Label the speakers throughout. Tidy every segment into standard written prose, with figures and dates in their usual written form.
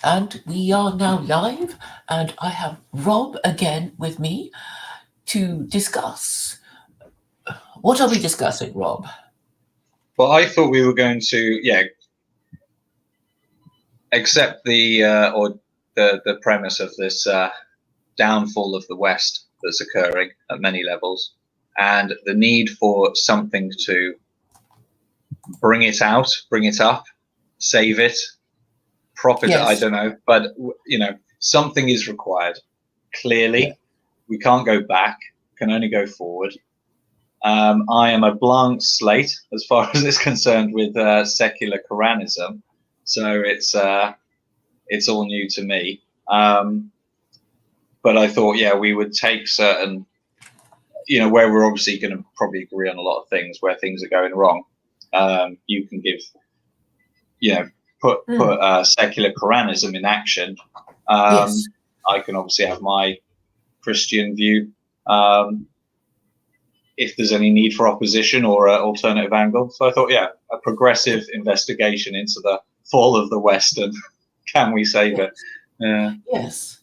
Speaker 1: And we are now live, and I have Rob again with me to discuss. What are we discussing, Rob?
Speaker 2: Well, I thought we were going to, accept the premise of this downfall of the West that's occurring at many levels, and the need for something to bring it out, bring it up, save it, prop it. I
Speaker 1: Yes.
Speaker 2: don't know, but something is required. Clearly, we can't go back; can only go forward. I am a blank slate as far as it's concerned with secular Quranism, so it's all new to me. But I thought, we would take certain, where we're obviously going to probably agree on a lot of things, where things are going wrong. You can give, put secular Quranism in action.
Speaker 1: Yes.
Speaker 2: I can obviously have my Christian view. If there's any need for opposition or an alternative angle. So I thought, a progressive investigation into the fall of the West and can we save it?
Speaker 1: Yes.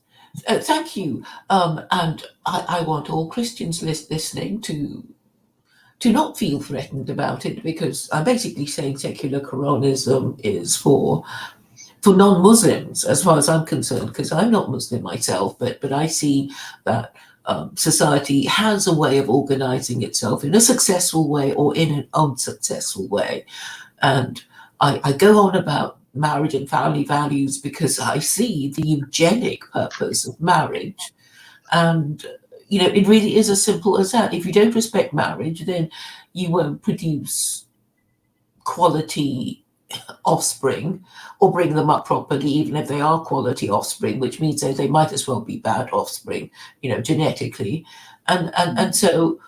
Speaker 1: Thank you. And I want all Christians listening to not feel threatened about it, because I'm basically saying secular Quranism is for non-Muslims, as far as I'm concerned, because I'm not Muslim myself, but I see that society has a way of organizing itself in a successful way or in an unsuccessful way. And I go on about marriage and family values because I see the eugenic purpose of marriage. And, it really is as simple as that. If you don't respect marriage, then you won't produce quality offspring or bring them up properly, even if they are quality offspring, which means that they might as well be bad offspring, genetically. And so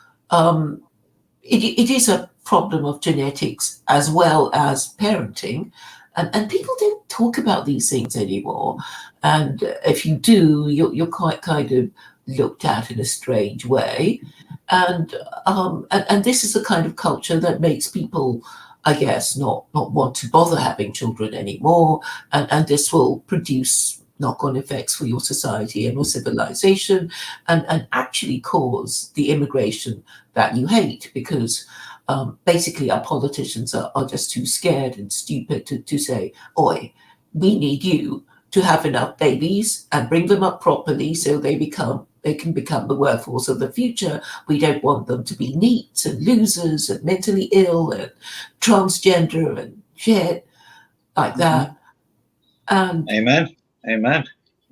Speaker 1: it is a problem of genetics as well as parenting. And people don't talk about these things anymore. And if you do, you're quite kind of looked at in a strange way. And this is the kind of culture that makes people, I guess, not want to bother having children anymore. And this will produce knock-on effects for your society and your civilization, and actually cause the immigration that you hate, because basically our politicians are just too scared and stupid to say, oi, we need you to have enough babies and bring them up properly so they can become the workforce of the future. We don't want them to be neats and losers and mentally ill and transgender and shit like that. And
Speaker 2: Amen.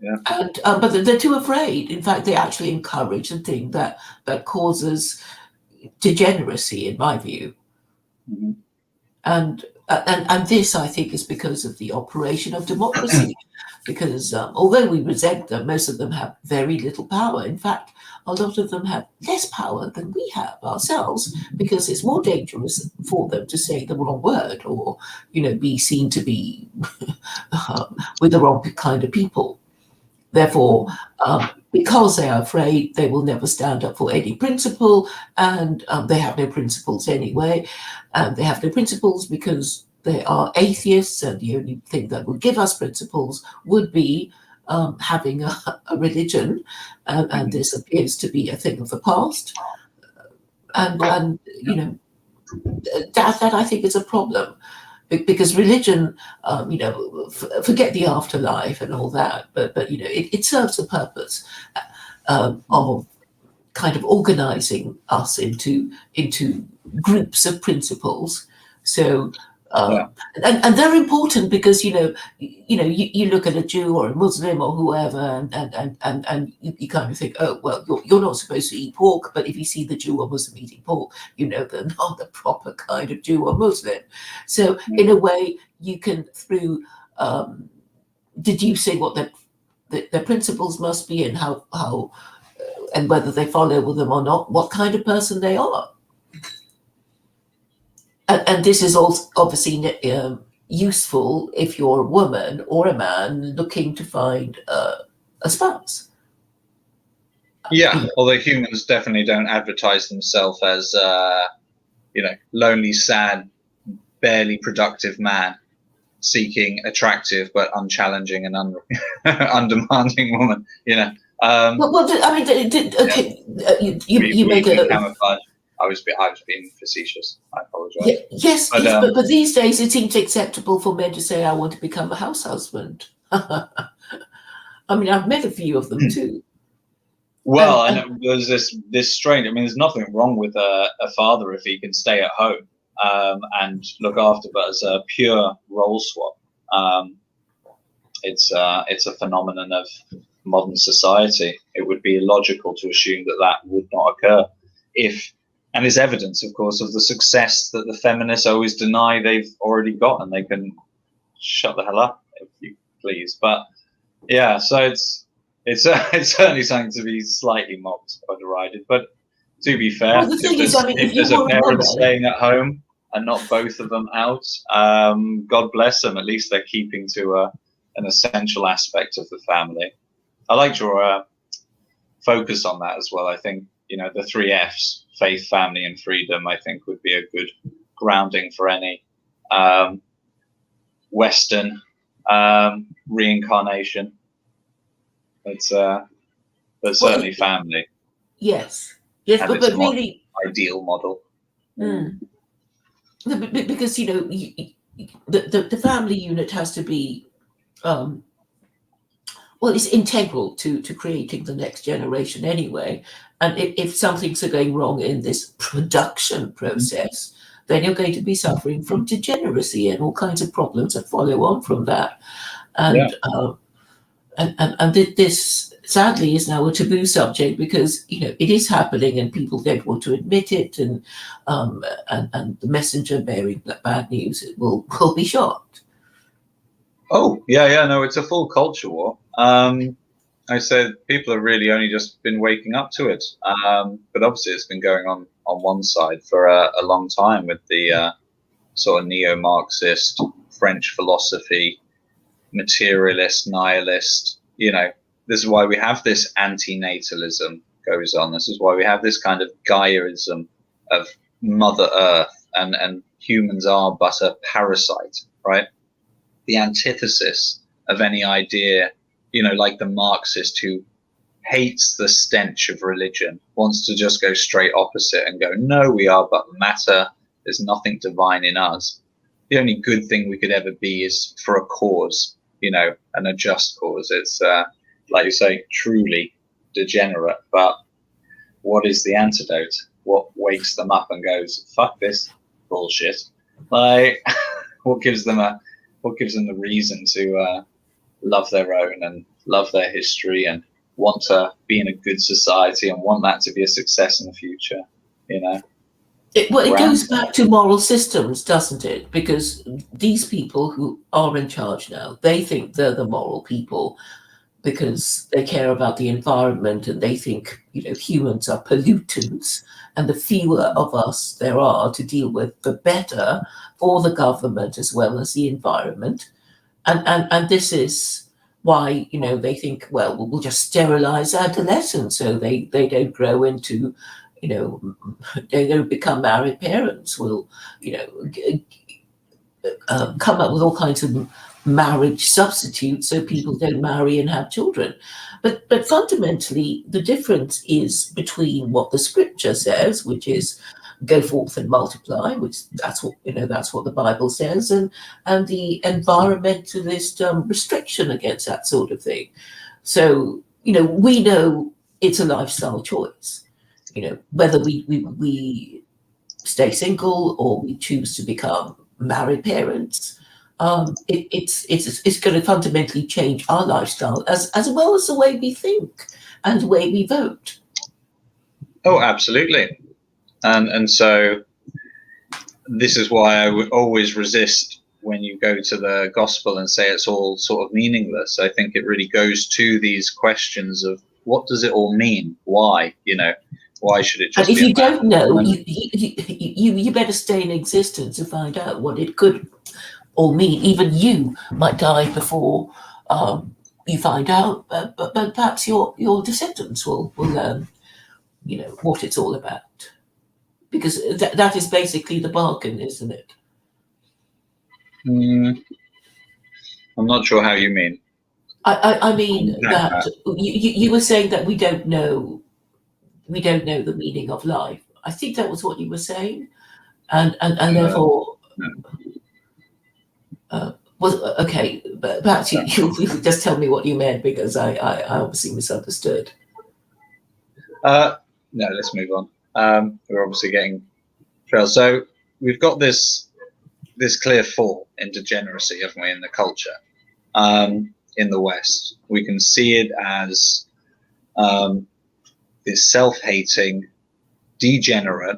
Speaker 2: Yeah.
Speaker 1: And but they're too afraid. In fact, they actually encourage the thing that causes degeneracy, in my view.
Speaker 2: Mm-hmm.
Speaker 1: And this, I think, is because of the operation of democracy. Because although we resent them, most of them have very little power. In fact, a lot of them have less power than we have ourselves, because it's more dangerous for them to say the wrong word or, be seen to be with the wrong kind of people. Therefore, because they are afraid, they will never stand up for any principle, and they have no principles anyway. They have no principles because they are atheists, and the only thing that would give us principles would be having a religion, and this appears to be a thing of the past. And that I think is a problem. Because religion, forget the afterlife and all that, but it serves a purpose of kind of organizing us into groups of principles. So and they're important because you look at a Jew or a Muslim or whoever, and you kind of think, oh well, you're not supposed to eat pork, but if you see the Jew or Muslim eating pork, they're not the proper kind of Jew or Muslim. So in a way, you can, through deducing what their principles must be and how and whether they follow them or not, what kind of person they are. And this is also obviously useful if you're a woman or a man looking to find a spouse.
Speaker 2: Yeah, although humans definitely don't advertise themselves as, lonely, sad, barely productive man. seeking attractive but unchallenging and undemanding woman.
Speaker 1: I mean, okay, you made
Speaker 2: we
Speaker 1: a
Speaker 2: camouflage. I was being facetious. I apologise.
Speaker 1: yeah, yes,
Speaker 2: But
Speaker 1: but these days it seems acceptable for men to say, "I want to become a house husband." I mean, I've met a few of them too.
Speaker 2: well,
Speaker 1: And
Speaker 2: and there's this strange. I mean, there's nothing wrong with a father if he can stay at home and look after, but as a pure role swap, it's a phenomenon of modern society. It would be illogical to assume that that would not occur and it's evidence, of course, of the success that the feminists always deny they've already got, and they can shut the hell up if you please. But yeah, so it's certainly something to be slightly mocked or derided. But to be fair,
Speaker 1: the thing is, I mean, if
Speaker 2: if
Speaker 1: you
Speaker 2: there's a
Speaker 1: were a
Speaker 2: parent
Speaker 1: woman,
Speaker 2: staying at home and not both of them out, God bless them. At least they're keeping to an essential aspect of the family. I liked your focus on that as well. I think the 3 F's: faith, family, and freedom. I think would be a good grounding for any Western reincarnation. But certainly family.
Speaker 1: Yes,
Speaker 2: And
Speaker 1: but
Speaker 2: it's
Speaker 1: really,
Speaker 2: ideal model.
Speaker 1: because the family unit has to be it's integral to creating the next generation anyway. And if some things are going wrong in this production process, then you're going to be suffering from degeneracy and all kinds of problems that follow on from that. And this sadly is now a taboo subject because it is happening and people don't want to admit it, and the messenger bearing bad news will be shot.
Speaker 2: Oh yeah, no, it's a full culture war. I said people have really only just been waking up to it, but obviously it's been going on one side for a long time with the sort of neo-Marxist French philosophy, materialist, nihilist. This is why we have this anti-natalism goes on. This is why we have this kind of Gaiaism of Mother Earth, and humans are but a parasite, right? The antithesis of any idea, like the Marxist who hates the stench of religion, wants to just go straight opposite and go, no, we are but matter. There's nothing divine in us. The only good thing we could ever be is for a cause, and a just cause. It's, like you say, truly degenerate. But what is the antidote? What wakes them up and goes, fuck this bullshit? Like, what gives them the reason to love their own and love their history and want to be in a good society and want that to be a success in the future?
Speaker 1: It goes back to moral systems, doesn't it? Because these people who are in charge now, they think they're the moral people because they care about the environment and they think humans are pollutants, and the fewer of us there are to deal with, the better for the government as well as the environment. And this is why they think, well, we'll just sterilize adolescents so they don't grow into they don't become married parents. We'll come up with all kinds of marriage substitutes so people don't marry and have children. But fundamentally, the difference is between what the scripture says, which is go forth and multiply, which that's what the Bible says, and the environmentalist restriction against that sort of thing. So we know it's a lifestyle choice. Whether we stay single or we choose to become married parents, it's going to fundamentally change our lifestyle as well as the way we think and the way we vote.
Speaker 2: Oh, absolutely. And so this is why I would always resist when you go to the gospel and say it's all sort of meaningless. I think it really goes to these questions of what does it all mean? Why? Why should it just?
Speaker 1: And if you don't know, you better stay in existence to find out what it could all mean. Even you might die before you find out, but perhaps your descendants will learn, what it's all about. Because that is basically the bargain, isn't it?
Speaker 2: I'm not sure how you mean.
Speaker 1: I mean
Speaker 2: Unpack
Speaker 1: that
Speaker 2: that.
Speaker 1: you were saying that we don't know the meaning of life. I think that was what you were saying, and
Speaker 2: Uh,
Speaker 1: therefore
Speaker 2: no.
Speaker 1: was okay. But perhaps you could just tell me what you meant, because I obviously misunderstood.
Speaker 2: Uh, no, let's move on. We're obviously getting trail. So we've got this clear fall in degeneracy, haven't we, in the culture, in the West. We can see it as this self-hating, degenerate,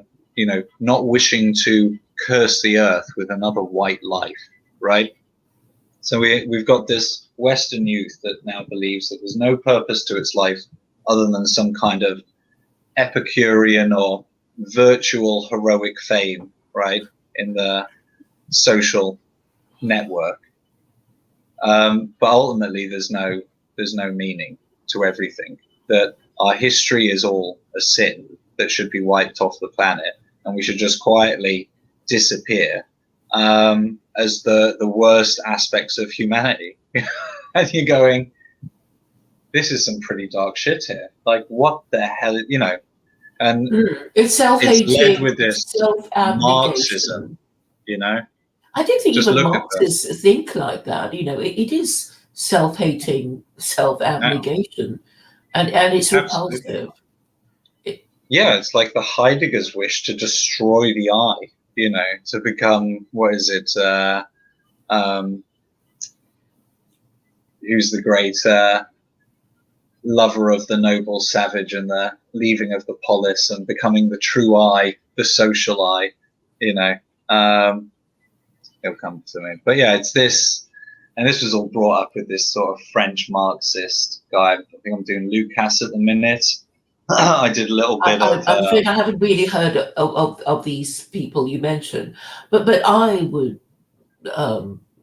Speaker 2: not wishing to curse the earth with another white life, right? So we've got this Western youth that now believes that there's no purpose to its life other than some kind of Epicurean or virtual heroic fame, right, in the social network. But ultimately, there's no meaning to everything. That our history is all a sin that should be wiped off the planet, and we should just quietly disappear as the worst aspects of humanity. And you're going, this is some pretty dark shit here. Like, what the hell, And
Speaker 1: It's
Speaker 2: it's led
Speaker 1: self-hating,
Speaker 2: with this Marxism,
Speaker 1: self-abnegation.
Speaker 2: you know.
Speaker 1: I don't think
Speaker 2: Just
Speaker 1: even
Speaker 2: look at them.
Speaker 1: Marxists think like that. It is self-hating,
Speaker 2: No,
Speaker 1: self-abnegation, and it's
Speaker 2: absolutely.
Speaker 1: repulsive. It,
Speaker 2: Yeah, it's like the Heidegger's wish to destroy the I, to become, what is it? Um, who's the great lover of the noble savage and the leaving of the polis and becoming the true I, the social I, you know. It'll come to me. But yeah, it's this, and this was all brought up with this sort of French Marxist guy. I think I'm doing Lucas at the minute. I did a little bit of.
Speaker 1: I'm afraid I haven't really heard of these people you mentioned, but I would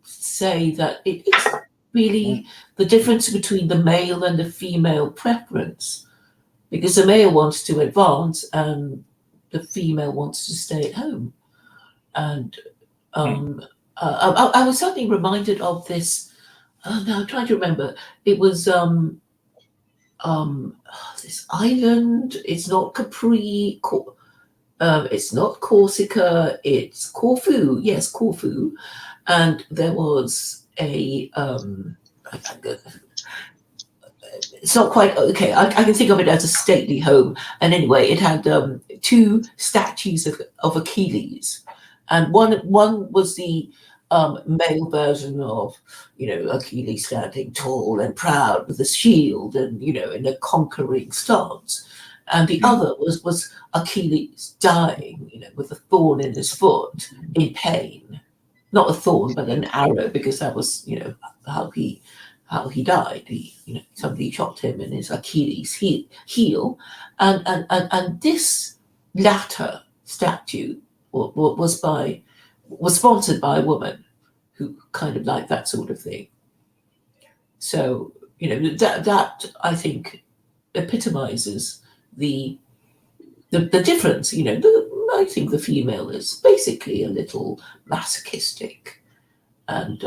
Speaker 1: say that it's really the difference between the male and the female preference, because the male wants to advance and the female wants to stay at home. And I was suddenly reminded of this. Now I'm trying to remember. It was this island. It's not Capri. It's not Corsica. It's Corfu. Yes, Corfu. And there was a. It's not quite okay. I can think of it as a stately home. And anyway, it had two statues of Achilles, and one was the male version of Achilles standing tall and proud with a shield and in a conquering stance, and the other was Achilles dying, with a thorn in his foot in pain, not a thorn but an arrow, because that was how he died. Somebody shot him in his Achilles heel, and this latter statue was sponsored by a woman who kind of liked that sort of thing. So that I think epitomizes the difference. I think the female is basically a little masochistic, and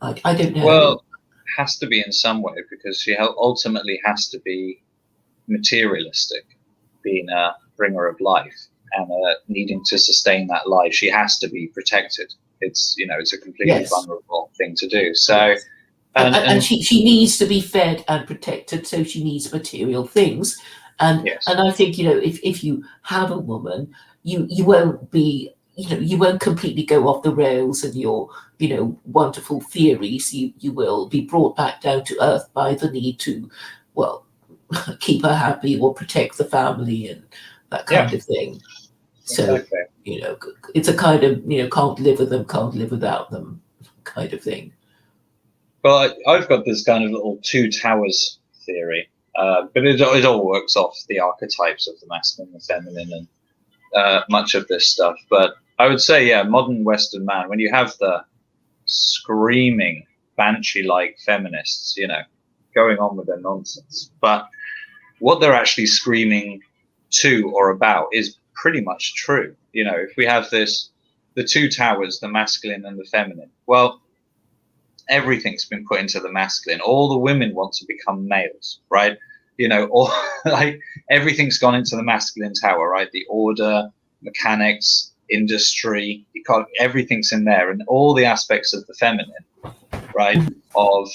Speaker 1: I don't know.
Speaker 2: Well, has to be in some way because she ultimately has to be materialistic, being a bringer of life and needing to sustain that life. She has to be protected. It's a completely
Speaker 1: Yes.
Speaker 2: vulnerable thing to do. So,
Speaker 1: And she needs to be fed and protected, so she needs material things. And
Speaker 2: yes,
Speaker 1: I think if you have a woman, you won't be you won't completely go off the rails in your wonderful theories. You will be brought back down to earth by the need to, well, keep her happy or protect the family and that
Speaker 2: yeah,
Speaker 1: kind of thing. So
Speaker 2: exactly.
Speaker 1: it's a kind of can't live with them, can't live without them kind of thing.
Speaker 2: Well, I've got this kind of little two towers theory, but it all works off the archetypes of the masculine and feminine and much of this stuff. But I would say, yeah, modern Western man, when you have the screaming banshee-like feminists, going on with their nonsense, but what they're actually screaming to or about is pretty much true. If we have the two towers, the masculine and the feminine, well, everything's been put into the masculine. All the women want to become males, right? All like everything's gone into the masculine tower, right? The order, mechanics, industry, everything's in there, and all the aspects of the feminine, right? Of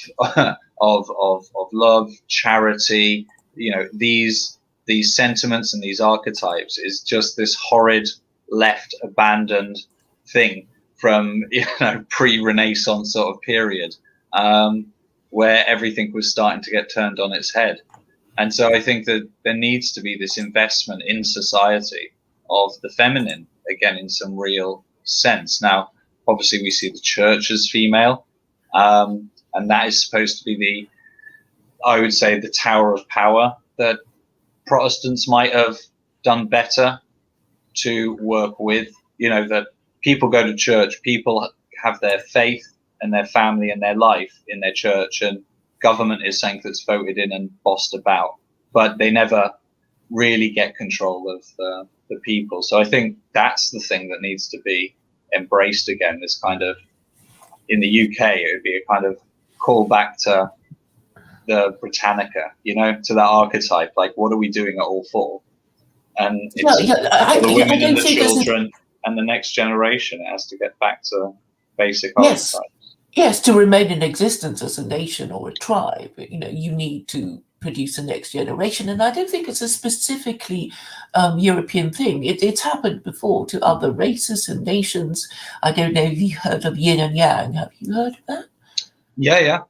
Speaker 2: of love, charity, these sentiments and these archetypes is just this horrid left abandoned thing from pre-Renaissance sort of period, where everything was starting to get turned on its head. And so I think that there needs to be this investment in society of the feminine again in some real sense. Now, obviously, we see the church as female, and that is supposed to be I would say, the tower of power that Protestants might have done better to work with. That people go to church, people have their faith and their family and their life in their church, and government is something that's voted in and bossed about, but they never really get control of the people. So I think that's the thing that needs to be embraced again. This kind of, in the UK, it would be a kind of call back to the Britannica, to that archetype. Like, what are we doing it all for? And it's the women and the children and the next generation. It has to get back to basic archetypes.
Speaker 1: Yes, to remain in existence as a nation or a tribe, you need to produce the next generation. And I don't think it's a specifically European thing. It's happened before to other races and nations. I don't know if you heard of yin and yang. Have you heard of that?
Speaker 2: Yeah.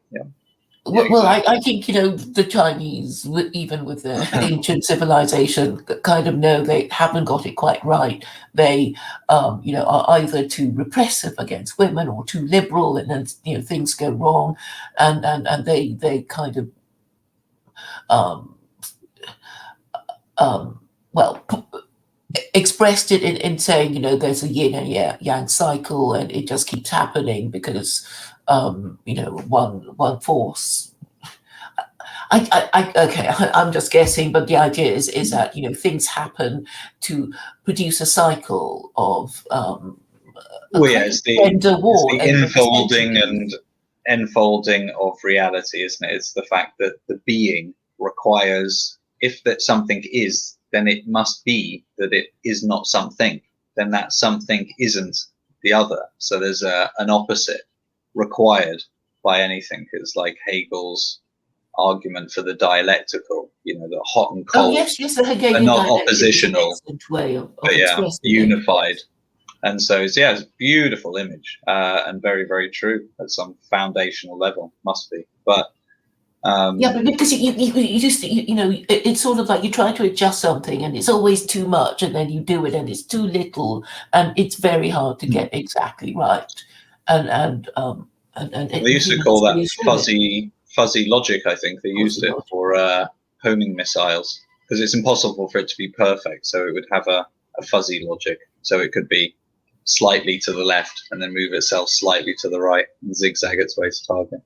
Speaker 1: Well, I think, the Chinese, even with their ancient civilization, kind of know they haven't got it quite right. They, are either too repressive against women or too liberal, and then, things go wrong. And they kind of, expressed it in saying, there's a yin and yang cycle, and it just keeps happening because one force. I'm just guessing, but the idea is that
Speaker 2: Mm-hmm.
Speaker 1: things happen to produce a cycle of
Speaker 2: It's the
Speaker 1: enfolding
Speaker 2: and enfolding of reality, isn't it? It's the fact that the being requires, if that something is, then it must be that it is not something. Then that something isn't the other. So there's an opposite required by anything. It's like Hegel's argument for the dialectical, the hot and cold
Speaker 1: the Hegelian
Speaker 2: are not
Speaker 1: dialectic
Speaker 2: oppositional,
Speaker 1: is an excellent way of
Speaker 2: but unified. And so it's a beautiful image, and very, very true at some foundational level, must be. But
Speaker 1: but because you just it's sort of like you try to adjust something and it's always too much, and then you do it and it's too little, and it's very hard to get exactly right. And
Speaker 2: they used to call that fuzzy logic. I think they used it for homing missiles, because it's impossible for it to be perfect. So it would have a fuzzy logic. So it could be slightly to the left and then move itself slightly to the right and zigzag its way to target.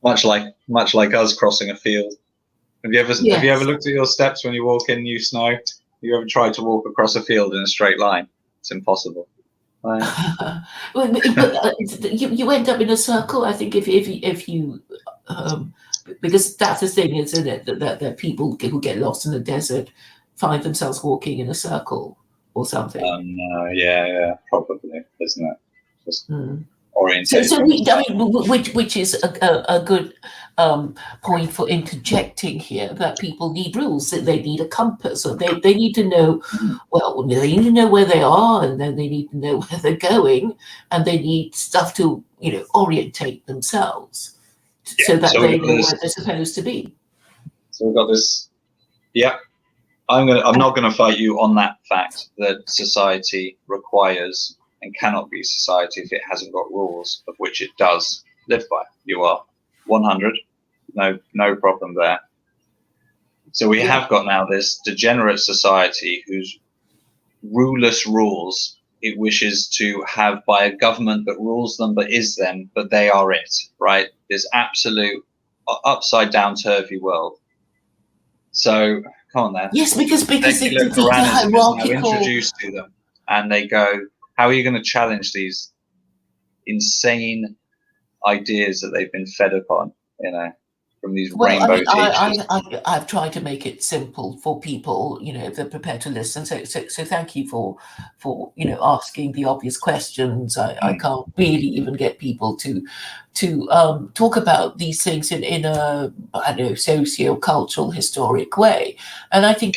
Speaker 2: much like us crossing a field. Have you ever looked at your steps when you walk in new snow? Have you ever tried to walk across a field in a straight line? It's impossible. Right.
Speaker 1: But you end up in a circle. I think if you because that's the thing, isn't it? That people who get lost in the desert find themselves walking in a circle or something.
Speaker 2: Yeah, probably, isn't it? Just orientation.
Speaker 1: So which is a good point for interjecting here, that people need rules, that they need a compass, or they need to know, they need to know where they are, and then they need to know where they're going, and they need stuff to, orientate themselves so that they know where they're supposed to be.
Speaker 2: So we've got this, I'm not gonna fight you on that fact that society requires and cannot be society if it hasn't got rules of which it does live by. You are 100, no problem there. So we have got now this degenerate society whose ruleless rules it wishes to have by a government that rules them but is them, but they are it, right? This absolute upside down turvy world. So come on then.
Speaker 1: Yes, because
Speaker 2: the hierarchical is now introduced to them, and they go, how are you going to challenge these insane ideas that they've been fed upon, from these
Speaker 1: Well, I
Speaker 2: rainbow
Speaker 1: mean,
Speaker 2: teachers.
Speaker 1: I've tried to make it simple for people, if they're prepared to listen. So thank you for asking the obvious questions. I
Speaker 2: Mm.
Speaker 1: can't really even get people to talk about these things in a, I don't know, socio-cultural historic way. And I think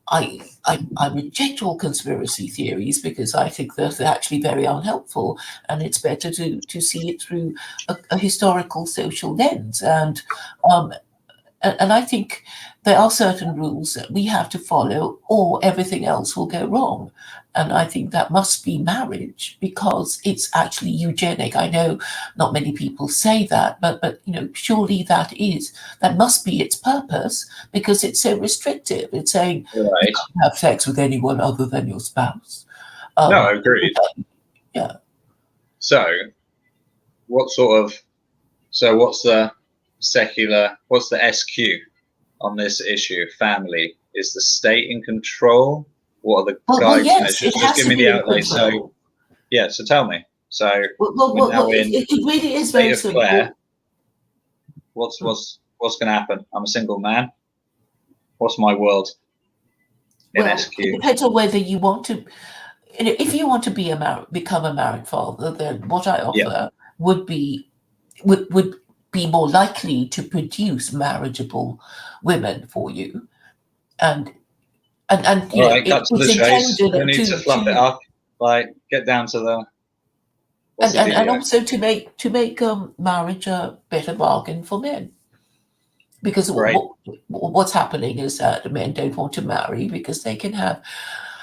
Speaker 1: I reject all conspiracy theories because I think that they're actually very unhelpful, and it's better to see it through a historical social lens. Um, and I think there are certain rules that we have to follow, or everything else will go wrong. And I think that must be marriage because it's actually eugenic. I know not many people say that, but surely that must be its purpose because it's so restrictive. It's saying you
Speaker 2: Right.
Speaker 1: can't have sex with anyone other than your spouse.
Speaker 2: No,
Speaker 1: Um,
Speaker 2: agreed.
Speaker 1: yeah.
Speaker 2: So, what's the what's the SQ on this issue? Family. Is the state in control? What are the
Speaker 1: Well,
Speaker 2: guides,
Speaker 1: yes,
Speaker 2: measures?
Speaker 1: it
Speaker 2: Just
Speaker 1: has
Speaker 2: give
Speaker 1: to
Speaker 2: me the
Speaker 1: be in
Speaker 2: outlay. So,
Speaker 1: control.
Speaker 2: yeah, so tell me. So, we're now in
Speaker 1: It really is
Speaker 2: state
Speaker 1: very
Speaker 2: of Claire.
Speaker 1: simple.
Speaker 2: What's going to happen? I'm a single man. What's my world in
Speaker 1: Well, it
Speaker 2: SQ?
Speaker 1: depends on whether you want to. If you want to become a married father, then what I
Speaker 2: Yeah.
Speaker 1: offer would would be more likely to produce marriageable women for you, and
Speaker 2: All right, cut to the
Speaker 1: it's
Speaker 2: chase. No
Speaker 1: intended
Speaker 2: need to fluff it up. Like, get down to the what's the
Speaker 1: and
Speaker 2: dealio?
Speaker 1: also to make marriage a better bargain for men. Because
Speaker 2: Great,
Speaker 1: what's happening is that men don't want to marry because
Speaker 2: because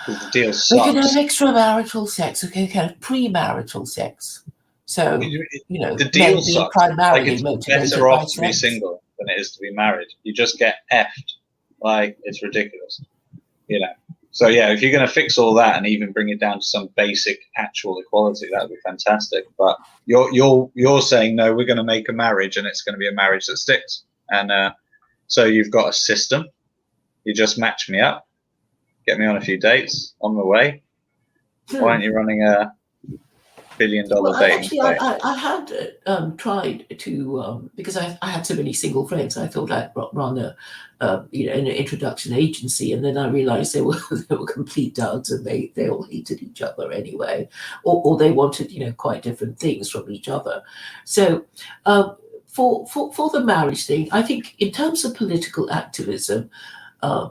Speaker 2: the deal
Speaker 1: they can have
Speaker 2: sucks.
Speaker 1: extramarital sex, they can have premarital sex. So,
Speaker 2: The deal
Speaker 1: men being
Speaker 2: sucks. Like,
Speaker 1: primarily
Speaker 2: it's
Speaker 1: motivated
Speaker 2: better
Speaker 1: by
Speaker 2: off to be
Speaker 1: sex.
Speaker 2: single than it is to be married. You just get effed. Like, it's ridiculous. So yeah, if you're going to fix all that and even bring it down to some basic actual equality, that would be fantastic. But you're saying no, we're going to make a marriage and it's going to be a marriage that sticks. And so you've got a system. You just match me up, get me on a few dates on the way. Why aren't you running a billion-dollar
Speaker 1: Well,
Speaker 2: dating
Speaker 1: actually,
Speaker 2: site?
Speaker 1: I had tried to because I had so many single friends. I thought I'd run an introduction agency, and then I realised they were they were complete duds, and they all hated each other anyway, or they wanted quite different things from each other. So for the marriage thing, I think in terms of political activism,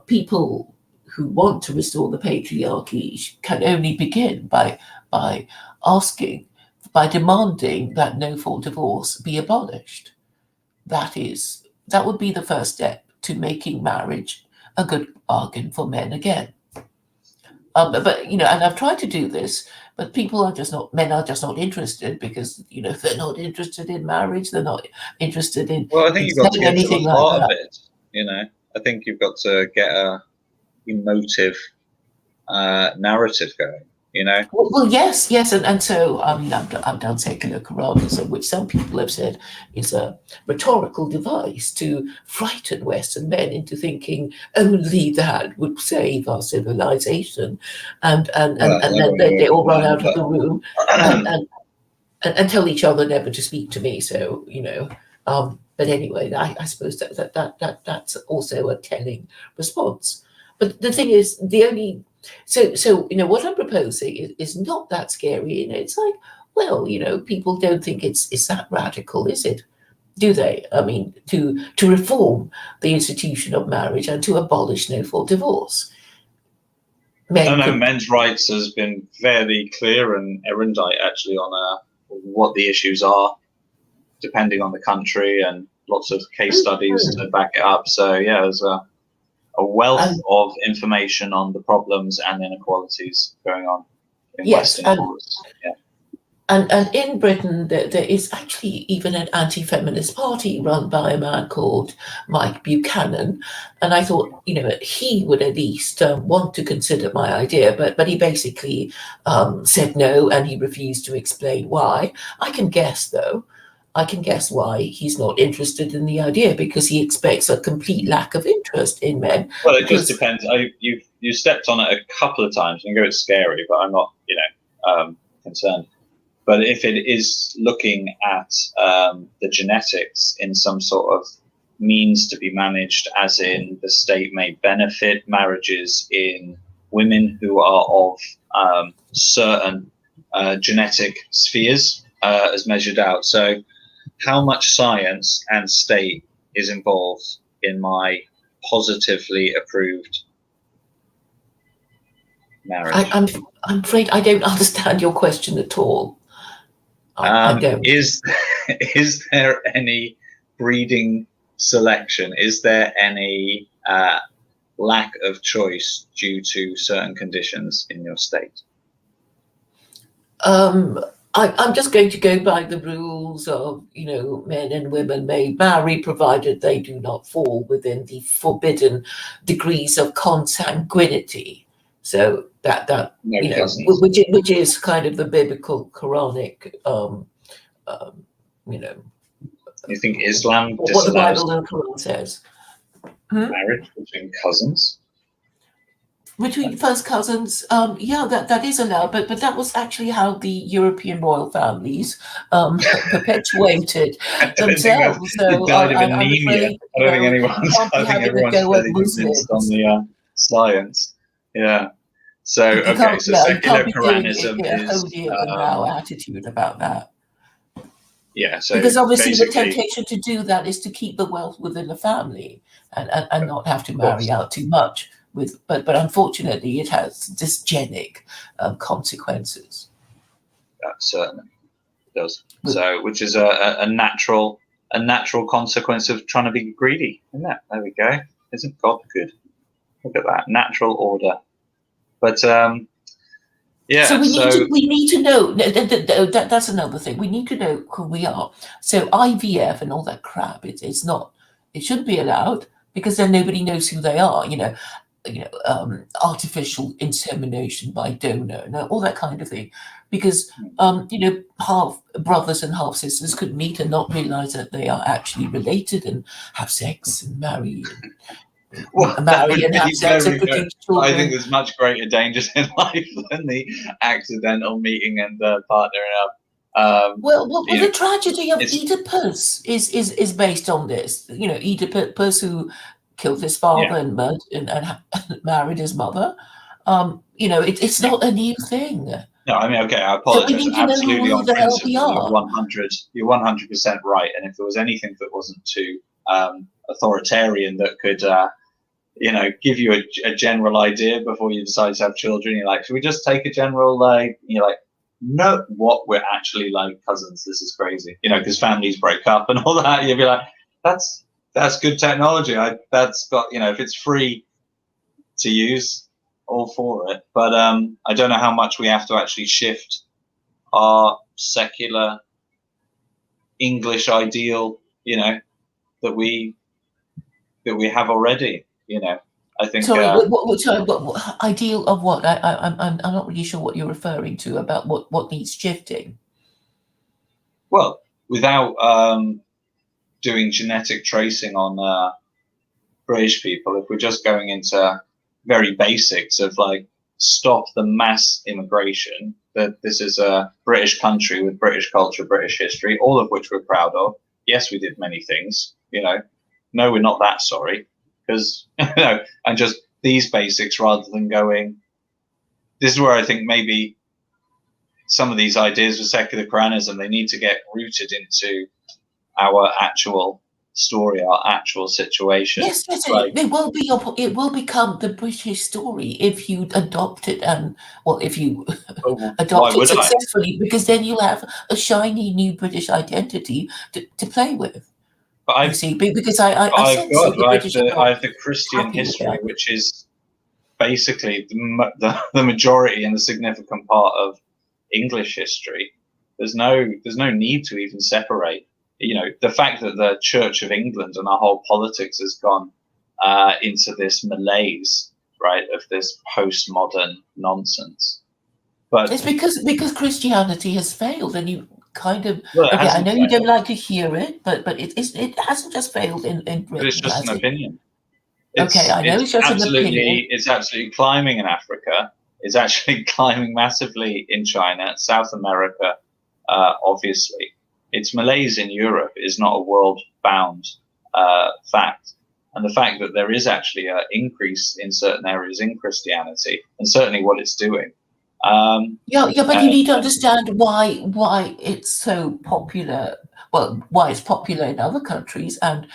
Speaker 1: people who want to restore the patriarchy can only begin by asking, by demanding that no fault divorce be abolished. That would be the first step to making marriage a good bargain for men again. But and I've tried to do this, but men are just not interested because they're not interested in marriage. They're not interested
Speaker 2: Well, I think
Speaker 1: in
Speaker 2: you've got to
Speaker 1: saying
Speaker 2: get to the
Speaker 1: anything like
Speaker 2: heart of
Speaker 1: that.
Speaker 2: it. I think you've got to get a emotive narrative going.
Speaker 1: Well, yes, yes, and so I mean, I've done secular Quranism, which some people have said is a rhetorical device to frighten Western men into thinking only that would save our civilization,
Speaker 2: Well,
Speaker 1: and
Speaker 2: I
Speaker 1: then
Speaker 2: don't know
Speaker 1: they all
Speaker 2: about
Speaker 1: run
Speaker 2: that,
Speaker 1: out of the room and, and and tell each other never to speak to me. So but anyway, I suppose that's also a telling response. But the thing is, the only so what I'm proposing is not that scary, and it's like, well, people don't think it's that radical, is it? Do they? I mean, to reform the institution of marriage and to abolish no fault divorce,
Speaker 2: I
Speaker 1: men
Speaker 2: know
Speaker 1: could.
Speaker 2: men's rights has been fairly clear and erudite actually on what the issues are, depending on the country, and lots of case studies to back it up. So yeah, there's a wealth
Speaker 1: And
Speaker 2: of information on the problems and inequalities going on in
Speaker 1: yes,
Speaker 2: Western areas. Yeah.
Speaker 1: and in Britain, there is actually even an anti-feminist party run by a man called Mike Buchanan, and I thought, he would at least want to consider my idea, but he basically said no, and he refused to explain why. I can guess though. I can guess why he's not interested in the idea because he expects a complete lack of interest in men.
Speaker 2: Well, it just
Speaker 1: Because
Speaker 2: depends. You stepped on it a couple of times, and you go, it's scary, but I'm not, concerned. But if it is looking at the genetics in some sort of means to be managed, as in the state may benefit marriages in women who are of certain genetic spheres as measured out. So how much science and state is involved in my positively approved marriage?
Speaker 1: I'm afraid I don't understand your question at all. I don't.
Speaker 2: Is there any breeding selection? Is there any lack of choice due to certain conditions in your state?
Speaker 1: I'm just going to go by the rules of, men and women may marry provided they do not fall within the forbidden degrees of consanguinity. So that
Speaker 2: No
Speaker 1: you know,
Speaker 2: cousins.
Speaker 1: which is kind of the biblical Quranic, you know,
Speaker 2: You think Islam
Speaker 1: what the
Speaker 2: disallows
Speaker 1: Bible and the Quran says.
Speaker 2: marriage between cousins?
Speaker 1: Between first cousins, yeah, that is allowed, but that was actually how the European royal families perpetuated
Speaker 2: I don't think
Speaker 1: themselves.
Speaker 2: they
Speaker 1: So
Speaker 2: died of
Speaker 1: I'm
Speaker 2: anemia.
Speaker 1: afraid,
Speaker 2: I don't think
Speaker 1: you
Speaker 2: anyone's.
Speaker 1: can't be
Speaker 2: I think
Speaker 1: having a
Speaker 2: everyone's
Speaker 1: go at
Speaker 2: fairly convinced on
Speaker 1: Muslims.
Speaker 2: the science. Yeah. So
Speaker 1: You
Speaker 2: okay.
Speaker 1: can't,
Speaker 2: So
Speaker 1: yeah, you can't
Speaker 2: secular
Speaker 1: be doing
Speaker 2: Quranism
Speaker 1: a
Speaker 2: is
Speaker 1: holier than thou attitude about that.
Speaker 2: yeah. So
Speaker 1: Because obviously the
Speaker 2: basically,
Speaker 1: temptation to do that is to keep the wealth within the family and not have to
Speaker 2: of
Speaker 1: marry
Speaker 2: course,
Speaker 1: out too much. But unfortunately, it has dysgenic consequences.
Speaker 2: that certainly does. So, which is a natural consequence of trying to be greedy, isn't it? There we go. Isn't God good? Look at that natural order. But yeah.
Speaker 1: So we need to know that's another thing. We need to know who we are. So IVF and all that crap, it shouldn't be allowed because then nobody knows who they are. Artificial insemination by donor and all that kind of thing. Because half brothers and half sisters could meet and not realize that they are actually related and have sex and marry.
Speaker 2: Well, that
Speaker 1: Marry
Speaker 2: would
Speaker 1: and have
Speaker 2: be
Speaker 1: sex and
Speaker 2: very good.
Speaker 1: produce
Speaker 2: I think
Speaker 1: children.
Speaker 2: there's much greater dangers in life than the accidental meeting and partnering up.
Speaker 1: Well, the
Speaker 2: You know,
Speaker 1: tragedy of
Speaker 2: it's
Speaker 1: Oedipus is based on this. Oedipus who killed his
Speaker 2: yeah.
Speaker 1: father and married his mother. It's
Speaker 2: Yeah.
Speaker 1: not a new thing.
Speaker 2: No, I mean, okay, I
Speaker 1: So we
Speaker 2: apologize.
Speaker 1: need to know
Speaker 2: Absolutely,
Speaker 1: who
Speaker 2: on
Speaker 1: the hell we
Speaker 2: principle,
Speaker 1: are.
Speaker 2: you're 100% right. And if there was anything that wasn't too authoritarian that could, give you a general idea before you decide to have children, you're like, should we just take a general, you're like, no, what, we're actually like cousins. This is crazy, because families break up and all that. You'd be like, that's good technology. That's got, if it's free to use, all for it. But I don't know how much we have to actually shift our secular English ideal, that we have already. I think.
Speaker 1: Sorry, what ideal of what? I'm not really sure what you're referring to about what needs shifting.
Speaker 2: Well, without doing genetic tracing on British people, if we're just going into very basics of like stop the mass immigration, that this is a British country with British culture, British history, all of which we're proud of. Yes, we did many things, no, we're not that sorry, because and just these basics rather than going, this is where I think maybe some of these ideas of secular Quranism, they need to get rooted into our actual story, our actual situation.
Speaker 1: Yes,
Speaker 2: Like,
Speaker 1: it will become the British story if you adopt it if you
Speaker 2: why
Speaker 1: adopt it
Speaker 2: would I?
Speaker 1: successfully, because then you'll have a shiny new British identity to play with.
Speaker 2: But
Speaker 1: You see, because I sense that the British
Speaker 2: I
Speaker 1: are
Speaker 2: have the Christian
Speaker 1: happy with
Speaker 2: history,
Speaker 1: that.
Speaker 2: which is basically the majority and the significant part of English history. There's no need to even separate. The fact that the Church of England and our whole politics has gone into this malaise, right, of this postmodern nonsense. But
Speaker 1: It's because Christianity has failed, and you kind of
Speaker 2: well, it
Speaker 1: okay. I
Speaker 2: hasn't
Speaker 1: know you don't
Speaker 2: failed,
Speaker 1: like to hear it, but it hasn't just failed in
Speaker 2: but it's
Speaker 1: Britain,
Speaker 2: just an
Speaker 1: has it?
Speaker 2: opinion.
Speaker 1: Okay, I know it's just an opinion.
Speaker 2: It's absolutely climbing in Africa. It's actually climbing massively in China, South America, obviously. It's Malays in Europe is not a world-bound fact. And the fact that there is actually an increase in certain areas in Christianity, and certainly what it's doing.
Speaker 1: Yeah, but you need to understand why it's so popular. Well, why it's popular in other countries and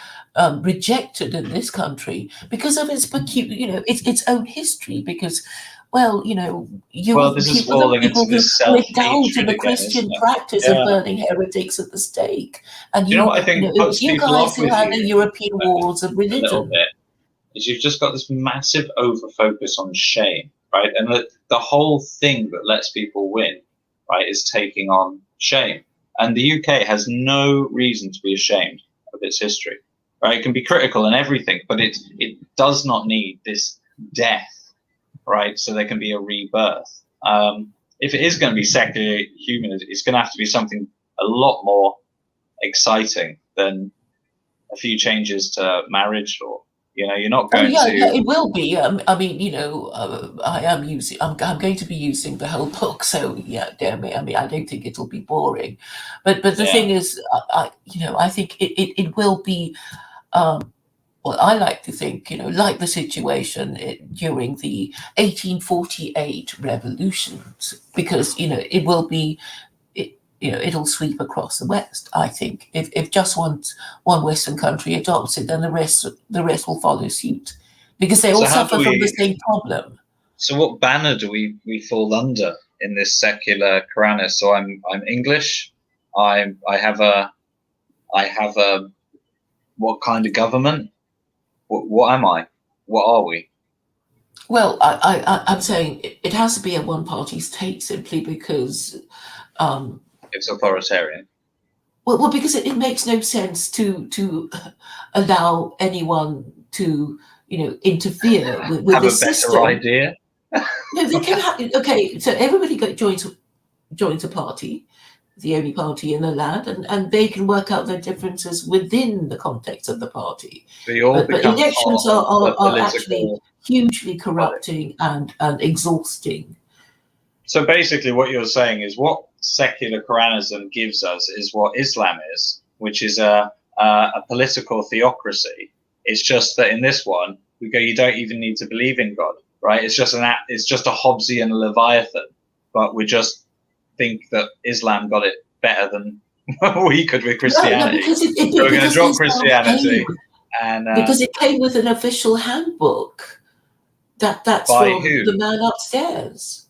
Speaker 1: rejected in this country because of its its own history. Because, well,
Speaker 2: Well, this is
Speaker 1: other
Speaker 2: falling
Speaker 1: people
Speaker 2: into
Speaker 1: who
Speaker 2: this
Speaker 1: indulge in
Speaker 2: self-hatred
Speaker 1: the
Speaker 2: again, isn't
Speaker 1: Christian
Speaker 2: it?
Speaker 1: practice of
Speaker 2: Yeah.
Speaker 1: burning heretics at the stake, and
Speaker 2: Do you know what I think
Speaker 1: it
Speaker 2: puts
Speaker 1: was you
Speaker 2: people
Speaker 1: guys
Speaker 2: off
Speaker 1: who
Speaker 2: with
Speaker 1: had the
Speaker 2: you
Speaker 1: European wars of
Speaker 2: a little
Speaker 1: religion.
Speaker 2: bit? Is you've just got this massive over focus on shame, right? And the whole thing that lets people win, right, is taking on shame. And the UK has no reason to be ashamed of its history, right? It can be critical and everything, but it does not need this death, right? So there can be a rebirth. If it is going to be secular humanism, it's going to have to be something a lot more exciting than a few changes to marriage law. You're not
Speaker 1: Oh
Speaker 2: going
Speaker 1: yeah,
Speaker 2: to.
Speaker 1: it will be. I mean, I'm going to be using the whole book. So yeah, damn it. I mean, I don't think it'll be boring, but the
Speaker 2: Yeah.
Speaker 1: thing is, I think it will be. Well, I like to think, like the situation during the 1848 revolutions, because it will be it'll sweep across the West. I think if just one Western country adopts it, then the rest will follow suit, because they all
Speaker 2: So how do
Speaker 1: suffer from the
Speaker 2: we?
Speaker 1: same problem.
Speaker 2: So what banner do we fall under in this secular Quranist? So I'm English. I have a what kind of government? What am I? What are we?
Speaker 1: Well, I'm saying it has to be a one-party state simply because,
Speaker 2: It's authoritarian.
Speaker 1: well, because it makes no sense to allow anyone to interfere with
Speaker 2: Have
Speaker 1: the
Speaker 2: a better
Speaker 1: system.
Speaker 2: idea.
Speaker 1: No, they can have. Okay, so everybody joins a party, the only party in the land, and they can work out their differences within the context of the party.
Speaker 2: So you all
Speaker 1: But
Speaker 2: become
Speaker 1: elections
Speaker 2: part
Speaker 1: are,
Speaker 2: of
Speaker 1: are,
Speaker 2: the
Speaker 1: are actually
Speaker 2: political
Speaker 1: hugely
Speaker 2: body.
Speaker 1: corrupting and exhausting.
Speaker 2: So basically, what you're saying is what secular Quranism gives us is what Islam is, which is a political theocracy. It's just that in this one, we go, you don't even need to believe in God, right? It's just it's just a Hobbesian Leviathan, but we just think that Islam got it better than we could with
Speaker 1: No,
Speaker 2: Christianity.
Speaker 1: because
Speaker 2: So we're going to drop
Speaker 1: Islam
Speaker 2: Christianity, and
Speaker 1: because it came with an official handbook. That's
Speaker 2: by
Speaker 1: from
Speaker 2: who?
Speaker 1: the man upstairs.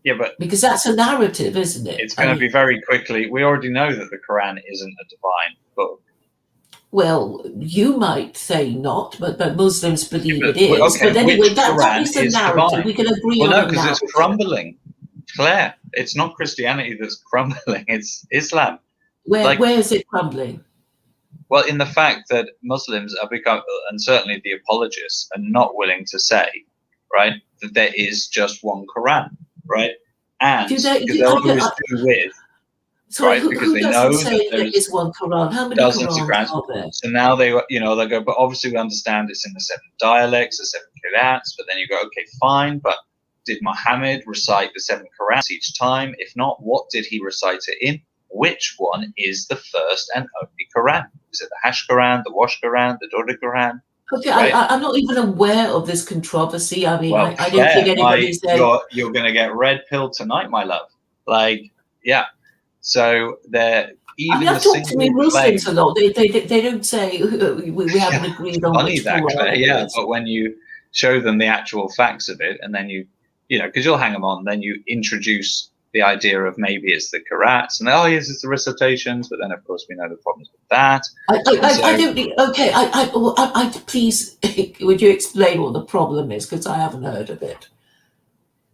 Speaker 2: Yeah, but
Speaker 1: Because that's a narrative, isn't it?
Speaker 2: it's going to be very quickly. We already know that the Quran isn't a divine book.
Speaker 1: Well, you might say not, but Muslims believe
Speaker 2: Yeah,
Speaker 1: it is.
Speaker 2: okay,
Speaker 1: But anyway,
Speaker 2: which
Speaker 1: that
Speaker 2: Quran
Speaker 1: is the
Speaker 2: is
Speaker 1: narrative.
Speaker 2: divine?
Speaker 1: We can agree
Speaker 2: Well,
Speaker 1: on
Speaker 2: no,
Speaker 1: a
Speaker 2: because it's
Speaker 1: narrative.
Speaker 2: crumbling. Claire, it's not Christianity that's crumbling, it's Islam.
Speaker 1: Where is it crumbling?
Speaker 2: Well, in the fact that Muslims are become, and certainly the apologists, are not willing to say, right, that there is just one Quran, right? And because they'll always do with,
Speaker 1: Sorry,
Speaker 2: right,
Speaker 1: who,
Speaker 2: because
Speaker 1: who
Speaker 2: they
Speaker 1: doesn't
Speaker 2: know that
Speaker 1: say there
Speaker 2: there's
Speaker 1: is one Quran? How many
Speaker 2: dozens of
Speaker 1: Qurans
Speaker 2: Qurans.
Speaker 1: are there?
Speaker 2: So now they go, but obviously we understand it's in the 7 dialects, the 7 qira'ats, but then you go, okay, fine, but did Muhammad recite the 7 Qur'ans each time? If not, what did he recite it in? Which one is the first and only Quran? Is it the Hash Quran, the Wash Quran, the Dodder Quran?
Speaker 1: Okay,
Speaker 2: Right?
Speaker 1: I'm not even aware of this controversy. I mean,
Speaker 2: Well,
Speaker 1: I don't think
Speaker 2: Claire,
Speaker 1: anybody said.
Speaker 2: you're going to get red pilled tonight, my love. Like, yeah. So
Speaker 1: I mean,
Speaker 2: even the
Speaker 1: I've talked to
Speaker 2: single claim.
Speaker 1: Muslims a lot. They don't say we haven't
Speaker 2: Yeah,
Speaker 1: agreed on
Speaker 2: funny
Speaker 1: which
Speaker 2: that, Claire.
Speaker 1: Quran it
Speaker 2: Yeah,
Speaker 1: is.
Speaker 2: but when you show them the actual facts of it, and then because you'll hang them on, then you introduce the idea of maybe it's the Qur'ans, and yes, it's the recitations, but then of course we know the problems with that.
Speaker 1: I don't. Okay, please, would you explain what the problem is? Because I haven't heard of it.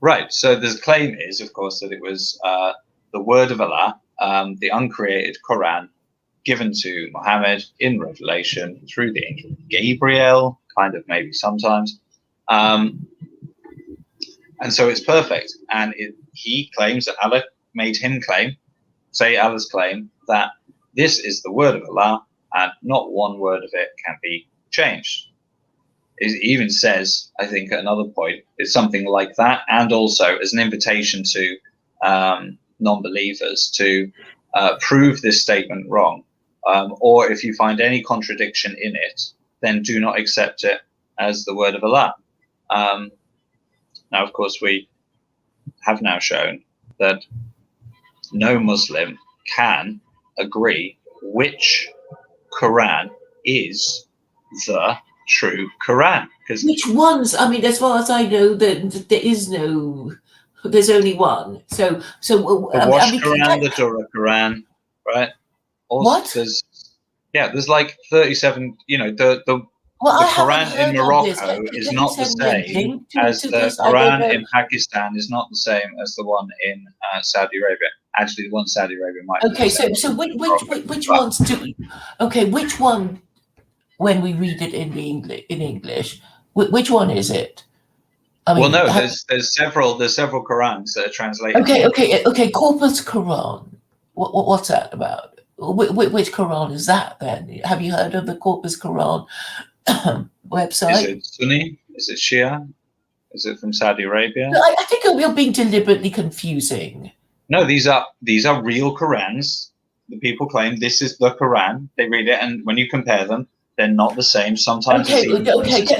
Speaker 2: Right. So the claim is, of course, that it was the word of Allah, the uncreated Quran, given to Muhammad in revelation through the angel Gabriel, kind of maybe sometimes. And so it's perfect. And he claims that Allah made him say Allah's claim, that this is the word of Allah and not one word of it can be changed. It even says, I think at another point, it's something like that. And also as an invitation to non-believers to prove this statement wrong, or if you find any contradiction in it, then do not accept it as the word of Allah. Now, of course, we have now shown that no Muslim can agree which Quran is the true Quran. Because
Speaker 1: which ones? I mean, as far as I know, there's only one. So
Speaker 2: the Wash Quran, the Dura Quran, right? Also,
Speaker 1: what?
Speaker 2: There's like 37. The Quran in Morocco is not the same as the Quran in Pakistan is not the same as the one in Saudi Arabia. Actually, the one in Saudi Arabia might.
Speaker 1: Okay, so which ones do? Okay, which one? When we read it in English, which one is it?
Speaker 2: I mean, well, no, there's several Qurans that are translated.
Speaker 1: Okay. Corpus Quran. What's that about? Which Quran is that then? Have you heard of the Corpus Quran website?
Speaker 2: Is it Sunni? Is it Shia? Is it from Saudi Arabia?
Speaker 1: No, I think you're being deliberately confusing.
Speaker 2: No, these are real Qurans. The people claim this is the Quran. They read it, and when you compare them, they're not the same. Sometimes.
Speaker 1: Okay.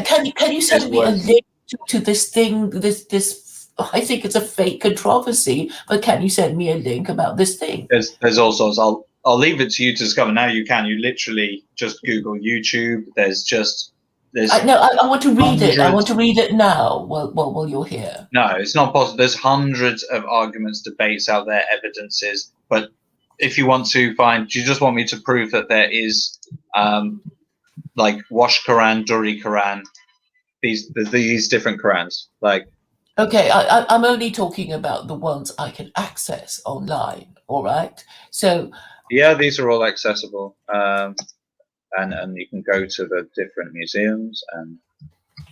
Speaker 1: Can you send me a link to this thing? This I think it's a fake controversy, but can you send me a link about this thing?
Speaker 2: There's all sorts. I'll leave it to you to discover. Now you can. You literally just Google YouTube. I
Speaker 1: want to read it. I want to read it now while you're here.
Speaker 2: No, it's not possible. There's hundreds of arguments, debates out there, evidences. But if you want to do you just want me to prove that there is like Wash Quran, Duri Quran, these different Qurans? Like,
Speaker 1: okay, I'm only talking about the ones I can access online. All right, so
Speaker 2: yeah, these are all accessible. And you can go to the different museums and.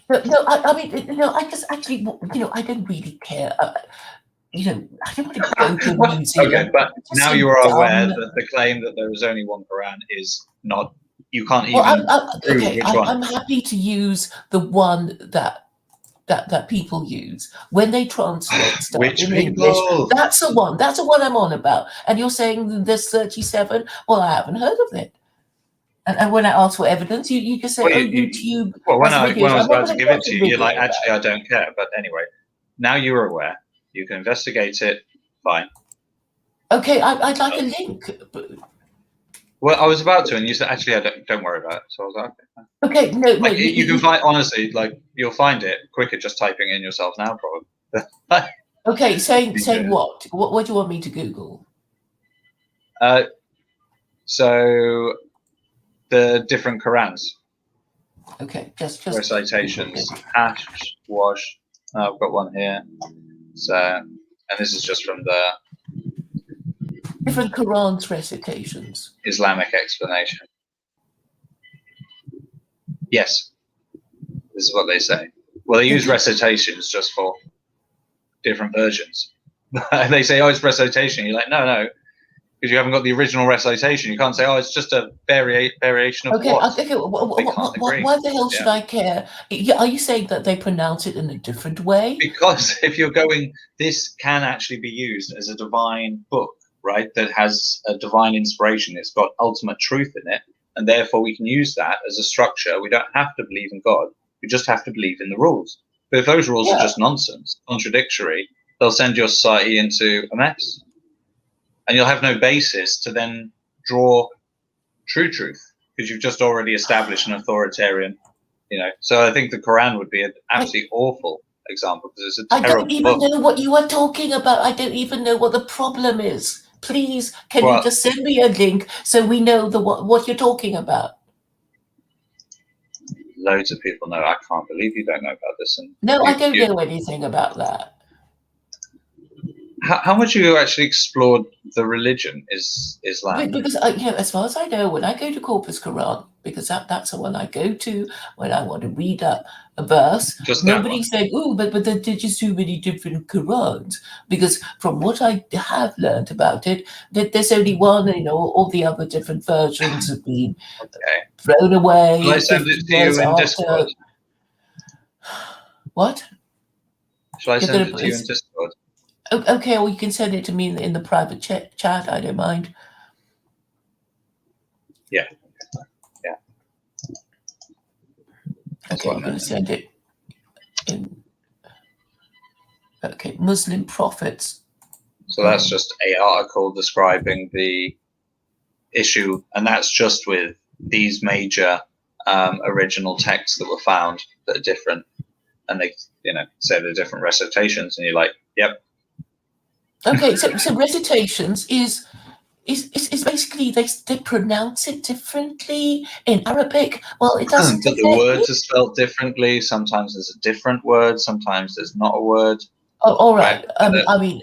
Speaker 1: I just actually, I don't really care. I don't want to go to a museum.
Speaker 2: Okay, but now you are aware that the claim that there is only one Quran is not. You can't even prove which one.
Speaker 1: I'm happy to use the one that people use when they translate stuff in English. That's the one. That's the one I'm on about. And you're saying there's 37? Well, I haven't heard of it. And when I ask for evidence, you just say, YouTube.
Speaker 2: Well, when I was about to give it to you, you're like, actually, I don't care. But anyway, now you're aware. You can investigate it. Fine.
Speaker 1: Okay, I'd like a link.
Speaker 2: Well, I was about to, and you said, actually, I don't worry about it. So I was like,
Speaker 1: okay. No.
Speaker 2: You can find, honestly, like, you'll find it quicker just typing in yourself now, probably.
Speaker 1: Okay, saying what? What do you want me to Google?
Speaker 2: So the different Qurans.
Speaker 1: Okay, just
Speaker 2: recitations. Hash, wash. I've got one here. So, and this is just from the
Speaker 1: different Quran's recitations.
Speaker 2: Islamic explanation. Yes, this is what they say. Well, they use recitations just for different versions. They say, "Oh, it's recitation." You're like, no, because you haven't got the original recitation. You can't say, "Oh, it's just a variation of what."
Speaker 1: I think why the hell should I care? Are you saying that they pronounce it in a different way?
Speaker 2: Because if you're going, this can actually be used as a divine book, right? That has a divine inspiration. It's got ultimate truth in it, and therefore we can use that as a structure. We don't have to believe in God. We just have to believe in the rules. But if those rules are just nonsense, contradictory, they'll send your society into a mess. And you'll have no basis to then draw true truth because you've just already established an authoritarian, So I think the Quran would be an absolutely awful example because it's a terrible book.
Speaker 1: I don't even know what you are talking about. I don't even know what the problem is. Please, can you just send me a link so we know what you're talking about?
Speaker 2: Loads of people know. I can't believe you don't know about this.
Speaker 1: No, I don't know anything about that.
Speaker 2: How much have you actually explored the religion Islam?
Speaker 1: Because as far as I know, when I go to Corpus Quran, because that's the one I go to when I want to read a verse, nobody's saying, "Oh, but there's just too many different Qurans." Because from what I have learned about it, that there's only one. All the other different versions have been thrown away.
Speaker 2: Shall I send it to you in Discord?
Speaker 1: What?
Speaker 2: Shall I send it to you in Discord?
Speaker 1: Okay, or you can send it to me in the private chat. I don't mind.
Speaker 2: Yeah. Yeah. That's
Speaker 1: Okay,
Speaker 2: what I
Speaker 1: you're going to
Speaker 2: meant.
Speaker 1: send it in. Okay, Muslim prophets.
Speaker 2: So that's just a article describing the issue, and that's just with these major original texts that were found that are different, and they, say they're different recitations, and you're like, yep.
Speaker 1: Okay, so recitations is basically they pronounce it differently in Arabic. Well, it doesn't
Speaker 2: But the
Speaker 1: affect me.
Speaker 2: words are spelled differently. Sometimes there's a different word. Sometimes there's not a word.
Speaker 1: Oh, all
Speaker 2: Right.
Speaker 1: right. I mean,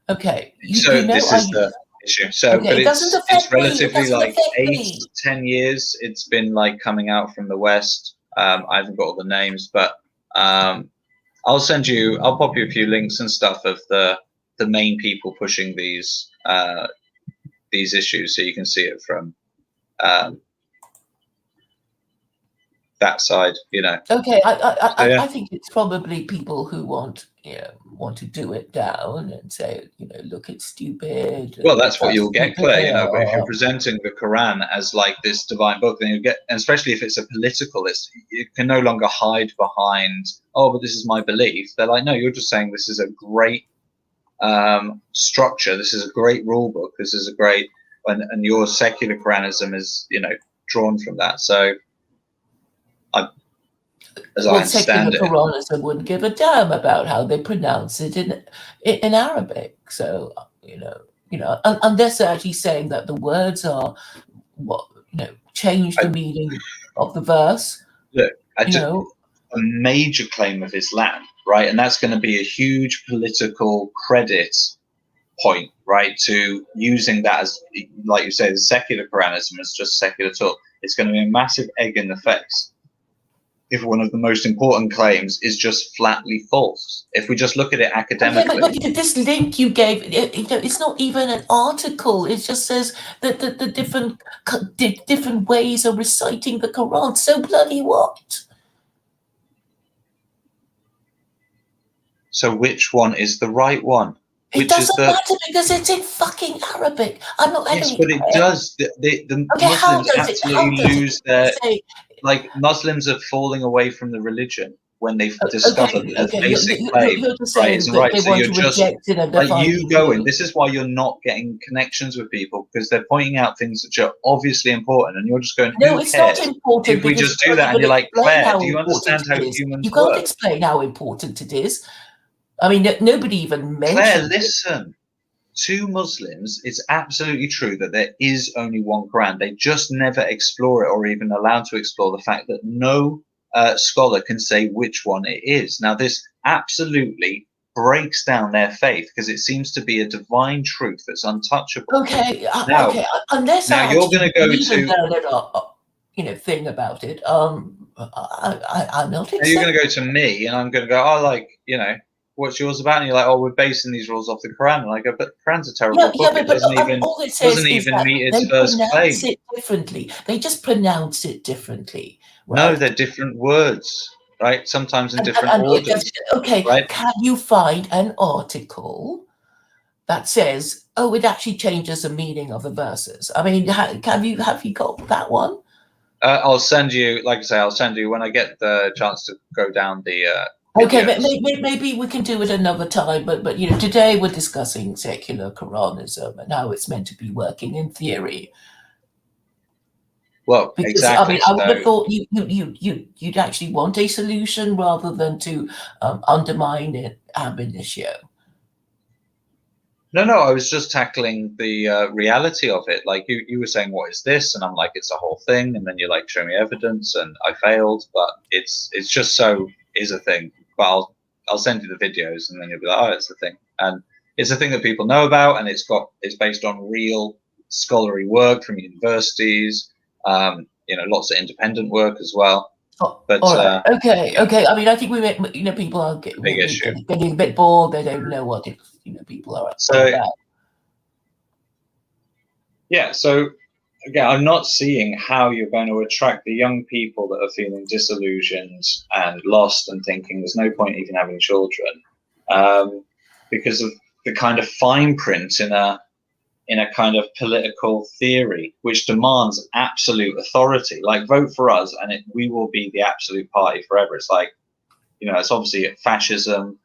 Speaker 1: okay.
Speaker 2: So
Speaker 1: You know,
Speaker 2: this is the issue. So,
Speaker 1: okay.
Speaker 2: but
Speaker 1: It doesn't
Speaker 2: it's
Speaker 1: affect me. It
Speaker 2: relatively
Speaker 1: doesn't
Speaker 2: like
Speaker 1: affect
Speaker 2: 8
Speaker 1: me.
Speaker 2: to 10 years. It's been like coming out from the West. I haven't got all the names, but I'll pop you a few links and stuff of the main people pushing these issues, so you can see it from that side.
Speaker 1: Okay,
Speaker 2: So yeah.
Speaker 1: I think it's probably people who want to do it down and say, look, it's stupid.
Speaker 2: Well,
Speaker 1: Look
Speaker 2: that's what
Speaker 1: how
Speaker 2: you'll get,
Speaker 1: stupid
Speaker 2: Claire.
Speaker 1: they
Speaker 2: But if you're
Speaker 1: are.
Speaker 2: presenting the Quran as like this divine book, then you get, and especially if it's a political, you can no longer hide behind, oh, but this is my belief. They're like, no, you're just saying this is a great structure. This is a great rule book. This is a great, and your secular Quranism is, drawn from that. So, as I
Speaker 1: Well, secular
Speaker 2: understand it,
Speaker 1: Quranism wouldn't give a damn about how they pronounce it in Arabic. So unless they're actually saying that the words are what change the
Speaker 2: I,
Speaker 1: meaning of the verse.
Speaker 2: look,
Speaker 1: You know,
Speaker 2: a major claim of Islam, right? And that's going to be a huge political credit point, right? To using that as, like you say, the secular Quranism is just secular talk. It's going to be a massive egg in the face if one of the most important claims is just flatly false. If we just look at it
Speaker 1: yeah,
Speaker 2: academically.
Speaker 1: but this link you gave, it's not even an article. It just says that the different ways of reciting the Quran. So bloody what?
Speaker 2: So which one is the right one?
Speaker 1: It
Speaker 2: Which is
Speaker 1: doesn't
Speaker 2: the
Speaker 1: matter because it's in fucking Arabic. I'm not. I
Speaker 2: Yes,
Speaker 1: don't
Speaker 2: but
Speaker 1: even
Speaker 2: it
Speaker 1: care.
Speaker 2: does. The
Speaker 1: Okay, how
Speaker 2: Muslims
Speaker 1: does it? How
Speaker 2: absolutely
Speaker 1: does it?
Speaker 2: lose their,
Speaker 1: Say
Speaker 2: like, Muslims are falling away from the religion when they've
Speaker 1: okay,
Speaker 2: discovered that this
Speaker 1: okay.
Speaker 2: basic claim,
Speaker 1: You're just
Speaker 2: right,
Speaker 1: saying
Speaker 2: isn't
Speaker 1: that
Speaker 2: right.
Speaker 1: they
Speaker 2: So
Speaker 1: want
Speaker 2: you're
Speaker 1: to
Speaker 2: just
Speaker 1: reject it and they're
Speaker 2: like, you
Speaker 1: finding
Speaker 2: going.
Speaker 1: ways.
Speaker 2: This is why you're not getting connections with people, because they're pointing out things which are obviously important, and you're just going,
Speaker 1: No,
Speaker 2: who
Speaker 1: it's not
Speaker 2: cares
Speaker 1: important
Speaker 2: if we
Speaker 1: because you
Speaker 2: just do
Speaker 1: can't
Speaker 2: that? And
Speaker 1: even
Speaker 2: you're like,
Speaker 1: explain
Speaker 2: Claire,
Speaker 1: how
Speaker 2: do you
Speaker 1: important
Speaker 2: understand how
Speaker 1: it is. You
Speaker 2: humans
Speaker 1: can't
Speaker 2: work?
Speaker 1: explain how important it is. I mean, nobody even
Speaker 2: Claire,
Speaker 1: mentioned it.
Speaker 2: listen. To Muslims, it's absolutely true that there is only one Quran. They just never explore it or even allowed to explore the fact that no scholar can say which one it is. Now, this absolutely breaks down their faith because it seems to be a divine truth that's untouchable.
Speaker 1: Okay,
Speaker 2: Now,
Speaker 1: okay. Unless
Speaker 2: now
Speaker 1: I
Speaker 2: you're
Speaker 1: actually
Speaker 2: going to go
Speaker 1: read a
Speaker 2: to
Speaker 1: learned, thing about it, I'm not
Speaker 2: now you're going
Speaker 1: accept.
Speaker 2: to go to me, and I'm going to go, oh, like, what's yours about? And you're like, oh, we're basing these rules off the Quran. And I go, but the Quran's a
Speaker 1: Yeah,
Speaker 2: terrible
Speaker 1: yeah,
Speaker 2: book. It
Speaker 1: but all it says
Speaker 2: doesn't
Speaker 1: is
Speaker 2: even
Speaker 1: that
Speaker 2: meet its
Speaker 1: they
Speaker 2: first
Speaker 1: pronounce
Speaker 2: claim.
Speaker 1: it differently. They just pronounce it differently,
Speaker 2: No,
Speaker 1: right?
Speaker 2: they're different words, right? Sometimes in
Speaker 1: And,
Speaker 2: different
Speaker 1: it just,
Speaker 2: orders,
Speaker 1: okay,
Speaker 2: right?
Speaker 1: can you find an article that says, oh, it actually changes the meaning of the verses? I mean, have you got that one?
Speaker 2: I'll send you, like I say, I'll send you when I get the chance to go down the
Speaker 1: Okay,
Speaker 2: videos.
Speaker 1: maybe we can do it another time. But today we're discussing secular Quranism and how it's meant to be working in theory.
Speaker 2: Well,
Speaker 1: Because I
Speaker 2: exactly.
Speaker 1: mean, I would
Speaker 2: So
Speaker 1: have thought you'd actually want a solution rather than to undermine it ab initio.
Speaker 2: no, I was just tackling the reality of it. Like you were saying, what is this? And I'm like, it's a whole thing. And then you're like, show me evidence, and I failed. But it's just so is a thing. But I'll send you the videos, and then you'll be like, oh, it's a thing. And it's a thing that people know about, and it's based on real scholarly work from universities. Lots of independent work as well.
Speaker 1: Oh,
Speaker 2: But
Speaker 1: all right. Okay.
Speaker 2: yeah,
Speaker 1: Okay. I mean, I think people are
Speaker 2: big issue.
Speaker 1: getting a bit bored. They don't know what people are all
Speaker 2: So
Speaker 1: about.
Speaker 2: yeah, so again, I'm not seeing how you're going to attract the young people that are feeling disillusioned and lost and thinking there's no point even having children. because of the kind of fine print in a kind of political theory which demands absolute authority. Like, vote for us and we will be the absolute party forever. It's like, it's obviously fascism,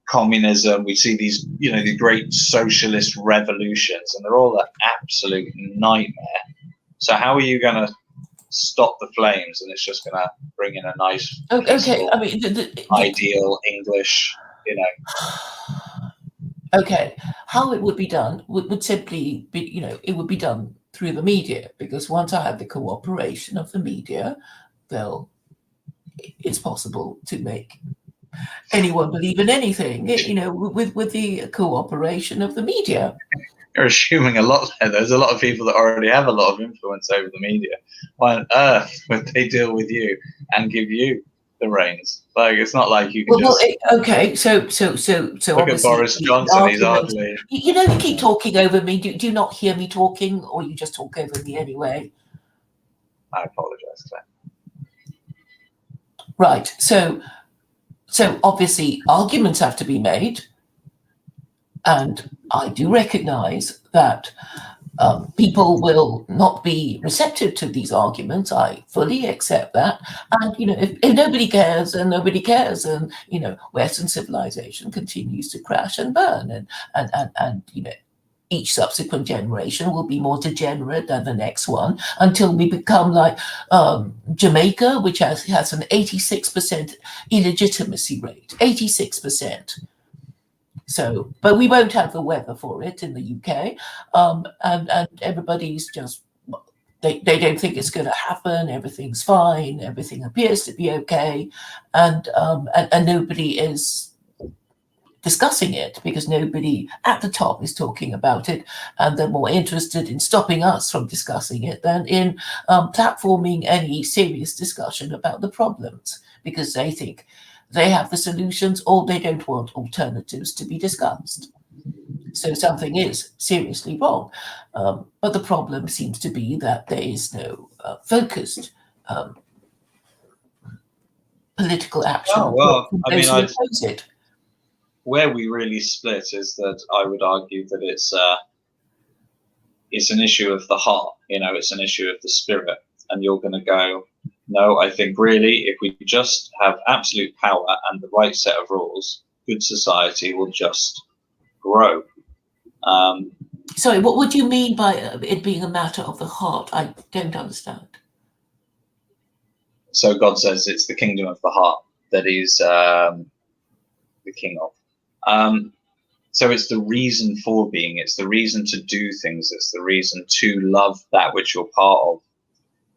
Speaker 2: communism. We see these, the great socialist revolutions, and they're all an absolute nightmare. So how are you going to stop the flames? And it's just going to bring in a nice,
Speaker 1: okay. I mean,
Speaker 2: ideal English,
Speaker 1: Okay, how it would be done would simply be, it would be done through the media, because once I have the cooperation of the media, it's possible to make anyone believe in anything, with the cooperation of the media.
Speaker 2: You're assuming a lot there. There's a lot of people that already have a lot of influence over the media. Why on earth would they deal with you and give you the reins? Like, it's not like you can
Speaker 1: okay. So
Speaker 2: look at Boris Johnson. He's hardly.
Speaker 1: You keep talking over me. Do you not hear me talking, or you just talk over me anyway?
Speaker 2: I apologise, Claire.
Speaker 1: Right. So obviously arguments have to be made, and I do recognise that people will not be receptive to these arguments. I fully accept that. And, if nobody cares, and nobody cares, and, Western civilization continues to crash and burn, and each subsequent generation will be more degenerate than the next one, until we become like Jamaica, which has an 86% illegitimacy rate, 86%. So, but we won't have the weather for it in the UK, and everybody's just, they don't think it's going to happen. Everything's fine. Everything appears to be okay, and nobody is discussing it, because nobody at the top is talking about it, and they're more interested in stopping us from discussing it than in platforming any serious discussion about the problems, because they think they have the solutions, or they don't want alternatives to be discussed. So something is seriously wrong. But the problem seems to be that there is no focused political action.
Speaker 2: Oh, well, I mean,
Speaker 1: oppose it.
Speaker 2: Where we really split is that I would argue that it's an issue of the heart. It's an issue of the spirit. And you're going to go, no, I think really, if we just have absolute power and the right set of rules, good society will just grow.
Speaker 1: Sorry, what would you mean by it being a matter of the heart? I don't understand.
Speaker 2: So God says it's the kingdom of the heart that he's the king of. So it's the reason for being, it's the reason to do things, it's the reason to love that which you're part of.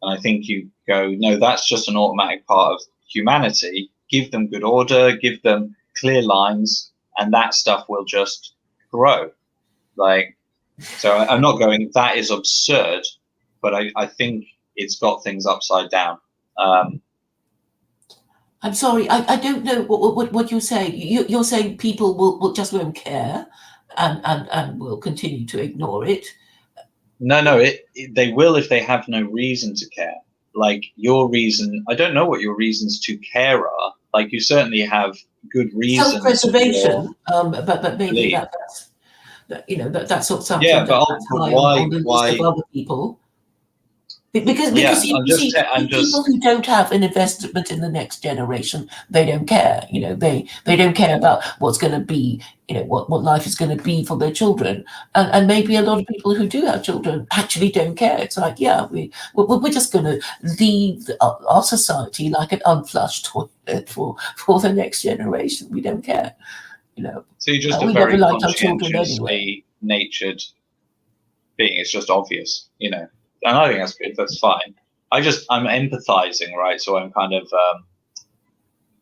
Speaker 2: And I think you go, no, that's just an automatic part of humanity. Give them good order, give them clear lines, and that stuff will just grow. So I'm not going, that is absurd, but I think it's got things upside down.
Speaker 1: I'm sorry, I don't know what you're saying. You're saying people will just won't care and will continue to ignore it.
Speaker 2: No, they will if they have no reason to care. Like, your reason, I don't know what your reasons to care are. Like, you certainly have good reasons.
Speaker 1: Self-preservation, but maybe that's that's not something
Speaker 2: but
Speaker 1: that's high on the list of other people. Because people who don't have an investment in the next generation, they don't care. They don't care about what's going to be, what life is going to be for their children. And maybe a lot of people who do have children actually don't care. It's like, we're just going to leave our society like an unflushed toilet for the next generation. We don't care.
Speaker 2: So you're just a very conscientiously natured being. It's just obvious, and I think that's good. That's fine. I'm empathizing, right? So I'm kind of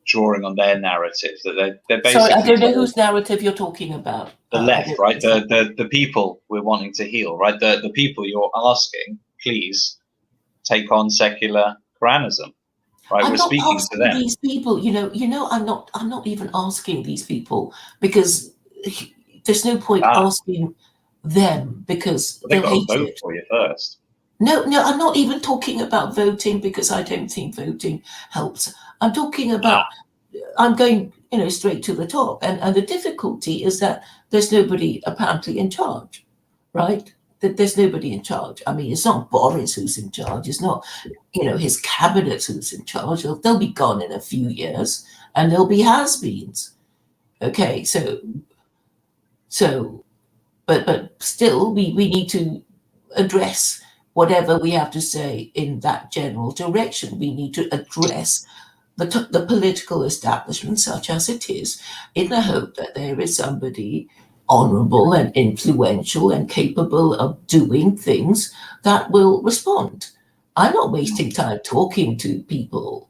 Speaker 2: drawing on their narrative that they're basically.
Speaker 1: Sorry, I don't know whose narrative you're talking about.
Speaker 2: The left, right? The people we're wanting to heal, right? The people you're asking, please take on secular Quranism, right? We're speaking to them.
Speaker 1: These people, I'm not even asking these people, because there's no point asking them, because
Speaker 2: they've got
Speaker 1: hate
Speaker 2: to vote
Speaker 1: it.
Speaker 2: for you first.
Speaker 1: No, I'm not even talking about voting, because I don't think voting helps. I'm talking about, I'm going straight to the top. And the difficulty is that there's nobody apparently in charge, right? That there's nobody in charge. I mean, it's not Boris who's in charge. It's not, his cabinet who's in charge. They'll be gone in a few years, and there'll be has-beens. Okay, but still, we need to address whatever we have to say in that general direction. We need to address the political establishment, such as it is, in the hope that there is somebody honourable and influential and capable of doing things that will respond. I'm not wasting time talking to people,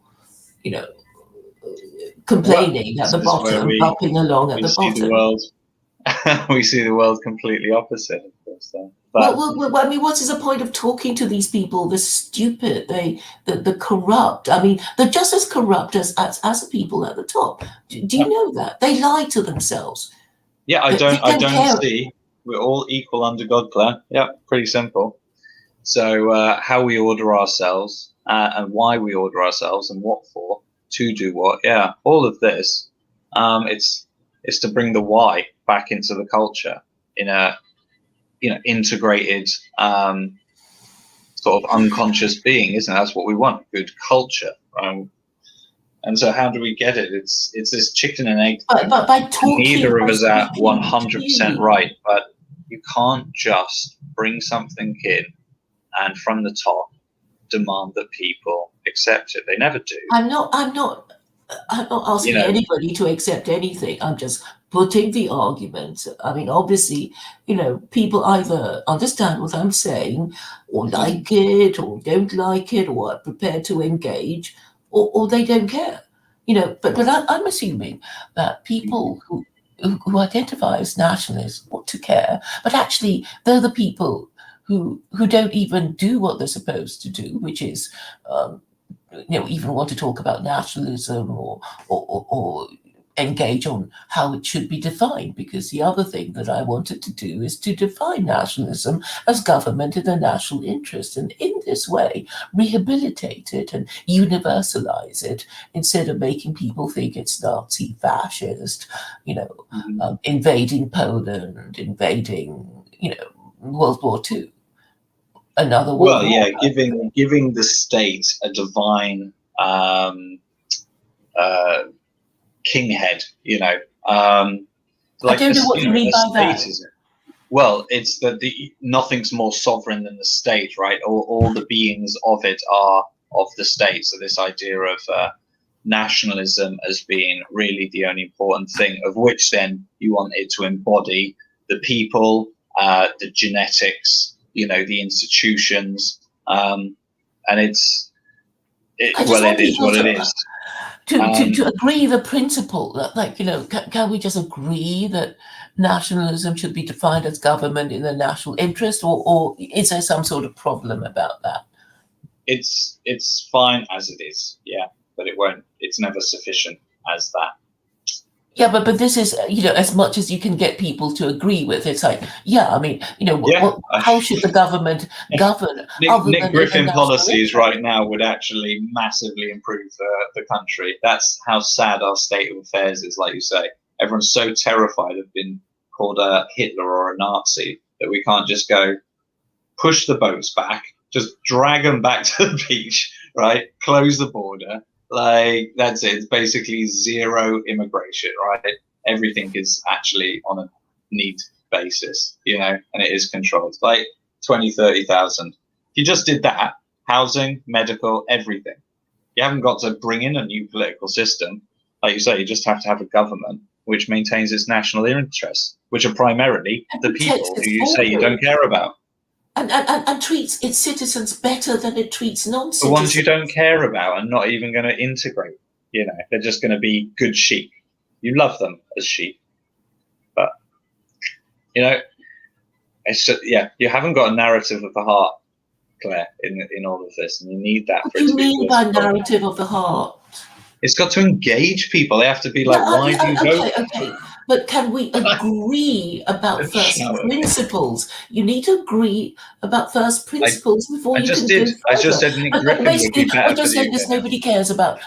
Speaker 1: complaining at the bottom, bumping along at the bottom.
Speaker 2: We see the world completely opposite, of course.
Speaker 1: Well, I mean, what is the point of talking to these people? The stupid, the corrupt. I mean, they're just as corrupt as the people at the top. Do you know that? They lie to themselves.
Speaker 2: Yeah, I don't see. We're all equal under God, Claire. Yeah, pretty simple. So how we order ourselves and why we order ourselves and what for, to do what. Yeah, all of this. It's to bring the why back into the culture in a integrated sort of unconscious being, isn't it? That's what we want, good culture. And so how do we get it? It's this chicken and egg thing.
Speaker 1: But by talking,
Speaker 2: neither of us are 100% right, but you can't just bring something in and from the top demand that people accept it. They never do.
Speaker 1: I'm not asking anybody to accept anything. I'm just putting the argument. I mean, obviously, people either understand what I'm saying, or like it, or don't like it, or are prepared to engage, or they don't care. But I'm assuming that people who identify as nationalists want to care, but actually they're the people who don't even do what they're supposed to do, which is even want to talk about nationalism or engage on how it should be defined, because the other thing that I wanted to do is to define nationalism as government in the national interest, and in this way rehabilitate it and universalize it instead of making people think it's Nazi, fascist, invading Poland, invading, World War II. Another war.
Speaker 2: Well, yeah, giving the state a divine king head, like
Speaker 1: I don't know what you mean by that.
Speaker 2: Well, it's that nothing's more sovereign than the state, right? All the beings of it are of the state. So this idea of nationalism as being really the only important thing, of which then you want it to embody the people, the genetics, the institutions, and it is what it is.
Speaker 1: To agree the principle that, can we just agree that nationalism should be defined as government in the national interest, or is there some sort of problem about that?
Speaker 2: It's fine as it is, yeah, but it's never sufficient as that.
Speaker 1: Yeah, but this is, as much as you can get people to agree with. It's like, how should the government govern?
Speaker 2: Nick Griffin policies right now would actually massively improve the country. That's how sad our state of affairs is, like you say. Everyone's so terrified of being called a Hitler or a Nazi that we can't just go push the boats back, just drag them back to the beach, right? Close the border. Like, that's it. It's basically zero immigration, right? Everything is actually on a need basis, and it is controlled. Like 20, 30,000. If you just did that, housing, medical, everything, you haven't got to bring in a new political system. Like you say, you just have to have a government which maintains its national interests, which are primarily the people who you say you don't care about.
Speaker 1: And treats its citizens better than it treats non-citizens.
Speaker 2: The ones you don't care about and not even going to integrate. They're just going to be good sheep. You love them as sheep, but it's just, you haven't got a narrative of the heart, Claire, in all of this, and you need that.
Speaker 1: What do you mean by narrative of the heart?
Speaker 2: It's got to engage people. They have to be like, why do you vote?
Speaker 1: Okay. But can we agree about first
Speaker 2: Shower.
Speaker 1: principles? You need to agree about first principles before
Speaker 2: I
Speaker 1: you
Speaker 2: just
Speaker 1: can go
Speaker 2: did. I just
Speaker 1: further.
Speaker 2: said Nick
Speaker 1: But
Speaker 2: Griffin would be
Speaker 1: basically,
Speaker 2: better
Speaker 1: what
Speaker 2: for
Speaker 1: you're
Speaker 2: the
Speaker 1: saying is
Speaker 2: UK.
Speaker 1: nobody cares about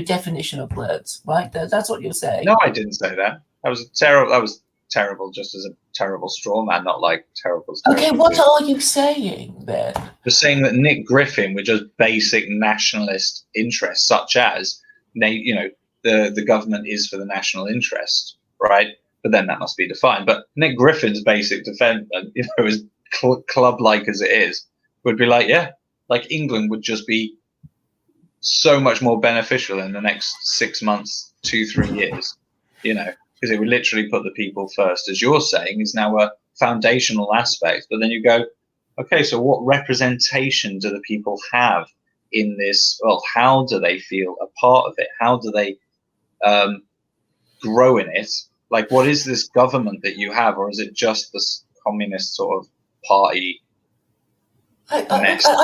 Speaker 1: definition of words, right? That's what you're saying.
Speaker 2: No, I didn't say that. That was terrible. That was terrible, just as a terrible straw man, not like terrible.
Speaker 1: Okay, what are you saying then?
Speaker 2: Just saying that Nick Griffin with just basic nationalist interests, such as, the government is for the national interest, right? But then that must be defined. But Nick Griffin's basic defense, as club-like as it is, would be like, yeah, like England would just be so much more beneficial in the next 6 months, 2-3 years, because it would literally put the people first, as you're saying, is now a foundational aspect. But then you go, okay, so what representation do the people have in this? Well, how do they feel a part of it? How do they grow in it? Like, what is this government that you have, or is it just this communist sort of party
Speaker 1: I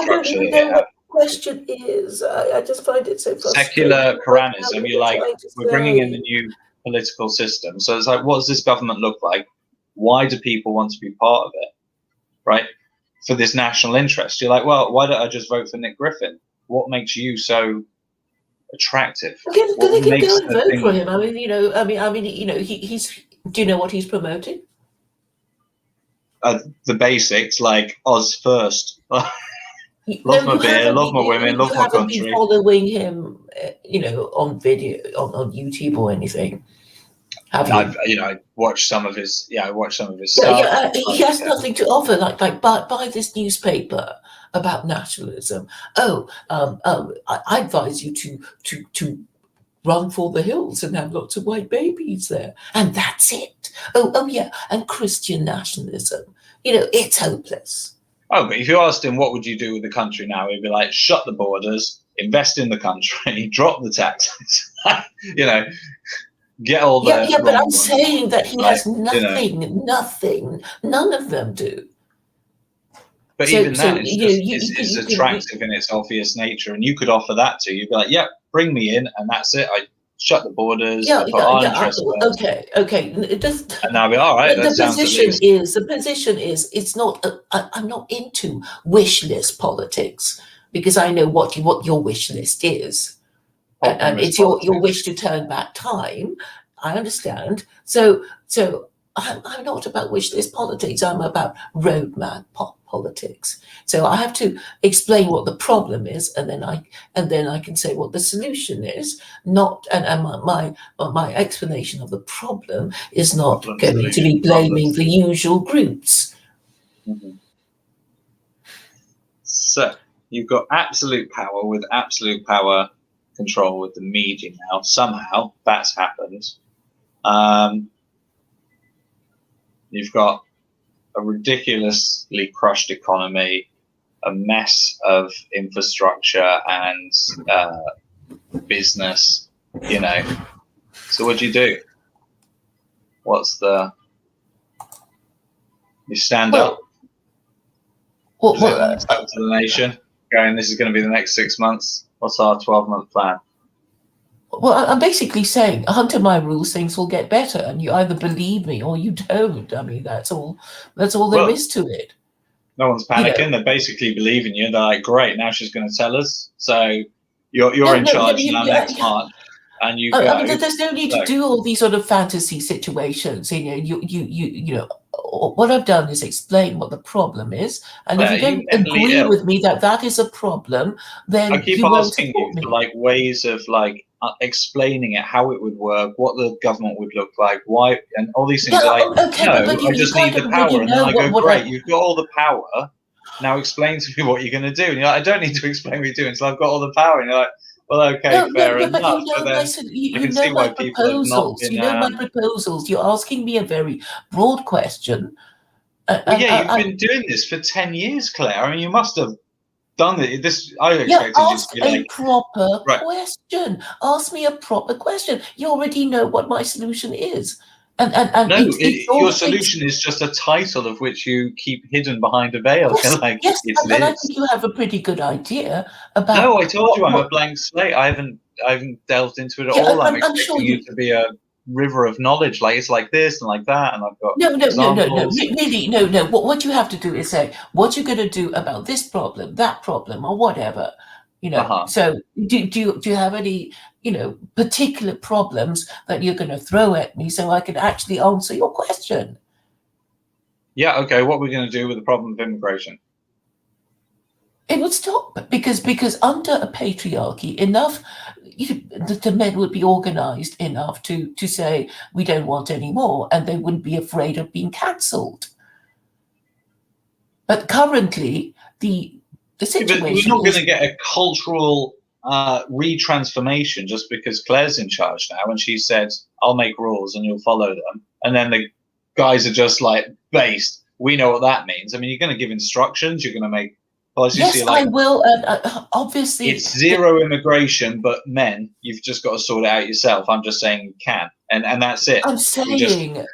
Speaker 1: don't even know what the question is. I just find it so frustrating.
Speaker 2: Secular Quranism, you're like, we're bringing in
Speaker 1: say.
Speaker 2: the new political system. So it's like, what does this government look like? Why do people want to be part of it? Right? For this national interest. You're like, well, why don't I just vote for Nick Griffin? What makes you so attractive?
Speaker 1: They can go and vote for him.
Speaker 2: He's.
Speaker 1: Do you know what he's promoting?
Speaker 2: The basics, like Oz first. Love my beer, love my women, love my country.
Speaker 1: You haven't been following him, on video, on YouTube or anything. Have you?
Speaker 2: I watched some of his. Yeah, I watched some of his
Speaker 1: stuff.
Speaker 2: Yeah,
Speaker 1: he has nothing to offer. Like buy this newspaper about nationalism. I advise you to run for the hills and have lots of white babies there, and that's it. Oh yeah, and Christian nationalism. It's hopeless.
Speaker 2: Oh, but if you asked him what would you do with the country now, he'd be like, shut the borders, invest in the country, drop the taxes, get all the...
Speaker 1: Yeah, but I'm saying that he has nothing, none of them do.
Speaker 2: But even that is attractive in its obvious nature, and you could offer that to you. You'd be like, yeah, bring me in, and that's it. I shut the borders. Okay.
Speaker 1: It does.
Speaker 2: And I'll be all right.
Speaker 1: The position is it's not. I'm not into wish list politics because I know what your wish list is, and it's your wish to turn back time. I understand. So I'm not about wish list politics. I'm about roadmap politics. So I have to explain what the problem is, and then I can say what the solution is. My explanation of the problem is not going to be blaming the usual groups.
Speaker 2: Mm-hmm. So you've got absolute power with absolute power control with the media now. Somehow that's happened. You've got a ridiculously crushed economy, a mess of infrastructure and business, So what do you do? You stand up? Up to the nation, going, this is going to be the next 6 months. What's our 12-month plan?
Speaker 1: Well, I'm basically saying, under my rules, things will get better, and you either believe me or you don't. I mean, that's all there is to it.
Speaker 2: No one's panicking. They're basically believing you. They're like, great, now she's going to tell us. So you're in charge now next March, and you go.
Speaker 1: I mean, there's no need to do all these sort of fantasy situations. What I've done is explain what the problem is, and if you don't agree with me that is a problem, then
Speaker 2: I keep asking you for ways of explaining it, how it would work, what the government would look like, why, and all these things. I just need the power, and then I go, great, you've got all the power. Now explain to me what you're going to do. And you're like, I don't need to explain what you're doing until I've got all the power. And you're like, well, okay, fair enough. But then
Speaker 1: you know my proposals. You know my proposals. You're asking me a very broad question.
Speaker 2: You've been doing this for 10 years, Claire. I mean, you must have done it. I expected you to be
Speaker 1: a proper question. Ask me a proper question. You already know what my solution is.
Speaker 2: Your solution is just a title of which you keep hidden behind a veil.
Speaker 1: Yes, and I think you have a pretty good idea about.
Speaker 2: No, I told you I'm a blank slate. I haven't delved into it at all. I'm expecting you to be a river of knowledge. Like it's like this and like that, and I've got
Speaker 1: No.
Speaker 2: examples.
Speaker 1: Really, no. What you have to do is say what you're going to do about this problem, that problem, or whatever. So do you have any particular problems that you're going to throw at me so I can actually answer your question?
Speaker 2: Yeah. Okay. What are we going to do with the problem of immigration?
Speaker 1: It would stop because under a patriarchy, enough the men would be organized enough to say we don't want any more, and they wouldn't be afraid of being cancelled. But currently, the situation.
Speaker 2: But we're not going to get a cultural retransformation just because Claire's in charge now, and she said, "I'll make rules and you'll follow them," and then the guys are just like based. We know what that means. I mean, you're going to give instructions. You're going to make policies.
Speaker 1: Yes, I will. Obviously,
Speaker 2: it's zero immigration, but men, you've just got to sort it out yourself. I'm just saying you can, and that's it.
Speaker 1: I'm saying.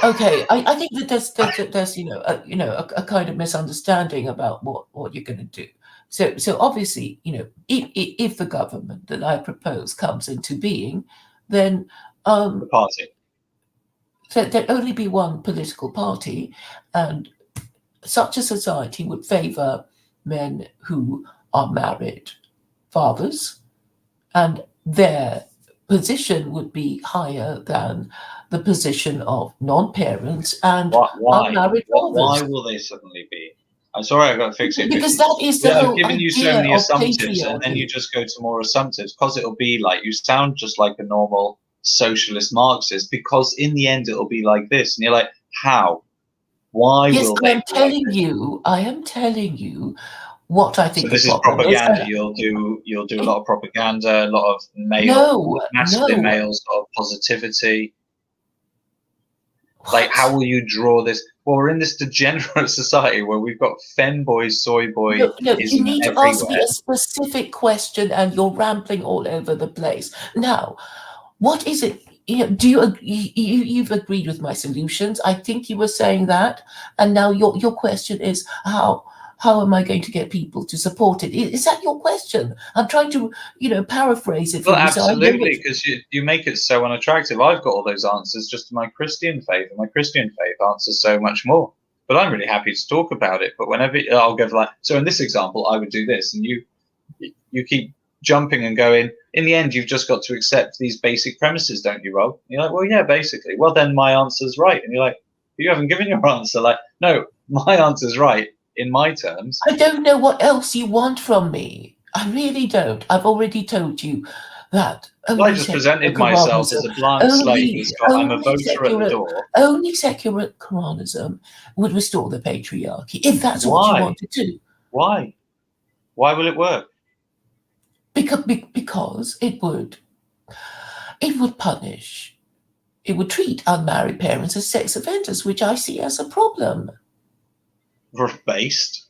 Speaker 1: Okay, I think that there's a kind of misunderstanding about what you're going to do. So obviously, if the government that I propose comes into being, then
Speaker 2: the party.
Speaker 1: There'd only be one political party, and such a society would favour men who are married fathers, and their position would be higher than the position of non-parents and unmarried fathers.
Speaker 2: Why will they suddenly be? I'm sorry, I've got to fix it.
Speaker 1: Because that is the whole
Speaker 2: given you so
Speaker 1: idea
Speaker 2: many
Speaker 1: of
Speaker 2: assumptives,
Speaker 1: patriarchy.
Speaker 2: and then you just go to more assumptives, because it'll be like you sound just like a normal socialist Marxist. Because in the end, it'll be like this, and you're like, how? Why will they?
Speaker 1: I am telling you what I think.
Speaker 2: So this is propaganda. You'll do a lot of propaganda, a lot of masculine male sort of positivity. Like, how will you draw this? Well, we're in this degenerate society where we've got femboys, soy boy.
Speaker 1: No, you need to ask me a specific question, and you're rambling all over the place. Now, what is it? Do you've agreed with my solutions? I think you were saying that, and now your question is how am I going to get people to support it? Is that your question? I'm trying to, paraphrase it.
Speaker 2: Well, absolutely, because you make it so unattractive. I've got all those answers just to my Christian faith, and my Christian faith answers so much more. But I'm really happy to talk about it. But whenever I'll go for like, so in this example, I would do this, and you keep jumping and going. In the end, you've just got to accept these basic premises, don't you, Rob? And you're like, well, yeah, basically. Well, then my answer's right, and you're like, you haven't given your answer. Like, no, my answer's right. In my terms,
Speaker 1: I don't know what else you want from me. I really don't. I've already told you that.
Speaker 2: I just presented myself as a blank slate. I'm a voter at the door.
Speaker 1: Only secular Quranism would restore the patriarchy, if that's what you want to do.
Speaker 2: Why? Why will it work?
Speaker 1: Because it would punish. It would treat unmarried parents as sex offenders, which I see as a problem.
Speaker 2: Based.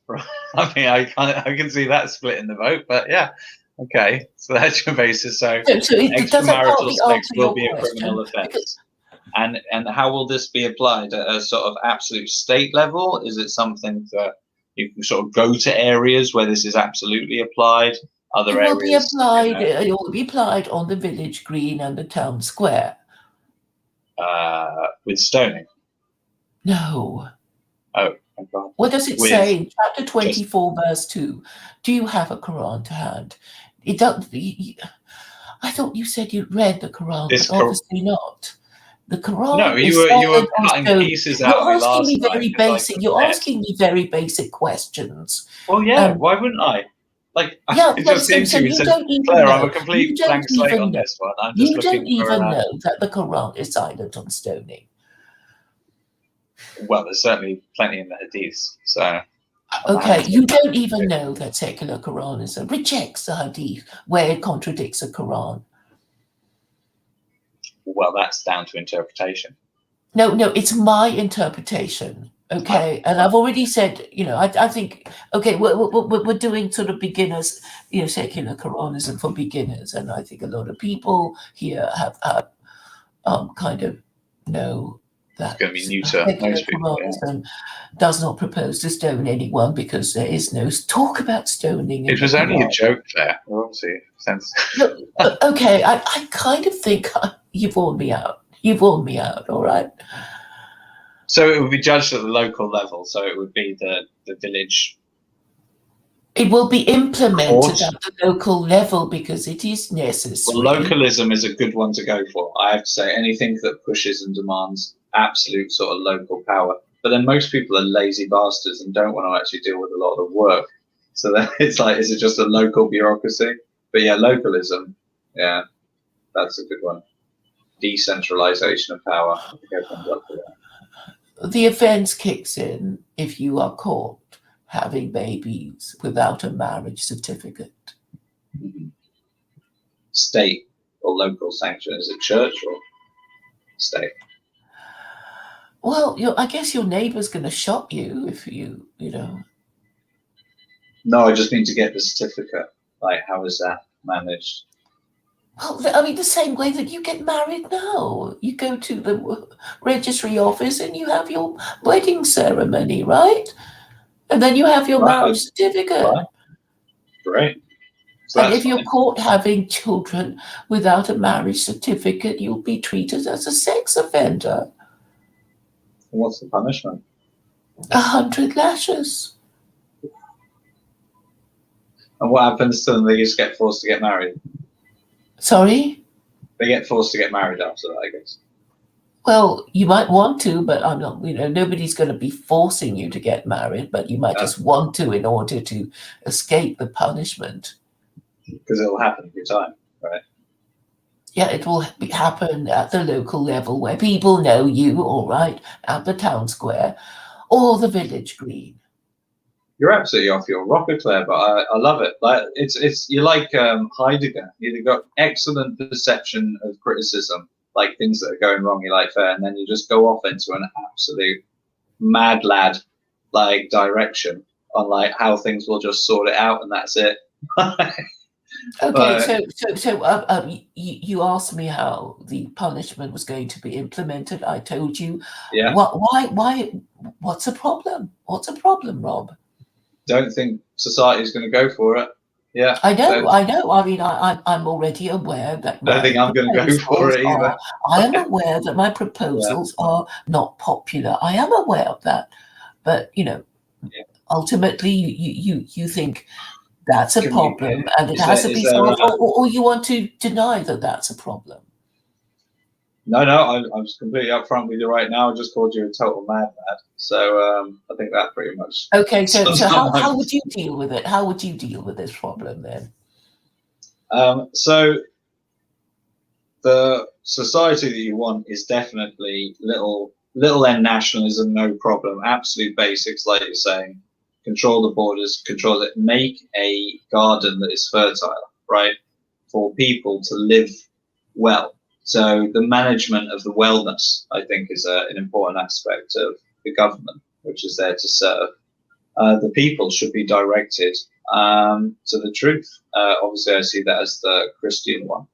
Speaker 2: I mean, I can see that split in the vote, but yeah, okay. So that's your basis. So extramarital sex will be a criminal offence. And how will this be applied at a sort of absolute state level? Is it something that you can sort of go to areas where this is absolutely applied? Other areas?
Speaker 1: It will be applied on the village green and the town square.
Speaker 2: With stoning?
Speaker 1: No.
Speaker 2: Oh.
Speaker 1: What does it say in chapter 24, verse 2? Do you have a Quran to hand? It don't. I thought you said you read the Quran, but obviously not. The Quran.
Speaker 2: No, you were cutting pieces out of me last night.
Speaker 1: You're asking me very basic questions.
Speaker 2: Well, yeah. Why wouldn't I? Like,
Speaker 1: yeah,
Speaker 2: it just seems to me. Claire, I'm a complete blank slate on this one. I'm just
Speaker 1: you don't even know that the Quran is silent on stoning.
Speaker 2: Well, there's certainly plenty in the hadiths. So.
Speaker 1: Okay, you don't even know that secular Quranism rejects the hadith where it contradicts the Quran.
Speaker 2: Well, that's down to interpretation.
Speaker 1: No, it's my interpretation. Okay, and I've already said, I think, okay, we're doing sort of beginners, secular Quranism for beginners, and I think a lot of people here have kind of know that
Speaker 2: it's going to be new to most people.
Speaker 1: Quranism does not propose to stone anyone because there is no talk about stoning.
Speaker 2: It was only a joke there, obviously.
Speaker 1: Okay, I kind of think You've worn me out. You've worn me out. All right.
Speaker 2: So it would be judged at the local level. So it would be the village
Speaker 1: It will be implemented
Speaker 2: court.
Speaker 1: at the local level because it is
Speaker 2: Well,
Speaker 1: necessary.
Speaker 2: localism is a good one to go for. I have to say, anything that pushes and demands absolute sort of local power. But then most people are lazy bastards and don't want to actually deal with a lot of work. So then it's like, is it just a local bureaucracy? But yeah, localism, yeah, that's a good one. Decentralization of power. I think everyone's up for that.
Speaker 1: The offence kicks in if you are caught having babies without a marriage certificate.
Speaker 2: Mm-hmm. State or local sanction? Is it church or state?
Speaker 1: Well, I guess your neighbour's going to shot you if you know.
Speaker 2: No, I just need to get the certificate. Like, how is that managed?
Speaker 1: Well, I mean, the same way that you get married now. You go to the registry office and you have your wedding ceremony, right? And then you have your marriage certificate.
Speaker 2: Right. Great. So
Speaker 1: And
Speaker 2: that's
Speaker 1: if you're
Speaker 2: fine.
Speaker 1: caught having children without a marriage certificate, you'll be treated as a sex offender.
Speaker 2: What's the punishment?
Speaker 1: 100 lashes.
Speaker 2: And what happens to them? They just get forced to get married.
Speaker 1: Sorry?
Speaker 2: They get forced to get married after that, I guess.
Speaker 1: Well, you might want to, but I'm not, nobody's going to be forcing you to get married, but you might just want to in order to escape the punishment.
Speaker 2: Because it'll happen every time, right?
Speaker 1: Yeah, it will happen at the local level where people know you, all right, at the town square or the village green.
Speaker 2: You're absolutely off your rocker, Claire, but I love it. Like it's you're like Heidegger. You've got excellent perception of criticism, like things that are going wrong. You're like fair, and then you just go off into an absolute mad lad like direction on like how things will just sort it out, and that's it.
Speaker 1: Okay, so you asked me how the punishment was going to be implemented. I told you.
Speaker 2: Yeah.
Speaker 1: Why? What's the problem? What's the problem, Rob?
Speaker 2: Don't think society's going to go for it. Yeah.
Speaker 1: I know. I mean, I'm already aware that
Speaker 2: I think I'm going to go for it either.
Speaker 1: I am aware that my proposals are not popular. I am aware of that, but ultimately, you think that's a problem and it has to be solved, or you want to deny that that's a problem?
Speaker 2: No, I'm completely upfront with you right now. I just called you a total madman. So I think that pretty much.
Speaker 1: Okay, so how would you deal with it? How would you deal with this problem then?
Speaker 2: So the society that you want is definitely little n nationalism, no problem. Absolute basics, like you're saying. Control the borders, control it. Make a garden that is fertile, right, for people to live well. So the management of the wellness, I think, is an important aspect of the government, which is there to serve. The people should be directed to the truth. Obviously, I see that as the Christian one,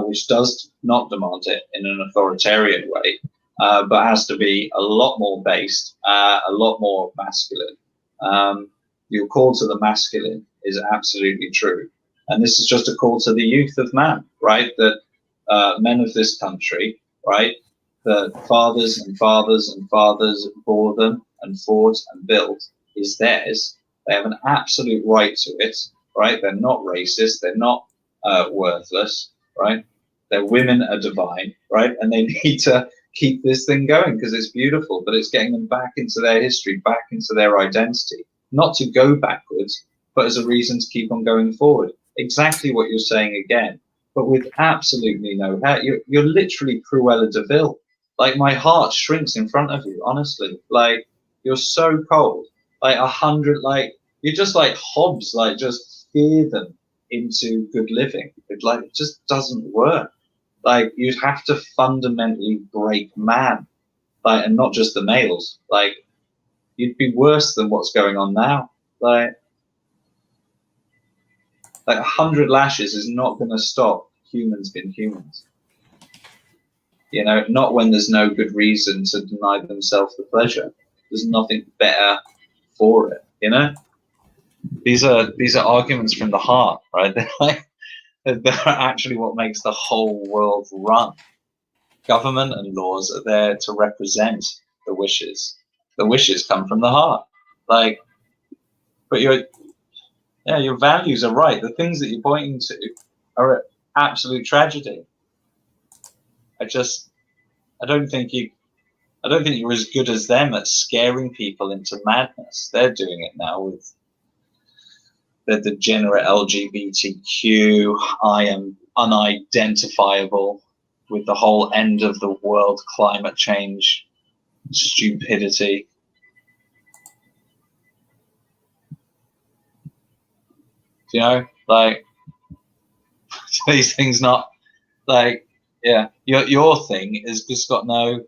Speaker 2: which does not demand it in an authoritarian way, but has to be a lot more based, a lot more masculine. Your call to the masculine is absolutely true. And this is just a call to the youth of man, right? That men of this country, right? The fathers and fathers and fathers bore them and fought and built is theirs. They have an absolute right to it, right? They're not racist. They're not worthless, right? Their women are divine, right? And they need to keep this thing going because it's beautiful, but it's getting them back into their history, back into their identity, not to go backwards, but as a reason to keep on going forward. Exactly what you're saying again, but with absolutely no hurt. You're literally Cruella de Vil. Like my heart shrinks in front of you, honestly. Like you're so cold. Like 100, like you're just like Hobbes, like just fear them into good living. It just doesn't work. Like you'd have to fundamentally break man, like, and not just the males. Like you'd be worse than what's going on now. Like 100 lashes is not going to stop humans being humans. Not when there's no good reason to deny themselves the pleasure. There's nothing better for it. These are arguments from the heart, right? They're actually what makes the whole world run. Government and laws are there to represent the wishes. The wishes come from the heart. Like, but your values are right. The things that you're pointing to are absolute tragedy. I don't think you're as good as them at scaring people into madness. They're doing it now with the degenerate LGBTQ. I am unidentifiable, with the whole end of the world climate change stupidity. You know, like, these things not like, yeah, your thing is just got no.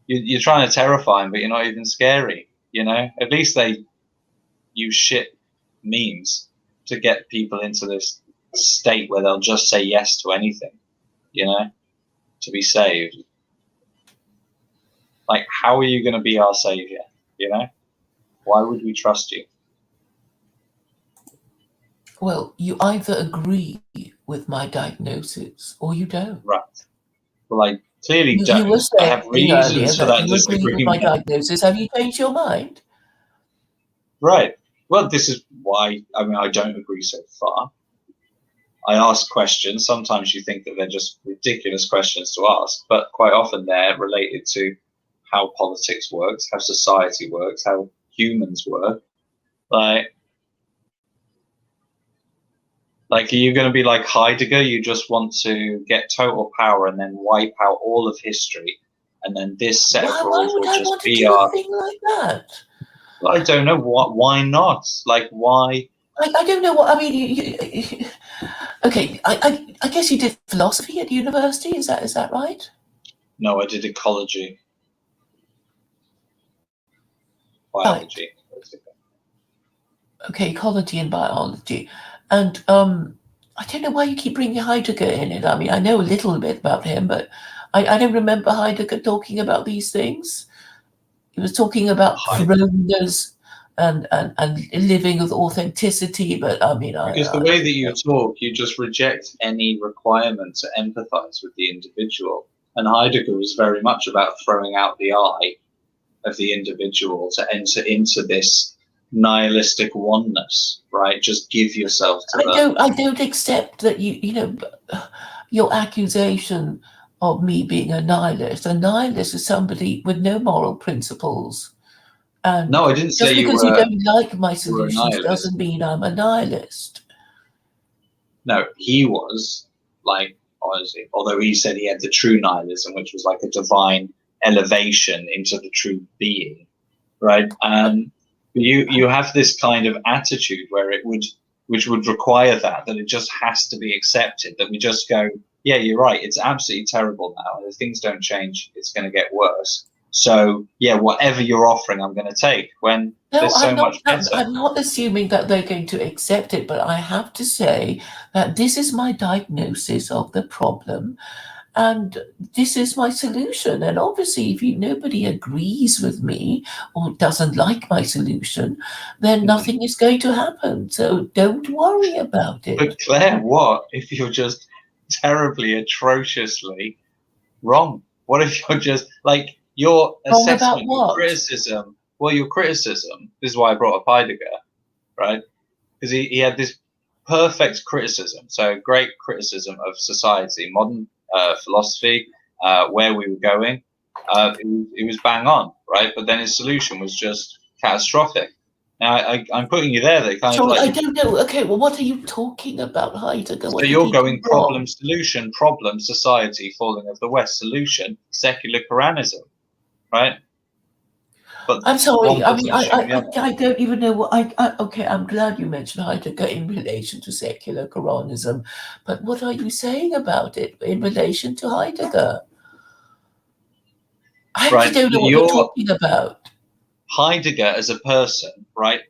Speaker 2: You're trying to terrify them, but you're not even scary. You know, at least they use shit memes to get people into this state where they'll just say yes to anything. You know, to be saved. Like, how are you going to be our savior? You know, why would we trust you?
Speaker 1: Well, you either agree with my diagnosis or you don't.
Speaker 2: Right. Well, I clearly
Speaker 1: You were
Speaker 2: don't. I have
Speaker 1: saying earlier
Speaker 2: reasons for
Speaker 1: that
Speaker 2: that
Speaker 1: you agree with my
Speaker 2: disagreement.
Speaker 1: diagnosis. Have you changed your mind?
Speaker 2: Right. Well, this is why, I mean, I don't agree so far. I ask questions. Sometimes you think that they're just ridiculous questions to ask, but quite often they're related to how politics works, how society works, how humans work. Like, are you going to be like Heidegger? You just want to get total power and then wipe out all of history, and then this set of
Speaker 1: Why
Speaker 2: rules
Speaker 1: would
Speaker 2: will
Speaker 1: I
Speaker 2: just
Speaker 1: want to
Speaker 2: be
Speaker 1: do a
Speaker 2: our.
Speaker 1: thing like that?
Speaker 2: I don't know what. Why not? Like, why?
Speaker 1: I don't know what I mean. Okay, I guess you did philosophy at university. Is that right?
Speaker 2: No, I did ecology,
Speaker 1: Right.
Speaker 2: biology.
Speaker 1: Okay, ecology and biology, and I don't know why you keep bringing Heidegger in it. I mean, I know a little bit about him, but I don't remember Heidegger talking about these things. He was talking about throners and living with authenticity, but I mean,
Speaker 2: Because the way that you talk, you just reject any requirement to empathize with the individual. And Heidegger was very much about throwing out the I of the individual to enter into this nihilistic oneness, right? Just give yourself to
Speaker 1: I don't accept that you know your accusation of me being a nihilist. A nihilist is somebody with no moral principles.
Speaker 2: No,
Speaker 1: And
Speaker 2: I didn't say
Speaker 1: just
Speaker 2: you
Speaker 1: because you
Speaker 2: were
Speaker 1: don't like my
Speaker 2: a
Speaker 1: solutions
Speaker 2: nihilist.
Speaker 1: doesn't mean I'm a nihilist.
Speaker 2: No, he was like, honestly, although he said he had the true nihilism, which was like a divine elevation into the true being, right? You have this kind of attitude where which would require that it just has to be accepted, that we just go, yeah, you're right, it's absolutely terrible now, and if things don't change, it's going to get worse. So yeah, whatever you're offering, I'm going to take, when
Speaker 1: No,
Speaker 2: there's so much better.
Speaker 1: I'm not assuming that they're going to accept it, but I have to say that this is my diagnosis of the problem, and this is my solution. And obviously, if nobody agrees with me or doesn't like my solution, then nothing is going to happen. So don't worry about it.
Speaker 2: But Claire, what if you're just terribly, atrociously wrong? What if you're just like, your
Speaker 1: Wrong about
Speaker 2: assessment, your
Speaker 1: what?
Speaker 2: criticism? Well, your criticism, this is why I brought up Heidegger, right? Because he had this perfect criticism, so great criticism of society, modern philosophy, where we were going. It was bang on, right? But then his solution was just catastrophic. Now, I'm putting you there. That kind of
Speaker 1: Sorry, I
Speaker 2: like,
Speaker 1: don't know. Okay, well, what are you talking about, Heidegger?
Speaker 2: so
Speaker 1: What did
Speaker 2: you're
Speaker 1: he do
Speaker 2: going
Speaker 1: wrong?
Speaker 2: problem, solution, problem, society, falling of the West, solution, secular Quranism, right? But
Speaker 1: I'm sorry.
Speaker 2: one
Speaker 1: I mean,
Speaker 2: doesn't assume the other.
Speaker 1: I don't even know what okay, I'm glad you mentioned Heidegger in relation to secular Quranism, but what are you saying about it in relation to Heidegger? I actually
Speaker 2: Right?
Speaker 1: don't know what you're
Speaker 2: Your
Speaker 1: talking about.
Speaker 2: Heidegger as a person, right,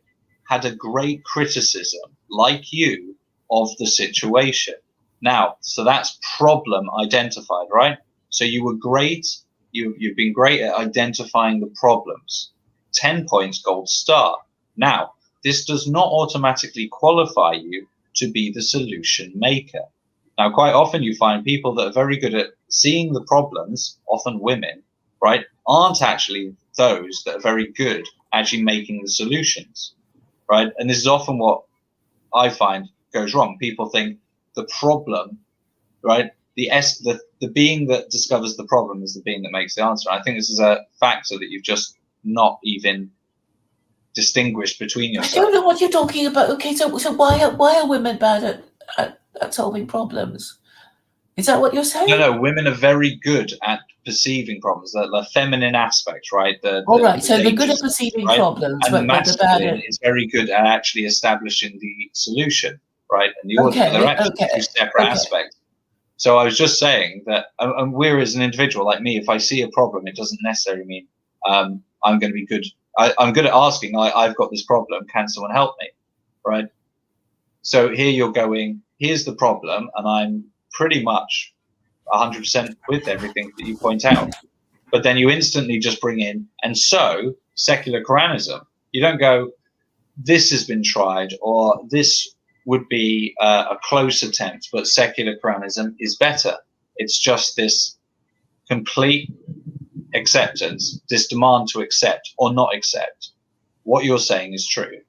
Speaker 2: had a great criticism, like you, of the situation. Now, so that's problem identified, right? So you were great. You've been great at identifying the problems. 10 points, gold star. Now, this does not automatically qualify you to be the solution maker. Now, quite often you find people that are very good at seeing the problems, often women, right, aren't actually those that are very good actually making the solutions, right? And this is often what I find goes wrong. People think the problem, right, the being that discovers the problem is the being that makes the answer. I think this is a factor that you've just not even distinguished between
Speaker 1: I
Speaker 2: yourself.
Speaker 1: don't know what you're talking about. Okay, so why are women bad at solving problems? Is that what you're saying?
Speaker 2: No, women are very good at perceiving problems. The feminine aspect, right?
Speaker 1: All right,
Speaker 2: The
Speaker 1: so they're good
Speaker 2: danger
Speaker 1: at
Speaker 2: sense,
Speaker 1: perceiving
Speaker 2: right?
Speaker 1: problems,
Speaker 2: And the
Speaker 1: but they're bad
Speaker 2: masculine
Speaker 1: at.
Speaker 2: is very good at actually establishing the solution, right? And the order. But they're
Speaker 1: Okay,
Speaker 2: actually two
Speaker 1: okay,
Speaker 2: separate
Speaker 1: okay.
Speaker 2: aspects. So I was just saying that, and we're as an individual, like me, if I see a problem, it doesn't necessarily mean I'm going to be good. I'm good at asking, I've got this problem, can someone help me, right? So here you're going, here's the problem, and I'm pretty much 100% with everything that you point out. But then you instantly just bring in, and so secular Quranism. You don't go, this has been tried, or this would be a close attempt, but secular Quranism is better. It's just this complete acceptance, this demand to accept or not accept. What you're saying is true.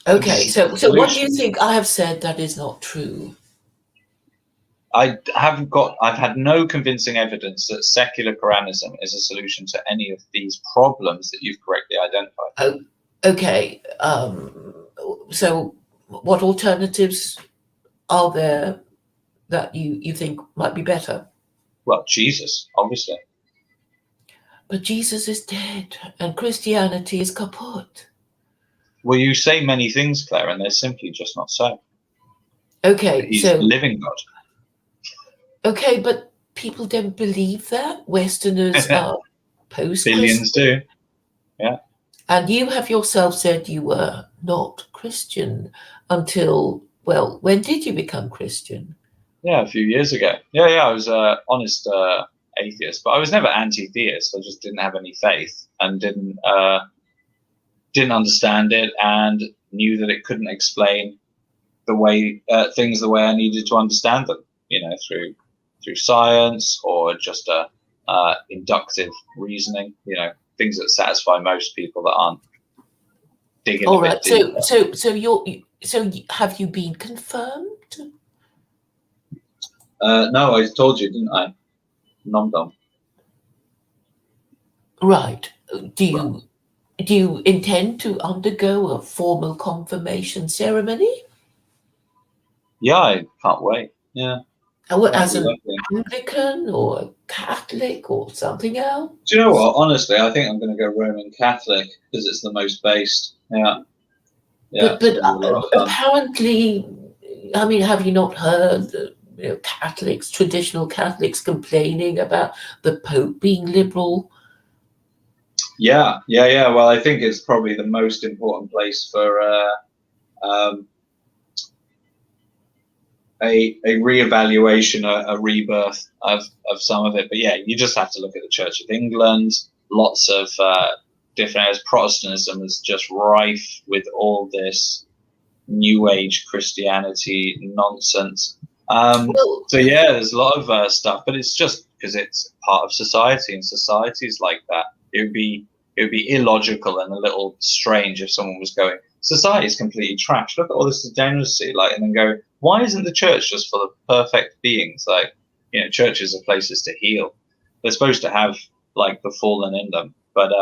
Speaker 1: Okay, so what do you think I have said that is not true?
Speaker 2: I've had no convincing evidence that secular Quranism is a solution to any of these problems that you've correctly identified.
Speaker 1: Oh, okay. So what alternatives are there that you think might be better?
Speaker 2: Well, Jesus, obviously.
Speaker 1: But Jesus is dead and Christianity is kaput.
Speaker 2: Well, you say many things, Claire, and they're simply just not so.
Speaker 1: Okay,
Speaker 2: He's
Speaker 1: so
Speaker 2: the living God.
Speaker 1: okay, but people don't believe that. Westerners are post-Christian.
Speaker 2: Billions do. Yeah.
Speaker 1: And you have yourself said you were not Christian until, well, when did you become Christian?
Speaker 2: Yeah, a few years ago. Yeah, I was an honest atheist, but I was never anti-theist. I just didn't have any faith and didn't understand it, and knew that it couldn't explain the way things the way I needed to understand them. You know, through science or just inductive reasoning. You know, things that satisfy most people that aren't digging
Speaker 1: All
Speaker 2: a bit
Speaker 1: right.
Speaker 2: deeper.
Speaker 1: So have you been confirmed?
Speaker 2: No, I told you, didn't I? Nom-dom.
Speaker 1: Right. Do you intend to undergo a formal confirmation ceremony?
Speaker 2: Yeah, I can't wait. Yeah.
Speaker 1: As an Anglican or a Catholic or something else?
Speaker 2: Do you know what? Honestly, I think I'm going to go Roman Catholic because it's the most based. Yeah.
Speaker 1: But apparently, I mean, have you not heard Catholics, traditional Catholics, complaining about the Pope being liberal?
Speaker 2: Yeah. Well, I think it's probably the most important place for a reevaluation, a rebirth of some of it. But yeah, you just have to look at the Church of England. Lots of different areas. Protestantism is just rife with all this New Age Christianity nonsense. So yeah, there's a lot of stuff, but it's just because it's part of society, and society's like that. It would be illogical and a little strange if someone was going, society is completely trash. Look at all this degeneracy, and then go, why isn't the church just full of perfect beings? Churches are places to heal. They're supposed to have the fallen in them, but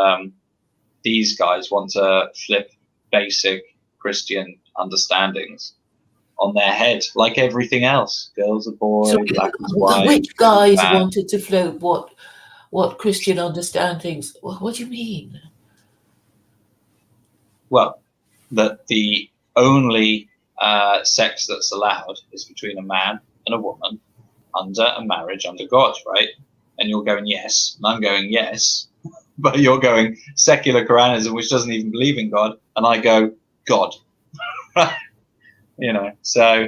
Speaker 2: these guys want to flip basic Christian understandings on their head, like everything else. Girls are boys,
Speaker 1: So
Speaker 2: black is white.
Speaker 1: which guys wanted to float what Christian understandings? What do you mean?
Speaker 2: Well, that the only sex that's allowed is between a man and a woman under a marriage under God, right? And you're going yes, and I'm going yes, but you're going secular Quranism, which doesn't even believe in God, and I go God. So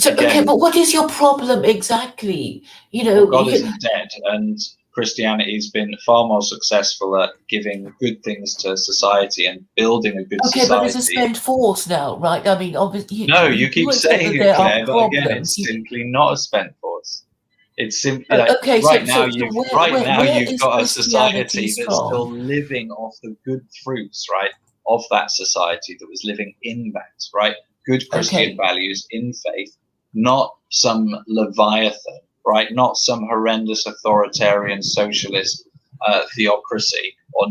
Speaker 1: okay, but what is your problem exactly?
Speaker 2: God isn't dead, and Christianity's been far more successful at giving good things to society and building a good
Speaker 1: Okay, but it's a
Speaker 2: society.
Speaker 1: spent force now, right? I mean, obviously,
Speaker 2: No, you keep saying it,
Speaker 1: there are
Speaker 2: Claire, but again,
Speaker 1: problems.
Speaker 2: it's simply not a spent force. It's simply like
Speaker 1: Okay,
Speaker 2: right
Speaker 1: so
Speaker 2: now
Speaker 1: where
Speaker 2: you've
Speaker 1: is
Speaker 2: got a
Speaker 1: Christianity
Speaker 2: society that's still
Speaker 1: strong?
Speaker 2: living off the good fruits, right, of that society that was living in that, right? Good Christian
Speaker 1: Okay,
Speaker 2: values in faith, not some leviathan, right? Not some horrendous authoritarian socialist theocracy or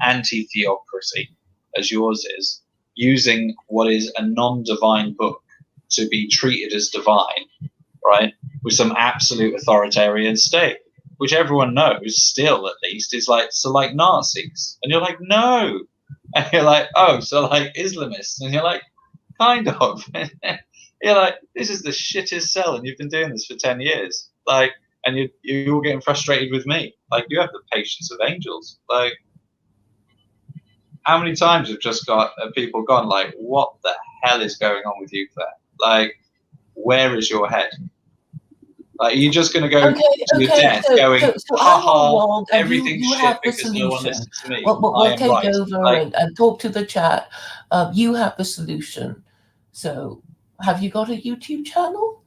Speaker 2: anti-theocracy as yours is, using what is a non-divine book to be treated as divine, right? With some absolute authoritarian state, which everyone knows still at least is like, so like Nazis. And you're like, no. And you're like, oh, so like Islamists. And you're like, kind of. You're like, this is the shittest sell, and you've been doing this for 10 years. Like, and you're getting frustrated with me. Like, you have the patience of angels. Like, how many times have just got people gone like, what the hell is going on with you, Claire? Like, where is your head? Like, you're just going to go to your death going,
Speaker 1: so
Speaker 2: ha
Speaker 1: I'm
Speaker 2: ha,
Speaker 1: all wrong, and
Speaker 2: everything's
Speaker 1: you
Speaker 2: shit
Speaker 1: have the
Speaker 2: because no one
Speaker 1: solution.
Speaker 2: listens to me.
Speaker 1: We'll
Speaker 2: I am
Speaker 1: take
Speaker 2: right.
Speaker 1: over
Speaker 2: Like,
Speaker 1: and talk to the chat. You have the solution. So, have you got a YouTube channel?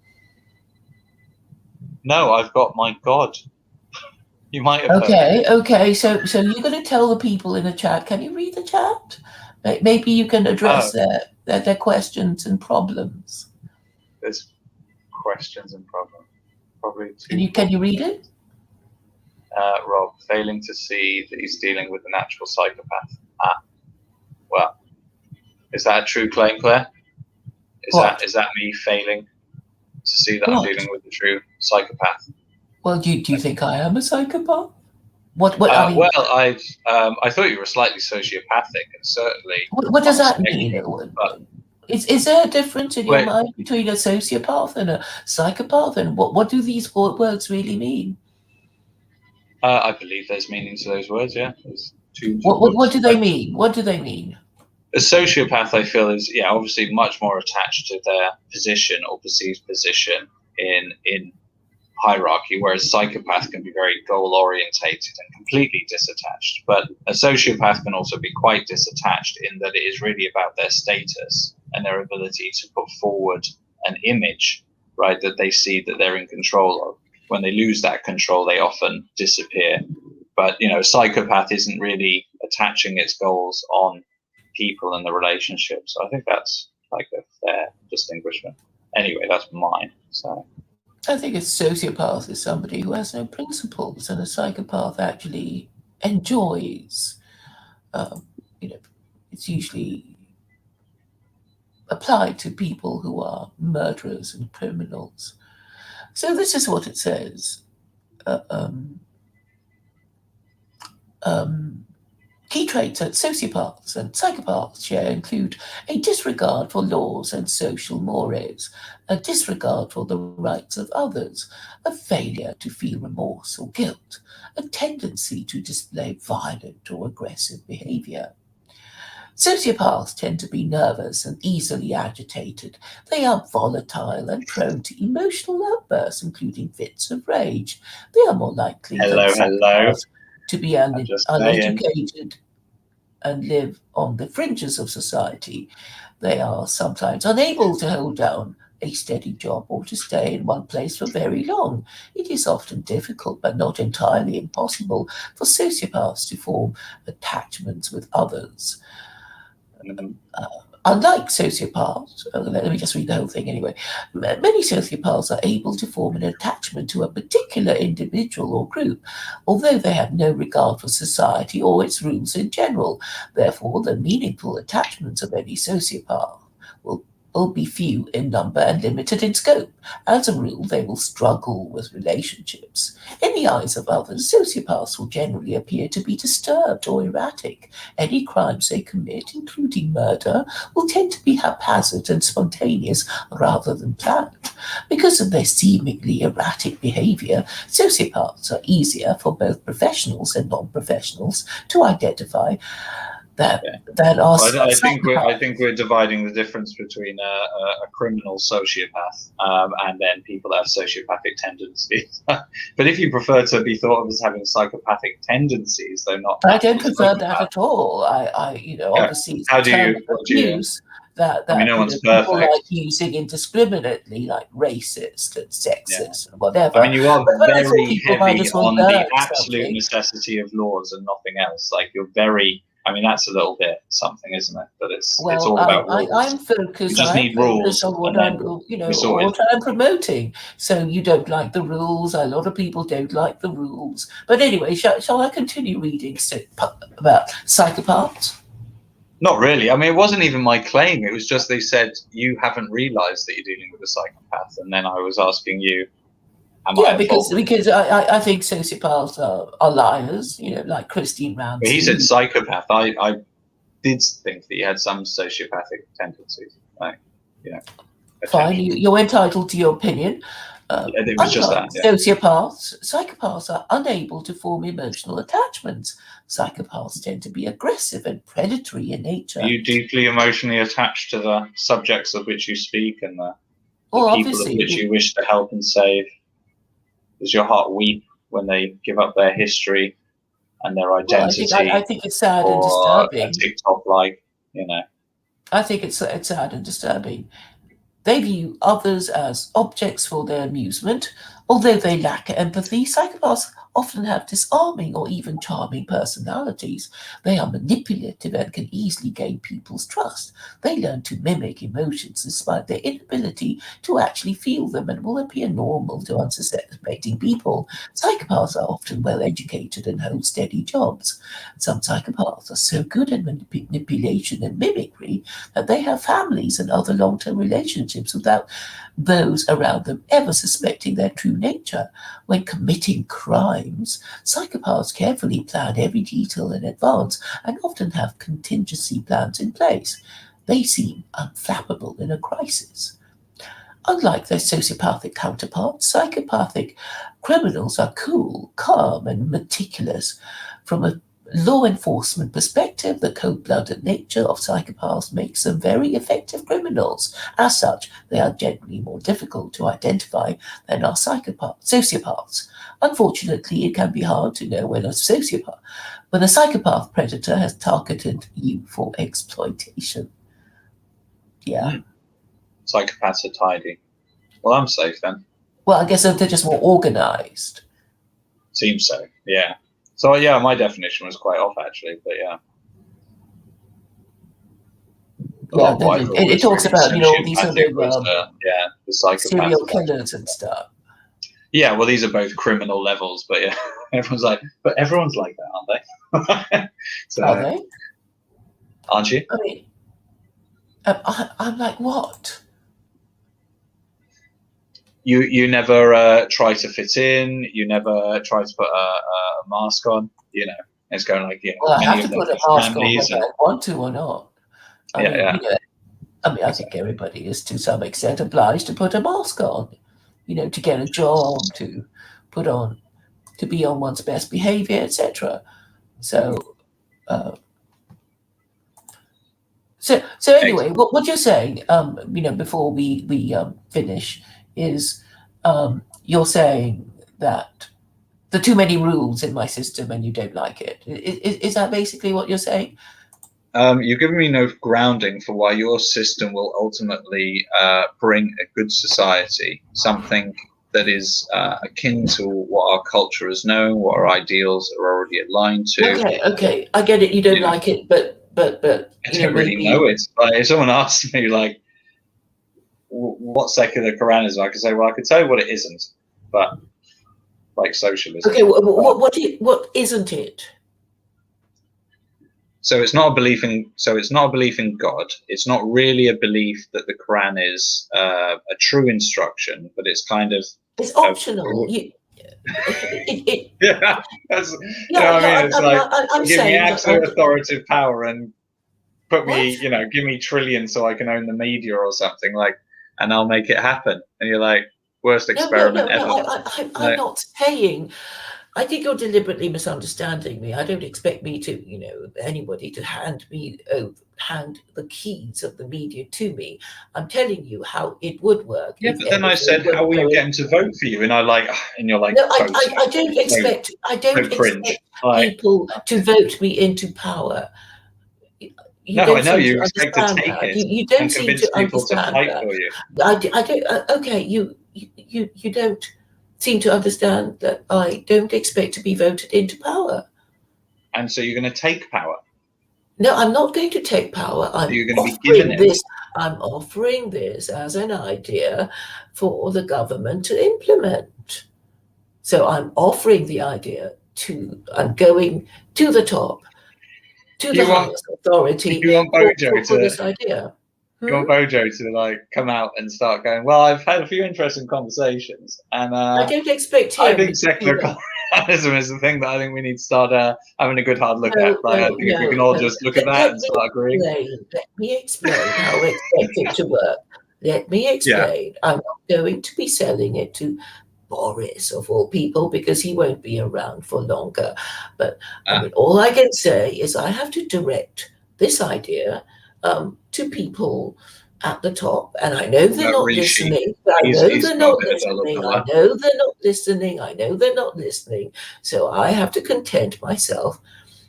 Speaker 2: no, I've got my God. You might have heard.
Speaker 1: Okay. So you're going to tell the people in the chat. Can you read the chat? Maybe you can address their questions and problems.
Speaker 2: There's questions and problems. Probably
Speaker 1: Can you read it?
Speaker 2: Rob, failing to see that he's dealing with a natural psychopath. Well, is that a true claim, Claire? Is that me failing to see that I'm dealing with a true psychopath?
Speaker 1: Well, do you think I am a psychopath? What I mean?
Speaker 2: Well, I thought you were slightly sociopathic, and certainly.
Speaker 1: What does that mean? Is there a difference in your mind between a sociopath and a psychopath? And what do these words really mean?
Speaker 2: I believe there's meaning to those words. Yeah, there's two.
Speaker 1: What do they mean? What do they mean?
Speaker 2: A sociopath, I feel, is obviously much more attached to their position or perceived position in hierarchy, whereas psychopath can be very goal orientated and completely disattached. But a sociopath can also be quite disattached in that it is really about their status and their ability to put forward an image, right, that they see that they're in control of. When they lose that control, they often disappear. But a psychopath isn't really attaching its goals on people and the relationships. So I think that's like a fair distinguishment. Anyway, that's mine. So
Speaker 1: I think a sociopath is somebody who has no principles, and a psychopath actually enjoys. It's usually applied to people who are murderers and criminals. So this is what it says. Key traits that sociopaths and psychopaths share include a disregard for laws and social mores, a disregard for the rights of others, a failure to feel remorse or guilt, a tendency to display violent or aggressive behavior. Sociopaths tend to be nervous and easily agitated. They are volatile and prone to emotional outbursts, including fits of rage. They are more likely than psychopaths to be uneducated and live on the fringes of society. They are sometimes unable to hold down a steady job or to stay in one place for very long. It is often difficult, but not entirely impossible, for sociopaths to form attachments with others. Unlike sociopaths, let me just read the whole thing anyway, many sociopaths are able to form an attachment to a particular individual or group, although they have no regard for society or its rules in general. Therefore, the meaningful attachments of any sociopath will be few in number and limited in scope. As a rule, they will struggle with relationships. In the eyes of others, sociopaths will generally appear to be disturbed or erratic. Any crimes they commit, including murder, will tend to be haphazard and spontaneous rather than planned. Because of their seemingly erratic behavior, sociopaths are easier for both professionals and non-professionals to identify that
Speaker 2: Yeah.
Speaker 1: that are
Speaker 2: Well, I think
Speaker 1: psychopaths.
Speaker 2: we're dividing the difference between a criminal sociopath and then people that have sociopathic tendencies. But if you prefer to be thought of as having psychopathic tendencies, though not
Speaker 1: I don't
Speaker 2: actual
Speaker 1: prefer that
Speaker 2: psychopath,
Speaker 1: at all.
Speaker 2: yeah.
Speaker 1: Obviously it's
Speaker 2: How
Speaker 1: a
Speaker 2: do
Speaker 1: term
Speaker 2: you?
Speaker 1: of
Speaker 2: What do you?
Speaker 1: abuse that
Speaker 2: I mean, no one's
Speaker 1: people
Speaker 2: perfect.
Speaker 1: like using indiscriminately, like racist and
Speaker 2: Yeah.
Speaker 1: sexist and
Speaker 2: I
Speaker 1: whatever.
Speaker 2: mean, you are
Speaker 1: But I thought
Speaker 2: very
Speaker 1: people might
Speaker 2: heavy
Speaker 1: as well
Speaker 2: on the
Speaker 1: learn
Speaker 2: absolute
Speaker 1: something.
Speaker 2: necessity of laws and nothing else. Like you're very. I mean, that's a little bit something, isn't it? But it's
Speaker 1: Well,
Speaker 2: all about rules. You just
Speaker 1: I'm
Speaker 2: need
Speaker 1: focused
Speaker 2: rules,
Speaker 1: on what
Speaker 2: and then we sorted.
Speaker 1: what I'm promoting. So you don't like the rules. A lot of people don't like the rules. But anyway, shall I continue reading about psychopaths?
Speaker 2: Not really. I mean, it wasn't even my claim. It was just they said you haven't realised that you're dealing with a psychopath, and then I was asking you, am I
Speaker 1: Yeah,
Speaker 2: at fault?
Speaker 1: because I think sociopaths are liars, like Christine
Speaker 2: But he said
Speaker 1: Ramsey.
Speaker 2: psychopath. I did think that you had some sociopathic tendencies, like
Speaker 1: Fine,
Speaker 2: attention.
Speaker 1: you're entitled to your opinion.
Speaker 2: It was just
Speaker 1: Unlike
Speaker 2: that. Yeah.
Speaker 1: psychopaths are unable to form emotional attachments. Psychopaths tend to be aggressive and predatory in
Speaker 2: Are
Speaker 1: nature.
Speaker 2: you deeply emotionally attached to the subjects of which you speak and the
Speaker 1: Well,
Speaker 2: people of which
Speaker 1: obviously,
Speaker 2: you wish to help and save? Does your heart weep when they give up their history and their
Speaker 1: well, I
Speaker 2: identity
Speaker 1: think it's sad and
Speaker 2: for a
Speaker 1: disturbing.
Speaker 2: TikTok like? You know,
Speaker 1: I think it's sad and disturbing. They view others as objects for their amusement. Although they lack empathy, psychopaths often have disarming or even charming personalities. They are manipulative and can easily gain people's trust. They learn to mimic emotions despite their inability to actually feel them and will appear normal to unsuspecting people. Psychopaths are often well educated and hold steady jobs. Some psychopaths are so good at manipulation and mimicry that they have families and other long term relationships without those around them ever suspecting their true nature. When committing crimes, psychopaths carefully plan every detail in advance and often have contingency plans in place. They seem unflappable in a crisis. Unlike their sociopathic counterparts, psychopathic criminals are cool, calm, and meticulous. From a law enforcement perspective, the cold blooded nature of psychopaths makes them very effective criminals. As such, they are generally more difficult to identify than are sociopaths. Unfortunately, it can be hard to know when a psychopath predator has targeted you for exploitation. Yeah.
Speaker 2: psychopaths are tidy. Well, I'm safe then.
Speaker 1: Well, I guess they're just more organized.
Speaker 2: Seems so. Yeah. So yeah, my definition was quite off actually, but yeah. A lot
Speaker 1: Yeah,
Speaker 2: of what I thought
Speaker 1: it
Speaker 2: was
Speaker 1: talks
Speaker 2: really
Speaker 1: about these sort
Speaker 2: sociopathic
Speaker 1: of
Speaker 2: was yeah, the psychopath.
Speaker 1: serial killers and stuff.
Speaker 2: Yeah, well, these are both criminal levels, but yeah, everyone's like, but everyone's like that, aren't they?
Speaker 1: Are
Speaker 2: So,
Speaker 1: they?
Speaker 2: aren't you?
Speaker 1: I mean, I'm like, what?
Speaker 2: You never try to fit in. You never try to put a mask on. You know, it's going like
Speaker 1: Well, I
Speaker 2: many
Speaker 1: have
Speaker 2: of
Speaker 1: to
Speaker 2: them
Speaker 1: put a
Speaker 2: have
Speaker 1: mask on
Speaker 2: families
Speaker 1: whether
Speaker 2: and
Speaker 1: I want to or not. I
Speaker 2: yeah,
Speaker 1: mean,
Speaker 2: yeah,
Speaker 1: I think
Speaker 2: exactly.
Speaker 1: everybody is to some extent obliged to put a mask on, to get a job, put on, to be on one's best behavior, etc.
Speaker 2: Mm,
Speaker 1: So, uh, so anyway, what you're saying, before we finish, is you're saying that there are too many rules in my system and you don't like it. Is that basically what you're saying?
Speaker 2: You've given me no grounding for why your system will ultimately bring a good society, something that is akin to what our culture has known, what our ideals are already aligned to.
Speaker 1: Okay, I get it. You don't
Speaker 2: You know,
Speaker 1: like it, but
Speaker 2: I don't really know
Speaker 1: maybe.
Speaker 2: it. Like, if someone asks me, like, what secular Quran is, I could say, well, I could tell you what it isn't, but like socialism.
Speaker 1: Okay,
Speaker 2: But,
Speaker 1: what isn't it?
Speaker 2: so it's not a belief in. So it's not a belief in God. It's not really a belief that the Quran is a true instruction, but it's kind of
Speaker 1: It's
Speaker 2: a
Speaker 1: optional. It
Speaker 2: yeah. That's
Speaker 1: yeah,
Speaker 2: what I
Speaker 1: yeah.
Speaker 2: mean. It's like
Speaker 1: I'm
Speaker 2: give me
Speaker 1: saying that.
Speaker 2: absolute authoritative power and put
Speaker 1: What?
Speaker 2: me, give me trillions so I can own the media or something like, and I'll make it happen. And you're like, worst
Speaker 1: No, no,
Speaker 2: experiment
Speaker 1: no, no.
Speaker 2: ever.
Speaker 1: I'm
Speaker 2: Like,
Speaker 1: not saying. I think you're deliberately misunderstanding me. I don't expect me to, anybody to hand the keys of the media to me. I'm telling you how it would work
Speaker 2: Yeah,
Speaker 1: if
Speaker 2: but then I
Speaker 1: everything
Speaker 2: said,
Speaker 1: was
Speaker 2: how will you
Speaker 1: going.
Speaker 2: get him to vote for you? And and you're like,
Speaker 1: No,
Speaker 2: voting.
Speaker 1: I don't
Speaker 2: So,
Speaker 1: expect. I don't
Speaker 2: cringe.
Speaker 1: expect
Speaker 2: Like,
Speaker 1: people to vote me into power. You
Speaker 2: no, I
Speaker 1: don't
Speaker 2: know
Speaker 1: seem
Speaker 2: you
Speaker 1: to
Speaker 2: expect to
Speaker 1: understand
Speaker 2: take
Speaker 1: that.
Speaker 2: it
Speaker 1: You don't
Speaker 2: and
Speaker 1: seem
Speaker 2: convince
Speaker 1: to
Speaker 2: people to
Speaker 1: understand
Speaker 2: fight
Speaker 1: that.
Speaker 2: for you.
Speaker 1: I don't. Okay, you don't seem to understand that I don't expect to be voted into power.
Speaker 2: And so you're going to take power.
Speaker 1: No, I'm not going to take power.
Speaker 2: So you're going to be given it.
Speaker 1: I'm offering this as an idea for the government to implement. So I'm offering the idea I'm going to the top, to the
Speaker 2: You want
Speaker 1: highest authority
Speaker 2: you want Bojo
Speaker 1: for
Speaker 2: to
Speaker 1: this idea.
Speaker 2: you want Bojo to like come out and start going, well, I've had a few interesting conversations, and
Speaker 1: I don't expect
Speaker 2: I
Speaker 1: him
Speaker 2: think secular
Speaker 1: to.
Speaker 2: communism is the thing that I think we need to start having a good hard look at.
Speaker 1: No,
Speaker 2: Like, I
Speaker 1: no,
Speaker 2: think if we
Speaker 1: no,
Speaker 2: can all
Speaker 1: no.
Speaker 2: just look at that and start agreeing.
Speaker 1: Let me explain how I expect it to work. Let me
Speaker 2: Yeah.
Speaker 1: explain. I'm not going to be selling it to Boris of all people because he won't be around for longer. But I mean, all I can say is I have to direct this idea to people at the top, and I know they're not
Speaker 2: Rishi.
Speaker 1: listening. I know
Speaker 2: He's
Speaker 1: they're
Speaker 2: got a
Speaker 1: not
Speaker 2: bit of dollar
Speaker 1: listening. I
Speaker 2: dollar.
Speaker 1: know they're not listening. I know they're not listening. So I have to content myself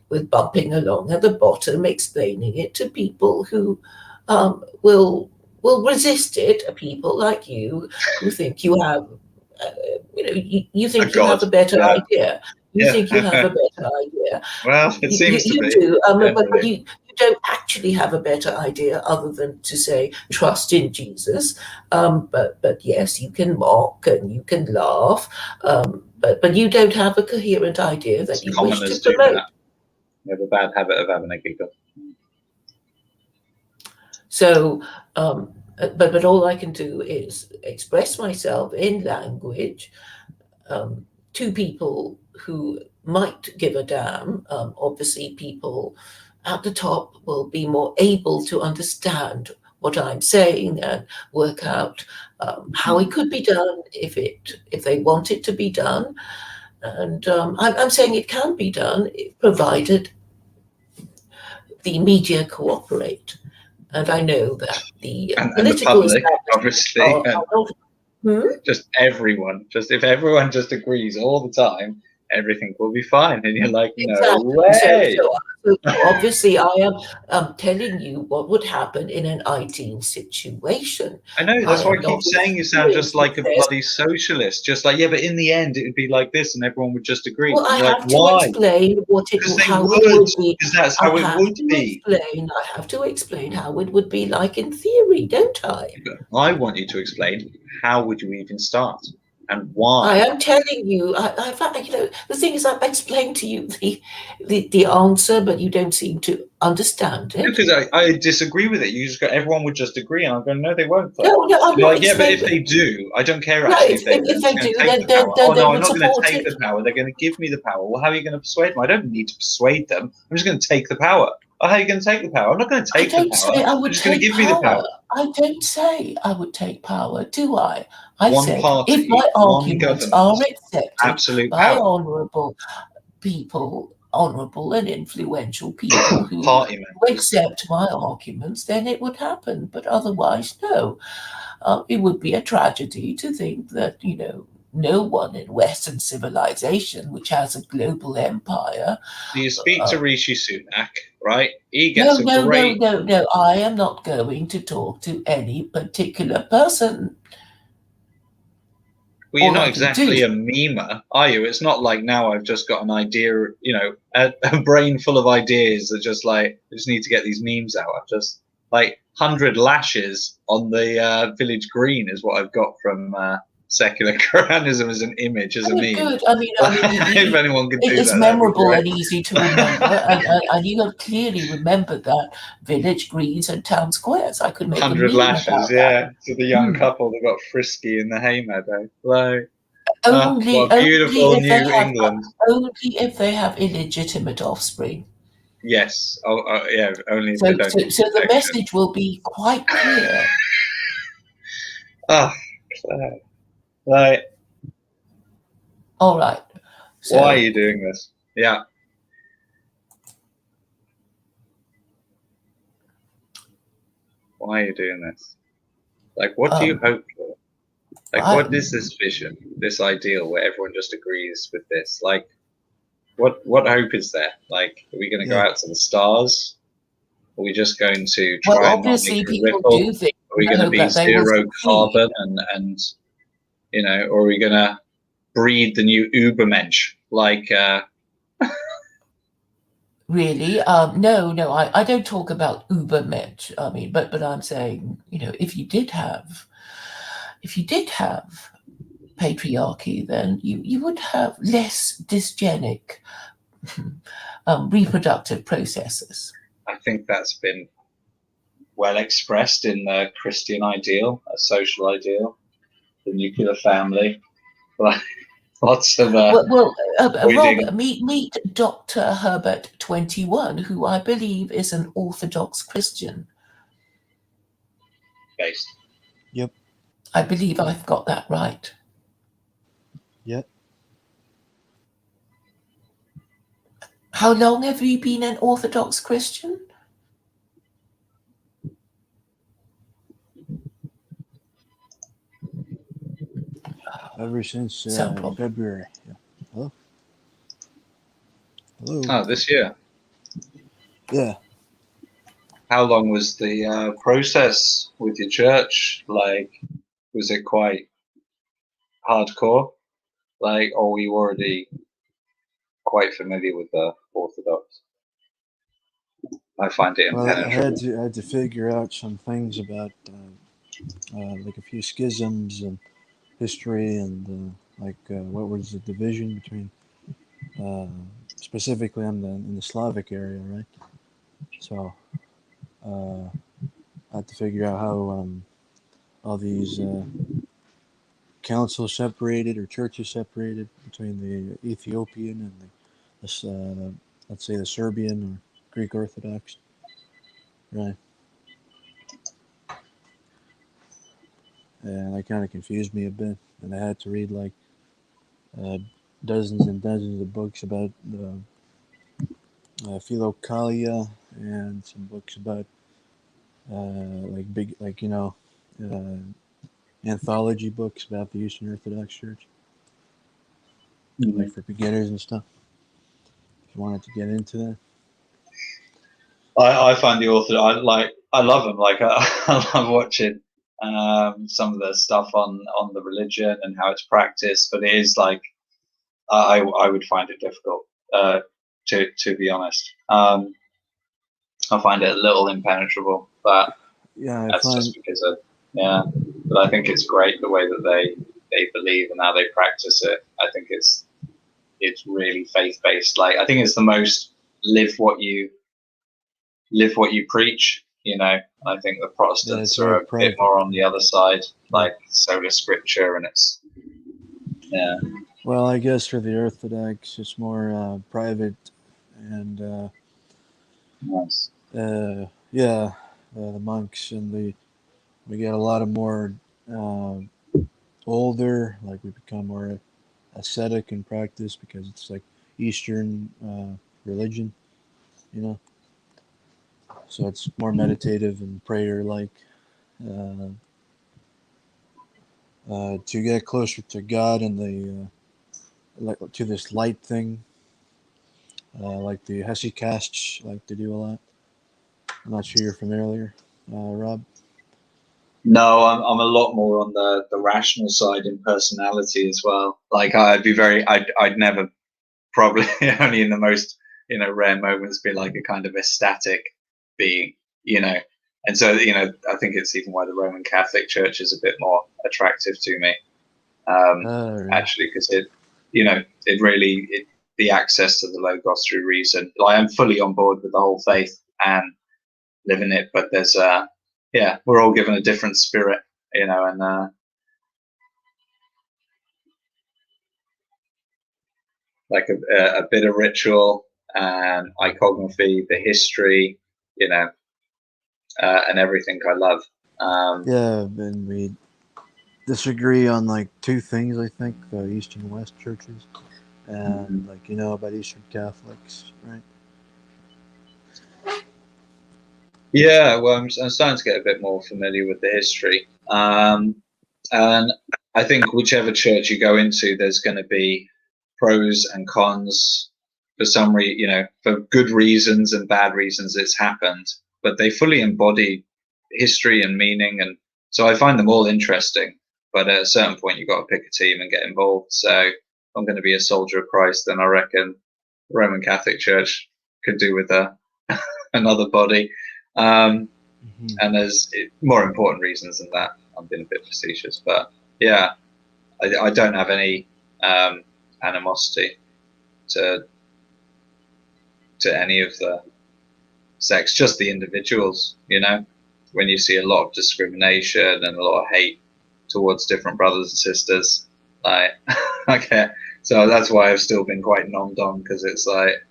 Speaker 1: with bumping along at the bottom, explaining it to people who will resist it. People like you who think you have, you
Speaker 2: A
Speaker 1: think you
Speaker 2: god.
Speaker 1: have a better
Speaker 2: Yeah.
Speaker 1: idea. You think you have a better idea.
Speaker 2: Well, it seems to
Speaker 1: You
Speaker 2: be
Speaker 1: do, but
Speaker 2: generally.
Speaker 1: you don't actually have a better idea other than to say trust in Jesus. But yes, you can mock and you can laugh, but you don't have a coherent idea that you wish to
Speaker 2: Commoners do
Speaker 1: promote.
Speaker 2: that. They have a bad habit of having a giggle.
Speaker 1: So, but all I can do is express myself in language to people who might give a damn. Obviously, people at the top will be more able to understand what I'm saying and work out how it could be done if they want it to be done. And I'm saying it can be done provided the media cooperate. And I know that the
Speaker 2: And the
Speaker 1: political
Speaker 2: public,
Speaker 1: establishment
Speaker 2: obviously, and
Speaker 1: are not. Hmm?
Speaker 2: just everyone. Just if everyone just agrees all the time, everything will be fine. And you're like, no
Speaker 1: Exactly.
Speaker 2: way.
Speaker 1: So obviously, I am telling you what would happen in an ideal situation.
Speaker 2: I know,
Speaker 1: I
Speaker 2: that's why
Speaker 1: am
Speaker 2: I keep
Speaker 1: not
Speaker 2: saying you sound
Speaker 1: going
Speaker 2: just
Speaker 1: to
Speaker 2: like a
Speaker 1: say,
Speaker 2: bloody socialist. Just like, yeah, but in the end, it would be like this, and everyone would just agree.
Speaker 1: well,
Speaker 2: And
Speaker 1: I
Speaker 2: you're like,
Speaker 1: have to
Speaker 2: why?
Speaker 1: explain
Speaker 2: Because they
Speaker 1: how it
Speaker 2: would,
Speaker 1: would be.
Speaker 2: because that's
Speaker 1: I
Speaker 2: how it
Speaker 1: have
Speaker 2: would
Speaker 1: to
Speaker 2: be.
Speaker 1: explain. I have to explain how it would be like in theory, don't I?
Speaker 2: I want you to explain, how would you even start and
Speaker 1: I
Speaker 2: why?
Speaker 1: am telling you. The thing is, I've explained to you the answer, but you don't seem to understand it.
Speaker 2: Because I disagree with it. You just go, everyone would just agree, and I'm going, no, they won't,
Speaker 1: No,
Speaker 2: Claire.
Speaker 1: no, I'm
Speaker 2: And you're
Speaker 1: not
Speaker 2: like, yeah, but if
Speaker 1: explaining.
Speaker 2: they do, I don't care
Speaker 1: No,
Speaker 2: actually if they do.
Speaker 1: if
Speaker 2: I'm just
Speaker 1: they
Speaker 2: going
Speaker 1: do,
Speaker 2: to take the power.
Speaker 1: then
Speaker 2: Oh
Speaker 1: they
Speaker 2: no, I'm
Speaker 1: would
Speaker 2: not going to
Speaker 1: support
Speaker 2: take
Speaker 1: it.
Speaker 2: the power. They're going to give me the power. Well, how are you going to persuade them? I don't need to persuade them. I'm just going to take the power. Oh, how are you going to take the power? I'm not going to
Speaker 1: I
Speaker 2: take the
Speaker 1: don't
Speaker 2: power.
Speaker 1: say I
Speaker 2: I'm
Speaker 1: would
Speaker 2: just going to
Speaker 1: take
Speaker 2: give me the
Speaker 1: power.
Speaker 2: power.
Speaker 1: I don't say I would take power, do I? I
Speaker 2: One
Speaker 1: said if
Speaker 2: party,
Speaker 1: my
Speaker 2: one
Speaker 1: arguments are
Speaker 2: government,
Speaker 1: accepted
Speaker 2: absolute
Speaker 1: by
Speaker 2: power.
Speaker 1: honourable people, honourable and influential people who
Speaker 2: Party members.
Speaker 1: accept my arguments, then it would happen. But otherwise, no. It would be a tragedy to think that, no one in Western civilization, which has a global empire.
Speaker 2: So you speak to Rishi Sunak, right? He
Speaker 1: No,
Speaker 2: gets a
Speaker 1: no, no,
Speaker 2: great.
Speaker 1: no, no. I am not going to talk to any particular person.
Speaker 2: Well, you're
Speaker 1: All
Speaker 2: not
Speaker 1: I can do.
Speaker 2: exactly a memer, are you? It's not like now I've just got an idea, a brain full of ideas that just like, I just need to get these memes out. I've just like 100 lashes on the village green is what I've got from secular Quranism as an image, as a
Speaker 1: Oh,
Speaker 2: meme.
Speaker 1: good. I mean,
Speaker 2: If anyone could do
Speaker 1: it's
Speaker 2: that, that'd be
Speaker 1: memorable
Speaker 2: great.
Speaker 1: and easy to remember, and you have clearly remembered that village greens and town squares. I could make a
Speaker 2: 100
Speaker 1: meme
Speaker 2: lashes,
Speaker 1: about that.
Speaker 2: yeah. To the young
Speaker 1: Hmm.
Speaker 2: couple that got frisky in the hay meadow. Like,
Speaker 1: Only,
Speaker 2: what a
Speaker 1: only
Speaker 2: beautiful
Speaker 1: if they
Speaker 2: New
Speaker 1: have,
Speaker 2: England.
Speaker 1: only if they have illegitimate offspring.
Speaker 2: Yes. Oh, yeah, only if
Speaker 1: So,
Speaker 2: they don't
Speaker 1: so,
Speaker 2: need
Speaker 1: so the
Speaker 2: protection.
Speaker 1: message will be quite clear.
Speaker 2: Ah, Claire. Right.
Speaker 1: All right. So,
Speaker 2: why are you doing this? Yeah. Why are you doing this? Like, what do you hope for? Like,
Speaker 1: I,
Speaker 2: what is this vision, this ideal where everyone just agrees with this? Like, what hope is there? Like, are we going to go
Speaker 3: Yeah.
Speaker 2: out to the stars? Are we just going to
Speaker 1: well,
Speaker 2: try and not make
Speaker 1: obviously,
Speaker 2: a
Speaker 1: people
Speaker 2: ripple?
Speaker 1: do think
Speaker 2: Are we
Speaker 1: I
Speaker 2: going to
Speaker 1: hope
Speaker 2: be
Speaker 1: that they will
Speaker 2: zero
Speaker 1: succeed.
Speaker 2: carbon and or are we going to breed the new Ubermensch? Like,
Speaker 1: Really? No, I don't talk about Ubermensch. I mean, but I'm saying, if you did have patriarchy, then you would have less dysgenic reproductive processes.
Speaker 2: I think that's been well expressed in the Christian ideal, a social ideal, the nuclear family. Like, lots of
Speaker 1: Well,
Speaker 2: avoiding
Speaker 1: Rob, meet Dr. Herbert 21, who I believe is an Orthodox Christian.
Speaker 2: based.
Speaker 3: Yep.
Speaker 1: I believe I've got that right.
Speaker 3: Yep.
Speaker 1: How long have you been an Orthodox Christian?
Speaker 3: Ever since
Speaker 1: Sound problem.
Speaker 3: February. Yeah. Hello. Hello.
Speaker 2: Oh, this year.
Speaker 3: Yeah.
Speaker 2: How long was the process with your church? Like, was it quite hardcore? Like, or were you already quite familiar with the Orthodox? I find it
Speaker 3: Well, I had
Speaker 2: impenetrable.
Speaker 3: to figure out some things about like a few schisms and history and what was the division between uh, specifically in the Slavic area, right? So uh, I had to figure out how all these councils separated or churches separated between the Ethiopian and let's say the Serbian or Greek Orthodox, right? And that kind of confused me a bit, and I had to read like uh, dozens and dozens of books about the Philokalia and some books about like big uh, anthology books about the Eastern Orthodox Church, like for beginners and stuff. If you wanted to get into that.
Speaker 2: I find the I love them. Like I love watching some of the stuff on the religion and how it's practiced, but it is like I would find it difficult to be honest. I find it a little impenetrable, but
Speaker 3: Yeah, I
Speaker 2: that's just
Speaker 3: find
Speaker 2: because of yeah. But I think it's great the way that they believe and how they practice it. I think it's really faith based. Like I think it's the most live what you preach. I think the
Speaker 3: it's
Speaker 2: Protestants are
Speaker 3: very
Speaker 2: a bit
Speaker 3: private.
Speaker 2: more on the other side,
Speaker 3: Yeah.
Speaker 2: like sola scripture, and it's yeah.
Speaker 3: Well, I guess for the Orthodox, it's more private and
Speaker 2: Nice.
Speaker 3: yeah, the monks and we get a lot of more uh, older, like we become more ascetic in practice because it's like Eastern religion, you know. So it's more meditative and prayer like uh, to get closer to God and the like to this light thing, like the hesychasts like to do a lot. I'm not sure you're familiar, Rob.
Speaker 2: No, I'm a lot more on the rational side in personality as well. Like I'd never probably only in the most rare moments be like a kind of ecstatic being, you know. And so I think it's even why the Roman Catholic Church is a bit more attractive to me,
Speaker 3: Right.
Speaker 2: actually, because it really the access to the Logos through reason. I am fully on board with the whole faith and living it, but there's we're all given a different spirit, and like a bit of ritual and iconography, the history, and everything I love.
Speaker 3: Yeah, and we disagree on like two things. I think the East and West churches. and like about Eastern Catholics, right?
Speaker 2: Yeah, well, I'm starting to get a bit more familiar with the history. And I think whichever church you go into, there's going to be pros and cons. For some reason, for good reasons and bad reasons, it's happened. But they fully embody history and meaning, and so I find them all interesting. But at a certain point, you've got to pick a team and get involved. So if I'm going to be a soldier of Christ, then I reckon the Roman Catholic Church could do with another body.
Speaker 3: Mm-hmm.
Speaker 2: And there's more important reasons than that. I'm being a bit facetious, but yeah, I don't have any animosity to any of the sects, just the individuals. When you see a lot of discrimination and a lot of hate towards different brothers and sisters, like okay, so that's why I've still been quite non-dom, because it's like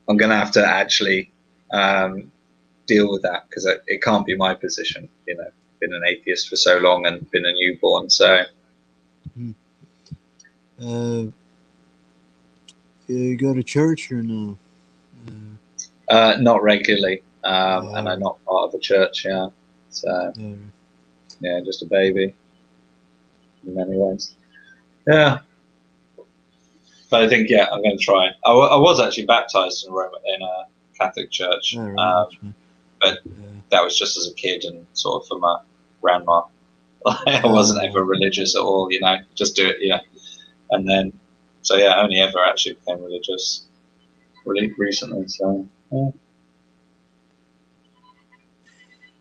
Speaker 2: I'm gonna have to actually deal with that, because it can't be my position. Been an atheist for so long and been a newborn, so.
Speaker 3: You go to church or no?
Speaker 2: Not regularly, and I'm not part of the church. Yeah, so yeah, just a baby in many ways. Yeah, but I think I'm going to try. I was actually baptized in a Catholic church,
Speaker 3: Right,
Speaker 2: but that was just as a kid and sort of for my grandma. I wasn't ever religious at all. Just do it. Yeah, and then so only ever actually became religious really recently. So. Yeah.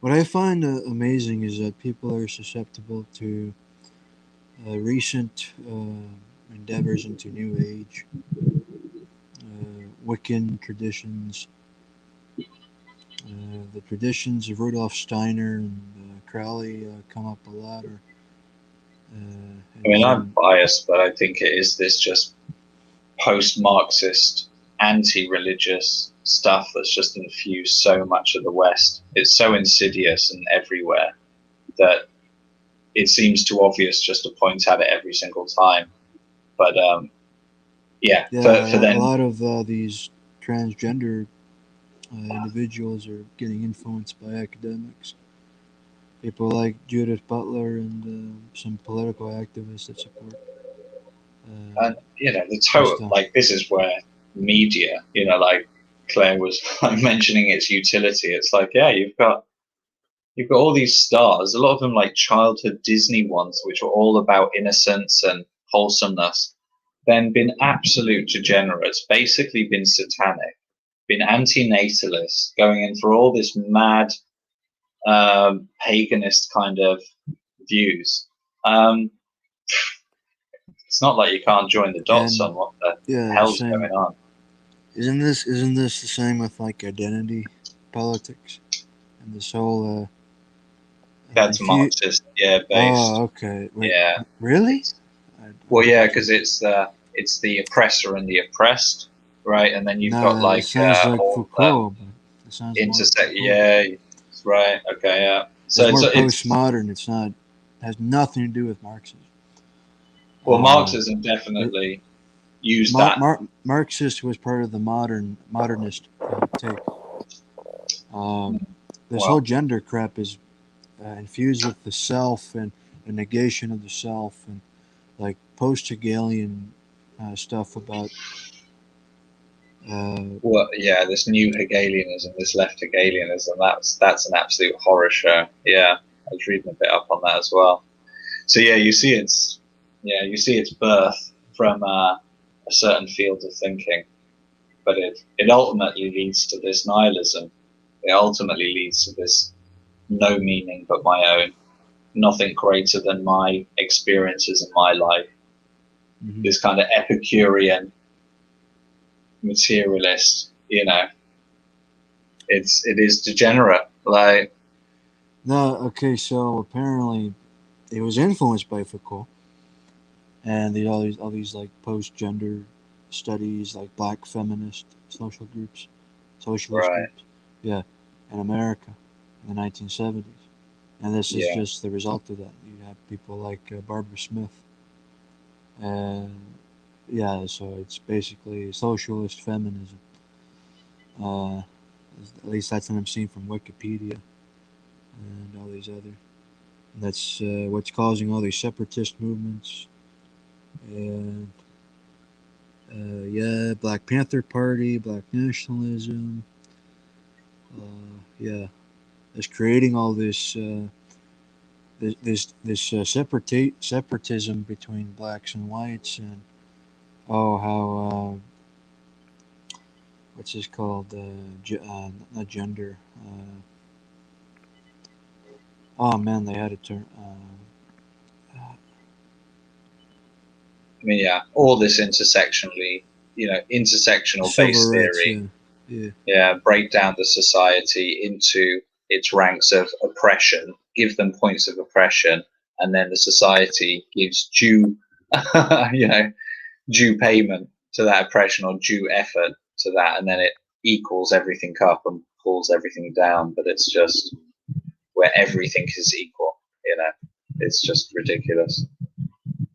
Speaker 3: What I find amazing is that people are susceptible to recent endeavors into New Age, Wiccan traditions, the traditions of Rudolf Steiner and Crowley come up a lot.
Speaker 2: I mean, I'm biased, but I think it is this just post-Marxist, anti-religious stuff that's just infused so much of the West. It's so insidious and everywhere that it seems too obvious just to point at it every single time. But for
Speaker 3: a
Speaker 2: then,
Speaker 3: lot of these transgender individuals are getting influenced by academics. People like Judith Butler and some political activists that support.
Speaker 2: and the total, like, this is where media, like Claire was like mentioning its utility. It's like, you've got all these stars, a lot of them like childhood Disney ones, which are all about innocence and wholesomeness, then been absolute degenerates, basically been satanic, been anti-natalist, going in for all this mad paganist kind of views. It's not like you can't join the dots on what the hell's going on.
Speaker 3: Isn't this the same with like identity politics and this whole?
Speaker 2: That's Marxist, based.
Speaker 3: Oh, okay. Wait,
Speaker 2: yeah.
Speaker 3: Really?
Speaker 2: Well, yeah, because it's the oppressor and the oppressed, right? And then you've got like
Speaker 3: it sounds like Foucault, but it sounds
Speaker 2: intersect. Yeah, right. Okay, yeah.
Speaker 3: So it's more postmodern. It's not has nothing to do with Marxism.
Speaker 2: Well, Marxism definitely used that.
Speaker 3: Marxist was part of the modernist take. This whole gender crap is infused with the self and the negation of the self and like post-Hegelian stuff about.
Speaker 2: This new Hegelianism, this left Hegelianism, that's an absolute horror show. Yeah, I was reading a bit up on that as well. So you see its birth from a certain field of thinking, but it ultimately leads to this nihilism. It ultimately leads to this no meaning but my own, nothing greater than my experiences in my life. Mm-hmm. This kind of Epicurean materialist, it is degenerate. Like,
Speaker 3: no, okay, so apparently it was influenced by Foucault and all these like post-gender studies, like black feminist socialist groups, in America in the 1970s, and this is just the result of that. You have people like Barbara Smith and yeah, so it's basically socialist feminism. Uh, at least that's what I'm seeing from Wikipedia and all these other. And that's what's causing all these separatist movements. And yeah, Black Panther Party, Black nationalism. Yeah, it's creating all this separatism between blacks and whites, and oh how what's this called? Not gender. Oh man, they had a term.
Speaker 2: I mean, yeah, all this intersectional
Speaker 3: Civil
Speaker 2: based
Speaker 3: rights.
Speaker 2: theory,
Speaker 3: Yeah, yeah,
Speaker 2: yeah, break down the society into its ranks of oppression, give them points of oppression, and then the society gives due, you know, due payment to that oppression or due effort to that, and then it equals everything up and pulls everything down. But it's just where everything is equal, you know, it's just ridiculous.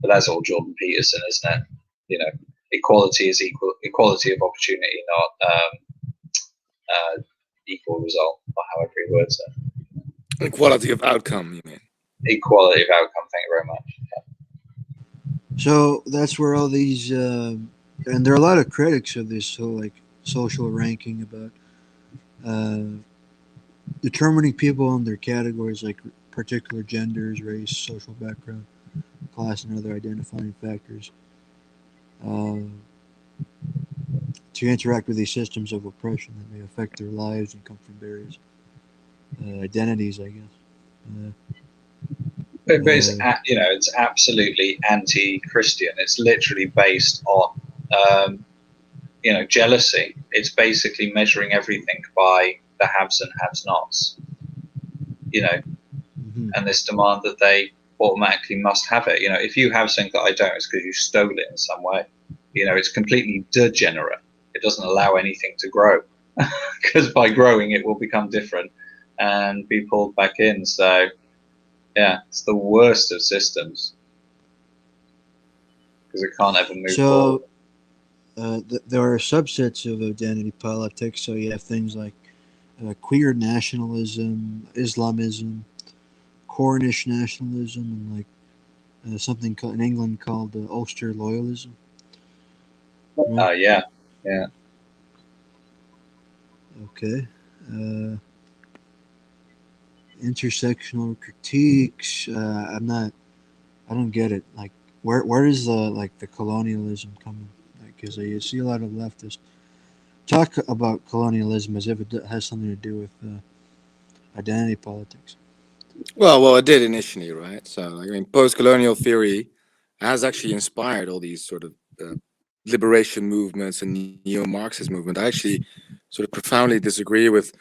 Speaker 2: But that's all Jordan Peterson, isn't it? You know, equality is equality of opportunity, not equal result, or however he words it.
Speaker 4: Equality of outcome, you mean?
Speaker 2: Equality of outcome. Thank you very much.
Speaker 3: so that's where all these and there are a lot of critics of this whole like social ranking about uh, determining people on their categories like particular genders, race, social background, class, and other identifying factors uh, to interact with these systems of oppression that may affect their lives and come from various identities, I guess.
Speaker 2: But it's
Speaker 3: Uh,
Speaker 2: it's absolutely anti-Christian. It's literally based on jealousy. It's basically measuring everything by the haves and have-nots. You know,
Speaker 3: mhm.
Speaker 2: and this demand that they automatically must have it. You know, if you have something that I don't, it's because you stole it in some way. You know, it's completely degenerate. It doesn't allow anything to grow because by growing it will become different and be pulled back in. So yeah, it's the worst of systems because it can't ever move forward.
Speaker 3: So there are subsets of identity politics. So you have things like queer nationalism, Islamism, Cornish nationalism, and like something in England called Ulster loyalism. Right?
Speaker 2: Yeah, yeah.
Speaker 3: Okay. Uh, Intersectional critiques. I'm not. I don't get it. Like, where is the like the colonialism coming? Because you see a lot of leftists talk about colonialism as if it has something to do with identity politics.
Speaker 4: Well, it did initially, right? So, like, I mean, post-colonial theory has actually inspired all these sort of liberation movements and neo-Marxist movement. I actually sort of profoundly disagree with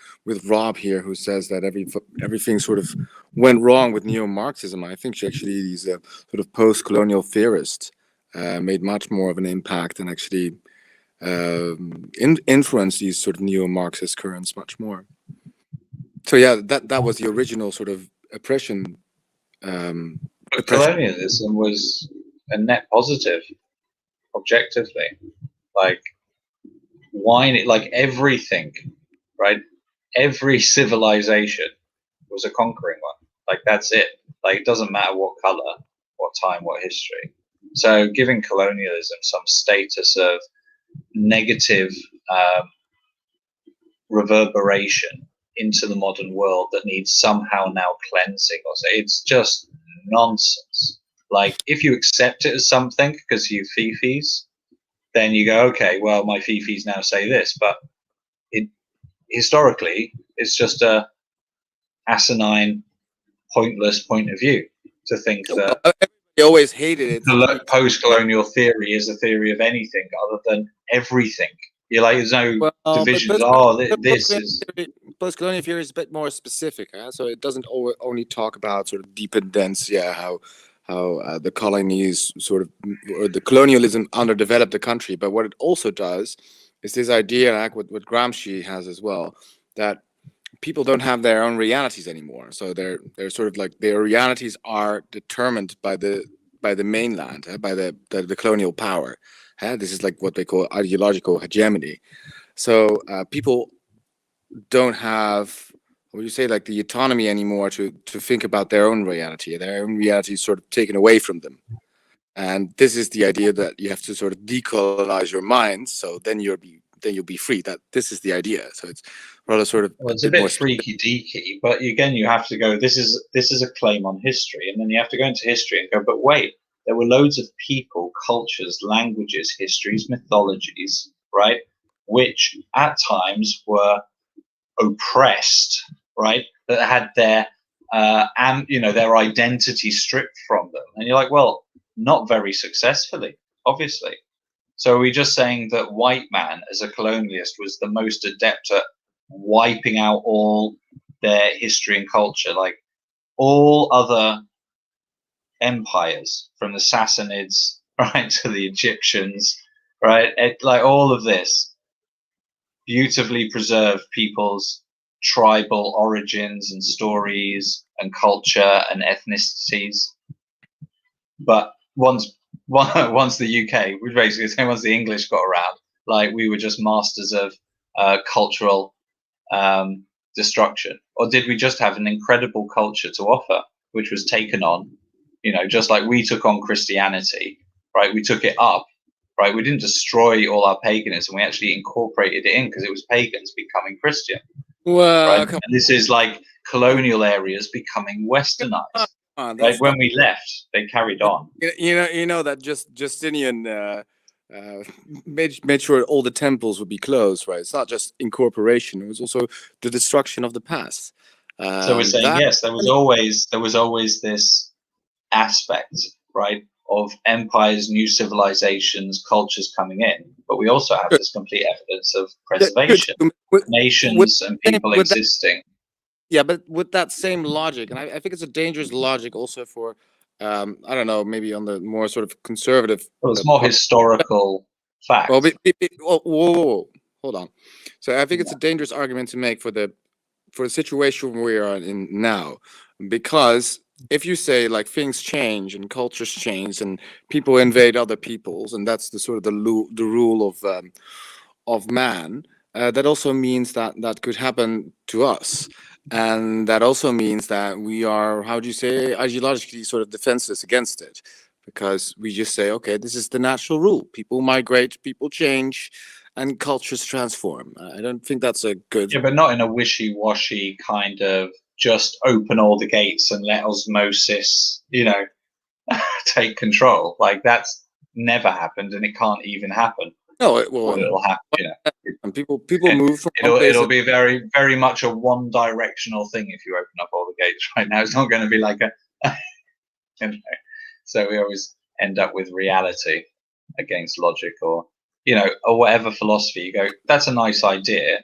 Speaker 4: Rob here, who says that everything sort of went wrong with neo-Marxism. I think actually these sort of post-colonial theorists made much more of an impact and actually influenced these sort of neo-Marxist currents much more. So yeah, that was the original sort of oppression. Um,
Speaker 2: But
Speaker 4: oppression.
Speaker 2: colonialism was a net positive, objectively. Like wine, like everything, right? Every civilization was a conquering one. Like that's it. Like it doesn't matter what color, what time, what history. So giving colonialism some status of negative um, reverberation into the modern world that needs somehow now cleansing, or so, it's just nonsense. Like if you accept it as something because you fifis, then you go, okay, well my fifis now say this, but it historically it's just a asinine, pointless point of view to think
Speaker 4: Well,
Speaker 2: that
Speaker 4: everybody always hated it.
Speaker 2: post-colonial theory is a theory of anything other than everything. You're like, there's no
Speaker 4: Well, but
Speaker 2: divisions. Oh, this is
Speaker 4: post-colonial theory is a bit more specific, huh? So it doesn't only talk about sort of dependence, yeah, how the colonies sort of or the colonialism underdeveloped the country, but what it also does is this idea, like what Gramsci has as well, that people don't have their own realities anymore. So they're sort of like their realities are determined by the mainland, by the colonial power. had. This is like what they call ideological hegemony. So people don't have, what would you say, like the autonomy anymore to think about their own reality. Their own reality is sort of taken away from them. And this is the idea that you have to sort of decolonize your mind, so then you'll be free. That this is the idea. So it's rather sort of
Speaker 2: Well,
Speaker 4: a
Speaker 2: it's a
Speaker 4: bit more
Speaker 2: bit freaky deaky, but again, you have to go. This is a claim on history, and then you have to go into history and go. But wait, there were loads of people, cultures, languages, histories, mythologies, right, which at times were oppressed, right, that had their their identity stripped from them, and you're like, well, not very successfully, obviously. So are we just saying that white man as a colonialist was the most adept at wiping out all their history and culture, like all other empires, from the Sassanids right to the Egyptians, right? Like all of this beautifully preserved people's tribal origins and stories and culture and ethnicities. But once the UK, we basically say once the English got around, like we were just masters of cultural destruction. Or did we just have an incredible culture to offer, which was taken on, just like we took on Christianity, right? We took it up, right? We didn't destroy all our paganism. We actually incorporated it in because it was pagans becoming Christian,
Speaker 4: well,
Speaker 2: right? And this is like colonial areas becoming westernized. Right? When we left, they carried on.
Speaker 4: You know that Justinian made sure all the temples would be closed, right? It's not just incorporation; it was also the destruction of the past.
Speaker 2: So we're saying
Speaker 4: That
Speaker 2: yes, there was always this aspect, right, of empires, new civilizations, cultures coming in, but we also have this complete evidence of preservation, nations and people
Speaker 4: with that,
Speaker 2: existing.
Speaker 4: yeah, but with that same logic, and I think it's a dangerous logic also for, I don't know, maybe on the more sort of conservative.
Speaker 2: Well, it's more historical fact.
Speaker 4: Well, whoa, hold on. So I think it's a dangerous argument to make for the situation we are in now, because if you say like things change and cultures change and people invade other peoples, and that's the sort of the rule of man, that also means that that could happen to us. And that also means that we are, how do you say, ideologically sort of defenseless against it, because we just say, okay, this is the natural rule. People migrate, people change, and cultures transform. I don't think that's a good.
Speaker 2: Yeah, but not in a wishy-washy kind of just open all the gates and let osmosis, take control. Like that's never happened, and it can't even happen.
Speaker 4: No, it will.
Speaker 2: It'll happen,
Speaker 4: And people move from one place.
Speaker 2: It'll be very, very much a one-directional thing if you open up all the gates right now. It's not going to be like a, So we always end up with reality against logic, or whatever philosophy. You go, that's a nice idea,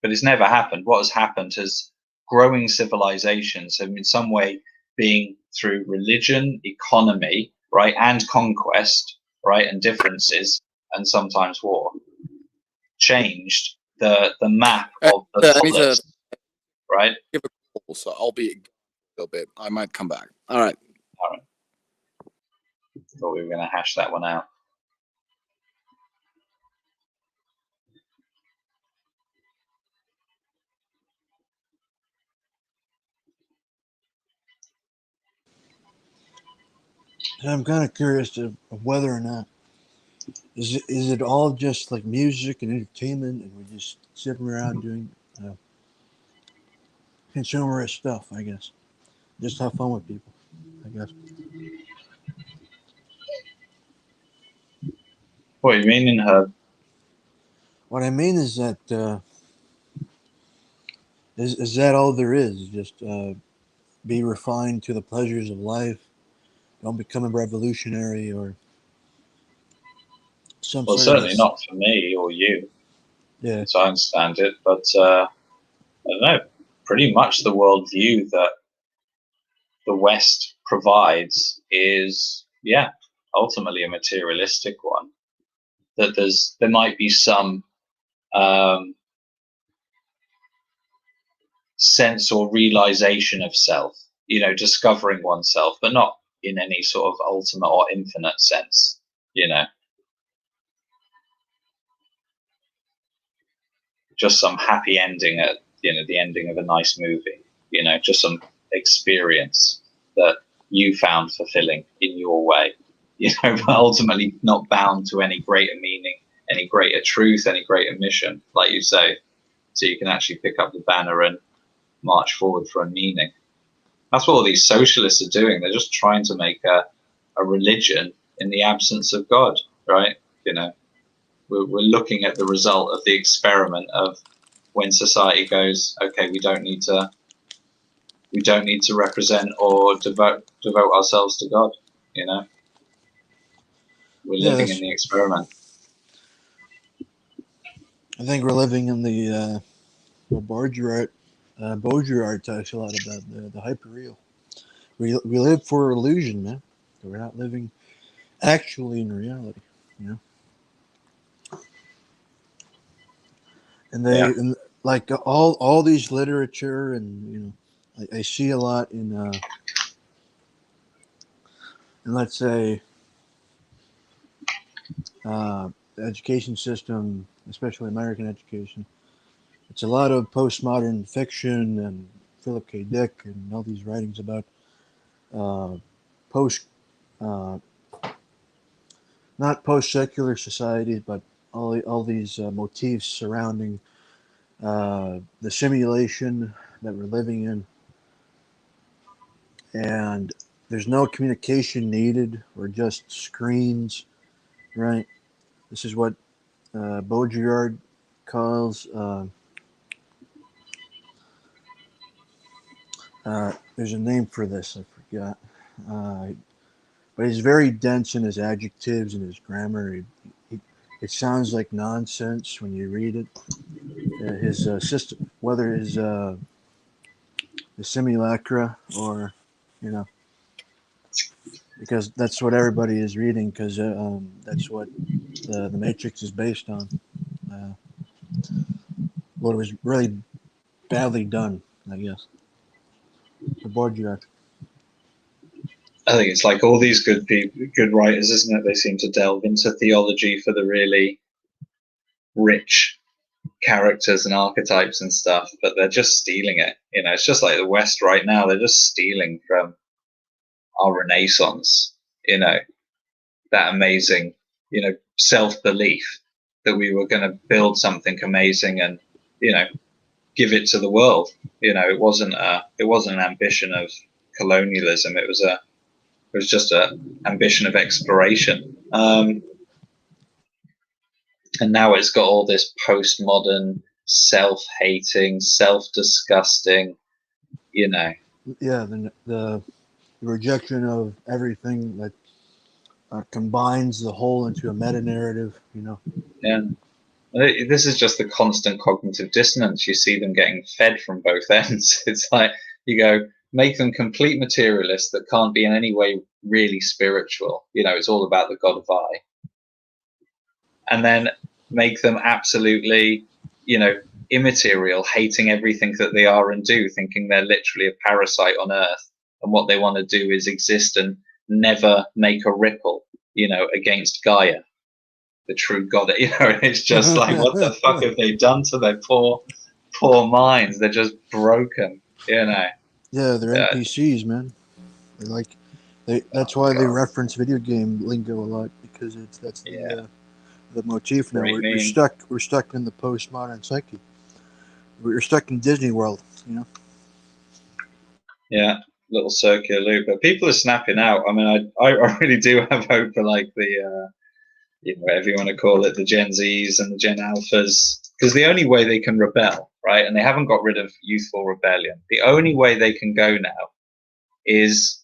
Speaker 2: but it's never happened. What has happened is growing civilizations have in some way being through religion, economy, right, and conquest, right, and differences, and sometimes war, changed the map of the polis, right?
Speaker 4: Give a call, so I'll be a little bit. I might come back. All right.
Speaker 2: Thought we were going to hash that one out.
Speaker 3: I'm kind of curious of whether or not is it all just like music and entertainment, and we're just sitting around doing consumerist stuff. I guess just have fun with people. I guess.
Speaker 2: What do you mean in her?
Speaker 3: What I mean is that is that all there is? Just be refined to the pleasures of life. Don't become a revolutionary or some
Speaker 2: Well,
Speaker 3: sort of
Speaker 2: certainly not for me or you.
Speaker 3: Yeah.
Speaker 2: As I understand it, but I don't know. Pretty much the worldview that the West provides is, ultimately a materialistic one. That there might be some sense or realization of self, discovering oneself, but not in any sort of ultimate or infinite sense, just some happy ending at, the ending of a nice movie, just some experience that you found fulfilling in your way, but ultimately not bound to any greater meaning, any greater truth, any greater mission, like you say, so you can actually pick up the banner and march forward for a meaning. That's what all these socialists are doing. They're just trying to make a religion in the absence of God, right? We're looking at the result of the experiment of when society goes, okay, we don't need to represent or devote ourselves to God. We're living in the experiment.
Speaker 3: I think we're living in the Baudrillard talks a lot about the hyperreal. We live for illusion, man. We're not living actually in reality, And and like all these literature, and I see a lot in let's say the education system, especially American education. It's a lot of postmodern fiction and Philip K. Dick and all these writings about post, uh, not post-secular societies, but all these motifs surrounding the simulation that we're living in, and there's no communication needed. We're just screens, right? This is what Baudrillard calls. There's a name for this. I forgot. But he's very dense in his adjectives and his grammar. It sounds like nonsense when you read it. His system, whether his simulacra or, because that's what everybody is reading, because that's what the Matrix is based on. What was really badly done, I guess. The Baudrillard.
Speaker 2: I think it's like all these good people, good writers, isn't it? They seem to delve into theology for the really rich characters and archetypes and stuff, but they're just stealing it. It's just like the West right now. They're just stealing from our Renaissance, that amazing, self-belief that we were going to build something amazing and, give it to the world. It wasn't an ambition of colonialism. It was just an ambition of exploration. And now it's got all this postmodern, self-hating, self-disgusting,
Speaker 3: Yeah, the rejection of everything that combines the whole into a meta-narrative,
Speaker 2: Yeah. This is just the constant cognitive dissonance. You see them getting fed from both ends. It's like you go, make them complete materialists that can't be in any way really spiritual. It's all about the God of I. And then make them absolutely, immaterial, hating everything that they are and do, thinking they're literally a parasite on Earth. And what they want to do is exist and never make a ripple, against Gaia, the true God. It's just like, what the fuck have they done to their poor minds? They're just broken,
Speaker 3: Yeah, they're NPCs, man. They're like, that's why they reference video game lingo a lot, because that's the motif now. We're stuck in the postmodern psyche. We're stuck in Disney World,
Speaker 2: Yeah, little circular loop. But people are snapping out. I mean, I really do have hope for like the whatever you want to call it, the Gen Zs and the Gen Alphas, because the only way they can rebel, right? And they haven't got rid of youthful rebellion. The only way they can go now is,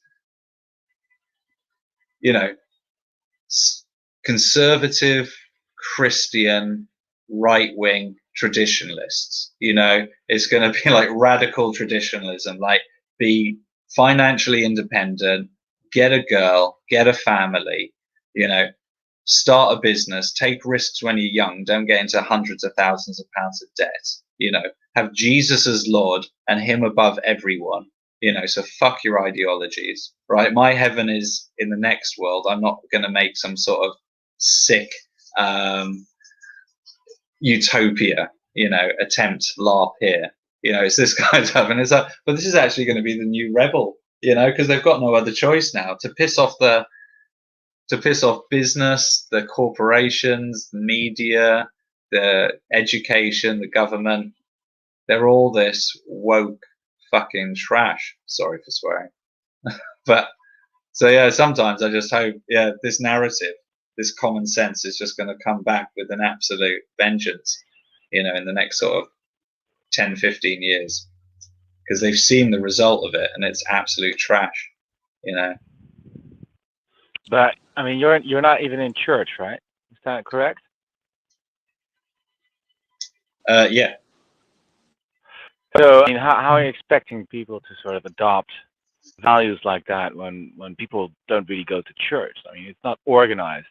Speaker 2: conservative Christian right-wing traditionalists. It's going to be like radical traditionalism, like be financially independent, get a girl, get a family, start a business, take risks when you're young, don't get into hundreds of thousands of pounds of debt, have Jesus as Lord and him above everyone, so fuck your ideologies, right? My heaven is in the next world. I'm not going to make some sort of sick utopia, attempt LARP here. It's this kind of stuff, and it's like, but this is actually going to be the new rebel, because they've got no other choice now to piss off business, the corporations, the media, the education, the government. They're all this woke fucking trash. Sorry for swearing. But so yeah, sometimes I just hope, this narrative, this common sense is just going to come back with an absolute vengeance, in the next sort of 10, 15 years, because they've seen the result of it and it's absolute trash,
Speaker 5: But I mean, you're not even in church, right? Is that correct?
Speaker 2: Yeah.
Speaker 5: So I mean, how are you expecting people to sort of adopt values like that when people don't really go to church? I mean, it's not organized.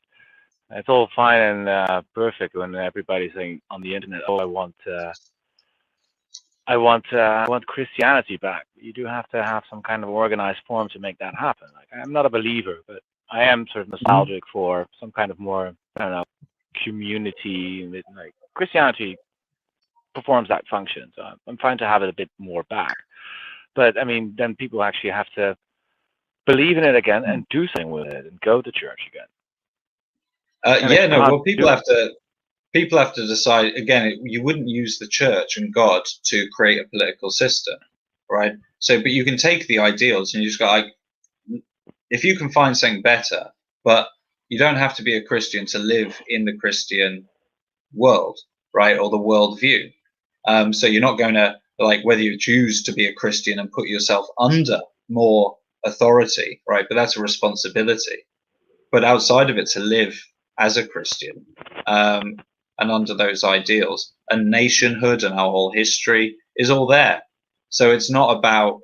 Speaker 5: It's all fine and perfect when everybody's saying on the internet, "Oh, I want Christianity back." You do have to have some kind of organized form to make that happen. Like, I'm not a believer, but I am sort of nostalgic for some kind of more, I don't know, community. Like, Christianity performs that function, so I'm trying to have it a bit more back. But I mean, then people actually have to believe in it again and do something with it and go to church again.
Speaker 2: Well, people have to decide. Again, you wouldn't use the church and God to create a political system, right? So, but you can take the ideals and you just go, if you can find something better, but you don't have to be a Christian to live in the Christian world, right? Or the worldview. So you're not going to, like, whether you choose to be a Christian and put yourself under more authority, right? But that's a responsibility. But outside of it, to live as a Christian, and under those ideals, and nationhood and our whole history is all there. So it's not about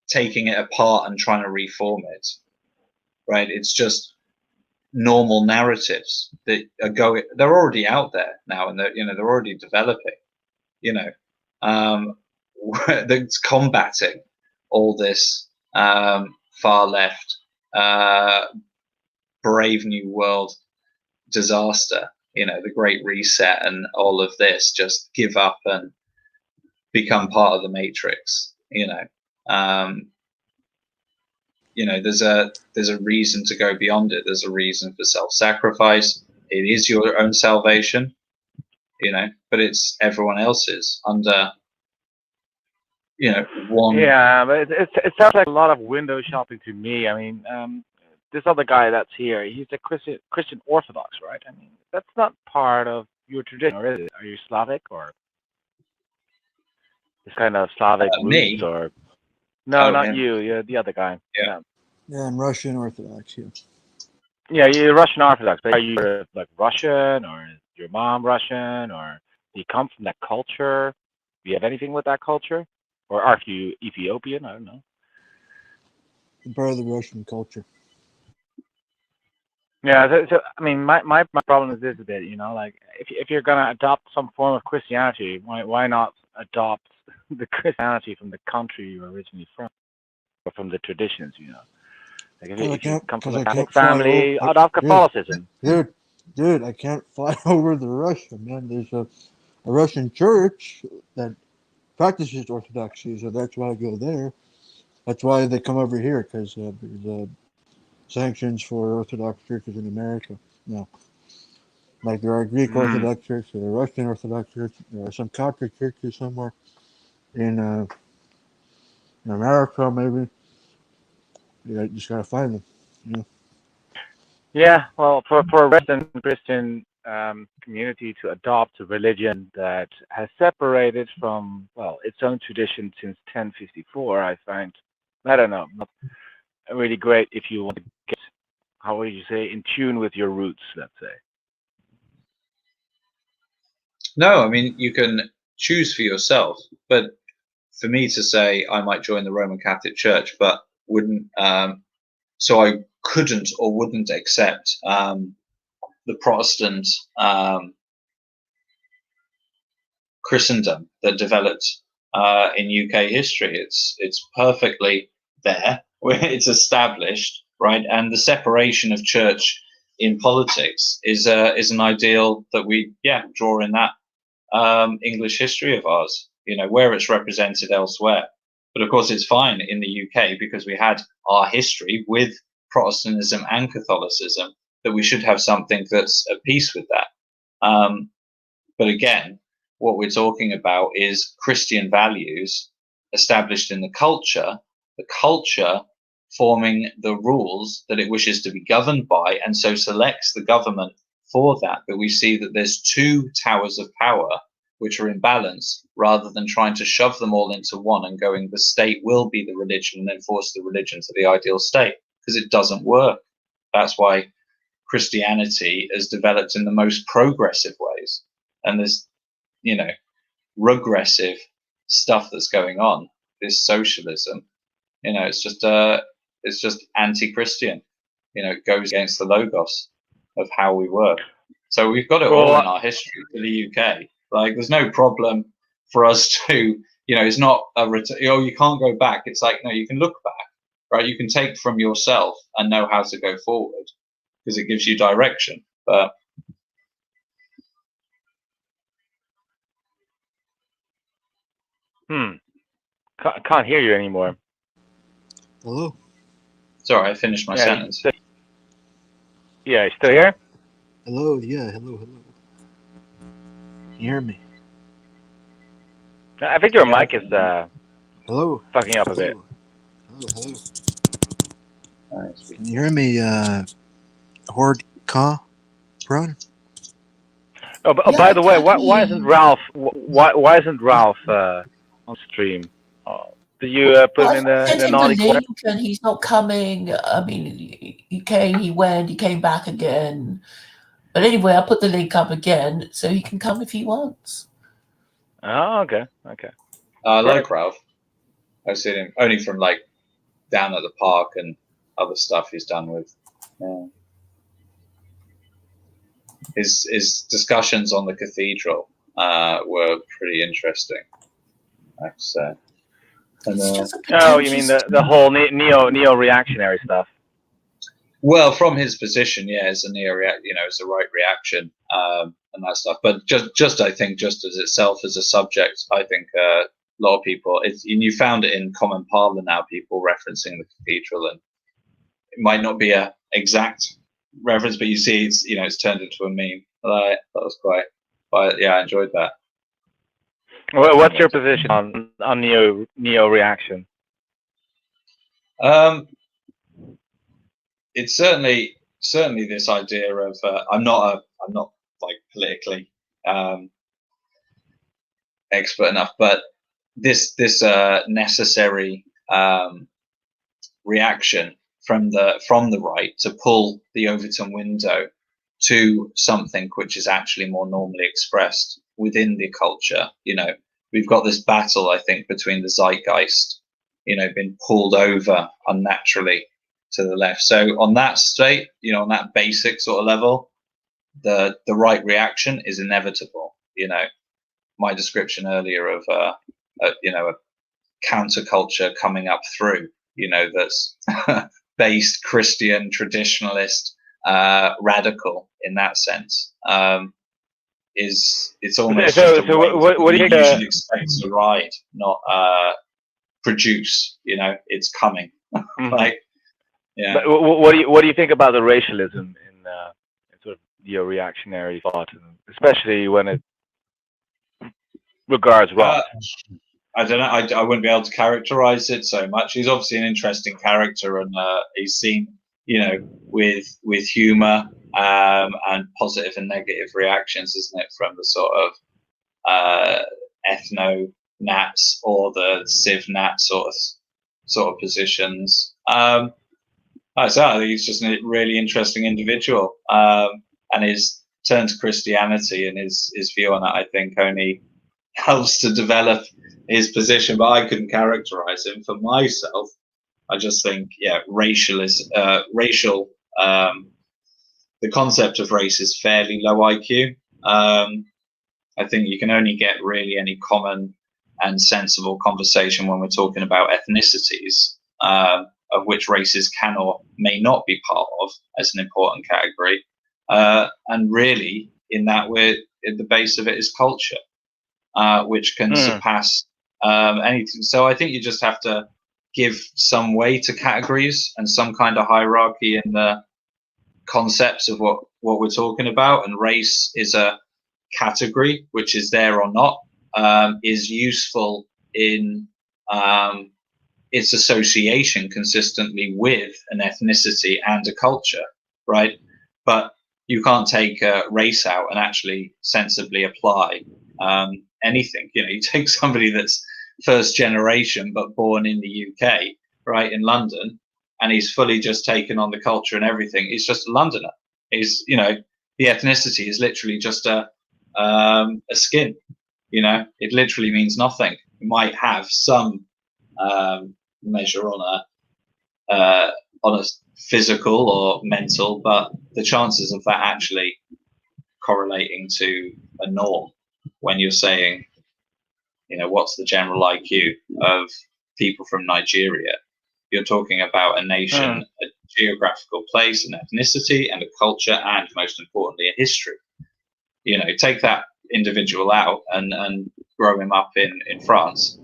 Speaker 2: taking it apart and trying to reform it, right? It's just normal narratives that are going. They're already out there now, and they're already developing. That's combating all this far left, Brave New World disaster. The Great Reset and all of this. Just give up and become part of the Matrix. There's a reason to go beyond it. There's a reason for self-sacrifice. It is your own salvation, but it's everyone else's under, one.
Speaker 5: Yeah, but it sounds like a lot of window shopping to me. I mean, this other guy that's here, he's a Christian Orthodox, right? I mean, that's not part of your tradition, or is it? Are you Slavic or this kind of Slavic roots,
Speaker 2: Me?
Speaker 5: or no, not
Speaker 2: him.
Speaker 5: you. You're the other guy.
Speaker 2: Yeah.
Speaker 3: Yeah, I'm Russian Orthodox. Yeah.
Speaker 5: Yeah, you're Russian Orthodox, but are you like Russian, or is your mom Russian, or do you come from that culture? Do you have anything with that culture, or are you Ethiopian? I don't know.
Speaker 3: I'm part of the Russian culture.
Speaker 5: Yeah, so I mean, my problem is this a bit, like if you're gonna adopt some form of Christianity, why not adopt the Christianity from the country you're originally from, or from the traditions, Like if you come from a Catholic family, adopt Catholicism.
Speaker 3: Dude, I can't fly over to Russia, man. There's a Russian church that practices Orthodoxy, so that's why I go there. That's why they come over here, because there's sanctions for Orthodox churches in America. No, like there are Greek Orthodox churches, there are Russian Orthodox churches, there are some Coptic churches somewhere in America, maybe. You just gotta find them.
Speaker 5: Yeah, well, for a Western Christian community to adopt a religion that has separated from, well, its own tradition since 1054, I find, I don't know, not really great if you want to get, how would you say, in tune with your roots, let's say.
Speaker 2: No, I mean, you can choose for yourself, but for me to say I might join the Roman Catholic Church, but wouldn't, so I couldn't or wouldn't accept the Protestant Christendom that developed in UK history. It's perfectly there, where it's established, right? And the separation of church in politics is an ideal that we draw in that English history of ours, where it's represented elsewhere. But of course, it's fine in the UK because we had our history with Protestantism and Catholicism, that we should have something that's at peace with that. But again, what we're talking about is Christian values established in the culture forming the rules that it wishes to be governed by, and so selects the government for that. But we see that there's two towers of power which are in balance, rather than trying to shove them all into one and going, the state will be the religion and then force the religion to the ideal state, because it doesn't work. That's why Christianity has developed in the most progressive ways, and there's regressive stuff that's going on, this socialism, it's just anti-Christian, it goes against the logos of how we work. So we've got it all in our history for the UK. Like, there's no problem for us to, it's not you can't go back. It's like, no, you can look back, right? You can take from yourself and know how to go forward, because it gives you direction. But
Speaker 5: can't hear you anymore.
Speaker 3: Hello.
Speaker 2: Sorry, I finished my sentence.
Speaker 5: Yeah, you still here?
Speaker 3: Hello. Yeah. Hello. Hello. Can you hear me?
Speaker 5: I think your mic is
Speaker 3: Hello.
Speaker 5: fucking up a bit.
Speaker 3: Hello. Hello. Can you hear me, Horde Ka? Run?
Speaker 5: Oh,
Speaker 1: Yeah,
Speaker 5: by the way,
Speaker 1: I can
Speaker 5: why
Speaker 1: hear
Speaker 5: isn't
Speaker 1: you.
Speaker 5: Ralph? Why isn't Ralph on stream? Did you put him in
Speaker 1: I sent
Speaker 5: the
Speaker 1: him the
Speaker 5: naughty corner?
Speaker 1: link and he's not coming. I mean, he came, he went, he came back again. But anyway, I put the link up again so he can come if he wants.
Speaker 5: Oh, okay.
Speaker 2: I like Ralph. I've seen him only from like down at the park and other stuff he's done with. His discussions on the cathedral were pretty interesting, I have to say. And,
Speaker 1: It's just a
Speaker 5: oh, you mean the whole neo reactionary stuff?
Speaker 2: Well, from his position, yeah, it's a it's a right reaction, and that stuff. But just I think, just as itself as a subject, I think a lot of people, and you found it in common parlor now, people referencing the cathedral, and it might not be a exact reference, but you see, it's turned into a meme. That was quite, yeah, I enjoyed that.
Speaker 5: What's your position on neo reaction?
Speaker 2: It's certainly this idea of I'm not like politically expert enough, but this necessary reaction from the right to pull the Overton window to something which is actually more normally expressed within the culture. We've got this battle, I think, between the zeitgeist, being pulled over unnaturally to the left. So on that state, on that basic sort of level, the right reaction is inevitable. My description earlier of a counterculture coming up through, that's based Christian, traditionalist, radical in that sense, it's almost
Speaker 5: so
Speaker 2: just a wave
Speaker 5: what do you
Speaker 2: that you should expect to ride, not produce. It's coming. Like, yeah.
Speaker 5: But what do you think about the racialism in sort of neo-reactionary thought, especially when it regards Roth?
Speaker 2: I don't know. I wouldn't be able to characterize it so much. He's obviously an interesting character, and he's seen, with humor and positive and negative reactions, isn't it, from the sort of ethno nats or the civ nat sort of positions. I think he's just a really interesting individual, and his turn to Christianity and his view on it, I think, only helps to develop his position. But I couldn't characterize him for myself. I just think, racial. The concept of race is fairly low IQ. I think you can only get really any common and sensible conversation when we're talking about ethnicities, of which races can or may not be part of as an important category. And really, in that, we're at the base of it is culture. which can surpass anything. So I think you just have to give some way to categories and some kind of hierarchy in the concepts of what we're talking about. And race is a category, which is there or not, is useful in its association consistently with an ethnicity and a culture, right? But you can't take race out and actually sensibly apply anything. You know, you take somebody that's first generation but born in the UK, right, in London, and he's fully just taken on the culture and everything. He's just a Londoner. He's, you know, the ethnicity is literally just a skin. You know, it literally means nothing. It might have some measure on a physical or mental, but the chances of that actually correlating to a norm when you're saying, you know, what's the general IQ of people from Nigeria? You're talking about a nation, a geographical place, an ethnicity, and a culture, and most importantly, a history. You know, take that individual out and grow him up in France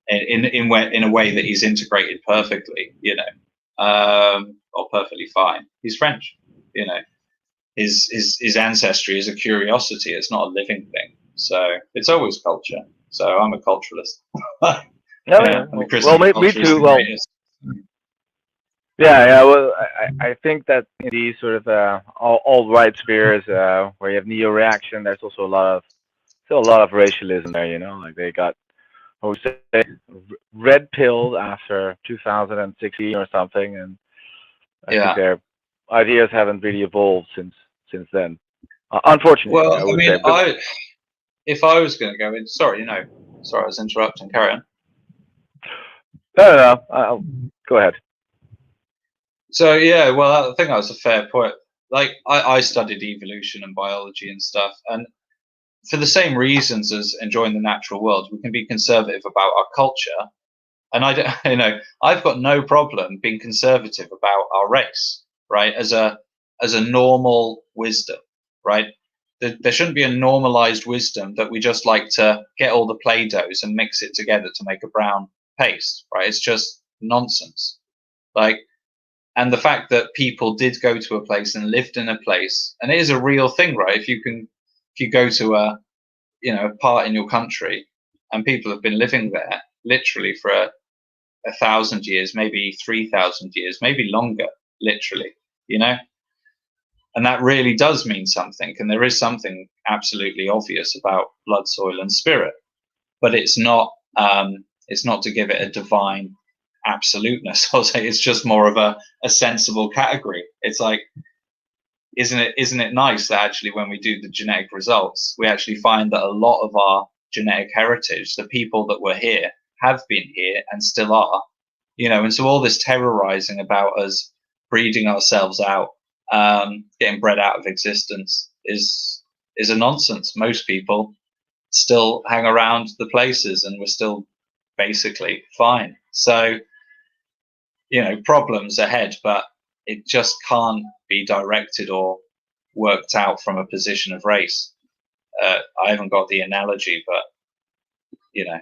Speaker 2: in a way that he's integrated perfectly, you know, or perfectly fine. He's French, you know. His ancestry is a curiosity. It's not a living thing. So it's always culture. So I'm a culturalist.
Speaker 5: Well, me too. Well, yeah. Well, I think that in these sort of alt-right spheres where you have neo-reaction, there's also still a lot of racialism there. You know, like they got, I would say, red pilled after 2016 or something, and I think their ideas haven't really evolved since then. Unfortunately,
Speaker 2: well,
Speaker 5: I would
Speaker 2: mean,
Speaker 5: say.
Speaker 2: If I was going to go in, sorry, I was interrupting. Carry on.
Speaker 5: No, go ahead.
Speaker 2: So yeah, well, I think that was a fair point. Like I studied evolution and biology and stuff, and for the same reasons as enjoying the natural world, we can be conservative about our culture. And I don't, you know, I've got no problem being conservative about our race, right? As a normal wisdom, right? There shouldn't be a normalized wisdom that we just like to get all the Play-Dohs and mix it together to make a brown paste, right? It's just nonsense. Like, and the fact that people did go to a place and lived in a place, and it is a real thing, right? If you go to a part in your country and people have been living there literally for 1,000 years, maybe 3,000 years, maybe longer, literally, you know, and that really does mean something. And there is something absolutely obvious about blood, soil, and spirit, but it's not to give it a divine absoluteness. I'll say it's just more of a sensible category. It's like, isn't it nice that actually when we do the genetic results, we actually find that a lot of our genetic heritage, the people that were here, have been here and still are, you know, and so all this terrorizing about us breeding ourselves out, getting bred out of existence is a nonsense. Most people still hang around the places and we're still basically fine. So, you know, problems ahead, but it just can't be directed or worked out from a position of race. I haven't got the analogy, but you know,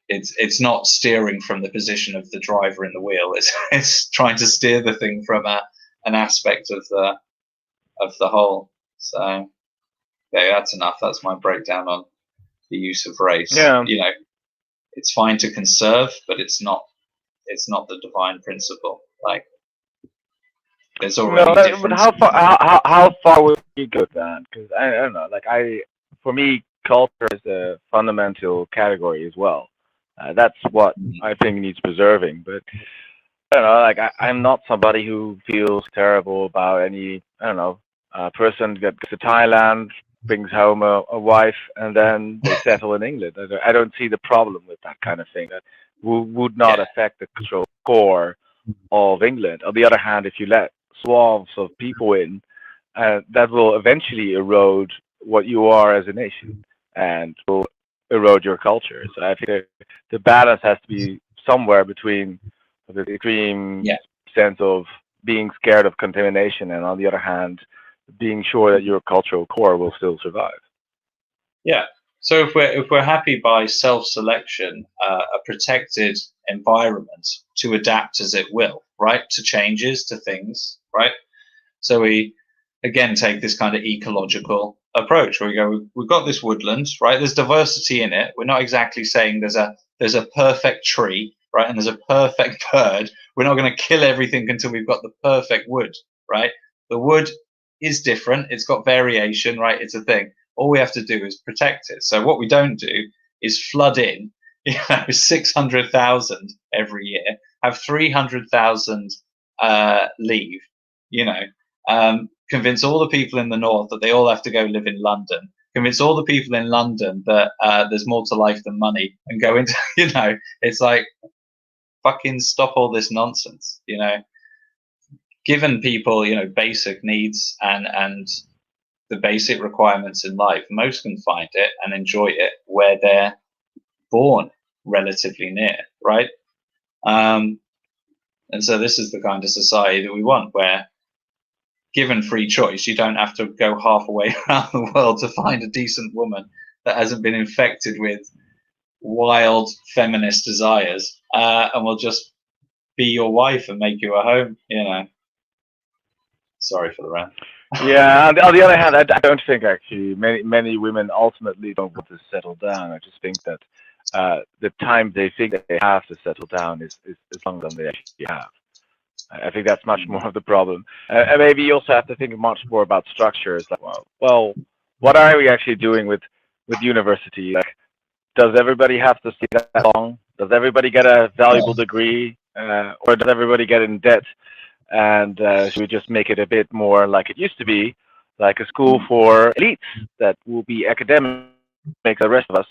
Speaker 2: it's not steering from the position of the driver in the wheel. It's trying to steer the thing from an aspect of the whole. So yeah, that's enough. That's my breakdown on the use of race.
Speaker 5: Yeah.
Speaker 2: You know, it's fine to conserve, but it's not the divine principle. Like, there's already
Speaker 5: but how far would you go with that? Because I don't know. Like for me, culture is a fundamental category as well. That's what I think needs preserving. But I don't know. Like I'm not somebody who feels terrible about any. I don't know. Person gets to Thailand, brings home a wife, and then they settle in England. I don't see the problem with that kind of thing. That would not affect the cultural core of England. On the other hand, if you let swaths of people in, that will eventually erode what you are as a nation and will erode your culture. So I think the balance has to be somewhere between the extreme sense of being scared of contamination and on the other hand, being sure that your cultural core will still survive.
Speaker 2: Yeah, So if we're happy by self-selection, a protected environment to adapt as it will, right, to changes, to things, right? So we again take this kind of ecological approach where we go, we've got this woodland, right? There's diversity in it. We're not exactly saying there's a perfect tree, right, and there's a perfect bird. We're not going to kill everything until we've got the perfect wood, right? The wood is different. It's got variation, right? It's a thing. All we have to do is protect it. So what we don't do is flood in, 600,000 every year, have 300,000 leave, convince all the people in the north that they all have to go live in London, convince all the people in London that there's more to life than money, and go into, it's like, fucking stop all this nonsense, Given people, basic needs and the basic requirements in life, most can find it and enjoy it where they're born relatively near, right? And so this is the kind of society that we want, where given free choice, you don't have to go halfway around the world to find a decent woman that hasn't been infected with wild feminist desires, and will just be your wife and make you a home, Sorry for the rant.
Speaker 5: Yeah, on the other hand, I don't think actually many women ultimately don't want to settle down. I just think that the time they think that they have to settle down is longer than they actually have. I think that's much more of the problem. And maybe you also have to think much more about structures. Like, well, what are we actually doing with university? Like, does everybody have to stay that long? Does everybody get a valuable degree, or does everybody get in debt? And should we just make it a bit more like it used to be, like a school for elites that will be academic, the rest of us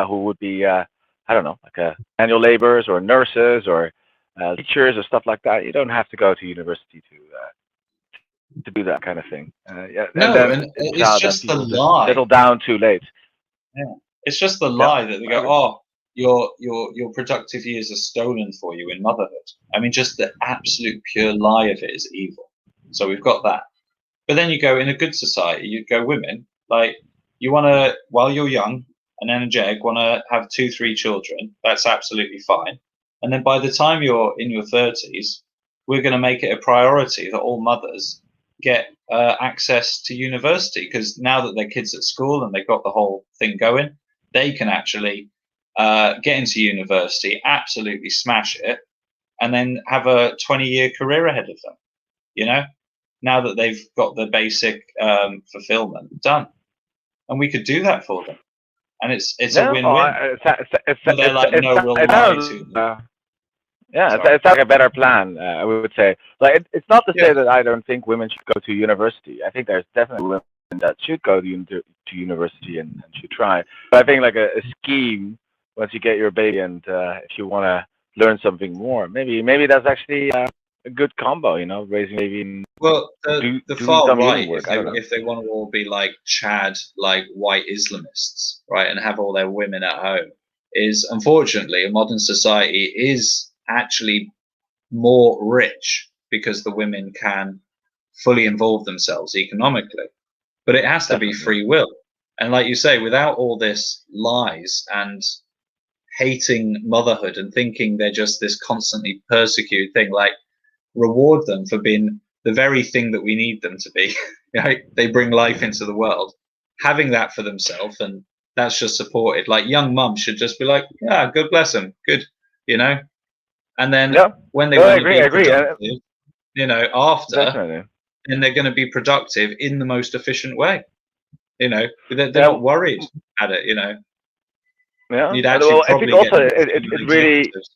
Speaker 5: who would be, I don't know, like manual laborers or nurses or teachers or stuff like that. You don't have to go to university to do that kind of thing. Yeah,
Speaker 2: No,
Speaker 5: and
Speaker 2: and
Speaker 5: it's
Speaker 2: it's
Speaker 5: out that
Speaker 2: just the
Speaker 5: people just
Speaker 2: lie.
Speaker 5: settle down too late.
Speaker 2: Yeah. It's just the
Speaker 5: Yeah,
Speaker 2: lie that they go, oh, your productive years are stolen for you in motherhood. I mean, just the absolute pure lie of it is evil. So we've got that. But then you go, in a good society, you go, women, like, you want to, while you're young and energetic, want to have 2-3 children. That's absolutely fine. And then by the time you're in your 30s, we're going to make it a priority that all mothers get access to university, because now that their kids at school and they've got the whole thing going, they can actually get into university, absolutely smash it, and then have a 20-year career ahead of them, now that they've got the basic fulfillment done. And we could do that for them. And it's a
Speaker 5: no,
Speaker 2: win-win. But they're like, no, we'll lie to them.
Speaker 5: yeah,
Speaker 2: Sorry.
Speaker 5: it's like a better plan, I would say. Like, it's not to
Speaker 2: Yeah.
Speaker 5: say that I don't think women should go to university. I think there's definitely women that should go to university and should try. But I think like a scheme, once you get your baby and if you want to learn something more, maybe that's actually a good combo, raising baby and
Speaker 2: Well,
Speaker 5: doing
Speaker 2: the far
Speaker 5: some human
Speaker 2: right,
Speaker 5: work. I don't know.
Speaker 2: if they want to all be like Chad, like white Islamists, right, and have all their women at home, is unfortunately, a modern society is actually more rich because the women can fully involve themselves economically. But it has to be
Speaker 5: Definitely.
Speaker 2: free will. And like you say, without all this lies and hating motherhood and thinking they're just this constantly persecuted thing, like, reward them for being the very thing that we need them to be. They bring life into the world, having that for themselves, and that's just supported. Like, young mums should just be like, yeah, God bless them, good, and then
Speaker 5: Yeah.
Speaker 2: when they
Speaker 5: No,
Speaker 2: want to be
Speaker 5: I agree.
Speaker 2: productive, after,
Speaker 5: Definitely.
Speaker 2: then they're going to be productive in the most efficient way. They're
Speaker 5: Yeah.
Speaker 2: not worried at it.
Speaker 5: Yeah.
Speaker 2: You'd actually
Speaker 5: Well, I think
Speaker 2: probably get
Speaker 5: also
Speaker 2: more
Speaker 5: it's
Speaker 2: female
Speaker 5: really
Speaker 2: executives.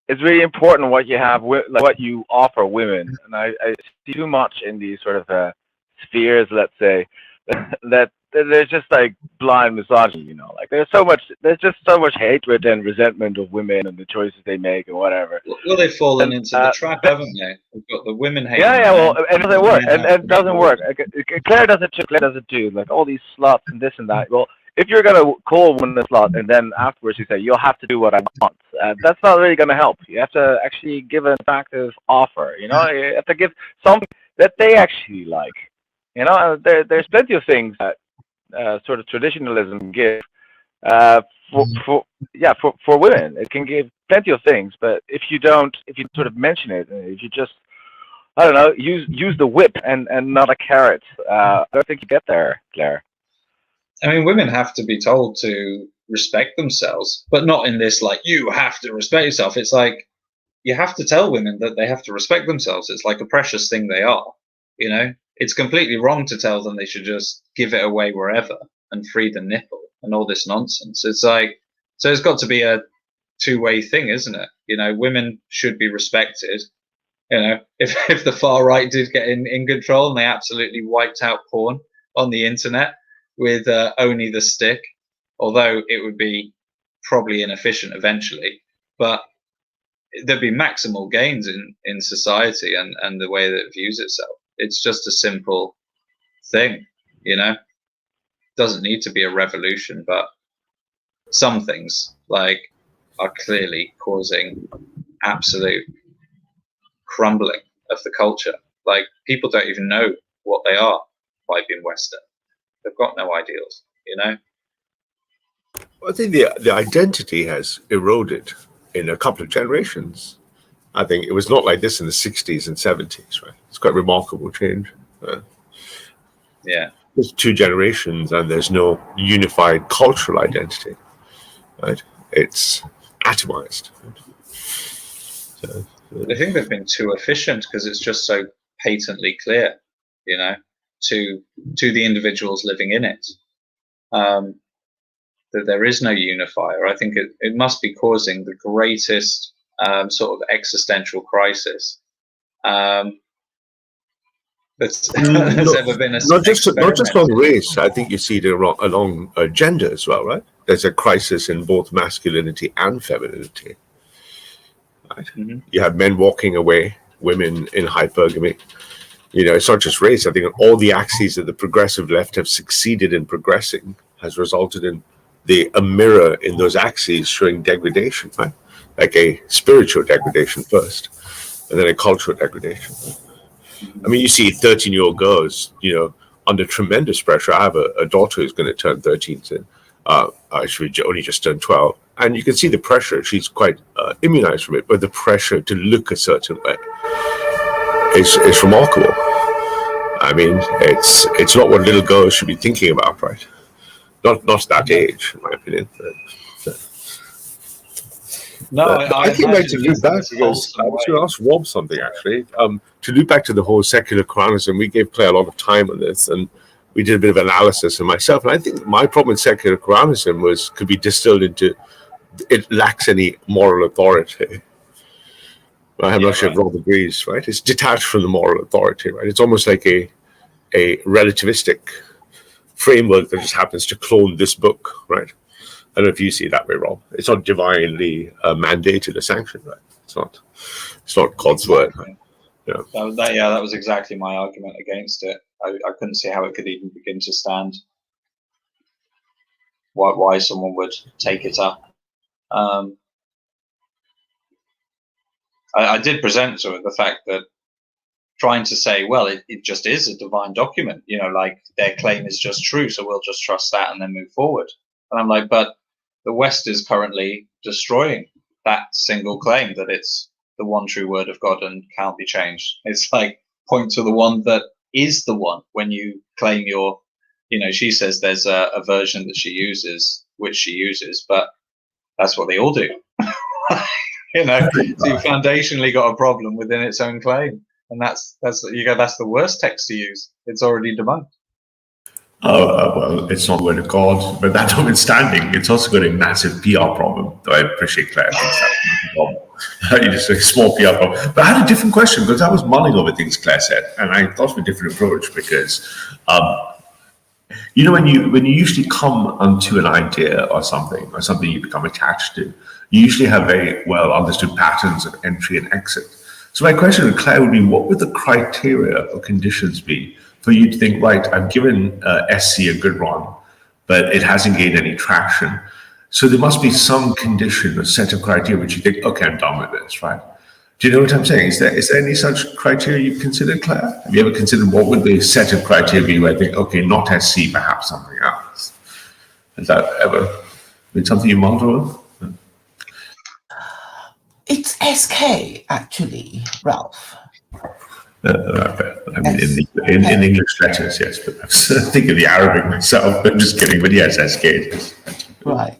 Speaker 5: it's really important what you have, like what you offer women. And I see too much in these sort of spheres, let's say, that there's just like blind misogyny. Like there's just so much hatred and resentment of women and the choices they make and whatever.
Speaker 2: Well, they've fallen
Speaker 5: And
Speaker 2: into the trap, haven't they? We've got the women hating
Speaker 5: yeah,
Speaker 2: men,
Speaker 5: well, and it doesn't
Speaker 2: the
Speaker 5: work,
Speaker 2: men
Speaker 5: and
Speaker 2: having
Speaker 5: it doesn't
Speaker 2: hate
Speaker 5: work.
Speaker 2: women.
Speaker 5: Claire does it too. Claire does it too. Like all these sluts and this and that. Well, if you're gonna call a woman a slut and then afterwards you say you'll have to do what I want, that's not really gonna help. You have to actually give an attractive offer. You have to give something that they actually like. There's plenty of things that sort of traditionalism give For women, it can give plenty of things. But if you sort of mention it, if you just, I don't know, use the whip and not a carrot, I don't think you get there, Claire.
Speaker 2: I mean, women have to be told to respect themselves, but not in this like, you have to respect yourself. It's like, you have to tell women that they have to respect themselves. It's like a precious thing they are, you know? It's completely wrong to tell them they should just give it away wherever and free the nipple and all this nonsense. It's like, so it's got to be a two-way thing, isn't it? You know, women should be respected. You know, if the far right did get in control and they absolutely wiped out porn on the internet with only the stick, although it would be probably inefficient eventually, but there'd be maximal gains in society and the way that it views itself. It's just a simple thing, you know. Doesn't need to be a revolution, but some things like are clearly causing absolute crumbling of the culture. Like, people don't even know what they are by being Western. They've got no ideals, you know.
Speaker 6: I think the identity has eroded in a couple of generations. I think it was not like this in the 60s and 70s, right? It's quite a remarkable change.
Speaker 2: Yeah.
Speaker 6: There's two generations and there's no unified cultural identity, right? It's atomized. So,
Speaker 2: I think they've been too efficient because it's just so patently clear, you know, to the individuals living in it, that there is no unifier. I think it must be causing the greatest sort of existential crisis that's ever been
Speaker 6: not just on race. I think you see it along gender as well, right? There's a crisis in both masculinity and femininity. Right? Mm-hmm. You have men walking away, women in hypergamy. You know, it's not just race. I think all the axes that the progressive left have succeeded in progressing has resulted in a mirror in those axes showing degradation, right? Like a spiritual degradation first, and then a cultural degradation. I mean, you see 13-year-old girls, you know, under tremendous pressure. I have a daughter who's going to turn 13 soon. She only just turned 12. And you can see the pressure. She's quite immunized from it, but the pressure to look a certain way is remarkable. I mean, it's not what little girls should be thinking about, right? Not that age, in my opinion. I think like to loop back because I was going to ask Rob something actually. To loop back to the whole secular Quranism, we gave Claire a lot of time on this, and we did a bit of analysis of myself. And I think my problem with secular Quranism could be distilled into it lacks any moral authority. I'm not sure if Rob agrees, right? It's detached from the moral authority, right? It's almost like a relativistic framework that just happens to clone this book, right? I don't know if you see it that way, Rob. It's not divinely mandated or sanctioned, right? It's not God's word. Right? Yeah.
Speaker 2: That was exactly my argument against it. I couldn't see how it could even begin to stand. Why someone would take it up. I did present to it the fact that trying to say, well, it just is a divine document, you know, like their claim is just true, so we'll just trust that and then move forward. And I'm like, but the West is currently destroying that single claim that it's the one true word of God and can't be changed. It's like, point to the one that is the one when you claim your, you know, she says there's a version that she uses, which she uses, but that's what they all do. You know, so you foundationally got a problem within its own claim. And that's the worst text to use. It's already debunked.
Speaker 7: Well, it's not the word of God, but that notwithstanding, it's also got a massive PR problem. Though I appreciate Claire thinks that's not a problem. Just a small PR problem. But I had a different question because I was mulling over things Claire said, and I thought of a different approach because, you know, when you usually come onto an idea or something you become attached to, you usually have very well understood patterns of entry and exit. So my question to Claire would be, what would the criteria or conditions be for you to think, right, I've given SC a good run, but it hasn't gained any traction. So there must be some condition or set of criteria which you think, okay, I'm done with this, right? Do you know what I'm saying? Is there any such criteria you've considered, Claire? Have you ever considered what would the set of criteria be where I think, okay, not SC, perhaps something else? Has that ever? It's something you monitor with?
Speaker 1: It's SK, actually, Ralph.
Speaker 7: I mean, in English letters, yes, but I was thinking the Arabic myself. I'm just kidding, but yes, SK.
Speaker 1: Right.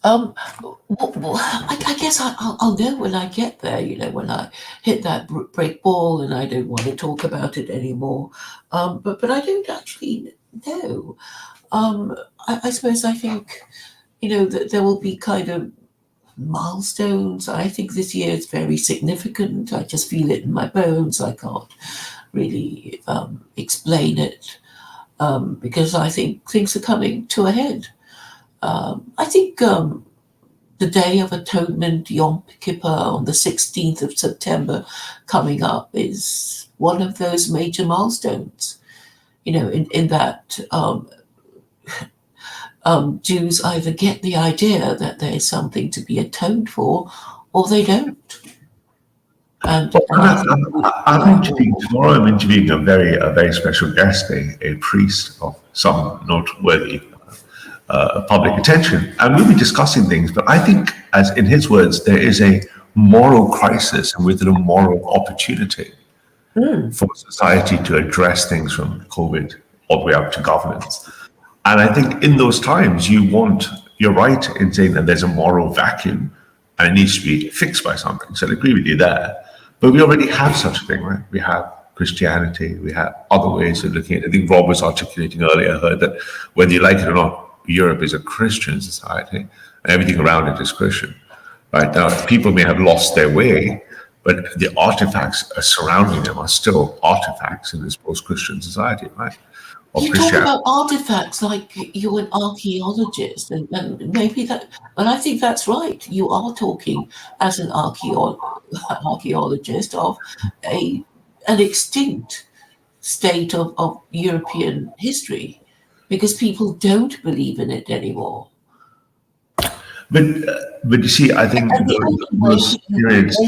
Speaker 1: I guess I'll know when I get there, when I hit that break ball and I don't want to talk about it anymore. But I don't actually know. I suppose I think, that there will be kind of milestones. I think this year is very significant. I just feel it in my bones. I can't really explain it because I think things are coming to a head. I think the Day of Atonement, Yom Kippur, on the 16th of September coming up is one of those major milestones, in that Jews either get the idea that there is something to be atoned for or they don't. And
Speaker 7: I'm interviewing tomorrow. I'm interviewing a very special guest, a priest of some noteworthy public attention, and we'll be discussing things. But I think, as in his words, there is a moral crisis and with it a moral opportunity for society to address things from COVID all the way up to governance. And I think in those times, you're right in saying that there's a moral vacuum and it needs to be fixed by something. So I agree with you there. But we already have such a thing, right? We have Christianity, we have other ways of looking at it. I think Rob was articulating earlier, I heard that whether you like it or not, Europe is a Christian society and everything around it is Christian. Right now, people may have lost their way, but the artifacts surrounding them are still artifacts in this post-Christian society, right?
Speaker 1: You talk about artifacts like you're an archaeologist, and maybe that, and I think that's right. You are talking as an archaeologist of an extinct state of European history, because people don't believe in it anymore.
Speaker 7: But you see, I think those periods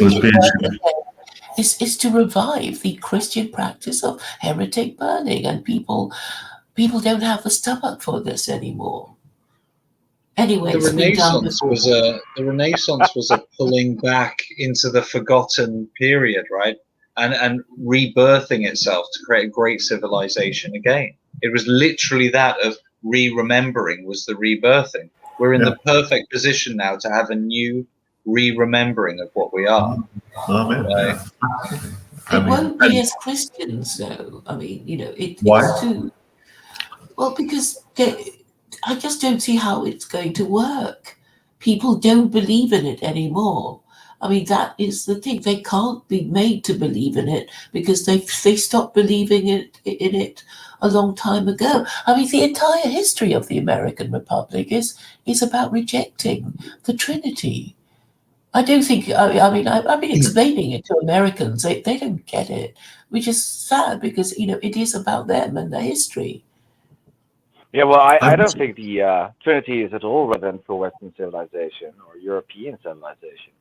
Speaker 1: is to revive the Christian practice of heretic burning, and people don't have the stomach for this anymore. Anyway,
Speaker 2: the Renaissance was a pulling back into the forgotten period, right? And rebirthing itself to create a great civilization again. It was literally that of remembering was the rebirthing. We're in the perfect position now to have a new remembering of what we are.
Speaker 7: Right?
Speaker 1: It won't be as Christians, though. I mean, it's too... Well, because I just don't see how it's going to work. People don't believe in it anymore. I mean, that is the thing. They can't be made to believe in it because they stopped believing in it a long time ago. I mean, the entire history of the American Republic is about rejecting the Trinity. I do think, I've been explaining it to Americans. They don't get it, which is sad because, it is about them and their history.
Speaker 5: Yeah, well, I don't think the Trinity is at all relevant for Western civilization or European civilization.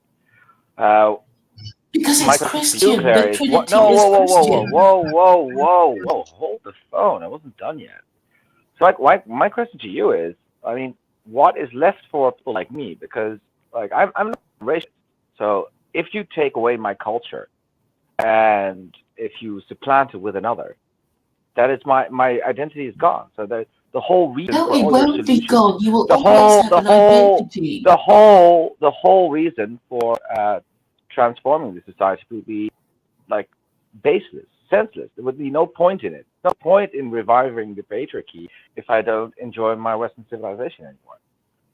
Speaker 1: Because it's Christian. The Trinity is Christian.
Speaker 5: Whoa! Hold the phone. I wasn't done yet. So, my question to you is, I mean, what is left for people like me? Because, I'm not racist. So, if you take away my culture, and if you supplant it with another, that is my identity is gone. So the whole reason.
Speaker 1: No, it won't be gone. You will always have an identity.
Speaker 5: The whole reason for transforming the society would be baseless, senseless. There would be no point in it. No point in reviving the patriarchy if I don't enjoy my Western civilization anymore.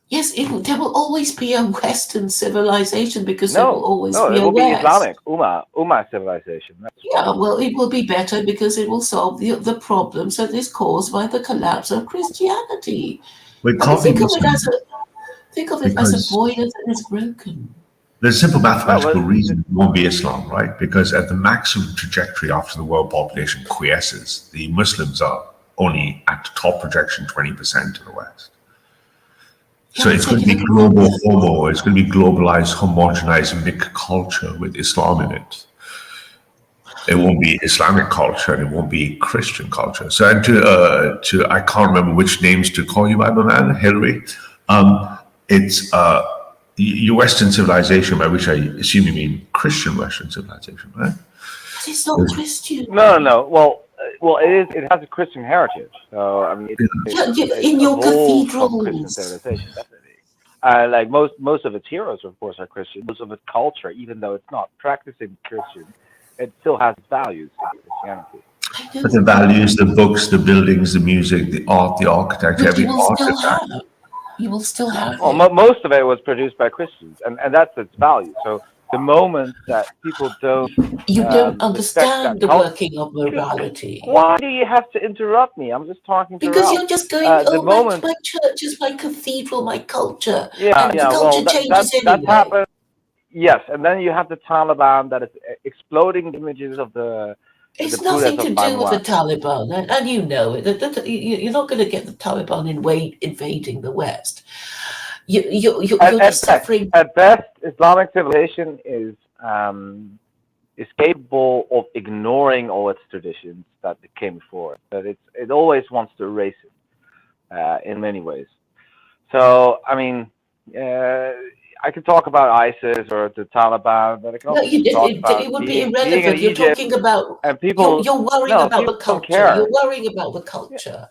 Speaker 1: Yes, there will always be a Western civilization because there will always be a
Speaker 5: it will
Speaker 1: West.
Speaker 5: be Islamic, Ummah civilization.
Speaker 1: Yeah, well, it will be better because it will solve the problems that is caused by the collapse of Christianity. Think of it as a boiler that is broken.
Speaker 7: There's a simple mathematical reason it won't be Islam, right? Because at the maximum trajectory after the world population quiesces, the Muslims are only at the top projection 20% of the West. So it's going to be global homo, it's going to be globalized, homogenized, mixed culture with Islam in it. It won't be Islamic culture and it won't be Christian culture. So, and to I can't remember which names to call you by, my man, Hillary. it's your Western civilization, by which I assume you mean Christian Western civilization, right?
Speaker 1: But it's not Christian.
Speaker 5: No. Well, it is. It has a Christian heritage. So I mean, it's
Speaker 1: In your
Speaker 5: evolved from Christian
Speaker 1: cathedrals.
Speaker 5: civilization, definitely. Like most of its heroes, of course, are Christian. Most of its culture, even though it's not practicing Christian, it still has values in Christianity.
Speaker 7: But the values, the books, the buildings, the music, the art, the architecture,
Speaker 1: But
Speaker 7: every
Speaker 1: you will still have
Speaker 5: Well,
Speaker 1: it.
Speaker 5: most of it was produced by Christians, and that's its value. So the moment that people don't
Speaker 1: You don't
Speaker 5: respect
Speaker 1: understand
Speaker 5: that
Speaker 1: the
Speaker 5: culture,
Speaker 1: working of morality.
Speaker 5: why do you have to interrupt me? I'm just talking to
Speaker 1: Because
Speaker 5: Ralph.
Speaker 1: you're just going,
Speaker 5: The
Speaker 1: oh,
Speaker 5: moment,
Speaker 1: my church is my cathedral, my culture.
Speaker 5: yeah,
Speaker 1: And the
Speaker 5: well,
Speaker 1: culture changes
Speaker 5: that's
Speaker 1: anyway.
Speaker 5: happened. Yes, and then you have the Taliban that is exploding images of the
Speaker 1: It's
Speaker 5: Buddhas
Speaker 1: nothing
Speaker 5: of
Speaker 1: to do with the
Speaker 5: Bangladesh.
Speaker 1: Taliban, and you know it. You're not going to get the Taliban invading the West. You're just suffering.
Speaker 5: At best, Islamic civilization is capable of ignoring all its traditions that came before. But it always wants to erase it in many ways. So I mean, I could talk about ISIS or the Taliban, but I can also talk about
Speaker 1: It would be
Speaker 5: being in
Speaker 1: irrelevant. You're
Speaker 5: Egypt
Speaker 1: talking about
Speaker 5: and people.
Speaker 1: you're worrying
Speaker 5: No,
Speaker 1: about
Speaker 5: people
Speaker 1: the
Speaker 5: don't
Speaker 1: culture.
Speaker 5: care.
Speaker 1: You're worrying about the culture.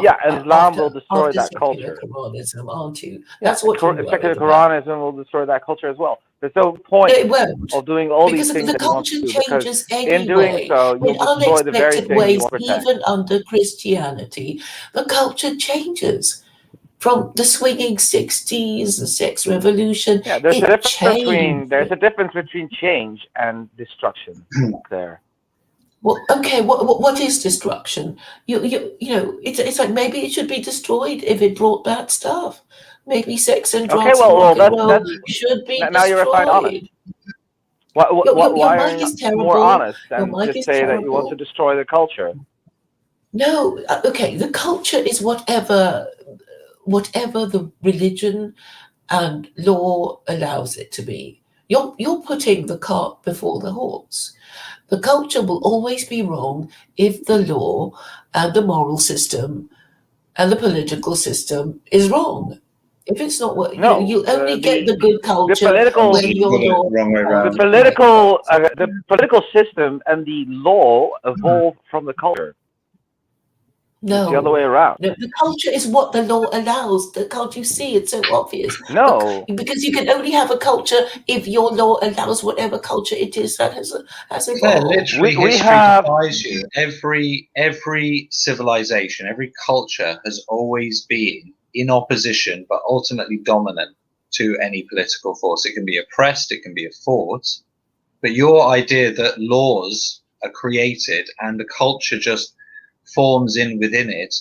Speaker 5: Yeah, and Islam will destroy that
Speaker 1: secular
Speaker 5: culture.
Speaker 1: Quranism, aren't you?
Speaker 5: Yeah,
Speaker 1: That's what you're
Speaker 5: secular
Speaker 1: worried about.
Speaker 5: Quranism will destroy that culture as well. There's no point
Speaker 1: No, it won't.
Speaker 5: of doing all
Speaker 1: Because
Speaker 5: these things
Speaker 1: the
Speaker 5: that you want
Speaker 1: culture
Speaker 5: to do, because
Speaker 1: changes
Speaker 5: in doing
Speaker 1: anyway.
Speaker 5: so, you'll
Speaker 1: In
Speaker 5: destroy the very
Speaker 1: unexpected
Speaker 5: thing you
Speaker 1: ways,
Speaker 5: want to protect.
Speaker 1: even under Christianity, the culture changes. From the swinging 60s, the sex revolution,
Speaker 5: Yeah, there's
Speaker 1: changed.
Speaker 5: a difference between change and destruction there.
Speaker 1: Well, okay, what is destruction? You know, it's like maybe it should be destroyed if it brought bad stuff. Maybe sex and
Speaker 5: Okay,
Speaker 1: drugs and rock and roll
Speaker 5: that's
Speaker 1: should be
Speaker 5: now you're refined honest.
Speaker 1: destroyed.
Speaker 5: Why
Speaker 1: Your
Speaker 5: are
Speaker 1: mic
Speaker 5: you
Speaker 1: is
Speaker 5: not
Speaker 1: terrible.
Speaker 5: more honest
Speaker 1: Your
Speaker 5: and
Speaker 1: mic
Speaker 5: just
Speaker 1: is
Speaker 5: say that you want to
Speaker 1: terrible.
Speaker 5: destroy the culture?
Speaker 1: No, okay, the culture is whatever the religion and law allows it to be. You're putting the cart before the horse. The culture will always be wrong if the law and the moral system and the political system is wrong. If it's not what
Speaker 5: No,
Speaker 1: you only get the good culture
Speaker 5: political-
Speaker 1: when your
Speaker 2: Put it
Speaker 1: law
Speaker 2: the wrong way
Speaker 5: The
Speaker 2: around.
Speaker 5: political system and the law evolved from the culture.
Speaker 1: No,
Speaker 5: It's the other way around.
Speaker 1: No, the culture is what the law allows. The culture, you see, it's so obvious.
Speaker 5: No,
Speaker 1: Because you can only have a culture if your law allows whatever culture it is that has
Speaker 2: Claire,
Speaker 1: evolved.
Speaker 2: literally,
Speaker 5: We
Speaker 2: history
Speaker 5: have-
Speaker 2: defies you. Every civilization, every culture has always been in opposition, but ultimately dominant to any political force. It can be oppressed, it can be a force, but your idea that laws are created and the culture just forms in within it,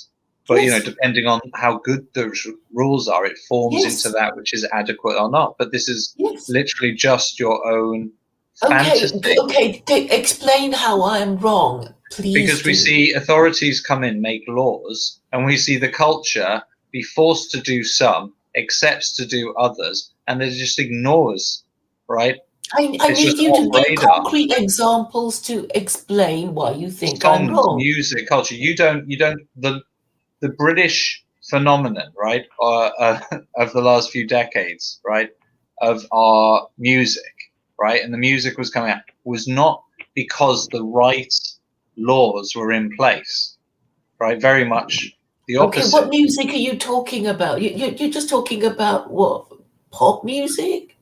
Speaker 2: but you know, depending on how good those rules are, it forms into that which is adequate or not. But this is literally just your own fantasy.
Speaker 1: Okay, explain how I'm wrong, please.
Speaker 2: Because we see authorities come in, make laws, and we see the culture be forced to do some, accepts to do others, and it just ignores, right?
Speaker 1: I need you to give concrete examples to explain why you think I'm wrong.
Speaker 2: Music, culture. You don't. The British phenomenon, right, of the last few decades, right, of our music, right, and the music was coming out was not because the right laws were in place, right? Very much the opposite.
Speaker 1: Okay, what music are you talking about? You're just talking about what? Pop music?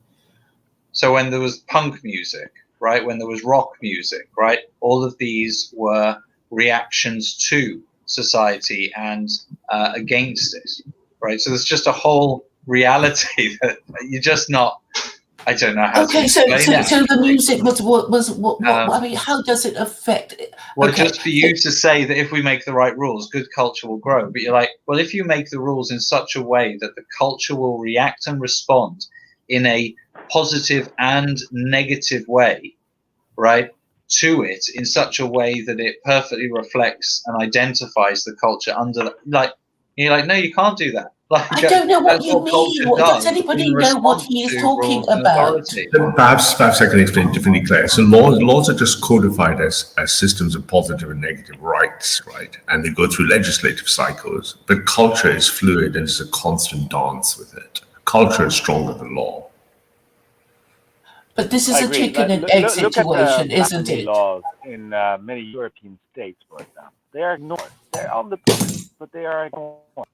Speaker 2: So when there was punk music, right, when there was rock music, right, all of these were reactions to society and against it, right? So there's just a whole reality that you're just not. I don't know how to explain it.
Speaker 1: So the music was what? I mean, how does it affect?
Speaker 2: Well, just for you to say that if we make the right rules, good culture will grow. But you're like, well, if you make the rules in such a way that the culture will react and respond in a positive and negative way, right, to it in such a way that it perfectly reflects and identifies the culture under, like, you're like, no, you can't do that. Like,
Speaker 1: I don't know what you mean. Does anybody know what he is talking about?
Speaker 7: Perhaps I can explain differently, Claire. So laws are just codified as systems of positive and negative rights, right? And they go through legislative cycles. But culture is fluid and it's a constant dance with it. culture is stronger than law.
Speaker 1: But this is
Speaker 5: I
Speaker 1: a
Speaker 5: agree.
Speaker 1: chicken and egg
Speaker 5: Look at the
Speaker 1: situation, isn't
Speaker 5: blasphemy
Speaker 1: it?
Speaker 5: laws in many European states, for example. They are ignored. They're on the books, but they are ignored.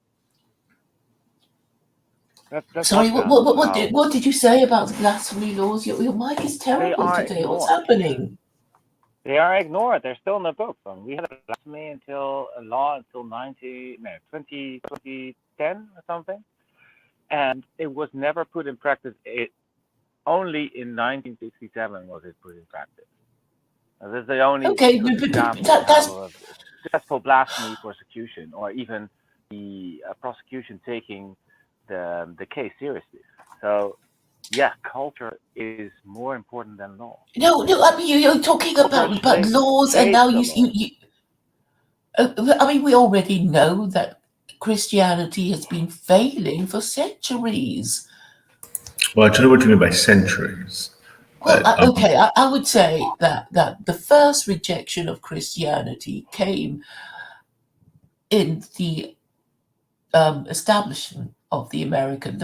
Speaker 5: That's
Speaker 1: Sorry,
Speaker 5: one example of
Speaker 1: what
Speaker 5: how
Speaker 1: did you say about the blasphemy laws? Your mic is
Speaker 5: they
Speaker 1: terrible
Speaker 5: are
Speaker 1: today. What's
Speaker 5: ignored.
Speaker 1: happening?
Speaker 5: They are ignored. They're still in the books. We had a blasphemy until a law until 2010 or something, and it was never put in practice. Only in 1967 was it put in practice. This is the only
Speaker 1: Okay,
Speaker 5: example we have of successful blasphemy prosecution, or even the prosecution taking the case seriously. So, yeah, culture is more important than law.
Speaker 1: No, I mean you're talking about laws, and now you I mean, we already know that Christianity has been failing for centuries.
Speaker 7: Well, I don't know what you mean by centuries.
Speaker 1: Well, okay, I would say that the first rejection of Christianity came in the establishment of the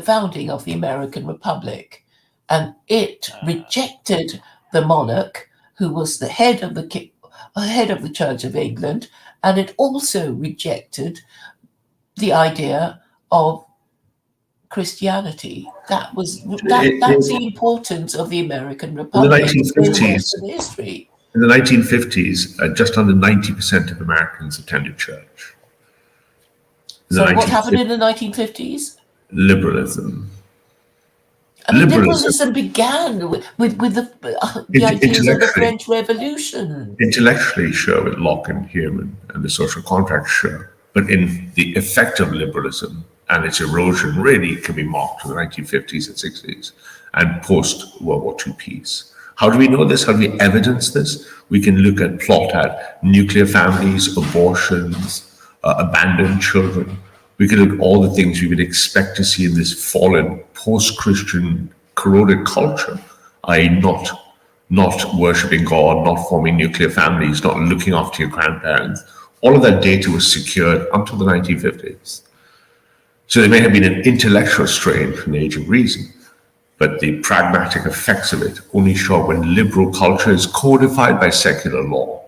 Speaker 1: founding of the American Republic, and it rejected the monarch, who was the head of the Church of England, and it also rejected the idea of Christianity. That's the importance of the American
Speaker 7: In the
Speaker 1: Republic in
Speaker 7: 1950s,
Speaker 1: Western history.
Speaker 7: in the 1950s, just under 90% of Americans attended church.
Speaker 1: So what happened in the 1950s?
Speaker 7: Liberalism.
Speaker 1: I mean, liberalism began with the ideas of the French Revolution.
Speaker 7: Intellectually, sure, with Locke and Hume and the social contract, sure. But in the effect of liberalism and its erosion really can be marked in the 1950s and 60s and post-World War II peace. How do we know this? How do we evidence this? We can look at plot at nuclear families, abortions, abandoned children. We can look at all the things we would expect to see in this fallen, post-Christian, corroded culture, i.e. not worshipping God, not forming nuclear families, not looking after your grandparents. All of that data was secured until the 1950s. So there may have been an intellectual strain from the age of reason, but the pragmatic effects of it only show up when liberal culture is codified by secular law.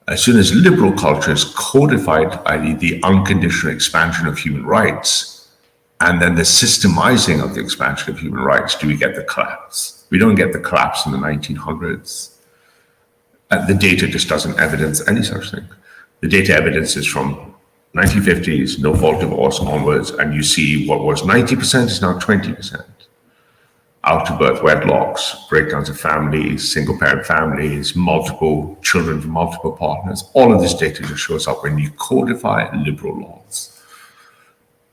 Speaker 7: As soon as liberal culture is codified by the unconditional expansion of human rights, and then the systemizing of the expansion of human rights, do we get the collapse. We don't get the collapse in the 1900s. The data just doesn't evidence any such thing. The data evidence is from 1950s, no fault divorce onwards, and you see what was 90% is now 20%. Out of birth wedlocks, breakdowns of families, single parent families, multiple children from multiple partners. All of this data just shows up when you codify liberal laws.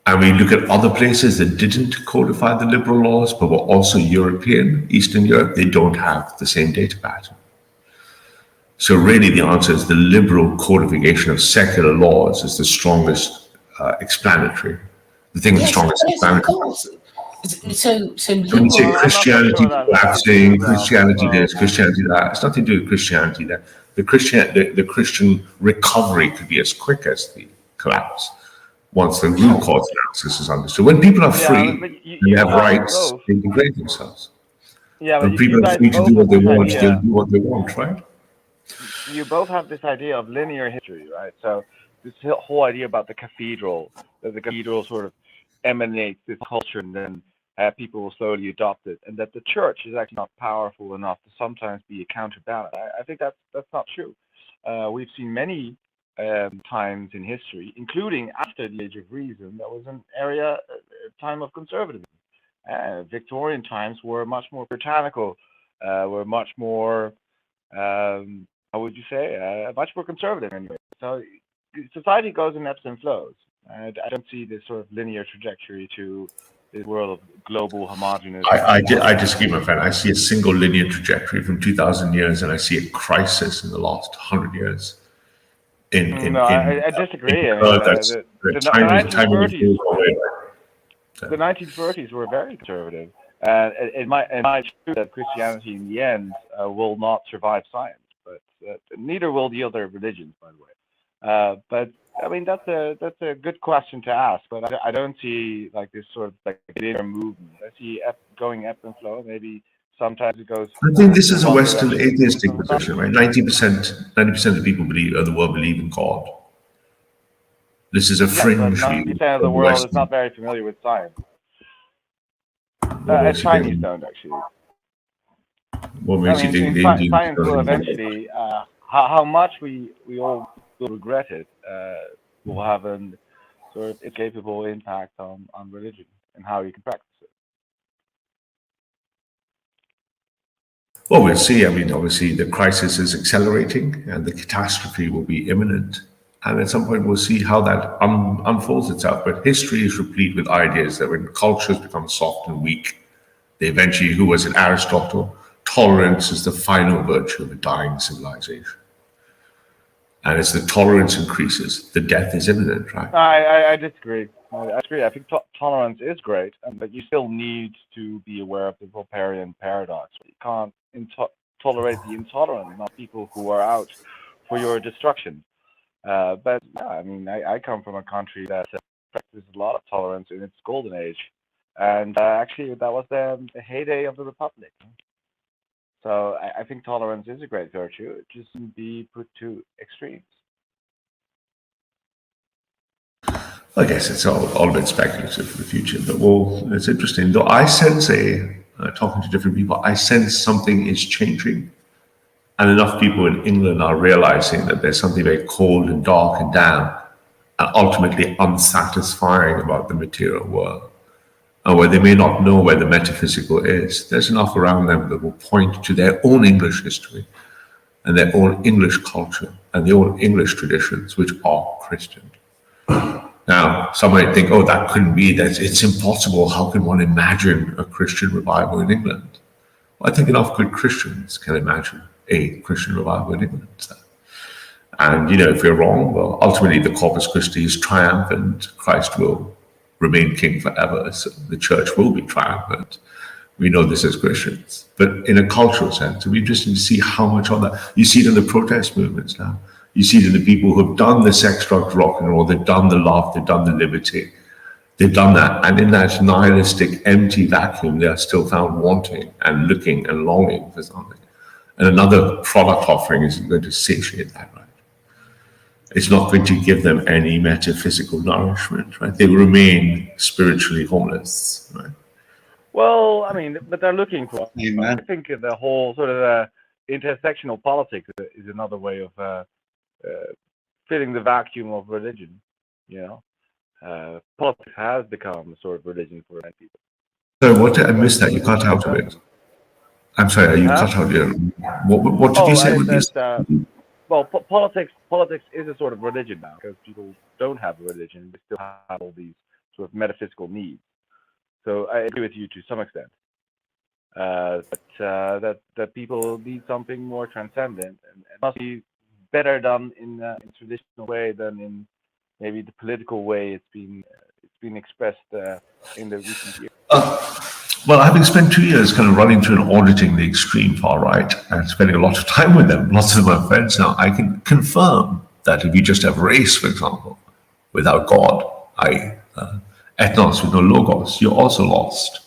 Speaker 7: And we look at other places that didn't codify the liberal laws, but were also European, Eastern Europe, they don't have the same data pattern. So really the answer is the liberal codification of secular laws is the strongest explanatory. The thing that's strongest explanatory.
Speaker 1: So
Speaker 7: when you say Christianity collapsing, Christianity this,
Speaker 5: well,
Speaker 7: Christianity that, it's nothing to do with Christianity there. The Christian recovery could be as quick as the collapse once the root cause analysis is understood. When people are free, they have rights, they degrade themselves. When people are free to do what they want, they'll do what they want, right?
Speaker 5: You both have this idea of linear history, right? So this whole idea about the cathedral, that the cathedral sort of emanates this culture and then people will slowly adopt it, and that the church is actually not powerful enough to sometimes be a counterbalance. I think that's not true. We've seen many times in history, including after the Age of Reason, that was an time of conservatism. Victorian times were much more puritanical, were much more, how would you say, much more conservative anyway. So society goes in ebbs and flows. I don't see this sort of linear trajectory to this world of global homogeneous.
Speaker 7: I disagree, my friend. I see a single linear trajectory from 2,000 years, and I see a crisis in the last 100 years.
Speaker 5: I disagree.
Speaker 7: The
Speaker 5: 1930s were very conservative, and it might true that Christianity in the end will not survive science, but neither will the other religions, by the way. But I mean, that's a good question to ask, but I don't see like this sort of like linear movement. I see going ebb and flow. Maybe sometimes it goes
Speaker 7: I think this is a
Speaker 5: one
Speaker 7: Western
Speaker 5: direction.
Speaker 7: atheistic position, right? 90% of people believe of the world believe in God. This is a
Speaker 5: Yes, but
Speaker 7: fringe view
Speaker 5: 90% of the
Speaker 7: of the
Speaker 5: world is
Speaker 7: Western.
Speaker 5: not very familiar with science.
Speaker 7: What makes you
Speaker 5: Chinese
Speaker 7: think?
Speaker 5: don't actually.
Speaker 7: What
Speaker 5: I
Speaker 7: makes you
Speaker 5: mean,
Speaker 7: think the Indians
Speaker 5: science will
Speaker 7: don't believe?
Speaker 5: eventually. How much we all will regret it will have a sort of inescapable impact on religion and how you can practice it.
Speaker 7: Well, we'll see. I mean, obviously, the crisis is accelerating and the catastrophe will be imminent. And at some point, we'll see how that unfolds itself. But history is replete with ideas that when cultures become soft and weak, they eventually, who was it, Aristotle? Tolerance is the final virtue of a dying civilization. And as the tolerance increases, the death is imminent, right?
Speaker 5: I disagree. I disagree. I think tolerance is great, but you still need to be aware of the Popperian paradox. You can't tolerate the intolerant, not people who are out for your destruction. But yeah, I mean, I come from a country that practices a lot of tolerance in its golden age, and actually that was the heyday of the Republic. So I think tolerance is a great virtue. It just shouldn't be put to extremes.
Speaker 7: I guess it's all a bit speculative for the future, but well, it's interesting. Though I sense talking to different people, I sense something is changing. And enough people in England are realizing that there's something very cold and dark and damp and ultimately unsatisfying about the material world. And where they may not know where the metaphysical is, there's enough around them that will point to their own English history and their own English culture and their own English traditions, which are Christian. Now, some might think, oh, that couldn't be, that it's impossible. How can one imagine a Christian revival in England? Well, I think enough good Christians can imagine a Christian revival in England. And, if we're wrong, well, ultimately the Corpus Christi is triumphant. Christ will remain king forever. So the church will be triumphant. We know this as Christians. But in a cultural sense, it'll be interesting to see how much of that. You see it in the protest movements now. You see it in the people who've done the sex, drugs, rock and roll. They've done the love. They've done the liberty. They've done that. And in that nihilistic, empty vacuum, they are still found wanting and looking and longing for something. And another product offering isn't going to satiate that, right? It's not going to give them any metaphysical nourishment, right? They will remain spiritually homeless, right?
Speaker 5: Well, I mean, but they're looking for.
Speaker 2: Amen.
Speaker 5: I think the whole sort of intersectional politics is another way of filling the vacuum of religion. Politics has become a sort of religion for many people.
Speaker 7: So what I missed that you cut out of it. I'm sorry, you
Speaker 5: Huh?
Speaker 7: cut out. What did you say?
Speaker 5: I said, well, politics is a sort of religion now because people don't have a religion; they still have all these sort of metaphysical needs. So I agree with you to some extent. That people need something more transcendent and it must be better done in a traditional way than in maybe the political way it's been expressed in the recent years.
Speaker 7: Well, having spent 2 years kind of running through and auditing the extreme far right and spending a lot of time with them, lots of my friends now, I can confirm that if you just have race, for example, without God, ethnos with no logos, you're also lost.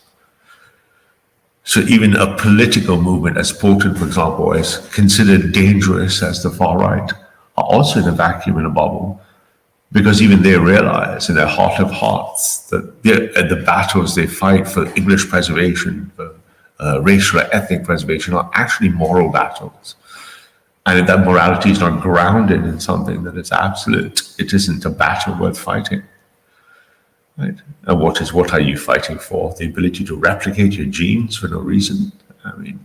Speaker 7: So even a political movement as potent, for example, as considered dangerous as the far right, are also in a vacuum, in a bubble, because even they realize in their heart of hearts that the battles they fight for English preservation, for racial or ethnic preservation, are actually moral battles. And if that morality is not grounded in something that is absolute, it isn't a battle worth fighting. Right? And what are you fighting for? The ability to replicate your genes for no reason? I mean,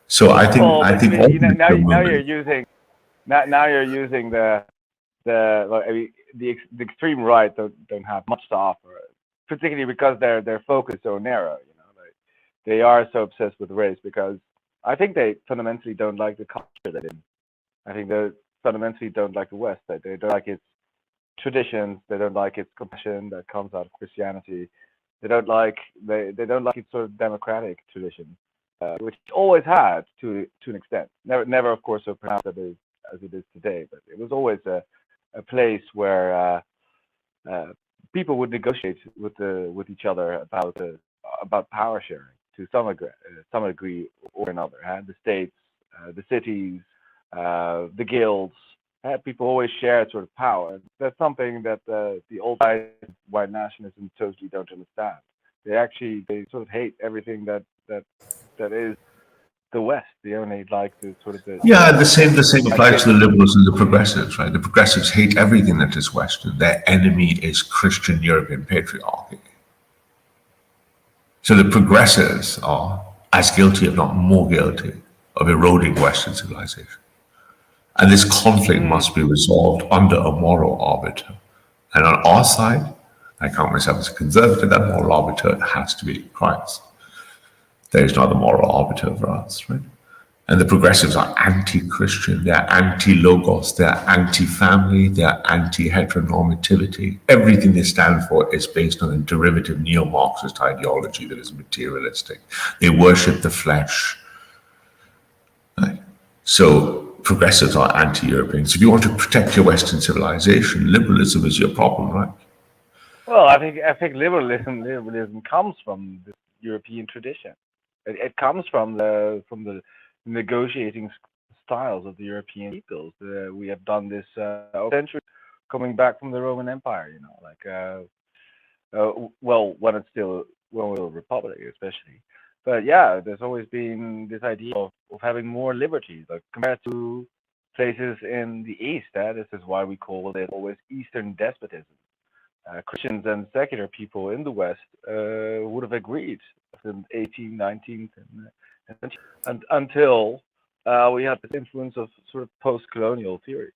Speaker 7: so I think
Speaker 5: Well, but now you're using the extreme right don't have much to offer, particularly because their focus is so narrow. They are so obsessed with race because I think they fundamentally don't like the culture they're in. I think they fundamentally don't like the West. They don't like its traditions. They don't like its compassion that comes out of Christianity. They don't like its sort of democratic tradition, which it always had to an extent. Never, of course, so pronounced as it is today. But it was always a a place where people would negotiate with each other about power sharing to some degree or another. The states, the cities, the guilds. People always share sort of power. That's something that the old white nationalism totally don't understand. They sort of hate everything that is the West. They only like the sort of the
Speaker 7: The same applies to the liberals and the progressives, right? The progressives hate everything that is Western. Their enemy is Christian European patriarchy. So the progressives are as guilty, if not more guilty, of eroding Western civilization. And this conflict must be resolved under a moral arbiter. And on our side, I count myself as a conservative, that moral arbiter has to be Christ. There is not a moral arbiter for us, right? And the progressives are anti-Christian, they're anti-logos, they're anti-family, they're anti-heteronormativity. Everything they stand for is based on a derivative neo-Marxist ideology that is materialistic. They worship the flesh. Right? So progressives are anti-Europeans. If you want to protect your Western civilization, liberalism is your problem, right?
Speaker 5: Well, I think liberalism comes from the European tradition. It comes from the negotiating styles of the European peoples. We have done this over centuries, coming back from the Roman Empire. When we were a republic, especially. But yeah, there's always been this idea of having more liberties, like compared to places in the East. This is why we call it always Eastern despotism. Christians and secular people in the West would have agreed in the 18th, 19th, and until we had this influence of sort of post-colonial theory.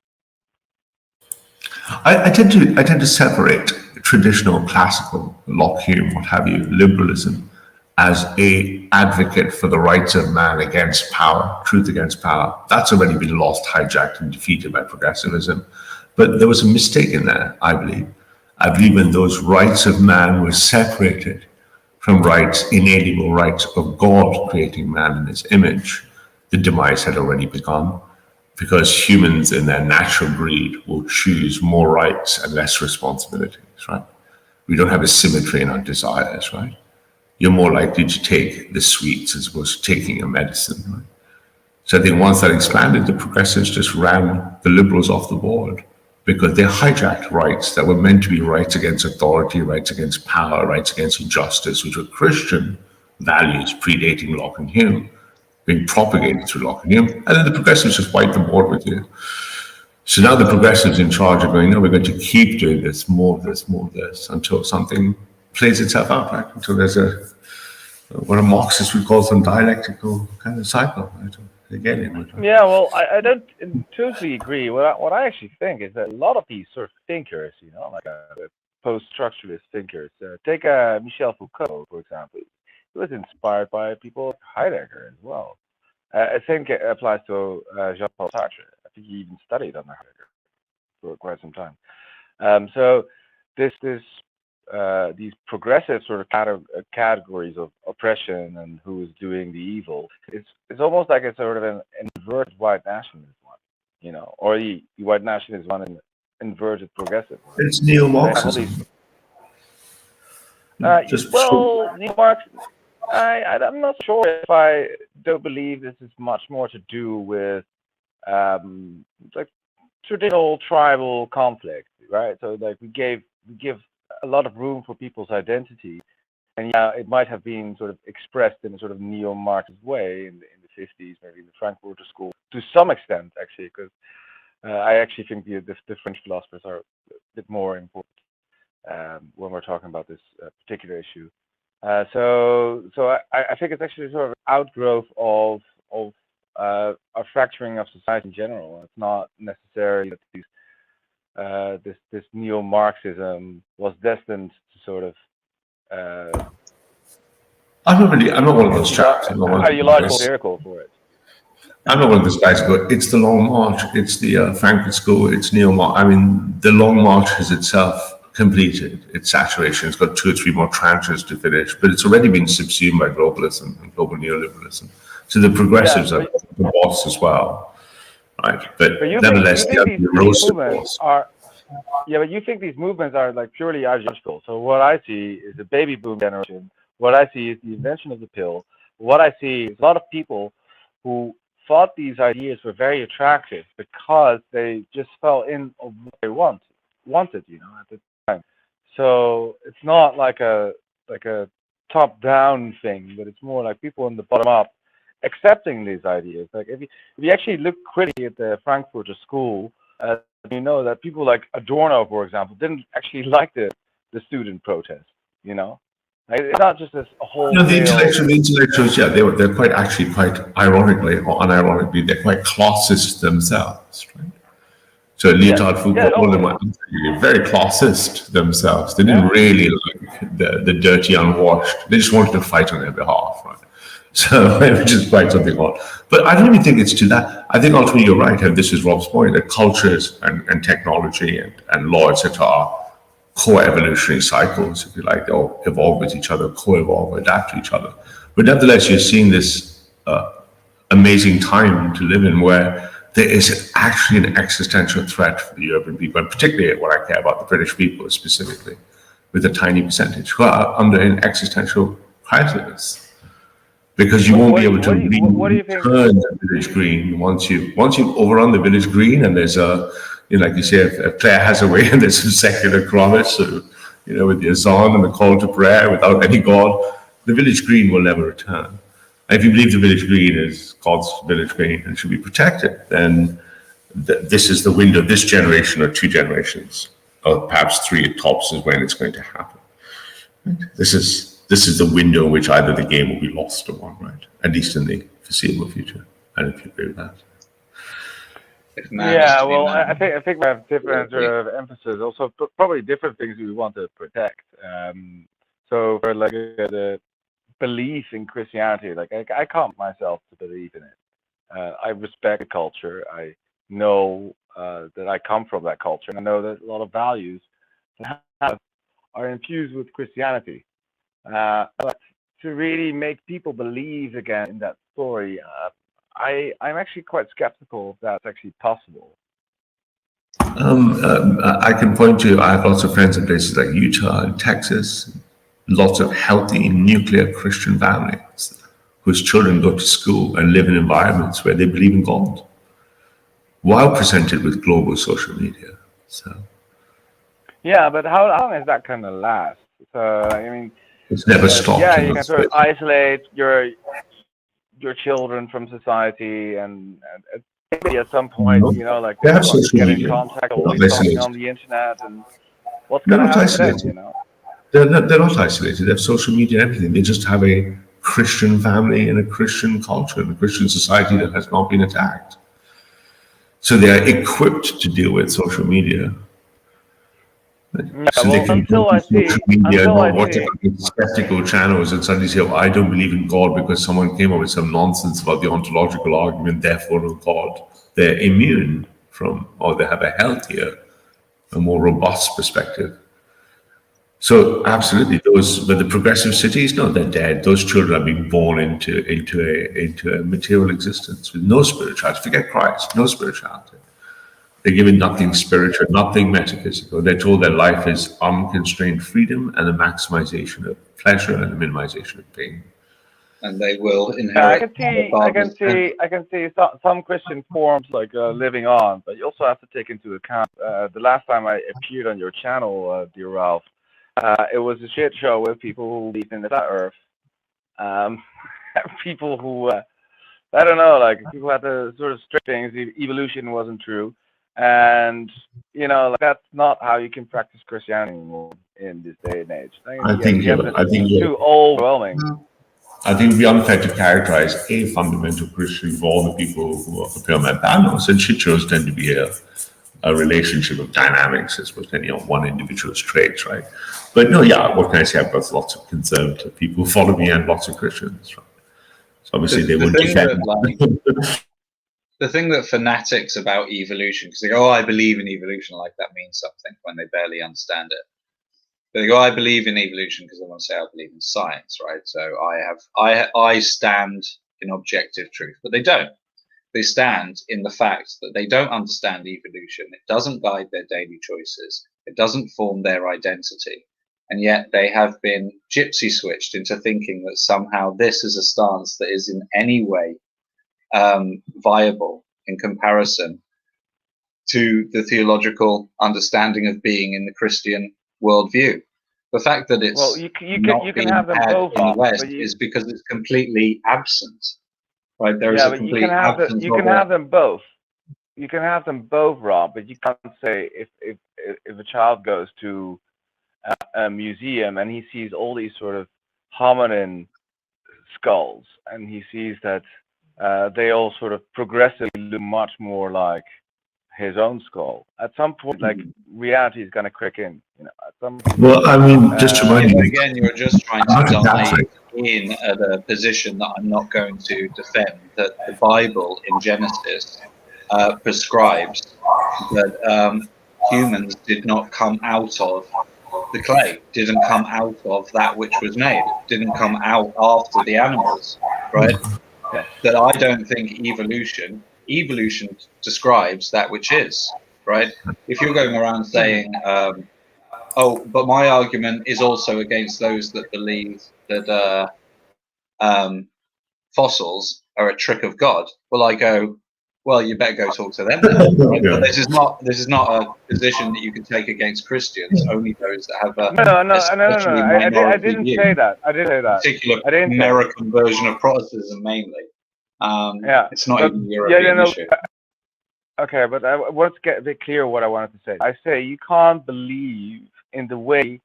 Speaker 7: I tend to separate traditional classical Locke, Hume, what have you, liberalism as a advocate for the rights of man against power, truth against power. That's already been lost, hijacked, and defeated by progressivism. But there was a mistake in there, I believe. I believe when those rights of man were separated from rights, inalienable rights of God creating man in his image, the demise had already begun, because humans in their natural greed will choose more rights and less responsibilities, right? We don't have a symmetry in our desires, right? You're more likely to take the sweets as opposed to taking a medicine, right? So I think once that expanded, the progressives just ran the liberals off the board because they hijacked rights that were meant to be rights against authority, rights against power, rights against injustice, which were Christian values predating Locke and Hume, being propagated through Locke and Hume, and then the progressives just wiped the board with you. So now the progressives in charge are going, no, we're going to keep doing this, more of this, more of this, until something plays itself out, right? Until there's what a Marxist would call some dialectical kind of cycle, right? Again,
Speaker 5: yeah, well, I don't totally agree. What I actually think is that a lot of these sort of thinkers, like post-structuralist thinkers, take Michel Foucault, for example. He was inspired by people like Heidegger as well. I think it applies to Jean-Paul Sartre. I think he even studied under Heidegger for quite some time. So these progressive sort of categories of oppression and who is doing the evil, it's almost like a sort of an inverted white nationalist one, or the white nationalist one and inverted progressive one.
Speaker 7: It's neo-Marxism.
Speaker 5: Neo-Marx. I'm not sure if I don't believe this is much more to do with like traditional tribal conflict, right? So like we give a lot of room for people's identity, and it might have been sort of expressed in a sort of neo-Marxist way in the 50s, maybe in the Frankfurter School, to some extent actually, because I actually think the French philosophers are a bit more important when we're talking about this particular issue. So I think it's actually sort of an outgrowth of a fracturing of society in general. It's not necessarily that this neo-Marxism was destined to sort of.
Speaker 7: I'm not one of those chaps.
Speaker 5: Ideological miracle for it.
Speaker 7: I'm not one of those guys, but it's the Long March. It's the Frankfurt School. It's neo-Marx. I mean, the Long March has itself completed its saturation. It's got 2 or 3 more tranches to finish, but it's already been subsumed by globalism and global neoliberalism. So the progressives are the boss as well, right? But nevertheless, the erosion force.
Speaker 5: Yeah, but you think these movements are like purely ideological. So what I see is the baby boom generation. What I see is the invention of the pill. What I see is a lot of people who thought these ideas were very attractive because they just fell in of what they wanted, at the time. So it's not like a top down thing, but it's more like people in the bottom up accepting these ideas. Like if you actually look critically at the Frankfurter School, you know that people like Adorno, for example, didn't actually like the student protest. Like, it's not just this
Speaker 7: The
Speaker 5: wholesale.
Speaker 7: intellectuals, yeah, they're quite actually quite ironically or unironically, they're quite classist themselves, right? So
Speaker 5: Yeah,
Speaker 7: Leotard
Speaker 5: yeah,
Speaker 7: Foucault called them very classist themselves. They didn't
Speaker 5: yeah.
Speaker 7: really like the dirty, unwashed. They just wanted to fight on their behalf, right? So, which is quite something odd. But I don't even think it's to that. I think ultimately you're right, and this is Rob's point, that cultures and technology and law, etc., are co-evolutionary cycles, if you like. They'll evolve with each other, co-evolve, adapt to each other. But nevertheless, you're seeing this amazing time to live in where there is actually an existential threat for the European people, and particularly what I care about, the British people specifically, with a tiny percentage who are under an existential crisis. Because you won't be able to
Speaker 5: What do you think?
Speaker 7: return the village green once you've overrun the village green, and there's like you say, a prayer has a way, and there's some secular promise, with the azan and the call to prayer without any God, the village green will never return. And if you believe the village green is God's village green and should be protected, then this is the window. This generation or 2 generations, or perhaps 3 at tops, is when it's going to happen. This is the window in which either the game will be lost or won, right? At least in the foreseeable future. I don't know if you agree with that.
Speaker 5: Yeah, well, I think we have different sort of emphasis, also probably different things we want to protect. So for like the belief in Christianity, like I can't myself to believe in it. I respect the culture. I know that I come from that culture, and I know that a lot of values that I have are infused with Christianity. But to really make people believe again in that story, I'm actually quite skeptical if that's actually possible.
Speaker 7: I can point to, I have lots of friends in places like Utah and Texas, lots of healthy nuclear Christian families whose children go to school and live in environments where they believe in God, while presented with global social media. So
Speaker 5: Yeah, but how long is that kind of last? So I mean,
Speaker 7: it's never stopped.
Speaker 5: yeah, you can sort of isolate your children from society, and maybe at some point, like
Speaker 7: They
Speaker 5: they
Speaker 7: have
Speaker 5: start to
Speaker 7: social
Speaker 5: get in
Speaker 7: media.
Speaker 5: contact
Speaker 7: They're
Speaker 5: with
Speaker 7: not
Speaker 5: something
Speaker 7: isolated.
Speaker 5: on the internet, and what's
Speaker 7: They're
Speaker 5: going to
Speaker 7: not
Speaker 5: happen then?
Speaker 7: isolated. They're not isolated. They have social media and everything. They just have a Christian family and a Christian culture and a Christian society that has not been attacked. So they are equipped to deal with social media.
Speaker 5: Yeah,
Speaker 7: So they
Speaker 5: well,
Speaker 7: can go
Speaker 5: until
Speaker 7: to
Speaker 5: I
Speaker 7: social
Speaker 5: see,
Speaker 7: media and
Speaker 5: until
Speaker 7: not
Speaker 5: I
Speaker 7: watch
Speaker 5: see,
Speaker 7: skeptical channels and suddenly say, oh, I don't believe in God because someone came up with some nonsense about the ontological argument, therefore no God. They're immune from, or they have a healthier, a more robust perspective. So absolutely, but the progressive cities, no, they're dead. Those children are being born into a material existence with no spirituality. Forget Christ, no spirituality. They're given nothing spiritual, nothing metaphysical. They're told their life is unconstrained freedom and the maximization of pleasure and the minimization of pain.
Speaker 2: And they will
Speaker 5: I
Speaker 2: inherit
Speaker 5: can
Speaker 2: their
Speaker 5: see, I can
Speaker 2: father's.
Speaker 5: see, I can see some Christian forms like living on, but you also have to take into account the last time I appeared on your channel, dear Ralph, it was a shit show with people who believe in the flat Earth, um, people who I don't know, like people had to sort of strict things. Evolution wasn't true, and like that's not how you can practice Christianity anymore in this day and age. The evidence is too overwhelming.
Speaker 7: I think it would be unfair to characterize a fundamental Christian for all the people who appear on my panels, and shit shows tend to be a relationship of dynamics as opposed to any one individual's traits, right? But no, yeah, what can I say? I've got lots of conservative people who follow me and lots of Christians, right? So obviously they would defend.
Speaker 2: The thing that fanatics about evolution, because they go, oh, I believe in evolution, like that means something when they barely understand it. But they go, I believe in evolution because they want to say I believe in science, right? So I stand in objective truth, but they don't. they stand in the fact that they don't understand evolution. It doesn't guide their daily choices. It doesn't form their identity. And yet they have been gypsy switched into thinking that somehow this is a stance that is in any way viable in comparison to the theological understanding of being in the Christian worldview. The fact that it's
Speaker 5: well, you
Speaker 2: not
Speaker 5: can
Speaker 2: being
Speaker 5: have them
Speaker 2: had
Speaker 5: both,
Speaker 2: in the
Speaker 5: Rob,
Speaker 2: West
Speaker 5: but
Speaker 2: is because it's completely absent. Right? There is
Speaker 5: yeah,
Speaker 2: a
Speaker 5: but you
Speaker 2: complete
Speaker 5: can have
Speaker 2: absence
Speaker 5: you can
Speaker 2: of
Speaker 5: have them both. You can have them both, Rob, but you can't say if a child goes to a museum and he sees all these sort of hominin skulls and he sees that they all sort of progressively look much more like his own skull. At some point, like, reality is going to kick in. At some point.
Speaker 7: Well, I mean, just to remind you,
Speaker 2: again, you're just trying
Speaker 7: I'm
Speaker 2: to
Speaker 7: not a
Speaker 2: die
Speaker 7: Catholic.
Speaker 2: in at a position that I'm not going to defend. That the Bible in Genesis prescribes that humans did not come out of the clay, didn't come out of that which was made, didn't come out after the animals, right?
Speaker 5: Yeah.
Speaker 2: That I don't think evolution describes that which is, right? If you're going around saying, oh, but my argument is also against those that believe that fossils are a trick of God, well, I go, well, you better go talk to them then, right?
Speaker 7: Yeah.
Speaker 2: But this is not a position that you can take against Christians. Only those that have
Speaker 5: No.
Speaker 2: especially
Speaker 5: I
Speaker 2: minority
Speaker 5: didn't
Speaker 2: view.
Speaker 5: say that. I didn't say that.
Speaker 2: Particular
Speaker 5: I didn't say
Speaker 2: American version of Protestantism mainly.
Speaker 5: Yeah,
Speaker 2: It's not
Speaker 5: but-
Speaker 2: even a European issue.
Speaker 5: Okay, but I want to get a bit clear what I wanted to say. I say you can't believe in the way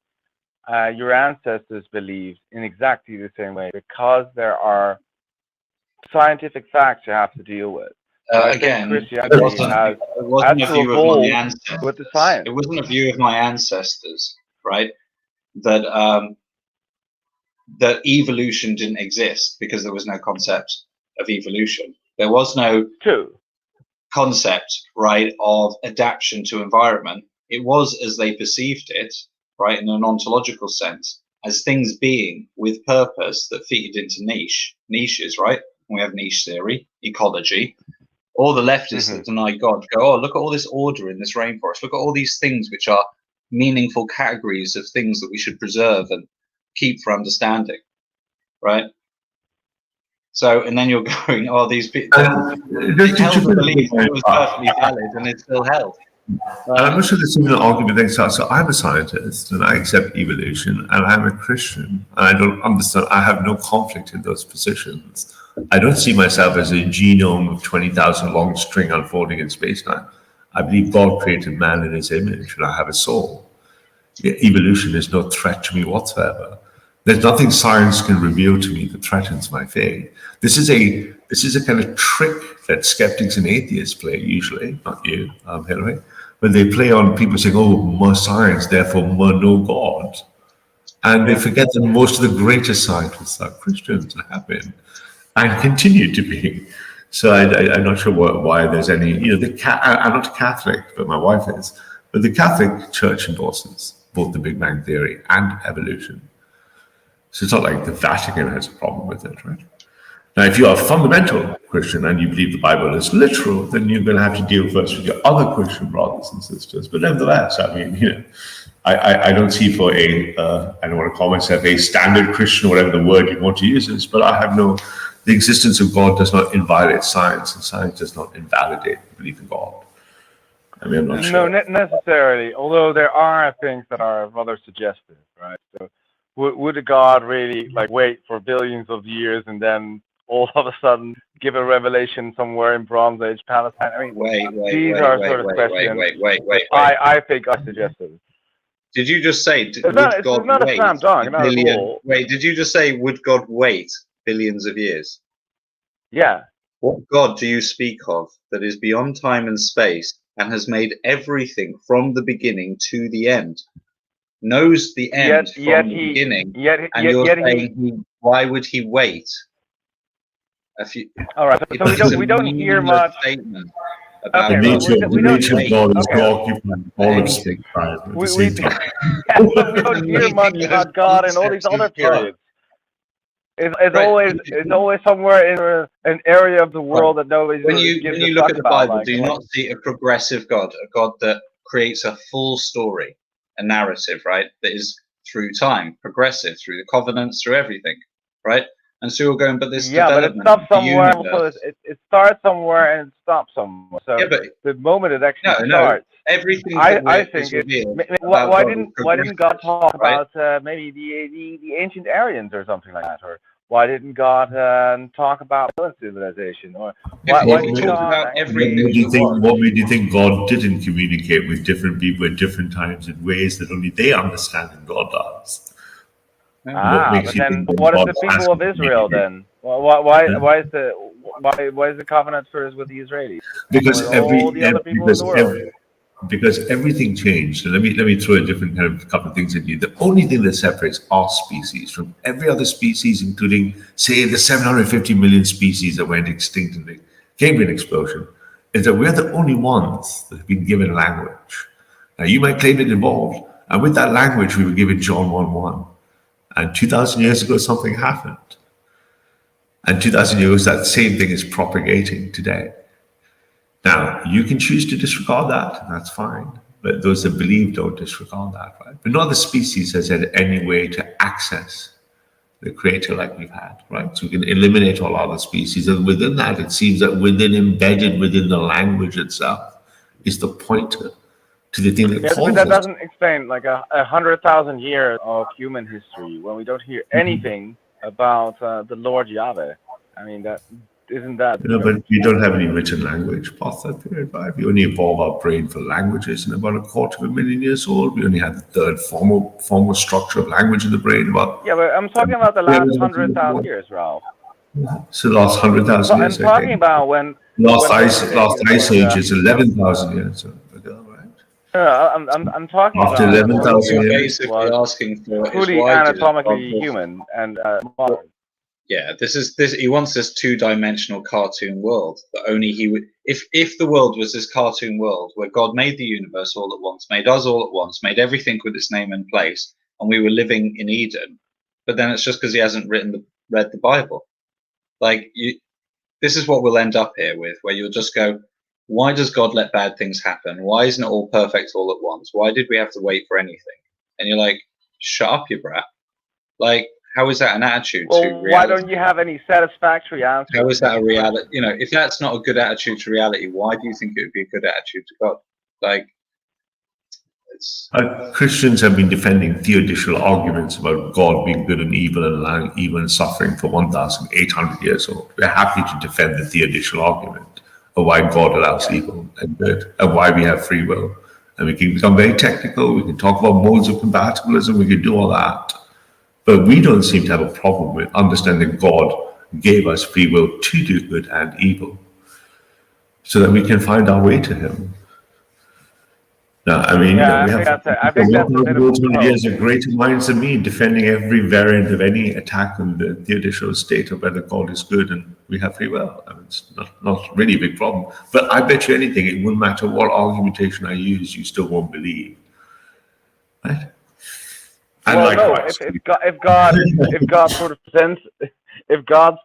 Speaker 5: your ancestors believed in exactly the same way because there are scientific facts you have to deal with. So I
Speaker 2: Again,
Speaker 5: think Christianity
Speaker 2: it wasn't a
Speaker 5: to
Speaker 2: view of
Speaker 5: evolve
Speaker 2: my ancestors.
Speaker 5: with the science.
Speaker 2: It wasn't a view of my ancestors, right? That that evolution didn't exist because there was no concept of evolution. There was no
Speaker 5: True.
Speaker 2: concept, right, of adaptation to environment. It was as they perceived it, right, in an ontological sense, as things being with purpose that fitted into niches, right? We have niche theory, ecology. All the leftists that deny God go, oh, look at all this order in this rainforest. Look at all these things which are meaningful categories of things that we should preserve and keep for understanding, right? So, and then you're going, oh, these people held the belief that it was perfectly valid and it's still held.
Speaker 7: And I'm not sure there's even an argument there. So I'm a scientist and I accept evolution, and I'm a Christian and I don't understand. I have no conflict in those positions. I don't see myself as a genome of 20,000 long string unfolding in space-time. I believe God created man in his image and I have a soul. Evolution is no threat to me whatsoever. There's nothing science can reveal to me that threatens my faith. This is a kind of trick that skeptics and atheists play, usually, not you, Hillary, when they play on people saying, oh, more science, therefore more no God. And they forget that most of the greatest scientists are Christians and have been and continue to be. So I'm not sure why there's any, I'm not Catholic, but my wife is. But the Catholic Church endorses both the Big Bang Theory and evolution. So it's not like the Vatican has a problem with it, right? Now, if you are a fundamental Christian and you believe the Bible is literal, then you're going to have to deal first with your other Christian brothers and sisters. But nevertheless, I mean, I don't see for I don't want to call myself a standard Christian, whatever the word you want to use is, but I have the existence of God does not invalidate science, and science does not invalidate belief in God. I mean, I'm not sure.
Speaker 5: No, not necessarily, although there are things that are rather suggestive, right? So would a God really wait for billions of years and then all of a sudden give a revelation somewhere in Bronze Age Palestine? I mean, these are sort of questions I think are suggestive.
Speaker 2: Did you just say,
Speaker 5: it's not a slam dunk, not at all.
Speaker 2: Wait, did you just say, would God wait billions of years?
Speaker 5: Yeah.
Speaker 2: What God do you speak of that is beyond time and space and has made everything from the beginning to the end? Knows the end from the beginning, and you're saying, why would he wait?
Speaker 5: All right, so we don't hear much.
Speaker 2: About
Speaker 7: the nature of God is God all of space-time at the same time.
Speaker 5: But we don't hear much about God in all these other periods. It's
Speaker 2: Right.
Speaker 5: always somewhere in an area of the world that nobody
Speaker 2: When you
Speaker 5: gives
Speaker 2: look
Speaker 5: a fuck
Speaker 2: at the
Speaker 5: about.
Speaker 2: Bible, do you not see a progressive God, a God that creates a full story, a narrative, right? That is through time, progressive, through the covenants, through everything, right? And so you're going, but this
Speaker 5: Yeah, but it
Speaker 2: development
Speaker 5: stops
Speaker 2: of the
Speaker 5: somewhere. So
Speaker 2: universe.
Speaker 5: it starts somewhere and it stops somewhere. So
Speaker 2: Yeah, but
Speaker 5: the moment it actually
Speaker 2: no,
Speaker 5: starts,
Speaker 2: everything
Speaker 5: I
Speaker 2: that
Speaker 5: think
Speaker 2: is revealed
Speaker 5: why,
Speaker 2: about God is
Speaker 5: why didn't God
Speaker 2: progressive,
Speaker 5: talk
Speaker 2: right?
Speaker 5: about maybe the ancient Aryans or something like that, or why didn't God talk about Island civilization, or
Speaker 2: If,
Speaker 5: why
Speaker 2: if he
Speaker 5: didn't
Speaker 2: talked
Speaker 5: God
Speaker 2: about
Speaker 7: What
Speaker 2: everything
Speaker 7: made you
Speaker 2: that
Speaker 7: think?
Speaker 2: was,
Speaker 7: What made you think God didn't communicate with different people at different times in ways that only they understand and God does? What makes
Speaker 5: but
Speaker 7: you
Speaker 5: then
Speaker 7: think that
Speaker 5: what is
Speaker 7: God
Speaker 5: the
Speaker 7: has
Speaker 5: people
Speaker 7: to
Speaker 5: of Israel
Speaker 7: communicate?
Speaker 5: then? Why is the covenant first with the Israelis and
Speaker 7: Because
Speaker 5: with all the other people of the world?
Speaker 7: because everything changed. So let me throw a different kind of couple of things at you. The only thing that separates our species from every other species, including say the 750 million species that went extinct in the Cambrian explosion, is that we're the only ones that have been given language. Now you might claim it evolved, and with that language we were given John 1:1. And 2,000 years ago something happened. And 2,000 years that same thing is propagating today. Now, you can choose to disregard that, and that's fine. But those that believe don't disregard that, right? But no other species has had any way to access the creator like we've had, right? So we can eliminate all other species. And within that, it seems that embedded within the language itself is the pointer to the thing that
Speaker 5: Yes, but
Speaker 7: calls
Speaker 5: that
Speaker 7: us.
Speaker 5: doesn't explain like 100,000 years of human history when we don't hear anything about the Lord Yahweh. I mean, that isn't that.
Speaker 7: But we don't have any written language past that period, right? We only evolve our brain for languages in about 250,000 years old. We only had the third formal structure of language in the brain about
Speaker 5: Yeah, but I'm talking about the last 100,000 years, Ralph.
Speaker 7: so the last 100,000
Speaker 5: I'm
Speaker 7: years, I
Speaker 5: talking
Speaker 7: think.
Speaker 5: about when
Speaker 7: Last ice
Speaker 5: Homo
Speaker 7: age is 11,000 years ago, right?
Speaker 5: I'm talking
Speaker 7: After
Speaker 5: about
Speaker 2: what
Speaker 7: 11,000
Speaker 2: you're
Speaker 7: years,
Speaker 2: basically
Speaker 5: was
Speaker 2: asking for is
Speaker 5: fully
Speaker 2: why didn't God
Speaker 5: anatomically
Speaker 2: just,
Speaker 5: human and modern.
Speaker 2: yeah, this is this. He wants this two-dimensional cartoon world that only he would. If the world was this cartoon world where God made the universe all at once, made us all at once, made everything with its name and place, and we were living in Eden, but then it's just because he hasn't read the Bible. Like you, this is what we'll end up here with, where you'll just go, why does God let bad things happen? Why isn't it all perfect all at once? Why did we have to wait for anything? And you're like, shut up, you brat. Like, how is that an attitude to
Speaker 5: Well, why
Speaker 2: reality?
Speaker 5: don't you have any satisfactory answer?
Speaker 2: How is that a reality? You know, if that's not a good attitude to reality, why do you think it would be a good attitude to God? Like, it's
Speaker 7: Christians have been defending theodical arguments about God being good and evil and allowing evil and suffering for 1,800 years old. We're happy to defend the theodical argument of why God allows evil and good and why we have free will. And we can become very technical. We can talk about modes of compatibilism. We can do all that. But we don't seem to have a problem with understanding God gave us free will to do good and evil so that we can find our way to Him. Now, I mean,
Speaker 5: Yeah,
Speaker 7: we have
Speaker 5: I think that's a bit of a
Speaker 7: 1,000 years of
Speaker 5: approach.
Speaker 7: greater minds than me defending every variant of any attack on the theodical state of whether God is good and we have free will. I mean, it's not really a big problem. But I bet you anything, it wouldn't matter what argumentation I use, you still won't believe. Right? And
Speaker 5: Well, no,
Speaker 7: likewise.
Speaker 5: if God sort of presents if God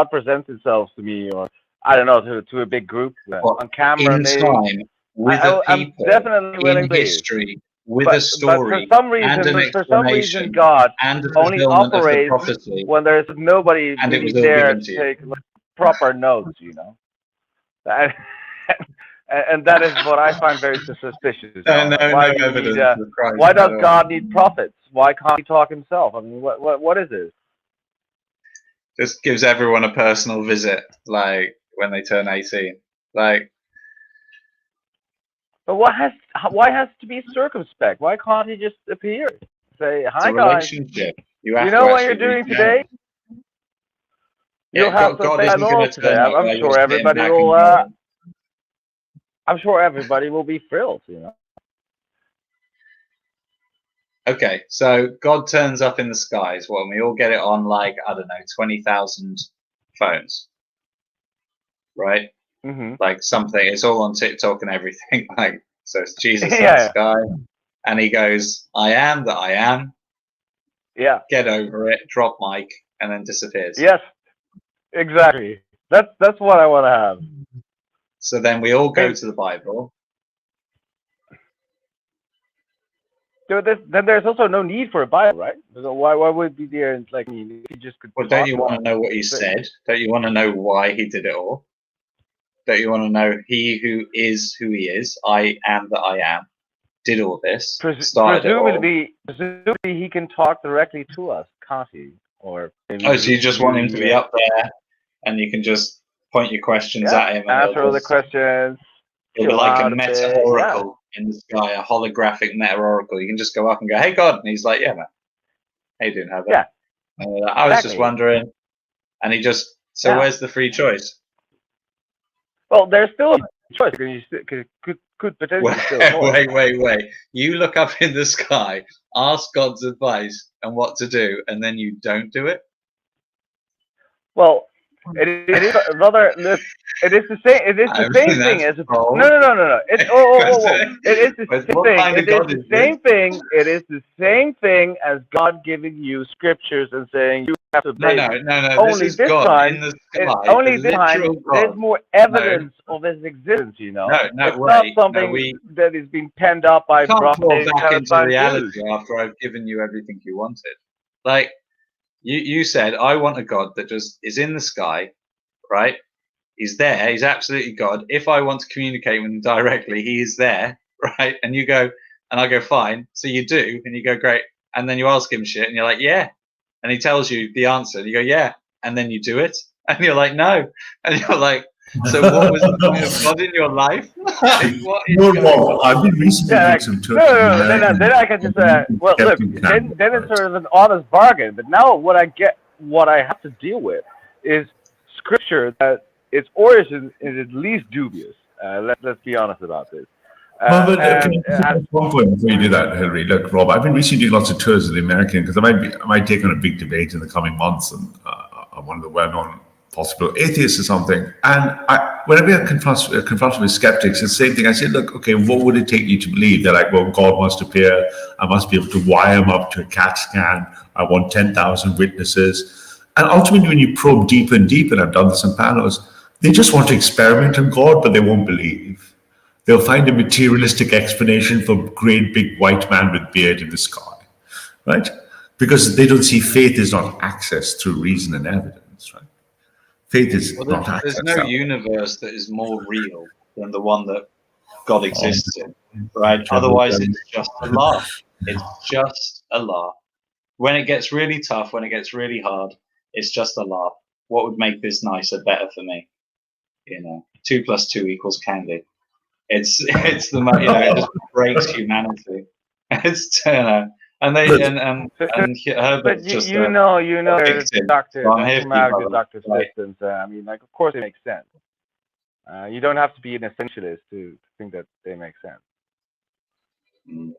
Speaker 5: presents himself to me, or I don't know, to a big group on camera,
Speaker 2: in
Speaker 5: maybe
Speaker 2: time with a
Speaker 5: I'm
Speaker 2: people
Speaker 5: definitely willing
Speaker 2: in
Speaker 5: to believe.
Speaker 2: history with a
Speaker 5: But
Speaker 2: story and an
Speaker 5: for some reason,
Speaker 2: explanation
Speaker 5: God
Speaker 2: and a
Speaker 5: only
Speaker 2: fulfillment of the
Speaker 5: operates
Speaker 2: prophecy,
Speaker 5: when there's nobody
Speaker 2: and it
Speaker 5: really
Speaker 2: was all
Speaker 5: there
Speaker 2: given
Speaker 5: to
Speaker 2: to you.
Speaker 5: take proper notes, And, and that is what I find very suspicious.
Speaker 2: No
Speaker 5: Why do you need?
Speaker 2: evidence of Christ
Speaker 5: Why does
Speaker 2: at all.
Speaker 5: God need prophets? Why can't he talk himself? I mean, what is this?
Speaker 2: Just gives everyone a personal visit, like when they turn 18. Like,
Speaker 5: But why has to be circumspect? Why can't he just appear? Say,
Speaker 2: it's a
Speaker 5: hi guys.
Speaker 2: relationship.
Speaker 5: You
Speaker 2: have
Speaker 5: know
Speaker 2: to
Speaker 5: what you're
Speaker 2: actually
Speaker 5: doing
Speaker 2: reach out.
Speaker 5: today? You'll
Speaker 2: Yeah,
Speaker 5: have to
Speaker 2: God
Speaker 5: say
Speaker 2: isn't
Speaker 5: hello
Speaker 2: going to
Speaker 5: today.
Speaker 2: turn up
Speaker 5: I'm
Speaker 2: while
Speaker 5: sure
Speaker 2: you're sitting
Speaker 5: everybody
Speaker 2: back
Speaker 5: will.
Speaker 2: and going.
Speaker 5: I'm sure everybody will be thrilled.
Speaker 2: Okay, so God turns up in the skies. Well, we all get it on, like, I don't know, 20,000 phones, right?
Speaker 5: Mm-hmm.
Speaker 2: Like something, it's all on TikTok and everything. Like, so it's Jesus in the
Speaker 5: Yeah.
Speaker 2: sky, and he goes, I am that I am,
Speaker 5: Yeah.
Speaker 2: get over it, drop mic, and then disappears.
Speaker 5: Yes, exactly. That's what I want to have.
Speaker 2: So then we all go to the Bible.
Speaker 5: Then there's also no need for a Bible, right? So why would be there? Like, I mean, if you just could.
Speaker 2: Well, don't you want to know what he said? Don't you want to know why he did it all? Don't you want to know he who is who he is? I am that I am. Did all this. Started it all.
Speaker 5: Presumably, he can talk directly to us, can't he? Or
Speaker 2: so you just want him to be up there, and you can just point your questions at him. And
Speaker 5: answer all the questions.
Speaker 2: It'll be like a meta oracle in the sky, a holographic meta oracle. You can just go up and go, "Hey God," and he's like, "Yeah, man. How you doing, Heather?"
Speaker 5: Yeah.
Speaker 2: I was just wondering, and he just. So where's the free choice?
Speaker 5: Well, there's still a choice. Could potentially still.
Speaker 2: Wait. You look up in the sky, ask God's advice and what to do, and then you don't do it?
Speaker 5: Well, it is rather. Look, it is the same. It is the same thing as no. It is the same thing. It is the same thing. It is the same thing as God giving you scriptures and saying you have to obey.
Speaker 2: No.
Speaker 5: Only
Speaker 2: this time, in the sky,
Speaker 5: only this time, there's more evidence of his existence. You know, it's not something that is being penned up by.
Speaker 2: You can't fall back into reality after I've given you everything you wanted. Like. You said, I want a God that just is in the sky, right? He's there. He's absolutely God. If I want to communicate with him directly, he is there, right? And you go, and I go, fine. So you do, and you go, great. And then you ask him shit, and you're like, yeah. And he tells you the answer, and you go, yeah. And then you do it, and you're like, no. And you're like, so what was the point of God in your life?
Speaker 7: I've been recently doing some tours.
Speaker 5: Then I can just well, look. Then it's sort of an honest bargain. But now what I have to deal with is scripture that its origin is at least dubious. Let's be honest about this.
Speaker 7: One point before you do that, Hilary. Look, Rob, I've been recently doing lots of tours of the American because I might take on a big debate in the coming months, and I'm one of the well-known possible atheists or something. And whenever I'm confronted with skeptics, it's the same thing. I say, look, okay, what would it take you to believe that, like, well, God must appear, I must be able to wire him up to a CAT scan, I want 10,000 witnesses. And ultimately, when you probe deeper and deeper, and I've done this in panels, they just want to experiment on God, but they won't believe. They'll find a materialistic explanation for a great big white man with beard in the sky, right? Because they don't see faith is not access through reason and evidence, right? Faith is not access.
Speaker 2: There's no universe that is more real than the one that God exists in, right? Otherwise, it's just a laugh. It's just a laugh. When it gets really tough, when it gets really hard, it's just a laugh. What would make this nicer, better for me? 2 + 2 = candy. It's the it just breaks humanity. It's and
Speaker 5: but
Speaker 2: just
Speaker 5: you know, Dr. Systems. I mean, like, of course, it makes sense. You don't have to be an essentialist to think that they make sense.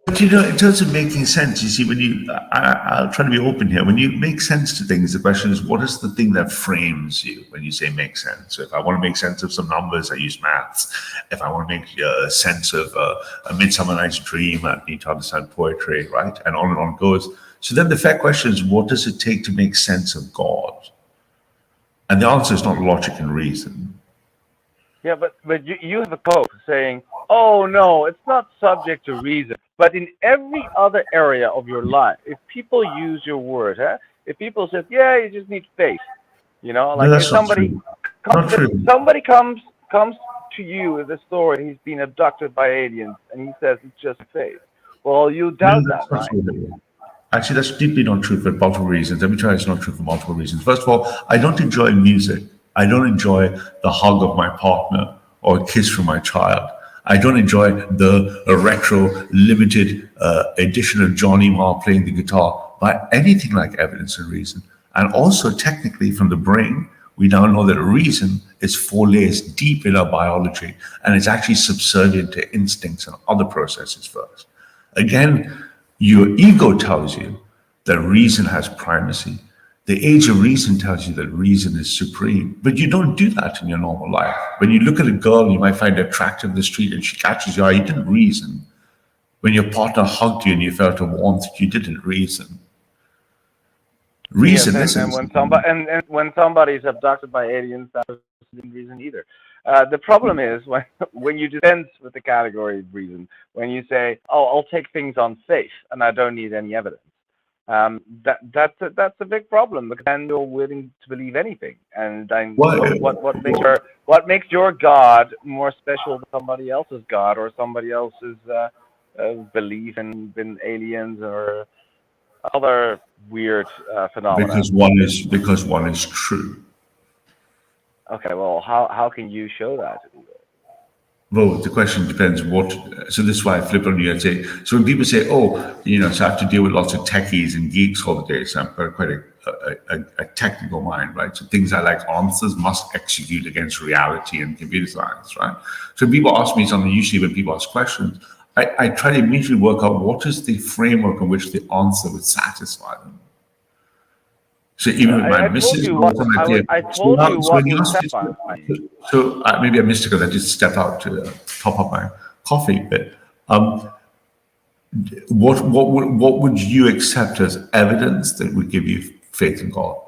Speaker 7: But in terms of making sense, you see, when I'll try to be open here. When you make sense to things, the question is, what is the thing that frames you when you say make sense? So if I want to make sense of some numbers, I use maths. If I want to make sense of a Midsummer Night's Dream, I need to understand poetry, right? And on it goes. So then the fair question is, what does it take to make sense of God? And the answer is not logic and reason.
Speaker 5: Yeah, but you have a quote saying, oh, no, it's not subject to reason. But in every other area of your life, if people use your word, if people say, yeah, you just need faith, like if somebody comes to you with a story, he's been abducted by aliens, and he says it's just faith. Well, you doubt that, right?
Speaker 7: Actually, that's deeply not true for multiple reasons. Let me try it's not true for multiple reasons. First of all, I don't enjoy music. I don't enjoy the hug of my partner or a kiss from my child. I don't enjoy the retro limited edition of Johnny Marr playing the guitar by anything like evidence and reason. And also technically from the brain, we now know that reason is 4 layers deep in our biology, and it's actually subservient to instincts and other processes first. Again, your ego tells you that reason has primacy. The age of reason tells you that reason is supreme, but you don't do that in your normal life. When you look at a girl you might find attractive in the street and she catches your eye, you didn't reason. When your partner hugged you and you felt a warmth, you didn't reason. Reason,
Speaker 5: Yes,
Speaker 7: listen.
Speaker 5: and when somebody is abducted by aliens, that isn't reason either. The problem is when you dispense with the category of reason, when you say, "Oh, I'll take things on faith, and I don't need any evidence." That's a big problem, because then you're willing to believe anything. And then what makes your God more special than somebody else's God, or somebody else's belief in aliens or other weird phenomena?
Speaker 7: Because one is true.
Speaker 5: Okay, well, how can you show that?
Speaker 7: Well, the question depends what. So this is why I flip on you and say. So when people say, "Oh, so I have to deal with lots of techies and geeks all the day," so I'm quite a technical mind, right? So things I like answers must execute against reality and computer science, right? So when people ask me something, usually when people ask questions, I try to immediately work out what is the framework in which the answer would satisfy them. So even with my missus,
Speaker 5: I told you what would satisfy me.
Speaker 7: So maybe I'm mystical. I just step out to top up my coffee. But what would you accept as evidence that would give you faith in God?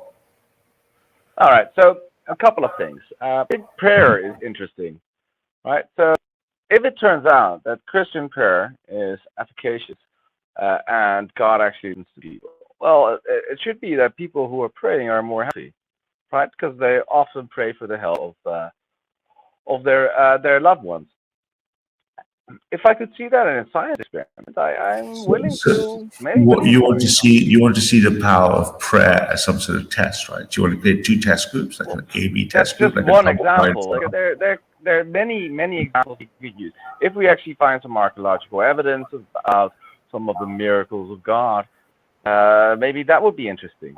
Speaker 5: All right. So a couple of things. Prayer is interesting, right? So if it turns out that Christian prayer is efficacious and God actually listens to people, well, it should be that people who are praying are more healthy, right? Because they often pray for the health of their loved ones. If I could see that in a science experiment, I'm willing to maybe.
Speaker 7: You want to see the power of prayer as some sort of test, right? You want to create two test groups, like an A/B test group.
Speaker 5: That's just one example. Like there are many examples we could use. If we actually find some archaeological evidence about some of the miracles of God, maybe that would be interesting.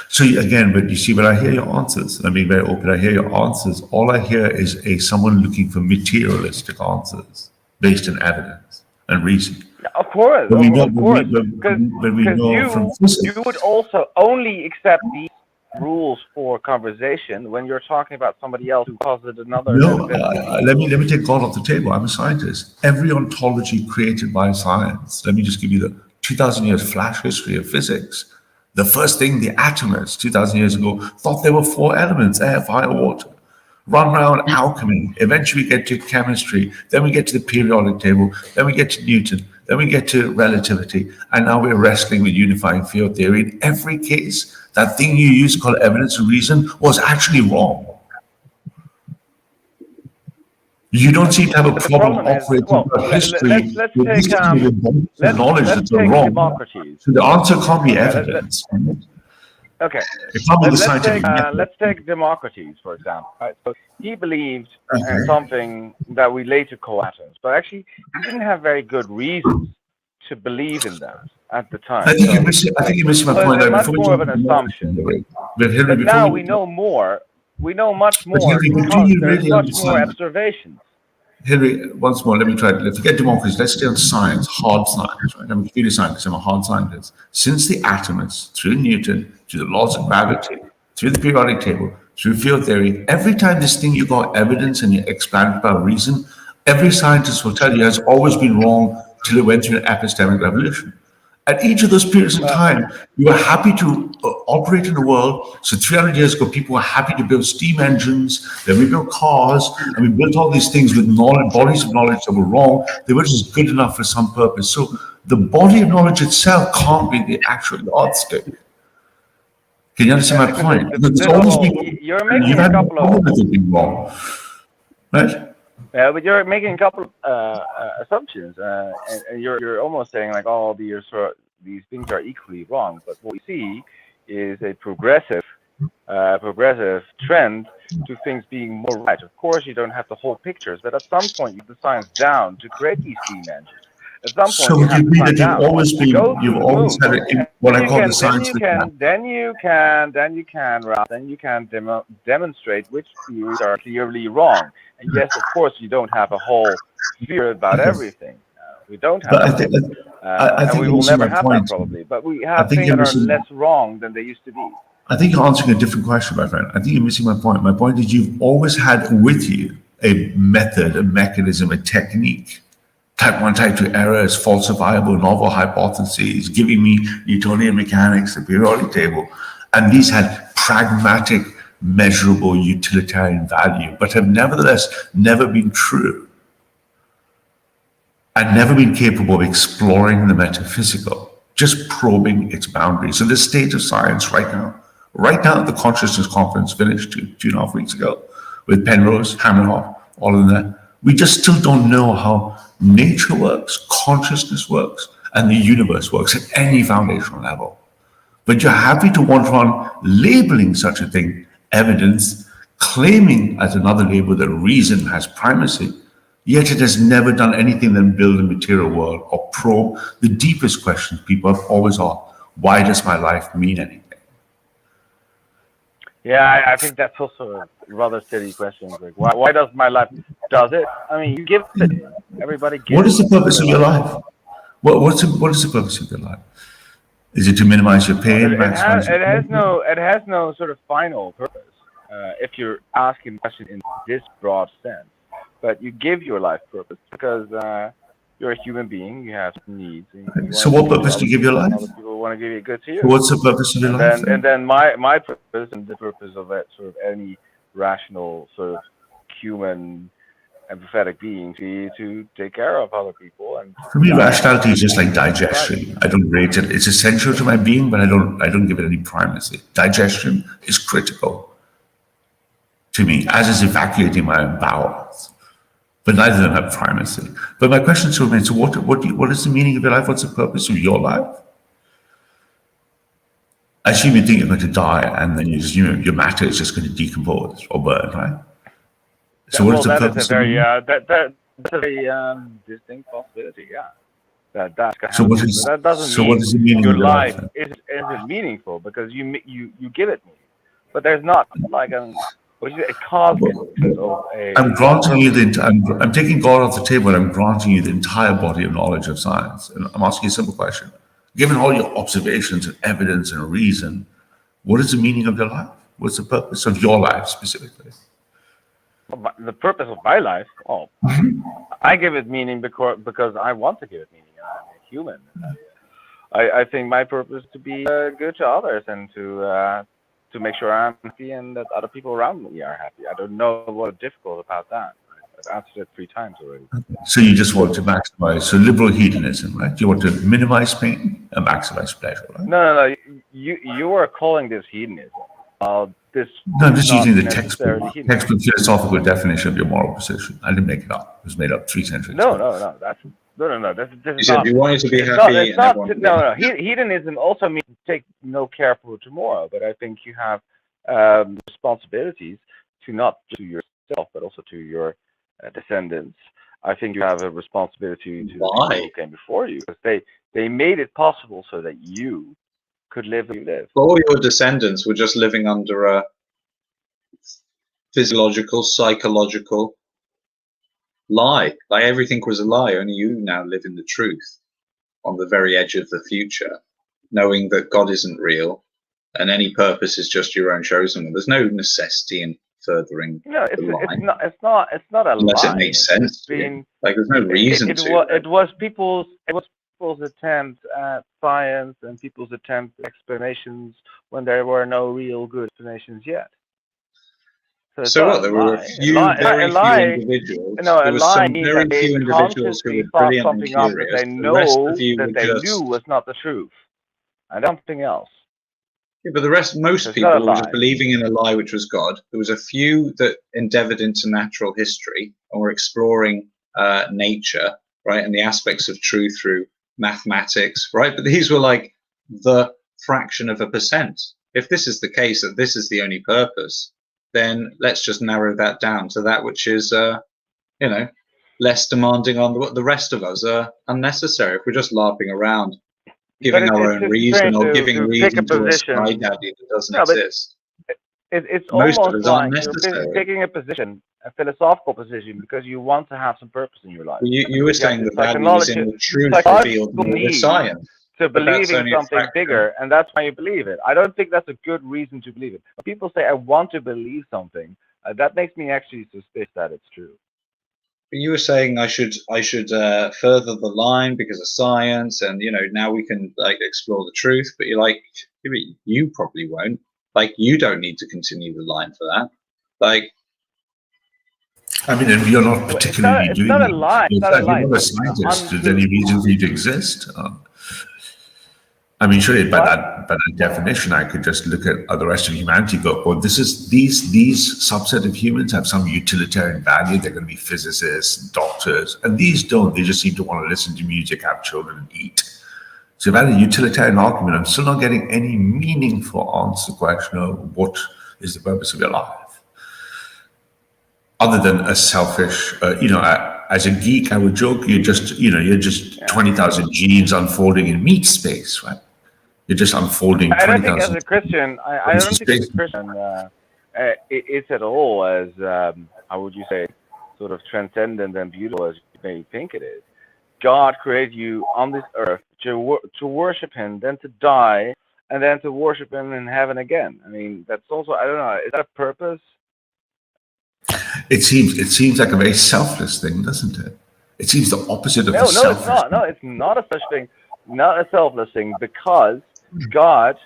Speaker 7: So again, but you see, when I hear your answers, I mean, very open. I hear your answers. All I hear is someone looking for materialistic answers based on evidence and reason.
Speaker 5: Of course,
Speaker 7: but we know,
Speaker 5: of course.
Speaker 7: Because
Speaker 5: you would also only accept these rules for conversation when you're talking about somebody else who causes another.
Speaker 7: No, let me take God off the table. I'm a scientist. Every ontology created by science. Let me just give you the 2,000 years flash history of physics. The first thing the atomists 2,000 years ago thought there were 4 elements: air, fire, water. Run around alchemy. Eventually we get to chemistry. Then we get to the periodic table. Then we get to Newton. Then we get to relativity. And now we're wrestling with unifying field theory. In every case, that thing you use called evidence and reason was actually wrong. You don't seem to have a problem operating history
Speaker 5: let's take
Speaker 7: knowledge that's wrong.
Speaker 5: Democrates.
Speaker 7: So the answer can't be evidence.
Speaker 5: Okay. Let's take Democrates, for example. Right? So he believed in something that we later call atoms, but actually he didn't have very good reasons to believe in that at the time.
Speaker 7: I think you're missing my point.
Speaker 5: It's much more of an assumption.
Speaker 7: But
Speaker 5: now we know more. We know much more because there's much more observations.
Speaker 7: Hilary, once more, let me try. Forget democracy. Let's stay on science, hard science. Right? I'm a computer scientist. I'm a hard scientist. Since the atomists, through Newton, through the laws of gravity, through the periodic table, through field theory, every time this thing you got evidence and you expand about reason, every scientist will tell you has always been wrong till it went through an epistemic revolution. At each of those periods in time, you were happy to operate in the world. So 300 years ago, people were happy to build steam engines. Then we built cars, and we built all these things with knowledge, bodies of knowledge that were wrong. They were just good enough for some purpose. So the body of knowledge itself can't be the actual yardstick. Can you understand my point?
Speaker 5: You're making a couple of
Speaker 7: wrong, right?
Speaker 5: Yeah, but you're making a couple of assumptions, and you're almost saying like all these things are equally wrong. But what we see is a progressive trend to things being more right. Of course, you don't have the whole pictures, but at some point you have the science down to create these steam engines. At some point,
Speaker 7: so you agree that you've always had what I call the science.
Speaker 5: Then you can demonstrate which theories are clearly wrong. And yes, of course, you don't have a whole sphere about everything. We don't have that. I think we will never have that probably. But we have things that are less wrong than they used to be.
Speaker 7: I think you're answering a different question, my friend. I think you're missing my point. My point is you've always had with you a method, a mechanism, a technique type 1, type 2 errors, falsifiable novel hypotheses, giving me Newtonian mechanics, the periodic table. And these had pragmatic, measurable utilitarian value, but have nevertheless never been true and never been capable of exploring the metaphysical, just probing its boundaries. So the state of science right now, the consciousness conference finished 2.5 weeks ago with Penrose, Hammerhoff, all of that. We just still don't know how nature works, consciousness works, and the universe works at any foundational level. But you're happy to wander on labeling such a thing evidence, claiming as another label that reason has primacy, yet it has never done anything than build a material world or probe the deepest questions people have always asked. Why does my life mean anything?
Speaker 5: Yeah, I think that's also a rather silly question. Like, why does my life? Does it? I mean, you give it. Everybody gives.
Speaker 7: What is the purpose of your life? What is the purpose of your life? Is it to minimize your pain?
Speaker 5: It has no sort of final purpose. If you're asking the question in this broad sense, but you give your life purpose because you're a human being. You have needs.
Speaker 7: So, what purpose do you give your life?
Speaker 5: Other people want to give it good to you.
Speaker 7: So what's the purpose of your life?
Speaker 5: And then my purpose and the purpose of it, sort of any rational sort of human empathetic being to take care of other people. And
Speaker 7: for me, rationality is just like digestion. I don't rate it. It's essential to my being, but I don't give it any primacy. Digestion is critical to me, as is evacuating my own bowels. But neither of them have primacy. But my question to remains: so what is the meaning of your life? What's the purpose of your life? I assume you think you're going to die, and then your matter is just going to decompose or burn, right? So what is the purpose?
Speaker 5: That's a very distinct possibility. Yeah, that's going to
Speaker 7: so
Speaker 5: happen.
Speaker 7: what is
Speaker 5: That doesn't
Speaker 7: so
Speaker 5: mean
Speaker 7: what is the meaning
Speaker 5: your
Speaker 7: of your
Speaker 5: life
Speaker 7: life?
Speaker 5: isn't meaningful because you give it meaning, but there's not like a cognizance of a.
Speaker 7: I'm granting you I'm taking God off the table. And I'm granting you the entire body of knowledge of science, and I'm asking you a simple question: given all your observations and evidence and reason, what is the meaning of your life? What's the purpose of your life specifically?
Speaker 5: The purpose of my life, I give it meaning because I want to give it meaning. I'm a human. I think my purpose is to be good to others and to make sure I'm happy and that other people around me are happy. I don't know what's difficult about that. I've answered it 3 times already.
Speaker 7: So you just want to maximize, so liberal hedonism, right? You want to minimize pain and maximize pleasure, right?
Speaker 5: No. You are calling this hedonism.
Speaker 7: No, I'm just using the textbook philosophical definition of your moral position. I didn't make it up. It was made up 3 centuries ago.
Speaker 5: No. This
Speaker 2: You
Speaker 5: is
Speaker 2: said
Speaker 5: not.
Speaker 2: you wanted to be happy.
Speaker 5: No. Hedonism also means take no care for tomorrow. But I think you have responsibilities to not just to yourself, but also to your descendants. I think you have a responsibility to the people who came before you because they made it possible so that you could live where you live.
Speaker 2: All your descendants were just living under a physiological, psychological lie. Like everything was a lie. Only you now live in the truth on the very edge of the future, knowing that God isn't real and any purpose is just your own chosen one. There's no necessity in furthering the lie.
Speaker 5: It's not a
Speaker 2: unless
Speaker 5: lie.
Speaker 2: it makes sense. Like there's no reason to.
Speaker 5: It was people's attempt at science and people's attempt at explanations when there were no real good explanations yet.
Speaker 2: So what? There were a few very few individuals. There were some very few individuals who were brilliant and curious. The rest of you were just
Speaker 5: knew was not the truth, and something else.
Speaker 2: Yeah, but most people were just believing in a lie, which was God. There was a few that endeavored into natural history and were exploring nature, right, and the aspects of truth through mathematics, right? But these were like the fraction of a percent. If this is the case, that this is the only purpose, then let's just narrow that down to that which is, less demanding on what the rest of us are unnecessary. If we're just larping around, giving our own reason or giving reason to a spy daddy that doesn't exist.
Speaker 5: It's
Speaker 2: most
Speaker 5: almost
Speaker 2: of it
Speaker 5: like
Speaker 2: unnecessary.
Speaker 5: You're taking a philosophical position, because you want to have some purpose in your life.
Speaker 2: You were saying the value is in the truth revealed in the science.
Speaker 5: To believe in something bigger, and that's why you believe it. I don't think that's a good reason to believe it. When people say, I want to believe something, that makes me actually suspicious that it's true.
Speaker 2: But you were saying I should further the line because of science, and now we can like explore the truth. But you're like, yeah, but you probably won't. Like, you don't need to continue the line for that. Like,
Speaker 7: I mean, and we are not
Speaker 5: It's
Speaker 7: particularly
Speaker 5: it's
Speaker 7: doing
Speaker 5: not a
Speaker 7: it.
Speaker 5: lie. It's
Speaker 7: In
Speaker 5: not a
Speaker 7: fact, you're
Speaker 5: lie.
Speaker 7: not a
Speaker 5: It's
Speaker 7: scientist. Is there
Speaker 5: untrue.
Speaker 7: any reason for you to exist? I mean, surely by
Speaker 5: What?
Speaker 7: that definition, I could just look at the rest of humanity. Go, oh, this is these subset of humans have some utilitarian value. They're going to be physicists, doctors, and these don't. They just seem to want to listen to music, have children, and eat. So if I had a utilitarian argument, I'm still not getting any meaningful answer to the question of what is the purpose of your life, other than a selfish. As a geek, I would joke, you're just 20,000 genes unfolding in meat space, right? You're just unfolding
Speaker 5: I don't think as
Speaker 7: 20,000.
Speaker 5: a Christian, I don't think as a Christian, it's at all as how would you say, sort of transcendent and beautiful as you may think it is. God created you on this earth to worship Him, then to die, and then to worship Him in heaven again. I mean, that's also, I don't know, is that a purpose?
Speaker 7: It seems like a very selfless thing, doesn't it? It seems the opposite of the
Speaker 5: No,
Speaker 7: selfish.
Speaker 5: it's not. No, it's not a such thing, not a selfless thing, because God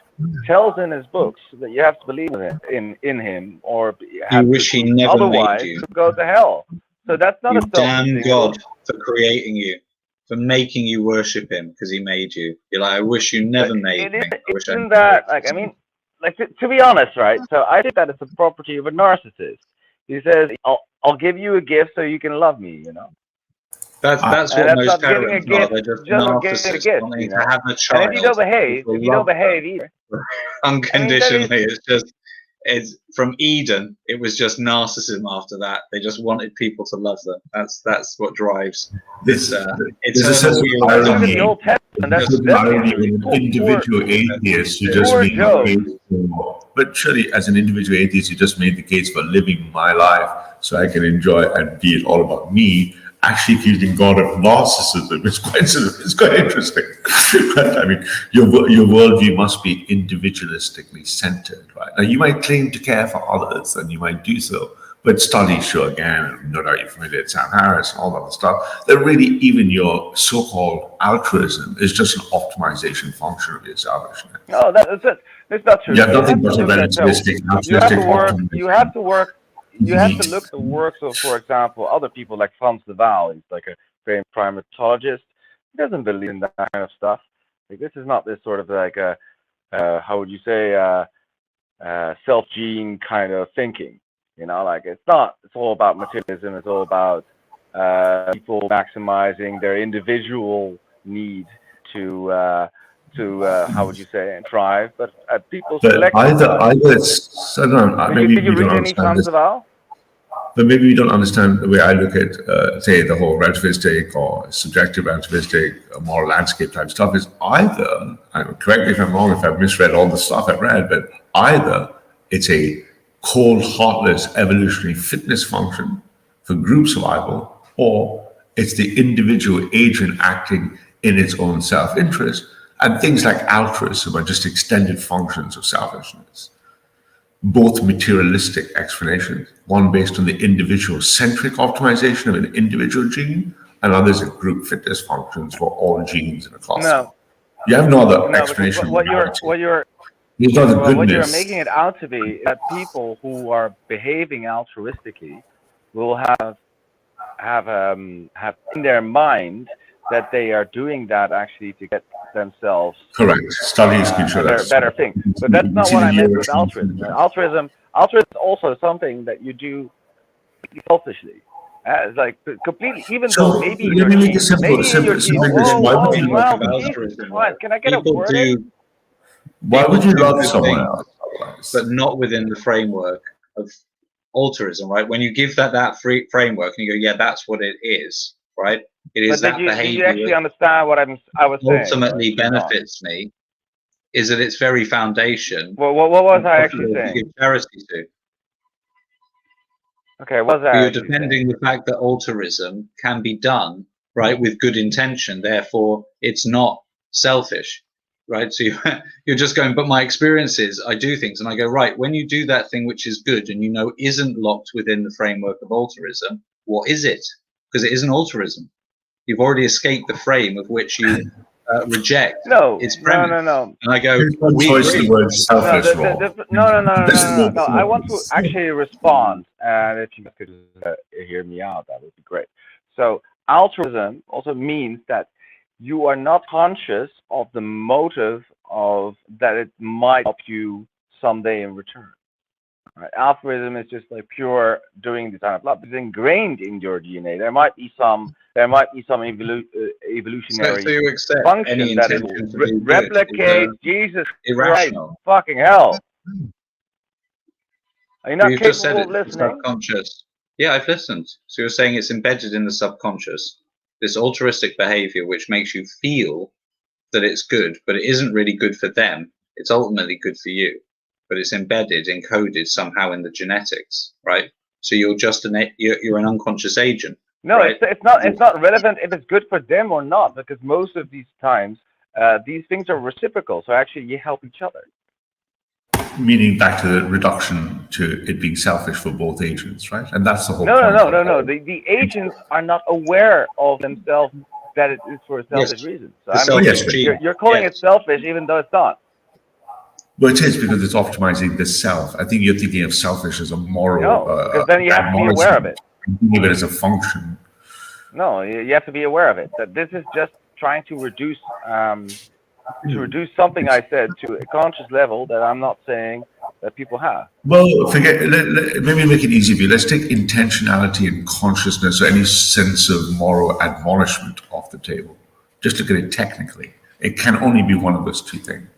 Speaker 5: tells in His books that you have to believe in Him, or have
Speaker 2: you wish He never
Speaker 5: otherwise
Speaker 2: made you.
Speaker 5: go to hell. So that's not
Speaker 2: You
Speaker 5: a selfless
Speaker 2: damn
Speaker 5: thing.
Speaker 2: God for creating you, for making you worship Him because He made you. You're like, I wish you never made me. I wish I
Speaker 5: Isn't
Speaker 2: never
Speaker 5: that
Speaker 2: existed.
Speaker 5: like? I mean, like to be honest, right? So I think that it's a property of a narcissist. He says, "I'll give you a gift so you can love me,"
Speaker 2: That's
Speaker 5: And
Speaker 2: what
Speaker 5: that's
Speaker 2: most
Speaker 5: not giving a
Speaker 2: parents are.
Speaker 5: gift,
Speaker 2: They're just
Speaker 5: just not giving a
Speaker 2: narcissists
Speaker 5: gift,
Speaker 2: wanting to have a
Speaker 5: And
Speaker 2: child.
Speaker 5: if you don't behave,
Speaker 2: People love them
Speaker 5: either,
Speaker 2: unconditionally. It's from Eden. It was just narcissism after that. They just wanted people to love them. That's what drives this
Speaker 7: There's a sense of
Speaker 2: eternal wheel.
Speaker 5: look at
Speaker 7: irony.
Speaker 5: the Old Testament.
Speaker 7: There's a certain irony when an
Speaker 5: Poor
Speaker 7: individual atheist, you just made the
Speaker 5: Job.
Speaker 7: case for, but surely as an individual atheist, you just made the case for living my life so I can enjoy and be it all about me. Actually accusing God of narcissism is quite interesting. Right? I mean, your worldview must be individualistically centered, right? Now you might claim to care for others, and you might do so, but studies show again, and no doubt you're familiar with Sam Harris and all that other stuff, that really even your so-called altruism is just an optimization function of your salvation.
Speaker 5: No, that's it. It's not true.
Speaker 7: You have nothing but a relativistic, altruistic optimism.
Speaker 5: You have to work. You have to look at the works of, for example, other people like Frans de Waal. He's like a famed primatologist. He doesn't believe in that kind of stuff. Like, this is not this sort of like a, how would you say, self-gene kind of thinking. Like it's not. It's all about materialism. It's all about people maximizing their individual need to how would you say, thrive. But people select.
Speaker 7: Either it's I don't know. Maybe
Speaker 5: Did you read any Frans de Waal?
Speaker 7: But maybe you don't understand the way I look at, say, the whole relativistic or subjective relativistic moral landscape type stuff is either, correct me if I'm wrong if I've misread all the stuff I've read, but either it's a cold, heartless evolutionary fitness function for group survival, or it's the individual agent acting in its own self-interest, and things like altruism are just extended functions of selfishness. Both materialistic explanations, one based on the individual-centric optimization of an individual gene, and others are group fitness functions for all genes in a cluster.
Speaker 5: No.
Speaker 7: You have no other explanation.
Speaker 5: What you're making it out to be is that people who are behaving altruistically will have in their mind that they are doing that actually to get themselves
Speaker 7: correct. Studies can show that
Speaker 5: better thing. But that's not what I meant with altruism. Altruism is also something that you do selfishly. It's like completely, even though maybe
Speaker 7: let me make it simple.
Speaker 5: Can I get a word in?
Speaker 7: Why would you love someone else?
Speaker 2: But not within the framework of altruism, right? When you give that free framework and you go, yeah, that's what it is, right? It is that behavior.
Speaker 5: Did you actually understand what I was saying?
Speaker 2: Ultimately benefits me. Is at its very foundation.
Speaker 5: Well, what was I actually saying?
Speaker 2: Give charity to.
Speaker 5: Okay, what was I?
Speaker 2: You're defending the fact that altruism can be done, right, with good intention. Therefore, it's not selfish, right? So you're just going, but my experience is I do things, and I go, right, when you do that thing which is good and isn't locked within the framework of altruism, what is it? because it isn't altruism. You've already escaped the frame of which you reject its premise.
Speaker 5: No.
Speaker 2: And I go, we
Speaker 7: choice
Speaker 2: agree.
Speaker 7: the word selfish, Rob.
Speaker 5: No.
Speaker 7: That's the word
Speaker 5: I want to
Speaker 7: selfish.
Speaker 5: actually respond, and if you could hear me out, that would be great. So altruism also means that you are not conscious of the motive of that it might help you someday in return. Right? Altruism is just like pure doing the kind of love. It's ingrained in your DNA. There might be some evolutionary
Speaker 2: So you accept
Speaker 5: function
Speaker 2: any
Speaker 5: that it
Speaker 2: intention
Speaker 5: will
Speaker 2: to be good
Speaker 5: replicate.
Speaker 2: is,
Speaker 5: Jesus
Speaker 2: irrational.
Speaker 5: Christ, fucking hell! Are you not
Speaker 2: You've just said
Speaker 5: capable of
Speaker 2: it's
Speaker 5: listening?
Speaker 2: subconscious. Yeah, I've listened. So you're saying it's embedded in the subconscious, this altruistic behavior which makes you feel that it's good, but it isn't really good for them. It's ultimately good for you, but it's embedded, encoded somehow in the genetics, right? So you're just you're an unconscious agent.
Speaker 5: No,
Speaker 2: right?
Speaker 5: it's not relevant if it's good for them or not, because most of these times these things are reciprocal. So actually, you help each other.
Speaker 7: Meaning back to the reduction to it being selfish for both agents, right? And that's the whole point.
Speaker 5: No. The agents are not aware of themselves that it is for a selfish reason. So you're calling it selfish even though it's not.
Speaker 7: Well, it is because it's optimizing the self. I think you're thinking of selfish as a moral.
Speaker 5: No, because then you have to be aware of it.
Speaker 7: Think of it as a function.
Speaker 5: No, you have to be aware of it. That this is just trying to reduce something I said to a conscious level that I'm not saying that people have.
Speaker 7: Well, maybe make it easy for you. Let's take intentionality and consciousness or any sense of moral admonishment off the table. Just look at it technically. It can only be one of those two things.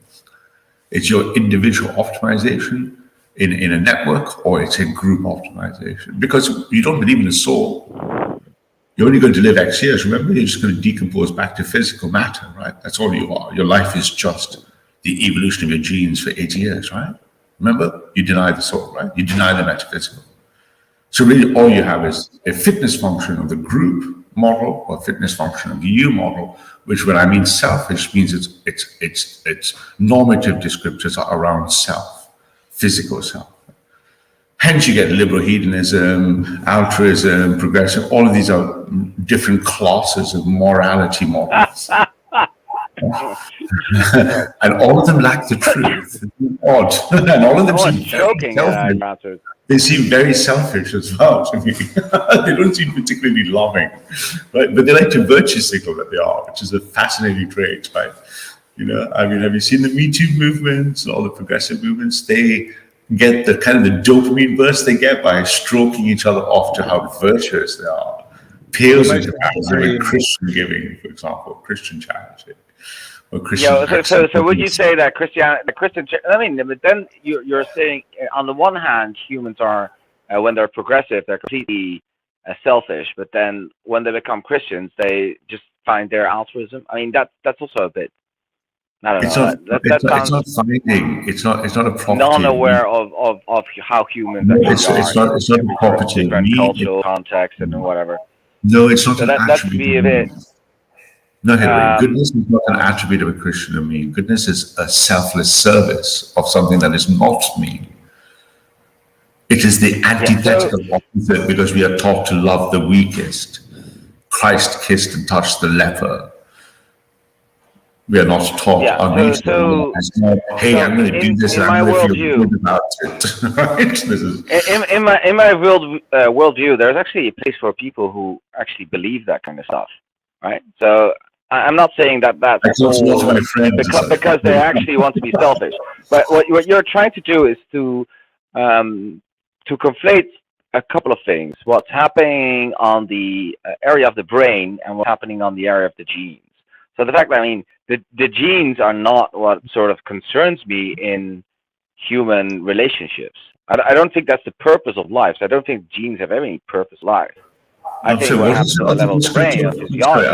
Speaker 7: It's your individual optimization in a network, or it's a group optimization. Because you don't believe in the soul. You're only going to live X years. Remember, you're just going to decompose back to physical matter, right? That's all you are. Your life is just the evolution of your genes for 80 years, right? Remember, you deny the soul, right? You deny the metaphysical. So really all you have is a fitness function of the group model or fitness function of the you model, which when I mean selfish means it's normative descriptors are around self, physical self. Hence you get liberal hedonism, altruism, progressive, all of these are different classes of morality models. And all of them lack the truth. Odd. And all of them seem
Speaker 5: joking
Speaker 7: selfish. They seem very selfish as well to me. They don't seem particularly loving, right? But they like to virtue signal that they are, which is a fascinating trait, right? You know, I mean, have you seen the Me Too movements and all the progressive movements? They get the kind of the dopamine burst they get by stroking each other off to how virtuous they are. Pales in comparison with Christian giving, for example, Christian charity.
Speaker 5: So would you say that Christian? I mean, but then you're saying on the one hand, humans are when they're progressive, they're completely selfish, but then when they become Christians, they just find their altruism. I mean, that's also a bit. I don't know.
Speaker 7: It's not finding. It's not a property.
Speaker 5: Non-aware of how humans actually are.
Speaker 7: It's not a property of
Speaker 5: different
Speaker 7: me.
Speaker 5: cultural context and whatever.
Speaker 7: No, it's not
Speaker 5: So
Speaker 7: an attribute of me. No, Henry, goodness is not an attribute of a Christian or me. Goodness is a selfless service of something that is not me. It is the antithetical opposite because we are taught to love the weakest. Christ kissed and touched the leper. We are not taught our nature. Hey, I'm going to do this and I'm going to feel good about it. Right?
Speaker 5: In my worldview, there's actually a place for people who actually believe that kind of stuff. Right? So I'm not saying that's all because they actually want to be selfish. But what you're trying to do is to conflate a couple of things: what's happening on the area of the brain and what's happening on the area of the genes. So the fact that the genes are not what sort of concerns me in human relationships. I don't think that's the purpose of life. So I don't think genes have any purpose in life. I think what happens at the level of the brain is physiology.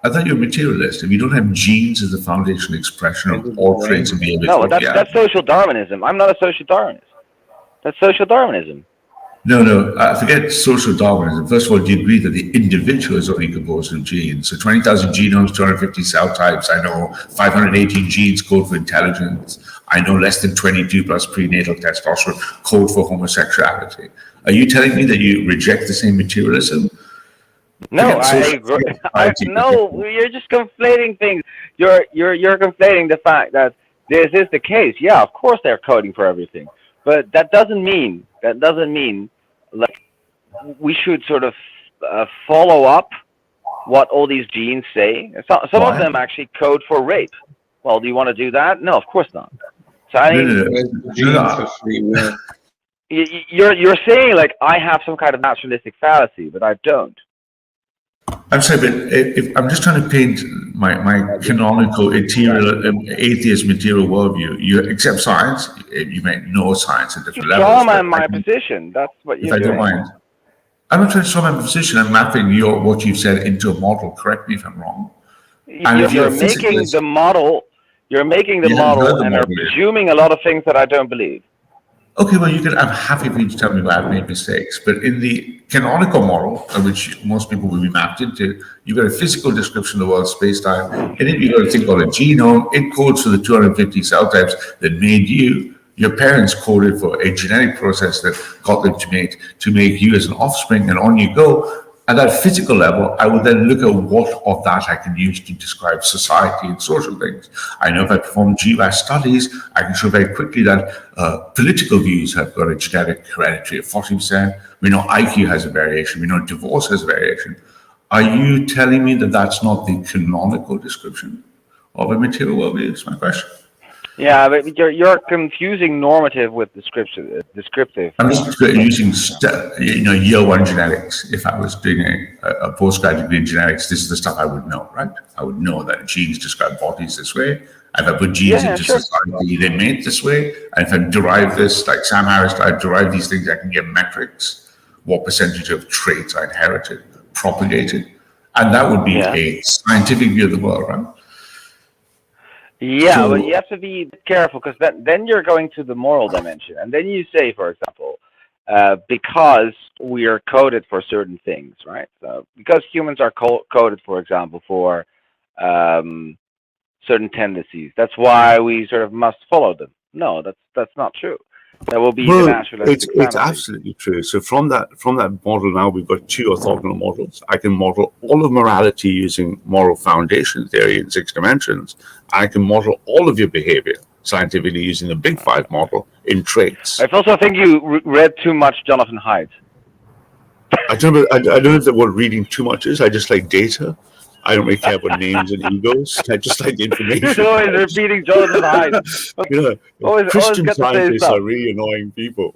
Speaker 7: I thought you're a materialist. If you don't have genes as the foundational expression of all traits of behavior.
Speaker 5: No, that's social Darwinism. I'm not a social Darwinist. That's social Darwinism.
Speaker 7: No, forget social Darwinism. First of all, do you agree that the individual is only composed of genes? So 20,000 genomes, 250 cell types. I know 518 genes code for intelligence. I know less than 22 plus prenatal testosterone code for homosexuality. Are you telling me that you reject the same materialism?
Speaker 5: No,
Speaker 7: Forget
Speaker 5: I
Speaker 7: social
Speaker 5: agree.
Speaker 7: society,
Speaker 5: No, you're just conflating things. You're conflating the fact that this is the case. Yeah, of course they're coding for everything, but that doesn't mean like we should sort of follow up what all these genes say. Some of
Speaker 7: Why?
Speaker 5: them actually code for rape. Well, do you want to do that? No, of course not. So I
Speaker 7: No,
Speaker 5: mean,
Speaker 7: no, no.
Speaker 2: Where's the
Speaker 7: No,
Speaker 2: gene
Speaker 7: no.
Speaker 2: for free will?
Speaker 5: you're saying like I have some kind of naturalistic fallacy, but I don't.
Speaker 7: I'm sorry, but if I'm just trying to paint my canonical atheist material worldview. You accept science, you may know science at
Speaker 5: You
Speaker 7: different levels,
Speaker 5: trauma
Speaker 7: but
Speaker 5: in my position. That's what
Speaker 7: if
Speaker 5: you're
Speaker 7: I don't
Speaker 5: doing.
Speaker 7: mind, I'm not trying to solve my position. I'm mapping what you've said into a model. Correct me if I'm wrong. And if you're
Speaker 5: You're
Speaker 7: a
Speaker 5: making
Speaker 7: physicist,
Speaker 5: the model. You're making the
Speaker 7: you haven't heard
Speaker 5: model
Speaker 7: the
Speaker 5: and are
Speaker 7: model yet.
Speaker 5: presuming a lot of things that I don't believe.
Speaker 7: Okay, well, I'm happy for you to tell me where I've made mistakes. But in the canonical model, which most people will be mapped into, you've got a physical description of the world, space time, and then you've got a thing called a genome. It codes for the 250 cell types that made you. Your parents coded for a genetic process that got them to make you as an offspring, and on you go. At that physical level, I would then look at what of that I can use to describe society and social things. I know if I perform GWAS studies, I can show very quickly that political views have got a genetic heredity of 40%. We know IQ has a variation. We know divorce has a variation. Are you telling me that that's not the canonical description of a material worldview? Is my question.
Speaker 5: Yeah, but you're confusing normative with descriptive.
Speaker 7: I'm just using, year one genetics. If I was doing a postgrad degree in genetics, this is the stuff I would know, right? I would know that genes describe bodies this way. If I put genes
Speaker 5: Yeah,
Speaker 7: into
Speaker 5: sure.
Speaker 7: society, they mate this way. And if I derive this, like Sam Harris, I derive these things, I can get metrics, what percentage of traits I inherited, propagated. And that would be
Speaker 5: Yeah.
Speaker 7: a scientific view of the world, right?
Speaker 5: Yeah,
Speaker 7: So-
Speaker 5: but you have to be careful because then you're going to the moral dimension, and then you say, for example, because we are coded for certain things, right? So because humans are coded, for example, for certain tendencies, that's why we sort of must follow them. No, that's not true. That will be the
Speaker 6: Well,
Speaker 5: naturalistic
Speaker 6: it's
Speaker 5: fantasy.
Speaker 6: absolutely true. So from that model now we've got two orthogonal models. I can model all of morality using moral foundation theory in 6 dimensions. I can model all of your behavior scientifically using the Big Five model in traits.
Speaker 5: I also think you read too much Jonathan Haidt.
Speaker 6: I don't know what reading too much is. I just like data. I don't really care about names and egos. I just like the information.
Speaker 5: He's always repeating Jonathan Haidt. Always
Speaker 6: Christian
Speaker 5: got the same
Speaker 6: scientists
Speaker 5: stuff.
Speaker 6: are really annoying people.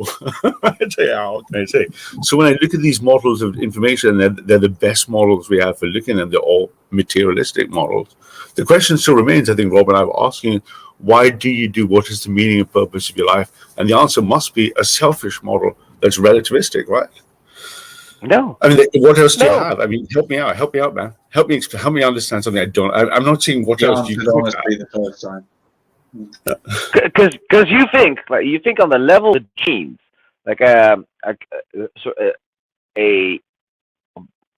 Speaker 6: I tell you, how can I say? So when I look at these models of information, they're the best models we have for looking at. They're all materialistic models. The question still remains, I think, Rob and I were asking, why do you do? What is the meaning and purpose of your life? And the answer must be a selfish model that's relativistic, right?
Speaker 5: No.
Speaker 6: I mean, what else do you have? I mean, help me out, man. Help me understand something I don't. I'm not seeing what else do you could have.
Speaker 2: Honestly, the first time.
Speaker 5: Because you think on the level of genes, like a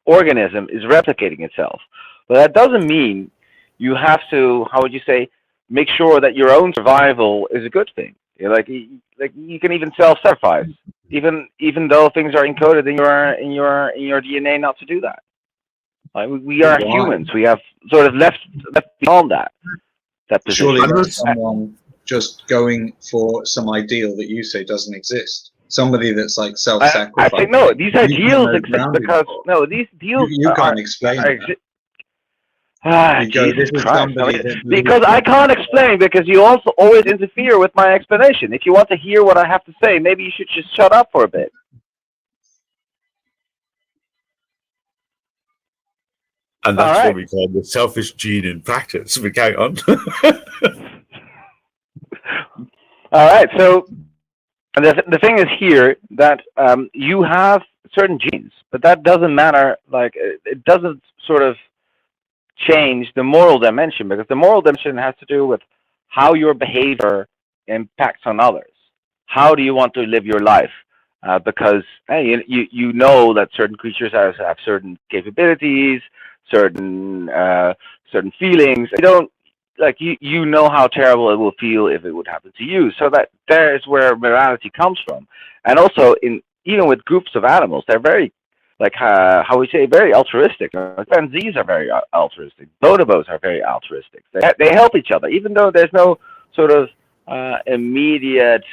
Speaker 5: organism is replicating itself, but that doesn't mean you have to. How would you say? Make sure that your own survival is a good thing. Like you can even self-sacrifice, even though things are encoded in your DNA not to do that. Like we are humans. We have sort of left beyond that position.
Speaker 2: Surely there's someone just going for some ideal that you say doesn't exist. Somebody that's like self-sacrificing.
Speaker 5: I think no. These ideals exist because these deals
Speaker 2: you can't explain that.
Speaker 5: Jesus Christ. Because I can't explain, because you also always interfere with my explanation. If you want to hear what I have to say, maybe you should just shut up for a bit.
Speaker 6: And that's what we call the selfish gene in practice. We carry on.
Speaker 5: All right. So the thing is here that you have certain genes, but that doesn't matter. Like it doesn't sort of change the moral dimension, because the moral dimension has to do with how your behavior impacts on others. How do you want to live your life? Because hey, you know that certain creatures have certain capabilities, certain feelings. You don't like you know how terrible it will feel if it would happen to you. So that there is where morality comes from. And also even with groups of animals, they're very how we say, very altruistic. Chimpanzees are very altruistic. Bonobos are very altruistic. They help each other, even though there's no sort of immediate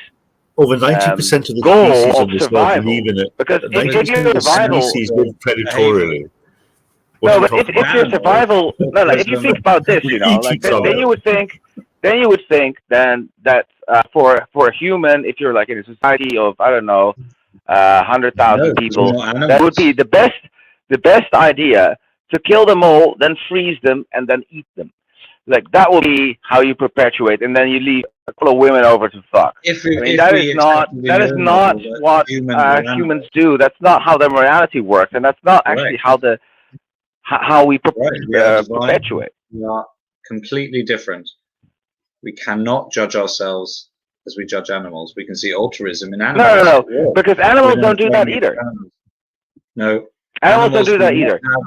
Speaker 6: Over 90% of the
Speaker 5: goal
Speaker 6: species
Speaker 5: of
Speaker 6: on this earth
Speaker 5: survival.
Speaker 6: live in it.
Speaker 5: Because if
Speaker 6: 90%
Speaker 5: your
Speaker 6: of the
Speaker 5: survival,
Speaker 6: species live predatorially. What
Speaker 5: no,
Speaker 6: are you
Speaker 5: but if
Speaker 6: talking about?
Speaker 5: your survival, no, if you think about this,
Speaker 6: We
Speaker 5: you know,
Speaker 6: eat
Speaker 5: like
Speaker 6: each other.
Speaker 5: then you would think that for a human, if you're like in a society of, I don't know, 100,000
Speaker 2: No,
Speaker 5: people,
Speaker 2: we're not
Speaker 5: that would be
Speaker 2: animals.
Speaker 5: the best idea to kill them all, then freeze them, and then eat them. Like that will be how you perpetuate, and then you leave a couple of women over to fuck.
Speaker 2: If
Speaker 5: I mean,
Speaker 2: if we accepted
Speaker 5: that
Speaker 2: in
Speaker 5: is
Speaker 2: your
Speaker 5: not
Speaker 2: model that
Speaker 5: what
Speaker 2: humans are
Speaker 5: humans
Speaker 2: animals,
Speaker 5: do. That's not how the morality works, and that's not actually
Speaker 2: correct?
Speaker 5: how we
Speaker 2: Right, we are divine.
Speaker 5: perpetuate.
Speaker 2: We are completely different. We cannot judge ourselves as we judge animals. We can see altruism in animals.
Speaker 5: No, because animals don't do that either.
Speaker 2: No,
Speaker 5: Animals don't do that either.
Speaker 2: have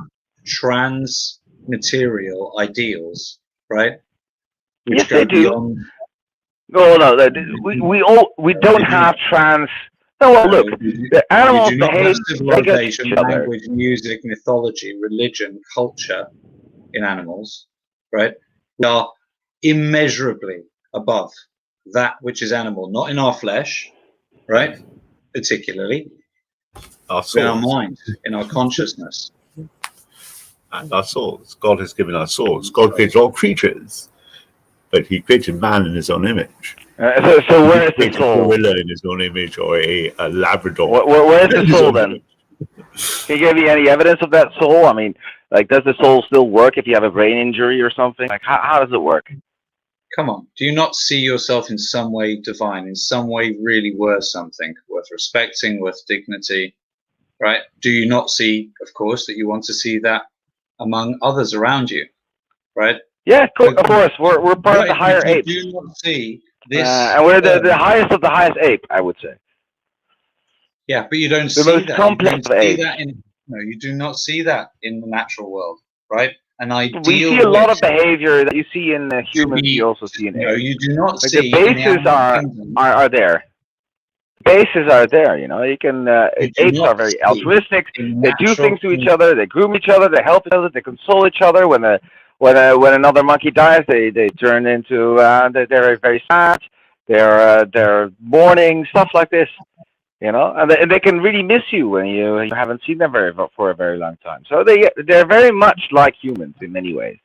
Speaker 2: trans material ideals, right? Which
Speaker 5: Yes,
Speaker 2: go
Speaker 5: they do.
Speaker 2: beyond.
Speaker 5: No, we don't have trans. No, well, look, the animals
Speaker 2: You do not have
Speaker 5: behave against
Speaker 2: civilization,
Speaker 5: each other.
Speaker 2: language, music, mythology, religion, culture in animals, right? We are immeasurably above that which is animal, not in our flesh, right? Particularly,
Speaker 6: Our
Speaker 2: but in our
Speaker 6: souls.
Speaker 2: mind, in our consciousness.
Speaker 6: And our souls. God has given us souls. God created all creatures, but He created man in His own image.
Speaker 5: So where is the
Speaker 6: He created a
Speaker 5: soul?
Speaker 6: gorilla in His own image, or a Labrador.
Speaker 5: Where's
Speaker 6: in
Speaker 5: the
Speaker 6: his
Speaker 5: soul
Speaker 6: own
Speaker 5: then?
Speaker 6: image.
Speaker 5: Can you give me any evidence of that soul? I mean, like, does the soul still work if you have a brain injury or something? Like, how does it work?
Speaker 2: Come on, do you not see yourself in some way divine, in some way really worth something, worth respecting, worth dignity, right? Do you not see, of course, that you want to see that among others around you, right?
Speaker 5: Yeah, of course. We're part of the
Speaker 2: Right,
Speaker 5: higher
Speaker 2: but you
Speaker 5: apes.
Speaker 2: do not see this.
Speaker 5: And we're the highest of the highest ape, I would say.
Speaker 2: Yeah, but you don't
Speaker 5: The
Speaker 2: see
Speaker 5: most
Speaker 2: that.
Speaker 5: complex
Speaker 2: You don't
Speaker 5: of
Speaker 2: see
Speaker 5: apes.
Speaker 2: that in. No, you do not see that in the natural world, right? An ideal.
Speaker 5: We see a lot of behavior that you see in humans. You also see in apes.
Speaker 2: No, you do not
Speaker 5: like
Speaker 2: see.
Speaker 5: The bases are there. Bases are there. You know, you can. Apes are very altruistic. They do things to each other. They groom each other. They help each other. They console each other. When another monkey dies, they turn into. They're very sad. They're mourning, stuff like this. You know, and they can really miss you when you haven't seen them for a very long time. So they're very much like humans in many ways.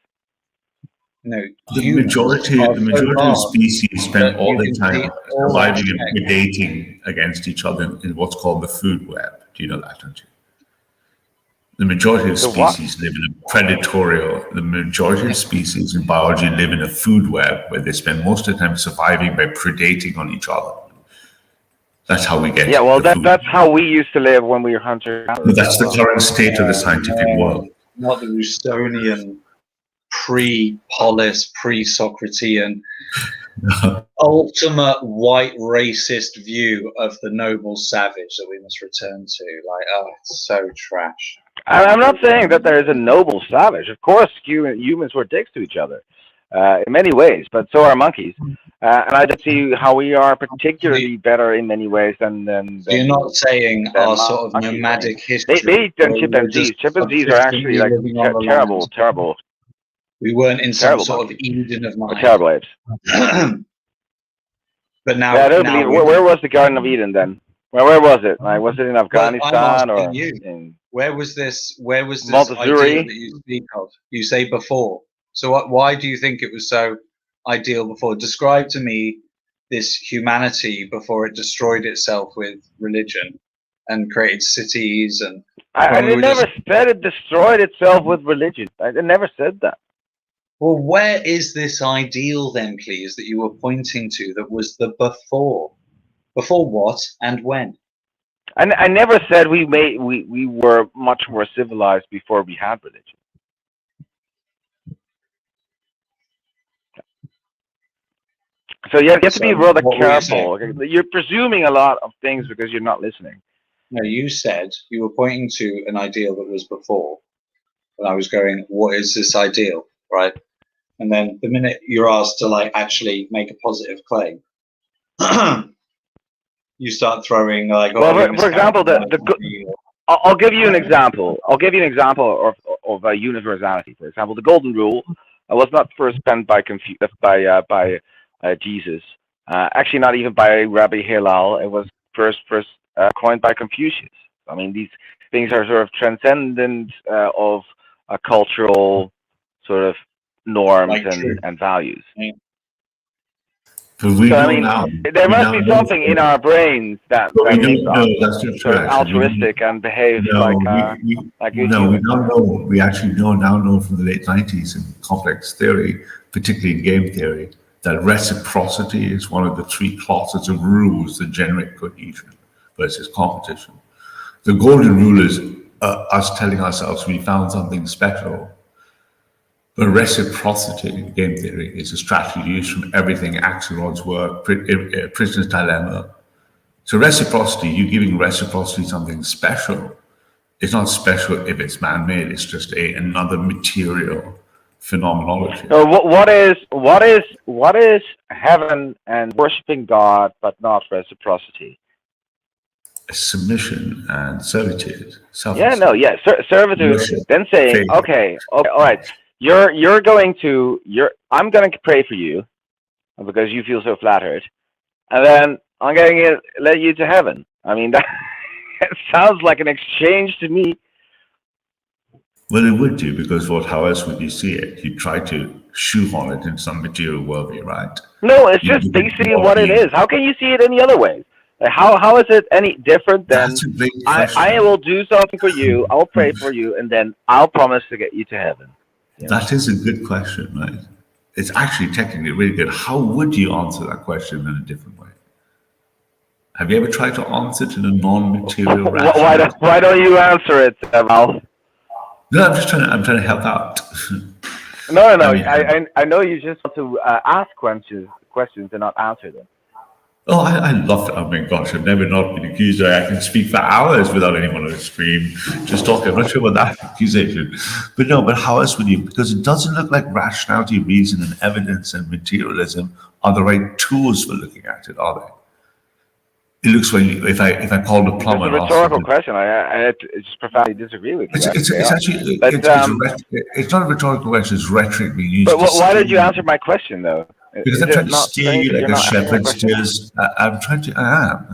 Speaker 2: No,
Speaker 7: the majority of species spend all their time surviving and predating against each other in what's called the food web. Do you know that, don't you? The majority of species live in a predatorial. The majority of species in biology live in a food web where they spend most of the time surviving by predating on each other. That's how we get.
Speaker 5: Yeah, well, that's how we used to live when we were hunters.
Speaker 7: But that's the current state of the scientific world.
Speaker 2: Not the Rousseauian, pre-Polis, pre-Socratean, ultimate white racist view of the noble savage that we must return to. Like, oh, it's so trash.
Speaker 5: I'm not saying that there is a noble savage. Of course, humans were dicks to each other in many ways, but so are monkeys. And I don't see how we are particularly better in many ways than
Speaker 2: you're not saying our sort of nomadic history.
Speaker 5: They eat them chimpanzees. Chimpanzees are actually like terrible.
Speaker 2: We weren't in some sort of Eden of mind.
Speaker 5: Terrible apes.
Speaker 2: But now,
Speaker 5: I don't believe. Where was the Garden of Eden then? Where was it? Like, was it in Afghanistan or in?
Speaker 2: Where was this? Where was this
Speaker 5: Montessori?
Speaker 2: ideal that you speak of? You say before. So why do you think it was so ideal before? Describe to me this humanity before it destroyed itself with religion and created cities and.
Speaker 5: I never said it destroyed itself with religion. I never said that.
Speaker 2: Well, where is this ideal then, please, that you were pointing to that was the before? Before what and when?
Speaker 5: I never said we were much more civilized before we had religion. So you have to be rather careful. You're presuming a lot of things because you're not listening.
Speaker 2: No, you said you were pointing to an ideal that was before. And I was going, what is this ideal, right? And then the minute you're asked to like actually make a positive claim, you start throwing like.
Speaker 5: Well, for example, I'll give you an example. I'll give you an example of a universality. For example, the golden rule was not first penned by Jesus. Actually, not even by Rabbi Hillel. It was first coined by Confucius. I mean, these things are sort of transcendent of cultural sort of norms and values.
Speaker 2: Yeah.
Speaker 7: But we
Speaker 5: So,
Speaker 7: know
Speaker 5: I mean,
Speaker 7: now.
Speaker 5: there
Speaker 7: we
Speaker 5: must
Speaker 7: now
Speaker 5: be
Speaker 7: know-
Speaker 5: something in our brains that
Speaker 7: But we
Speaker 5: makes
Speaker 7: don't
Speaker 5: us
Speaker 7: know. That's not
Speaker 5: sort
Speaker 7: true.
Speaker 5: of altruistic and behave like good
Speaker 7: no, we
Speaker 5: humans.
Speaker 7: now know. We actually now know from the late 90s in complex theory, particularly in game theory, that reciprocity is one of the three classes of rules that generate cohesion versus competition. The golden rule is us telling ourselves we found something special. But reciprocity in game theory is a strategy used from everything, Axelrod's work, Prisoner's Dilemma. So reciprocity, you giving reciprocity something special. It's not special if it's man-made. It's just another material phenomenology.
Speaker 5: So what is heaven and worshiping God, but not reciprocity?
Speaker 7: Submission and servitude.
Speaker 5: Servitude.
Speaker 7: Worship,
Speaker 5: Then saying,
Speaker 7: faith.
Speaker 5: okay, all right, I'm going to pray for you because you feel so flattered, and then I'm going to let you to heaven. I mean, that it sounds like an exchange to me.
Speaker 7: Well, it would do, because how else would you see it? You try to shoehorn it in some material worldview, right?
Speaker 5: No, it's just basically what it is. How can you see it any other way? Like, how is it any different than
Speaker 7: That's a big question.
Speaker 5: I will do something for you, I'll pray for you, and then I'll promise to get you to heaven? Yeah.
Speaker 7: That is a good question, right? It's actually technically really good. How would you answer that question in a different way? Have you ever tried to answer it in a non-material rational?
Speaker 5: Why don't you answer it, Val?
Speaker 7: No, I'm trying to help out.
Speaker 5: No. I know you just want to ask questions and not answer them.
Speaker 7: Oh, I love it. Oh my gosh, I've never not been accused. I can speak for hours without anyone on the stream just talking. I'm not sure about that accusation. But how else would you? Because it doesn't look like rationality, reason, and evidence and materialism are the right tools for looking at it, are they? It looks if I called a plumber.
Speaker 5: It's a rhetorical question. I just profoundly disagree with you.
Speaker 7: It's not a rhetorical question. It's rhetoric being used.
Speaker 5: But why did you answer my question though?
Speaker 7: Because I'm trying to steer you like a shepherd steers. I am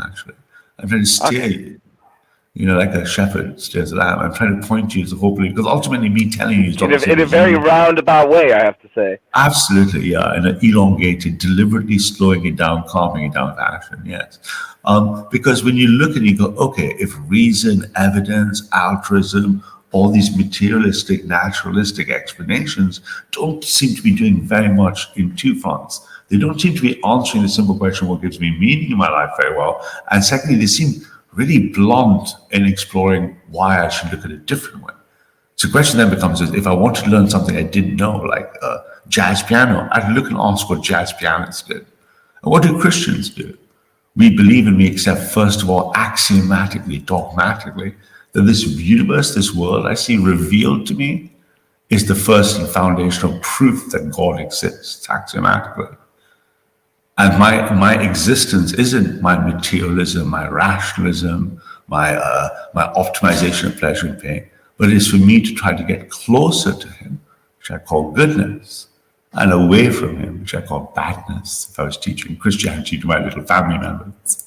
Speaker 7: actually. I'm trying to steer you, like a shepherd steers a lamb. I'm trying to point you to hopefully, because ultimately me telling you is
Speaker 5: in a very roundabout way, I have to say.
Speaker 7: Absolutely, yeah, in an elongated, deliberately slowing it down, calming it down fashion, yes. Because when you look and you go, okay, if reason, evidence, altruism, all these materialistic, naturalistic explanations don't seem to be doing very much in two fronts. They don't seem to be answering the simple question, what gives me meaning in my life, very well. And secondly, they seem really blunt in exploring why I should look at it a different way. So the question then becomes, if I want to learn something I didn't know, like jazz piano, I'd look and ask what jazz pianists did. And what do Christians do? We believe and we accept, first of all, axiomatically, dogmatically, that this universe, this world I see revealed to me is the first and foundational proof that God exists, axiomatically. And my existence isn't my materialism, my rationalism, my optimization of pleasure and pain, but it's for me to try to get closer to Him, which I call goodness, and away from Him, which I call badness, if I was teaching Christianity to my little family members.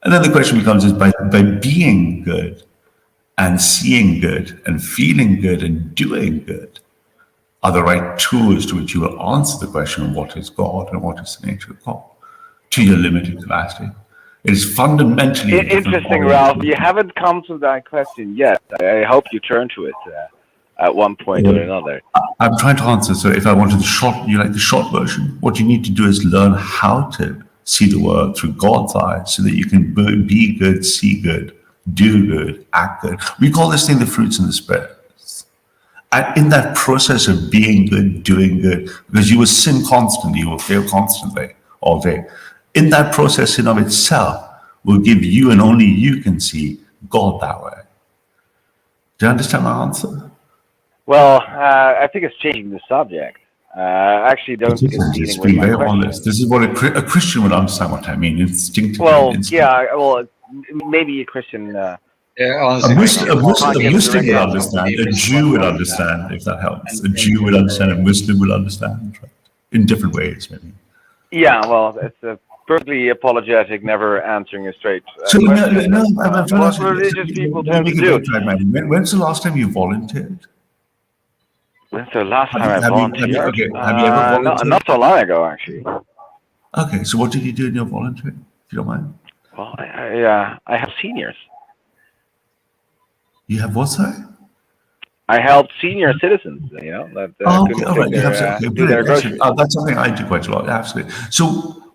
Speaker 7: And then the question becomes, is by being good, and seeing good, and feeling good, and doing good, are the right tools to which you will answer the question of what is God and what is the nature of God, to your limited capacity. It is fundamentally
Speaker 5: interesting, Ralph. You haven't come to that question yet. I hope you turn to it at one point or another.
Speaker 7: I'm trying to answer. So if I wanted the short version, what you need to do is learn how to see the world through God's eyes so that you can be good, see good, do good, act good. We call this thing the fruits and the spirits. And in that process of being good, doing good, because you will sin constantly, you will fail constantly all day. In that process in of itself will give you, and only you can see God that way. Do you understand my answer?
Speaker 5: Well, I think it's changing the subject. Actually, don't think it's dealing with my question.
Speaker 7: Honest. This is what a Christian would understand what I mean instinctively.
Speaker 5: Well, yeah. Well, maybe a Christian
Speaker 2: Yeah,
Speaker 7: A
Speaker 2: honestly,
Speaker 7: Muslim, a
Speaker 2: mate,
Speaker 7: Muslim, a
Speaker 5: Can't give
Speaker 7: Muslim
Speaker 5: direct
Speaker 7: will
Speaker 2: yeah,
Speaker 5: answers.
Speaker 7: understand. A
Speaker 2: even
Speaker 7: Jew will
Speaker 2: someone like that.
Speaker 7: understand, if that helps. A
Speaker 2: And
Speaker 7: Jew will understand. A Muslim will understand, right? In different ways, maybe.
Speaker 5: Yeah, well, it's a perfectly apologetic, never answering a straight
Speaker 7: So
Speaker 5: question.
Speaker 7: no,
Speaker 5: That's
Speaker 7: I'm trying to
Speaker 5: what
Speaker 7: ask you. So
Speaker 5: religious people
Speaker 7: let me
Speaker 5: tend to
Speaker 7: make it
Speaker 5: do.
Speaker 7: very pragmatic. When's the last time you volunteered?
Speaker 5: When's the last
Speaker 7: Have
Speaker 5: time
Speaker 7: you,
Speaker 5: I volunteered?
Speaker 7: okay, have you ever volunteered?
Speaker 5: Not so long ago, actually.
Speaker 7: Okay, so what did you do in your volunteering, if you don't mind?
Speaker 5: Well, I have seniors.
Speaker 7: You have what, sorry?
Speaker 5: I help senior citizens, you know, that
Speaker 7: Oh, okay,
Speaker 5: couldn't
Speaker 7: all right. You have okay,
Speaker 5: do their
Speaker 7: brilliant, excellent.
Speaker 5: groceries.
Speaker 7: That's something I do quite a lot. Absolutely. So,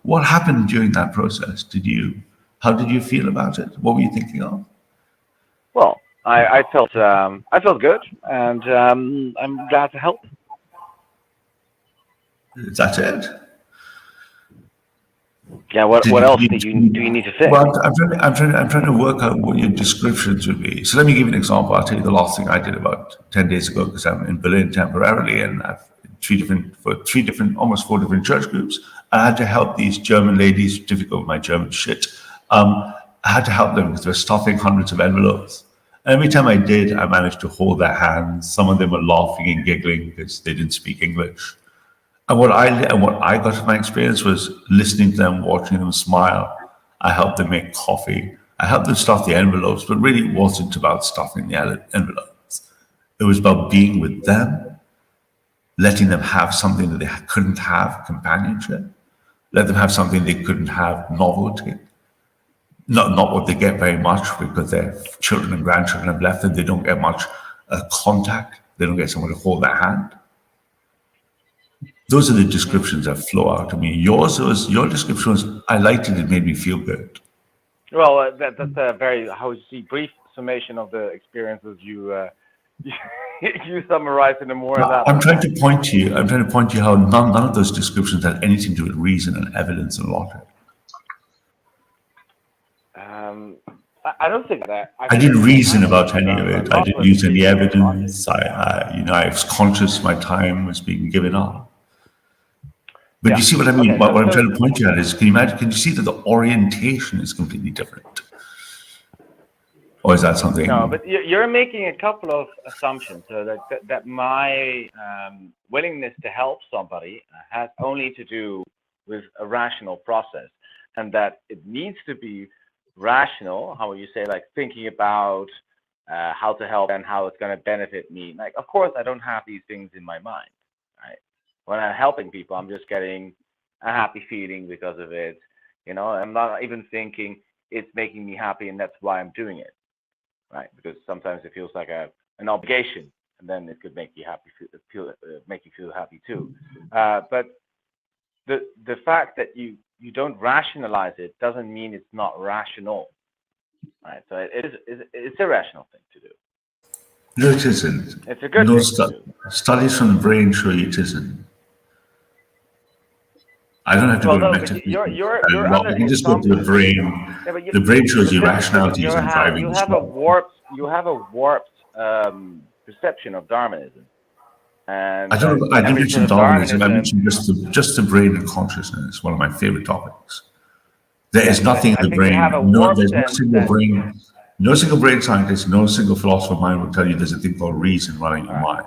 Speaker 7: what happened during that process? How did you feel about it? What were you thinking of?
Speaker 5: Well, I felt good, and I'm glad to help.
Speaker 7: That's it.
Speaker 5: Yeah. What
Speaker 7: Did
Speaker 5: else
Speaker 7: you,
Speaker 5: do you need to fix?
Speaker 7: well, I'm trying to work out what your descriptions would be. So let me give you an example. I'll tell you the last thing I did about 10 days ago, because I'm in Berlin temporarily, and I've almost four different church groups. I had to help these German ladies, difficult with my German shit. I had to help them because they were stuffing hundreds of envelopes. And every time I did, I managed to hold their hands. Some of them were laughing and giggling because they didn't speak English. And what I got from my experience was listening to them, watching them smile. I helped them make coffee. I helped them stuff the envelopes, but really it wasn't about stuffing the envelopes. It was about being with them, letting them have something that they couldn't have, companionship. Let them have something they couldn't have, novelty. Not what they get very much, because their children and grandchildren have left them. They don't get much contact. They don't get someone to hold their hand. Those are the descriptions that flow out to me. Your description was, I liked it. It made me feel good.
Speaker 5: Well, that's a very, how you see, brief summation of the experiences you you summarized in a more than
Speaker 7: I'm trying to point to you. How none of those descriptions had anything to do with reason and evidence and logic.
Speaker 5: I don't think that.
Speaker 7: I didn't reason about any of it. I didn't use any evidence. I was conscious my time was being given up. But you see what I mean?
Speaker 5: Okay,
Speaker 7: What I'm trying to point you at is, can you see that the orientation is completely different? Or is that something?
Speaker 5: No, but you're making a couple of assumptions. So that my willingness to help somebody has only to do with a rational process, and that it needs to be rational. How would you say, like thinking about how to help and how it's going to benefit me? Like, of course, I don't have these things in my mind, right? When I'm helping people, I'm just getting a happy feeling because of it. You know, I'm not even thinking it's making me happy and that's why I'm doing it, right? Because sometimes it feels like an obligation, and then it could make you happy, make you feel happy too. But the fact that you don't rationalize it doesn't mean it's not rational, right? So it's a rational thing to do.
Speaker 7: No, it isn't.
Speaker 5: It's a good thing to do.
Speaker 7: Studies from the brain show it isn't. I don't have to go to metaphysics. I can just go to the brain.
Speaker 5: Yeah,
Speaker 7: the brain shows you rationality isn't driving
Speaker 5: you
Speaker 7: this
Speaker 5: have a warped perception of Darwinism. And
Speaker 7: I didn't mention Darwinism. I mentioned just the brain and consciousness. One of my favorite topics. There is nothing in the brain. There's no single brain. No single brain scientist, no single philosopher of mind will tell you there's a thing called reason running your mind.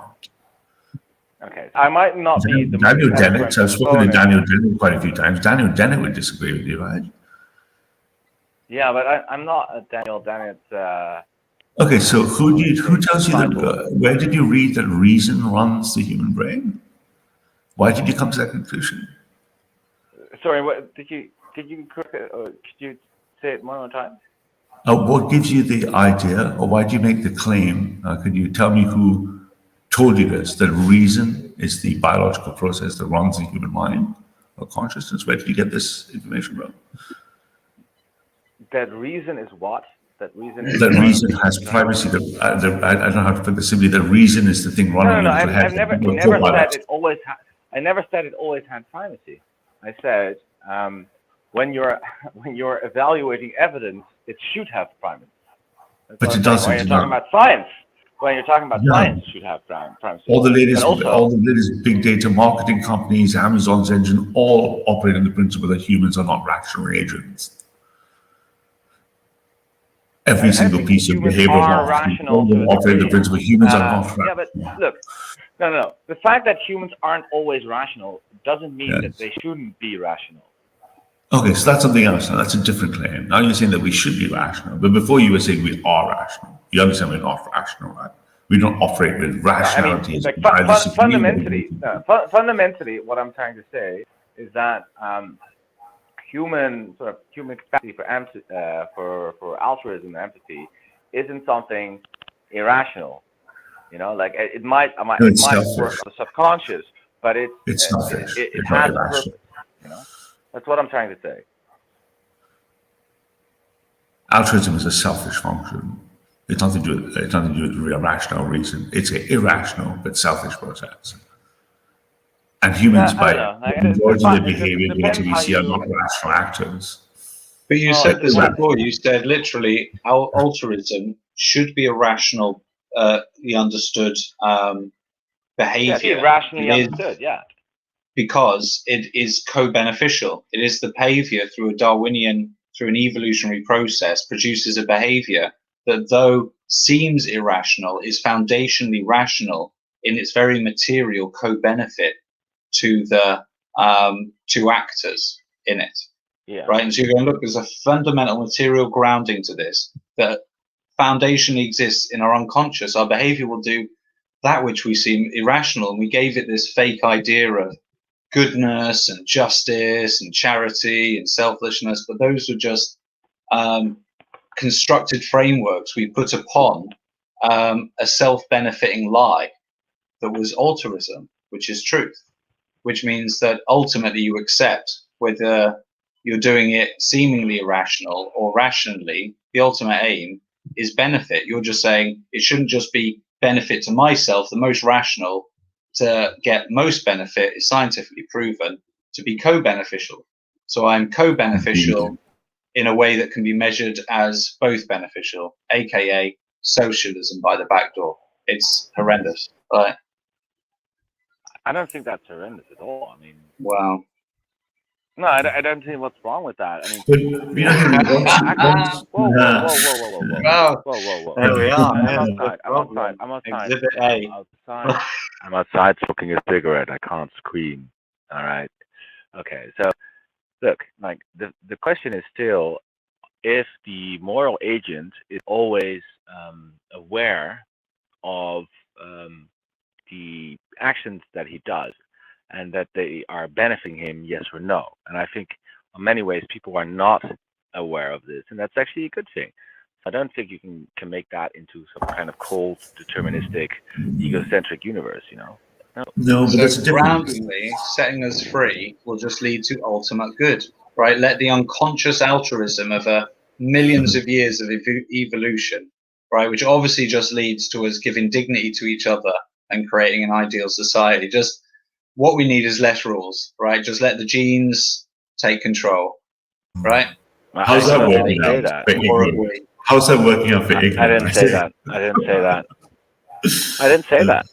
Speaker 5: Okay, I might not be the
Speaker 7: Daniel
Speaker 5: most
Speaker 7: Dennett. I've spoken to Daniel Dennett quite a few times. Daniel Dennett would disagree with you, right?
Speaker 5: Yeah, but I'm not a Daniel Dennett.
Speaker 7: Okay, so who tells you that? Where did you read that reason runs the human brain? Why did you come to that conclusion?
Speaker 5: Sorry, what did you could you say it one more time?
Speaker 7: What gives you the idea, or why do you make the claim? Could you tell me who told you this, that reason is the biological process that runs the human mind or consciousness? Where did you get this information from?
Speaker 5: That reason is what? That reason
Speaker 7: has privacy. I don't know how to put this simply. That reason is the thing running your little head.
Speaker 5: I never said it always had privacy. I said when you're evaluating evidence, it should have privacy.
Speaker 7: But it doesn't.
Speaker 5: When you're talking about science, science should have privacy.
Speaker 7: All the latest big data marketing companies, Amazon's engine, all operate on the principle that humans are not rational agents. Every
Speaker 5: I
Speaker 7: single
Speaker 5: think
Speaker 7: piece of
Speaker 5: humans
Speaker 7: behavioral
Speaker 5: are
Speaker 7: marketing
Speaker 5: rational to a
Speaker 7: operate the
Speaker 5: degree.
Speaker 7: principle humans are not rational.
Speaker 5: Yeah, but look, no. The fact that humans aren't always rational doesn't mean that
Speaker 7: Yes.
Speaker 5: they shouldn't be rational.
Speaker 7: Okay, so that's something else. Now, that's a different claim. Now you're saying that we should be rational, but before you were saying we are rational. You understand we're not rational, right? We don't operate with rationality as
Speaker 5: like
Speaker 7: fundamentally.
Speaker 5: fundamentally, what I'm trying to say is that human capacity for altruism and empathy isn't something irrational. Like it might work on the subconscious, but
Speaker 7: it's selfish.
Speaker 5: it
Speaker 7: It's not
Speaker 5: has a
Speaker 7: irrational.
Speaker 5: purpose. That's what I'm trying to say.
Speaker 7: Altruism is a selfish function. It's nothing to do with a rational reason. It's an irrational but selfish process. And humans,
Speaker 5: I
Speaker 7: by
Speaker 5: don't know.
Speaker 7: majority of their
Speaker 5: It
Speaker 7: behavior, the
Speaker 5: depends how
Speaker 7: ATVC are
Speaker 5: you.
Speaker 7: not rational actors.
Speaker 2: But you
Speaker 5: Well,
Speaker 2: said this
Speaker 5: well,
Speaker 2: before. You said literally, altruism should be a rational, the understood behavior.
Speaker 5: rationally
Speaker 2: It is
Speaker 5: understood. Yeah.
Speaker 2: because it is co-beneficial. It is the behavior through an evolutionary process, produces a behavior that, though seems irrational, is foundationally rational in its very material co-benefit to the two actors in it.
Speaker 5: Yeah.
Speaker 2: Right, and so you're going to look, there's a fundamental material grounding to this that foundationally exists in our unconscious. Our behavior will do that which we seem irrational, and we gave it this fake idea of goodness and justice and charity and selflessness, but those were just constructed frameworks we put upon a self-benefiting lie that was altruism, which is truth, which means that ultimately you accept whether you're doing it seemingly irrational or rationally. The ultimate aim is benefit. You're just saying it shouldn't just be benefit to myself. The most rational to get most benefit is scientifically proven to be co-beneficial. So I'm co-beneficial in a way that can be measured as both beneficial, aka socialism by the back door. It's horrendous. Right?
Speaker 5: I don't think that's horrendous at all. I mean,
Speaker 2: wow.
Speaker 5: No, I don't see what's wrong with that. I mean, whoa.
Speaker 2: There we are.
Speaker 5: I'm outside.
Speaker 2: Exhibit A.
Speaker 5: I'm outside smoking a cigarette. I can't scream. All right. Okay. So, look, like the question is still if the moral agent is always aware of the actions that he does, and that they are benefiting him, yes or no. And I think in many ways people are not aware of this, and that's actually a good thing. I don't think you can make that into some kind of cold, deterministic, egocentric universe,
Speaker 7: No, but that's
Speaker 2: groundingly, setting us free will just lead to ultimate good, right? Let the unconscious altruism of millions of years of evolution, right, which obviously just leads to us giving dignity to each other and creating an ideal society. Just what we need is less rules, right? Just let the genes take control, right?
Speaker 7: How's that working out? How's that working out for ignorance?
Speaker 5: I didn't say that. I didn't say that.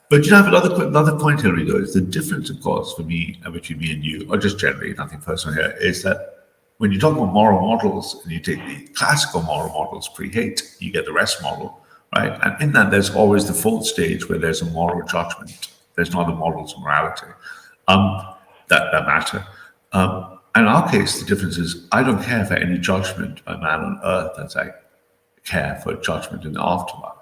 Speaker 7: But you have another point, Henry, though, is the difference, of course, for me and between me and you, or just generally, nothing personal here, is that when you talk about moral models and you take the classical moral models pre-hate, you get the rest model, right? And in that, there's always the fourth stage where there's a moral judgment. There's no other models of morality that matter. And in our case, the difference is I don't care for any judgment by man on earth as I care for judgment in the afterlife.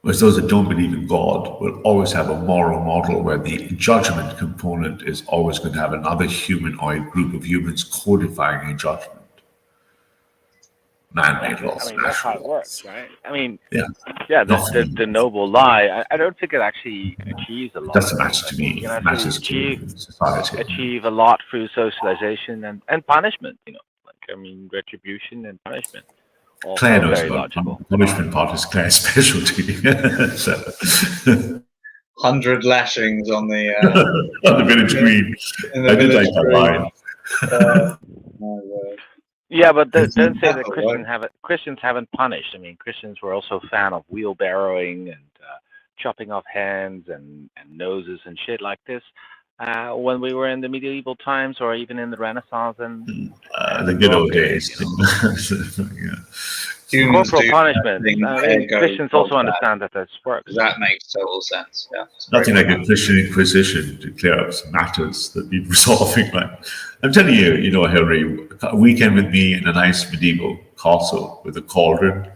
Speaker 7: Whereas those that don't believe in God will always have a moral model where the judgment component is always going to have another human or a group of humans codifying a judgment. Man-made laws.
Speaker 5: I mean, that's how it works, right? I mean,
Speaker 7: the
Speaker 5: noble lie, I don't think it actually achieves a lot.
Speaker 7: It doesn't matter to me.
Speaker 5: It
Speaker 7: matters to society.
Speaker 5: Achieve a lot through socialization and punishment, retribution and punishment.
Speaker 7: Claire knows about the punishment part is Claire's specialty.
Speaker 2: 100 lashings on the
Speaker 7: on the village green. I did like that line.
Speaker 5: Yeah, but don't say that Christians haven't punished. I mean, Christians were also a fan of wheelbarrowing and chopping off hands and noses and shit like this. when we were in the medieval times or even in the Renaissance and
Speaker 7: the good old days.
Speaker 5: yeah.
Speaker 2: Humans
Speaker 5: Corporal
Speaker 2: do
Speaker 5: punishment.
Speaker 2: thing,
Speaker 5: I mean,
Speaker 2: ergo
Speaker 5: Christians
Speaker 2: God
Speaker 5: also
Speaker 2: bad.
Speaker 5: understand that this works.
Speaker 2: That makes total sense. Yeah, it's
Speaker 7: Nothing
Speaker 2: great.
Speaker 7: like a Christian Inquisition to clear up some matters that need resolving. Like I'm telling you, Hilary, a weekend with me in a nice medieval castle with a cauldron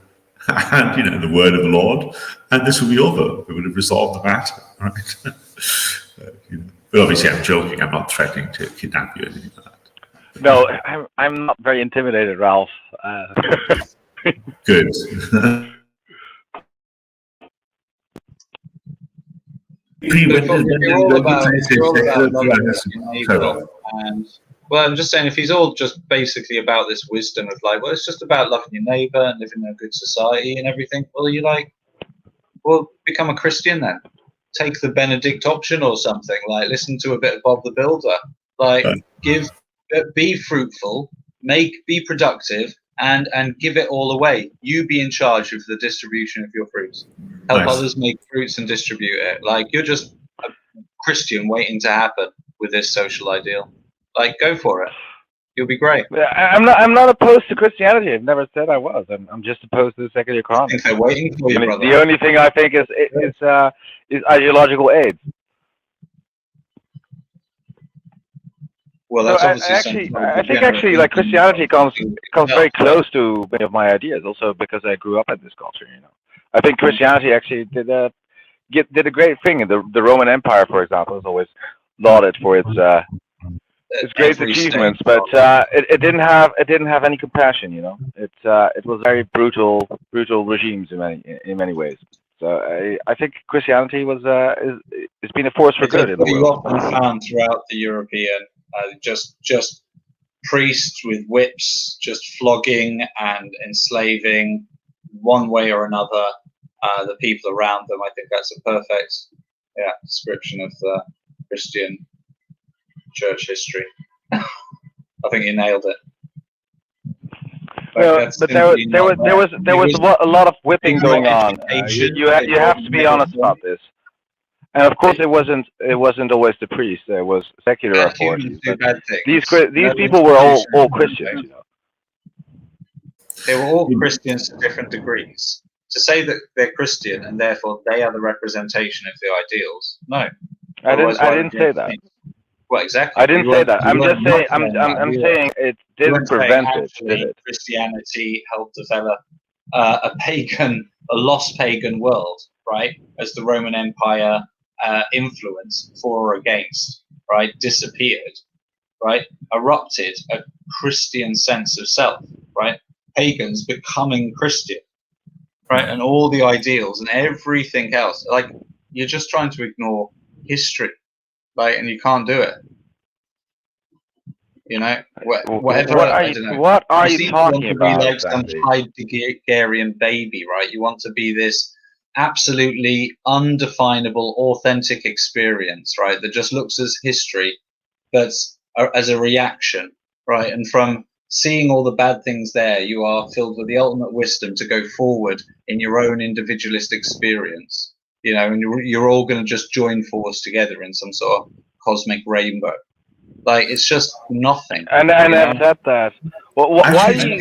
Speaker 7: and the word of the Lord, and this will be over. We would have resolved the matter, right? But obviously, I'm joking. I'm not threatening to kidnap you or anything like that.
Speaker 5: No, I'm not very intimidated, Ralph.
Speaker 7: Good.
Speaker 2: You're all about loving your neighbour, and well, I'm just saying, if he's all just basically about this wisdom of like, well, it's just about loving your neighbour and living in a good society and everything. Well, you're like, well, become a Christian then. Take the Benedict option or something. Like, listen to a bit of Bob the Builder. Like, be fruitful, be productive, and give it all away. You be in charge of the distribution of your fruits. Help others make fruits and distribute it. Like, you're just a Christian waiting to happen with this social ideal. Like, go for it. You'll be great.
Speaker 5: I'm not opposed to Christianity. I've never said I was. I'm just opposed to the secular economy.
Speaker 2: I think they're waiting for you, brother.
Speaker 5: The only thing I think is ideological aids.
Speaker 2: Well, that's
Speaker 5: so
Speaker 2: obviously
Speaker 5: I think actually, like Christianity comes very close to many of my ideas, also because I grew up in this culture. I think Christianity actually did a great thing. The Roman Empire, for example, is always lauded for its great achievements, but it didn't have any compassion. It was very brutal regimes in many ways. So I think Christianity it's been a force for good in the world.
Speaker 2: You often found throughout the European just priests with whips, just flogging and enslaving one way or another the people around them. I think that's a perfect description of the Christian church history. I think you nailed it.
Speaker 5: But there was a lot of whipping going on. You have to be honest about this. And of course, it wasn't always the priest. There was secular authorities. These people were all Christians.
Speaker 2: They were all Christians to different degrees. To say that they're Christian and therefore they are the representation of the ideals, no.
Speaker 5: I didn't say that.
Speaker 2: Well, exactly.
Speaker 5: I didn't say that. I'm just saying. I'm saying it didn't prevent it. Did it?
Speaker 2: Christianity helped develop a lost pagan world, right? As the Roman Empire influence for or against, right, disappeared, right, erupted a Christian sense of self, right, pagans becoming Christian, right, and all the ideals and everything else. Like, you're just trying to ignore history, like, and you can't do it. Whatever.
Speaker 5: What are you talking about?
Speaker 2: Like some Heideggerian baby, right? You want to be this absolutely undefinable, authentic experience, right? That just looks as history, but as a reaction, right? And from seeing all the bad things there, you are filled with the ultimate wisdom to go forward in your own individualist experience, and you're all going to just join force together in some sort of cosmic rainbow. Like, it's just nothing.
Speaker 5: And I said that. Well, why do you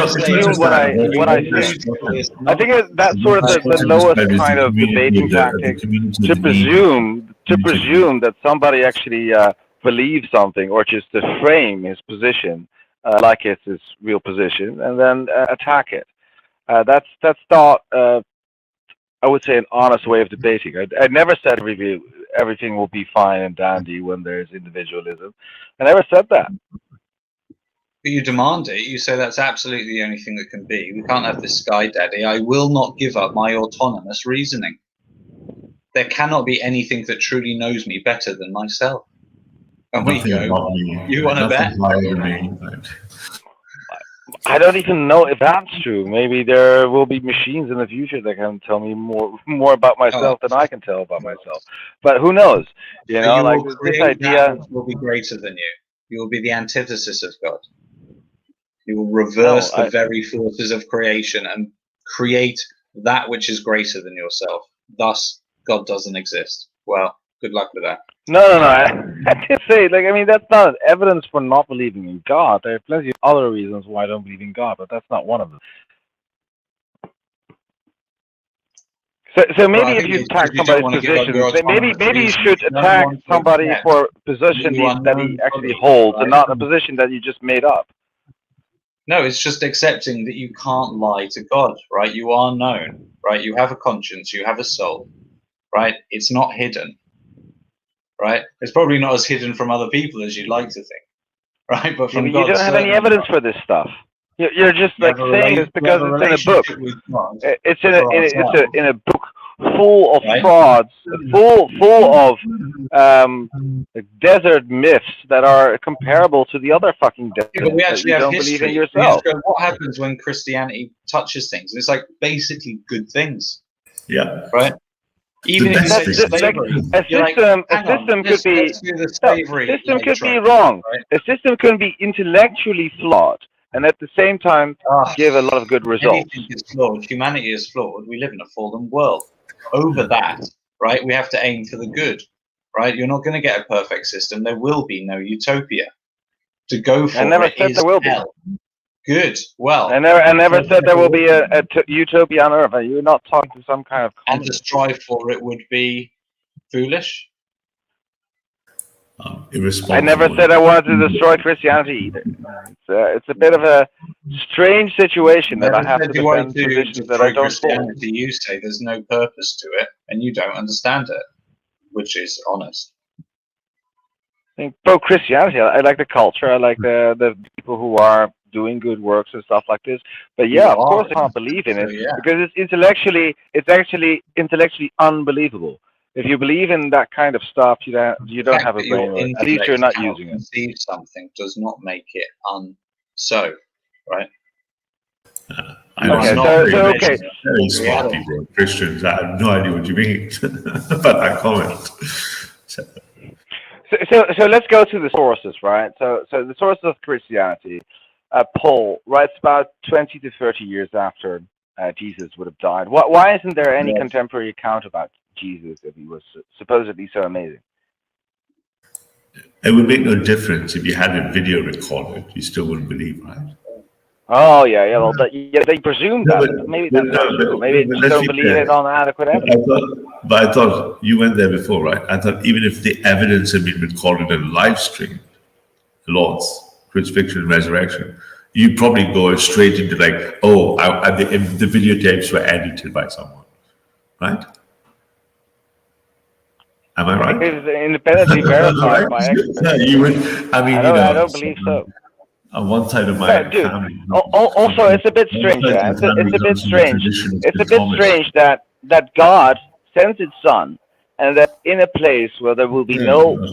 Speaker 5: assume what I think? I think that's sort of the lowest kind of debating tactic, to presume that somebody actually believes something, or just to frame his position like it's his real position, and then attack it. That's not, I would say, an honest way of debating. I never said everything will be fine and dandy when there's individualism. I never said that.
Speaker 2: But you demand it. You say that's absolutely the only thing that can be. We can't have this sky daddy. I will not give up my autonomous reasoning. There cannot be anything that truly knows me better than myself. And we go, you want to bet?
Speaker 5: I don't even know if that's true. Maybe there will be machines in the future that can tell me more about myself than I can tell about myself. But who knows? Like this idea
Speaker 2: will be greater than you. You will be the antithesis of God. You will reverse the very forces of creation and create that which is greater than yourself. Thus, God doesn't exist. Well, Good luck with that.
Speaker 5: No. I did say, like, I mean, that's not evidence for not believing in God. There are plenty of other reasons why I don't believe in God, but that's not one of them. So maybe if you attack somebody's position, maybe you should attack somebody for a position that he actually holds, and not a position that you just made up.
Speaker 2: No, it's just accepting that you can't lie to God, right? You are known, right? You have a conscience, you have a soul, right? It's not hidden, right? It's probably not as hidden from other people as you'd like to think, right? But from God,
Speaker 5: you don't have any evidence for this stuff. You're just like saying this because it's in a book. It's in a book full of frauds, full of desert myths that are comparable to the other fucking desert
Speaker 2: but we
Speaker 5: myths
Speaker 2: actually
Speaker 5: that you
Speaker 2: have
Speaker 5: don't believe
Speaker 2: history.
Speaker 5: in yourself.
Speaker 2: Go, what happens when Christianity touches things? And it's like basically good things.
Speaker 7: Yeah.
Speaker 2: Right? Even if slavery,
Speaker 5: a system could be wrong. Right? A system can be intellectually flawed, and at the same time give a lot of good results.
Speaker 2: Anything is flawed. Humanity is flawed. We live in a fallen world. Over that, right, we have to aim for the good. Right? You're not going to get a perfect system. There will be no utopia. To go for it is hell. Good. Well,
Speaker 5: I never said there will be a utopia on Earth. You're not talking to some kind of
Speaker 2: and to strive for it would be foolish.
Speaker 7: Irresponsible.
Speaker 5: I never said I wanted to destroy Christianity either. It's a bit of a strange situation that I have to defend positions that I don't
Speaker 2: Christianity. You say there's no purpose to it, and you don't understand it, which is honest.
Speaker 5: I think pro-Christianity, I like the culture. I like the people who are doing good works and stuff like this. But yeah, of course I can't believe in it because it's actually intellectually unbelievable. If you believe in that kind of stuff, you don't have a brain. At least you're not using it.
Speaker 2: Conceive something does not make it so, right?
Speaker 5: Okay.
Speaker 7: Very smart people, Christians. I have no idea what you mean about that comment.
Speaker 5: So let's go to the sources, right? So the sources of Christianity. Paul writes about 20 to 30 years after Jesus would have died. Why isn't there any contemporary account about Jesus if he was supposedly so amazing?
Speaker 7: It would make no difference if you had a video recorded. You still wouldn't believe, right?
Speaker 5: Oh yeah. Well, they presume that. But maybe that's not true. Maybe they don't believe it on adequate evidence.
Speaker 7: But I thought you went there before, right? I thought even if the evidence had been recorded and live streamed, the Lord's crucifixion and resurrection, you probably go straight into like, the videotapes were edited by someone, right? Am I right?
Speaker 5: It's independently verified by experts.
Speaker 7: No, you would.
Speaker 5: I don't believe so.
Speaker 7: On one side of my family.
Speaker 5: Also, it's a bit strange. It's a bit strange. It's a bit strange that God sends His Son, and that in a place where there will be no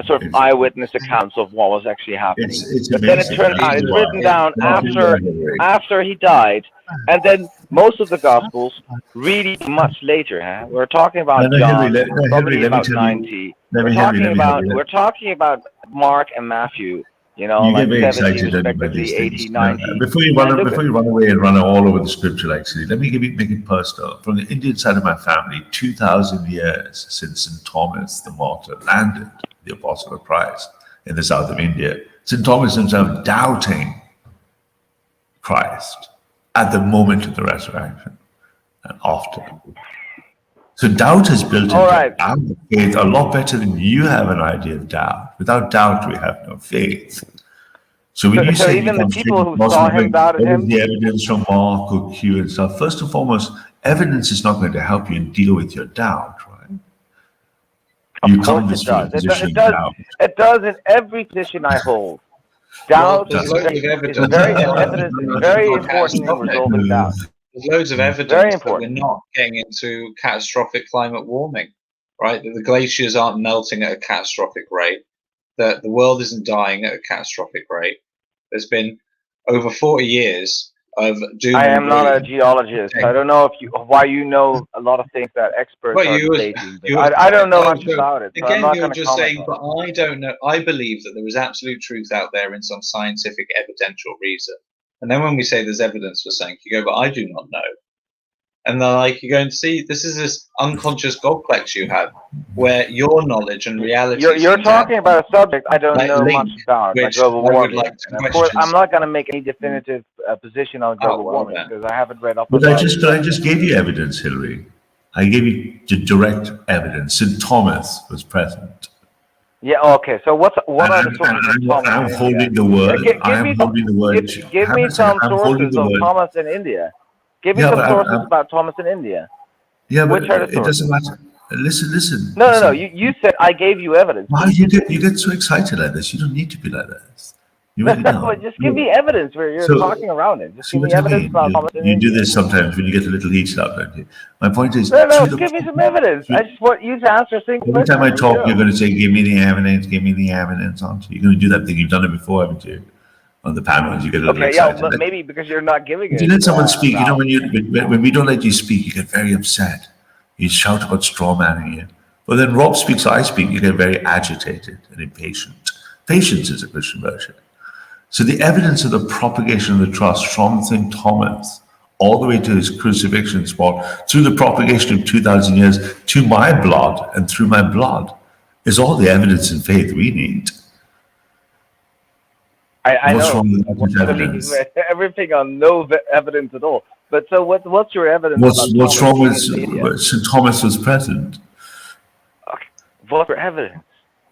Speaker 5: sort of eyewitness accounts of what was actually happening. But then it turns out it's written down after he died, and then most of the Gospels really much later. We're talking about John, probably about 90. We're talking about Mark and Matthew. You
Speaker 7: get very
Speaker 5: 70,
Speaker 7: excited
Speaker 5: respectively, 80, 90.
Speaker 7: Before you run away and run all over the scripture, actually, let me make it personal. From the Indian side of my family, 2,000 years since St. Thomas the martyr landed the Apostle of Christ in the south of India. St. Thomas himself doubting Christ at the moment of the resurrection and after. So doubt is built into our faith a lot better than you have an idea of doubt. Without doubt, we have no faith. So when you say
Speaker 5: even the people who saw him doubted him,
Speaker 7: the evidence from Mark or Q and stuff, first and foremost, evidence is not going to help you deal with your doubt, right?
Speaker 5: Of course it does. It does in every position I hold. Doubt is very important in resolving doubt.
Speaker 2: There's loads of evidence that we're not getting into catastrophic climate warming, right? That the glaciers aren't melting at a catastrophic rate, that the world isn't dying at a catastrophic rate. There's been over 40 years of doom.
Speaker 5: I am not a geologist. I don't know why you know a lot of things that experts are stating. I don't know much about it. So
Speaker 2: again, you're just saying, but I don't know. I believe that there is absolute truth out there in some scientific evidential reason. And then when we say there's evidence for something, you go, but I do not know. And they're like, you're going to see, this is this unconscious Godplex you have, where your knowledge and reality.
Speaker 5: You're talking about a subject I don't know
Speaker 2: link,
Speaker 5: much about, like
Speaker 2: which
Speaker 5: global
Speaker 2: I would
Speaker 5: warming.
Speaker 2: like to
Speaker 5: And of course,
Speaker 2: question.
Speaker 5: I'm not going to make any definitive position on global warming
Speaker 2: then.
Speaker 5: because I haven't read up.
Speaker 7: But I just gave you evidence, Hillary. I gave you the direct evidence. St. Thomas was present.
Speaker 5: Yeah. Okay. So what are the sources of Thomas
Speaker 7: I'm
Speaker 5: in
Speaker 7: holding
Speaker 5: India?
Speaker 7: the word.
Speaker 5: Give
Speaker 7: I am
Speaker 5: me
Speaker 7: holding the word.
Speaker 5: give me some sources of Thomas in India. Give me some sources about Thomas in India.
Speaker 7: Yeah,
Speaker 5: Which
Speaker 7: but
Speaker 5: are the
Speaker 7: it doesn't
Speaker 5: sources?
Speaker 7: matter. Listen.
Speaker 5: No. You said I gave you evidence.
Speaker 7: Why you get so excited like this? You don't need to be like this. You really don't.
Speaker 5: Just give me evidence where you're talking around it. Just give me evidence about Thomas in
Speaker 7: You
Speaker 5: India.
Speaker 7: do this sometimes when you get a little heated up, don't you? My point is,
Speaker 5: No, give me some evidence. I just want you to answer a single
Speaker 7: every
Speaker 5: question.
Speaker 7: time I talk, you're going to say, "Give me the evidence, aren't you? You're going to do that thing. You've done it before, haven't you? On the panels, you get a little excited.
Speaker 5: Yeah, but maybe because you're not giving it.
Speaker 7: If you let someone speak, you know, when we don't let you speak, you get very upset. You shout about straw manning you. But then Rob speaks, I speak, you get very agitated and impatient. Patience is a Christian virtue. So the evidence of the propagation of the trust from St. Thomas all the way to his crucifixion spot, through the propagation of 2,000 years to my blood and through my blood, is all the evidence and faith we need.
Speaker 5: I
Speaker 7: what's
Speaker 5: know.
Speaker 7: wrong with that evidence?
Speaker 5: Everything on no evidence at all. But so what's your evidence?
Speaker 7: What's wrong with St. Thomas was present?
Speaker 5: Okay. What's your evidence?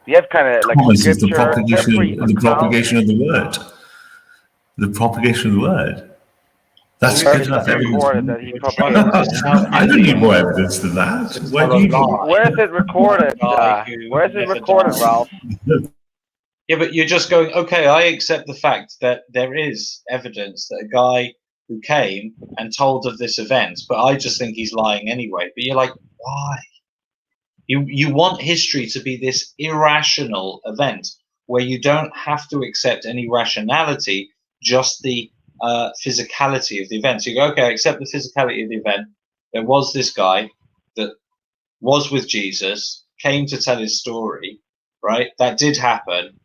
Speaker 5: You have kind of like
Speaker 7: Thomas is the
Speaker 5: propagation
Speaker 7: of the word. The propagation of the word. That's good enough evidence. I don't need more evidence than that.
Speaker 5: Where is it recorded? Where is it recorded, Ralph?
Speaker 2: Yeah, but you're just going, okay, I accept the fact that there is evidence that a guy who came and told of this event, but I just think he's lying anyway. But you're like, why? You want history to be this irrational event where you don't have to accept any rationality, just the physicality of the event. So you go, okay, I accept the physicality of the event. There was this guy that was with Jesus, came to tell his story, right? That did happen,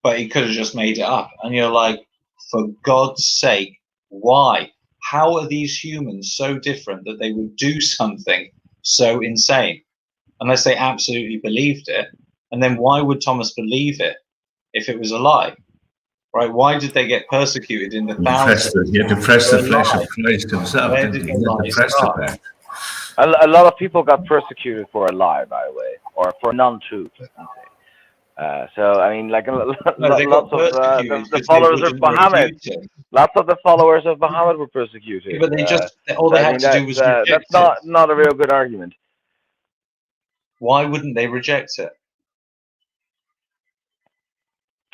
Speaker 2: but he could have just made it up. And you're like, for God's sake, why? How are these humans so different that they would do something so insane? Unless they absolutely believed it. And then why would Thomas believe it if it was a lie? Right? Why did they get persecuted in the thousands?
Speaker 7: He had to press the flesh of Christ himself.
Speaker 2: Where did the lie start?
Speaker 5: A lot of people got persecuted for a lie, by the way, or for non-truth. So I mean, like lots of the followers of Muhammad. Lots of the followers of Muhammad were persecuted.
Speaker 2: Yeah, but they just all they had to do was reject
Speaker 5: that's not a real good argument.
Speaker 2: Why wouldn't they reject it?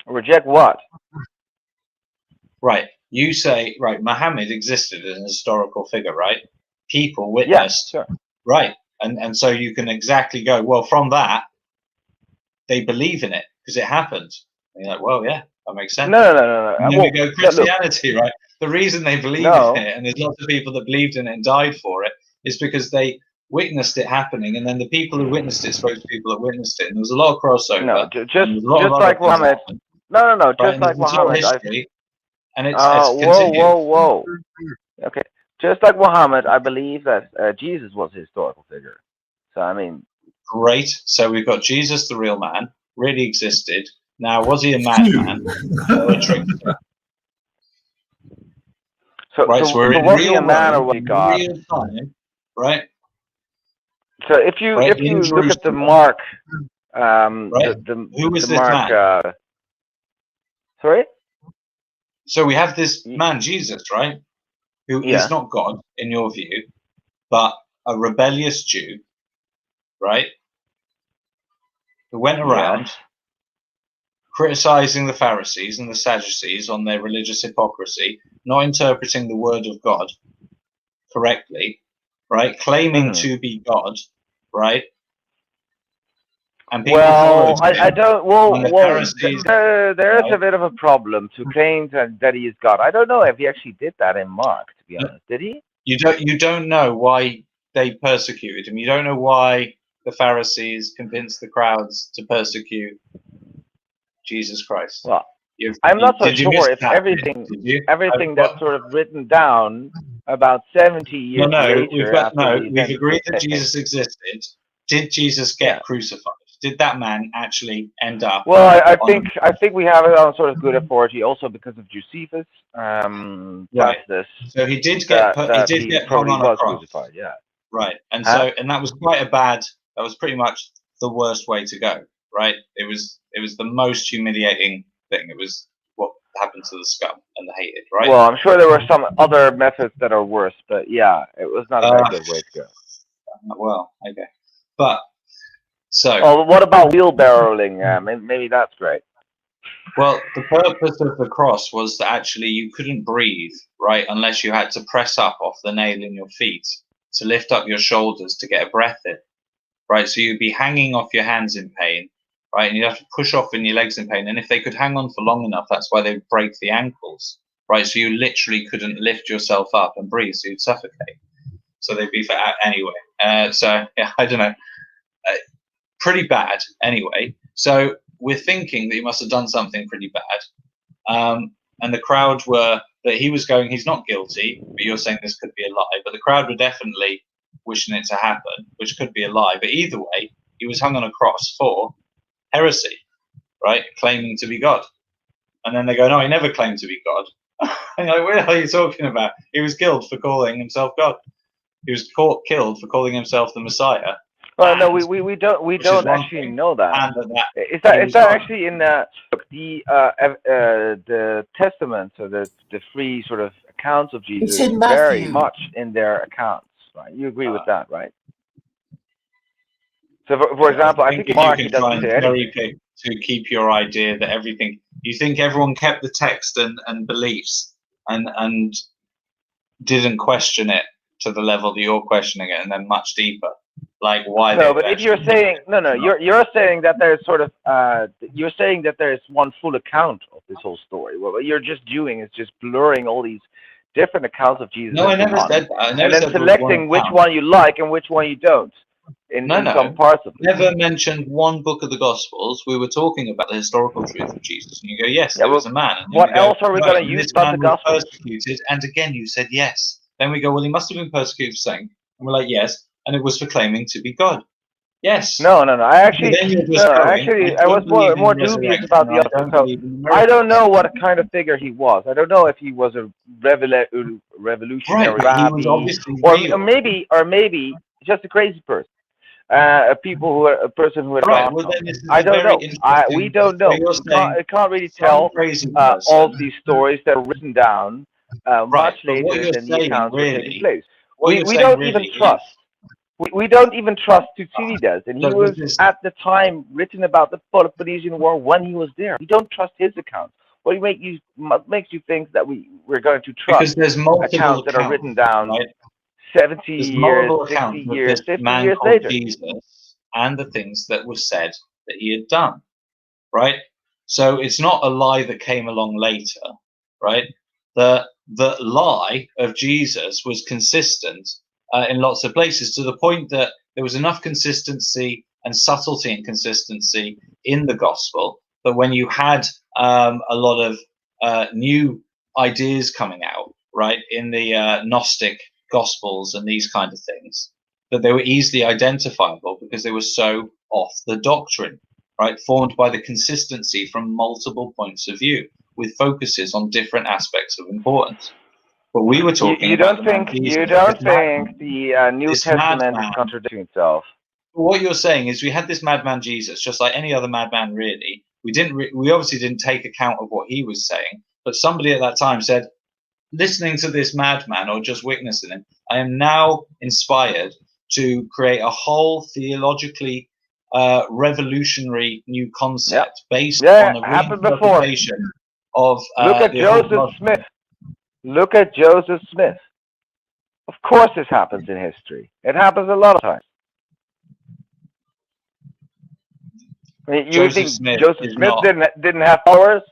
Speaker 5: Reject what?
Speaker 2: Right. You say, right, Muhammad existed as an historical figure, right? People witnessed.
Speaker 5: Yeah, sure.
Speaker 2: Right. And so you can exactly go, well, from that, they believe in it because it happened. And you're like, well, yeah, that makes sense.
Speaker 5: No.
Speaker 2: And then we go, Christianity, right? The reason they believe in it, and there's lots of people that believed in it and died for it, is because they witnessed it happening, and then the people who witnessed it spoke to people that witnessed it, and there was a lot of crossover.
Speaker 5: No, just like Muhammad. No, just like Muhammad.
Speaker 2: And it's
Speaker 5: whoa. Okay, just like Muhammad, I believe that Jesus was a historical figure. So I mean,
Speaker 2: great. So we've got Jesus, the real man, really existed. Now, was he a madman or a trickster?
Speaker 5: So we're in
Speaker 2: was he a
Speaker 5: man or was he God?
Speaker 2: Real time, right?
Speaker 5: So if you look at the mark,
Speaker 2: who is this man?
Speaker 5: Sorry.
Speaker 2: So we have this man, Jesus, right? Who is not God in your view, but a rebellious Jew, right? Who went around criticizing the Pharisees and the Sadducees on their religious hypocrisy, not interpreting the word of God correctly, right? Claiming to be God, right? And people
Speaker 5: I don't. There is a bit of a problem to claim that he is God. I don't know if he actually did that in Mark. To be honest, did he?
Speaker 2: You don't know why they persecuted him. You don't know why the Pharisees convinced the crowds to persecute Jesus Christ.
Speaker 5: Well, I'm not so sure if everything that's sort of written down about 70
Speaker 2: No,
Speaker 5: years
Speaker 2: no,
Speaker 5: later,
Speaker 2: we've got
Speaker 5: after
Speaker 2: no.
Speaker 5: the
Speaker 2: We've
Speaker 5: events
Speaker 2: agreed that
Speaker 5: take place.
Speaker 2: Jesus existed. Did Jesus get
Speaker 5: Yeah.
Speaker 2: crucified? Did that man actually end up?
Speaker 5: Well, I
Speaker 2: on-
Speaker 5: think we have it on sort of good authority, also because of Josephus
Speaker 2: Right.
Speaker 5: Tacitus,
Speaker 2: So he did
Speaker 5: that
Speaker 2: get hung
Speaker 5: probably
Speaker 2: on a
Speaker 5: was
Speaker 2: cross.
Speaker 5: crucified. Yeah.
Speaker 2: Right. And
Speaker 5: Huh?
Speaker 2: that was quite a bad. That was pretty much the worst way to go. Right. It was the most humiliating thing. It was what happened to the scum and the hated. Right.
Speaker 5: Well, I'm sure there were some other methods that are worse, but yeah, it was not a very good way to go.
Speaker 2: Well, okay. But so.
Speaker 5: Oh, what about wheelbarrowing? Maybe that's great.
Speaker 2: Well, the purpose of the cross was that actually you couldn't breathe, right, unless you had to press up off the nail in your feet to lift up your shoulders to get a breath in, right? So you'd be hanging off your hands in pain, right, and you'd have to push off in your legs in pain. And if they could hang on for long enough, that's why they'd break the ankles, right? So you literally couldn't lift yourself up and breathe, so you'd suffocate. So they'd be for anyway. So yeah, I don't know, pretty bad anyway. So we're thinking that he must have done something pretty bad. And the crowd were that he was going, he's not guilty, but you're saying this could be a lie. But the crowd were definitely wishing it to happen, which could be a lie. But either way, he was hung on a cross for heresy, right? Claiming to be God. And then they go, no, he never claimed to be God. And you're like, what the hell are you talking about? He was killed for calling himself God. He was killed for calling himself the Messiah.
Speaker 5: Well, no, we don't actually know that. Is that actually in the Testaments, or the free sort of accounts of Jesus?
Speaker 1: It's in
Speaker 5: Very
Speaker 1: Matthew.
Speaker 5: much in their accounts, right? You agree with that, right? So, for example, I think Mark, he doesn't say anything.
Speaker 2: To keep your idea that everything, you think everyone kept the text and beliefs and didn't question it to the level that you're questioning it, and then much deeper. Like why?
Speaker 5: No, but if you're saying you're saying that there's sort of you're saying that there's one full account of this whole story. Well, what you're just doing is just blurring all these different accounts of Jesus.
Speaker 2: No, I never said that.
Speaker 5: And then selecting which one you like and which one you don't. In some parts of it.
Speaker 2: Never mentioned one book of the Gospels. We were talking about the historical truth of Jesus, and you go, yes, there was a man. And
Speaker 5: what else are we going to use but the Gospels?
Speaker 2: Persecuted, and again, you said yes. Then we go, well, he must have been persecuted for saying, and we're like, yes, and it was for claiming to be God. Yes.
Speaker 5: No. I actually, I was more dubious about the other. I don't know what kind of figure he was. I don't know if he was a revolutionary rabbi, or maybe just a crazy person. A person who had gone.
Speaker 2: Well,
Speaker 5: I don't know. We don't know. I can't really tell all of these stories that are written down much later than the accounts were taking place. We don't even trust. We don't even trust Thucydides, and he was at the time written about the Peloponnesian War when he was there. We don't trust his accounts. What makes you think that we're going to trust
Speaker 2: because there's multiple
Speaker 5: accounts that are written down?
Speaker 2: Right?
Speaker 5: 70 years, 60 years, 50 years later.
Speaker 2: Jesus and the things that were said that he had done, right? So it's not a lie that came along later, right? The lie of Jesus was consistent in lots of places, to the point that there was enough consistency and subtlety and consistency in the gospel that when you had a lot of new ideas coming out, right, in the Gnostic Gospels and these kind of things, that they were easily identifiable because they were so off the doctrine, right? Formed by the consistency from multiple points of view with focuses on different aspects of importance. But we were talking
Speaker 5: you don't think the New Testament is contradicting itself?
Speaker 2: What you're saying is we had this madman Jesus, just like any other madman, really. We obviously didn't take account of what he was saying, but somebody at that time said, listening to this madman or just witnessing him, I am now inspired to create a whole theologically revolutionary new concept based on a reinterpretation of
Speaker 5: Look at Joseph Smith. Look at Joseph Smith. Of course this happens in history. It happens a lot of times. I mean, you think Joseph Smith didn't have followers?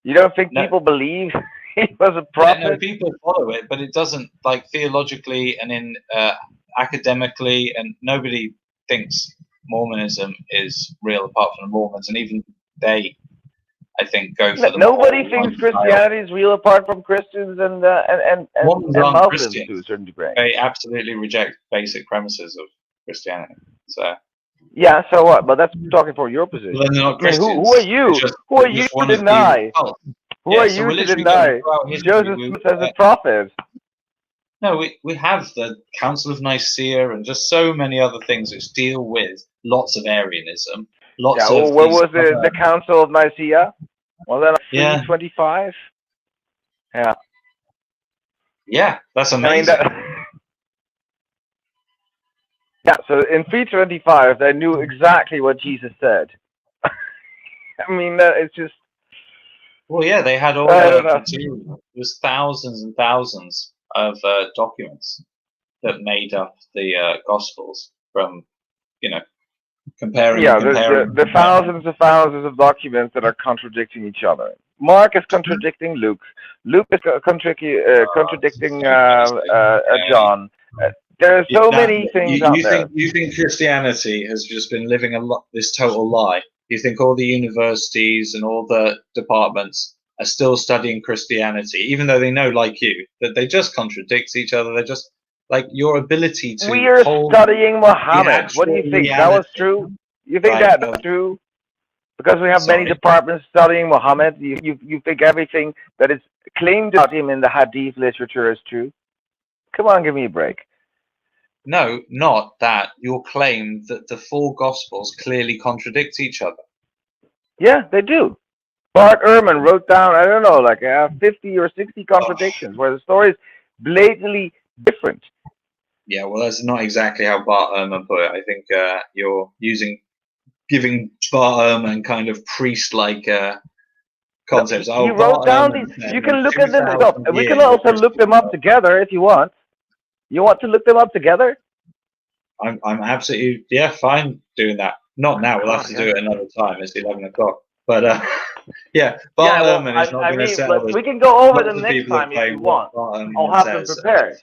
Speaker 5: You don't think people believe he was a prophet?
Speaker 2: Yeah, no, people follow it, but it doesn't, like, theologically and in academically, and nobody thinks Mormonism is real apart from the Mormons, and even they I think, go for the
Speaker 5: Nobody
Speaker 2: moral
Speaker 5: thinks
Speaker 2: lifestyle.
Speaker 5: Christianity is real apart from Christians and
Speaker 2: Mormons aren't
Speaker 5: Muslims
Speaker 2: Christians.
Speaker 5: to a certain degree.
Speaker 2: They absolutely reject basic premises of Christianity. So,
Speaker 5: Yeah, so what? But that's talking for your position.
Speaker 2: well, then they're not
Speaker 5: I mean,
Speaker 2: Christians.
Speaker 5: who are you? Who are you to deny? Who are you to deny Joseph Smith as a prophet?
Speaker 2: No, we have the Council of Nicaea and just so many other things which deal with lots of Arianism. Lots of
Speaker 5: what
Speaker 2: these
Speaker 5: was the Council of Nicaea? Was that like 325? Yeah.
Speaker 2: Yeah, that's amazing.
Speaker 5: I mean, yeah, so in 325, they knew exactly what Jesus said. I mean, it's just...
Speaker 2: Well, yeah, they had all the material. There was thousands and thousands of documents that made up the Gospels from, comparing.
Speaker 5: Yeah, the thousands and thousands of documents that are contradicting each other. Mark is contradicting Luke. Luke is contradicting John. There are so many things out there.
Speaker 2: You think Christianity has just been living this total lie? You think all the universities and all the departments are still studying Christianity, even though they know, like you, that they just contradict each other? They're just like your ability to.
Speaker 5: We are studying Muhammad. What do you think? That was true? You think that's true? Because we have many departments studying Muhammad, you think everything that is claimed about him in the Hadith literature is true? Come on, give me a break.
Speaker 2: No, not that. Your claim that the four Gospels clearly contradict each other.
Speaker 5: Yeah, they do. Bart Ehrman wrote down, I don't know, like 50 or 60 contradictions where the story is blatantly different.
Speaker 2: Yeah, well, that's not exactly how Bart Ehrman put it. I think you're giving Bart Ehrman kind of priest-like concepts.
Speaker 5: He wrote down these. You can look at them up. We can also look them up together if you want. You want to look them up together?
Speaker 2: I'm absolutely fine doing that. Not now. We'll have to do it another time. It's 11 o'clock. But yeah, Bart Ehrman is not going to settle this.
Speaker 5: We can go over them next time if you want. I'll have them prepared.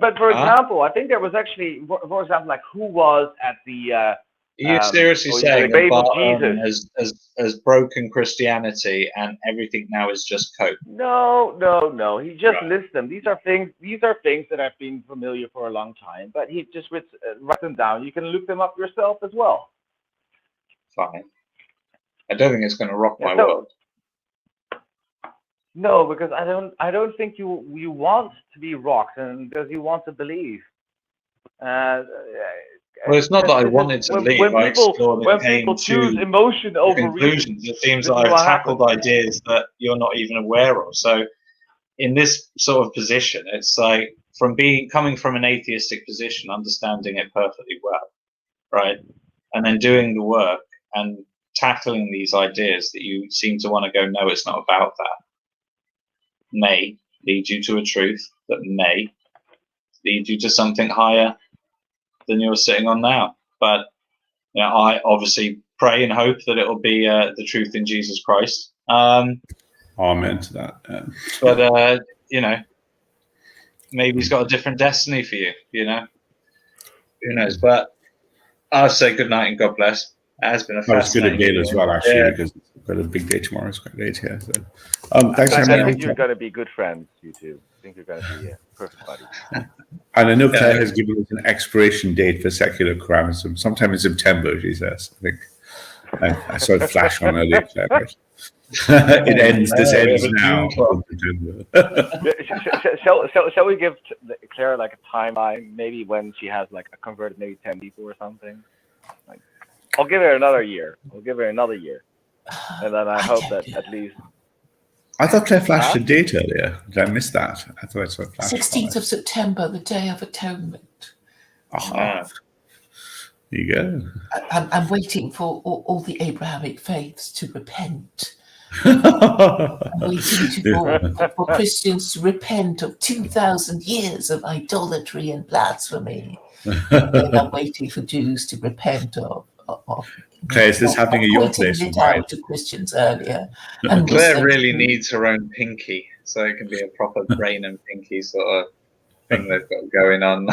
Speaker 5: But for example, I think there was actually, for example, like who was at the.
Speaker 2: Are you seriously saying that Bart Ehrman has broken Christianity and everything now is just cope?
Speaker 5: No. He just lists them. These are things that have been familiar for a long time, but he just writes them down. You can look them up yourself as well.
Speaker 2: Fine. I don't think it's going to rock my world.
Speaker 5: No, because I don't think you want to be rocked, and because you want to believe.
Speaker 2: Well, it's not that I wanted to leave.
Speaker 5: When people choose emotion over
Speaker 2: conclusions, it seems that I've tackled ideas that you're not even aware of. So, in this sort of position, it's like coming from an atheistic position, understanding it perfectly well, right, and then doing the work and tackling these ideas that you seem to want to go, no, it's not about that. May lead you to a truth that may lead you to something higher than you're sitting on now. But I obviously pray and hope that it will be the truth in Jesus Christ.
Speaker 7: Amen to that. Yeah.
Speaker 2: But maybe he's got a different destiny for you. Who knows? But I'll say good night and God bless. It has been a fascinating
Speaker 7: day as well, actually, because we've got a big day tomorrow. It's quite late here. So, thanks,
Speaker 5: I think you're going to be good friends, you two. I think you're going to be perfect buddies.
Speaker 7: And I know Claire has given us an expiration date for secular Quranism. Sometime in September, she says. I think I saw it flash on earlier, Claire. It ends. This ends now.
Speaker 5: Shall we give Claire like a timeline? Maybe when she has like converted maybe 10 people or something. Like, I'll give her another year. And then I hope that at least.
Speaker 7: I thought Claire flashed a date earlier. Did I miss that? I thought I saw it flash.
Speaker 1: 16th of September, the Day of Atonement.
Speaker 7: There you go.
Speaker 1: I'm waiting for all the Abrahamic faiths to repent. I'm waiting for Christians to repent of 2,000 years of idolatry and blasphemy. And I'm waiting for Jews to repent of.
Speaker 7: Claire, is this happening at your place?
Speaker 1: Out to Christians earlier.
Speaker 2: And Claire really needs her own pinky, so it can be a proper brain and pinky sort of thing they've got going on.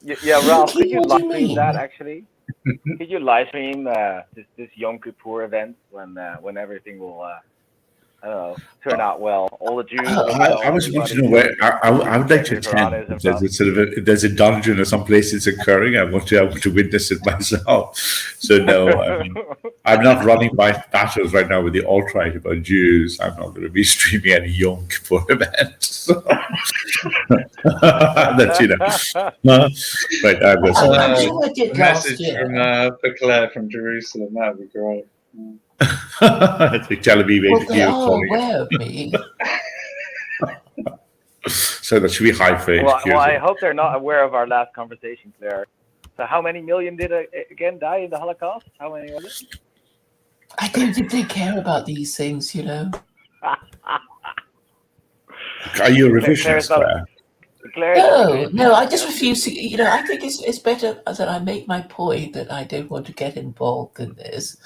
Speaker 5: Yeah, Ralph, could you live stream that actually? could you live stream this Yom Kippur event when everything will I don't know turn out well? All the Jews will tell
Speaker 7: I was wanting to know
Speaker 5: everybody
Speaker 7: where I would like to
Speaker 5: secular Quran
Speaker 7: attend.
Speaker 5: is
Speaker 7: If there's
Speaker 5: from.
Speaker 7: a sort of if there's a dungeon or some place it's occurring, I want to witness it myself. So no, I mean, I'm not running my battles right now with the alt-right about Jews. I'm not going to be streaming any Yom Kippur event. So. That's right. I've got some.
Speaker 1: I'm sure I did
Speaker 2: A
Speaker 1: last
Speaker 2: message
Speaker 1: year.
Speaker 2: for Claire from Jerusalem. That'd be great.
Speaker 7: Telling me
Speaker 1: Well,
Speaker 7: basically
Speaker 1: they
Speaker 7: you're
Speaker 1: are
Speaker 7: calling
Speaker 1: aware of me.
Speaker 7: it. So that should be high for
Speaker 5: Well,
Speaker 7: HQ.
Speaker 5: I hope they're not aware of our last conversation, Claire. So how many million did again die in the Holocaust? How many was it?
Speaker 1: I don't think they care about these things, you know.
Speaker 7: Are you a
Speaker 5: Claire's
Speaker 7: revisionist,
Speaker 5: not-
Speaker 7: Claire?
Speaker 5: Claire's
Speaker 1: No, I just refuse to. You know, I think it's better that I make my point that I don't want to get involved in this,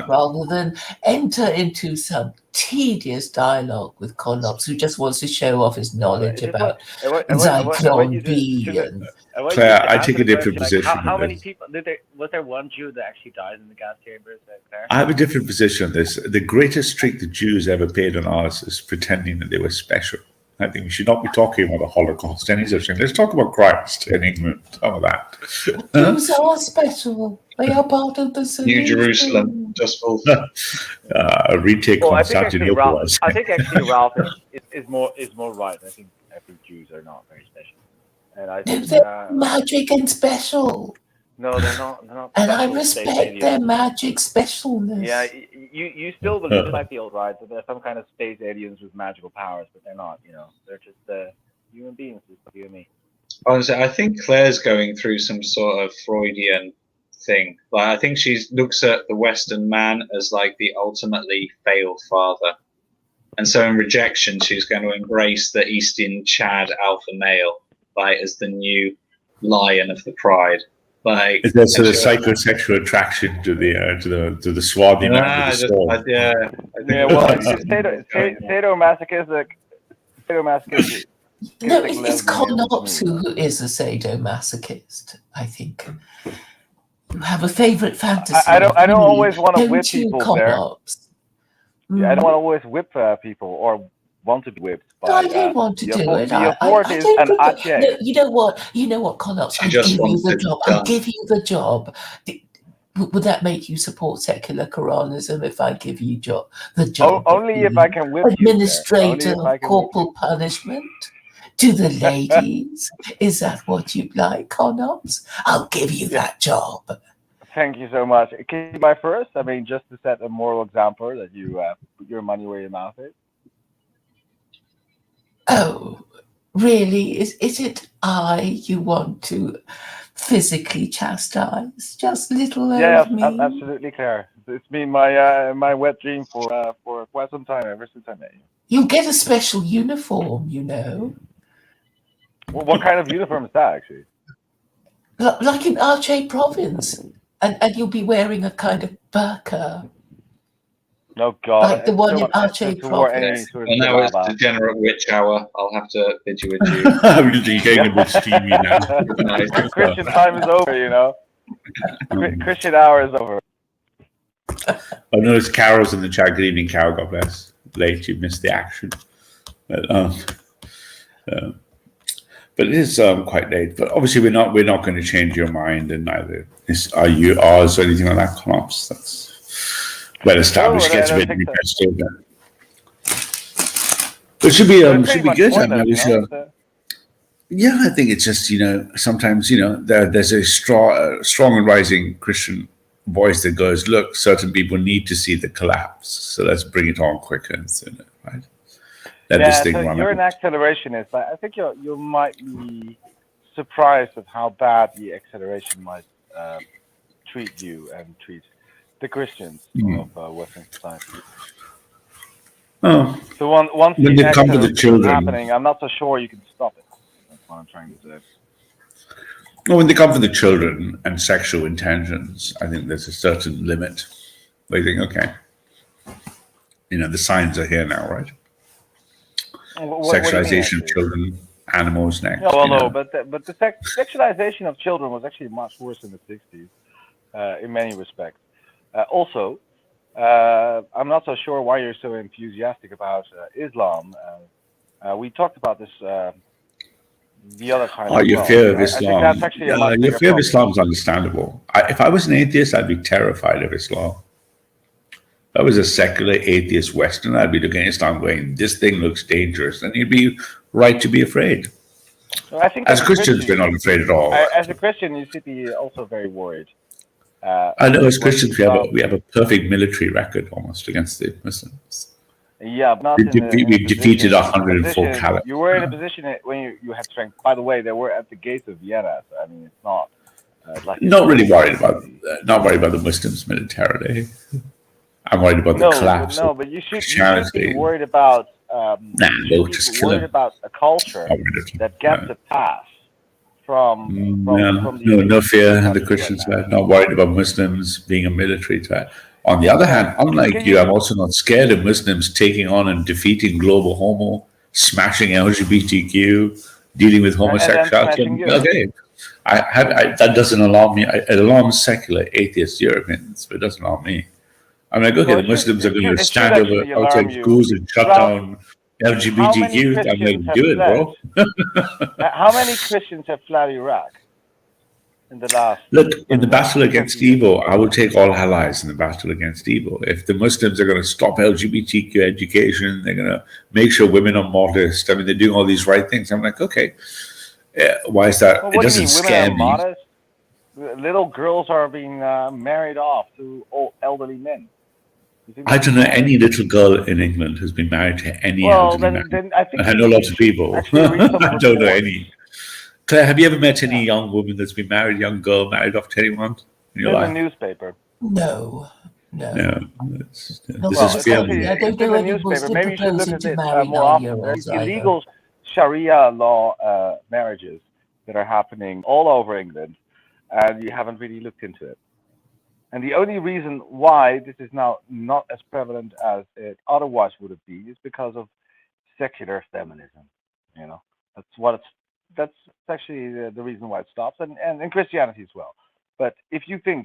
Speaker 1: rather than enter into some tedious dialogue with Connops who just wants to show off his knowledge about Zyklon B. And
Speaker 7: Claire, I take a different position
Speaker 5: How
Speaker 7: on
Speaker 5: many
Speaker 7: this.
Speaker 5: people was there one Jew that actually died in the gas chambers? Claire?
Speaker 7: I have a different position on this. The greatest trick the Jews ever played on us is pretending that they were special. I think we should not be talking about the Holocaust, any such thing. Let's talk about Christ in England, some of that.
Speaker 1: Jews are special. They are part of the solution.
Speaker 2: New Jerusalem, just full.
Speaker 7: Retake Constantinople.
Speaker 5: I think actually Ralph is more right. I think Jews are not very special, and I think
Speaker 1: They're magic and special.
Speaker 5: no, they're not.
Speaker 1: And I
Speaker 5: special
Speaker 1: respect their magic specialness.
Speaker 5: Yeah, you still believe like the old right that they're some kind of space aliens with magical powers, but they're not. You know, they're just human beings, just like you and me.
Speaker 2: Honestly, I think Claire's going through some sort of Freudian thing. Like, I think she looks at the Western man as like the ultimately failed father, and so in rejection, she's going to embrace the Eastern Chad alpha male, like as the new lion of the pride. Like,
Speaker 7: is there sort of psychosexual attraction to the swarthy man with the sword?
Speaker 5: Well, sadomasochistic.
Speaker 1: No, it's Connops who is a sadomasochist, I think. You have a favorite fantasy.
Speaker 5: I don't always want to whip people,
Speaker 1: Connops?
Speaker 5: Yeah, I don't want to always whip people or want to be whipped.
Speaker 1: No, I don't want to do it.
Speaker 5: The authority is an object.
Speaker 1: No, you know what, Connops? I'll give you the job. I'll give you the job. Would that make you support secular Quranism if I give you the job?
Speaker 5: Only if I can whip
Speaker 1: administrator of corporal punishment to the ladies. Is that what you'd like, Connops? I'll give you that job.
Speaker 5: Thank you so much. Can you buy first? I mean, just to set a moral example that you put your money where your mouth is.
Speaker 1: Oh, really? Is it you want to physically chastise? Just little old me?
Speaker 5: Yeah, absolutely, Claire. It's been my wet dream for quite some time, ever since I met you.
Speaker 1: You'll get a special uniform, you know.
Speaker 5: Well, what kind of uniform is that, actually?
Speaker 1: Like in Aceh province. And you'll be wearing a kind of burqa.
Speaker 5: No, God.
Speaker 1: Like the one in Aceh province.
Speaker 2: And now it's degenerate witch hour. I'll have to bid you adieu.
Speaker 7: I'm getting a bit steamy now.
Speaker 5: Christian time is over, you know. Christian hour is over.
Speaker 7: I noticed Carol's in the chat. Good evening, Carol. God bless. Late, you missed the action. But it is quite late. But obviously, we're not going to change your mind, and neither are you ours or anything like that. Connops. That's well established. Gets a bit repetitive. It should be good. Yeah, I think it's just sometimes there's a strong and rising Christian voice that goes, look, certain people need to see the collapse, so let's bring it on quicker and sooner, right? Let this thing run.
Speaker 5: You're an accelerationist. I think you might be surprised at how bad the acceleration might treat you and treat the Christians of Western society.
Speaker 7: Oh,
Speaker 5: so once
Speaker 7: when they come to the children,
Speaker 5: happening, I'm not so sure you can stop it. That's what I'm trying to say.
Speaker 7: Well, when they come for the children and sexual intentions, I think there's a certain limit where you think, okay, the signs are here now, right? Sexualization of children, animals next.
Speaker 5: No, but the sexualization of children was actually much worse in the 60s. in many respects. Also, I'm not so sure why you're so enthusiastic about Islam. We talked about this the other time
Speaker 7: Oh,
Speaker 5: as
Speaker 7: your
Speaker 5: well.
Speaker 7: fear of
Speaker 5: I think that's
Speaker 7: Islam.
Speaker 5: actually a much
Speaker 7: Your
Speaker 5: bigger
Speaker 7: fear of
Speaker 5: problem.
Speaker 7: Islam is understandable. If I was an atheist, I'd be terrified of Islam. If I was a secular atheist Western, I'd be looking at Islam going, this thing looks dangerous. And you'd be right to be afraid.
Speaker 5: So I think
Speaker 7: As Christians, we're not afraid at all.
Speaker 5: as a Christian, you should be also very worried.
Speaker 7: I know as
Speaker 5: what
Speaker 7: Christians,
Speaker 5: Islam-
Speaker 7: we have a perfect military record almost against the Muslims.
Speaker 5: Yeah, but not
Speaker 7: We,
Speaker 5: in a, in a
Speaker 7: we defeated
Speaker 5: position-
Speaker 7: 104
Speaker 5: position-
Speaker 7: caliphs.
Speaker 5: You were in a position when you had strength. By the way, they were at the gates of Vienna. So, I mean, it's not like
Speaker 7: Not really worried about the Muslims militarily. I'm worried about the collapse.
Speaker 5: No,
Speaker 7: of
Speaker 5: but you should
Speaker 7: Christianity.
Speaker 5: be worried about.
Speaker 7: Nah, they'll just kill
Speaker 5: worried
Speaker 7: him.
Speaker 5: about a culture that gets a pass from
Speaker 7: No fear in the
Speaker 5: countries
Speaker 7: Christian
Speaker 5: like that.
Speaker 7: side. Not worried about Muslims being a military threat. On the other hand, unlike
Speaker 5: Can
Speaker 7: you,
Speaker 5: you-
Speaker 7: I'm also not scared of Muslims taking on and defeating global homo, smashing LGBTQ, dealing with homosexuality.
Speaker 5: smashing you.
Speaker 7: Okay, that doesn't alarm me. It alarms secular atheist Europeans, but it doesn't alarm me. I'm like, okay,
Speaker 5: Well,
Speaker 7: the Muslims are going to
Speaker 5: it should
Speaker 7: stand over
Speaker 5: actually alarm
Speaker 7: outside
Speaker 5: you.
Speaker 7: schools and shut
Speaker 5: Well,
Speaker 7: down LGBTQ. I'm like,
Speaker 5: Christians have
Speaker 7: do it, bro.
Speaker 5: How many Christians have fled Iraq in the last?
Speaker 7: Look, in the battle against
Speaker 5: 20 years?
Speaker 7: evil, I will take all allies in the battle against evil. If the Muslims are going to stop LGBTQ education, they're going to make sure women are modest. I mean, they're doing all these right things. I'm like, okay, why is that?
Speaker 5: Well,
Speaker 7: It
Speaker 5: what do you
Speaker 7: doesn't
Speaker 5: mean,
Speaker 7: scare
Speaker 5: women are
Speaker 7: me.
Speaker 5: modest? Little girls are being married off to old elderly men. You think
Speaker 7: I
Speaker 5: that's
Speaker 7: don't know
Speaker 5: modest?
Speaker 7: any little girl in England who's been married to any
Speaker 5: Well,
Speaker 7: elderly man.
Speaker 5: then I think
Speaker 7: I know lots of people.
Speaker 5: actually read some
Speaker 7: I don't know
Speaker 5: reports.
Speaker 7: any. Claire, have you ever met any
Speaker 5: Yeah.
Speaker 7: young woman that's been married, young girl married off to anyone in your
Speaker 5: In the
Speaker 7: life?
Speaker 5: newspaper.
Speaker 1: No.
Speaker 7: No, this
Speaker 1: No,
Speaker 7: is
Speaker 1: well,
Speaker 7: fear.
Speaker 1: certainly, I don't
Speaker 5: It's in
Speaker 1: know
Speaker 5: the
Speaker 1: any
Speaker 5: newspaper.
Speaker 1: Muslim
Speaker 5: Maybe you should look
Speaker 1: proposing
Speaker 5: at
Speaker 1: to
Speaker 5: it
Speaker 1: marry
Speaker 5: more often.
Speaker 1: 9-year-olds
Speaker 5: There's
Speaker 1: either.
Speaker 5: illegal Sharia law marriages that are happening all over England, and you haven't really looked into it. And the only reason why this is now not as prevalent as it otherwise would have been is because of secular feminism. You know, that's actually the reason why it stops, and in Christianity as well. But if you think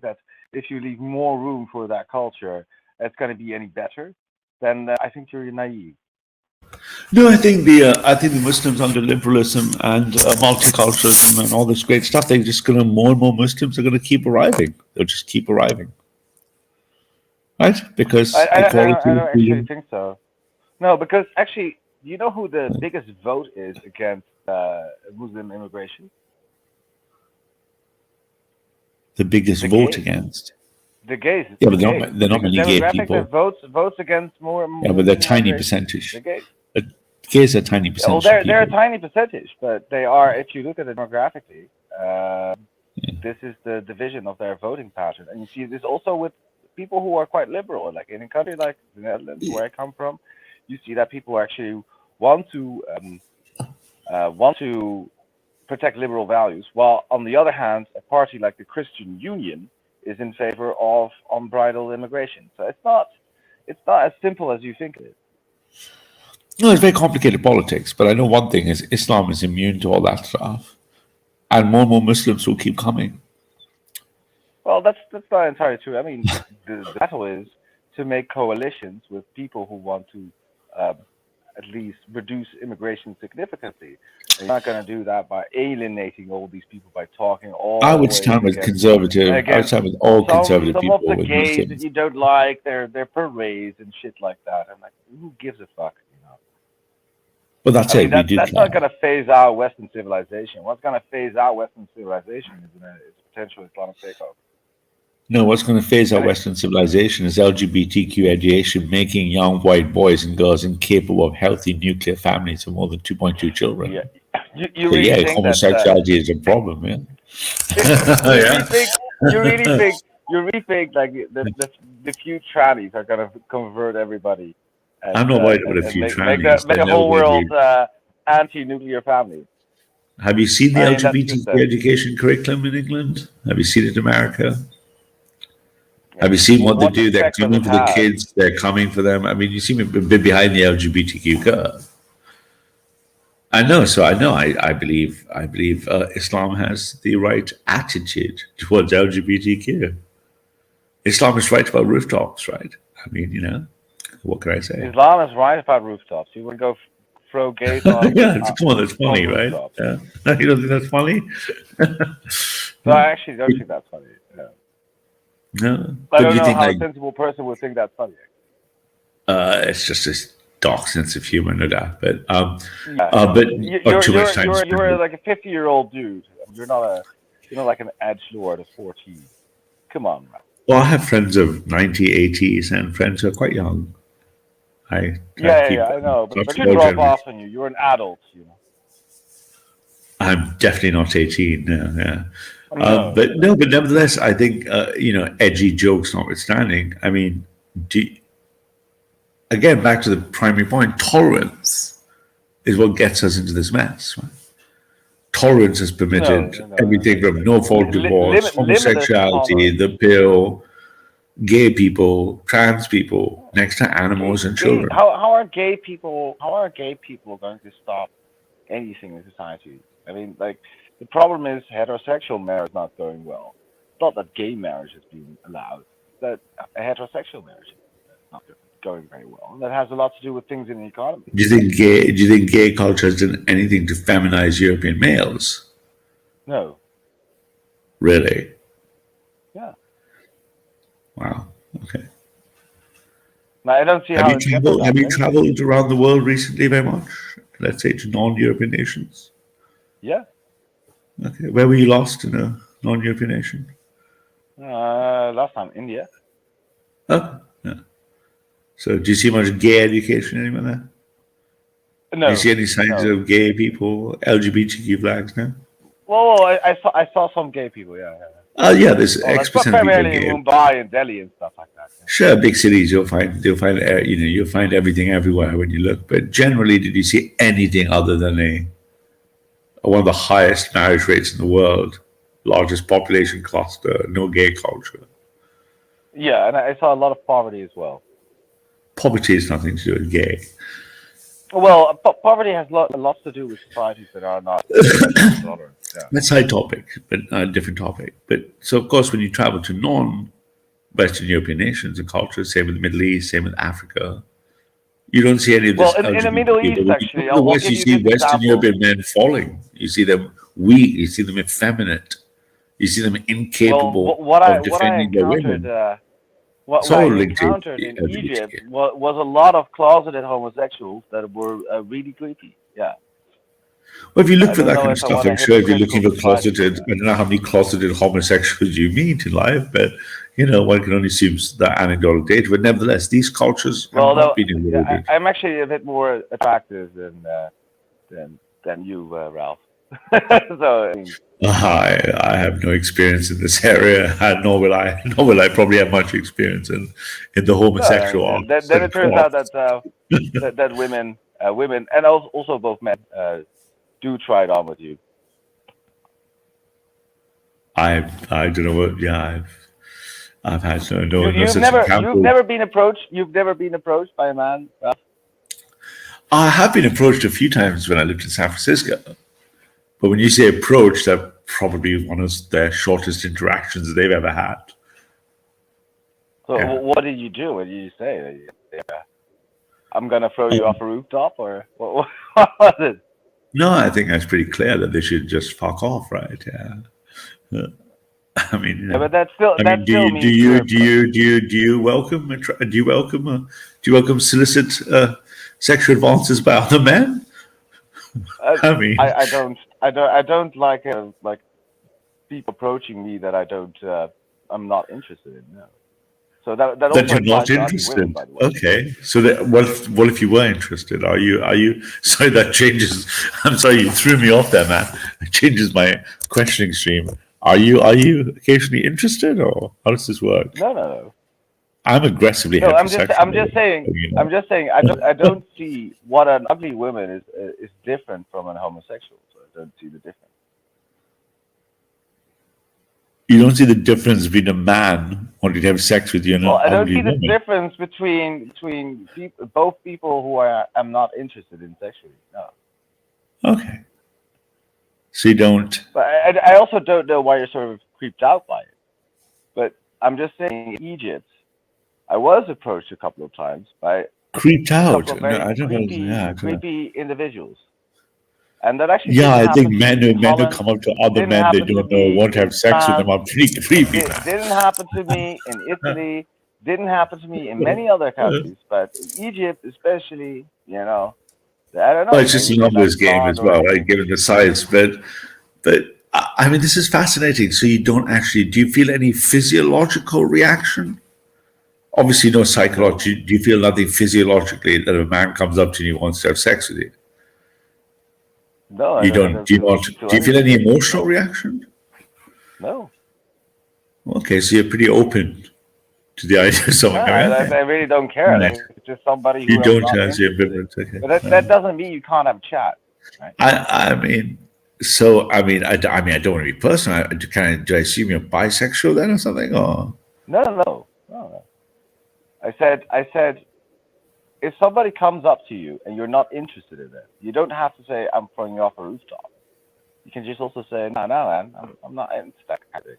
Speaker 5: that if you leave more room for that culture, it's going to be any better, then I think you're naive.
Speaker 7: No, I think the Muslims under liberalism and multiculturalism and all this great stuff, they're just going to more and more Muslims are going to keep arriving. They'll just keep arriving, right? Because
Speaker 5: I
Speaker 7: equality.
Speaker 5: don't actually think so. No, because actually, you know who the biggest vote is against Muslim immigration?
Speaker 7: The biggest
Speaker 5: The
Speaker 7: vote
Speaker 5: gays.
Speaker 7: against.
Speaker 5: The gays.
Speaker 7: Yeah, but
Speaker 5: the
Speaker 7: they're
Speaker 5: gays.
Speaker 7: not, they're not
Speaker 5: Because
Speaker 7: many gay
Speaker 5: demographic
Speaker 7: people.
Speaker 5: that votes against more.
Speaker 7: Yeah, but they're
Speaker 5: Muslim
Speaker 7: tiny
Speaker 5: immigration.
Speaker 7: percentage.
Speaker 5: The gays.
Speaker 7: Gays are tiny
Speaker 5: Well,
Speaker 7: percentage.
Speaker 5: they're a
Speaker 7: people.
Speaker 5: tiny percentage, but they are. If you look at it demographically, this is the division of their voting pattern, and you see this also with people who are quite liberal. Like in a country like the Netherlands, where I come from, you see that people actually want to protect liberal values, while on the other hand, a party like the Christian Union is in favor of unbridled immigration. So it's not as simple as you think it is.
Speaker 7: No, it's very complicated politics, but I know one thing is Islam is immune to all that stuff. And more Muslims will keep coming.
Speaker 5: Well, that's not entirely true. I mean, the battle is to make coalitions with people who want to at least reduce immigration significantly. And you're not going to do that by alienating all these people by talking all.
Speaker 7: I would
Speaker 5: the way
Speaker 7: stand with
Speaker 5: against-
Speaker 7: conservative. I would
Speaker 5: against
Speaker 7: stand with all conservative
Speaker 5: some
Speaker 7: people.
Speaker 5: of the
Speaker 7: with
Speaker 5: gays that
Speaker 7: Muslims.
Speaker 5: you don't like, their parades and shit like that. I'm like, who gives a fuck? You know?
Speaker 7: But that's
Speaker 5: I mean,
Speaker 7: it. We did
Speaker 5: that's not going to phase out Western civilization. What's going to phase out Western civilization is a potential Islamic takeover.
Speaker 7: No, what's going to phase out
Speaker 5: Right.
Speaker 7: Western civilization is LGBTQ education, making young white boys and girls incapable of healthy nuclear families of more than 2.2 children.
Speaker 5: Yeah, you
Speaker 7: So
Speaker 5: really
Speaker 7: yeah,
Speaker 5: think that?
Speaker 7: homosexuality is a problem. Yeah.
Speaker 5: You really think like the few trannies are gonna convert everybody? And,
Speaker 7: I'm not worried about a
Speaker 5: and
Speaker 7: few
Speaker 5: make
Speaker 7: trannies.
Speaker 5: the
Speaker 7: They're
Speaker 5: whole
Speaker 7: nobody.
Speaker 5: world anti-nuclear family.
Speaker 7: Have you seen the
Speaker 5: I mean, that's just
Speaker 7: LGBTQ
Speaker 5: that.
Speaker 7: education curriculum in England? Have you seen it in America? Have you seen what they
Speaker 5: What
Speaker 7: do? They're
Speaker 5: effect does
Speaker 7: coming
Speaker 5: it
Speaker 7: for the
Speaker 5: have?
Speaker 7: kids. They're coming for them. I mean, you seem a bit behind the LGBTQ curve. I know. So I know. I believe. Islam has the right attitude towards LGBTQ. Islam is right about rooftops, right? I mean, what can I say?
Speaker 5: Islam is right about rooftops. You would go throw gays
Speaker 7: Yeah, come on, that's
Speaker 5: on
Speaker 7: funny, right?
Speaker 5: rooftops.
Speaker 7: Yeah. You don't think that's funny?
Speaker 5: So I actually don't think that's funny. Yeah.
Speaker 7: No,
Speaker 5: I
Speaker 7: but
Speaker 5: don't
Speaker 7: you
Speaker 5: know
Speaker 7: think
Speaker 5: how
Speaker 7: like
Speaker 5: a sensible person would think that's funny.
Speaker 7: it's just this dark sense of humor, no doubt. But
Speaker 5: Yeah.
Speaker 7: but
Speaker 5: You're
Speaker 7: too much time.
Speaker 5: you're like a 50-year-old dude. You're not like an edgelord of 14. Come on, man.
Speaker 7: Well, I have friends of 90s, 80s, and friends who are quite young. I try to keep
Speaker 5: I know, but
Speaker 7: lots
Speaker 5: you
Speaker 7: of all
Speaker 5: drop
Speaker 7: generations.
Speaker 5: off on you. You're an adult, you know.
Speaker 7: I'm definitely not 18. No, yeah.
Speaker 5: No.
Speaker 7: But nevertheless, I think edgy jokes notwithstanding. I mean, again, back to the primary point: tolerance is what gets us into this mess. Right? Tolerance has permitted
Speaker 5: No.
Speaker 7: everything from no-fault divorce,
Speaker 5: Limitless
Speaker 7: homosexuality,
Speaker 5: tolerance.
Speaker 7: the pill, gay people, trans people, next to animals and children.
Speaker 5: How are gay people going to stop anything in society? I mean, like, the problem is heterosexual marriage is not going well. It's not that gay marriage is being allowed, it's that a heterosexual marriage is not going very well. And that has a lot to do with things in the economy.
Speaker 7: Do you think gay culture has done anything to feminize European males?
Speaker 5: No.
Speaker 7: Really?
Speaker 5: Yeah.
Speaker 7: Wow. Okay.
Speaker 5: Now, I don't see how it's
Speaker 7: Have you traveled around the world recently very much? Let's say to non-European nations?
Speaker 5: Yeah.
Speaker 7: Okay. Where were you lost in a non-European nation?
Speaker 5: Last time, India.
Speaker 7: Oh, yeah. So do you see much gay education anywhere there?
Speaker 5: No.
Speaker 7: Do you see any signs of gay people, LGBTQ flags now?
Speaker 5: Well, I saw some gay people, yeah.
Speaker 7: Yeah, there's X percent of people
Speaker 5: primarily
Speaker 7: gay.
Speaker 5: in Mumbai and Delhi and stuff like that. Yeah.
Speaker 7: Sure, big cities you'll find everything everywhere when you look. But generally, did you see anything other than one of the highest marriage rates in the world, largest population cluster, no gay culture?
Speaker 5: Yeah, and I saw a lot of poverty as well.
Speaker 7: Poverty has nothing to do with gay.
Speaker 5: Well, poverty has lots to do with societies that are not tolerant. Yeah.
Speaker 7: That's a side topic, but a different topic. But so, of course, when you travel to non-Western European nations and cultures, same with the Middle East, same with Africa, you don't see any of this.
Speaker 5: Well, in the Middle East, actually,
Speaker 7: in the West, you see Western European men falling. You see them weak. You see them effeminate. You see them incapable of defending their women.
Speaker 5: What I encountered in Egypt was a lot of closeted homosexuals that were really creepy. Yeah.
Speaker 7: Well, if you look for that kind of stuff, I'm sure if you're looking for closeted, I don't know how many closeted homosexuals you meet in life, but one can only assume that anecdotal data. But nevertheless, these cultures have not been eroded.
Speaker 5: I'm actually a bit more attractive than you, Ralph. So.
Speaker 7: I have no experience in this area, nor will I probably have much experience in the homosexual.
Speaker 5: Then it turns out that women and also both men do try it on with you.
Speaker 7: I don't know what. Yeah, I've had no.
Speaker 5: You've never been approached. You've never been approached by a man. Ralph?
Speaker 7: I have been approached a few times when I lived in San Francisco. But when you say approach, that's probably one of their shortest interactions they've ever had.
Speaker 5: So what did you do? What did you say? I'm going to throw you off a rooftop, or what was it?
Speaker 7: No, I think that's pretty clear that they should just fuck off, right? Yeah. I mean,
Speaker 5: but that's still.
Speaker 7: Do you welcome solicit sexual advances by other men?
Speaker 5: I mean, I don't like people approaching me that I'm not interested in. No. So that
Speaker 7: you're not interested. Women, by the way. Okay. So what if you were interested? Are you? Sorry, that changes. I'm sorry, you threw me off there, man. It changes my questioning stream. Are you occasionally interested, or how does this work?
Speaker 5: No.
Speaker 7: I'm aggressively heterosexual.
Speaker 5: I'm just saying. I don't see what an ugly woman is different from an homosexual. So I don't see the difference.
Speaker 7: You don't see the difference between a man wanting to have sex with you and an ugly woman?
Speaker 5: I don't see the difference between both people who I'm not interested in sexually. No.
Speaker 7: Okay. So you don't.
Speaker 5: But I also don't know why you're sort of creeped out by it. But I'm just saying, in Egypt, I was approached a couple of times by
Speaker 7: Creeped
Speaker 5: a
Speaker 7: out.
Speaker 5: couple of
Speaker 7: No,
Speaker 5: very
Speaker 7: I don't know. Yeah, I don't know.
Speaker 5: creepy individuals, and that actually
Speaker 7: Yeah,
Speaker 5: didn't
Speaker 7: I think
Speaker 5: happen to
Speaker 7: men
Speaker 5: me in
Speaker 7: men who
Speaker 5: Holland.
Speaker 7: come up to other
Speaker 5: Didn't
Speaker 7: men they
Speaker 5: happen to
Speaker 7: don't know,
Speaker 5: me
Speaker 7: want to have
Speaker 5: in
Speaker 7: sex with them
Speaker 5: France.
Speaker 7: are pretty creepy, man.
Speaker 5: Didn't happen to me in Italy. Didn't happen to me in many other countries, but in Egypt, especially, I don't
Speaker 7: Well,
Speaker 5: know.
Speaker 7: it's just
Speaker 5: Maybe
Speaker 7: a
Speaker 5: they like
Speaker 7: numbers game
Speaker 5: blonde
Speaker 7: as
Speaker 5: or
Speaker 7: well, right? Given the size, but I mean, this is fascinating. So you don't actually do you feel any physiological reaction? Obviously, no
Speaker 5: no,
Speaker 7: psychology. Do you feel nothing physiologically that a man comes up to you and he wants to have sex with you?
Speaker 5: no.
Speaker 7: You
Speaker 5: I
Speaker 7: don't.
Speaker 5: don't
Speaker 7: Do you
Speaker 5: feel
Speaker 7: not? Do you feel
Speaker 5: anything.
Speaker 7: any emotional
Speaker 5: No,
Speaker 7: reaction?
Speaker 5: no.
Speaker 7: Okay, so you're pretty open to the idea of
Speaker 5: No,
Speaker 7: someone coming.
Speaker 5: I
Speaker 7: Okay,
Speaker 5: really don't care.
Speaker 7: right.
Speaker 5: Like, it's just somebody
Speaker 7: You
Speaker 5: who I'm
Speaker 7: don't
Speaker 5: not
Speaker 7: as you're
Speaker 5: interested in.
Speaker 7: ambivalent. Okay.
Speaker 5: But that doesn't mean you can't have a chat, right?
Speaker 7: I mean, so I mean, I don't want to be personal. Do I assume you're bisexual then or something? Or
Speaker 5: No, no, no, no. I said, if somebody comes up to you and you're not interested in it, you don't have to say, I'm throwing you off a rooftop. You can just also say, no, no, man, I'm not into that kind of thing.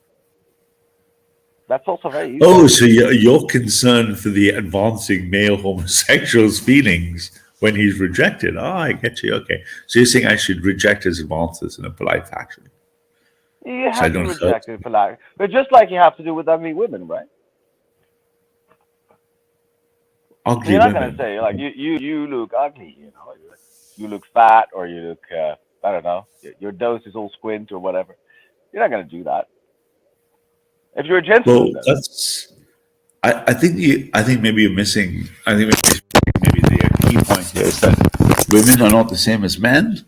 Speaker 5: That's also very easy.
Speaker 7: oh, so you're concerned for the advancing male homosexual's feelings when he's rejected. Oh, I get you. Okay, so you're saying I should reject his advances in a polite fashion,
Speaker 5: You
Speaker 7: so I
Speaker 5: have to
Speaker 7: don't hurt.
Speaker 5: reject it for like, but just like you have to do with ugly women, right?
Speaker 7: Ugly
Speaker 5: You're not gonna
Speaker 7: women.
Speaker 5: say like you look ugly, you look fat or you look I don't know, your nose is all squint or whatever. You're not gonna do that. If you're a
Speaker 7: Well,
Speaker 5: gentleman, though.
Speaker 7: that's. I think maybe you're missing. I think maybe the key point here is that women are not the same as men.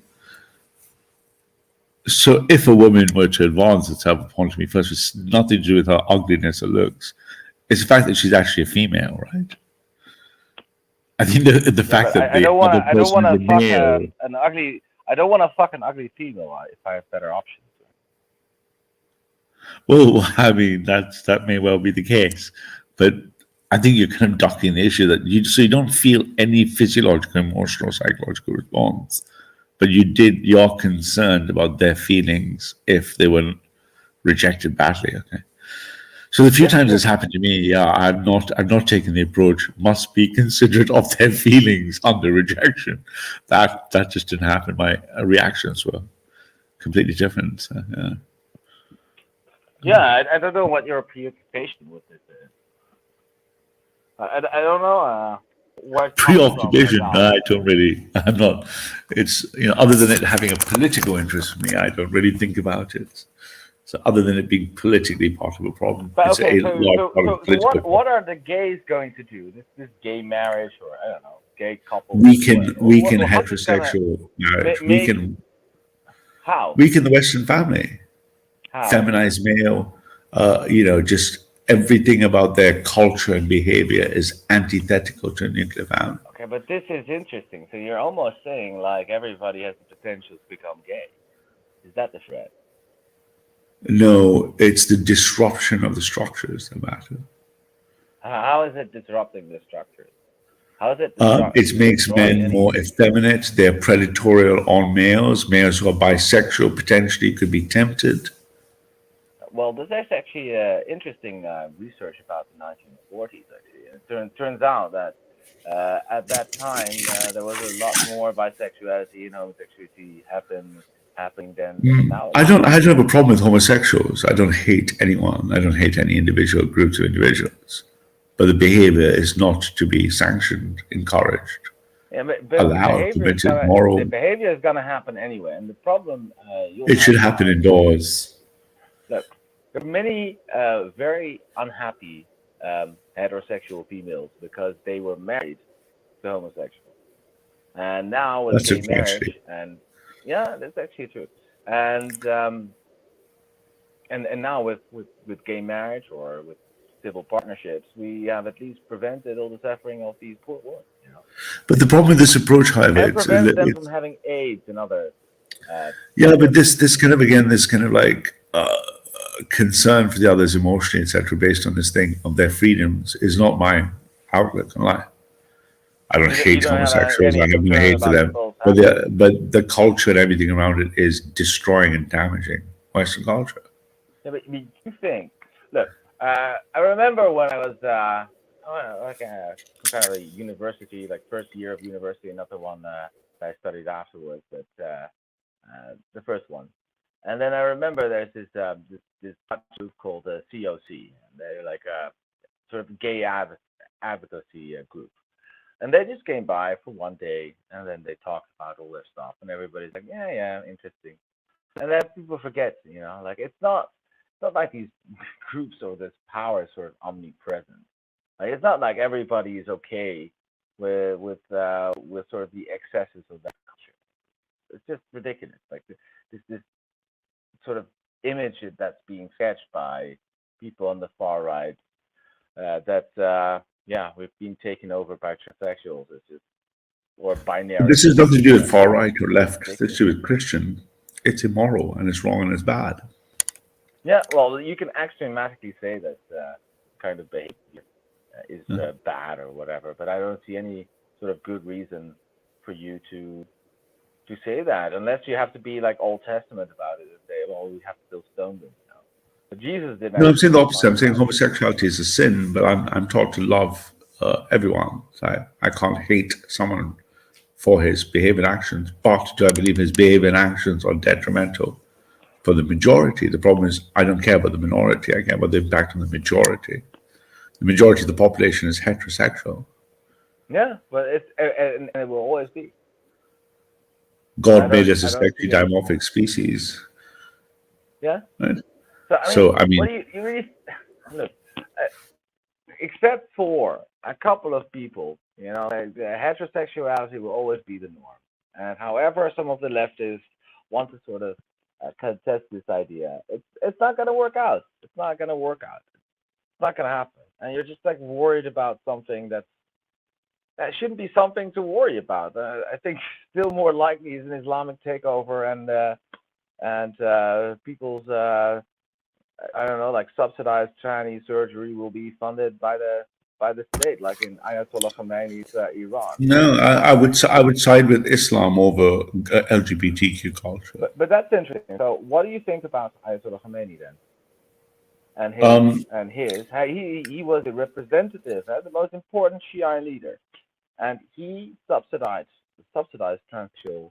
Speaker 7: So if a woman were to advance itself upon me first, it's nothing to do with her ugliness or looks. It's the fact that she's actually a female, right? I think the
Speaker 5: Yeah,
Speaker 7: fact
Speaker 5: but
Speaker 7: that
Speaker 5: I
Speaker 7: the
Speaker 5: don't
Speaker 7: other
Speaker 5: wanna I don't
Speaker 7: person is
Speaker 5: wanna
Speaker 7: a
Speaker 5: fuck
Speaker 7: male.
Speaker 5: an ugly I don't wanna fuck an ugly female if I have better options.
Speaker 7: Well, I mean that may well be the case, but I think you're kind of ducking the issue that you don't feel any physiological, emotional, psychological response, but you're concerned about their feelings if they were rejected badly. Okay. So the few
Speaker 5: Yeah,
Speaker 7: times
Speaker 5: sure.
Speaker 7: this happened to me, yeah, I've not taken the approach must be considerate of their feelings under rejection. That just didn't happen. My reactions were completely different. So, yeah.
Speaker 5: Yeah, I don't know what your preoccupation with this is. I don't know where it's coming from right
Speaker 7: Preoccupation,
Speaker 5: now.
Speaker 7: I don't really. I'm not. It's other than it having a political interest for me, I don't really think about it. So other than it being politically part of a problem,
Speaker 5: But
Speaker 7: it's
Speaker 5: okay,
Speaker 7: a large part of the political problem.
Speaker 5: what are the gays going to do? This gay marriage or I don't know, gay couple?
Speaker 7: Weaken
Speaker 5: How's this gonna
Speaker 7: heterosexual marriage,
Speaker 5: make how
Speaker 7: weaken the Western family,
Speaker 5: how?
Speaker 7: feminize male. Just everything about their culture and behavior is antithetical to a nuclear family.
Speaker 5: Okay, but this is interesting. So you're almost saying like everybody has the potential to become gay. Is that the threat?
Speaker 7: No, it's the disruption of the structures that matter.
Speaker 5: How is it disrupting the structures? How is it
Speaker 7: It makes
Speaker 5: destroying
Speaker 7: men more
Speaker 5: anything?
Speaker 7: effeminate. They're predatorial on males. Males who are bisexual potentially could be tempted.
Speaker 5: Well, there's actually interesting research about the 1940s. Actually, and it turns out that at that time there was a lot more bisexuality and homosexuality happening than nowadays.
Speaker 7: I don't have a problem with homosexuals. I don't hate anyone. I don't hate any individual groups of individuals. But the behavior is not to be sanctioned, encouraged,
Speaker 5: Yeah, but
Speaker 7: allowed, permitted,
Speaker 5: the
Speaker 7: moral.
Speaker 5: behavior is gonna happen anyway. And the problem you'll
Speaker 7: It should
Speaker 5: have
Speaker 7: happen
Speaker 5: now,
Speaker 7: indoors.
Speaker 5: look, there are many very unhappy heterosexual females because they were married to homosexuals, and now with
Speaker 7: That's
Speaker 5: gay
Speaker 7: okay,
Speaker 5: marriage,
Speaker 7: actually.
Speaker 5: and yeah, that's actually true. And now with gay marriage or with civil partnerships, we have at least prevented all the suffering of these poor women,
Speaker 7: But the problem with this approach, however,
Speaker 5: and prevent them from having AIDS and other.
Speaker 7: yeah, but this kind of again, this kind of like concern for the others emotionally, etc., based on this thing of their freedoms, is not my outlook on life. I don't
Speaker 5: You
Speaker 7: hate
Speaker 5: don't have
Speaker 7: homosexuals.
Speaker 5: any
Speaker 7: I have no
Speaker 5: concern
Speaker 7: hate for
Speaker 5: about
Speaker 7: them.
Speaker 5: people's
Speaker 7: but the culture and everything around it is destroying and damaging Western culture.
Speaker 5: Yeah, but you think? Look, I remember when I was like some kind of a university, like first year of university, another one that I studied afterwards, but the first one. And then I remember there's this group called COC, and they're like a sort of gay advocacy group. And they just came by for one day, and then they talked about all their stuff, and everybody's like, yeah, interesting. And then people forget, like it's not like these groups or this power is sort of omnipresent. Like it's not like everybody is okay with sort of the excesses of that culture. It's just ridiculous. Like this sort of image that's being sketched by people on the far right that we've been taken over by transsexuals. It's just or binary.
Speaker 7: This has nothing to do with far right or left. This is to do with Christian. It's immoral and it's wrong and it's bad.
Speaker 5: Yeah, well, you can axiomatically say that kind of behavior is bad or whatever, but I don't see any sort of good reason for you to say that, unless you have to be like Old Testament about it and say, well, we have to still stone them. But Jesus didn't.
Speaker 7: No, I'm saying the opposite. I'm saying homosexuality is a sin, but I'm taught to love everyone. So I can't hate someone for his behavior and actions, but do I believe his behavior and actions are detrimental for the majority? The problem is I don't care about the minority. I care about the impact on the majority. The majority of the population is heterosexual.
Speaker 5: Yeah, but and it will always be.
Speaker 7: God made us a sexually dimorphic species.
Speaker 5: Yeah.
Speaker 7: Right?
Speaker 5: So I mean, what do you really look? Except for a couple of people, heterosexuality will always be the norm. And however, some of the leftists want to sort of contest this idea, it's not going to work out. It's not going to work out. It's not going to happen. And you're just like worried about something that shouldn't be something to worry about. I think still more likely is an Islamic takeover and people's I don't know, like subsidized Chinese surgery will be funded by the state, like in Ayatollah Khomeini's Iran.
Speaker 7: No, I would side with Islam over LGBTQ culture.
Speaker 5: But that's interesting. So, what do you think about Ayatollah Khomeini then? And he was a representative, the most important Shia leader, and he subsidized transsexual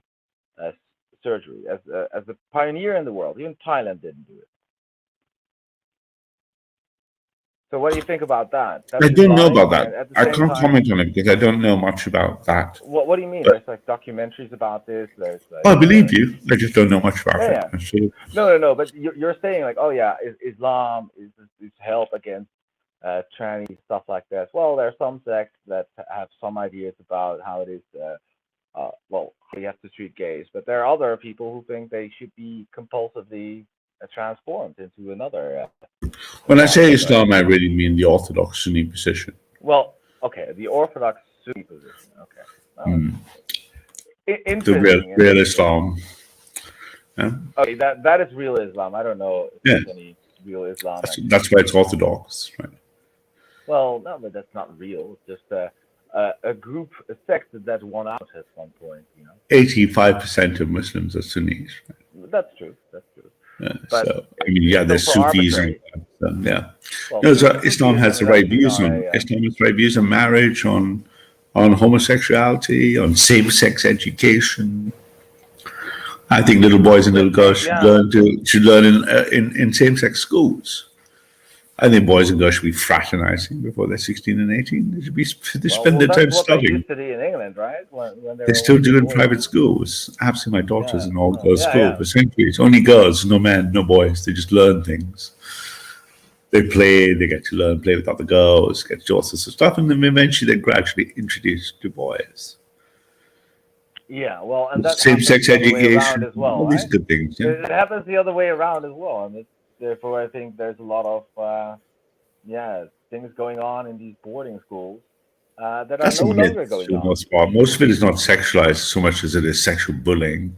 Speaker 5: surgery as a pioneer in the world. Even Thailand didn't do it. So what do you think about that?
Speaker 7: I don't know about that. I can't comment on it because I don't know much about that.
Speaker 5: What do you mean? There's like documentaries about this. There's like,
Speaker 7: I believe you. I just don't know much about it.
Speaker 5: Yeah. No. But you're saying like, oh yeah, Islam is help against trannies, stuff like that. Well, there are some sects that have some ideas about how it is. How you have to treat gays, but there are other people who think they should be compulsively transformed into another.
Speaker 7: When I say Islam, I really mean the Orthodox Sunni position.
Speaker 5: Well, okay, the Orthodox Sunni position. Okay.
Speaker 7: The real Islam. Yeah.
Speaker 5: Okay, that is real Islam. I don't know if there's any real Islam.
Speaker 7: That's why it's Orthodox, right?
Speaker 5: Well, no, but that's not real. It's just a group, a sect that won out at one point.
Speaker 7: 85% of Muslims are Sunnis. Right?
Speaker 5: That's true.
Speaker 7: But so I mean, there's Sufis and Well, so Islam has the right views on Islam has the right views on marriage, on homosexuality, on same-sex education. I think little boys and little girls should learn in same-sex schools. I think boys and girls should be fraternizing before they're 16 and 18. They should spend their time studying.
Speaker 5: They used to do in England, right? When
Speaker 7: they still do in private schools. I have seen my daughters in all-girls school for centuries. Only girls, no men, no boys. They just learn things. They play. They get to learn, play with other girls, get to do all sorts of stuff, and then eventually they're gradually introduced to boys.
Speaker 5: Yeah, well, and that's
Speaker 7: same-sex education
Speaker 5: as well.
Speaker 7: All these good things. Yeah.
Speaker 5: It happens the other way around as well, and therefore, I think there's a lot of things going on in these boarding schools that are no longer going on.
Speaker 7: Most of it is not sexualized so much as it is sexual bullying.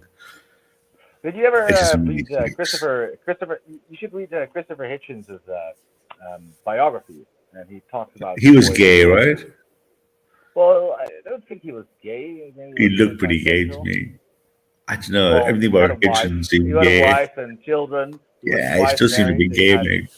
Speaker 5: Did you ever read Christopher? You should read Christopher Hitchens' biography, and he talks about.
Speaker 7: He was gay, right?
Speaker 5: Well, I don't think he was gay. Maybe
Speaker 7: He
Speaker 5: was
Speaker 7: looked pretty gay to
Speaker 5: bisexual.
Speaker 7: me. I don't know.
Speaker 5: Well,
Speaker 7: Everything
Speaker 5: he had a
Speaker 7: about
Speaker 5: wife.
Speaker 7: Hitchens
Speaker 5: He
Speaker 7: seemed
Speaker 5: had a
Speaker 7: gay.
Speaker 5: wife and children. He was
Speaker 7: Yeah, he
Speaker 5: twice
Speaker 7: still seemed to
Speaker 5: married.
Speaker 7: be
Speaker 5: So he
Speaker 7: gay,
Speaker 5: had,
Speaker 7: mate.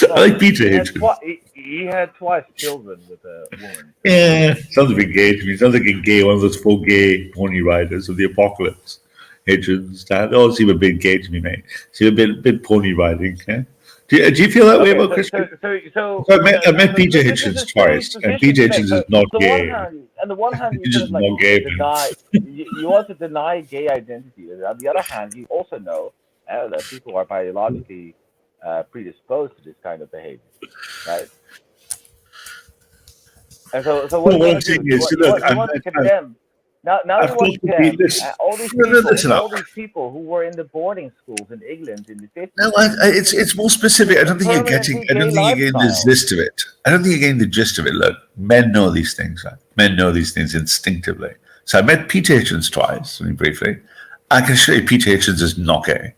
Speaker 7: I
Speaker 5: well,
Speaker 7: like Peter
Speaker 5: he had
Speaker 7: Hitchens.
Speaker 5: he had twice children with a woman.
Speaker 7: Yeah, sounds a bit gay to me. Sounds like a gay, one of those full gay pony riders of the apocalypse. Hitchens, that all seem a bit gay to me, mate. Seem a bit pony riding. Yeah? Do you feel that way
Speaker 5: Okay,
Speaker 7: about
Speaker 5: so
Speaker 7: Christian?
Speaker 5: so
Speaker 7: I met Peter
Speaker 5: this is
Speaker 7: Hitchens
Speaker 5: a strange
Speaker 7: twice, and
Speaker 5: position
Speaker 7: Peter
Speaker 5: to make.
Speaker 7: Hitchens
Speaker 5: So
Speaker 7: is not gay.
Speaker 5: on the one hand, you
Speaker 7: He's
Speaker 5: sort
Speaker 7: just
Speaker 5: of like
Speaker 7: not gay, man.
Speaker 5: deny you want to deny gay identity. On the other hand, you also know that people are biologically predisposed to this kind of behavior, right? And so what
Speaker 7: Well,
Speaker 5: do you
Speaker 7: what
Speaker 5: want
Speaker 7: I'm
Speaker 5: to
Speaker 7: saying
Speaker 5: do?
Speaker 7: is, look,
Speaker 5: You want to condemn. Now
Speaker 7: I've
Speaker 5: you want
Speaker 7: talked
Speaker 5: to
Speaker 7: to Pete.
Speaker 5: condemn
Speaker 7: Listen,
Speaker 5: all these
Speaker 7: no,
Speaker 5: people,
Speaker 7: listen up.
Speaker 5: all these people who were in the boarding schools in England in the 50s.
Speaker 7: No, it's more specific. I don't think you're getting.
Speaker 5: Permanently
Speaker 7: I don't
Speaker 5: gay
Speaker 7: think you're getting the
Speaker 5: lifestyle.
Speaker 7: gist of it. I don't think you're getting the gist of it. Look, men know these things. Right? Men know these things instinctively. So I met Peter Hitchens twice, I mean, briefly. I can show you Peter Hitchens is not gay,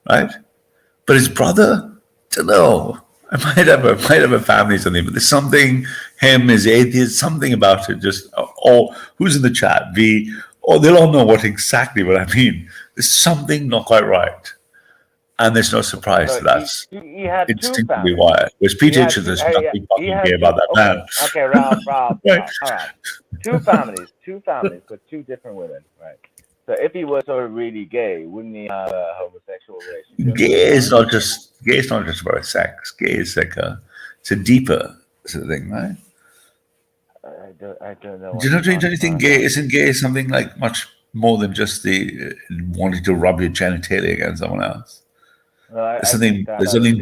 Speaker 7: right? But his brother, don't know. I might have a family or something, but there's something. Him, his atheist, something about it. Just or who's in the chat? V. Or they'll all know exactly what I mean. There's something not quite right. And there's no surprise
Speaker 5: So
Speaker 7: that that's
Speaker 5: he had two
Speaker 7: instinctively
Speaker 5: families.
Speaker 7: wired. Whereas Peter
Speaker 5: He had
Speaker 7: Hitchens,
Speaker 5: two,
Speaker 7: there's
Speaker 5: he
Speaker 7: nothing fucking gay
Speaker 5: had
Speaker 7: about
Speaker 5: two.
Speaker 7: that man.
Speaker 5: Okay, Rob,
Speaker 7: Right.
Speaker 5: all right. Two families with two different women, right? So if he was sort of really gay, wouldn't he have a homosexual relationship?
Speaker 7: Gay is not just about sex. Gay is it's a deeper sort of thing, right?
Speaker 5: I don't know.
Speaker 7: Do you don't you think gay isn't gay something like much more than just the wanting to rub your genitalia against someone else? There's something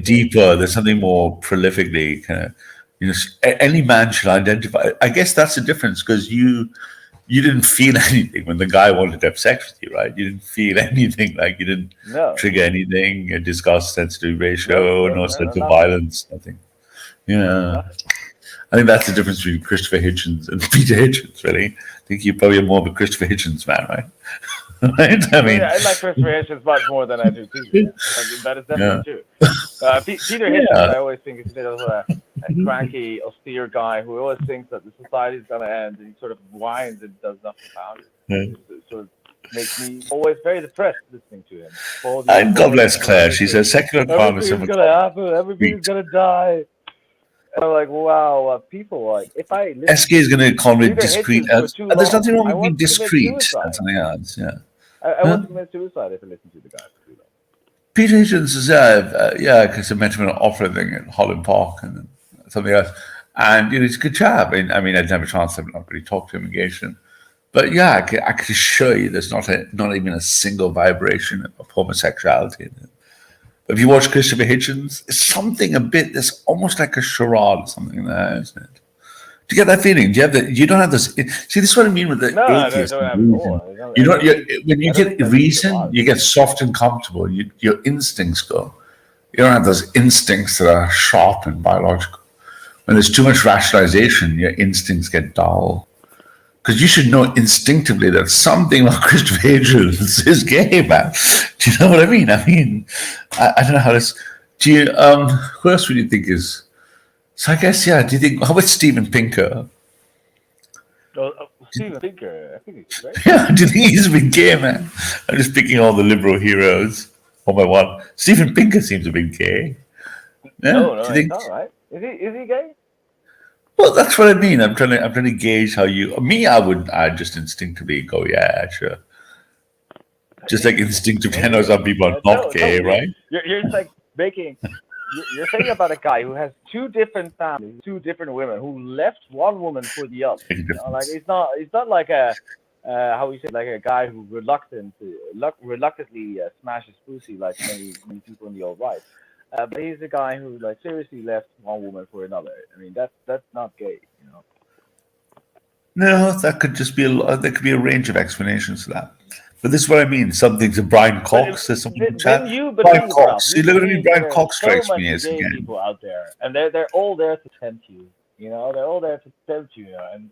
Speaker 7: deeper. There's something more prolifically kind of, any man should identify. I guess that's the difference because you didn't feel anything when the guy wanted to have sex with you, right? You didn't feel anything, like you didn't trigger anything, discuss sensitive ratio, no sense of violence, nothing. Yeah. I think that's the difference between Christopher Hitchens and Peter Hitchens, really. I think you're probably more of a Christopher Hitchens man, right? Right? I mean,
Speaker 5: I like Christopher Hitchens much more than I do Peter. That is definitely true. Peter Hitchens, I always think, is a bit of a cranky, austere guy who always thinks that the society is going to end, and he sort of whines and does nothing about it. It sort of makes me always very depressed listening to him.
Speaker 7: And God bless Claire. She says secular karma.
Speaker 5: Everything's going to happen. Everybody's going to die. And I'm like, wow, people like if I listen
Speaker 7: SK is going to call me discreet. There's nothing wrong with being discreet. That's something else. Yeah.
Speaker 5: I want to commit suicide if I listen to the guy for too long.
Speaker 7: Peter Hitchens is because I met him at an opera thing at Holland Park and something else, and he's a good chap. I mean, I'd never chance to not really talk to him, engage him, but yeah, I can assure you, there's not even a single vibration of homosexuality in it. But if you watch Christopher Hitchens, it's something a bit. There's almost like a charade or something there, isn't it? Do you get that feeling? Do you have that? You don't have this. See, this is what I mean with the atheist.
Speaker 5: I don't have it all.
Speaker 7: When you get reason, you get soft and comfortable. Your instincts go. You don't have those instincts that are sharp and biological. When there's too much rationalization, your instincts get dull. Because you should know instinctively that something about Christopher Hitchens is gay, man. Do you know what I mean? I don't know how this. Do you? Who else would you think is? So I guess, yeah. Do you think? How about Steven Pinker?
Speaker 5: Steven Pinker, I think he's great.
Speaker 7: Yeah. Do you think he's a bit gay, man? I'm just picking all the liberal heroes one by one. Steven Pinker seems a bit gay. Yeah?
Speaker 5: No, he's not, right? Is he gay?
Speaker 7: Well, that's what I mean. I'm trying to gauge how you. Me, I'd just instinctively go, yeah, sure. Just like instinctively, I know some people are not gay, right?
Speaker 5: You're like making. You're saying about a guy who has two different families, two different women, who left one woman for the other. Like it's not like a how we say, like a guy who reluctantly smashes pussy like many people in the old right. But he's a guy who like seriously left one woman for another. I mean, that's not gay, you know.
Speaker 7: No, that could just be there could be a range of explanations to that. But this is what I mean. Something to Brian Cox. There's something in chat. Brian Cox. You look at me. Brian Cox strikes me as
Speaker 5: gay people out there, and they're all there to tempt you. You know, they're all there to tempt you. And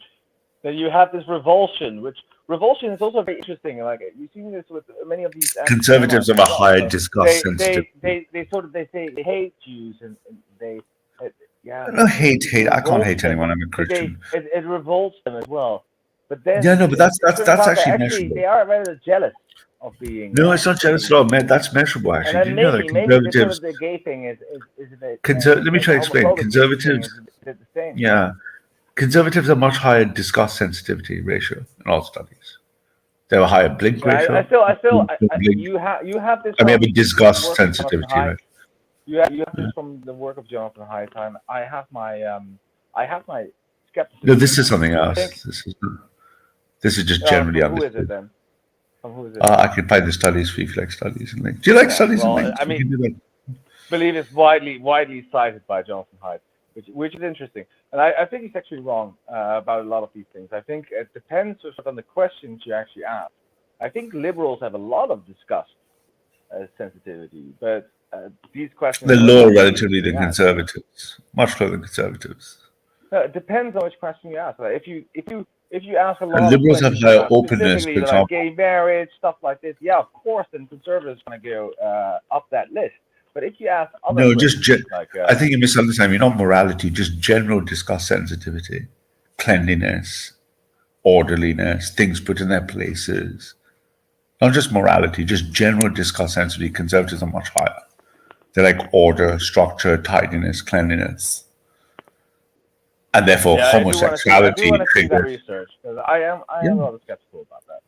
Speaker 5: then you have this revulsion, which revulsion is also very interesting. Like you've seen this with many of these
Speaker 7: conservatives of a higher disgust
Speaker 5: sensitive. They say they hate Jews, and they yeah,
Speaker 7: No, hate.
Speaker 5: it
Speaker 7: I can't
Speaker 5: revolts
Speaker 7: hate
Speaker 5: them.
Speaker 7: anyone. I'm a
Speaker 5: But
Speaker 7: Christian.
Speaker 5: it revolts them as well. But then
Speaker 7: Yeah, no, but
Speaker 5: it turns
Speaker 7: that's
Speaker 5: out that
Speaker 7: actually
Speaker 5: actually
Speaker 7: measurable.
Speaker 5: they are rather jealous of being.
Speaker 7: No, it's not jealous at all. That's measurable,
Speaker 5: And
Speaker 7: actually.
Speaker 5: then
Speaker 7: Did you know that
Speaker 5: maybe the sort
Speaker 7: conservatives?
Speaker 5: of the gay thing is a bit.
Speaker 7: Let me try to explain.
Speaker 5: Homophobic gay thing
Speaker 7: Conservatives,
Speaker 5: is a bit the same.
Speaker 7: yeah, conservatives have much higher disgust sensitivity ratio in all studies. They have a higher blink
Speaker 5: Yeah,
Speaker 7: ratio. Blink.
Speaker 5: you have this
Speaker 7: I mean, I
Speaker 5: from
Speaker 7: mean disgust
Speaker 5: work of Jonathan
Speaker 7: sensitivity,
Speaker 5: Haidt.
Speaker 7: right?
Speaker 5: You have
Speaker 7: Yeah.
Speaker 5: this from the work of Jonathan Haidt. I have my skepticism.
Speaker 7: No, this is something
Speaker 5: I
Speaker 7: else.
Speaker 5: think,
Speaker 7: This is just generally
Speaker 5: from who is it
Speaker 7: understood.
Speaker 5: then? From who is it?
Speaker 7: I can find the studies for you if you like studies and links. Do you like studies and
Speaker 5: Well,
Speaker 7: links?
Speaker 5: I
Speaker 7: We can
Speaker 5: mean,
Speaker 7: do that.
Speaker 5: believe it's widely cited by Jonathan Haidt, which is interesting. And I think he's actually wrong about a lot of these things. I think it depends sort of on the questions you actually ask. I think liberals have a lot of disgust sensitivity, but these questions
Speaker 7: They're
Speaker 5: are
Speaker 7: lower
Speaker 5: not
Speaker 7: relatively than
Speaker 5: being asked.
Speaker 7: conservatives. Much lower than conservatives.
Speaker 5: No, it depends on which question you ask. Like if you ask a lot
Speaker 7: And
Speaker 5: of
Speaker 7: liberals have
Speaker 5: questions
Speaker 7: higher
Speaker 5: about
Speaker 7: openness,
Speaker 5: specifically
Speaker 7: for
Speaker 5: like
Speaker 7: example.
Speaker 5: gay marriage, stuff like this, yeah, of course, then conservatives are going to go up that list. But if you ask other
Speaker 7: No,
Speaker 5: questions,
Speaker 7: just
Speaker 5: like
Speaker 7: I think you misunderstand me. Not morality, just general disgust sensitivity, cleanliness, orderliness, things put in their places. Not just morality, just general disgust sensitivity. Conservatives are much higher. They like order, structure, tidiness, cleanliness, and therefore
Speaker 5: yeah, I do want to see that
Speaker 7: triggers.
Speaker 5: research because I am
Speaker 7: Yeah.
Speaker 5: a little skeptical about that.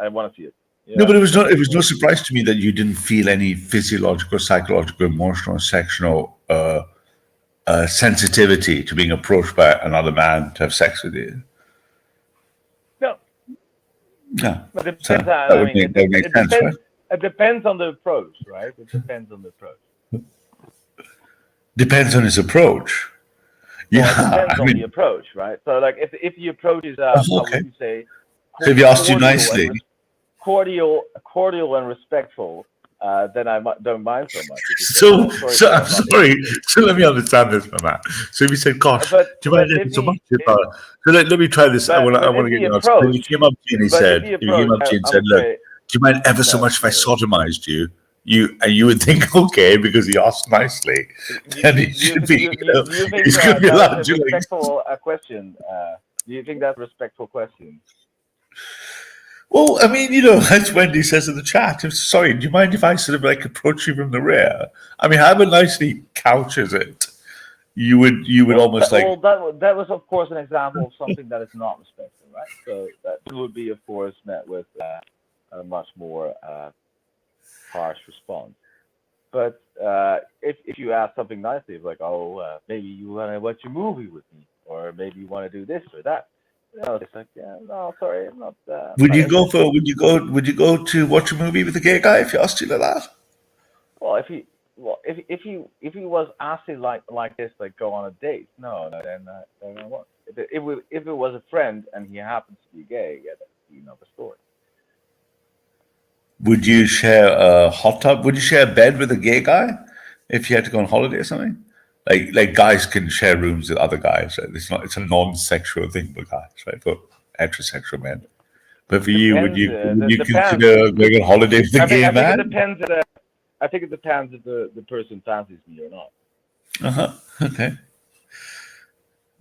Speaker 5: I want to see it. Yeah,
Speaker 7: No, but it was no surprise to me that you didn't feel any physiological, psychological, emotional, or sexual sensitivity to being approached by another man to have sex with you.
Speaker 5: No,
Speaker 7: Yeah.
Speaker 5: but it
Speaker 7: So
Speaker 5: depends.
Speaker 7: that would make sense, right?
Speaker 5: It depends on the approach, right? It depends on the approach.
Speaker 7: Depends on his approach.
Speaker 5: Well,
Speaker 7: Yeah,
Speaker 5: it depends
Speaker 7: I
Speaker 5: on the
Speaker 7: mean,
Speaker 5: approach, right? So, like, if the approach is,
Speaker 7: oh,
Speaker 5: how
Speaker 7: okay.
Speaker 5: would you say,
Speaker 7: So if he asked you
Speaker 5: cordial
Speaker 7: nicely,
Speaker 5: and cordial and respectful, then I don't mind so much.
Speaker 7: so I'm
Speaker 5: not
Speaker 7: sorry. So let me understand this, my man. So if you said, "Gosh, do you mind so much?" So let me try this. I want to get you answer. When he came up to you and he said, "Look, do you mind ever so much if I sodomized you?" You would think, okay, because he asked nicely, then he should be. He's going to be allowed to
Speaker 5: respectful question. Do you think that's a respectful question?
Speaker 7: Well, I mean, as Wendy says in the chat, sorry, do you mind if I sort of like approach you from the rear? I mean, however nicely couches it, you would almost like.
Speaker 5: Well, that was of course an example of something that is not respectful, right? So that would be, of course, met with a much more harsh response. But if you ask something nicely, like, oh, maybe you want to watch a movie with me, or maybe you want to do this or that. It's like, yeah, no, sorry, I'm not.
Speaker 7: Would you go to watch a movie with a gay guy if he asked you like that?
Speaker 5: Well, if he was asking like this, like go on a date, no, then I won't. If it was a friend and he happens to be gay, yeah, that's another story.
Speaker 7: Would you share a hot tub? Would you share a bed with a gay guy if you had to go on holiday or something? Like guys can share rooms with other guys. Right? It's a non-sexual thing for guys, right? For heterosexual men. But for you, would you consider going on holiday with a gay man?
Speaker 5: I think it depends if the person fancies me or not.
Speaker 7: Okay.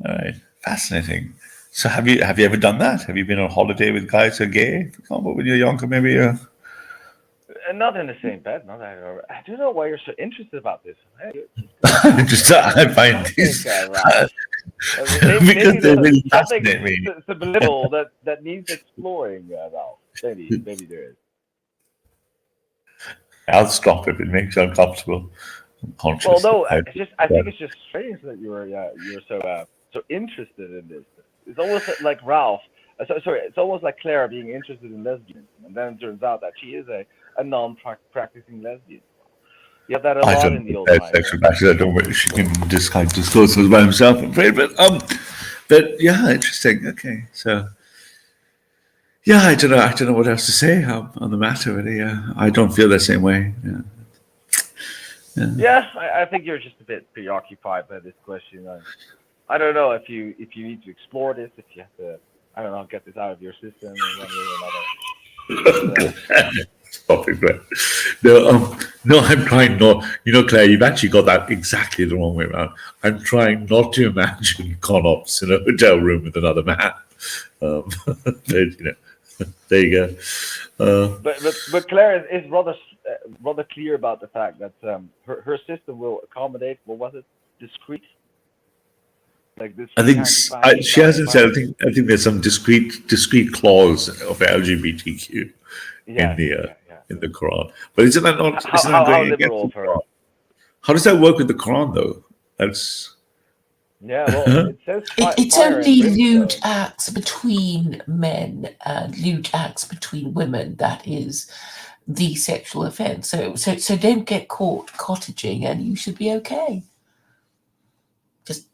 Speaker 7: All right. Fascinating. So have you ever done that? Have you been on holiday with guys who are gay? For example, when you're younger, maybe.
Speaker 5: Not in the same bed. Not that I don't know why you're so interested about this.
Speaker 7: I find these because they really fascinate me.
Speaker 5: It's a little that needs exploring, Ralph. Maybe there is.
Speaker 7: I'll stop if it makes you uncomfortable.
Speaker 5: Well, no, I think it's just strange that you're so interested in this. It's almost like Ralph. It's almost like Claire being interested in lesbians, and then it turns out that she is a non-practicing lesbian. You have that a lot in the old times.
Speaker 7: I don't wish she can just kind of disclose those by himself, I'm afraid. But yeah, interesting. Okay, so yeah, I don't know what else to say on the matter. Really, I don't feel the same way.
Speaker 5: Yeah, I think you're just a bit preoccupied by this question. I don't know if you need to explore this, if you have to, I don't know, get this out of your system in one way or another.
Speaker 7: Stop it, Claire. No, I'm trying not. Claire, you've actually got that exactly the wrong way around. I'm trying not to imagine Conops in a hotel room with another man. But, there you go.
Speaker 5: But Claire is rather clear about the fact that her system will accommodate, what was it, discrete? Like this.
Speaker 7: I think she hasn't said. I think there's some discrete clause of LGBTQ in the Quran. But isn't that not?
Speaker 5: How liberal of her?
Speaker 7: How does that work with the Quran, though? That's.
Speaker 5: Yeah, well, it says
Speaker 1: it's only lewd acts between men and lewd acts between women that is the sexual offence. So don't get caught cottaging, and you should be okay.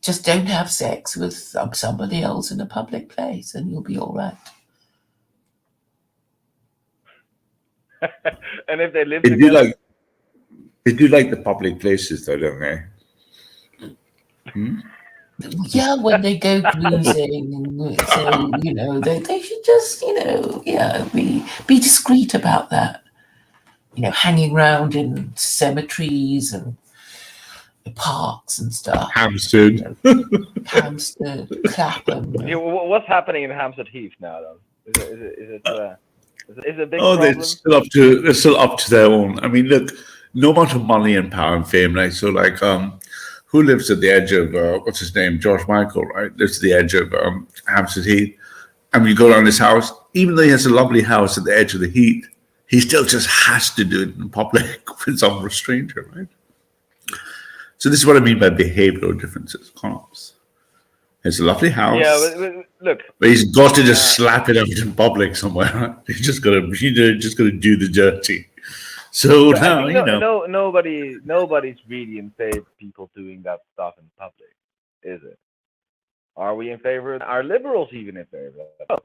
Speaker 1: Just don't have sex with somebody else in a public place, and you'll be all right.
Speaker 5: And if they live together,
Speaker 7: they do like the public places, though, don't they?
Speaker 1: Yeah, when they go cruising, so they should just be discreet about that. Hanging around in cemeteries and parks and stuff.
Speaker 7: Hampstead,
Speaker 1: Clapham.
Speaker 5: Yeah, what's happening in Hampstead Heath now, though? Is it a big
Speaker 7: oh,
Speaker 5: problem?
Speaker 7: they're still up to their own. I mean, look, no amount of money and power and fame, right? So, like, who lives at the edge of what's his name? George Michael, right? Lives at the edge of Hampstead Heath. And when you go around his house, even though he has a lovely house at the edge of the heath, he still just has to do it in public with some restraint, right? So this is what I mean by behavioral differences, Conops. It's a lovely house.
Speaker 5: Yeah, but look.
Speaker 7: But he's got to just slap it out in public somewhere. Right? He's just got to do the dirty. So now
Speaker 5: nobody's really in favor of people doing that stuff in public, is it? Are we in favor? Are liberals even in favor of that? Oh.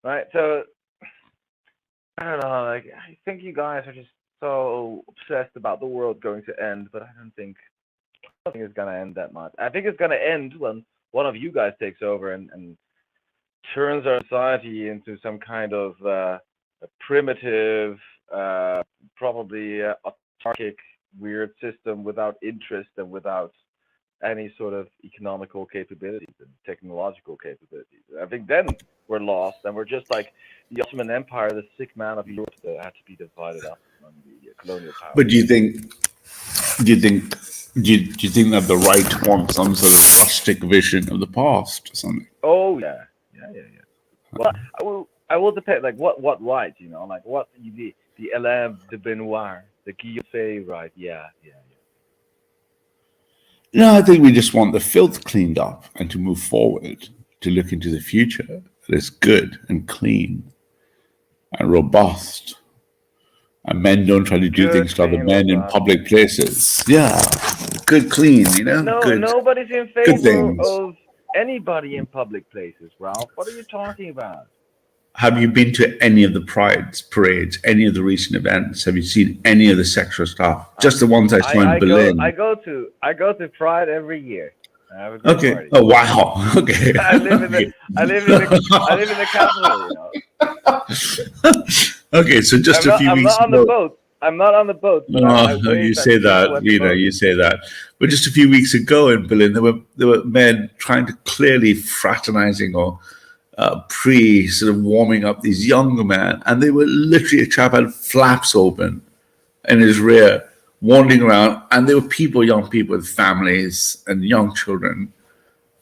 Speaker 5: Right. So I don't know. Like, I think you guys are just so obsessed about the world going to end, but I don't think it's gonna end that much. I think it's gonna end when one of you guys takes over and turns our society into some kind of a primitive, probably autarkic, weird system without interest and without any sort of economical capabilities and technological capabilities. I think then we're lost, and we're just like the Ottoman Empire, the sick man of Europe that had to be divided up among the colonial powers.
Speaker 7: But do you think that the right wants some sort of rustic vision of the past or something?
Speaker 5: Oh yeah. Well, I will depend. Like what right? Like what the Alain de Benoit, the Guillaume right? Yeah.
Speaker 7: No, I think we just want the filth cleaned up and to move forward, to look into the future that is good and clean and robust. And men don't try to do things to other men in public places. Yeah, good, clean,
Speaker 5: No,
Speaker 7: good,
Speaker 5: nobody's in favor of anybody in public places, Ralph. What are you talking about?
Speaker 7: Have you been to any of the parades, any of the recent events? Have you seen any of the sexual stuff? Just the ones I saw in Berlin.
Speaker 5: I go to Pride every year. I have a good
Speaker 7: Okay.
Speaker 5: party.
Speaker 7: Oh wow. Okay.
Speaker 5: I live in the capital.
Speaker 7: Okay, so just a few weeks ago.
Speaker 5: I'm not on the boat.
Speaker 7: No, you say that. You say that. But just a few weeks ago in Berlin, there were men trying to clearly fraternizing or sort of warming up these younger men, and they were literally, a chap had flaps open in his rear, wandering around, and there were young people with families and young children,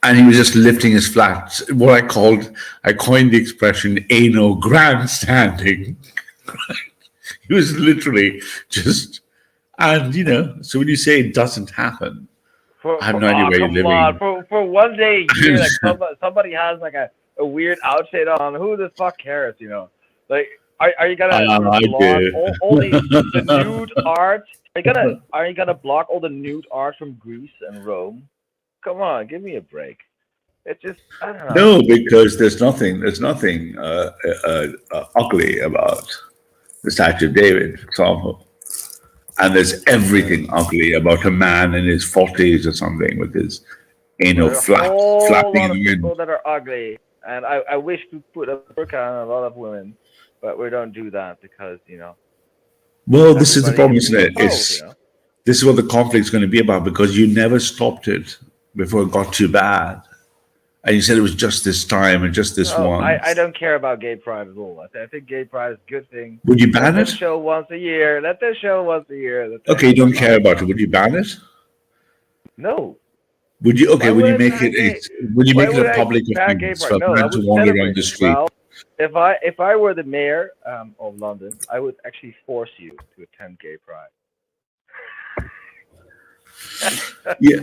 Speaker 7: and he was just lifting his flaps. What I coined the expression anal grandstanding. He was literally just, and so when you say it doesn't happen, I have no idea where you're living.
Speaker 5: For one day a year, like somebody has like a weird outfit on. Who the fuck cares? Like, are you gonna block all the nude art? Are you gonna block all the nude art from Greece and Rome? Come on, give me a break. It's just, I don't know.
Speaker 7: No, because there's nothing ugly about the statue of David, for example. And there's everything ugly about a man in his 40s or something with his anal flapping in the wind.
Speaker 5: People that are ugly. And I wish to put a burqa on a lot of women, but we don't do that because
Speaker 7: Well, this is the
Speaker 5: everybody
Speaker 7: problem,
Speaker 5: is
Speaker 7: isn't it?
Speaker 5: themselves.
Speaker 7: This is what the conflict's going to be about, because you never stopped it before it got too bad. And you said it was just this time and just this
Speaker 5: No, I
Speaker 7: once.
Speaker 5: don't care about gay pride at all. I think gay pride is a good thing.
Speaker 7: Would you ban
Speaker 5: Let
Speaker 7: it?
Speaker 5: them show once a year. Let them show once a year.
Speaker 7: Okay, you don't care about it. Would you ban it?
Speaker 5: No.
Speaker 7: Would you? Okay,
Speaker 5: Why
Speaker 7: would you
Speaker 5: would I
Speaker 7: make
Speaker 5: ban
Speaker 7: it?
Speaker 5: gay-
Speaker 7: Would you
Speaker 5: Why
Speaker 7: make it
Speaker 5: would
Speaker 7: a
Speaker 5: I
Speaker 7: public
Speaker 5: ban gay
Speaker 7: offence
Speaker 5: pride?
Speaker 7: for
Speaker 5: No,
Speaker 7: a
Speaker 5: I
Speaker 7: man to
Speaker 5: would
Speaker 7: wander
Speaker 5: celebrate
Speaker 7: around the
Speaker 5: it.
Speaker 7: street?
Speaker 5: Well, if I were the mayor of London, I would actually force you to attend gay pride.
Speaker 7: Yeah.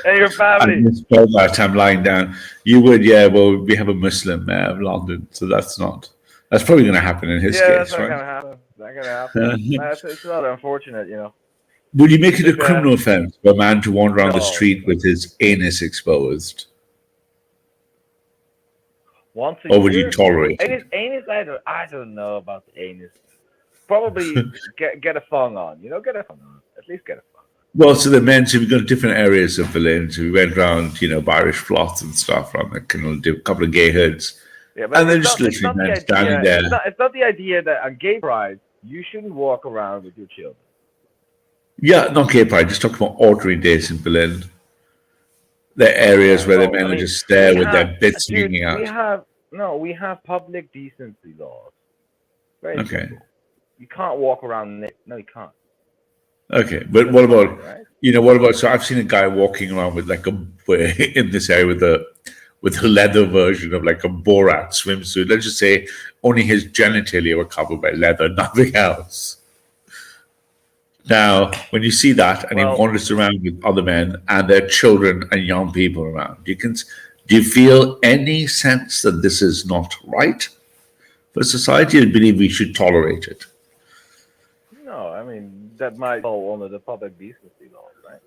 Speaker 5: And your
Speaker 7: I
Speaker 5: family.
Speaker 7: misspelled that. I'm lying down. You would, yeah. Well, we have a Muslim mayor of London, so that's probably going to happen in his
Speaker 5: Yeah, that's
Speaker 7: case,
Speaker 5: not
Speaker 7: right?
Speaker 5: gonna happen. Not gonna happen. It's rather unfortunate.
Speaker 7: Would you make it a
Speaker 5: But,
Speaker 7: criminal offence for a man to wander around the
Speaker 5: no.
Speaker 7: street with his anus exposed?
Speaker 5: Once a
Speaker 7: Or would
Speaker 5: year?
Speaker 7: you tolerate it?
Speaker 5: Anus, I don't know about the anus. Probably get a thong on. Get a thong on. At least get a thong.
Speaker 7: Well, so the men, so we go to different areas of Berlin. So we went around, Irish flats and stuff, around a couple of gay hoods.
Speaker 5: Yeah, but
Speaker 7: And they're
Speaker 5: it's
Speaker 7: just
Speaker 5: not, it's
Speaker 7: literally
Speaker 5: not the
Speaker 7: men standing
Speaker 5: idea.
Speaker 7: there.
Speaker 5: It's not the idea that on gay pride you shouldn't walk around with your children.
Speaker 7: Yeah, not gay pride, just talking about ordinary days in Berlin. There are areas where the men will just stare with their bits hanging out.
Speaker 5: We have public decency laws. Very
Speaker 7: Okay.
Speaker 5: simple. You can't walk around naked. No, you can't.
Speaker 7: Okay, but what about, so I've seen a guy walking around with in this area with a leather version of like a Borat swimsuit. Let's just say only his genitalia were covered by leather, nothing else. Now, when you see that and he wanders around with other men and their children and young people around, do you feel any sense that this is not right for society, and believe we should tolerate it?
Speaker 5: No, I mean that might fall under the public decency laws, right?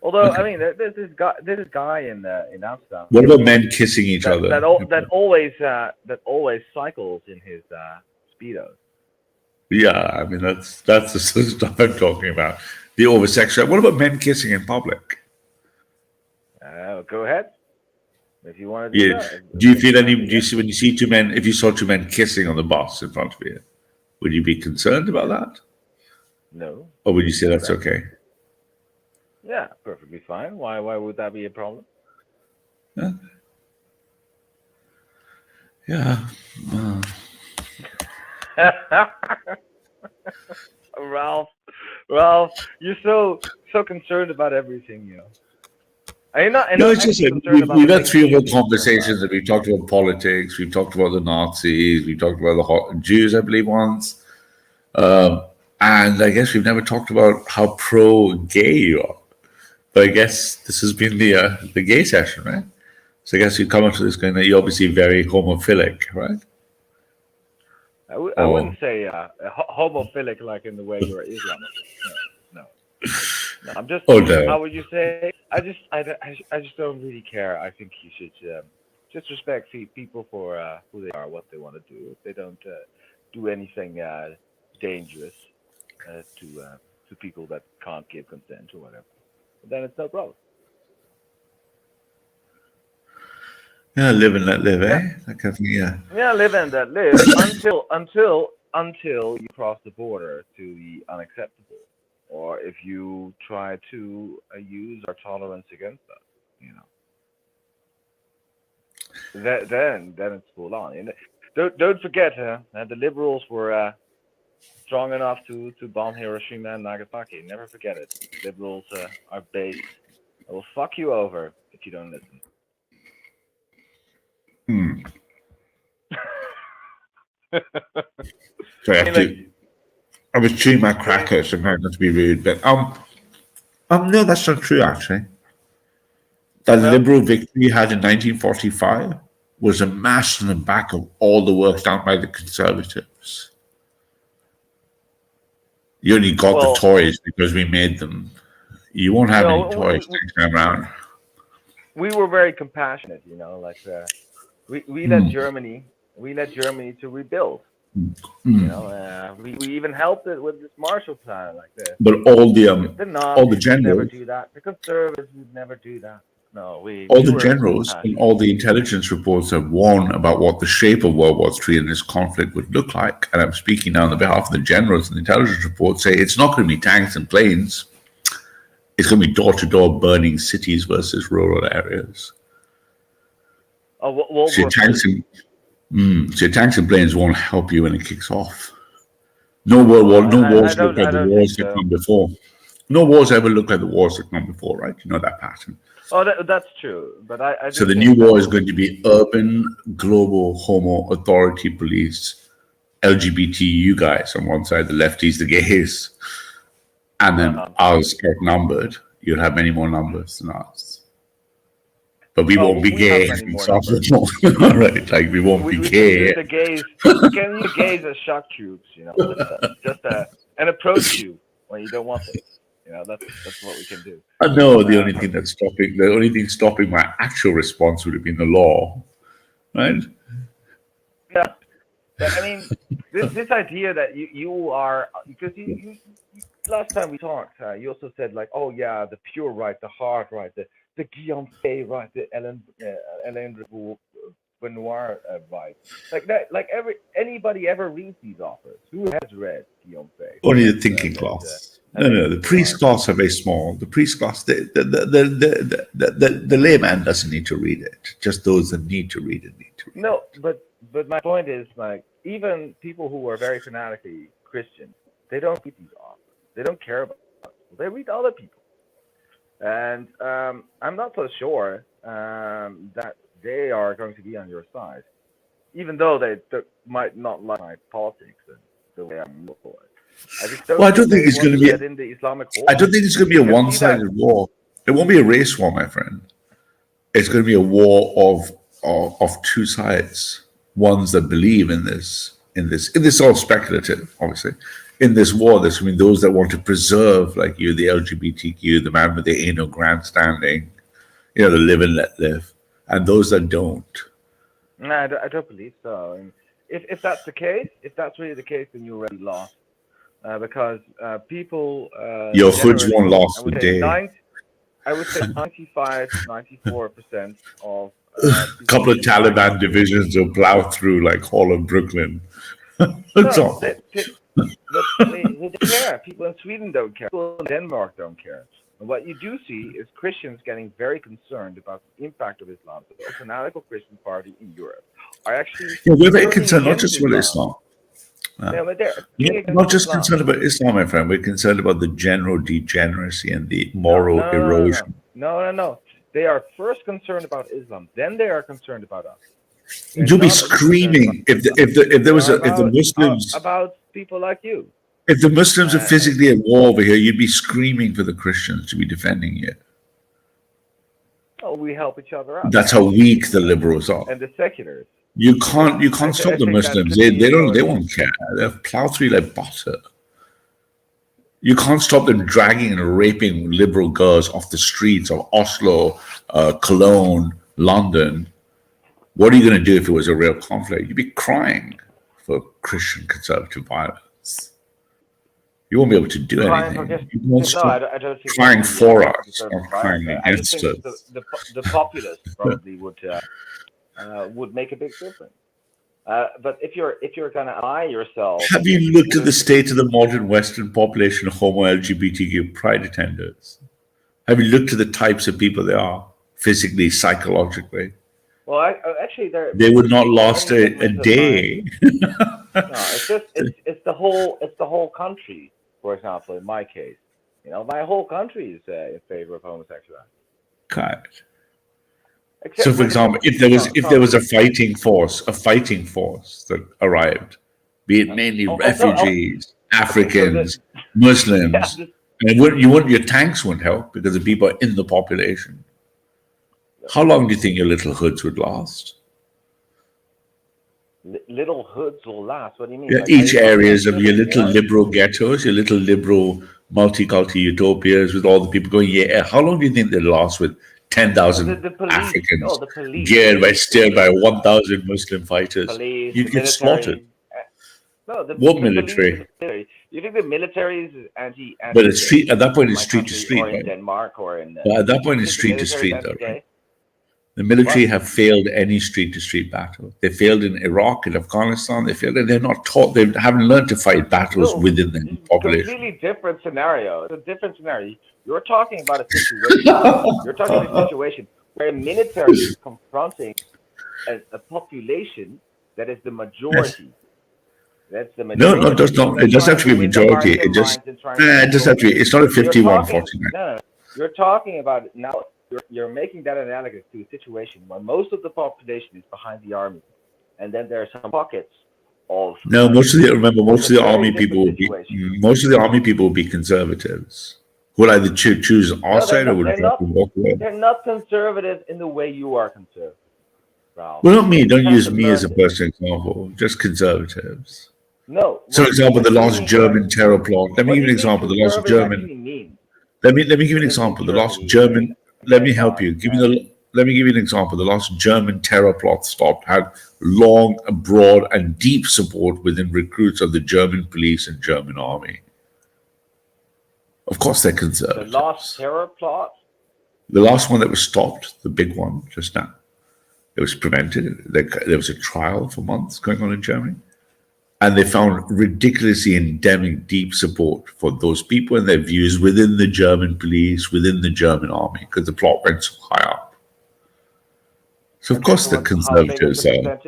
Speaker 5: Although I mean, there's this guy in Amsterdam.
Speaker 7: What about men kissing each other?
Speaker 5: That always cycles in his speedos.
Speaker 7: Yeah, I mean that's the sort of stuff I'm talking about. The over-sexual. What about men kissing in public?
Speaker 5: Go ahead. If you want to do that.
Speaker 7: Do you feel any? Do you see when you see two men? If you saw two men kissing on the bus in front of you, would you be concerned about that?
Speaker 5: No.
Speaker 7: Or would you say that's okay?
Speaker 5: Yeah, perfectly fine. Why would that be a problem?
Speaker 7: Yeah.
Speaker 5: Ralph, you're so concerned about everything,
Speaker 7: No, it's just we've had 3 or 4 conversations that we've talked about politics, we've talked about the Nazis, we've talked about the Jews, I believe, once. And I guess we've never talked about how pro-gay you are. But I guess this has been the gay session, right? So I guess you come up to this going that you're obviously very homophilic, right?
Speaker 5: I wouldn't say homophilic like in the way you're Islamophobic. No. I'm just.
Speaker 7: Oh, no.
Speaker 5: How would you say? I just don't really care. I think you should just respect people for who they are, what they want to do. If they don't do anything dangerous to people that can't give consent or whatever, then it's no problem.
Speaker 7: Yeah, live and let live, eh? That kind of thing, yeah.
Speaker 5: Yeah, live and let live until you cross the border to the unacceptable, or if you try to use our tolerance against us, then it's full on. And don't forget, the liberals were strong enough to bomb Hiroshima and Nagasaki. Never forget it. Liberals are based. They will fuck you over if you don't listen.
Speaker 7: Sorry, I was chewing my crackers, and not to be rude, but no, that's not true. Actually, the liberal victory you had in 1945 was amassed on the back of all the work done by the conservatives. You only got the toys because we made them. You won't have any toys next time around.
Speaker 5: We were very compassionate, we let Germany to rebuild. We even helped it with this Marshall Plan like this.
Speaker 7: But all the generals
Speaker 5: never do that. The conservatives would never do that. No,
Speaker 7: all
Speaker 5: we
Speaker 7: the
Speaker 5: were
Speaker 7: generals and all the intelligence reports have warned about what the shape of World War III and this conflict would look like. And I'm speaking now on behalf of the generals, and the intelligence reports say it's not going to be tanks and planes. It's going to be door-to-door burning cities versus rural areas.
Speaker 5: World War
Speaker 7: So your tanks and planes won't help you when it kicks off. No wars look like the wars that come before. No wars ever look like the wars that come before, right? You know that pattern.
Speaker 5: Oh, that's true. But I
Speaker 7: So the new war is going to be urban, global, homo, authority, police, LGBT, you guys on one side, the lefties, the gays, and then us outnumbered. You'll have many more numbers than us. But we won't be gay. Right, like we won't be gay.
Speaker 5: We can use the gays as shock troops, you know, and approach you when you don't want it. You know, that's what we can do.
Speaker 7: No, the only thing stopping my actual response would have been the law, right?
Speaker 5: Yeah, I mean, this idea that you are, because you last time we talked, you also said like, oh yeah, the pure right, the hard right, the Guillaume Fay right, the Alain Benoit right, like that, like anybody ever reads these authors? Who has read Guillaume Fay?
Speaker 7: Only the thinking class. No, the priest class are very small. The priest class, the layman doesn't need to read it. Just those that need to read it need to read it.
Speaker 5: No, but my point is, like, even people who are very fanatically Christian, they don't read these authors. They don't care about people. They read other people. And I'm not so sure that they are going to be on your side, even though they might not like my politics and the way I'm for it.
Speaker 7: I don't think it's going to be.
Speaker 5: In the Islamic war.
Speaker 7: I don't think it's going to be a one-sided war. It won't be a race war, my friend. It's going to be a war of two sides. Ones that believe in this. It's all speculative, obviously. In this war, there's going to be those that want to preserve, like you, the LGBTQ, the man with the anal grandstanding, the live and let live, and those that don't.
Speaker 5: No, I don't believe so. And if that's the case, if that's really the case, then you're already lost. Because people...
Speaker 7: Your hoods won't last the day.
Speaker 5: I would say 94% of...
Speaker 7: a couple of Taliban divisions will plow through like all of Brooklyn. That's all.
Speaker 5: They don't care. People in Sweden don't care. People in Denmark don't care. And what you do see is Christians getting very concerned about the impact of Islam. The fanatical Christian party in Europe are actually...
Speaker 7: Yeah, we're very concerned, not just about Islam.
Speaker 5: We're
Speaker 7: not just concerned about Islam, my friend. We're concerned about the general degeneracy and the moral erosion.
Speaker 5: No. They are first concerned about Islam, then they are concerned about us.
Speaker 7: You'll be screaming if the Muslims
Speaker 5: about people like you.
Speaker 7: If the Muslims are physically at war over here, you'd be screaming for the Christians to be defending you.
Speaker 5: Oh, we help each other out.
Speaker 7: That's how weak the liberals are.
Speaker 5: And the seculars.
Speaker 7: You can't stop the Muslims. They won't care. They'll plow through like butter. You can't stop them dragging and raping liberal girls off the streets of Oslo, Cologne, London. What are you going to do if it was a real conflict? You'd be crying for Christian conservative violence. You won't be able to do anything. You won't stop crying for us, not crying against us.
Speaker 5: The populace probably would make a big difference. But if you're going to ally yourself,
Speaker 7: have you looked at the state of the modern Western population of homo LGBTQ pride attenders? Have you looked at the types of people they are, physically, psychologically?
Speaker 5: Well, actually,
Speaker 7: they would not last a day.
Speaker 5: No, it's the whole country. For example, in my case, my whole country is in favor of homosexuality.
Speaker 7: Correct. So, for example, if there was a fighting force that arrived, be it mainly refugees, Africans, Muslims, and your tanks wouldn't help because the people are in the population. How long do you think your little hoods would last?
Speaker 5: Little hoods will last. What do you mean?
Speaker 7: Yeah, each areas of your little liberal ghettos, your little liberal multicultural utopias with all the people going, yeah. How long do you think they'll last with 10,000 Africans steered by 1,000 Muslim fighters? You'd get slaughtered.
Speaker 5: No,
Speaker 7: what military?
Speaker 5: You think the military is anti?
Speaker 6: But it's street at that point. It's
Speaker 5: my
Speaker 6: street to
Speaker 5: country,
Speaker 6: street,
Speaker 5: or in
Speaker 6: right?
Speaker 5: Denmark, or in.
Speaker 6: But at that point,
Speaker 5: you
Speaker 6: it's
Speaker 5: think the
Speaker 6: street to
Speaker 5: military is
Speaker 6: street, though,
Speaker 5: anti-gay?
Speaker 6: right? The military
Speaker 5: What?
Speaker 6: have failed any street to street battle. They failed in Iraq and Afghanistan. They failed, and they're not taught. They haven't learned to fight battles
Speaker 5: No,
Speaker 6: within the
Speaker 5: it's
Speaker 6: population.
Speaker 5: completely different scenario. It's a different scenario. You're talking about a situation. You're talking about a situation where a military is confronting a population that is the majority. That's the majority.
Speaker 6: No, it does not. It doesn't have to be a majority. It just it doesn't have to be. It's not a 51-49.
Speaker 5: No, you're talking about now. You're making that analogous to a situation where most of the population is behind the army, and then there are some pockets of.
Speaker 6: No, most of the army
Speaker 5: very
Speaker 6: people will be.
Speaker 5: different situation.
Speaker 6: Most of the army people will be conservatives. Who will either choose our
Speaker 5: No,
Speaker 6: side or will
Speaker 5: they're
Speaker 6: drop and walk away.
Speaker 5: They're not conservative in the way you are conservative, Ralph.
Speaker 6: Well, not me. Don't
Speaker 5: You
Speaker 6: use
Speaker 5: have to
Speaker 6: me as a
Speaker 5: learn this.
Speaker 6: personal example. Just conservatives.
Speaker 5: No.
Speaker 6: So, for example, the
Speaker 5: what do you
Speaker 6: last
Speaker 5: mean
Speaker 6: German terror plot. Let me
Speaker 5: what
Speaker 6: give
Speaker 5: do
Speaker 6: you an
Speaker 5: you think
Speaker 6: example. The last
Speaker 5: conservative
Speaker 6: German.
Speaker 5: actually means?
Speaker 6: Let me give you an
Speaker 5: What is
Speaker 6: example. The
Speaker 5: Germany?
Speaker 6: last German. Let me help you. Let me give you an example. The last German terror plot stopped had long, broad, and deep support within recruits of the German police and German army. Of course, they're
Speaker 5: The
Speaker 6: conservatives.
Speaker 5: last terror plot?
Speaker 6: The last one that was stopped, the big one just now, it was prevented. There was a trial for months going on in Germany. And they found ridiculously endemic deep support for those people and their views within the German police, within the German army, because the plot went so high up. So, of course, the conservatives are.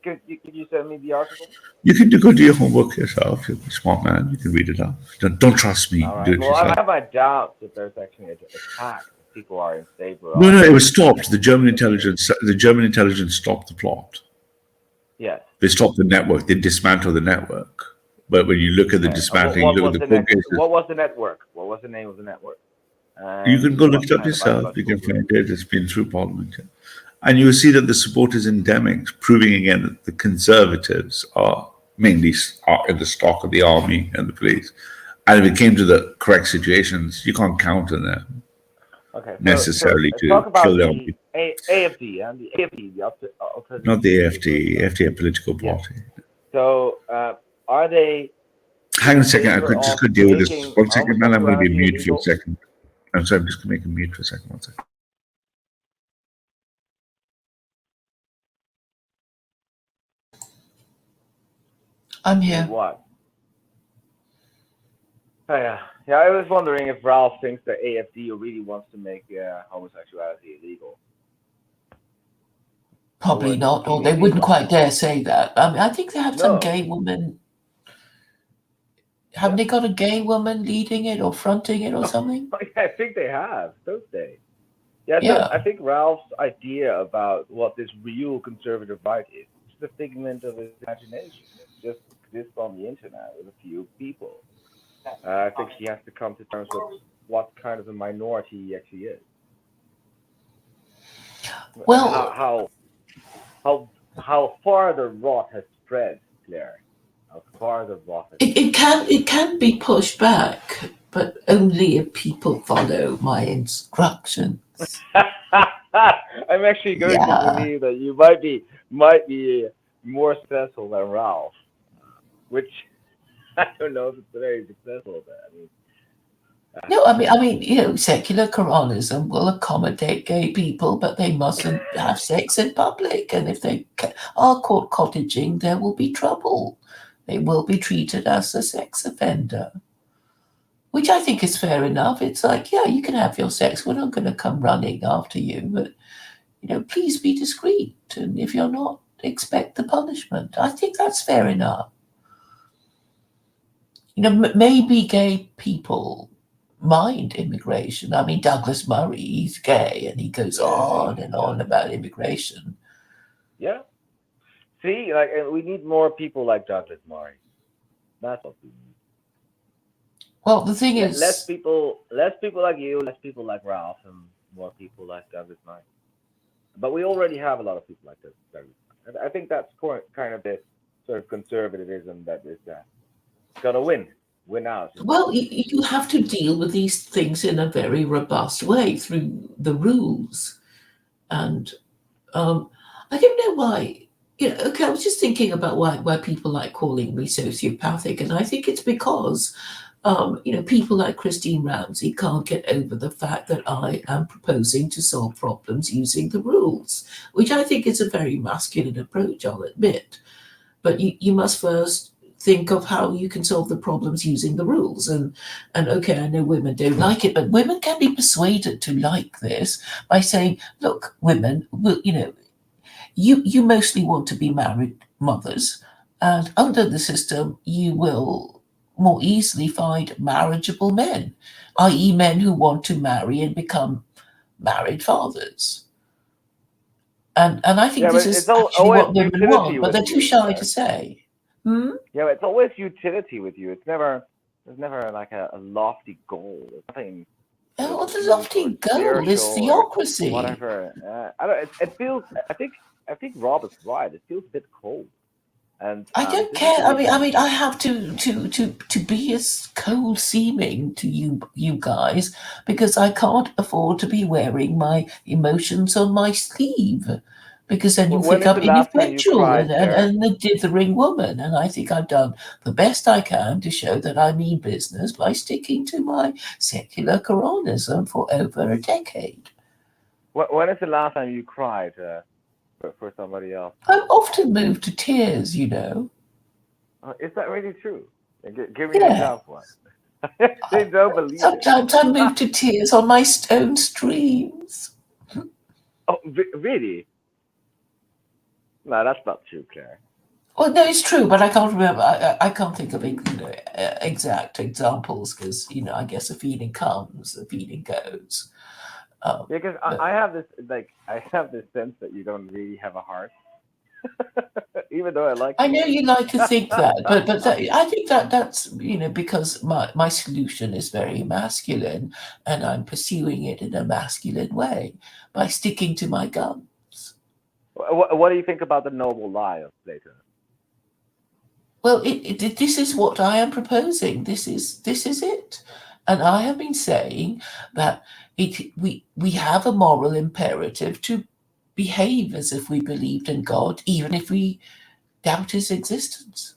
Speaker 5: Could you send me the article?
Speaker 6: You can go do your homework yourself. You're a smart man. You can read it up. Don't trust me.
Speaker 5: All right.
Speaker 6: Do it
Speaker 5: Well, I
Speaker 6: yourself.
Speaker 5: have my doubts that there's actually an attack. People are in favor of.
Speaker 6: No, it was stopped. The German intelligence stopped the plot.
Speaker 5: Yes.
Speaker 6: They stopped the network. They dismantled the network. But when you look at the dismantling, you look at the court cases.
Speaker 5: What was the network? What was the name of the network?
Speaker 6: You can go look it up yourself. You can find it. It's been through Parliament. And you will see that the support is endemic, proving again that the conservatives are mainly in the stock of the army and the police. And if it came to the correct situations, you can't count on them necessarily to
Speaker 5: talk about
Speaker 6: kill their
Speaker 5: the
Speaker 6: own people.
Speaker 5: AFD and the AFD, the alternative.
Speaker 6: Not the AFD. AFD, a political party.
Speaker 5: So are they?
Speaker 6: Hang on a second. I could just go deal with this.
Speaker 5: making
Speaker 6: 1 second, man. I'm going to be mute for
Speaker 5: illegal?
Speaker 6: a second. I'm sorry. I'm just going to make a mute for a second. 1 second.
Speaker 1: I'm here.
Speaker 5: What? Oh, yeah. I was wondering if Ralph thinks that AFD really wants to make homosexuality illegal.
Speaker 1: Probably not, or they wouldn't quite dare say that. I mean, I think they have some gay woman. Haven't they got a gay woman leading it or fronting it or something?
Speaker 5: I think they have, don't they? Yeah.
Speaker 1: Yeah.
Speaker 5: I think Ralph's idea about what this real conservative right is just a figment of his imagination. It just exists on the internet with a few people. I think he has to come to terms with what kind of a minority he actually is.
Speaker 1: Well,
Speaker 5: how far the rot has spread, Claire. How far the rot has
Speaker 1: it can be pushed back, but only if people follow my instructions.
Speaker 5: I'm actually going to believe that you might be more successful than Ralph, which I don't know if it's very successful. But
Speaker 1: No, I mean, secular Quranism will accommodate gay people, but they mustn't have sex in public. And if they are caught cottaging, there will be trouble. They will be treated as a sex offender, which I think is fair enough. It's like, yeah, you can have your sex. We're not going to come running after you, but, please be discreet. And if you're not, expect the punishment. I think that's fair enough. Maybe gay people mind immigration. I mean, Douglas Murray, he's gay, and he goes on and on about immigration.
Speaker 5: Yeah. See, we need more people like Douglas Murray. That's what we need.
Speaker 1: Well, the thing is,
Speaker 5: less people like you, less people like Ralph, and more people like Douglas Murray. But we already have a lot of people like this. I think that's kind of the sort of conservatism that is going to win out.
Speaker 1: Well, you have to deal with these things in a very robust way through the rules. And I don't know why Yeah, okay, I was just thinking about why people like calling me sociopathic, and I think it's because people like Christine Ramsey can't get over the fact that I am proposing to solve problems using the rules, which I think is a very masculine approach, I'll admit. But you must first think of how you can solve the problems using the rules. And okay, I know women don't like it, but women can be persuaded to like this by saying, look, women, you mostly want to be married mothers, and under the system, you will more easily find marriageable men, i.e., men who want to marry and become married fathers. And I think
Speaker 5: Yeah,
Speaker 1: this
Speaker 5: but it's
Speaker 1: is actually
Speaker 5: always
Speaker 1: what women
Speaker 5: utility
Speaker 1: want, but
Speaker 5: with
Speaker 1: they're too
Speaker 5: you,
Speaker 1: shy to
Speaker 5: Claire.
Speaker 1: say. Hmm?
Speaker 5: Yeah, it's always utility with you. There's never like a lofty goal. There's nothing sort
Speaker 1: Oh,
Speaker 5: of
Speaker 1: well, the
Speaker 5: deep or
Speaker 1: lofty goal
Speaker 5: spiritual
Speaker 1: is
Speaker 5: or
Speaker 1: theocracy.
Speaker 5: whatever. I don't. It feels. I think Rob is right. It feels a bit cold. And
Speaker 1: I don't
Speaker 5: this is
Speaker 1: care.
Speaker 5: the
Speaker 1: I mean,
Speaker 5: reason.
Speaker 1: I have to be as cold seeming to you guys because I can't afford to be wearing my emotions on my sleeve, because then you
Speaker 5: When
Speaker 1: think
Speaker 5: is
Speaker 1: I'm
Speaker 5: the last time you
Speaker 1: ineffectual
Speaker 5: cried, Claire?
Speaker 1: and a dithering woman. And I think I've done the best I can to show that I mean business by sticking to my secular Quranism for over a decade.
Speaker 5: When is the last time you cried for somebody else?
Speaker 1: I'm often moved to tears, you know.
Speaker 5: Is that really true? Give me an
Speaker 1: Yeah.
Speaker 5: example. They don't believe it.
Speaker 1: Sometimes I move to tears on my own streams.
Speaker 5: Oh, really? No, that's not true, Claire.
Speaker 1: Well, no, it's true, but I can't remember. I can't think of exact examples because I guess a feeling comes, a feeling goes.
Speaker 5: Because
Speaker 1: But
Speaker 5: I have this I have this sense that you don't really have a heart, even though I like
Speaker 1: I
Speaker 5: you.
Speaker 1: know you like to think that, but I think that's because my solution is very masculine, and I'm pursuing it in a masculine way by sticking to my guns.
Speaker 5: What do you think about the noble lie of Plato?
Speaker 1: Well, this is what I am proposing. This is it, and I have been saying that we have a moral imperative to behave as if we believed in God, even if we doubt His existence,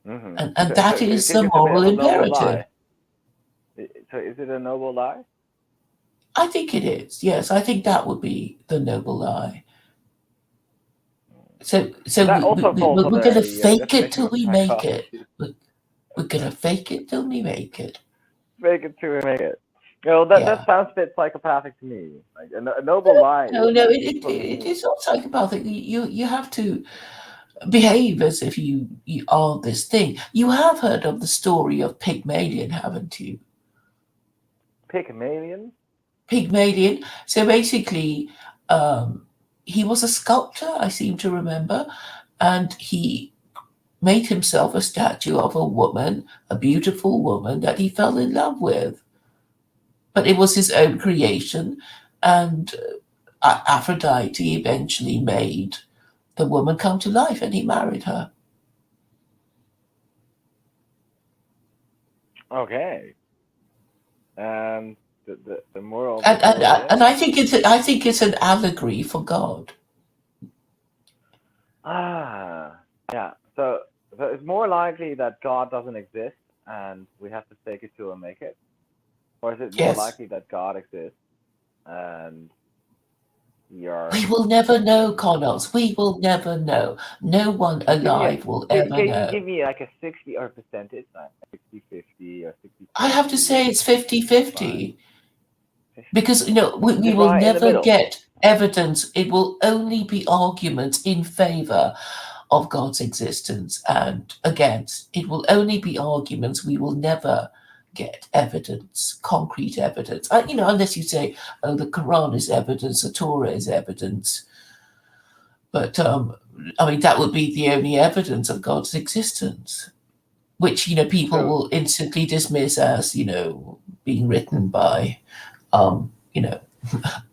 Speaker 5: Hmm.
Speaker 1: and
Speaker 5: So
Speaker 1: that
Speaker 5: you
Speaker 1: is
Speaker 5: think
Speaker 1: the
Speaker 5: it's a bit
Speaker 1: moral
Speaker 5: of a noble
Speaker 1: imperative.
Speaker 5: lie? So is it a noble lie?
Speaker 1: I think it is. Yes, I think that would be the noble lie. So
Speaker 5: That also falls
Speaker 1: we're
Speaker 5: under
Speaker 1: going to
Speaker 5: the
Speaker 1: fake it
Speaker 5: definition
Speaker 1: till
Speaker 5: of
Speaker 1: we make it.
Speaker 5: psychology.
Speaker 1: We're going to fake it till we make it.
Speaker 5: Make it to make it. That
Speaker 1: Yeah.
Speaker 5: sounds a bit psychopathic to me. Like a noble lie
Speaker 1: No,
Speaker 5: is
Speaker 1: no,
Speaker 5: for
Speaker 1: it
Speaker 5: me.
Speaker 1: is not psychopathic. You have to behave as if you are this thing. You have heard of the story of Pygmalion, haven't you?
Speaker 5: Pygmalion?
Speaker 1: Pygmalion. So basically, he was a sculptor, I seem to remember, and he made himself a statue of a woman, a beautiful woman that he fell in love with. But it was his own creation, and Aphrodite eventually made the woman come to life, and he married her.
Speaker 5: Okay. And the moral of the
Speaker 1: And
Speaker 5: story is
Speaker 1: I think it's an allegory for God.
Speaker 5: yeah. So it's more likely that God doesn't exist and we have to fake it till we make it, or is it more
Speaker 1: Yes.
Speaker 5: likely that God exists and we are?
Speaker 1: We will never know, Connors. We will never know. No one alive will ever
Speaker 5: Can you
Speaker 1: know.
Speaker 5: give me like a 60 or percentage, like 60-50 or
Speaker 1: I have to
Speaker 5: 60-40
Speaker 1: say
Speaker 5: or
Speaker 1: it's
Speaker 5: 65?
Speaker 1: 50-50 because we will
Speaker 5: Divide in the
Speaker 1: never
Speaker 5: middle.
Speaker 1: get evidence. It will only be arguments in favor of God's existence and against. It will only be arguments. We will never get evidence, concrete evidence. Unless you say, "Oh, the Quran is evidence, the Torah is evidence." But I mean, that would be the only evidence of God's existence, which people
Speaker 5: So
Speaker 1: will instantly dismiss as being written by um, you know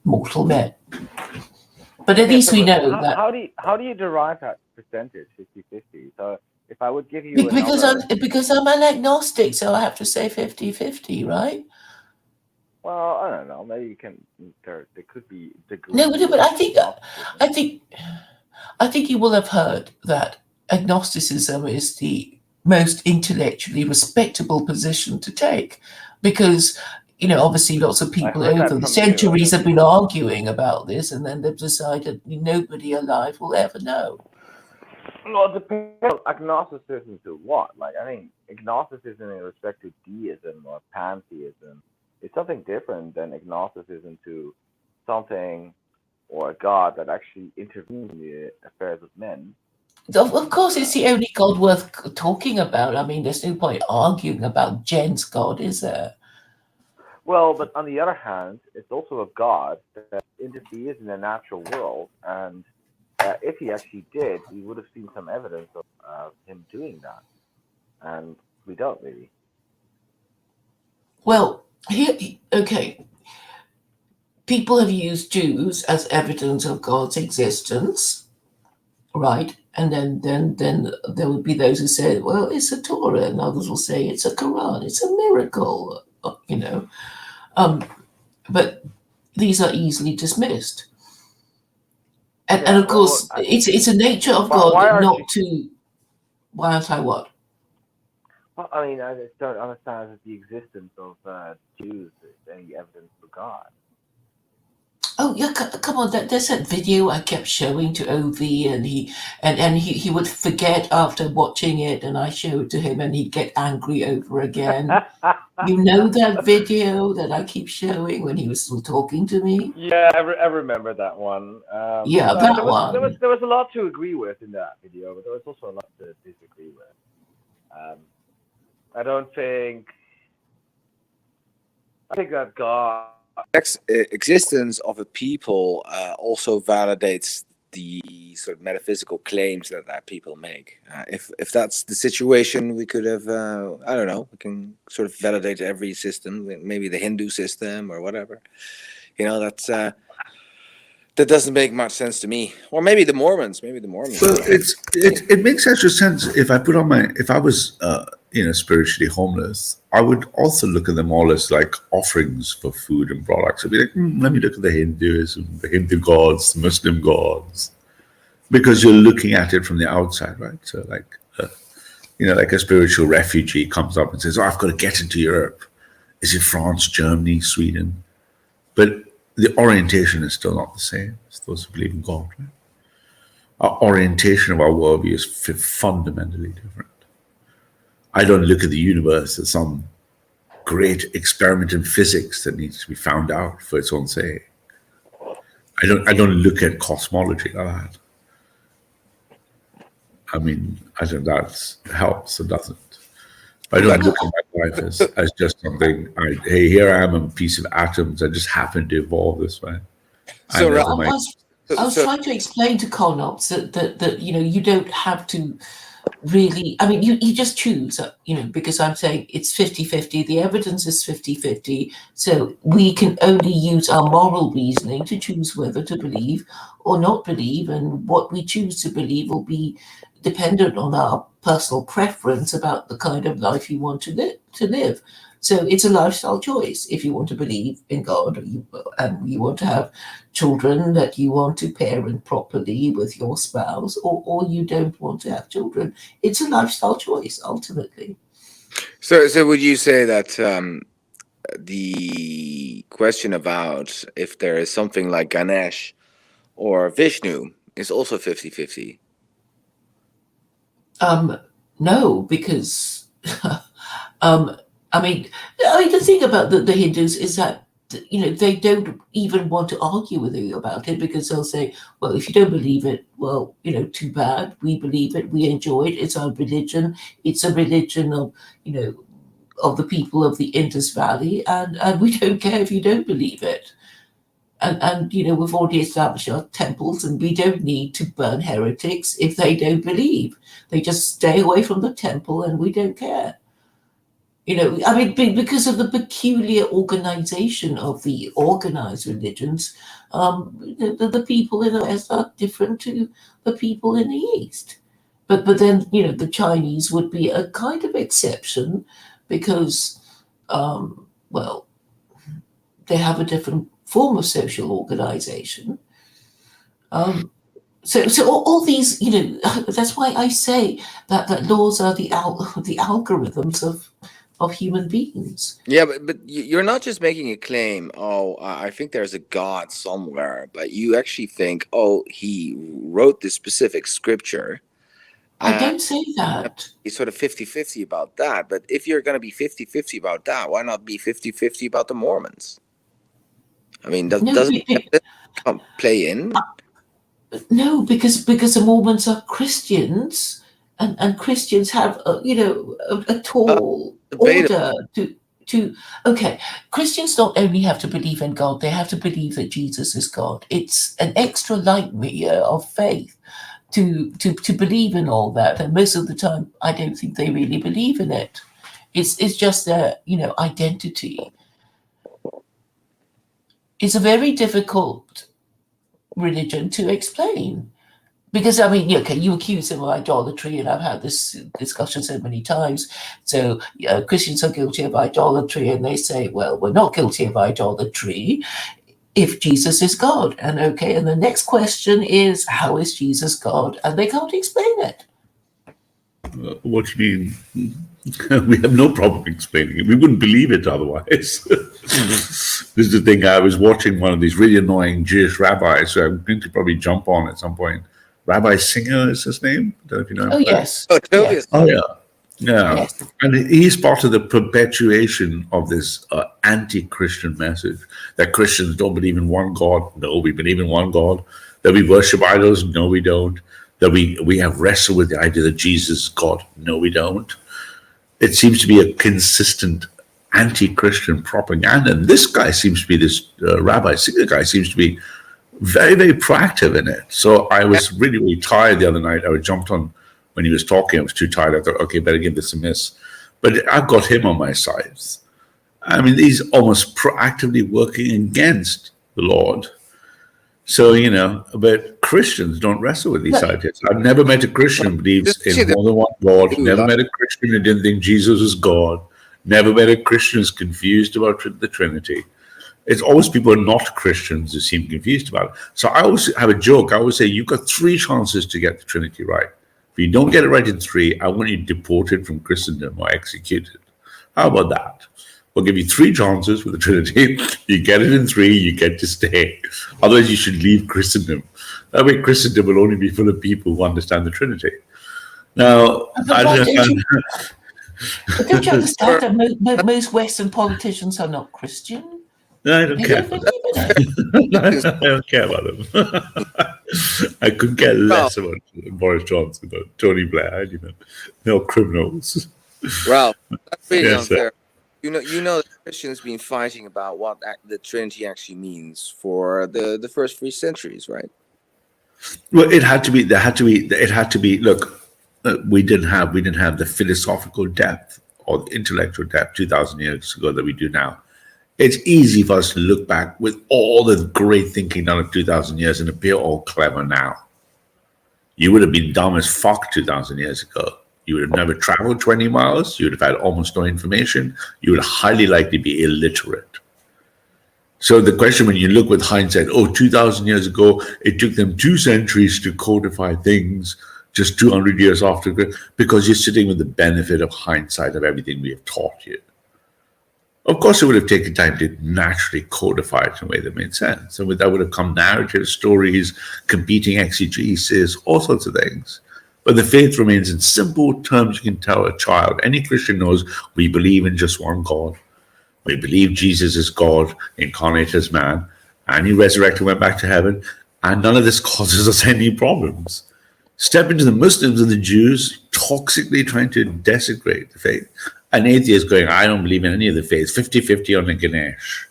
Speaker 1: mortal men. But at
Speaker 5: okay,
Speaker 1: least
Speaker 5: so
Speaker 1: we
Speaker 5: but
Speaker 1: know that
Speaker 5: how do you derive that percentage 50-50? So if I would give you
Speaker 1: because
Speaker 5: another,
Speaker 1: I'm an agnostic, so I have to say 50-50, right?
Speaker 5: well, I don't know, maybe you can there could be
Speaker 1: No,
Speaker 5: degrees
Speaker 1: but
Speaker 5: of
Speaker 1: I think
Speaker 5: agnosticism.
Speaker 1: I think I think you will have heard that agnosticism is the most intellectually respectable position to take because, obviously lots of
Speaker 5: I
Speaker 1: people
Speaker 5: heard
Speaker 1: over
Speaker 5: that
Speaker 1: the
Speaker 5: from you.
Speaker 1: centuries have been arguing about this, and then they've decided nobody alive will ever know.
Speaker 5: Well, it depends on agnosticism to what. Like, I think agnosticism in respect to deism or pantheism is something different than agnosticism to something or a god that actually intervenes in the affairs of men.
Speaker 1: Of course, it's the only God worth talking about. I mean, there's no point arguing about Jen's God, is there?
Speaker 5: Well, but on the other hand, it's also a god that interferes in the natural world, and if he actually did, we would have seen some evidence of him doing that, and we don't really.
Speaker 1: Well, okay. People have used Jews as evidence of God's existence, right? And then there would be those who say, well, it's a Torah, and others will say it's a Quran, it's a miracle, but these are easily dismissed. And of course, it's a nature of God not to. Why aren't I what?
Speaker 5: Well, I mean, I just don't understand the existence of Jews as any evidence for God.
Speaker 1: Oh yeah, come on! There's that video I kept showing to Ov, and he would forget after watching it, and I show it to him, and he'd get angry over again. You know that video that I keep showing when he was still talking to me?
Speaker 5: Yeah, I remember that one.
Speaker 1: Yeah, that one.
Speaker 5: There was a lot to agree with in that video, but there was also a lot to disagree with. I think that God
Speaker 4: existence of a people also validates the sort of metaphysical claims that people make. If that's the situation, we could have I don't know. We can sort of validate every system, maybe the Hindu system or whatever. That doesn't make much sense to me. Or maybe the Mormons.
Speaker 7: Well, it makes extra sense if I was spiritually homeless, I would also look at them all as like offerings for food and products. I'd be like, let me look at the Hinduism, the Hindu gods, the Muslim gods, because you're looking at it from the outside, right? So like a spiritual refugee comes up and says, "Oh, I've got to get into Europe. Is it France, Germany, Sweden?" But the orientation is still not the same as those who believe in God. Right? Our orientation of our worldview is fundamentally different. I don't look at the universe as some great experiment in physics that needs to be found out for its own sake. I don't look at cosmology like that. I mean, I think that helps or doesn't. I don't look at my life as just something. Hey, here I am, a piece of atoms. I just happen to evolve this way.
Speaker 1: So I was trying to explain to Connops that you don't have to really. I mean, you just choose. Because I'm saying it's 50-50. The evidence is 50-50. So we can only use our moral reasoning to choose whether to believe or not believe, and what we choose to believe will be dependent on our personal preference about the kind of life you want to live. So it's a lifestyle choice. If you want to believe in God, and you want to have children that you want to parent properly with your spouse, or you don't want to have children, it's a lifestyle choice ultimately.
Speaker 4: So would you say that the question about if there is something like Ganesh or Vishnu is also 50-50?
Speaker 1: No, because I mean, the thing about the Hindus is that they don't even want to argue with you about it, because they'll say, well, if you don't believe it, well, too bad. We believe it. We enjoy it. It's our religion. It's a religion of of the people of the Indus Valley, and we don't care if you don't believe it. And we've already established our temples, and we don't need to burn heretics if they don't believe. They just stay away from the temple, and we don't care. I mean, because of the peculiar organization of the organized religions, the people in the West are different to the people in the East. But then, the Chinese would be a kind of exception because, well, they have a different form of social organization. So all these, that's why I say that laws are the algorithms of human beings.
Speaker 4: Yeah, but you're not just making a claim. Oh, I think there's a God somewhere, but you actually think, oh, he wrote this specific scripture.
Speaker 1: I don't say that.
Speaker 4: He's sort of 50-50 about that. But if you're going to be 50-50 about that, why not be 50-50 about the Mormons? I mean,
Speaker 1: No,
Speaker 4: doesn't that play in?
Speaker 1: No, because the Mormons are Christians, and Christians have a tall order to. Okay, Christians don't only have to believe in God; they have to believe that Jesus is God. It's an extra light layer of faith to believe in all that, and most of the time, I don't think they really believe in it. It's just their identity. It's a very difficult religion to explain. Because, I mean, okay, you accuse them of idolatry, and I've had this discussion so many times. So Christians are guilty of idolatry, and they say, well, we're not guilty of idolatry if Jesus is God. And okay, and the next question is, how is Jesus God? And they can't explain it.
Speaker 7: What do you mean? We have no problem explaining it. We wouldn't believe it otherwise. This is the thing. I was watching one of these really annoying Jewish rabbis, so I'm going to probably jump on at some point. Rabbi Singer is his name. I don't know if you know him.
Speaker 1: Oh, yes.
Speaker 4: Oh, totally.
Speaker 1: Yes.
Speaker 7: Oh, yeah. Yeah.
Speaker 1: Yes.
Speaker 7: And he's part of the perpetuation of this anti-Christian message that Christians don't believe in one God. No, we believe in one God. That we worship idols. No, we don't. That we have wrestled with the idea that Jesus is God. No, we don't. It seems to be a consistent anti-Christian propaganda. And this guy seems to be, this Rabbi Singer guy seems to be very, very proactive in it. So I was really, really tired the other night. I jumped on when he was talking. I was too tired. I thought, okay, better give this a miss. But I've got him on my side. I mean, he's almost proactively working against the Lord. So, but Christians don't wrestle with these ideas. I've never met a Christian who believes in more than one God. Never met a Christian who didn't think Jesus is God. Never met a Christian who's confused about the Trinity. It's always people who are not Christians who seem confused about it. So I always have a joke. I always say, you've got 3 chances to get the Trinity right. If you don't get it right in 3, I want you deported from Christendom or executed. How about that? We'll give you 3 chances with the Trinity. You get it in 3, you get to stay. Otherwise, you should leave Christendom. That way, Christendom will only be full of people who understand the Trinity. Now,
Speaker 1: don't you understand that most Western politicians are not Christian?
Speaker 7: I don't care about that. I don't care about them. I couldn't care less about Boris Johnson or Tony Blair. They're criminals.
Speaker 4: Well, that's really unfair. The Christians been fighting about what the Trinity actually means for the first 3 centuries, right?
Speaker 7: Well, it had to be. It had to be. Look, we didn't have the philosophical depth or the intellectual depth 2,000 years ago that we do now. It's easy for us to look back with all the great thinking done in 2,000 years and appear all clever now. You would have been dumb as fuck 2,000 years ago. You would have never traveled 20 miles. You would have had almost no information. You would highly likely be illiterate. So the question, when you look with hindsight, 2,000 years ago, it took them 2 centuries to codify things, just 200 years after, because you're sitting with the benefit of hindsight of everything we have taught you. Of course, it would have taken time to naturally codify it in a way that made sense. And with that would have come narratives, stories, competing exegesis, all sorts of things. But the faith remains in simple terms you can tell a child. Any Christian knows we believe in just one God. We believe Jesus is God, incarnate as man, and he resurrected and went back to heaven. And none of this causes us any problems. Step into the Muslims and the Jews toxically trying to desecrate the faith. An atheist going, I don't believe in any of the faiths, 50-50 on the Ganesh.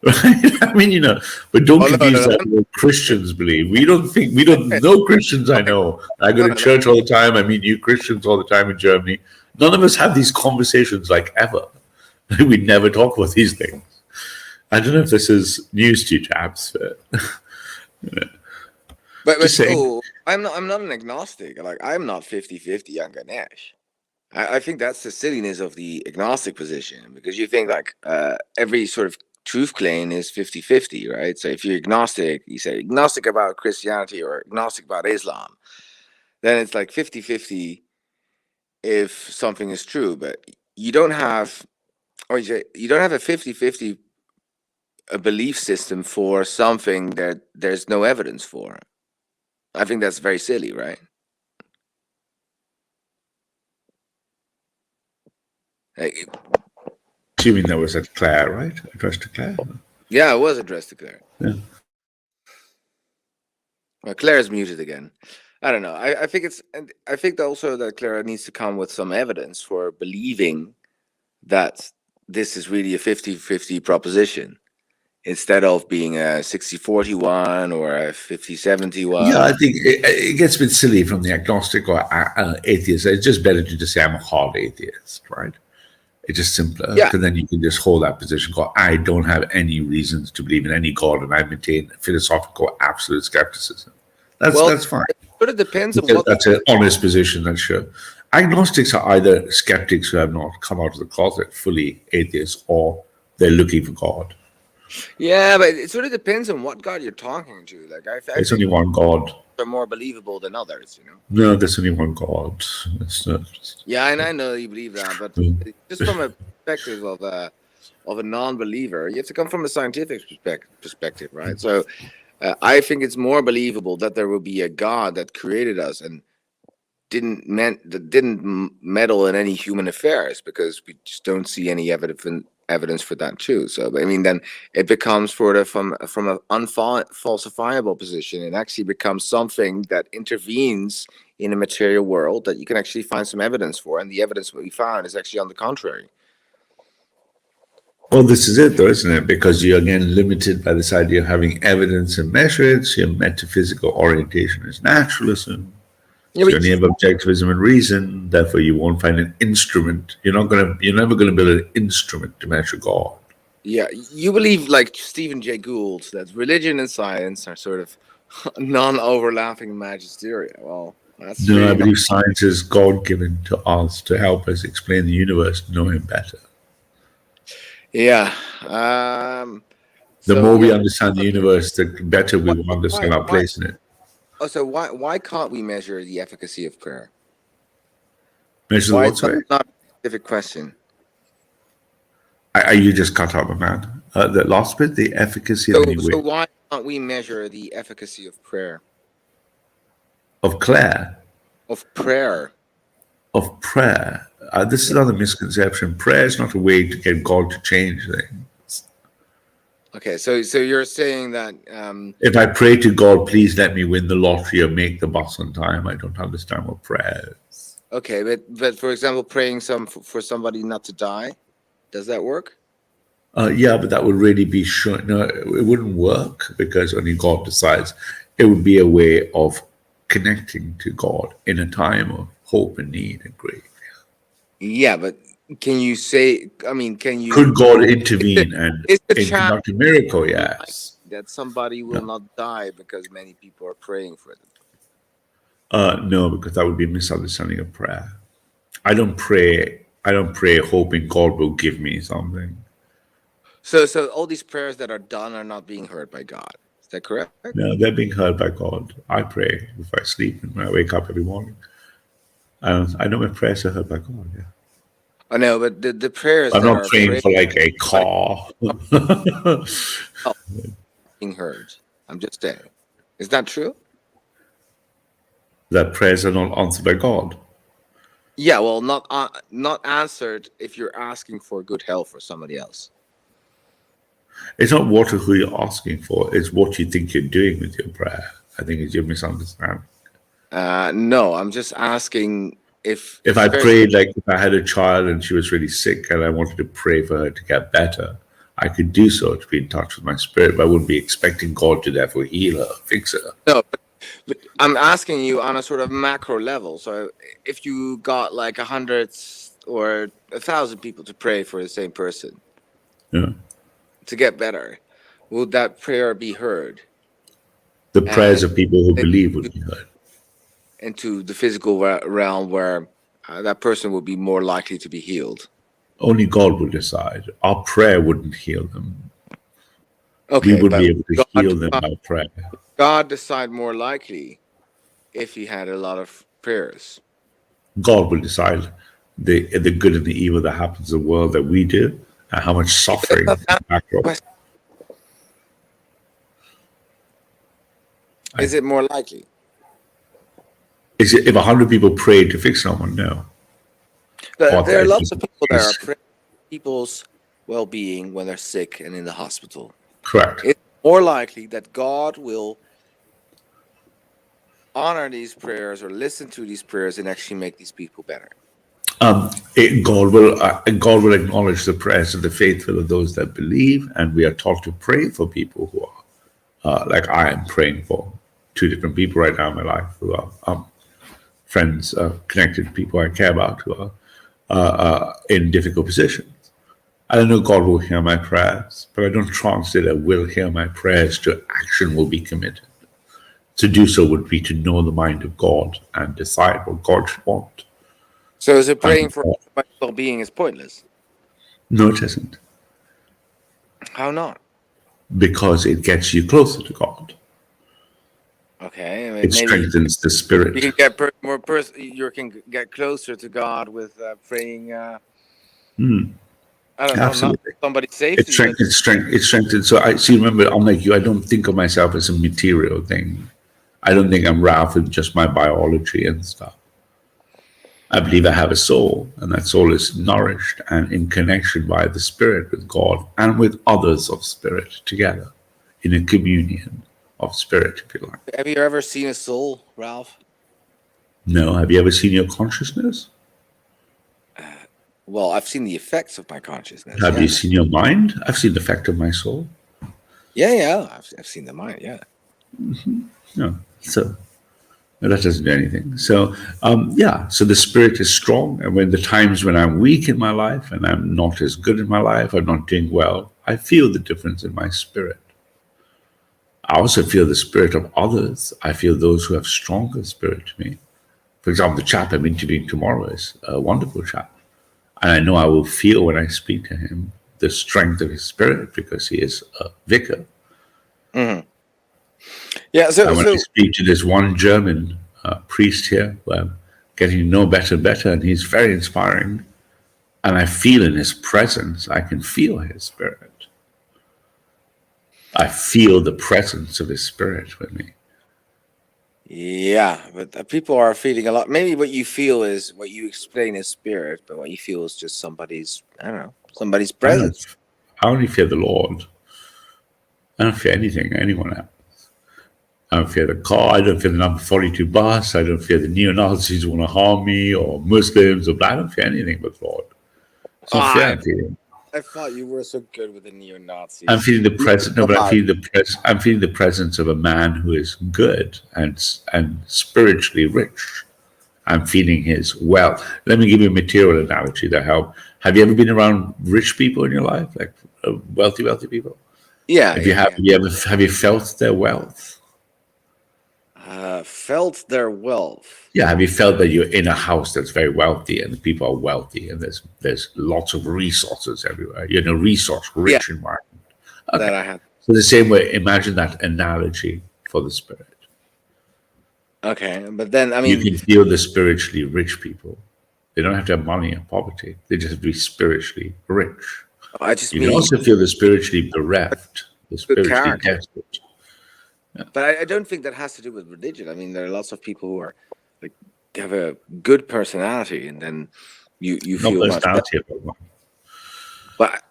Speaker 7: Right? I mean, but don't confuse that with what Christians believe. No Christians I know. I go to church all the time. I meet new Christians all the time in Germany. None of us have these conversations like ever. We never talk about these things. I don't know if this is news to you, chaps.
Speaker 4: But so, I'm not an agnostic. Like, I'm not 50-50 on Ganesh. I think that's the silliness of the agnostic position, because you think like every sort of truth claim is 50-50, right? So if you're agnostic, you say agnostic about Christianity or agnostic about Islam, then it's like 50-50 if something is true, but you don't have, or you don't have a 50-50 a belief system for something that there's no evidence for. I think that's very silly, right? Like,
Speaker 6: Assuming that was at Claire, right? Addressed to Claire.
Speaker 4: yeah, it was addressed to Claire.
Speaker 6: Yeah.
Speaker 4: Well, Claire's muted again. I don't know. I think it's, and I think also that Claire needs to come with some evidence for believing that this is really a 50-50 proposition instead of being a 60-40 one or a 50-70 one.
Speaker 6: Yeah, I think it gets a bit silly from the agnostic or atheist. It's just better to just say I'm a hard atheist, right? It's just simpler.
Speaker 4: Yeah.
Speaker 6: Because then you can just hold that position. Go, I don't have any reasons to believe in any God, and I maintain philosophical absolute skepticism. That's fine.
Speaker 4: But it depends on
Speaker 6: Because
Speaker 4: what.
Speaker 6: that's an honest position. That's sure. Agnostics are either skeptics who have not come out of the closet, fully atheists, or they're looking for God.
Speaker 4: Yeah, but it sort of depends on what God you're talking to. Like
Speaker 6: There's only one God.
Speaker 4: Are more believable than others, you know.
Speaker 6: No, there's only one God.
Speaker 4: Yeah, and I know you believe that, but just from a perspective of a non-believer, you have to come from a scientific perspective, right? So I think it's more believable that there will be a God that created us and didn't meddle in any human affairs, because we just don't see any evidence for that too. So I mean, then it becomes sort of from an unfalsifiable position, and actually becomes something that intervenes in a material world that you can actually find some evidence for, and the evidence we found is actually on the contrary.
Speaker 6: Well, this is it, though, isn't it? Because you're again limited by this idea of having evidence and methods. Your metaphysical orientation is naturalism. Yeah, so you only have objectivism and reason. Therefore, you won't find an instrument. You're never going to build an instrument to measure God.
Speaker 4: Yeah, you believe, like Stephen Jay Gould, that religion and science are sort of non-overlapping magisteria. Well, that's
Speaker 6: no. I believe science is God-given to us to help us explain the universe, know Him better.
Speaker 4: Yeah.
Speaker 6: The more we understand the universe, the better we will understand our place in it.
Speaker 4: Oh, so why can't we measure the efficacy of prayer?
Speaker 6: Measure the what, sorry?
Speaker 4: Not a specific question.
Speaker 6: Are you just cut out, my man? The last bit, the efficacy of
Speaker 4: So why can't we measure the efficacy of prayer?
Speaker 6: Of Claire?
Speaker 4: Of prayer.
Speaker 6: Of prayer. This is another misconception. Prayer is not a way to get God to change things.
Speaker 4: Okay, so you're saying that
Speaker 6: if I pray to God, please let me win the lottery or make the bus on time, I don't understand what prayer is.
Speaker 4: Okay, but for example, praying for somebody not to die, does that work?
Speaker 6: Yeah, but that would really be sure. No, it wouldn't work, because only God decides. It would be a way of connecting to God in a time of hope and need and grief.
Speaker 4: Yeah, but can you say? I mean, can you?
Speaker 6: Could God intervene and conduct a miracle? Yes.
Speaker 4: That somebody will not die because many people are praying for them.
Speaker 6: No, because that would be a misunderstanding of prayer. I don't pray hoping God will give me something.
Speaker 4: So all these prayers that are done are not being heard by God. Is that correct?
Speaker 6: No, they're being heard by God. I pray before I sleep and when I wake up every morning. I know my prayers are heard by God. Yeah.
Speaker 4: I know, but the prayers.
Speaker 6: I'm not praying for like a car.
Speaker 4: Being heard. I'm just saying. Is that true?
Speaker 6: That prayers are not answered by God.
Speaker 4: Yeah, well, not answered if you're asking for good health for somebody else.
Speaker 6: It's not what or who you're asking for. It's what you think you're doing with your prayer. I think it's your misunderstanding.
Speaker 4: No, I'm just asking if
Speaker 6: I prayed, like if I had a child and she was really sick and I wanted to pray for her to get better, I could do so to be in touch with my spirit, but I wouldn't be expecting God to therefore heal her, fix her.
Speaker 4: No, but I'm asking you on a sort of macro level. So if you got like 100 or 1,000 people to pray for the same person,
Speaker 6: yeah,
Speaker 4: to get better, would that prayer be heard?
Speaker 6: The prayers of people who believe would be heard.
Speaker 4: Into the physical realm where that person would be more likely to be healed.
Speaker 6: Only God will decide. Our prayer wouldn't heal them.
Speaker 4: Okay,
Speaker 6: We would
Speaker 4: but
Speaker 6: be able to
Speaker 4: God,
Speaker 6: heal them by prayer.
Speaker 4: God decide more likely if he had a lot of prayers.
Speaker 6: God will decide the good and the evil that happens in the world that we do, and how much suffering.
Speaker 4: Is it more likely?
Speaker 6: Is it if 100 people prayed to fix someone? No.
Speaker 4: There are lots of people that are praying people's well-being when they're sick and in the hospital.
Speaker 6: Correct.
Speaker 4: It's more likely that God will honor these prayers or listen to these prayers and actually make these people better.
Speaker 6: God will acknowledge the prayers of the faithful of those that believe, and we are taught to pray for people who are like I am praying for 2 different people right now in my life who are friends, connected people I care about who are in difficult positions. I know God will hear my prayers, but I don't trust that I will hear my prayers to action will be committed. To do so would be to know the mind of God and decide what God should want.
Speaker 4: So is it praying for my well-being is pointless?
Speaker 6: No, it isn't.
Speaker 4: How not?
Speaker 6: Because it gets you closer to God.
Speaker 4: Okay, I mean,
Speaker 6: it strengthens the spirit.
Speaker 4: You can get you can get closer to God with praying. I don't know, not somebody's safety.
Speaker 6: It strengthens. So I see. Remember, unlike you, I don't think of myself as a material thing. I don't think I'm Ralph with just my biology and stuff. I believe I have a soul, and that soul is nourished and in connection by the spirit with God and with others of spirit together in a communion of spirit, if you like.
Speaker 4: Have you ever seen a soul, Ralph?
Speaker 6: No. Have you ever seen your consciousness?
Speaker 4: Well, I've seen the effects of my consciousness.
Speaker 6: Have you seen your mind? I've seen the effect of my soul.
Speaker 4: Yeah. I've seen the mind, yeah.
Speaker 6: Mm-hmm. No. So that doesn't do anything. So, so the spirit is strong. And when the times when I'm weak in my life and I'm not as good in my life, I'm not doing well, I feel the difference in my spirit. I also feel the spirit of others. I feel those who have stronger spirit to me. For example, the chap I'm interviewing tomorrow is a wonderful chap. And I know I will feel when I speak to him the strength of his spirit because he is a vicar.
Speaker 4: Mm-hmm. Yeah, so
Speaker 6: when I speak to this one German priest here, who I'm getting to know better and better, and he's very inspiring. And I feel in his presence, I can feel his spirit. I feel the presence of his spirit with me.
Speaker 4: Yeah, but people are feeling a lot. Maybe what you feel is what you explain as spirit, but what you feel is just somebody's, I don't know, somebody's presence.
Speaker 6: I only fear the Lord. I don't fear anyone else. I don't fear the car. I don't fear the number 42 bus. I don't fear the neo-Nazis who want to harm me or Muslims or I don't fear anything but the Lord. It's not fear I'm feeling.
Speaker 4: I thought you were so good with the neo-Nazis.
Speaker 6: I'm feeling the presence. No, but I'm feeling the presence of a man who is good and spiritually rich. I'm feeling his wealth. Let me give you a material analogy that helps. Have you ever been around rich people in your life, like wealthy people?
Speaker 4: Yeah.
Speaker 6: Have you felt their wealth?
Speaker 4: Felt their wealth.
Speaker 6: Yeah, have you felt that you're in a house that's very wealthy and the people are wealthy and there's lots of resources everywhere? You're in a resource-rich environment. Okay.
Speaker 4: That I have.
Speaker 6: So the same way, imagine that analogy for the spirit.
Speaker 4: Okay, but then, I mean...
Speaker 6: You can feel the spiritually rich people. They don't have to have money or poverty. They just have to be spiritually rich. You can also feel the spiritually bereft, the spiritually desperate.
Speaker 4: Yeah. But I don't think that has to do with religion. I mean, there are lots of people who are like have a good personality, and then you feel much better. But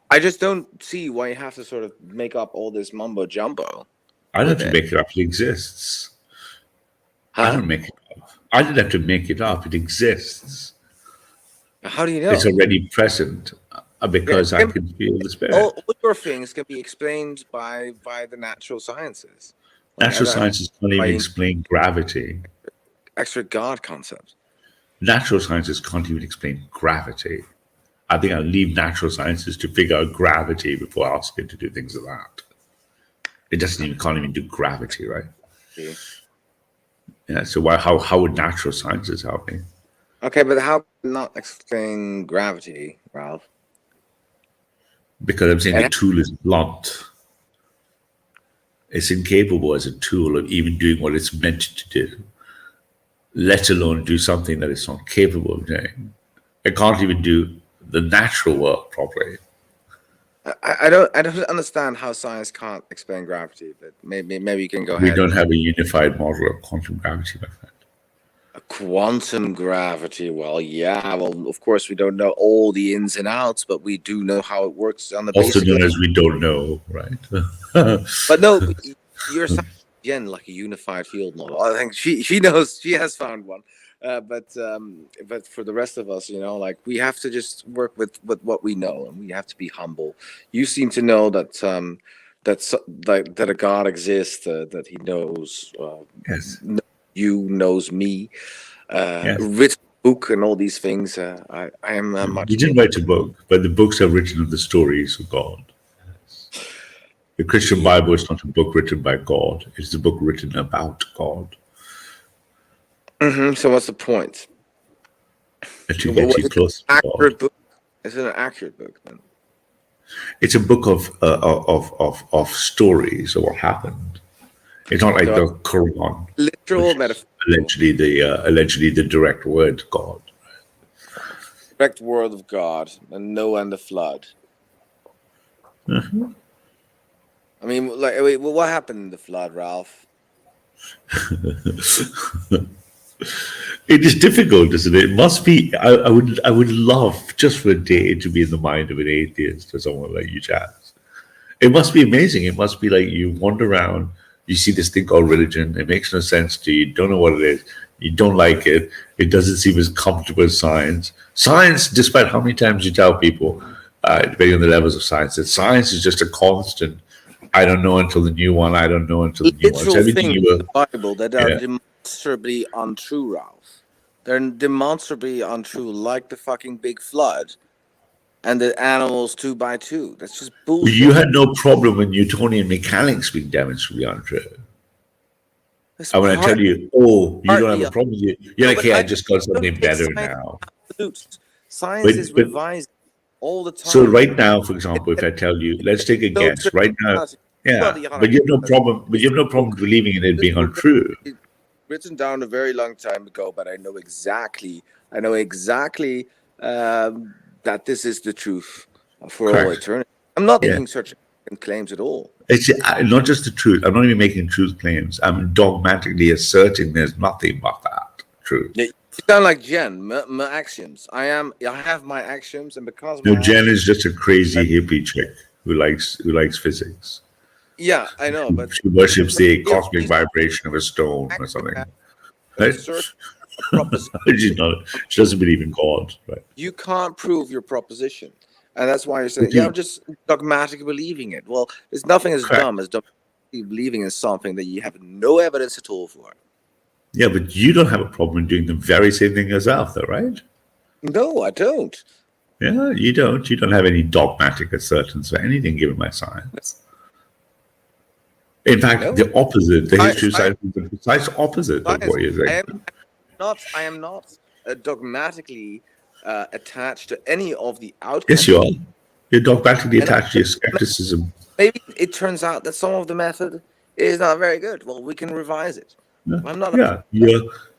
Speaker 4: I just don't see why you have to sort of make up all this mumbo jumbo.
Speaker 6: I don't have to make it up. It exists. I don't make it up. I didn't have to make it up. It exists.
Speaker 4: How do you know?
Speaker 6: It's already present because I can feel the spirit.
Speaker 4: All your things can be explained by the natural sciences.
Speaker 6: Natural sciences can't even explain gravity.
Speaker 4: Extra God concepts.
Speaker 6: Natural sciences can't even explain gravity. I think I'll leave natural sciences to figure out gravity before asking to do things like that. It can't even do gravity, right? Yeah. So how would natural sciences help me?
Speaker 4: Okay, but how not explain gravity, Ralph?
Speaker 6: Because I'm saying the tool is blunt. It's incapable as a tool of even doing what it's meant to do, let alone do something that it's not capable of doing. It can't even do the natural work properly.
Speaker 4: I don't understand how science can't explain gravity, but maybe you can go
Speaker 6: We
Speaker 4: ahead.
Speaker 6: don't have a unified model of quantum gravity, my friend.
Speaker 4: Quantum gravity. Well, yeah. Well, of course, we don't know all the ins and outs, but we do know how it works on the
Speaker 6: Also
Speaker 4: basic
Speaker 6: known
Speaker 4: level.
Speaker 6: as we don't know, right?
Speaker 4: But no, you're saying again like a unified field model. I think she knows, she has found one. But for the rest of us, like we have to just work with what we know, and we have to be humble. You seem to know that that a God exists, that He knows
Speaker 6: Yes.
Speaker 4: you, knows me,
Speaker 6: Yes.
Speaker 4: written book and all these things. I am much.
Speaker 6: You didn't write a book, but the books are written of the stories of God. The Christian Bible is not a book written by God. It's a book written about God.
Speaker 4: So what's the point?
Speaker 6: To get you close to God.
Speaker 4: Book? Is it an accurate book then?
Speaker 6: It's a book of stories of what happened. It's not like the Quran,
Speaker 4: literal metaphor.
Speaker 6: Allegedly the direct word God.
Speaker 4: Direct word of God, and Noah and the flood.
Speaker 6: Mm-hmm.
Speaker 4: I mean, wait, well, what happened in the flood, Ralph?
Speaker 6: It is difficult, isn't it? It must be. I would love just for a day to be in the mind of an atheist or someone like you, Chaz. It must be amazing. It must be like you wander around, you see this thing called religion. It makes no sense to you. You don't know what it is. You don't like it. It doesn't seem as comfortable as science. Science, despite how many times you tell people, depending on the levels of science, that science is just a constant. I don't know until the new one. I don't know until the new one.
Speaker 4: Literal things in the Bible that are demonstrably untrue, Ralph. They're demonstrably untrue, like the fucking big flood and the animals 2 by 2. That's just bullshit.
Speaker 6: You had no problem with Newtonian mechanics being demonstrably untrue. And when I tell you, you don't have a problem with it, you're like, hey, I just got something better now.
Speaker 4: Absolute. Science is revised all the time.
Speaker 6: So right now, for example, if I tell you, let's take a guess. Right now, but you have no problem. But you have no problem believing in it being untrue.
Speaker 4: Written down a very long time ago, but I know exactly that this is the truth for all eternity. I'm not making such claims at all.
Speaker 6: It's not just the truth. I'm not even making truth claims. I'm dogmatically asserting there's nothing but that truth.
Speaker 4: You sound like Jen. My axioms. I have my axioms, and because
Speaker 6: Jen is just a crazy hippie chick who likes physics.
Speaker 4: Yeah, I know, but
Speaker 6: she worships the cosmic vibration of a stone or something. Right? She doesn't believe in God. Right?
Speaker 4: You can't prove your proposition, and that's why you're saying, I'm just dogmatically believing it. Well, there's nothing as dumb as believing in something that you have no evidence at all for.
Speaker 6: Yeah, but you don't have a problem in doing the very same thing yourself, though, right?
Speaker 4: No, I don't.
Speaker 6: Yeah, you don't. You don't have any dogmatic assertions for anything given by science. In fact, the opposite, the history of science is the precise opposite of what you're saying.
Speaker 4: I am not dogmatically attached to any of the outcomes.
Speaker 6: Yes, you are. You're dogmatically attached to your skepticism.
Speaker 4: Maybe it turns out that some of the method is not very good. Well, we can revise it.
Speaker 6: Yeah.
Speaker 4: I'm not.
Speaker 6: Yeah,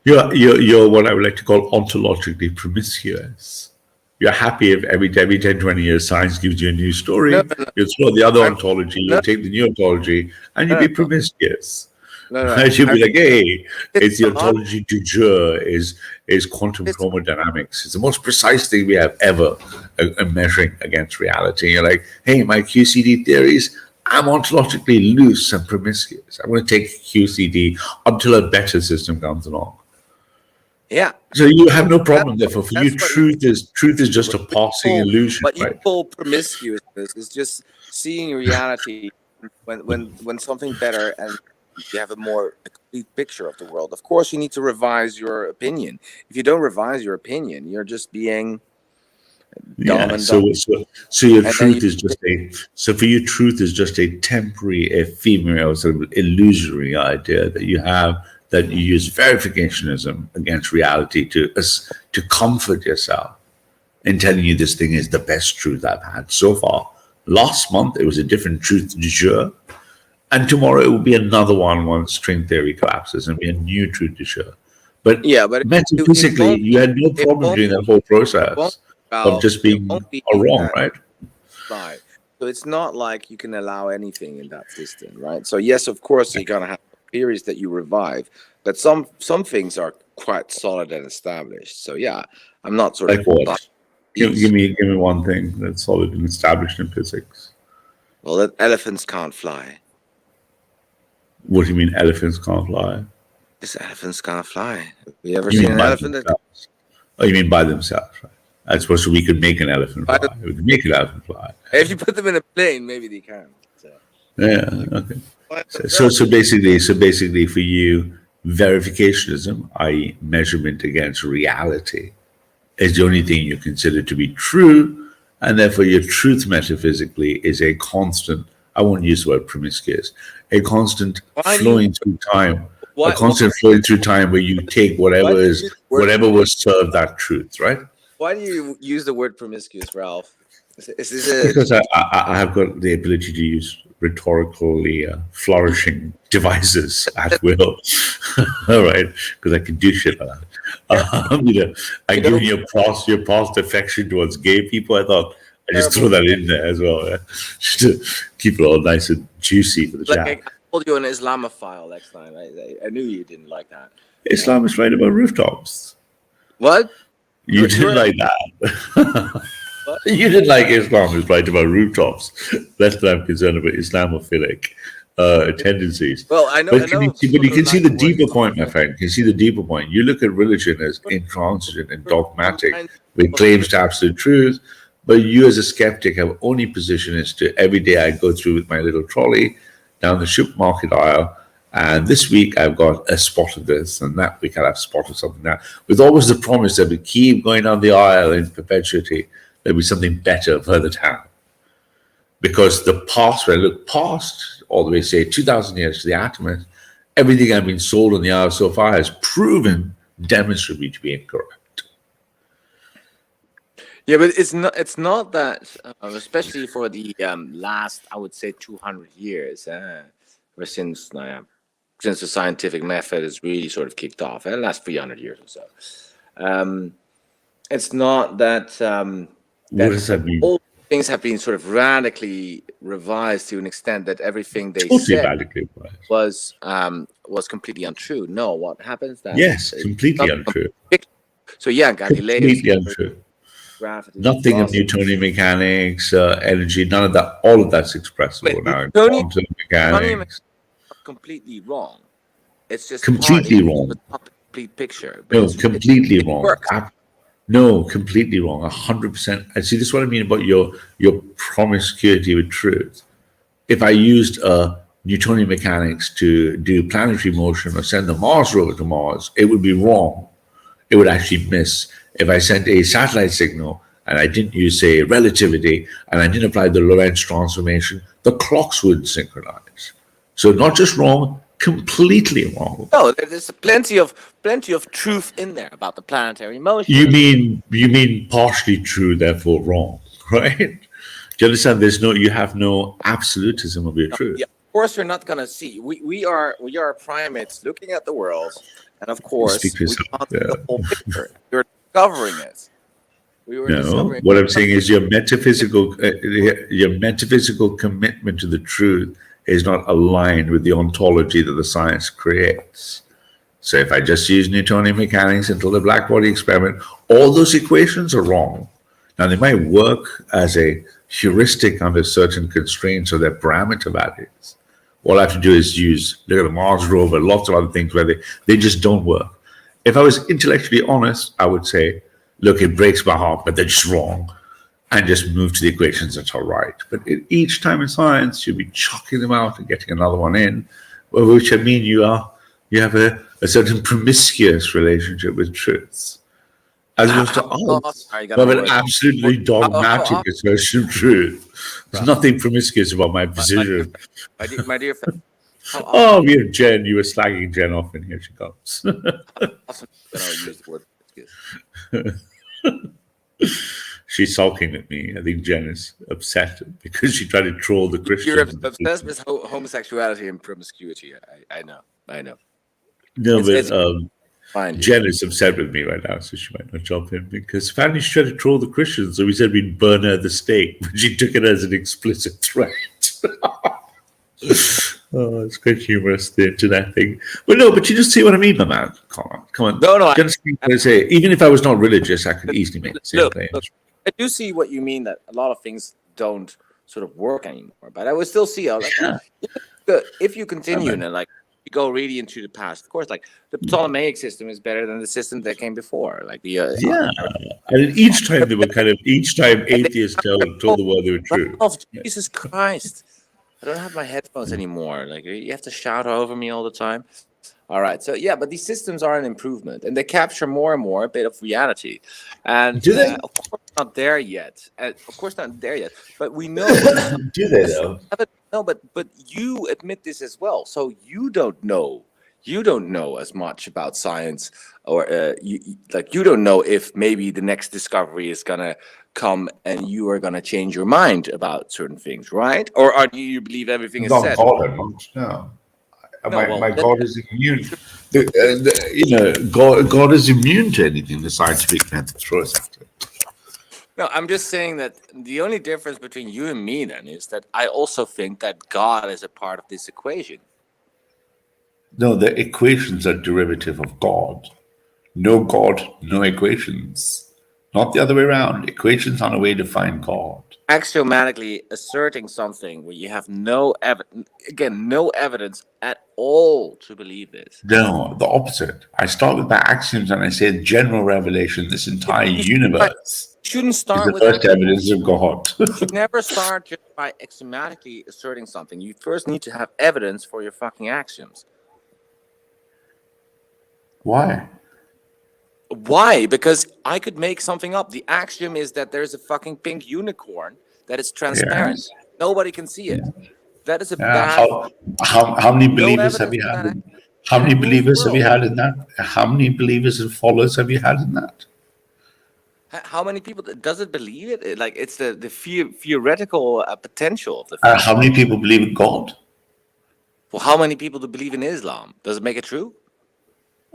Speaker 6: you're what I would like to call ontologically promiscuous. You're happy if every 10, 20 years science gives you a new story. You throw the other ontology, you take the new ontology, and you be promiscuous. You'll be like, hey, it's the ontology du jour is quantum chromodynamics. It's the most precise thing we have ever measuring against reality. You're like, hey, my QCD theories, I'm ontologically loose and promiscuous. I'm going to take QCD until a better system comes along.
Speaker 4: Yeah.
Speaker 6: So you have no problem. Therefore, for you, truth is just a passing illusion.
Speaker 4: What you call promiscuousness is just seeing reality when something better and you have a more complete picture of the world. Of course, you need to revise your opinion. If you don't revise your opinion, you're just being dumb and dumb.
Speaker 6: So your truth is just for you, truth is just a temporary, ephemeral, sort of illusory idea that you have, that you use verificationism against reality to comfort yourself in telling you this thing is the best truth I've had so far. Last month, it was a different truth du jour. And tomorrow it will be another one once string theory collapses and be a new truth to show. But
Speaker 4: Yeah, but
Speaker 6: metaphysically, you had no problem during that whole
Speaker 4: it won't
Speaker 6: process of
Speaker 4: about
Speaker 6: just
Speaker 4: it
Speaker 6: being
Speaker 4: won't be
Speaker 6: wrong,
Speaker 4: that
Speaker 6: right?
Speaker 4: fly. So it's not like you can allow anything in that system, right? So yes, of course you're gonna have theories that you revive, but some things are quite solid and established. So yeah, I'm not sort
Speaker 6: Like
Speaker 4: of
Speaker 6: what? Give
Speaker 4: these.
Speaker 6: me one thing that's solid and established in physics.
Speaker 4: Well, that elephants can't fly.
Speaker 6: What do you mean elephants can't fly?
Speaker 4: This elephants can't fly. Have you ever
Speaker 6: You
Speaker 4: seen
Speaker 6: mean
Speaker 4: an
Speaker 6: by
Speaker 4: elephant that
Speaker 6: themselves? Oh, you mean by themselves, right? I suppose we could make an elephant fly. We could make an elephant fly.
Speaker 4: if you put them in a plane, maybe they can. So.
Speaker 6: Yeah, okay. So basically for you, verificationism, i.e. measurement against reality, is the only thing you consider to be true, and therefore your truth metaphysically is a constant, I won't use the word promiscuous, a constant flowing through time, flowing through time where you take whatever was served that truth, right?
Speaker 4: Why do you use the word promiscuous, Ralph? Is this a...
Speaker 6: Because I have got the ability to use rhetorically flourishing devices at will. All right, because I can do shit like that. I give you your past affection towards gay people. I thought I just throw that in there as well, yeah? Just to keep it all nice and juicy for the chat.
Speaker 4: I told you an Islamophile next time. I knew you didn't like that.
Speaker 6: Islam is right about rooftops.
Speaker 4: What?
Speaker 6: You didn't like that. You didn't like Islam is right about rooftops. That's what I'm concerned about Islamophilic tendencies.
Speaker 4: Well, I know.
Speaker 6: But you can see the deeper point, my friend. You can see the deeper point. You look at religion as intransigent and dogmatic, with claims to absolute truth. But you, as a skeptic, have only position as to every day I go through with my little trolley down the supermarket aisle. And this week I've got a spot of this, and that week I'll have a spot of something now. With always the promise that we keep going down the aisle in perpetuity. There'll be something better further down. Because the past, when I look past, all the way, say, 2,000 years to the atomist, everything I've been sold on the hour so far has proven demonstrably to be incorrect.
Speaker 4: Yeah, but it's not that, especially for the last, I would say, 200 years, ever since the scientific method has really sort of kicked off, the last 300 years or so. It's not that...
Speaker 6: what does that mean?
Speaker 4: All things have been sort of radically revised to an extent that everything they said was completely untrue. No, what happens that?
Speaker 6: Yes, completely untrue.
Speaker 4: So yeah, Galileo.
Speaker 6: Completely untrue.
Speaker 4: Gravity,
Speaker 6: nothing of Newtonian mechanics, energy, none of that. All of that's expressible now in quantum mechanics.
Speaker 4: Completely wrong. It's just
Speaker 6: completely wrong.
Speaker 4: Complete picture.
Speaker 6: No, completely wrong. No, completely wrong. 100%. I see. This is what I mean about your promiscuity with truth. If I used Newtonian mechanics to do planetary motion or send the Mars rover to Mars, it would be wrong. It would actually miss. If I sent a satellite signal and I didn't use, say, relativity and I didn't apply the Lorentz transformation, the clocks would synchronize. So not just wrong, completely wrong.
Speaker 4: No, there's plenty of truth in there about the planetary motion.
Speaker 6: You mean partially true, therefore wrong, right? Do you understand? You have no absolutism of your truth.
Speaker 4: Yeah, of course, you're not gonna see. We are primates looking at the world, and of course, we can't see the whole picture. You're discovering it.
Speaker 6: What I'm saying is your metaphysical commitment to the truth is not aligned with the ontology that the science creates. So if I just use Newtonian mechanics until the black body experiment, all those equations are wrong. Now, they might work as a heuristic under certain constraints or their parameter values. All I have to do is look at the Mars rover, lots of other things where they just don't work. If I was intellectually honest, I would say, look, it breaks my heart, but they're just wrong. And just move to the equations that are right. But each time in science, you'll be chucking them out and getting another one in, which I mean you have a certain promiscuous relationship with truths. As opposed to others, have an absolutely dogmatic assertion of truth. There's nothing promiscuous about my position.
Speaker 4: My dear friend.
Speaker 6: Oh, we have Jen. You were slagging Jen off, and here she comes.
Speaker 7: She's sulking at me. I think Jen is upset because she tried to troll the Christians.
Speaker 4: You're obsessed with homosexuality and promiscuity. I know.
Speaker 7: No,
Speaker 4: It's
Speaker 7: but
Speaker 4: fine,
Speaker 7: Jen is upset with me right now, so she might not jump in because apparently she tried to troll the Christians. So we said we'd burn her at the stake, but she took it as an explicit threat. Oh, it's quite humorous, the internet thing. But no, but you just see what I mean, my man. Come on.
Speaker 4: No,
Speaker 7: You understand what I say? Even if I was not religious, I could easily make the same claims.
Speaker 4: Look, I do see what you mean, that a lot of things don't sort of work anymore. But I would still see, if you continue and like you go really into the past, of course, like the Ptolemaic system is better than the system that came before. Like the
Speaker 7: and each time atheists told the world they were true.
Speaker 4: Oh, Jesus Christ. I don't have my headphones anymore. Like, you have to shout over me all the time. All right. So, yeah, but these systems are an improvement, and they capture more and more a bit of reality. And
Speaker 7: do they?
Speaker 4: Of course, not there yet. But we know.
Speaker 7: Do they, though?
Speaker 4: No, but you admit this as well. So you don't know. You don't know as much about science, or you don't know if maybe the next discovery is gonna come and you are gonna change your mind about certain things, right? Or do you believe everything is set?
Speaker 7: God, no. My God is immune. God is immune to anything the scientific method throws at it.
Speaker 4: No, I'm just saying that the only difference between you and me then is that I also think that God is a part of this equation.
Speaker 7: No, the equations are derivative of God. No God, no equations. Not the other way around. Equations are a way to find God.
Speaker 4: Axiomatically asserting something where you have no evidence at all to believe this.
Speaker 7: No, the opposite. I start with my axioms and I say general revelation, this entire universe
Speaker 4: Shouldn't start
Speaker 7: is the
Speaker 4: with
Speaker 7: first evidence of God.
Speaker 4: You should never start just by axiomatically asserting something. You first need to have evidence for your fucking axioms.
Speaker 7: Why?
Speaker 4: Why? Because I could make something up. The axiom is that there's a fucking pink unicorn that is transparent.
Speaker 7: Yes.
Speaker 4: Nobody can see it. That is a
Speaker 7: Yeah,
Speaker 4: bad.
Speaker 7: how many believers have you had? How many believers have you had in that? How many believers and followers have you had in that?
Speaker 4: How many people does it believe it? Like, it's the theoretical potential of the.
Speaker 7: How many people believe in God?
Speaker 4: Well, how many people do believe in Islam? Does it make it true?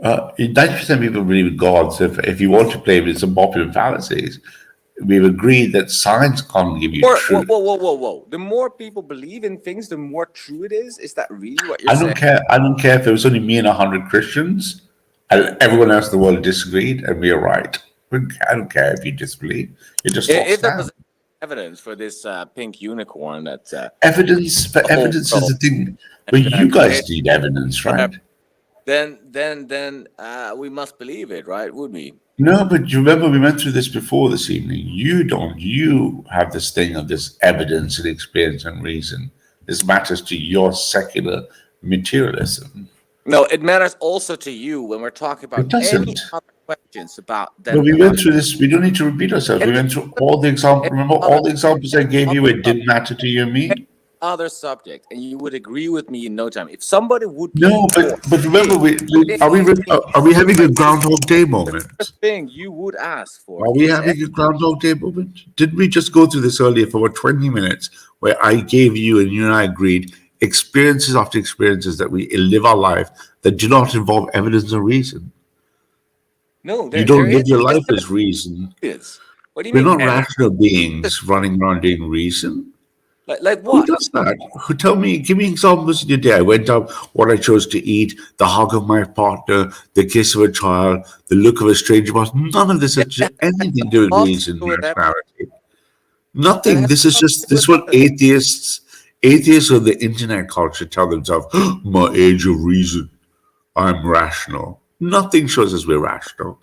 Speaker 7: 90% of people believe in God. So if you want to play with some popular fallacies, we've agreed that science can't give you truth.
Speaker 4: Whoa. The more people believe in things, the more true it is. Is that really what you're saying?
Speaker 7: I don't care if it was only me and 100 Christians and everyone else in the world disagreed and we are right. I don't care if you disbelieve. You're just
Speaker 4: if there was evidence for this pink unicorn,
Speaker 7: evidence is the thing. But you guys need evidence, right?
Speaker 4: Then we must believe it, right? Would we?
Speaker 7: No, but you remember we went through this before this evening. You don't. You have this thing of this evidence and experience and reason. This matters to your secular materialism.
Speaker 4: No, it matters also to you when we're talking about any other questions about that.
Speaker 7: Well, we went through this. We don't need to repeat ourselves. We went through all the examples. Remember all the examples I gave you? It didn't matter to you and me.
Speaker 4: Other subject, and you would agree with me in no time. If somebody would
Speaker 7: but remember, are we having a Groundhog Day moment?
Speaker 4: First thing you would ask for.
Speaker 7: Are we having a Groundhog Day moment? Didn't we just go through this earlier for about 20 minutes, where I gave you and you and I agreed experiences after experiences that we live our life that do not involve evidence or reason?
Speaker 4: No,
Speaker 7: you don't live your life as reason.
Speaker 4: What do you
Speaker 7: We're
Speaker 4: mean?
Speaker 7: not rational beings running around doing reason.
Speaker 4: Like what?
Speaker 7: Who does that? Give me examples in your day. I went up, what I chose to eat, the hug of my partner, the kiss of a child, the look of a stranger. None of this has anything to do with reason and rationality. Nothing. This is what atheists of the internet culture tell themselves. My age of reason. I'm rational. Nothing shows us we're rational.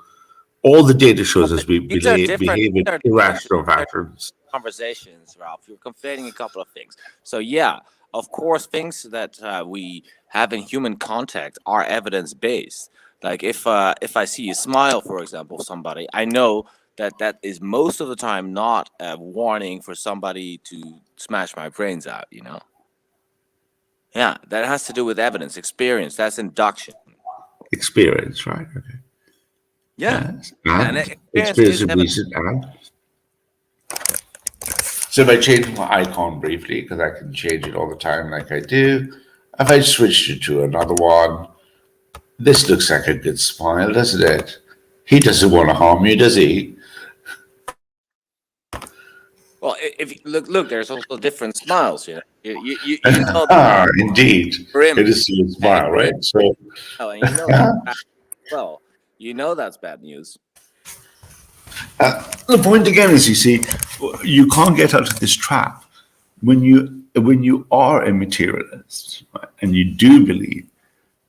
Speaker 7: All the data shows us we behave in irrational fashions.
Speaker 4: Conversations, Ralph. You're conflating a couple of things. So yeah, of course, things that we have in human contact are evidence-based. Like if I see you smile, for example, somebody, I know that is most of the time not a warning for somebody to smash my brains out. You know. Yeah, that has to do with evidence, experience. That's induction.
Speaker 7: Experience, right? Okay.
Speaker 4: Yeah.
Speaker 7: Yes. And experience of reason and
Speaker 6: So if I change my icon briefly, because I can change it all the time like I do, if I switch it to another one, this looks like a good smile, doesn't it? He doesn't want to harm you, does he?
Speaker 4: Well, if you look, there's also different smiles. You know
Speaker 6: Ah, indeed.
Speaker 4: grim.
Speaker 6: It is still a smile, right? So,
Speaker 4: And you know that's bad. Well, you know that's bad news.
Speaker 6: the point again is, you see, you can't get out of this trap when you are a materialist, right, and you do believe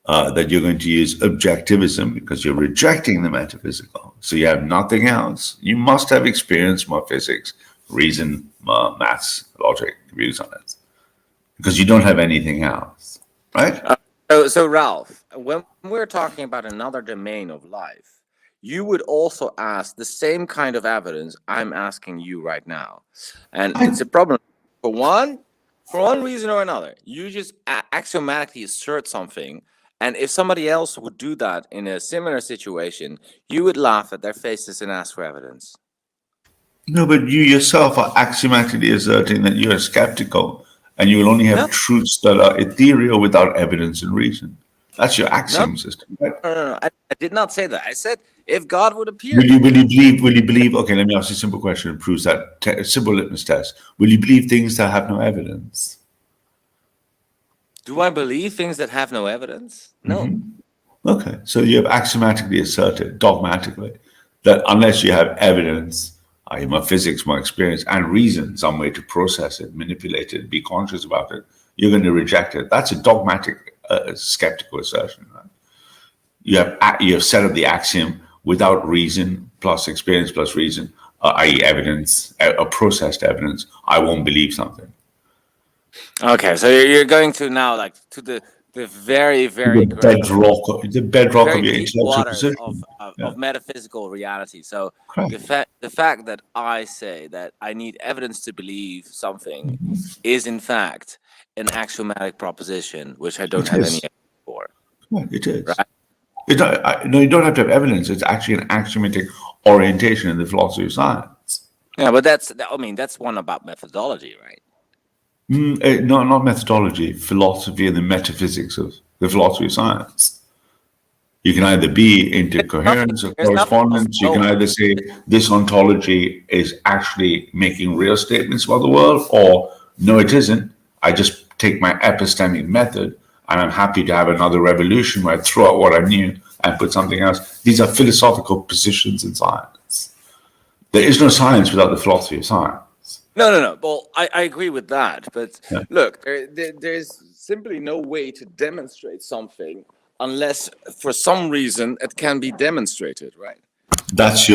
Speaker 6: that you're going to use objectivism because you're rejecting the metaphysical. So you have nothing else. You must have experience, more physics, reason, maths, logic, views on it, because you don't have anything else, right?
Speaker 4: So Ralph, when we're talking about another domain of life, you would also ask the same kind of evidence I'm asking you right now, and it's a problem for one reason or another. You just axiomatically assert something, and if somebody else would do that in a similar situation, you would laugh at their faces and ask for evidence.
Speaker 6: No, but you yourself are axiomatically asserting that you are skeptical and you will only have truths that are ethereal without evidence and reason. That's your axiom system, right?
Speaker 4: No. I did not say that. I said if God would appear.
Speaker 6: Will you believe? Okay, let me ask you a simple question that proves that. Simple litmus test. Will you believe things that have no evidence?
Speaker 4: Do I believe things that have no evidence? No.
Speaker 6: Mm-hmm. Okay, so you have axiomatically asserted, dogmatically, that unless you have evidence, i.e. my physics, my experience, and reason, some way to process it, manipulate it, be conscious about it, you're going to reject it. That's a dogmatic, skeptical assertion. Right? You have set up the axiom without reason plus experience plus reason, i.e. evidence, a processed evidence. I won't believe something.
Speaker 4: Okay, so you're going to now like to the very
Speaker 6: the bedrock of your intellectual
Speaker 4: waters
Speaker 6: position
Speaker 4: of metaphysical reality. So
Speaker 6: Correct.
Speaker 4: the fact that I say that I need evidence to believe something is in fact an axiomatic proposition, which I don't have any evidence for.
Speaker 6: Yeah, it is.
Speaker 4: Right?
Speaker 6: No, you don't have to have evidence. It's actually an axiomatic orientation in the philosophy of science.
Speaker 4: Yeah, but that's one about methodology, right?
Speaker 6: No, not methodology, philosophy and the metaphysics of the philosophy of science. You can either be into coherence or correspondence. You can either say this ontology is actually making real statements about the world, or no, it isn't. I just take my epistemic method and I'm happy to have another revolution where I throw out what I knew and put something else. These are philosophical positions in science. There is no science without the philosophy of science.
Speaker 4: No. Well, I agree with that. But look, there's simply no way to demonstrate something unless for some reason it can be demonstrated, right?
Speaker 6: That's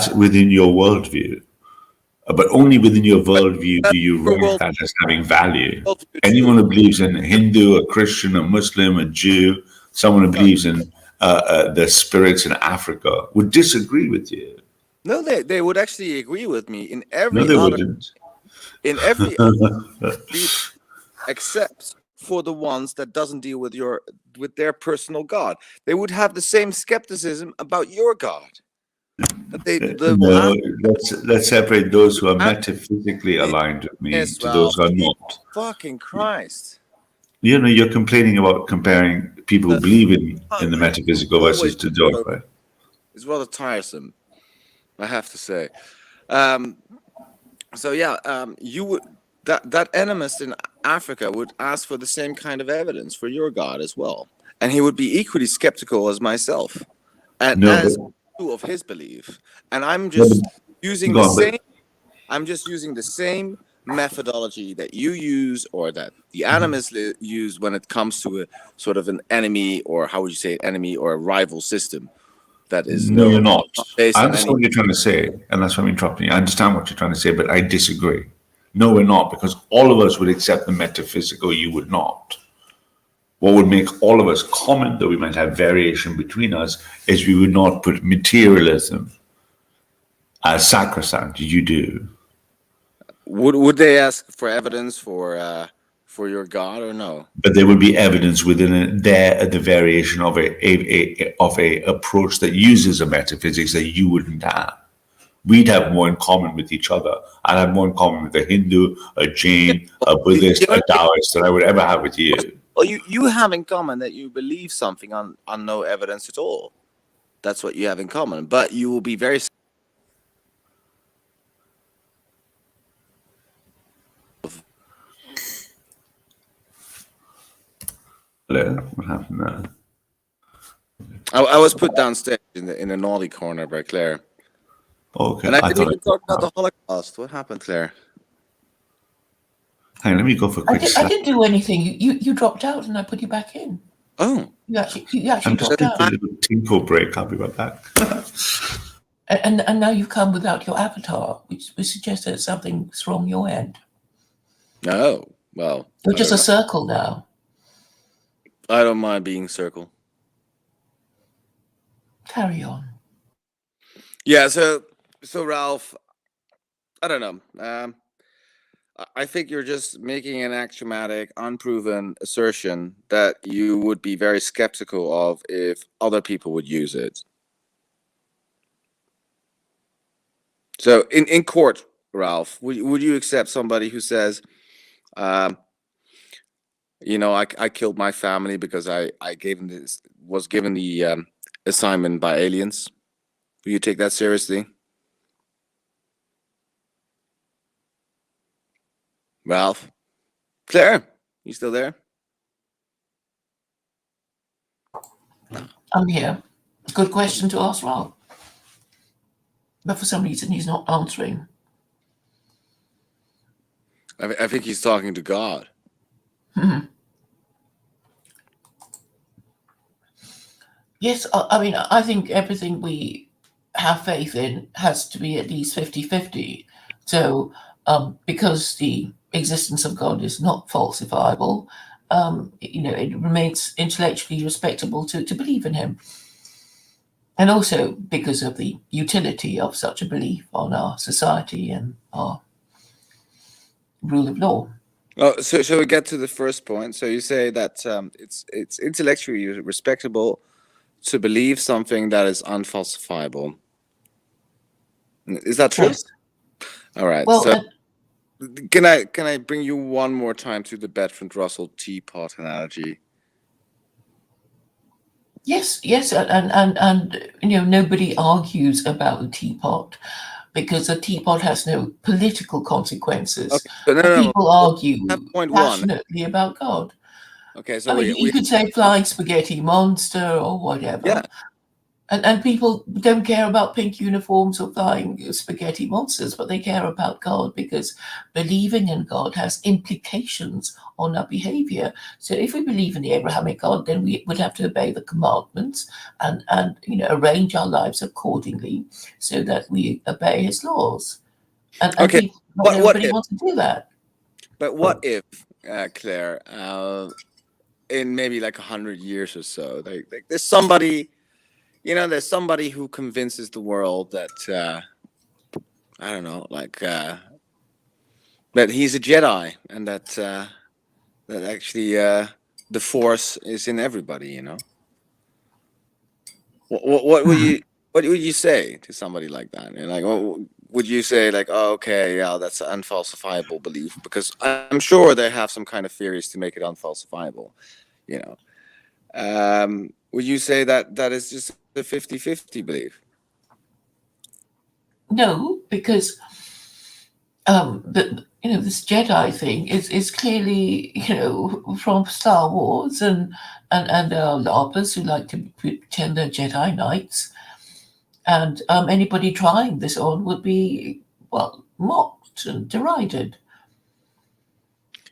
Speaker 6: within your worldview. But only within your worldview do you rank that as having value. Anyone who believes in a Hindu, a Christian, a Muslim, a Jew, someone who believes in the spirits in Africa would disagree with you.
Speaker 4: No, they would actually agree with me in every
Speaker 6: No, they wouldn't.
Speaker 4: In every other except for the ones that doesn't deal with their personal God. They would have the same skepticism about your God.
Speaker 6: Let's separate those who are metaphysically aligned with me to those who are not.
Speaker 4: Fucking Christ.
Speaker 6: You're complaining about comparing people who believe in the metaphysical versus to don't, right?
Speaker 4: It's rather tiresome, I have to say. You would that animist in Africa would ask for the same kind of evidence for your God as well, and he would be equally skeptical as myself, and as of his belief. And I'm just using the same. I'm just using the same methodology that you use, or that the animists use when it comes to a sort of an enemy, or how would you say, enemy or a rival system. That is
Speaker 6: no, you're not. I understand what you're trying to say, and that's why I'm interrupting you. I understand what you're trying to say, but I disagree. No, we're not, because all of us would accept the metaphysical, you would not. What would make all of us common, though we might have variation between us, is we would not put materialism as sacrosanct. You do.
Speaker 4: Would they ask for evidence for your God or no?
Speaker 6: But there would be evidence within the variation of a approach that uses a metaphysics that you wouldn't have.
Speaker 7: we'd have more in common with each other. I'd have more in common with a Hindu, a Jain, a Buddhist, a Taoist than I would ever have with you.
Speaker 4: Well, you have in common that you believe something on no evidence at all. That's what you have in common. But you will be very
Speaker 7: Hello, what happened there?
Speaker 4: I was put downstage in the naughty corner by Claire.
Speaker 7: Okay,
Speaker 4: And I didn't
Speaker 7: thought
Speaker 4: even talk about the Holocaust. What happened, Claire?
Speaker 7: Hang on, let me go for a quick
Speaker 1: I didn't do anything. You dropped out, and I put you back in.
Speaker 4: Oh,
Speaker 1: You actually
Speaker 7: I'm just
Speaker 1: dropped
Speaker 7: taking
Speaker 1: out,
Speaker 7: a little tinkle break. I'll be right back.
Speaker 1: and now you've come without your avatar, which suggests that something's wrong your end.
Speaker 4: oh, well.
Speaker 1: You're just a circle now.
Speaker 4: I don't mind being circle.
Speaker 1: Carry on.
Speaker 4: Yeah, so Ralph, I don't know. I think you're just making an axiomatic, unproven assertion that you would be very skeptical of if other people would use it. So in court, Ralph, would you accept somebody who says, you know, I killed my family because I was given the assignment by aliens? Do you take that seriously? Ralph? Claire, you still there?
Speaker 1: I'm here. Good question to ask Ralph. But for some reason, he's not answering.
Speaker 4: I think he's talking to God.
Speaker 1: Yes, I mean, I think everything we have faith in has to be at least 50-50. So, because the existence of God is not falsifiable, it remains intellectually respectable to believe in him. And also because of the utility of such a belief on our society and our rule of law.
Speaker 4: Oh, so shall we get to the first point? So you say that it's intellectually respectable to believe something that is unfalsifiable. Is that true?
Speaker 1: Yes.
Speaker 4: All right.
Speaker 1: Well,
Speaker 4: so can I bring you one more time to the Bertrand Russell teapot analogy?
Speaker 1: yes, and nobody argues about the teapot because the teapot has no political consequences.
Speaker 4: Okay, so
Speaker 1: But people argue
Speaker 4: point
Speaker 1: passionately about God.
Speaker 4: Okay, so
Speaker 1: I mean, you could say flying spaghetti monster or whatever.
Speaker 4: Yeah.
Speaker 1: And people don't care about pink uniforms or flying spaghetti monsters, but they care about God because believing in God has implications on our behavior. So if we believe in the Abrahamic God, then we would have to obey the commandments and arrange our lives accordingly so that we obey his laws. And
Speaker 4: Okay,
Speaker 1: not everybody wants to do that.
Speaker 4: But what if, Claire, in maybe like 100 years or so, like there's somebody, there's somebody who convinces the world that, I don't know, like that he's a Jedi and that actually the Force is in everybody, What would you say to somebody like that? And like, would you say like, oh, okay, yeah, that's an unfalsifiable belief? Because I'm sure they have some kind of theories to make it unfalsifiable, Would you say that is just a 50-50 belief?
Speaker 1: No, because this Jedi thing is clearly from Star Wars and LARPers who like to pretend they're Jedi Knights, and anybody trying this on would be mocked and derided.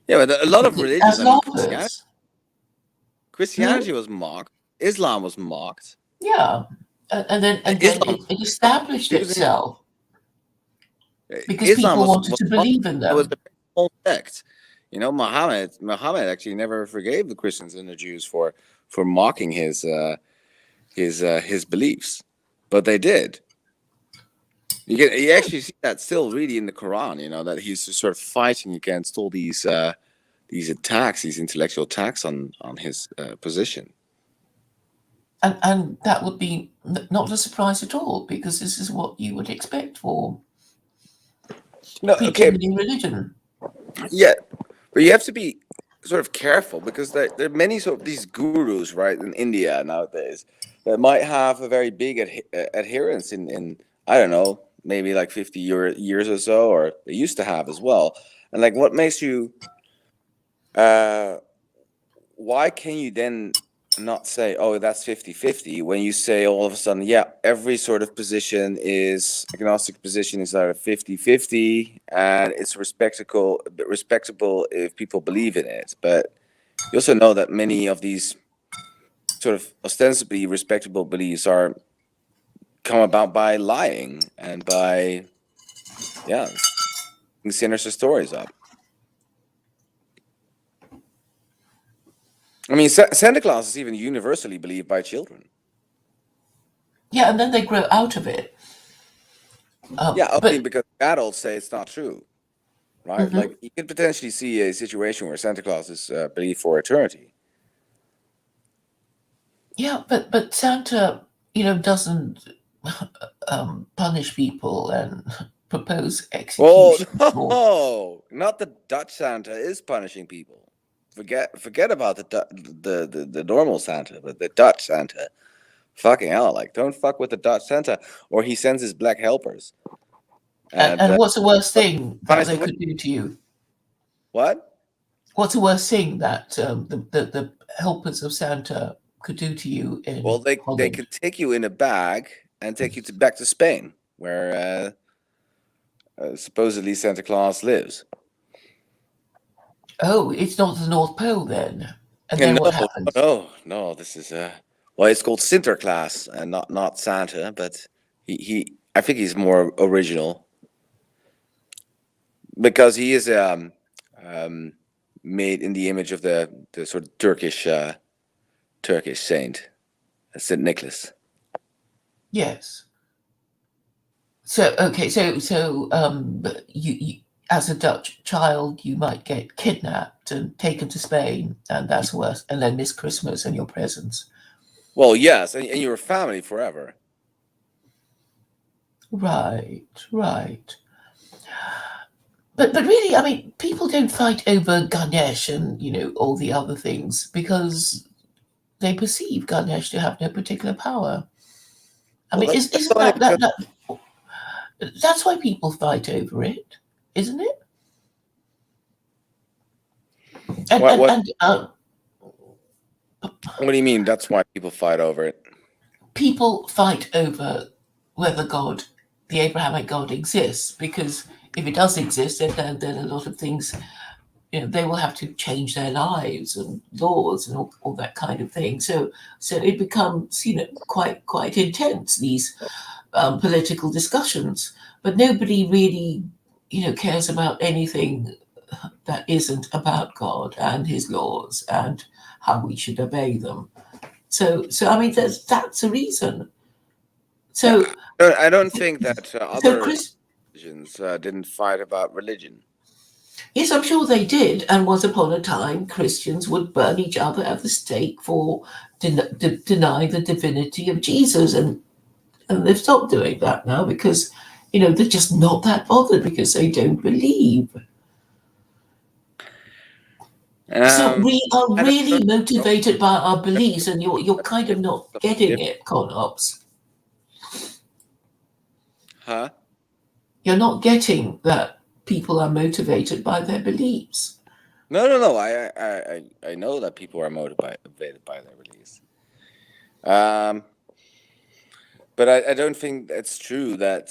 Speaker 4: Yeah, but a lot of religions, Christianity was mocked, Islam was mocked.
Speaker 1: Yeah, and then it established itself. Because Islam people wanted to believe in them.
Speaker 4: It was a whole sect. Muhammad actually never forgave the Christians and the Jews for mocking his beliefs, but they did. You actually see that still really in the Quran. That he's just sort of fighting against all these attacks, these intellectual attacks on his position.
Speaker 1: And that would be not a surprise at all, because this is what you would expect for
Speaker 4: No,
Speaker 1: preaching
Speaker 4: okay,
Speaker 1: a new religion.
Speaker 4: yeah, but you have to be sort of careful because there are many sort of these gurus, right, in India nowadays that might have a very big adherence in I don't know, maybe like 50 years or so, or they used to have as well. And like, what makes you? Why can you then not say, oh, that's 50-50 when you say all of a sudden, yeah, every sort of position is agnostic position is either 50-50 and it's respectable if people believe in it. But you also know that many of these sort of ostensibly respectable beliefs are come about by lying and by sinister stories up. I mean, Santa Claus is even universally believed by children.
Speaker 1: Yeah, and then they grow out of it.
Speaker 4: Yeah, I
Speaker 1: But
Speaker 4: mean, because adults say it's not true, right?
Speaker 1: Mhm.
Speaker 4: Like, you could potentially see a situation where Santa Claus is believed for eternity.
Speaker 1: yeah, but Santa, doesn't punish people and propose
Speaker 4: Oh
Speaker 1: execution. Or,
Speaker 4: no, not the Dutch Santa is punishing people. Forget about the normal Santa, but the Dutch Santa. Fucking hell, like, don't fuck with the Dutch Santa, or he sends his black helpers. And
Speaker 1: and what's the worst thing that
Speaker 4: punish
Speaker 1: they
Speaker 4: the
Speaker 1: could do to you?
Speaker 4: what?
Speaker 1: What's the worst thing that the helpers of Santa could do to you
Speaker 4: Well,
Speaker 1: in
Speaker 4: they
Speaker 1: Holland?
Speaker 4: could take you in a bag and take you back to Spain, where supposedly Santa Claus lives.
Speaker 1: Oh, it's not the North Pole then. And
Speaker 4: And
Speaker 1: then what happens?
Speaker 4: no, this is well, it's called Sinterklaas and not Santa, but he I think he's more original because he is um made in the image of the sort of Turkish saint, Saint Nicholas.
Speaker 1: Yes. So okay, you as a Dutch child you might get kidnapped and taken to Spain, and that's worse, and then miss Christmas and your presents.
Speaker 4: Well, yes, and your family forever.
Speaker 1: Right, right. But really, I mean, people don't fight over Ganesh and all the other things because they perceive Ganesh to have no particular power. I
Speaker 4: Well,
Speaker 1: mean,
Speaker 4: that's
Speaker 1: isn't
Speaker 4: only because
Speaker 1: that's why people fight over it, isn't it? And
Speaker 4: what
Speaker 1: and
Speaker 4: what
Speaker 1: and
Speaker 4: what do you mean? That's why people fight over it.
Speaker 1: people fight over whether God, the Abrahamic God, exists, because if it does exist, then a lot of things, they will have to change their lives and laws and all that kind of thing. So it becomes, quite intense, these political discussions. But nobody really, cares about anything that isn't about God and His laws and how we should obey them. So I mean, that's a reason.
Speaker 4: Yeah,
Speaker 1: So
Speaker 4: I don't think that
Speaker 1: so
Speaker 4: other
Speaker 1: Chris,
Speaker 4: religions didn't fight about religion.
Speaker 1: yes, I'm sure they did. And once upon a time, Christians would burn each other at the stake for denying the divinity of Jesus, and they've stopped doing that now because they're just not that bothered because they don't believe. So we are
Speaker 4: I don't
Speaker 1: really
Speaker 4: know.
Speaker 1: motivated by our beliefs, and you're kind of not
Speaker 4: Something
Speaker 1: getting
Speaker 4: different.
Speaker 1: it, Conops.
Speaker 4: Huh?
Speaker 1: You're not getting that people are motivated by their beliefs.
Speaker 4: No. I know that people are motivated by their beliefs. Um, but I don't think it's true that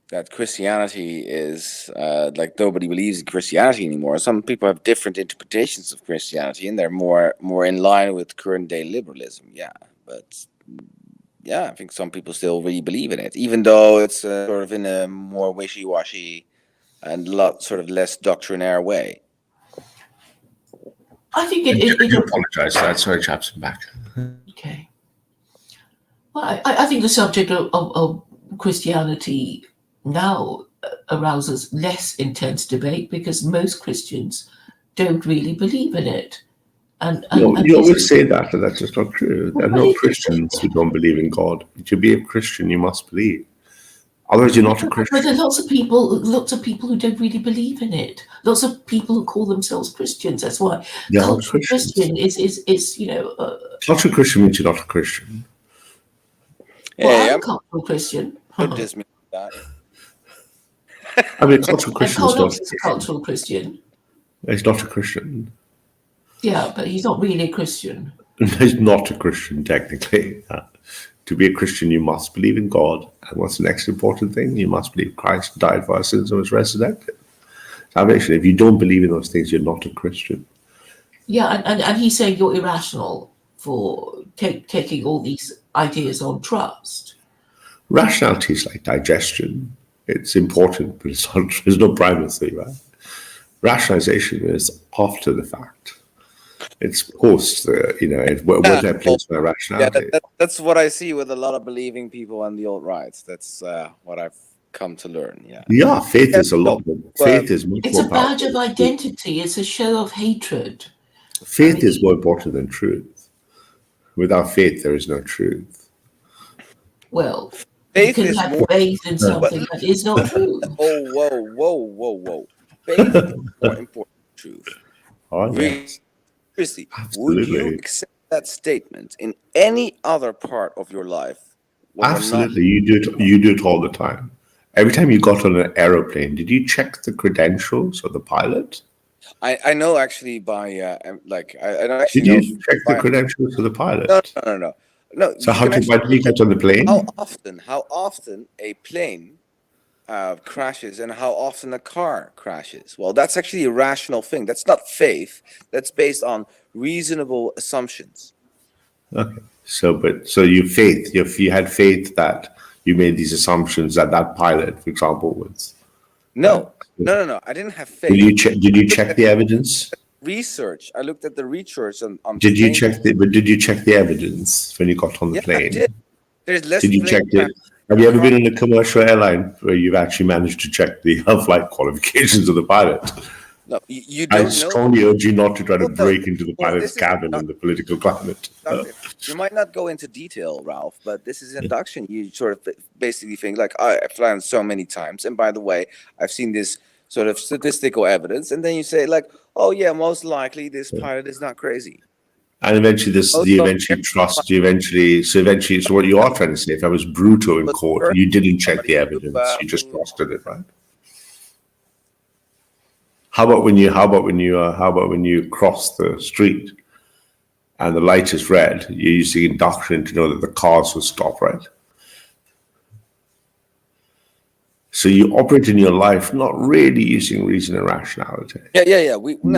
Speaker 4: that Christianity is like nobody believes in Christianity anymore. Some people have different interpretations of Christianity, and they're more in line with current day liberalism. Yeah, but yeah, I think some people still really believe in it, even though it's sort of in a more wishy-washy and lot sort of less doctrinaire way.
Speaker 1: I think
Speaker 7: I
Speaker 1: it
Speaker 7: do apologize for that. Sorry, chaps, I'm back.
Speaker 1: okay. Well, I think the subject of Christianity now arouses less intense debate because most Christians don't really believe in it. And
Speaker 6: you
Speaker 1: this
Speaker 6: always say that, and that's just not true. There are
Speaker 1: well,
Speaker 6: no
Speaker 1: it is,
Speaker 6: Christians who don't believe in God. To be a Christian, you must believe. Otherwise, you're not a
Speaker 1: but there
Speaker 6: Christian.
Speaker 1: are lots of people who don't really believe in it. Lots of people who call themselves Christians. That's why
Speaker 6: They're not
Speaker 1: cultural
Speaker 6: Christians.
Speaker 1: Christian is
Speaker 6: Cultural Christian means you're not a Christian.
Speaker 1: well,
Speaker 4: Hey,
Speaker 1: I'm a
Speaker 4: I'm
Speaker 1: cultural Christian.
Speaker 4: don't diss me with that.
Speaker 6: I mean, a cultural
Speaker 1: And
Speaker 6: Christian is not a
Speaker 1: Carlos is a
Speaker 6: Christian.
Speaker 1: cultural Christian.
Speaker 6: He's not a Christian.
Speaker 1: Yeah, but he's not really a Christian.
Speaker 6: He's not a Christian, technically. To be a Christian, you must believe in God. And what's the next important thing? You must believe Christ died for our sins and was resurrected. Salvation. If you don't believe in those things, you're not a Christian.
Speaker 1: Yeah, and he's saying you're irrational for taking all these ideas on trust.
Speaker 6: Rationality is like digestion. It's important, but it's not, there's no primacy, right? Rationalization is after the fact. It's post, where's that place for
Speaker 4: Yeah,
Speaker 6: rationality?
Speaker 4: that's what I see with a lot of believing people on the alt-right. That's what I've come to learn. Yeah.
Speaker 6: Yeah, faith is a lot more, faith is much
Speaker 1: It's
Speaker 6: more
Speaker 1: a badge of
Speaker 6: powerful.
Speaker 1: identity. It's a show of hatred.
Speaker 6: Faith is more important than truth. Without faith, there is no truth.
Speaker 1: Well,
Speaker 4: Faith
Speaker 1: you can
Speaker 4: is
Speaker 1: have
Speaker 4: more.
Speaker 1: faith in something that is not true.
Speaker 4: Whoa. Faith is more important than truth.
Speaker 6: Oh,
Speaker 4: Really,
Speaker 6: yes,
Speaker 4: seriously, would you
Speaker 6: absolutely.
Speaker 4: accept that statement in any other part of your life? when we're not-
Speaker 6: Absolutely. You do it all the time. Every time you got on an aeroplane, did you check the credentials of the pilot?
Speaker 4: I know actually by I don't actually
Speaker 6: Did
Speaker 4: know
Speaker 6: you check the credentials of the pilot?
Speaker 4: no.
Speaker 6: So
Speaker 4: You
Speaker 6: how
Speaker 4: can
Speaker 6: did, why
Speaker 4: actually
Speaker 6: did you
Speaker 4: look
Speaker 6: get on the plane?
Speaker 4: at how often a plane crashes and how often a car crashes. Well, that's actually a rational thing. That's not faith. That's based on reasonable assumptions.
Speaker 6: Okay. So you had faith that you made these assumptions that that pilot, for example, was.
Speaker 4: No. I didn't have faith.
Speaker 6: Did you check the evidence?
Speaker 4: Research. I looked at the research on.
Speaker 6: Did you
Speaker 4: plane-
Speaker 6: did you check the evidence when you got on the
Speaker 4: Yeah, I
Speaker 6: plane?
Speaker 4: did. There's less.
Speaker 6: Did you
Speaker 4: plane
Speaker 6: check it?
Speaker 4: crash-
Speaker 6: Have you ever been in a commercial airline where you've actually managed to check the flight qualifications of the pilot?
Speaker 4: No, you
Speaker 6: I
Speaker 4: don't know.
Speaker 6: strongly urge you not to try to
Speaker 4: Well,
Speaker 6: break into the
Speaker 4: well,
Speaker 6: pilot's
Speaker 4: this is
Speaker 6: cabin
Speaker 4: not-
Speaker 6: in the political climate.
Speaker 4: You might not go into detail, Ralph, but this is induction. You sort of basically think like, I've flown so many times, and by the way, I've seen this sort of statistical evidence, and then you say like, oh yeah, most likely this pilot is not crazy.
Speaker 6: And eventually, so what you are trying to say, if I was brutal in court, you didn't check the evidence, you just trusted it, right? How about when you cross the street and the light is red, you're using induction to know that the cars will stop, right? So you operate in your life not really using reason and rationality.
Speaker 4: Yeah.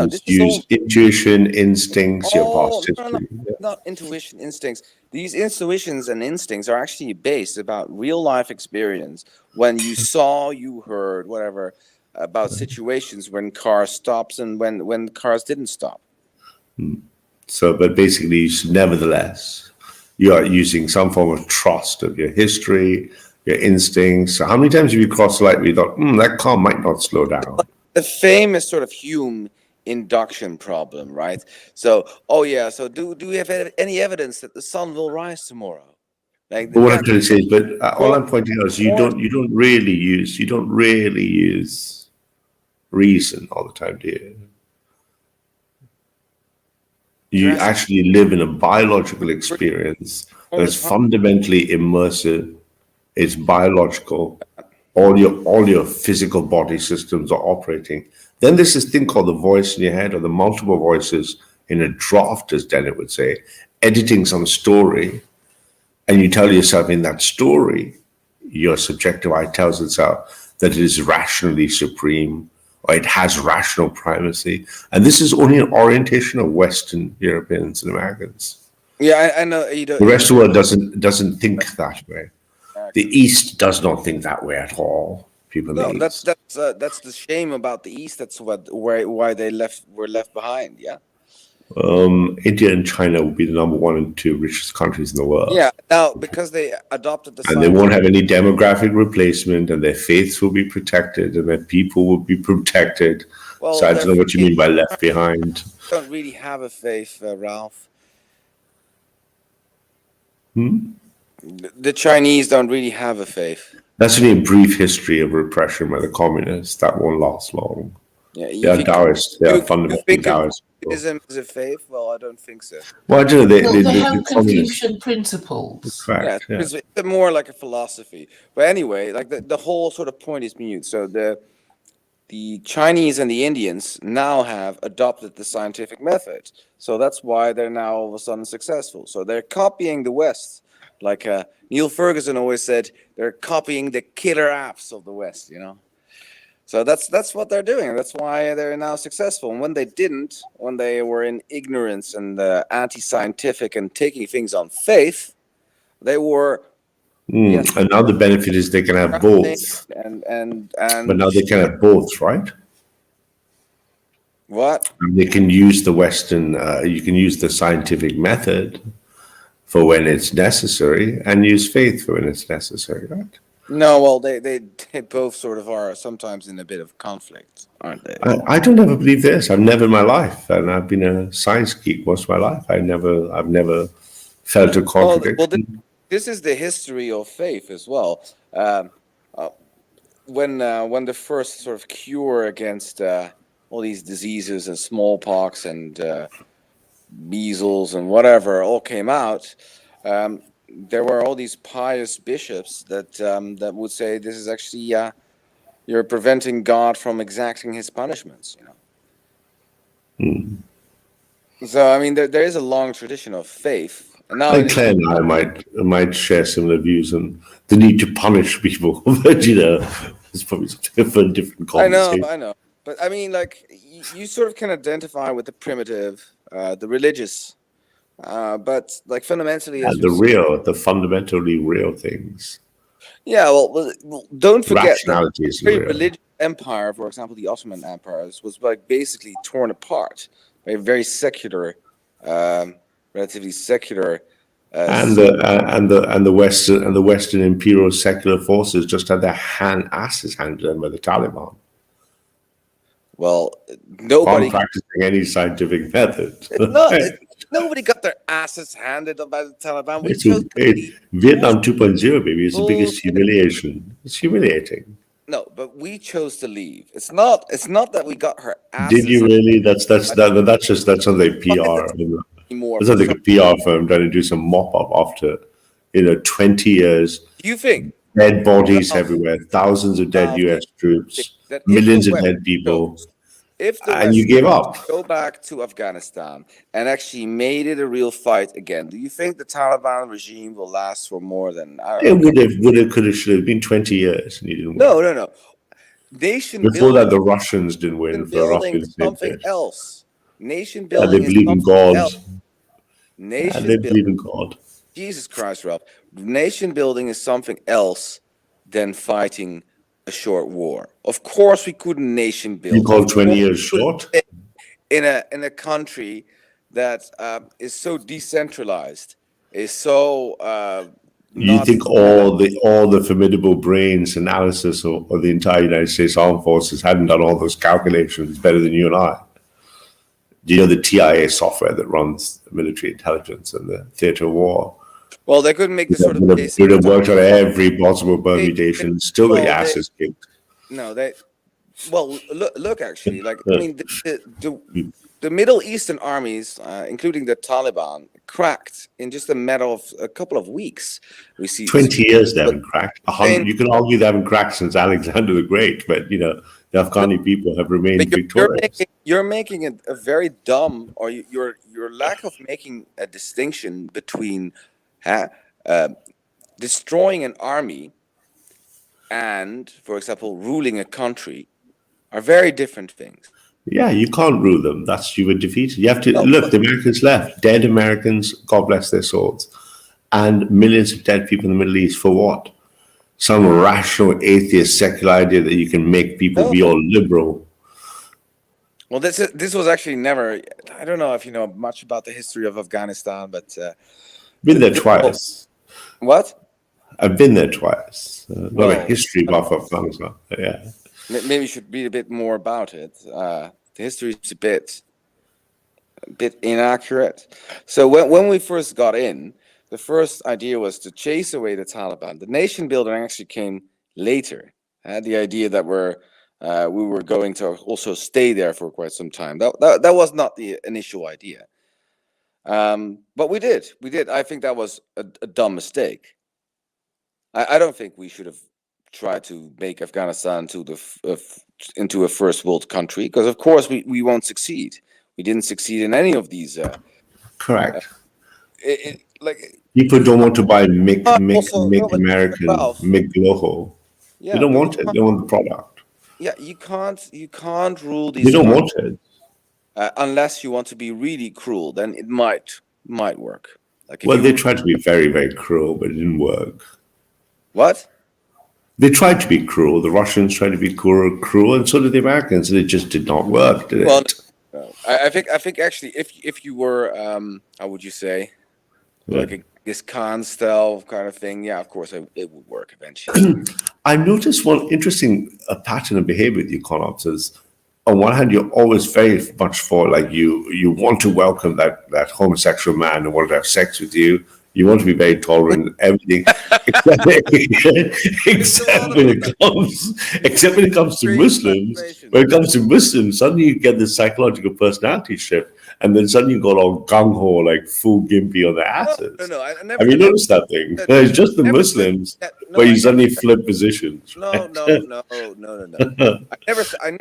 Speaker 6: This use intuition, instincts, your past history.
Speaker 4: Not intuition, instincts. These intuitions and instincts are actually based about real life experience. When you saw, you heard, whatever, about situations when cars stops and when cars didn't stop.
Speaker 6: So, but basically, nevertheless, you are using some form of trust of your history, your instincts. So how many times have you crossed the light where you thought, that car might not slow down?
Speaker 4: The famous sort of Hume induction problem, right? So, so do we have any evidence that the sun will rise tomorrow?
Speaker 6: But what I'm trying to say is, all I'm pointing out is you don't really use reason all the time, do you? You actually live in a biological experience that's fundamentally immersive. It's biological. All your physical body systems are operating. Then there's this thing called the voice in your head, or the multiple voices in a draft, as Dennett would say, editing some story, and you tell yourself in that story, your subjective eye tells itself that it is rationally supreme, or it has rational primacy. And this is only an orientation of Western Europeans and Americans.
Speaker 4: Yeah, I know. The
Speaker 6: rest of the world doesn't think that way. The East does not think that way at all. People.
Speaker 4: No, that's the shame about the East. That's why they were left behind. Yeah.
Speaker 6: India and China will be the number 1 and 2 richest countries in the world.
Speaker 4: Yeah. Now, because they adopted the.
Speaker 6: And they won't have any demographic replacement, and their faiths will be protected, and their people will be protected. So I don't know what you mean by left behind.
Speaker 4: don't really have a faith, Ralph. The Chinese don't really have a faith.
Speaker 6: That's only a brief history of repression by the communists. That won't last long.
Speaker 4: Yeah,
Speaker 6: They are Taoists. They are
Speaker 4: you
Speaker 6: fundamentally
Speaker 4: think of
Speaker 6: Taoist.
Speaker 4: Buddhism as a faith? Well, I don't think so.
Speaker 6: Well, I don't know.
Speaker 1: Well, they
Speaker 6: the
Speaker 1: have
Speaker 6: communists.
Speaker 1: Confucian principles.
Speaker 6: Correct. Yeah.
Speaker 4: It's more like a philosophy. But anyway, like the whole sort of point is mute. So the Chinese and the Indians now have adopted the scientific method. So that's why they're now all of a sudden successful. So they're copying the West. Like Neil Ferguson always said, they're copying the killer apps of the West, you know. So that's what they're doing. That's why they're now successful. And when they didn't, when they were in ignorance and anti-scientific and taking things on faith, they were. Yes,
Speaker 6: Another benefit is they can have both.
Speaker 4: And
Speaker 6: But now they can have both, right?
Speaker 4: What?
Speaker 6: And they can use the Western. You can use the scientific method for when it's necessary, and use faith for when it's necessary, right?
Speaker 4: No, well, they both sort of are sometimes in a bit of conflict, aren't they?
Speaker 6: I don't ever believe this. I've never in my life, and I've been a science geek most of my life. I've never felt a contradiction.
Speaker 4: Well, this is the history of faith as well. When the first sort of cure against all these diseases and smallpox and measles and whatever all came out, there were all these pious bishops that would say this is actually you're preventing God from exacting his punishments, you know. So I mean, there is a long tradition of faith. And now
Speaker 6: Claire and I might share similar views on the need to punish people, but you know, it's probably for a different conversation.
Speaker 4: I know, but I mean, like you sort of can identify with the primitive, the religious. But like fundamentally,
Speaker 6: the fundamentally real things.
Speaker 4: Yeah, well, don't forget that
Speaker 6: the
Speaker 4: very religious empire, for example, the Ottoman Empire, was like basically torn apart by a very secular, relatively secular.
Speaker 6: And the Western imperial secular forces just had their asses handed to them by the Taliban.
Speaker 4: Well, nobody
Speaker 6: practicing any scientific method.
Speaker 4: Nobody got their asses handed by the Taliban.
Speaker 6: Vietnam 2.0, baby, is the biggest humiliation. It's humiliating.
Speaker 4: No, but we chose to leave. It's not that we got her asses.
Speaker 6: Did you really? That's something PR. It's not like a PR firm trying to do some mop up after 20 years.
Speaker 4: You think
Speaker 6: dead bodies everywhere, thousands of dead US troops, millions of dead people.
Speaker 4: If the
Speaker 6: and you gave up,
Speaker 4: go back to Afghanistan and actually made it a real fight again, do you think the Taliban regime will last for more than?
Speaker 6: Could have, should have been 20 years. And you didn't win.
Speaker 4: No. Nation
Speaker 6: before that, the Russians didn't win for roughly
Speaker 4: something else. Nation building.
Speaker 6: They believe in God.
Speaker 4: They
Speaker 6: believe in God.
Speaker 4: Jesus Christ, Ralph. Nation building is something else than fighting a short war. Of course, we couldn't nation build.
Speaker 6: You call 20 years short?
Speaker 4: In a country that is so decentralized, is so.
Speaker 6: You think all the formidable brains analysis of the entire United States Armed Forces hadn't done all those calculations better than you and I? Do you know the TIA software that runs military intelligence and the theater of war?
Speaker 4: Well, they couldn't make the sort of basic.
Speaker 6: You'd have worked on every possible permutation, still got your asses kicked.
Speaker 4: No, look. Actually, like I mean, the Middle Eastern armies, including the Taliban, cracked in just a matter of a couple of weeks. We see
Speaker 6: 20 years they haven't cracked. You can argue they haven't cracked since Alexander the Great, but the Afghani people have remained victorious.
Speaker 4: You're making a very dumb, or your lack of making a distinction between destroying an army and, for example, ruling a country are very different things.
Speaker 6: Yeah, you can't rule them. You were defeated. You have to look. The Americans left, dead Americans. God bless their souls, and millions of dead people in the Middle East for what? Some rational atheist secular idea that you can make people be all liberal.
Speaker 4: Well, this was actually never. I don't know if you know much about the history of Afghanistan, but
Speaker 6: been there twice.
Speaker 4: What?
Speaker 6: I've been there twice. Not a history buff of Afghanistan. Yeah.
Speaker 4: Maybe you should read a bit more about it. The history is a bit a bit inaccurate. So when we first got in, the first idea was to chase away the Taliban. The nation building actually came later. The idea that we were going to also stay there for quite some time. That was not the initial idea. But we did. I think that was a dumb mistake. I don't think we should have tried to make Afghanistan into a first world country, because of course we won't succeed. We didn't succeed in any of these.
Speaker 6: Correct.
Speaker 4: Like
Speaker 6: People don't want to buy Mick
Speaker 4: also,
Speaker 6: American,
Speaker 4: Ralph,
Speaker 6: Mick Gloho.
Speaker 4: yeah,
Speaker 6: They don't
Speaker 4: but
Speaker 6: want it. They want the product.
Speaker 4: yeah, you can't rule
Speaker 6: They
Speaker 4: these
Speaker 6: don't want
Speaker 4: countries
Speaker 6: it.
Speaker 4: unless you want to be really cruel. Then it might work. Like if
Speaker 6: Well,
Speaker 4: you
Speaker 6: they tried to be very, very cruel, but it didn't work.
Speaker 4: what?
Speaker 6: They tried to be cruel. The Russians tried to be cruel, and so did the Americans, and it just did not work, did it?
Speaker 4: Well, no. I think actually, if you were how would you say, like a this Khan style kind of thing, yeah, of course it would work eventually.
Speaker 6: I noticed one interesting pattern of behavior with you, Connops, is on one hand, you're always very much for, like, you want to welcome that homosexual man who wanted to have sex with you. You want to be very tolerant and everything, except when it comes to Muslims. When it comes to Muslims, suddenly you get this psychological personality shift, and then suddenly you go all gung ho, like full gimpy on the asses.
Speaker 4: No, I never.
Speaker 6: Have you noticed that thing? It's just the Muslims where you suddenly flip positions.
Speaker 4: No. I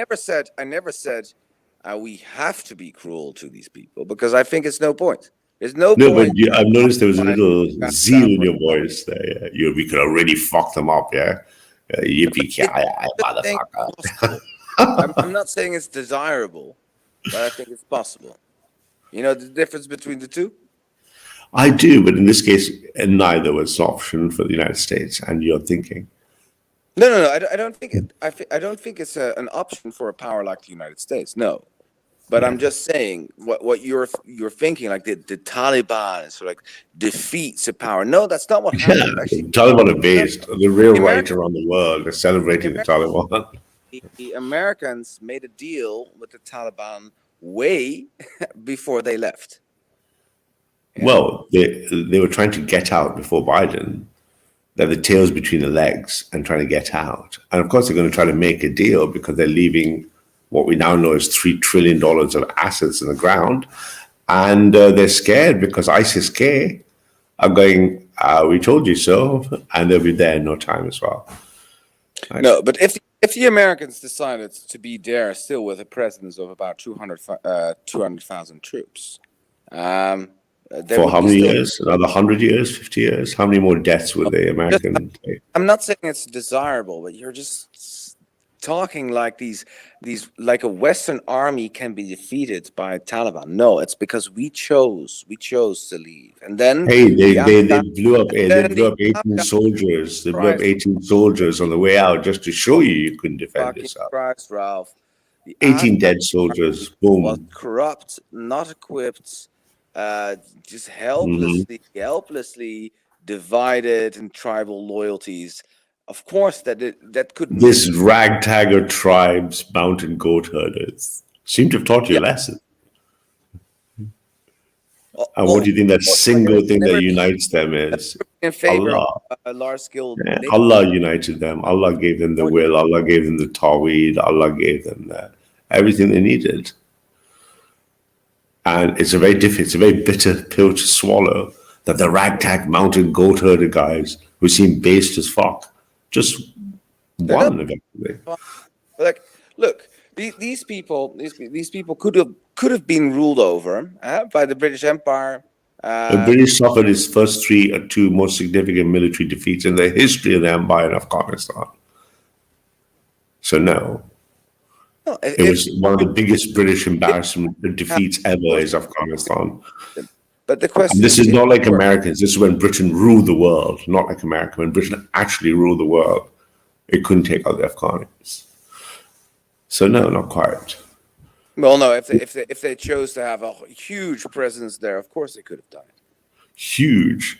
Speaker 4: never said we have to be cruel to these people, because I think it's no point. There's no point.
Speaker 6: But I've noticed there was a little zeal in your voice there. Yeah. We could already fuck them up, yeah? Yippee-ki-yay, motherfucker.
Speaker 4: I'm not saying it's desirable, but I think it's possible. You know the difference between the two?
Speaker 6: I do, but in this case, neither was an option for the United States, and you're thinking.
Speaker 4: No. I don't think it. I don't think it's an option for a power like the United States. No. But I'm just saying what you're thinking, like the Taliban is sort of like defeats a power. No, that's not what happened. Actually,
Speaker 6: the Taliban are based. The real right around the world are celebrating the Taliban.
Speaker 4: The Americans made a deal with the Taliban way before they left.
Speaker 6: Yeah. Well, they were trying to get out before Biden. They're the tails between the legs and trying to get out. And of course, they're going to try to make a deal because they're leaving what we now know is $3 trillion of assets in the ground. And they're scared because ISIS-K are going, we told you so, and they'll be there in no time as well. Right?
Speaker 4: No, but if the Americans decided to be there still with a presence of about 200,000 troops,
Speaker 6: for how many years? Another 100 years, 50 years? How many more deaths would the American take?
Speaker 4: I'm not saying it's desirable, but you're just talking like these like a Western army can be defeated by Taliban. No, it's because we chose to leave, and then
Speaker 6: they blew up 18 soldiers. They blew up 18 soldiers on the way out just to show you couldn't defend yourself.
Speaker 4: Christ, Ralph.
Speaker 6: 18 dead soldiers. Boom.
Speaker 4: Was corrupt, not equipped, just helplessly divided in tribal loyalties. Of course, that couldn't.
Speaker 6: This ragtagger tribes, mountain goat herders, seem to have taught you a lesson. And what do you think that single thing that unites them is?
Speaker 4: In favor of a large-scale.
Speaker 6: Yeah, Allah united them. Allah gave them the will. Allah gave them the tawheed. Allah gave them everything they needed. And it's a very bitter pill to swallow that the ragtag mountain goat herder guys who seem based as fuck just won eventually.
Speaker 4: Like, look, these people could have been ruled over by the British Empire.
Speaker 6: The British suffered its first two most significant military defeats in the history of the empire in Afghanistan. So no, it was one of the biggest British embarrassment defeats ever is Afghanistan.
Speaker 4: But the question
Speaker 6: this is not like Americans. This is when Britain ruled the world, not like America. When Britain actually ruled the world, it couldn't take out the Afghans. So no, not quite.
Speaker 4: Well, no. If they chose to have a huge presence there, of course they could have done it.
Speaker 6: Huge.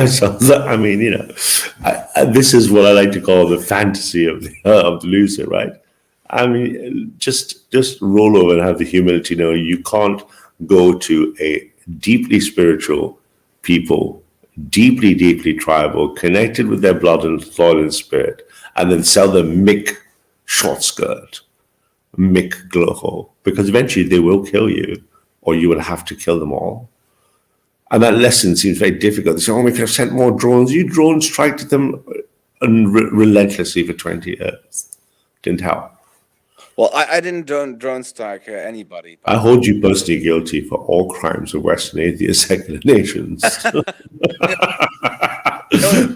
Speaker 6: So, I mean, this is what I like to call the fantasy of the loser, right? I mean, just roll over and have the humility. You can't go to a deeply spiritual people, deeply, deeply tribal, connected with their blood and soul and spirit, and then sell them Mick short skirt, Mick glow, because eventually they will kill you, or you will have to kill them all. And that lesson seems very difficult. They say, oh, we could have sent more drones. You drone strike at them relentlessly for 20 years. Didn't help.
Speaker 4: Well, I didn't drone strike anybody.
Speaker 6: I hold you personally guilty for all crimes of Western atheist secular nations.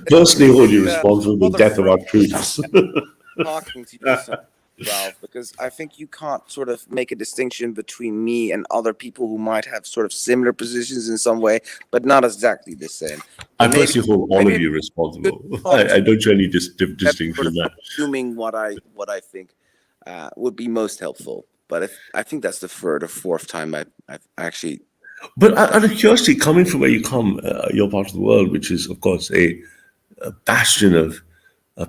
Speaker 6: Personally hold you responsible for the death of our troops.
Speaker 4: Talking to you, Ralph, because I think you can't sort of make a distinction between me and other people who might have sort of similar positions in some way, but not exactly the same.
Speaker 6: I personally hold all of you responsible. I don't show any distinction
Speaker 4: sort of
Speaker 6: there.
Speaker 4: Assuming what I think would be most helpful, but if I think that's the third or fourth time I've actually.
Speaker 6: But out of curiosity, coming from where you come, your part of the world, which is of course a bastion of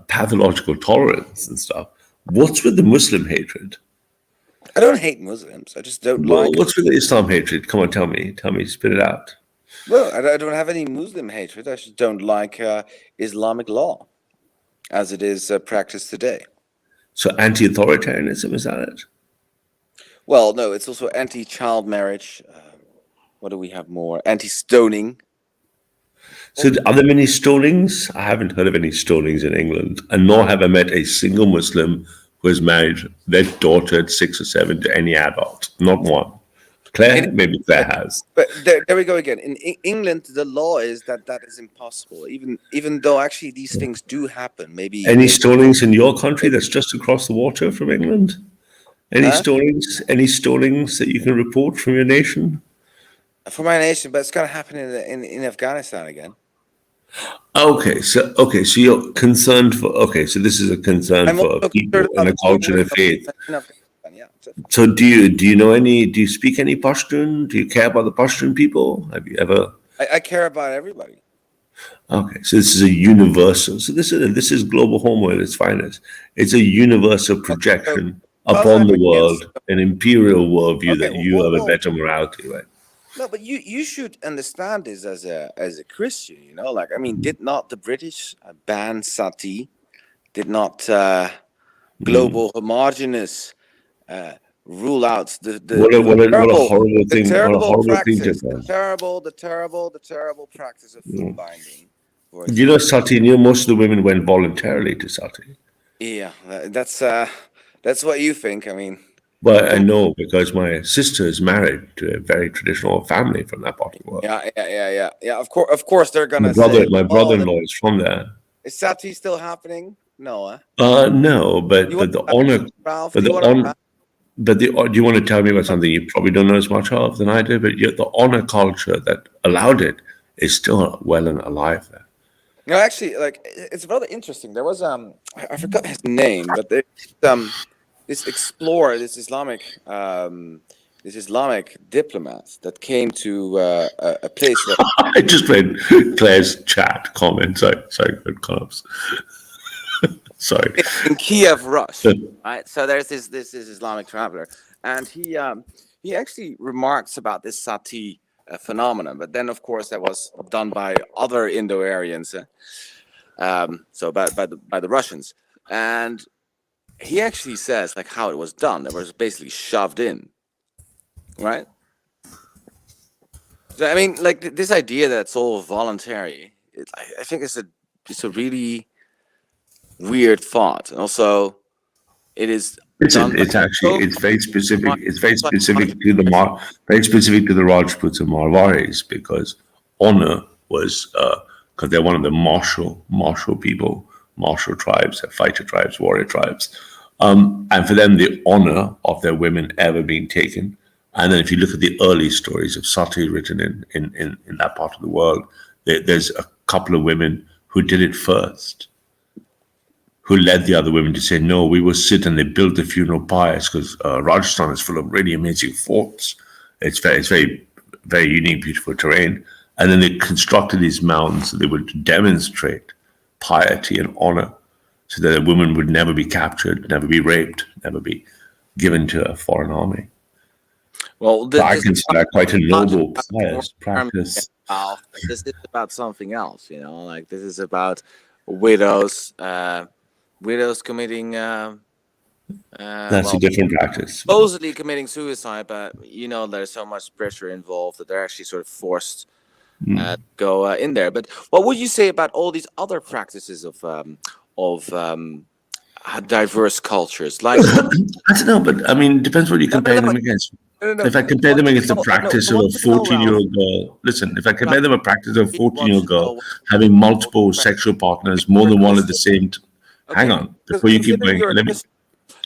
Speaker 6: pathological tolerance and stuff. What's with the Muslim hatred?
Speaker 4: I don't hate Muslims. I just don't
Speaker 6: Well,
Speaker 4: like.
Speaker 6: what's with the Islam hatred? Come on, tell me, spit it out.
Speaker 4: Well, I don't have any Muslim hatred. I just don't like Islamic law as it is practiced today.
Speaker 6: So anti-authoritarianism, is that it?
Speaker 4: Well, no, it's also anti-child marriage. What do we have more? Anti-stoning.
Speaker 6: So are there many stonings? I haven't heard of any stonings in England, and nor have I met a single Muslim who has married their daughter at 6 or 7 to any adult. Not one. Claire, maybe Claire has.
Speaker 4: But there we go again. In England, the law is that is impossible. Even though actually these things do happen. Maybe
Speaker 6: any stonings in your country that's just across the water from England? Any stonings? Any stonings that you can report from your nation?
Speaker 4: For my nation, but it's going to happen in Afghanistan again.
Speaker 6: Okay, so you're concerned for. Okay, so this is a concern for people and a culture and faith. So do you know any? Do you speak any Pashtun? Do you care about the Pashtun people? Have you ever?
Speaker 4: I care about everybody.
Speaker 6: Okay, so this is a universal. So this is global homo at its finest. It's a universal projection upon the world, an imperial worldview that you have a better morality, right?
Speaker 4: No, but you should understand this as a Christian, you know. Like, I mean, did not the British ban sati? Did not global homogeneous rule out the
Speaker 6: horrible thing!
Speaker 4: The terrible practice of food binding.
Speaker 6: You know, sati. You know, most of the women went voluntarily to sati.
Speaker 4: Yeah, that's what you think. I mean.
Speaker 6: Well, I know because my sister is married to a very traditional family from that part of the world.
Speaker 4: Yeah. Of course, they're gonna
Speaker 6: my brother-in-law is from there.
Speaker 4: Is sati still happening? No.
Speaker 6: No, but the honor.
Speaker 4: Ralph,
Speaker 6: do you want to tell me about something you probably don't know as much of than I do? But the honor culture that allowed it is still well and alive there.
Speaker 4: No, actually, like it's rather interesting. There was I forgot his name, but this explorer, this Islamic diplomat that came to a place where
Speaker 6: I just read Claire's chat comment. Sorry, good comments. Sorry.
Speaker 4: In Kiev, Russia, right? So there's this Islamic traveler, and he actually remarks about this sati phenomenon. But then, of course, that was done by other Indo-Aryans, so by the Russians, and he actually says like how it was done. It was basically shoved in, right? So I mean, like this idea that it's all voluntary. I think it's a really weird thought. And also, it is.
Speaker 6: It's very specific. It's very specific to the Rajputs and Marwaris because honor was because they're one of the martial people. Martial tribes, fighter tribes, warrior tribes, and for them the honor of their women ever being taken. And then if you look at the early stories of sati written in that part of the world, there's a couple of women who did it first, who led the other women to say, no, we will sit, and they built the funeral pyres because Rajasthan is full of really amazing forts. It's very, very unique, beautiful terrain. And then they constructed these mounds so they would demonstrate piety and honor so that a woman would never be captured, never be raped, never be given to a foreign army.
Speaker 4: Well,
Speaker 7: So I
Speaker 4: this is
Speaker 7: consider that quite a
Speaker 4: not just
Speaker 7: noble
Speaker 4: about
Speaker 7: pious
Speaker 4: performing
Speaker 7: practice.
Speaker 4: Ralph. This is about something else, like this is about widows, widows committing,
Speaker 7: That's a
Speaker 4: well,
Speaker 7: different practice.
Speaker 4: supposedly committing suicide, but there's so much pressure involved that they're actually sort of forced to go in there. But what would you say about all these other practices of diverse cultures? Like,
Speaker 7: I don't know, but I mean, it depends what you
Speaker 4: no, no,
Speaker 7: compare
Speaker 4: no,
Speaker 7: them against.
Speaker 4: no.
Speaker 7: If I
Speaker 4: I
Speaker 7: compare
Speaker 4: want
Speaker 7: them
Speaker 4: to
Speaker 7: against the
Speaker 4: know,
Speaker 7: practice
Speaker 4: I
Speaker 7: of a
Speaker 4: want to know, Ralph.
Speaker 7: 14-year-old girl, listen, if I compare
Speaker 4: Ralph,
Speaker 7: them a practice of a
Speaker 4: really want
Speaker 7: 14-year-old
Speaker 4: to
Speaker 7: girl
Speaker 4: know what
Speaker 7: having multiple
Speaker 4: practice.
Speaker 7: sexual partners, more than one at the same hang
Speaker 4: Okay,
Speaker 7: on, before you keep
Speaker 4: considering
Speaker 7: going,
Speaker 4: you're a
Speaker 7: let me.
Speaker 4: Christian,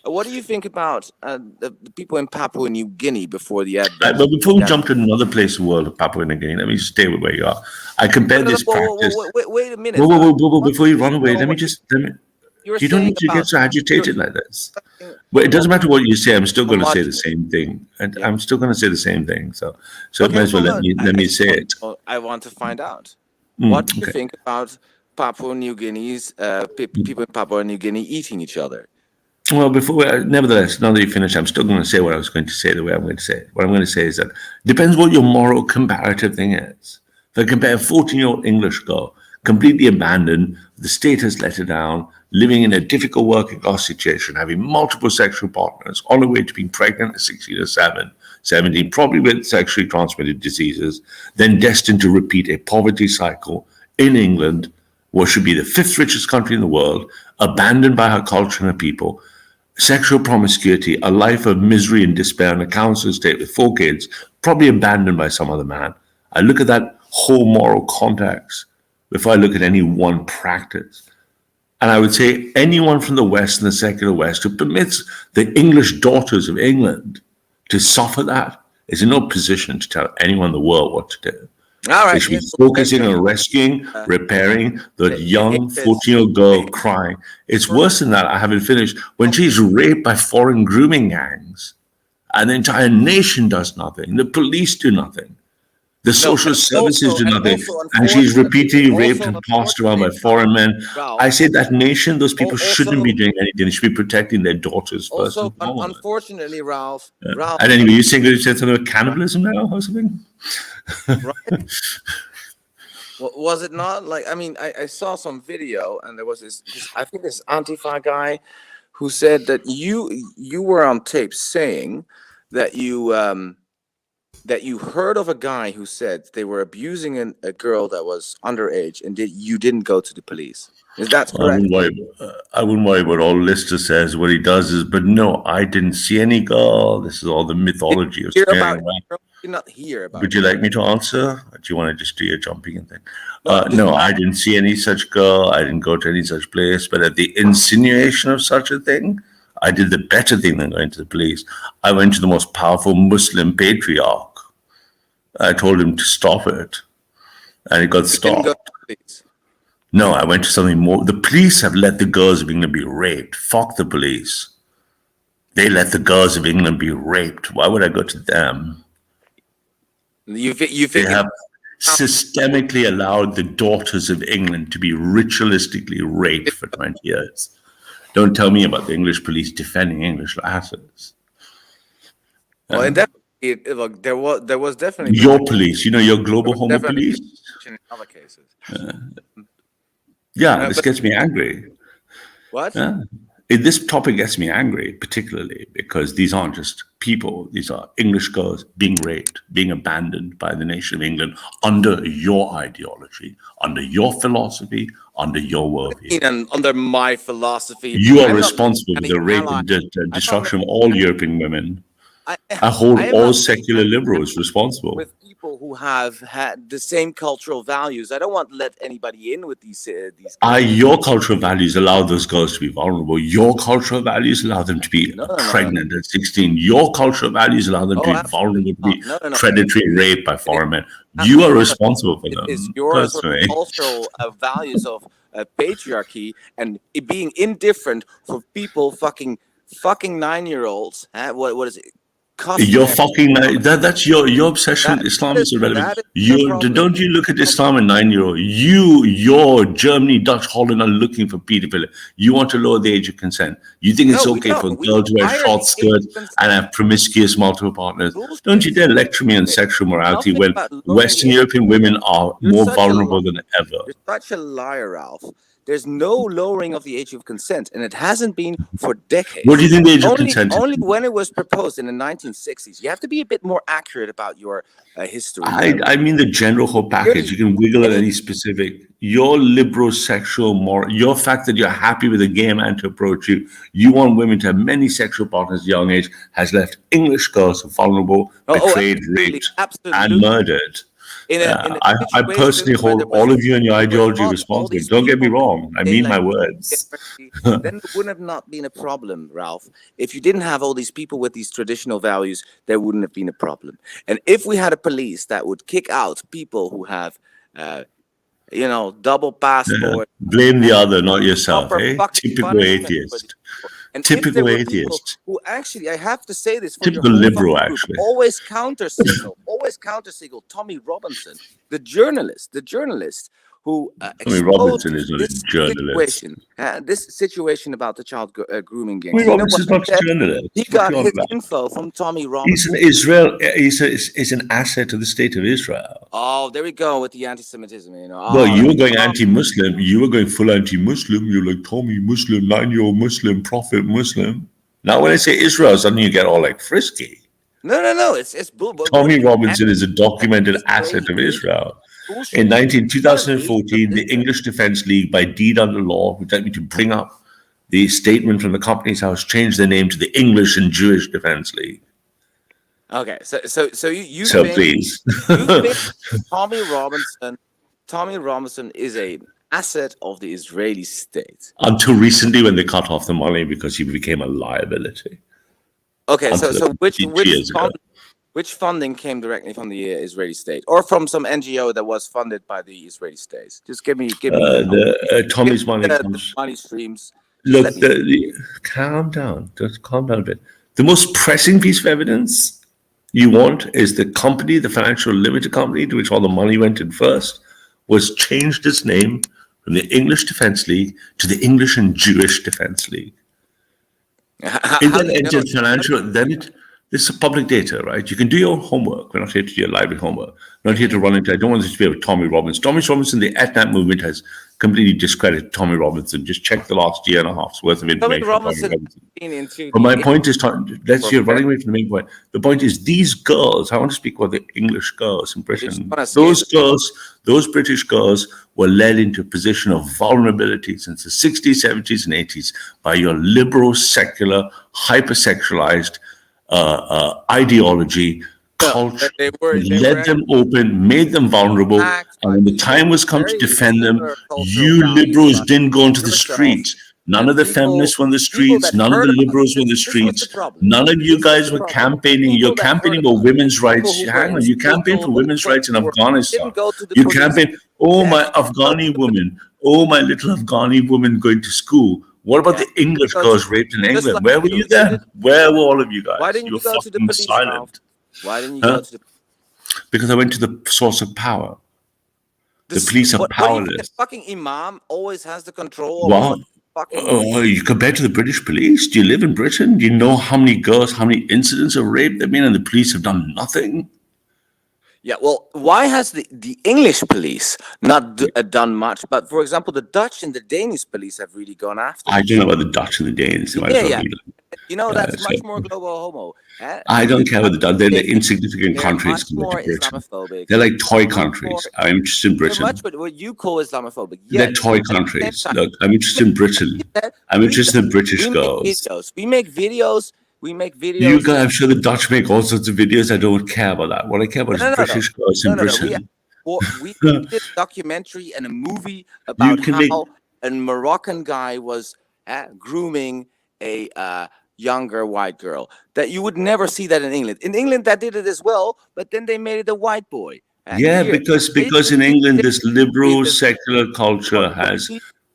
Speaker 4: what do you think about the people in Papua New Guinea before the advent?
Speaker 7: But before we jump to another place in the world of Papua New Guinea, let me stay with where you are. I compare this practice.
Speaker 4: Wait a minute.
Speaker 7: Whoa, before you run away, let me.
Speaker 4: You're
Speaker 7: You don't
Speaker 4: saying
Speaker 7: need to get
Speaker 4: about
Speaker 7: so agitated like this.
Speaker 4: saying
Speaker 7: But it doesn't matter what you say. I'm still going to say the
Speaker 4: homology.
Speaker 7: same thing, and
Speaker 4: Yeah.
Speaker 7: I'm still going to say the same thing. So you
Speaker 4: Okay,
Speaker 7: might as well
Speaker 4: well,
Speaker 7: let me say it.
Speaker 4: I want to find out. What do you
Speaker 7: Okay.
Speaker 4: think about Papua New Guinea's people in Papua New Guinea eating each other?
Speaker 7: Well, nevertheless, now that you finish, I'm still going to say what I was going to say the way I'm going to say it. What I'm going to say is that depends what your moral comparative thing is. If I compare a 14-year-old English girl, completely abandoned, the state has let her down, living in a difficult working class situation, having multiple sexual partners, on her way to being pregnant at 16 or 17, probably with sexually transmitted diseases, then destined to repeat a poverty cycle in England, what should be the fifth richest country in the world, abandoned by her culture and her people, sexual promiscuity, a life of misery and despair in a council estate with 4 kids, probably abandoned by some other man. I look at that whole moral context before I look at any one practice. And I would say anyone from the West and the secular West who permits the English daughters of England to suffer that is in no position to tell anyone in the world what to do.
Speaker 4: All
Speaker 7: They
Speaker 4: right,
Speaker 7: should be focusing on rescuing, repairing the young 14-year-old girl crying. It's worse than that. I haven't finished. When she's raped by foreign grooming gangs, and the entire nation does nothing, the police do nothing, the social services do nothing, and she's repeatedly raped and passed around by foreign men. I say that nation, those people shouldn't be doing anything. They should be protecting their daughters first and foremost.
Speaker 4: Unfortunately, Ralph.
Speaker 7: And anyway, you said something about cannibalism now or something?
Speaker 4: Right? Was it not? Like, I mean, I saw some video, and there was this I think this Antifa guy who said that you were on tape saying that you heard of a guy who said they were abusing a girl that was underage, and you didn't go to the police. Is that correct?
Speaker 7: I wouldn't worry about all Lister says. What he does is, but no, I didn't see any girl. This is all the mythology of scaring away.
Speaker 4: Did not hear about.
Speaker 7: Would you like me to answer? Or do you want to just do your jumping and thing?
Speaker 4: No,
Speaker 7: No, I didn't see any such girl. I didn't go to any such place. But at the insinuation of such a thing, I did the better thing than going to the police. I went to the most powerful Muslim patriarch. I told him to stop it, and it got stopped.
Speaker 4: Didn't go to the police.
Speaker 7: No, I went to something more. The police have let the girls of England be raped. Fuck the police. They let the girls of England be raped. Why would I go to them?
Speaker 4: You think
Speaker 7: They have systemically allowed the daughters of England to be ritualistically raped for 20 years. Don't tell me about the English police defending English lasses.
Speaker 4: Well, and look, there was definitely
Speaker 7: Your police, your global homo police.
Speaker 4: In other cases.
Speaker 7: Yeah, this gets me angry.
Speaker 4: What?
Speaker 7: This topic gets me angry, particularly because these aren't just people. These are English girls being raped, being abandoned by the nation of England under your ideology, under your philosophy, under your worldview.
Speaker 4: And under my philosophy.
Speaker 7: You are responsible for the rape and destruction of all European women. I hold all secular liberals responsible.
Speaker 4: With people who have had the same cultural values. I don't want to let anybody in with these.
Speaker 7: Your cultural values allow those girls to be vulnerable. Your cultural values allow them to be pregnant at 16. Your cultural values allow them to be vulnerable, to be predatory raped by foreign men. You are responsible for them.
Speaker 4: It's your sort of cultural values of patriarchy and it being indifferent for people fucking 9-year-olds. What is it?
Speaker 7: You're
Speaker 4: customary.
Speaker 7: fucking that's your obsession.
Speaker 4: That
Speaker 7: Islam
Speaker 4: is
Speaker 7: is irrelevant.
Speaker 4: that is the problem.
Speaker 7: Don't you look at Islam in 9-year-old? Your Germany, Dutch, Holland are looking for pedophilia. You want to lower the age of consent. You think it's
Speaker 4: No, we
Speaker 7: okay for a
Speaker 4: don't. We
Speaker 7: girl to wear
Speaker 4: higher
Speaker 7: short
Speaker 4: the age
Speaker 7: skirts
Speaker 4: of consent.
Speaker 7: and have promiscuous multiple partners?
Speaker 4: Bullshit.
Speaker 7: Don't you dare lecture me on
Speaker 4: There's
Speaker 7: sexual morality
Speaker 4: nothing
Speaker 7: when
Speaker 4: about lowering
Speaker 7: Western
Speaker 4: the age.
Speaker 7: European women are
Speaker 4: You're
Speaker 7: more
Speaker 4: such a
Speaker 7: vulnerable
Speaker 4: liar.
Speaker 7: than ever.
Speaker 4: You're such a liar, Ralph. There's no lowering of the age of consent, and it hasn't been for decades.
Speaker 7: What do you think the age of consent is?
Speaker 4: Only when it was proposed in the 1960s. You have to be a bit more accurate about your history.
Speaker 7: I mean the general whole package. You can wiggle at any specific. Your liberal sexual moral, your fact that you're happy with a gay man to approach you, you want women to have many sexual partners at a young age, has left English girls vulnerable, betrayed, raped, and murdered. I personally hold all of you and your ideology responsible. Don't get me wrong. I mean my words.
Speaker 4: Then there wouldn't have not been a problem, Ralph. If you didn't have all these people with these traditional values, there wouldn't have been a problem. And if we had a police that would kick out people who have, double passport.
Speaker 7: Blame the other, not yourself. Typical atheist.
Speaker 4: And
Speaker 7: typical atheist.
Speaker 4: Who actually, I have to say this, for
Speaker 7: typical liberal, actually,
Speaker 4: always counter signal. Tommy Robinson, the journalist who
Speaker 7: Tommy Robinson is not a journalist.
Speaker 4: This situation about the child grooming gang.
Speaker 7: Tommy Robinson is not a journalist.
Speaker 4: He got his info from Tommy Robinson.
Speaker 7: He's an asset to the state of Israel.
Speaker 4: Oh, there we go with the anti-Semitism.
Speaker 7: Well, you were going anti-Muslim. You were going full anti-Muslim. You're like Tommy Muslim, 9-year-old Muslim, prophet Muslim. Now, when I say Israel, suddenly you get all like frisky.
Speaker 4: No. It's
Speaker 7: Tommy Robinson is a documented asset of Israel. In 2014, the English Defence League, by deed under law, would like me to bring up the statement from the Companies House, changed their name to the English and Jewish Defence League.
Speaker 4: Okay, so you
Speaker 7: please.
Speaker 4: You think Tommy Robinson is an asset of the Israeli state
Speaker 7: until recently, when they cut off the money because he became a liability.
Speaker 4: Okay, so which funding came directly from the Israeli state, or from some NGO that was funded by the Israeli state? Just give me.
Speaker 7: Tommy's money
Speaker 4: comes. Money streams.
Speaker 7: Look, calm down. Just calm down a bit. The most pressing piece of evidence you want is the company, the financial limited company to which all the money went in first, was changed its name from the English Defence League to the English and Jewish Defence League. This is public data, right? You can do your homework. We're not here to do your library homework. We're not here to run into. I don't want this to be about Tommy Robinson. Tommy Robinson, the ETNAP movement has completely discredited Tommy Robinson. Just check the last year and a half's worth of information. But my point is, you're running away from the main point. The point is, these girls, I want to speak about the English girls in Britain. Those British girls were led into a position of vulnerability since the 60s, 70s, and 80s by your liberal, secular, hypersexualized ideology, culture, led them open, made them vulnerable, and when the time was come to defend them, you liberals didn't go into the streets. None of the feminists were in the streets. None of the liberals were in the streets. None of you guys were campaigning. You're campaigning for women's rights. Hang on, you campaign for women's rights in Afghanistan. You campaign, oh, my Afghani woman. Oh, my little Afghani woman going to school. What about the English girls raped in England? Where were you then? Where were all of you guys?
Speaker 4: Why didn't you go to the police?
Speaker 7: Silent.
Speaker 4: Why didn't you go to the?
Speaker 7: Because I went to the source of power. The police are powerless.
Speaker 4: The fucking imam always has the control.
Speaker 7: What? You compared to the British police? Do you live in Britain? Do you know how many girls, how many incidents of rape there have been, and the police have done nothing?
Speaker 4: Yeah, well, why has the English police not done much? But, for example, the Dutch and the Danish police have really gone after.
Speaker 7: I don't know about the Dutch and the Danes.
Speaker 4: Yeah. That's much more global homo.
Speaker 7: I don't care about the Dutch. They're insignificant countries.
Speaker 4: Islamophobic.
Speaker 7: They're like toy countries. I'm interested in Britain.
Speaker 4: Much what you call Islamophobic.
Speaker 7: They're toy countries. Look, I'm interested in Britain. I'm interested in British girls.
Speaker 4: We make videos.
Speaker 7: You guys, I'm sure the Dutch make all sorts of videos. I don't care about that. What I care about is British girls in Britain.
Speaker 4: We did a documentary and a movie about how a Moroccan guy was grooming a younger white girl. That you would never see that in England. In England, that did it as well, but then they made it a white boy.
Speaker 7: Yeah, because in England, this liberal secular culture has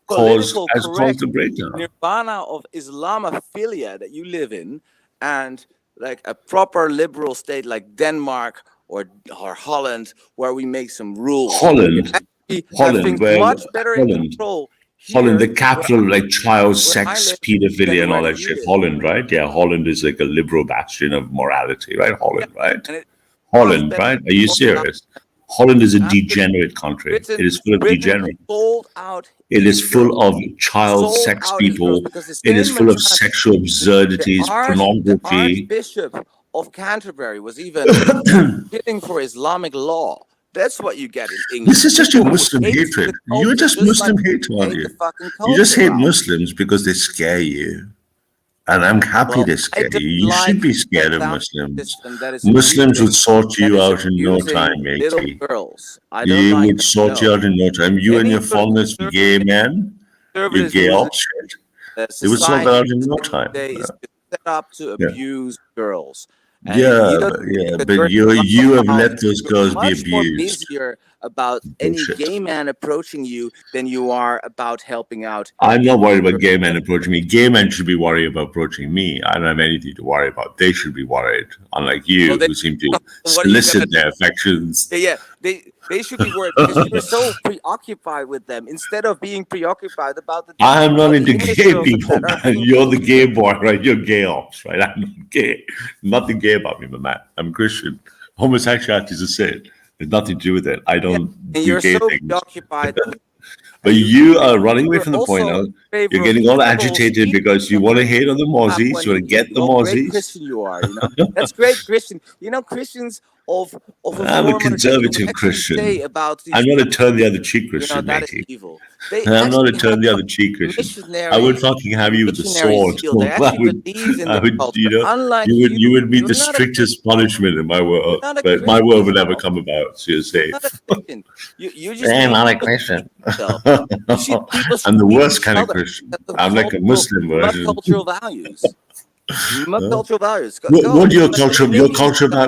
Speaker 7: caused the breakdown.
Speaker 4: Nirvana of Islamophilia that you live in, and like a proper liberal state like Denmark or Holland, where we make some rules.
Speaker 6: Holland,
Speaker 4: have things
Speaker 6: where
Speaker 4: much better in
Speaker 6: Holland,
Speaker 4: control.
Speaker 6: Holland, the
Speaker 4: Here,
Speaker 6: capital of like child
Speaker 4: where I
Speaker 6: sex,
Speaker 4: live,
Speaker 6: pedophilia,
Speaker 4: than
Speaker 6: and all
Speaker 4: where
Speaker 6: that
Speaker 4: you
Speaker 6: shit.
Speaker 4: live.
Speaker 6: Holland, right? Yeah, Holland is like a liberal bastion of morality, right? Holland, right?
Speaker 4: And it
Speaker 6: Holland,
Speaker 4: better
Speaker 6: right? Are you
Speaker 4: for
Speaker 6: serious? Holland is a
Speaker 4: absolutely.
Speaker 6: degenerate country.
Speaker 4: Britain,
Speaker 6: It is full of
Speaker 4: Britain
Speaker 6: degenerates.
Speaker 4: sold out.
Speaker 6: It is
Speaker 4: its
Speaker 6: full of child
Speaker 4: sold
Speaker 6: sex
Speaker 4: out his girls
Speaker 6: people.
Speaker 4: because the
Speaker 6: It is
Speaker 4: same
Speaker 6: full of
Speaker 4: monstrosity.
Speaker 6: sexual absurdities,
Speaker 4: The
Speaker 6: pornography.
Speaker 4: Archbishop of Canterbury was even hitting for Islamic law. That's what you get in England.
Speaker 6: This is just your
Speaker 4: People who
Speaker 6: Muslim
Speaker 4: hate
Speaker 6: hatred.
Speaker 4: the culture,
Speaker 6: You're just
Speaker 4: like
Speaker 6: Muslim hate,
Speaker 4: you
Speaker 6: aren't
Speaker 4: hate
Speaker 6: you?
Speaker 4: the fucking
Speaker 6: You just
Speaker 4: culture,
Speaker 6: hate
Speaker 4: Ralph.
Speaker 6: Muslims because they scare you. And I'm happy
Speaker 4: Well,
Speaker 6: they
Speaker 4: I
Speaker 6: scare
Speaker 4: don't
Speaker 6: you. You
Speaker 4: like
Speaker 6: should be
Speaker 4: a
Speaker 6: scared of
Speaker 4: value
Speaker 6: Muslims.
Speaker 4: system that is
Speaker 6: Muslims would
Speaker 4: abusing,
Speaker 6: sort you out in no time,
Speaker 4: little
Speaker 6: matey.
Speaker 4: girls. I don't
Speaker 6: You
Speaker 4: like
Speaker 6: would
Speaker 4: that.
Speaker 6: sort you
Speaker 4: No.
Speaker 6: out in no time. You and
Speaker 4: Any
Speaker 6: your
Speaker 4: sort of
Speaker 6: fondness for gay men, your
Speaker 4: conservative
Speaker 6: gay
Speaker 4: Muslim
Speaker 6: ops shit, they would sort that
Speaker 4: society
Speaker 6: out in no time.
Speaker 4: today is set up to
Speaker 6: Yeah.
Speaker 4: abuse girls. And
Speaker 6: Yeah,
Speaker 4: you don't
Speaker 6: but
Speaker 4: because
Speaker 6: you have
Speaker 4: somehow
Speaker 6: let those girls be
Speaker 4: much more
Speaker 6: abused.
Speaker 4: busier about any
Speaker 6: Bullshit.
Speaker 4: gay man approaching you than you are about helping out.
Speaker 6: I'm not worried about gay men approaching me. Gay men should be worried about approaching me. I don't have anything to worry about. They should be worried, unlike you,
Speaker 4: Well,
Speaker 6: who seem to
Speaker 4: what are you
Speaker 6: solicit their affections.
Speaker 4: Yeah, they should be worried because you're so preoccupied with them instead of being preoccupied about the.
Speaker 6: I'm not
Speaker 4: the
Speaker 6: into
Speaker 4: English
Speaker 6: gay
Speaker 4: girls
Speaker 6: people,
Speaker 4: that are
Speaker 6: man.
Speaker 4: being-
Speaker 6: You're the gay boy, right? You're gay ops, right? I'm not gay. Nothing gay about me, my man. I'm Christian. Homosexuality is a sin. There's nothing to do with it. I don't
Speaker 4: and
Speaker 6: do
Speaker 4: you're
Speaker 6: gay
Speaker 4: so
Speaker 6: things.
Speaker 4: preoccupied.
Speaker 6: But you are running away
Speaker 4: You're
Speaker 6: from the point
Speaker 4: also
Speaker 6: now.
Speaker 4: in favor
Speaker 6: You're
Speaker 4: of
Speaker 6: getting all
Speaker 4: liberal
Speaker 6: agitated
Speaker 4: speech
Speaker 6: because you want to hate on the Mozzies. You want to get the
Speaker 4: what great
Speaker 6: Mozzies.
Speaker 4: Christian you are. You know that's great Christian. You know Christians of a
Speaker 6: I'm a
Speaker 4: former day
Speaker 6: conservative
Speaker 4: would actually
Speaker 6: Christian.
Speaker 4: say about these.
Speaker 6: I'm not a turn the other cheek
Speaker 4: You know
Speaker 6: Christian,
Speaker 4: that is
Speaker 6: matey.
Speaker 4: evil.
Speaker 6: I'm not a turn the other cheek Christian. I would fucking have you with the sword.
Speaker 4: They
Speaker 6: I
Speaker 4: actually
Speaker 6: would,
Speaker 4: believes in
Speaker 6: I
Speaker 4: the
Speaker 6: would,
Speaker 4: culture.
Speaker 6: you know,
Speaker 4: Unlike
Speaker 6: you would meet
Speaker 4: you're
Speaker 6: the
Speaker 4: not a
Speaker 6: strictest punishment in my world.
Speaker 4: not a
Speaker 6: But my
Speaker 4: Christian,
Speaker 6: world would never
Speaker 4: Ralph.
Speaker 6: come about, so you're safe.
Speaker 4: Not a Christian. You're just
Speaker 6: I'm
Speaker 4: being
Speaker 6: not a Christian.
Speaker 4: yourself. You see, people
Speaker 6: I'm the
Speaker 4: should
Speaker 6: worst kind of
Speaker 4: tell them
Speaker 6: Christian.
Speaker 4: that the
Speaker 6: I'm like a Muslim
Speaker 4: my
Speaker 6: version.
Speaker 4: cultural values. My cultural values.
Speaker 6: What your culture?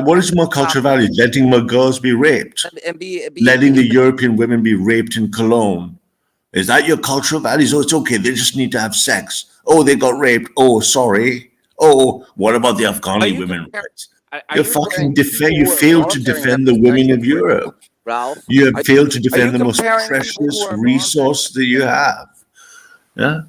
Speaker 6: What is my cultural value? Letting my girls be raped,
Speaker 4: and be
Speaker 6: letting the European women be raped in Cologne. Is that your cultural values? Oh, it's okay. They just need to have sex. Oh, they got raped. Oh, sorry. Oh, what about the Afghani women rights? You fucking you failed to defend the women of Europe.
Speaker 4: Ralph,
Speaker 6: You have failed to defend the most
Speaker 4: comparing people
Speaker 6: precious
Speaker 4: who are
Speaker 6: resource that you have. Yeah,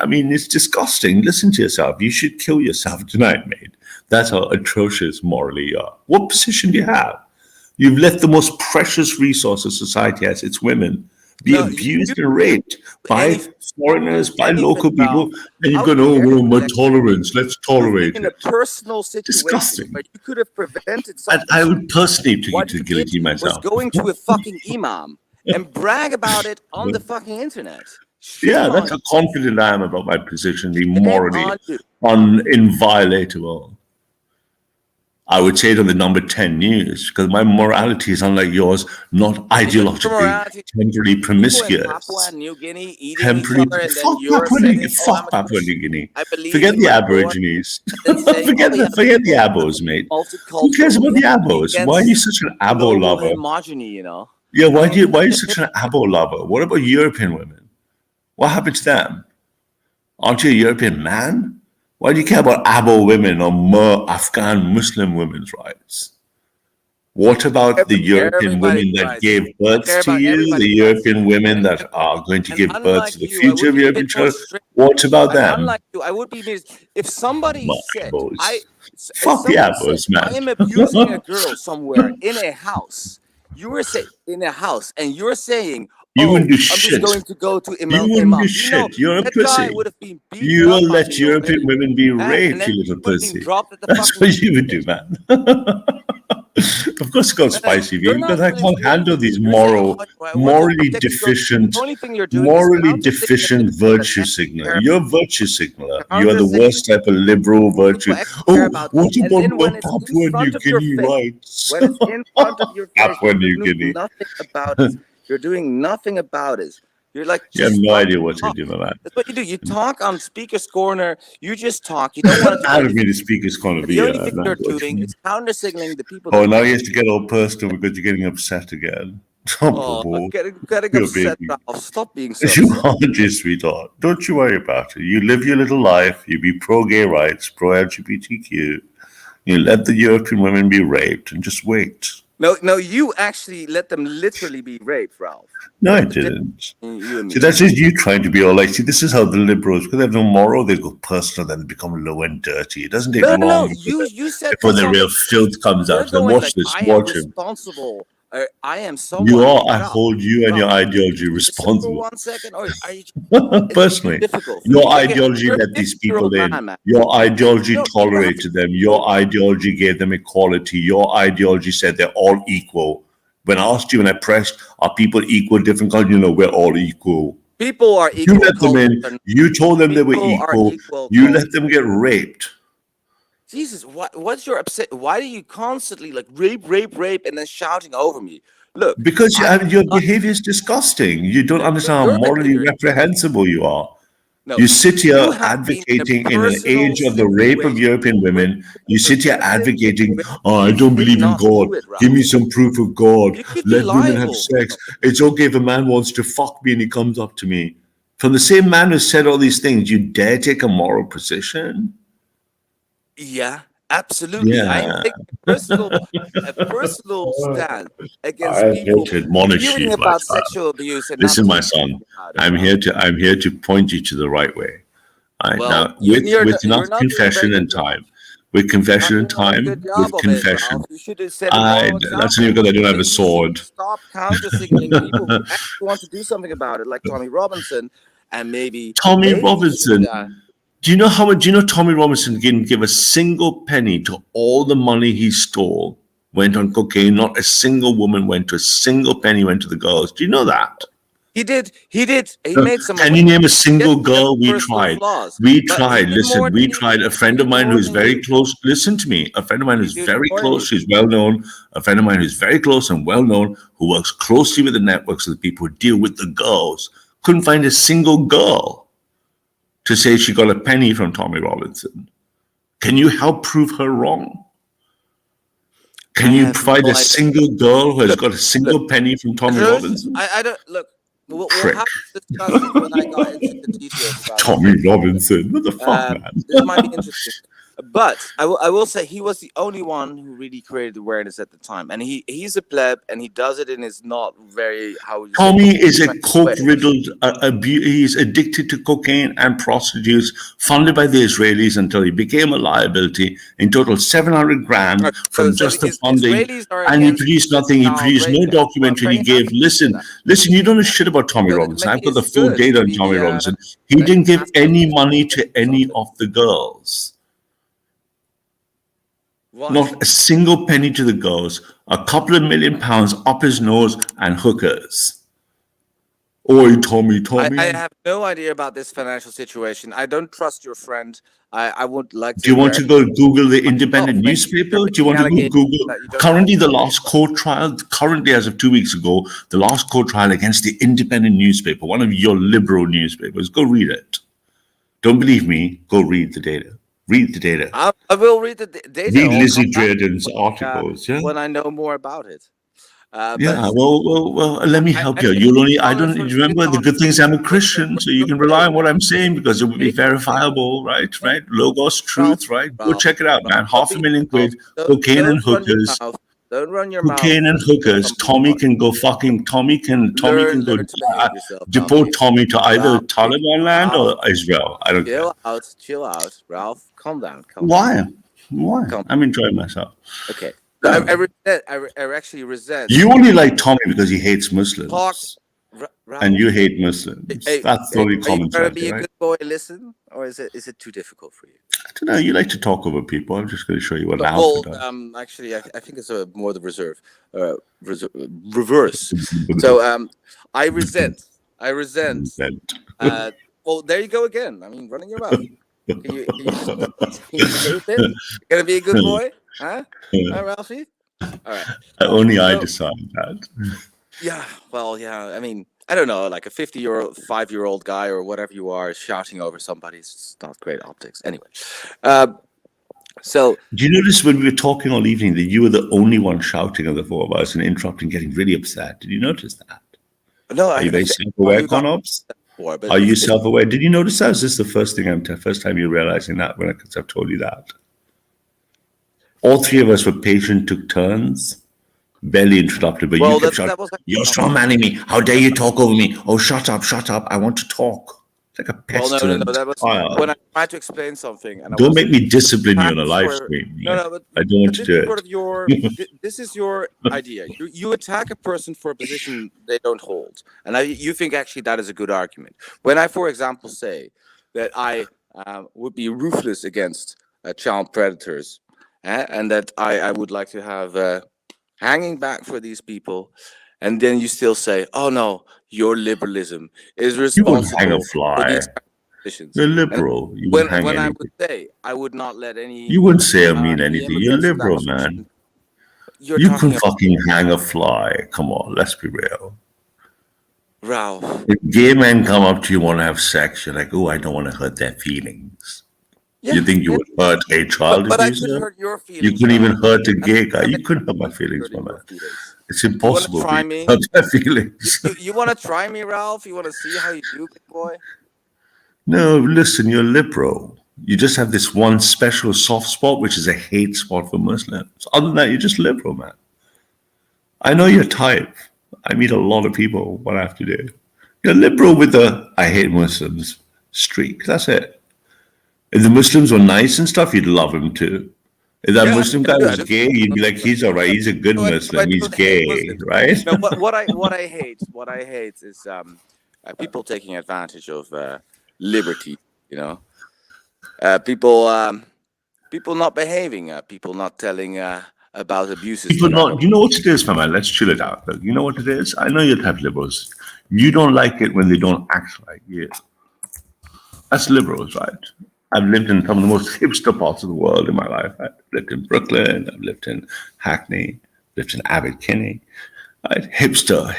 Speaker 6: I mean, it's disgusting. Listen to yourself. You should kill yourself tonight, mate. That's how atrocious morally you are. What position do you have? You've let the most precious resource a society has, its women, be abused and raped by foreigners, by local people, and you've gone, oh, well, my tolerance, let's tolerate
Speaker 4: in a
Speaker 6: it.
Speaker 4: personal situation
Speaker 6: Disgusting.
Speaker 4: where you could have prevented
Speaker 6: And
Speaker 4: something.
Speaker 6: I would personally take you
Speaker 4: What
Speaker 6: to the
Speaker 4: you did
Speaker 6: guillotine
Speaker 4: was
Speaker 6: myself.
Speaker 4: going to a fucking imam and brag about it on the fucking internet.
Speaker 6: Yeah, that's how confident I am about my position being
Speaker 4: Shame
Speaker 6: morally
Speaker 4: on you.
Speaker 6: inviolable. I would say it on the number 10 news because my morality is unlike yours, not ideologically, temporarily promiscuous.
Speaker 4: Papua New Guinea eating
Speaker 6: Temporary,
Speaker 4: each other, and then
Speaker 6: fuck
Speaker 4: you're
Speaker 6: Papua
Speaker 4: saying,
Speaker 6: New Guinea. Fuck Papua New Guinea.
Speaker 4: I believe
Speaker 6: Forget
Speaker 4: in
Speaker 6: the
Speaker 4: my
Speaker 6: Aborigines.
Speaker 4: and saying,
Speaker 6: forget the Abos, mate. Who cares about the Abos? Why are you such an Abo lover?
Speaker 4: Homogeny, you know.
Speaker 6: Yeah, why are you such an Abo lover? What about European women? What happened to them? Aren't you a European man? Why do you care about Abo women or more Afghan Muslim women's rights? What about the European women that gave birth to you? The European women that are going to give birth to the future of European children? What about them?
Speaker 4: Unlike you, I would be if somebody said,
Speaker 6: fuck the Abos, man.
Speaker 4: I am abusing a girl somewhere in a house. You were saying in a house, and you're saying,
Speaker 6: you wouldn't do
Speaker 4: I'm
Speaker 6: shit.
Speaker 4: just going to go to Imam.
Speaker 6: You wouldn't do shit. You're a pussy. You will let European women be raped, you little pussy. That's what you would do, man. Of course, it's got spicy view because I can't handle these morally deficient virtue signaler. You're a virtue signaler. You're the worst type of liberal virtue. Oh, what about my Papua New Guinea rights?
Speaker 4: When it's in front of your face,
Speaker 6: Papua New Guinea.
Speaker 4: Nothing about it. You're doing nothing about it. You're like,
Speaker 6: you have no idea what you do, my man.
Speaker 4: That's what you do. You talk on Speaker's Corner. You just talk. You don't want to.
Speaker 6: I don't mean the Speaker's Corner.
Speaker 4: The only thing you're doing is counter signaling the people.
Speaker 6: Oh, now you have to get all personal because you're getting upset again.
Speaker 4: Getting upset. I'll stop being so.
Speaker 6: You aren't, dear sweetheart. Don't you worry about it. You live your little life. You be pro-gay rights, pro-LGBTQ. You let the European women be raped and just wait.
Speaker 4: No, you actually let them literally be raped, Ralph.
Speaker 6: No, I
Speaker 4: That's the
Speaker 6: didn't.
Speaker 4: You and me.
Speaker 6: See, that's just you trying to be all like, see, this is how the liberals, because they have no moral, they go personal, then they become low and dirty. It doesn't take
Speaker 4: No.
Speaker 6: long
Speaker 4: You said
Speaker 6: before
Speaker 4: this
Speaker 6: the
Speaker 4: on
Speaker 6: real filth comes
Speaker 4: You're
Speaker 6: out. Then
Speaker 4: going
Speaker 6: watch
Speaker 4: like,
Speaker 6: this,
Speaker 4: I am
Speaker 6: watch him.
Speaker 4: responsible. I am
Speaker 6: You
Speaker 4: someone.
Speaker 6: are, I
Speaker 4: Ralph,
Speaker 6: hold you and your
Speaker 4: Ralph,
Speaker 6: ideology
Speaker 4: listen for
Speaker 6: responsible.
Speaker 4: 1 second, or are you? It's
Speaker 6: Personally,
Speaker 4: difficult. For
Speaker 6: your
Speaker 4: you. Okay,
Speaker 6: ideology
Speaker 4: you're a
Speaker 6: let these people
Speaker 4: 50-year-old
Speaker 6: in.
Speaker 4: man, man.
Speaker 6: Your ideology
Speaker 4: No,
Speaker 6: tolerated them. Your ideology gave them equality. Your ideology said they're all equal. When I asked you, when I pressed, are people equal, different cultures? You know, we're all equal.
Speaker 4: People are
Speaker 6: You
Speaker 4: equal.
Speaker 6: let them in. You told them they were equal. You let them get raped.
Speaker 4: Jesus, what's your upset? Why do you constantly like rape, and then shouting over me? Look,
Speaker 6: Because your behavior is disgusting. You don't understand how
Speaker 4: your
Speaker 6: morally
Speaker 4: behavior is
Speaker 6: reprehensible you are.
Speaker 4: No,
Speaker 6: You sit here
Speaker 4: you have been in a
Speaker 6: advocating in an
Speaker 4: personal
Speaker 6: age of the rape of
Speaker 4: situation
Speaker 6: European
Speaker 4: where
Speaker 6: women. You sit here advocating,
Speaker 4: where
Speaker 6: oh, I
Speaker 4: you
Speaker 6: don't
Speaker 4: should
Speaker 6: believe in
Speaker 4: not
Speaker 6: God.
Speaker 4: do it,
Speaker 6: Give me
Speaker 4: Ralph.
Speaker 6: some proof of God.
Speaker 4: You could be
Speaker 6: Let women have
Speaker 4: liable.
Speaker 6: sex. It's okay if a man wants to fuck me and he comes up to me. From the same man who said all these things, you dare take a moral position?
Speaker 4: Yeah, absolutely. I am
Speaker 6: Yeah.
Speaker 4: taking a personal stand against
Speaker 6: I'm here
Speaker 4: people
Speaker 6: to admonish
Speaker 4: hearing
Speaker 6: you, my
Speaker 4: about
Speaker 6: son.
Speaker 4: sexual abuse and not
Speaker 6: Listen, my
Speaker 4: doing
Speaker 6: son.
Speaker 4: anything about it.
Speaker 6: I'm here to point you to the right way. All right.
Speaker 4: Well,
Speaker 6: Now, with enough
Speaker 4: you're not doing a very
Speaker 6: confession
Speaker 4: good
Speaker 6: and
Speaker 4: job.
Speaker 6: time, with
Speaker 4: You're
Speaker 6: confession
Speaker 4: not
Speaker 6: and
Speaker 4: doing a very
Speaker 6: time,
Speaker 4: good job
Speaker 6: with
Speaker 4: of it,
Speaker 6: confession.
Speaker 4: Ralph. You should have set a moral
Speaker 6: That's
Speaker 4: example.
Speaker 6: only because I don't have a
Speaker 4: Maybe you
Speaker 6: sword.
Speaker 4: should stop counter signaling people who actually want to do something about it, like Tommy Robinson, and maybe
Speaker 6: Tommy
Speaker 4: you should,
Speaker 6: Robinson. Do you know how much? Do you know Tommy Robinson didn't give a single penny to all the money he stole? Went on cocaine. Not a single woman went to a single penny. Went to the girls. Do you know that?
Speaker 4: He did. He made some.
Speaker 6: Can you name a single
Speaker 4: Yes,
Speaker 6: girl? We
Speaker 4: personal
Speaker 6: tried.
Speaker 4: flaws,
Speaker 6: We
Speaker 4: but he
Speaker 6: tried.
Speaker 4: did more
Speaker 6: Listen, we
Speaker 4: than you.
Speaker 6: tried. A friend
Speaker 4: He
Speaker 6: of
Speaker 4: did
Speaker 6: mine
Speaker 4: more
Speaker 6: who's
Speaker 4: than
Speaker 6: very
Speaker 4: you.
Speaker 6: close. Listen to me. A friend of mine
Speaker 4: He
Speaker 6: who's
Speaker 4: did
Speaker 6: very
Speaker 4: more than you.
Speaker 6: close. Who's well known. A friend of mine who's very close and well known, who works closely with the networks of the people who deal with the girls. Couldn't find a single girl to say she got a penny from Tommy Robinson. Can you help prove her wrong? Can you provide a single girl who has got a single penny from Tommy Robinson?
Speaker 4: I don't look. We'll have to discuss this when I got into the details about
Speaker 6: Tommy Robinson. What the fuck, man?
Speaker 4: This might be interesting. But I will say he was the only one who really created awareness at the time, and he's a pleb, and he does it in his not very
Speaker 6: Tommy is a coke-riddled. He's addicted to cocaine and prostitutes, funded by the Israelis until he became a liability. In total, 700 grand from just the funding, and he produced nothing. He produced no documentary. He gave. Listen. You don't know shit about Tommy Robinson. I've got the full data on Tommy Robinson. He didn't give any money to any of the girls.
Speaker 4: What?
Speaker 6: Not a single penny to the girls. A couple of £1 million up his nose and hookers. Oi, Tommy.
Speaker 4: I have no idea about this financial situation. I don't trust your friend. I would like to.
Speaker 6: Do you want to go Google the independent newspaper? Do you want to go Google? Currently, the last court trial, as of 2 weeks ago, the last court trial against the independent newspaper, one of your liberal newspapers. Go read it. Don't believe me? Go read the data. Read the data.
Speaker 4: I will read the data.
Speaker 6: Read Lizzie Drayden's articles. Yeah.
Speaker 4: When I know more about it.
Speaker 6: Well. Let me help you. I don't remember the good things. I'm a Christian, so you can rely on what I'm saying because it will be verifiable, right? Logos, truth, right? Go check it out, man. £500,000 cocaine and hookers.
Speaker 4: Don't run your mouth.
Speaker 6: Cocaine and hookers. Tommy can go. Tommy can go deport Tommy to either Taliban land or Israel. I don't care.
Speaker 4: Chill out, Ralph. Calm down.
Speaker 6: Why? I'm enjoying myself.
Speaker 4: Okay. I actually resent.
Speaker 6: You only like Tommy because he hates Muslims. And you hate Muslims. That's the only comment.
Speaker 4: Are you trying to be a good boy? Listen, or is it too difficult for you?
Speaker 6: I don't know. You like to talk over people. I'm just going to show you what an alpha does.
Speaker 4: Actually, I think it's more the reverse. So I resent. Well, there you go again. I mean, running your mouth. Can you say it? Gonna be a good boy, huh? Ralphie? All right.
Speaker 6: Only I decide that.
Speaker 4: Yeah. Well, yeah. I mean, I don't know, like a 5-year-old guy or whatever you are shouting over somebody. It's not great optics. Anyway. So.
Speaker 6: Do you notice when we were talking all evening that you were the only one shouting at the four of us and interrupting, getting really upset? Did you notice that?
Speaker 4: No.
Speaker 6: Are you very self-aware, Conobs? Are you self-aware? Did you notice that? Is this the first time you're realizing that when I've told you that? All three of us were patient, took turns, barely interrupted, but you kept shouting, "You're strong manning me. How dare you talk over me? Oh, shut up, shut up. I want to talk." It's like a pestilent
Speaker 4: That was
Speaker 6: child.
Speaker 4: when I tried to explain something, and
Speaker 6: Don't make me discipline you on a live
Speaker 4: for-
Speaker 6: stream.
Speaker 4: but
Speaker 6: I don't want to
Speaker 4: this
Speaker 6: do
Speaker 4: is
Speaker 6: it.
Speaker 4: sort of your this is your idea. You attack a person for a position they don't hold, and you think actually that is a good argument. When I, for example, say that I would be ruthless against child predators, and that I would like to have hanging back for these people, and then you still say, "Oh no, your liberalism is
Speaker 6: You wouldn't hang a
Speaker 4: responsible
Speaker 6: fly.
Speaker 4: for these positions."
Speaker 6: You're liberal. You wouldn't hang
Speaker 4: When I
Speaker 6: anything.
Speaker 4: would say I would not let any
Speaker 6: You wouldn't say or mean anything. You're
Speaker 4: immigrants to that
Speaker 6: liberal,
Speaker 4: position,
Speaker 6: man.
Speaker 4: you're
Speaker 6: You
Speaker 4: talking
Speaker 6: could fucking hang a fly. Come on, let's be real.
Speaker 4: Ralph.
Speaker 6: If gay men come up to you and want to have sex, you're like, "Oh, I don't want to hurt their feelings." You think you would hurt a child
Speaker 4: but I
Speaker 6: abuser?
Speaker 4: could hurt your feelings.
Speaker 6: You couldn't even
Speaker 4: Ralph.
Speaker 6: hurt a gay guy. You couldn't hurt my feelings, my man. It's impossible
Speaker 4: try
Speaker 6: to
Speaker 4: me?
Speaker 6: hurt my feelings.
Speaker 4: You want to try me, Ralph? You want to see how you do, big boy?
Speaker 6: No, listen, you're liberal. You just have this one special soft spot, which is a hate spot for Muslims. Other than that, you're just liberal, man. I know your type. I meet a lot of people. What I have to do. You're liberal with the "I hate Muslims" streak. That's it. If the Muslims were nice and stuff, you'd love him too. If that Muslim guy was gay, you'd be like, "He's all right. He's a good Muslim. He's gay, right?"
Speaker 4: No, what I hate is people taking advantage of liberty. You know, people not behaving, people not telling about abuses.
Speaker 6: People not. You know what it is, my man. Let's chill it out. Look, you know what it is. I know you'd have liberals. You don't like it when they don't act like you. That's liberals, right? I've lived in some of the most hipster parts of the world in my life. I've lived in Brooklyn. I've lived in Hackney. Lived in Abbot Kinney. Right? Hipster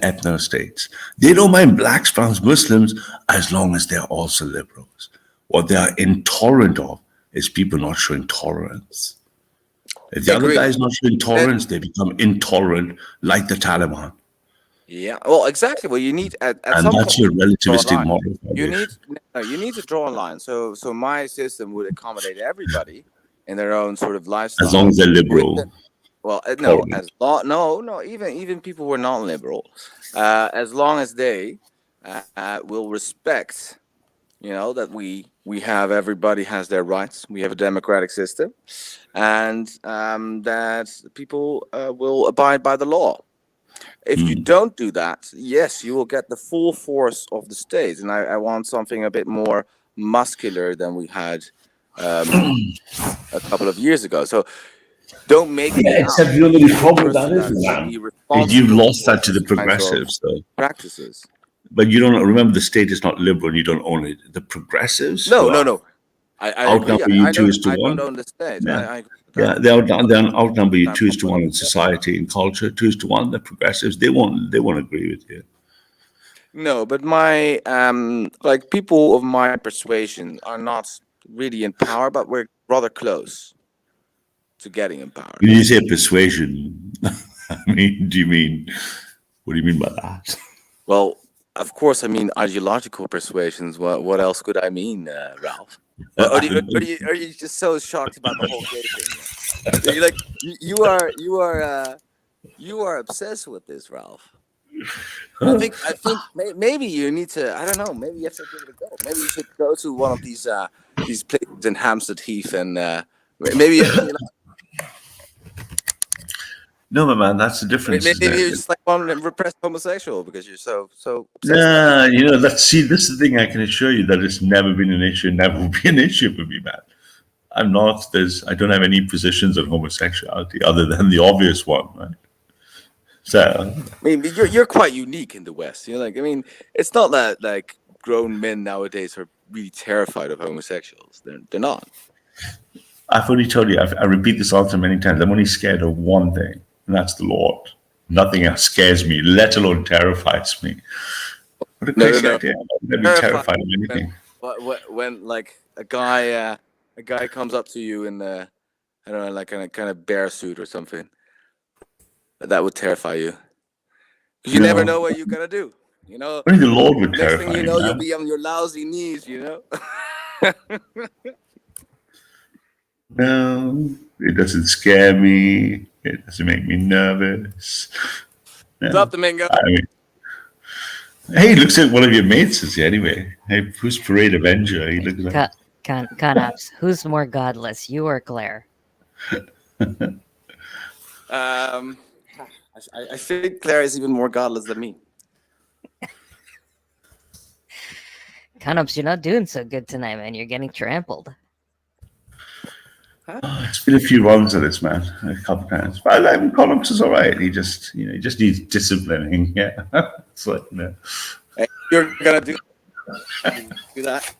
Speaker 6: ethno states. They don't mind blacks, browns, Muslims as long as they're also liberals. What they are intolerant of is people not showing tolerance. If the other guy is not showing tolerance, they become intolerant, like the Taliban.
Speaker 4: Yeah, well, exactly. Well, you need at
Speaker 6: and
Speaker 4: some
Speaker 6: that's
Speaker 4: point
Speaker 6: your relativistic model.
Speaker 4: you need to draw a line. So my system would accommodate everybody in their own sort of lifestyle.
Speaker 6: As long as they're liberal.
Speaker 4: Well, no, even people who are not liberal, as long as they will respect, that we have everybody has their rights. We have a democratic system, and that people will abide by the law. If you don't do that, yes, you will get the full force of the state. And I want something a bit more muscular than we had a couple of years ago. So don't make me
Speaker 6: except you know the problem with that is you've lost that to the progressives, though.
Speaker 4: Practices.
Speaker 6: But you don't remember the state is not liberal and you don't own it. The progressives?
Speaker 4: No. I
Speaker 6: outnumber you 2:1.
Speaker 4: I don't own the state.
Speaker 6: Yeah, they outnumber you 2:1 in society and culture. 2:1. The progressives, they won't agree with you.
Speaker 4: No, but my people of my persuasion are not really in power, but we're rather close to getting in power.
Speaker 6: When you say persuasion, what do you mean by that?
Speaker 4: Well, of course, I mean ideological persuasions. What else could I mean, Ralph? Or are you just so shocked about the whole gay thing? You're like you are obsessed with this, Ralph. I think maybe you need to. I don't know. Maybe you have to give it a go. Maybe you should go to one of these places in Hampstead Heath and maybe.
Speaker 6: No, my man, that's the difference.
Speaker 4: Maybe you're just like one repressed homosexual because you're so.
Speaker 6: Nah, this is the thing I can assure you that it's never been an issue, never will be an issue for me, man. I don't have any positions on homosexuality other than the obvious one, right? So
Speaker 4: I mean, you're quite unique in the West. It's not that like grown men nowadays are really terrified of homosexuals. They're not.
Speaker 6: I've already told you. I repeat this answer many times. I'm only scared of one thing, and that's the Lord. Nothing else scares me, let alone terrifies me. What a crazy idea! I'm never terrified of anything.
Speaker 4: When like a guy comes up to you in I don't know, like in a kind of bear suit or something, that would terrify you. You never know what you're gonna do.
Speaker 6: Only the Lord would terrify you.
Speaker 4: Next thing you know, you'll be on your lousy knees.
Speaker 7: No, it doesn't scare me. It doesn't make me nervous. No.
Speaker 4: Stop the Mingo.
Speaker 7: I mean, hey, it looks like one of your mates is here anyway. Hey, who's Parade Avenger? He looks like.
Speaker 8: Conops, who's more godless, you or Claire?
Speaker 4: I think Claire is even more godless than me.
Speaker 8: Conops, you're not doing so good tonight, man. You're getting trampled.
Speaker 7: It's been a few runs of this, man. A couple times. But I like him. Conops is all right. He just needs disciplining. Yeah. It's like,
Speaker 4: Hey, you're gonna do that.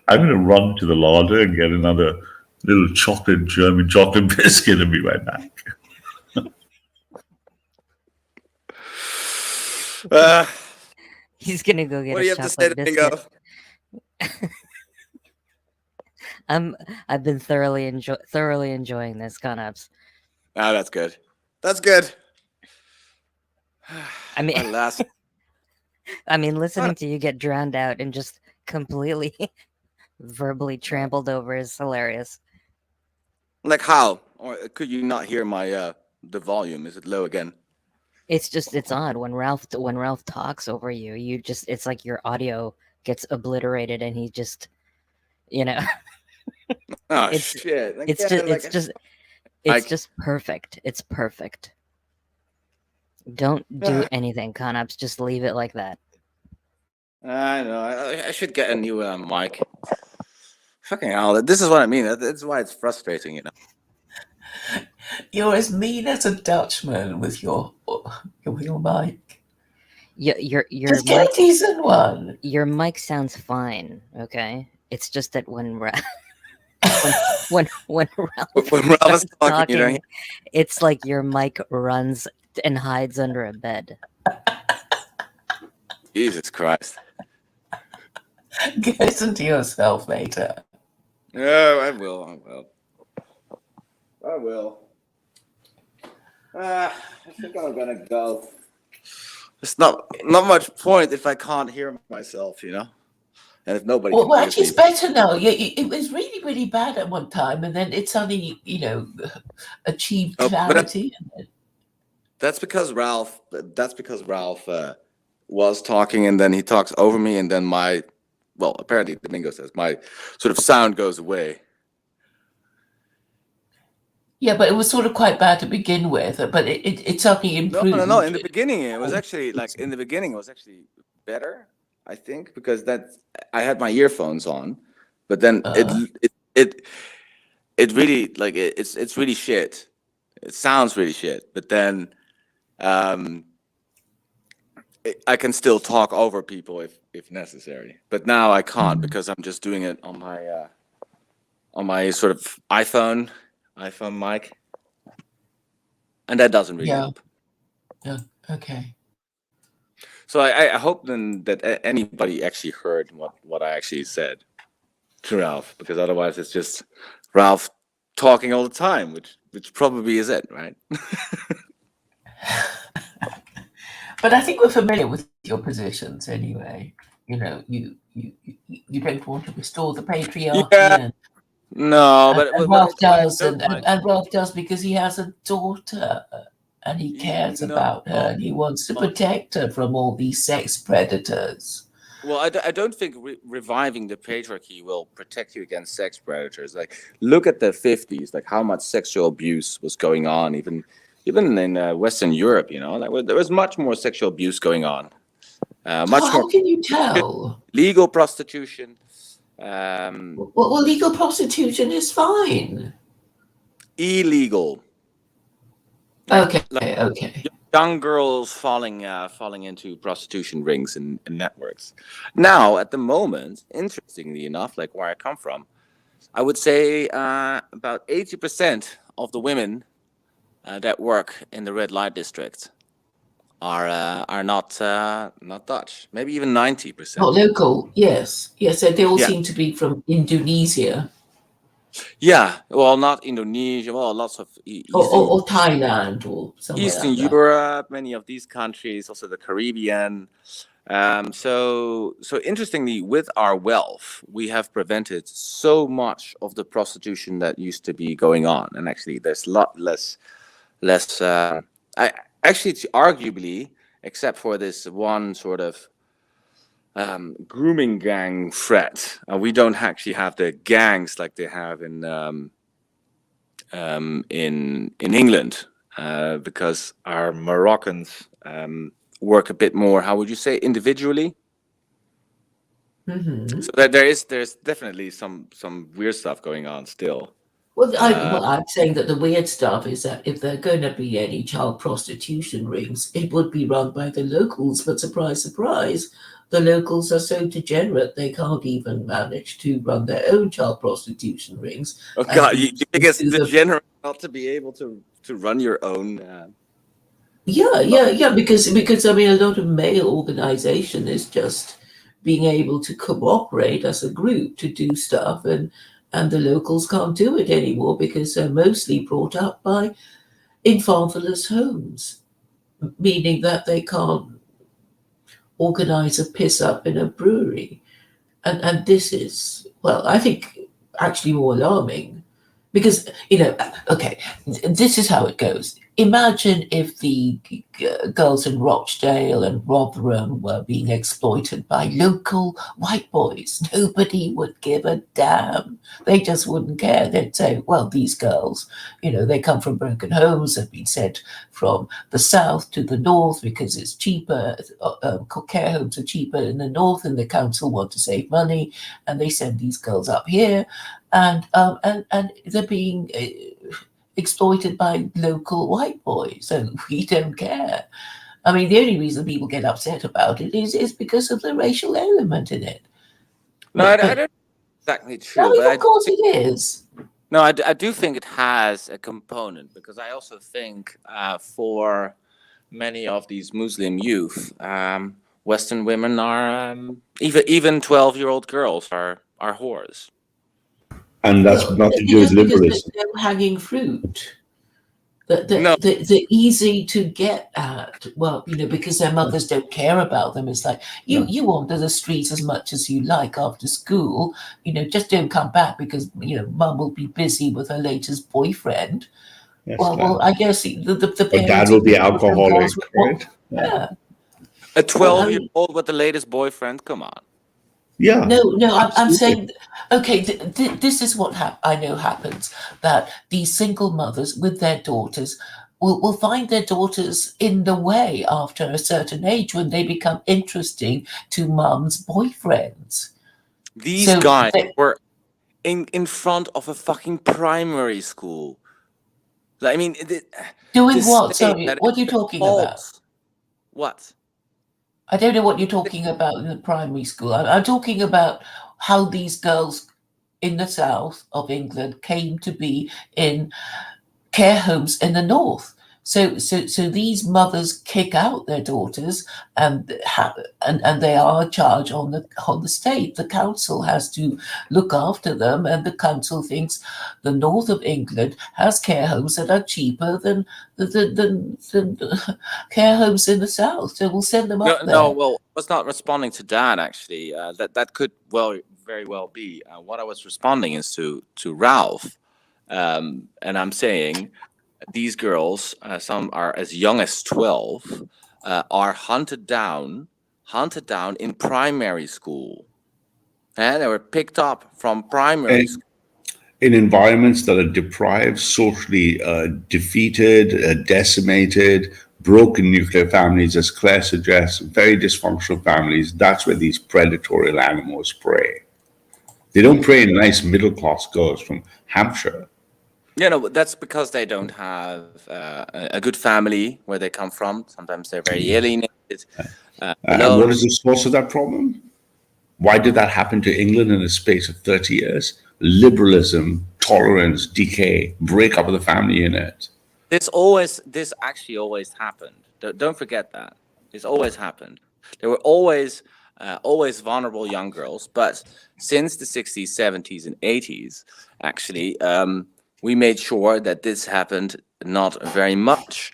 Speaker 7: I'm going to run to the larder and get another little German chocolate biscuit and be right back.
Speaker 8: He's gonna go get
Speaker 4: What do you
Speaker 8: a
Speaker 4: have to say
Speaker 8: chocolate
Speaker 4: to Mingo?
Speaker 8: biscuit. I've been thoroughly enjoying this, Conops.
Speaker 4: Ah, that's good. That's good.
Speaker 8: I mean,
Speaker 4: My last.
Speaker 8: listening to you get drowned out and just completely verbally trampled over is hilarious.
Speaker 4: Like how? Or could you not hear my the volume? Is it low again?
Speaker 8: It's odd when Ralph talks over you. It's like your audio gets obliterated and he just,
Speaker 4: Oh
Speaker 8: It's-
Speaker 4: shit!
Speaker 8: it's just perfect. It's perfect. Don't do anything, Conops. Just leave it like that.
Speaker 4: I know. I should get a new mic. Fucking hell! This is what I mean. That's why it's frustrating,
Speaker 1: You're as mean as a Dutchman with your mic.
Speaker 8: Your
Speaker 1: Just get a decent one.
Speaker 8: your mic sounds fine. Okay, it's just that when when Ralph
Speaker 4: When Ralph is
Speaker 8: starts
Speaker 4: talking,
Speaker 8: it's like your mic runs and hides under a bed.
Speaker 4: Jesus Christ!
Speaker 1: Listen to yourself later.
Speaker 4: No, I will. I will. I think I'm gonna go. It's not much point if I can't hear myself, and if nobody.
Speaker 1: Well,
Speaker 4: can hear
Speaker 1: actually, it's
Speaker 4: me.
Speaker 1: better now. Yeah, it was really, really bad at one time, and then it suddenly, achieved
Speaker 4: Oh, but
Speaker 1: clarity.
Speaker 4: That's because Ralph. Was talking, and then he talks over me, and then apparently Domingo says my sort of sound goes away.
Speaker 1: Yeah, but it was sort of quite bad to begin with, but it suddenly improved.
Speaker 4: No. In the beginning, it was actually better, I think, because I had my earphones on, but then it really it's really shit. It sounds really shit, but then I can still talk over people if necessary. But now I can't because I'm just doing it on my sort of iPhone mic, and that doesn't really help.
Speaker 1: Yeah. Okay.
Speaker 4: So I hope then that anybody actually heard what I actually said to Ralph, because otherwise it's just Ralph talking all the time, which probably is it, right?
Speaker 1: But I think we're familiar with your positions anyway. You don't want to restore the patriarchy.
Speaker 4: Yeah. No, but
Speaker 1: Ralph
Speaker 4: I
Speaker 1: does,
Speaker 4: don't
Speaker 1: and
Speaker 4: mind.
Speaker 1: Ralph does because he has a daughter, and he cares about her, and he wants to protect her from all these sex predators.
Speaker 4: Well, I don't think reviving the patriarchy will protect you against sex predators. Like, look at the 50s, like how much sexual abuse was going on, even in Western Europe. There was much more sexual abuse going on.
Speaker 1: How can you tell?
Speaker 4: Legal prostitution.
Speaker 1: Well, legal prostitution is fine.
Speaker 4: Illegal.
Speaker 1: Okay.
Speaker 4: Young girls falling into prostitution rings and networks. Now, at the moment, interestingly enough, like where I come from, I would say about 80% of the women that work in the red light district are not Dutch. Maybe even 90%.
Speaker 1: Not local. Yes. They all seem to be from Indonesia.
Speaker 4: Yeah, well, not Indonesia. Well, lots of
Speaker 1: or Thailand or somewhere
Speaker 4: Eastern
Speaker 1: like that.
Speaker 4: Europe, many of these countries, also the Caribbean. So interestingly, with our wealth, we have prevented so much of the prostitution that used to be going on, and actually, there's a lot less. Actually, it's arguably, except for this one sort of grooming gang threat, we don't actually have the gangs like they have in England, because our Moroccans work a bit more. How would you say, individually?
Speaker 1: Mm-hmm.
Speaker 4: So that there's definitely some weird stuff going on still.
Speaker 1: Well, I'm saying that the weird stuff is that if there are going to be any child prostitution rings, it would be run by the locals. But surprise, surprise, the locals are so degenerate they can't even manage to run their own child prostitution rings.
Speaker 4: Oh God, you think it's degenerate not to be able to run your own?
Speaker 1: Yeah. Because I mean, a lot of male organization is just being able to cooperate as a group to do stuff, and the locals can't do it anymore because they're mostly brought up in fatherless homes, meaning that they can't organize a piss up in a brewery. And this is, well, I think actually more alarming because, okay, this is how it goes. Imagine if the girls in Rochdale and Rotherham were being exploited by local white boys. Nobody would give a damn. They just wouldn't care. They'd say, well, these girls, they come from broken homes, have been sent from the south to the north because it's cheaper. Care homes are cheaper in the north, and the council want to save money, and they send these girls up here, and they're being exploited by local white boys, and we don't care. I mean, the only reason people get upset about it is because of the racial element in it.
Speaker 4: No, I don't exactly true.
Speaker 1: I mean,
Speaker 4: but
Speaker 1: of course it is.
Speaker 4: No, I do think it has a component, because I also think for many of these Muslim youth, Western women are even 12-year-old girls are whores.
Speaker 6: And that's not to do with liberalism.
Speaker 1: There's no hanging fruit. They're easy to get at. Well, because their mothers don't care about them. It's like, you wander the streets as much as you like after school. Just don't come back because, mum will be busy with her latest boyfriend.
Speaker 6: Yes,
Speaker 1: well, I guess the parents...
Speaker 6: dad will be alcoholic, right?
Speaker 1: Yeah.
Speaker 4: A 12-year-old with the latest boyfriend? Come on.
Speaker 6: Yeah.
Speaker 1: No, I'm saying, okay, this is what I know happens, that these single mothers with their daughters will find their daughters in the way after a certain age when they become interesting to mum's boyfriends.
Speaker 4: These guys were in front of a fucking primary school. I mean...
Speaker 1: Doing what? Sorry, what are you talking about?
Speaker 4: What?
Speaker 1: I don't know what you're talking about in the primary school. I'm talking about how these girls in the south of England came to be in care homes in the north. So these mothers kick out their daughters, and they are a charge on the state. The council has to look after them, and the council thinks the north of England has care homes that are cheaper than care homes in the south. So we'll send them up there.
Speaker 4: No, well, I was not responding to that actually. That could very well be. What I was responding is to Ralph, and I'm saying, these girls, some are as young as 12, are hunted down in primary school, and they were picked up from primary school.
Speaker 6: In environments that are deprived, socially defeated, decimated, broken nuclear families, as Claire suggests, very dysfunctional families. That's where these predatory animals prey. They don't prey in nice middle-class girls from Hampshire.
Speaker 4: Yeah, no, but that's because they don't have a good family where they come from. Sometimes they're very alienated.
Speaker 6: What is the source of that problem? Why did that happen to England in a space of 30 years? Liberalism, tolerance, decay, breakup of the family unit.
Speaker 4: This actually always happened. Don't forget that. It's always happened. There were always vulnerable young girls, but since the 60s, 70s, and 80s, actually, we made sure that this happened not very much.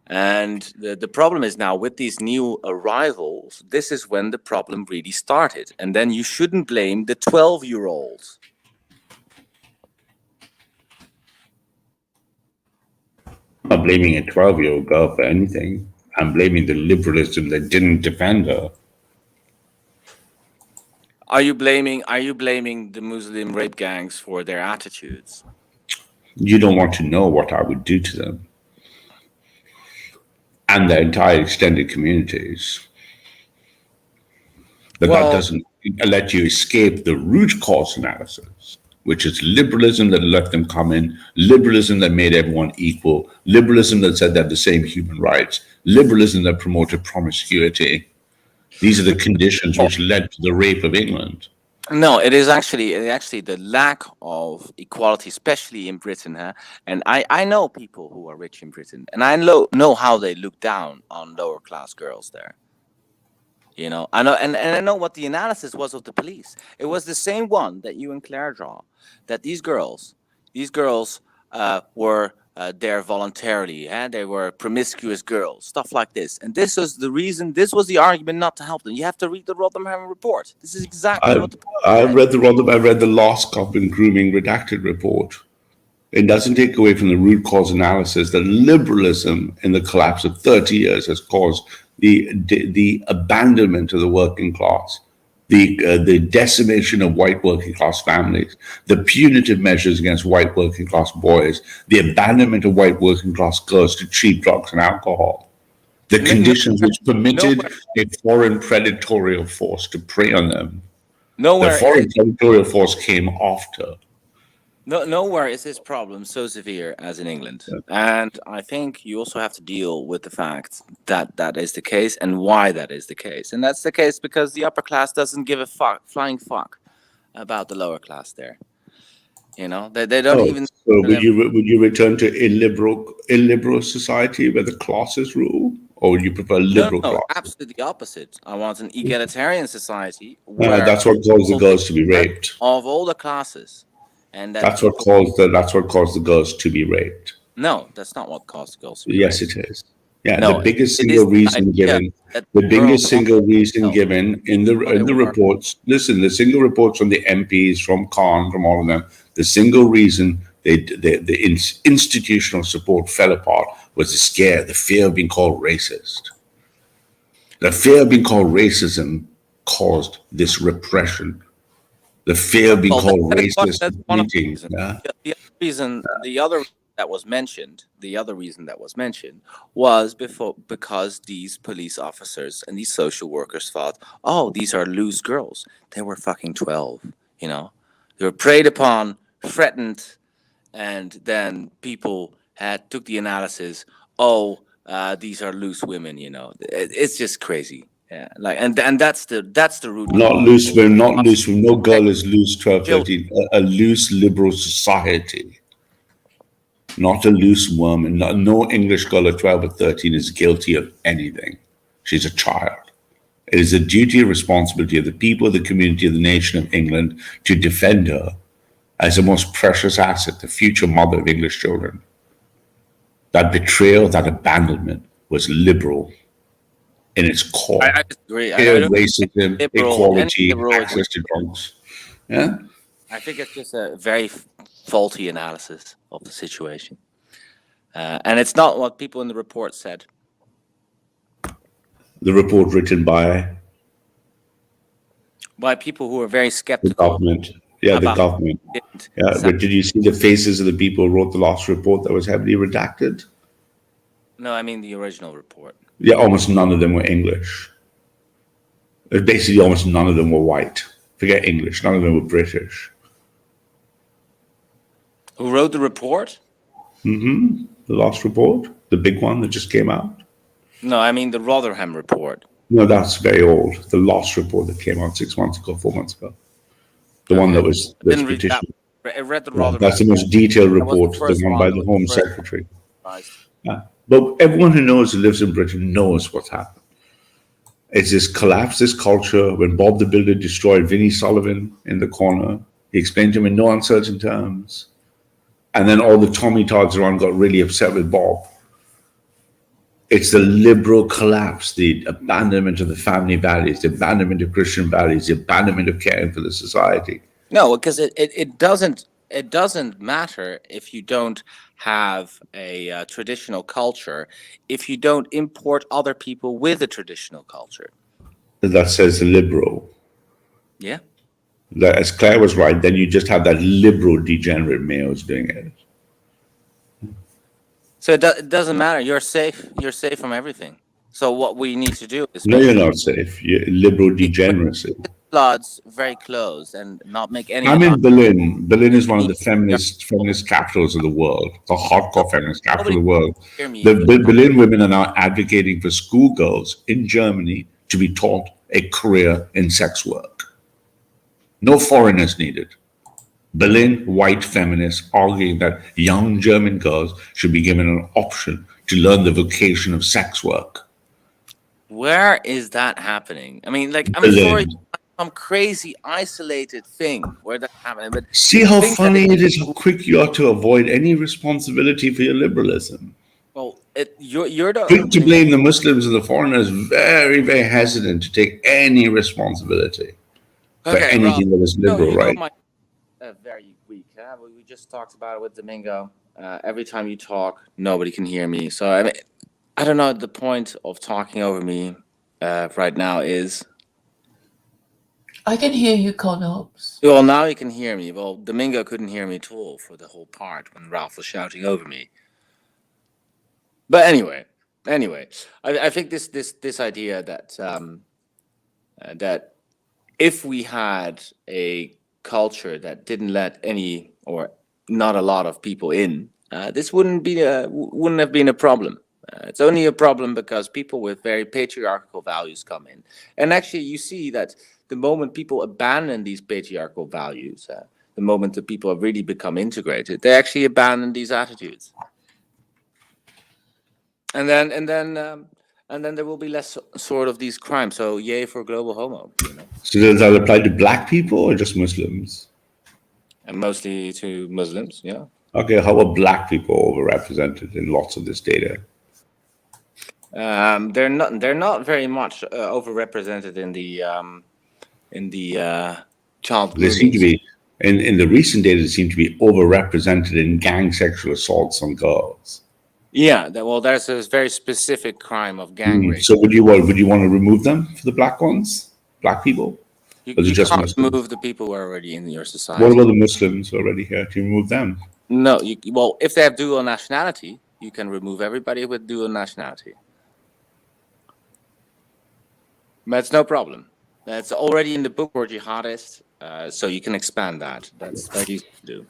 Speaker 4: And the problem is now with these new arrivals, this is when the problem really started. And then you shouldn't blame the 12-year-olds.
Speaker 7: I'm not blaming a 12-year-old girl for anything. I'm blaming the liberalism that didn't defend her.
Speaker 4: Are you blaming the Muslim rape gangs for their attitudes?
Speaker 7: You don't want to know what I would do to them and their entire extended communities. But that doesn't let you escape the root cause analysis, which is liberalism that let them come in, liberalism that made everyone equal, liberalism that said they had the same human rights, liberalism that promoted promiscuity. These are the conditions which led to the rape of England.
Speaker 4: No, it is actually the lack of equality, especially in Britain. Huh? And I know people who are rich in Britain, and I know how they look down on lower class girls there. You know, I know, and I know what the analysis was of the police. It was the same one that you and Claire draw, that these girls were there voluntarily, and they were promiscuous girls, stuff like this. And this was the reason, this was the argument not to help them. You have to read the Rotherham report. This is exactly what the
Speaker 7: I read the Lost Cop and Grooming Redacted report. It doesn't take away from the root cause analysis that liberalism in the collapse of 30 years has caused the abandonment of the working class, the decimation of white working class families, the punitive measures against white working class boys, the abandonment of white working class girls to cheap drugs and alcohol, the conditions which permitted a foreign predatory force to prey on them. The foreign predatory force came after.
Speaker 4: Nowhere is this problem so severe as in England. And I think you also have to deal with the fact that that is the case and why that is the case. And that's the case because the upper class doesn't give a flying fuck about the lower class there. You know, they don't even.
Speaker 7: So would you return to illiberal society where the classes rule? Or would you prefer liberal classes?
Speaker 4: Absolutely the opposite. I want an egalitarian society where
Speaker 7: that's what caused the girls to be raped.
Speaker 4: Of all the classes. And
Speaker 7: that's what caused the girls to be raped.
Speaker 4: No, that's not what caused the girls to be
Speaker 7: raped.
Speaker 4: Yes,
Speaker 7: it is. Yeah, no, the biggest single reason given in the reports. Listen, the single reports from the MPs, from Khan, from all of them. The single reason the institutional support fell apart was the fear of being called racist. The fear of being called racism caused this repression. The fear of being called racist.
Speaker 4: The other reason that was mentioned was because these police officers and these social workers thought, oh, these are loose girls. They were fucking 12, you know. They were preyed upon, threatened, and then people took the analysis, these are loose women, you know. It's just crazy. Yeah, like and that's the root.
Speaker 7: Not loose women, not loose women. No girl is loose 12, 13. A loose liberal society. Not a loose woman. No English girl at 12 or 13 is guilty of anything. She's a child. It is the duty and responsibility of the people, the community, of the nation of England to defend her as the most precious asset, the future mother of English children. That betrayal, that abandonment was liberal in its core.
Speaker 4: I disagree.
Speaker 7: Racism, equality, access to drugs. Yeah?
Speaker 4: I think it's just a very faulty analysis of the situation. And it's not what people in the report said.
Speaker 7: The report written by
Speaker 4: people who are very skeptical.
Speaker 7: The government. Yeah, the government. Yeah, but did you see the faces of the people who wrote the last report that was heavily redacted?
Speaker 4: No, I mean the original report.
Speaker 7: Yeah, almost none of them were English. Basically, almost none of them were white. Forget English. None of them were British.
Speaker 4: Who wrote the report?
Speaker 7: The last report, the big one that just came out.
Speaker 4: No, I mean the Rotherham report.
Speaker 7: No, that's very old. The last report that came out 6 months ago, 4 months ago. The one that was petition.
Speaker 4: I read the Rotherham.
Speaker 7: That's the most detailed report, the one by the Home Secretary. Yeah. But everyone who lives in Britain knows what's happened. It's this collapse, this culture. When Bob the Builder destroyed Vinnie Sullivan in the corner, he explained to him in no uncertain terms. And then all the Tommy Todds around got really upset with Bob.
Speaker 6: It's the liberal collapse, the abandonment of the family values, the abandonment of Christian values, the abandonment of caring for the society.
Speaker 4: No, because it doesn't matter if you don't have a traditional culture, if you don't import other people with a traditional culture.
Speaker 6: That says the liberal.
Speaker 4: Yeah.
Speaker 6: That, as Claire was right, then you just have that liberal degenerate males doing it.
Speaker 4: So it doesn't matter. You're safe. You're safe from everything. So what we need to do is
Speaker 6: No, you're not safe. You're liberal degeneracy.
Speaker 4: floods very close and not make any.
Speaker 6: I'm in Berlin. Berlin is one of the feminist capitals of the world, the hardcore feminist capital of the world. The Berlin women are now advocating for schoolgirls in Germany to be taught a career in sex work. No foreigners needed. Berlin white feminists arguing that young German girls should be given an option to learn the vocation of sex work.
Speaker 4: Where is that happening? I mean, like, I'm
Speaker 6: Berlin.
Speaker 4: sure it's some crazy isolated thing where that's happening. But
Speaker 6: see how funny it is, how quick you are to avoid any responsibility for your liberalism.
Speaker 4: Well, you're the
Speaker 6: quick to blame the Muslims and the foreigners, very, very hesitant to take any responsibility for anything that is liberal, right?
Speaker 4: Very weak. We just talked about it with Domingo. Every time you talk, nobody can hear me. So I mean, I don't know. The point of talking over me right now is.
Speaker 1: I can hear you, Conops.
Speaker 4: Well, now you can hear me. Well, Domingo couldn't hear me at all for the whole part when Ralph was shouting over me. But anyway, I think this idea that that if we had a culture that didn't let any or not a lot of people in, this wouldn't have been a problem. It's only a problem because people with very patriarchal values come in, and actually you see that the moment people abandon these patriarchal values, the moment that people have really become integrated, they actually abandon these attitudes, and then there will be less sort of these crimes. So yay for global homo. You know?
Speaker 6: So does that apply to black people or just Muslims?
Speaker 4: And mostly to Muslims, yeah.
Speaker 6: Okay, how are black people overrepresented in lots of this data?
Speaker 4: They're not very much overrepresented in the child.
Speaker 6: They seem to be in the recent data. They seem to be overrepresented in gang sexual assaults on girls.
Speaker 4: Yeah, well, there's a very specific crime of gang rape.
Speaker 6: So would you want to remove them for the black ones, black people?
Speaker 4: You can't remove the people who are already in your society.
Speaker 6: What about the Muslims already here? Do you remove them?
Speaker 4: No, well, if they have dual nationality, you can remove everybody with dual nationality. That's no problem. That's already in the book for jihadists, so you can expand that. That's very easy to do.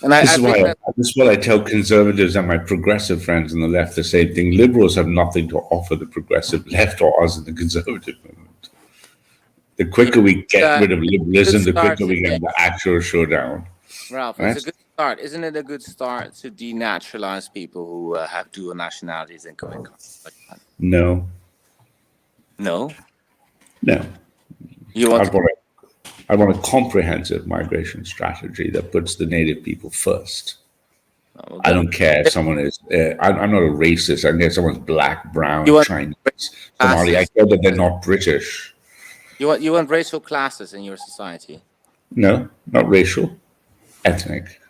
Speaker 4: And
Speaker 6: this is what I tell conservatives and my progressive friends on the left, the same thing. Liberals have nothing to offer the progressive left or us in the conservative movement. The quicker we get rid of liberalism, the quicker we get the actual showdown.
Speaker 4: Ralph, right? It's a good start. Isn't it a good start to denaturalize people who have dual nationalities and commit crimes like that?
Speaker 6: No.
Speaker 4: No?
Speaker 6: No. I want a comprehensive migration strategy that puts the native people first. Oh, I don't care if someone is, I'm not a racist. I don't care if someone's black, brown, Chinese, Somali. I care that they're not British.
Speaker 4: You want racial classes in your society?
Speaker 6: No, not racial, ethnic.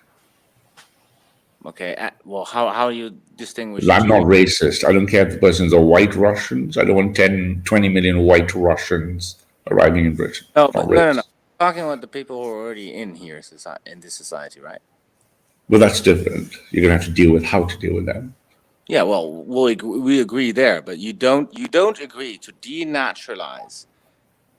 Speaker 4: Okay, well, how do you distinguish?
Speaker 6: I'm not racist. I don't care if the person's a white Russians. I don't want 10, 20 million white Russians arriving in Britain.
Speaker 4: No, no. Talking about the people who are already in here in this society, right?
Speaker 6: Well, that's different. You're gonna have to deal with how to deal with them.
Speaker 4: Yeah, well, we agree there, but you don't agree to denaturalize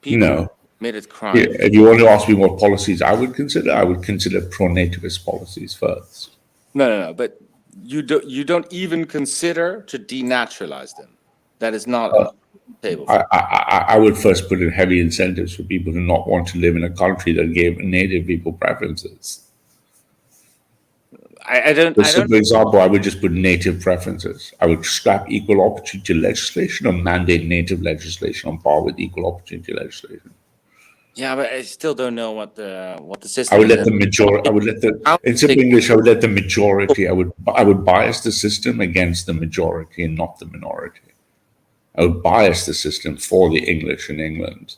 Speaker 4: people who committed crimes.
Speaker 6: Yeah, if you want to ask me what policies I would consider pro-nativist policies first.
Speaker 4: No. But you don't even consider to denaturalize them. That is not on the table.
Speaker 6: I would first put in heavy incentives for people to not want to live in a country that gave native people preferences. For example, I would just put native preferences. I would scrap equal opportunity legislation or mandate native legislation on par with equal opportunity legislation.
Speaker 4: Yeah, but I still don't know what the
Speaker 6: I
Speaker 4: system
Speaker 6: would
Speaker 4: is.
Speaker 6: let the majority. I would let the in simple English. I would let the majority. I would bias the system against the majority and not the minority. I would bias the system for the English in England,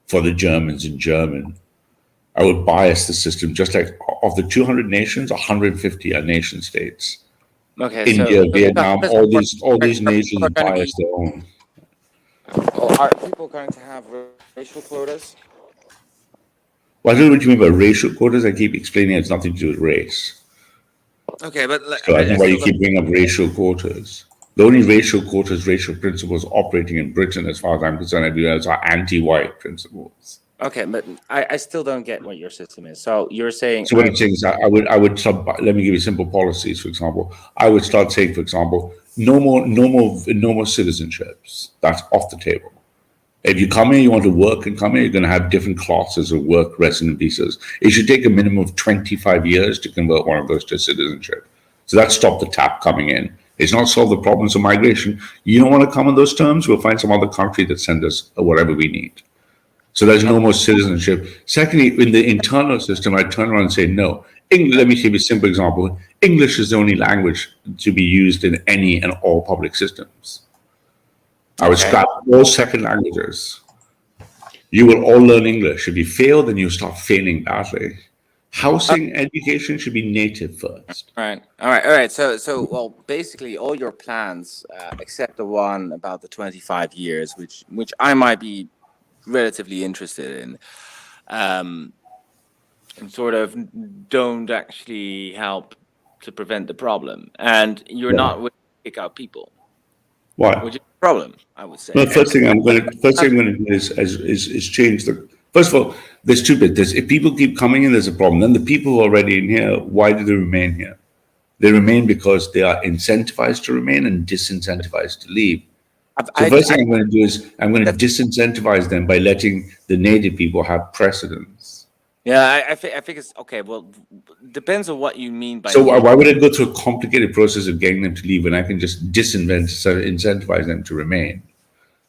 Speaker 6: for the Germans in German. I would bias the system just like of the 200 nations, 150 are nation states.
Speaker 4: Okay,
Speaker 6: India,
Speaker 4: so
Speaker 6: Vietnam, all these
Speaker 4: are
Speaker 6: nations
Speaker 4: people going to
Speaker 6: bias
Speaker 4: be?
Speaker 6: their own.
Speaker 4: Are people going to have racial quotas?
Speaker 6: Well, I don't know what you mean by racial quotas. I keep explaining it's nothing to do with race.
Speaker 4: Okay, but
Speaker 6: So I don't
Speaker 4: I
Speaker 6: know why you
Speaker 4: still don't.
Speaker 6: keep bringing up racial quotas. The only racial quotas, racial principles operating in Britain, as far as I'm concerned, everywhere else are anti-white principles.
Speaker 4: Okay, but I still don't get what your system is. So you're saying
Speaker 6: So what I'm saying is, I would start. Let me give you simple policies. For example, I would start saying, for example, no more citizenships. That's off the table. If you come here, you want to work and come here, you're going to have different classes of work resident visas. It should take a minimum of 25 years to convert one of those to citizenship. So that stopped the tap coming in. It's not solved the problems of migration. You don't want to come on those terms, we'll find some other country that sends us whatever we need. So there's no more citizenship. Secondly, in the internal system, I turn around and say, no. Let me give you a simple example. English is the only language to be used in any and all public systems. I would scrap all second languages. You will all learn English. If you fail, then you start failing badly. Housing, education should be native first.
Speaker 4: all right. So well, basically, all your plans, except the one about the 25 years, which I might be relatively interested in, sort of don't actually help to prevent the problem, and you're not willing to pick out people,
Speaker 6: Why?
Speaker 4: which is a problem, I would say.
Speaker 6: Well, first thing I'm going to do is change the. First of all, there's two bits. There's, if people keep coming in, there's a problem. Then the people who are already in here, why do they remain here? They remain because they are incentivized to remain and disincentivized to leave. So first thing I'm going to do is I'm going to disincentivize them by letting the native people have precedence.
Speaker 4: Yeah, I think it's okay. Well, depends on what you mean by.
Speaker 6: So why would I go through a complicated process of getting them to leave when I can just incentivize them to remain?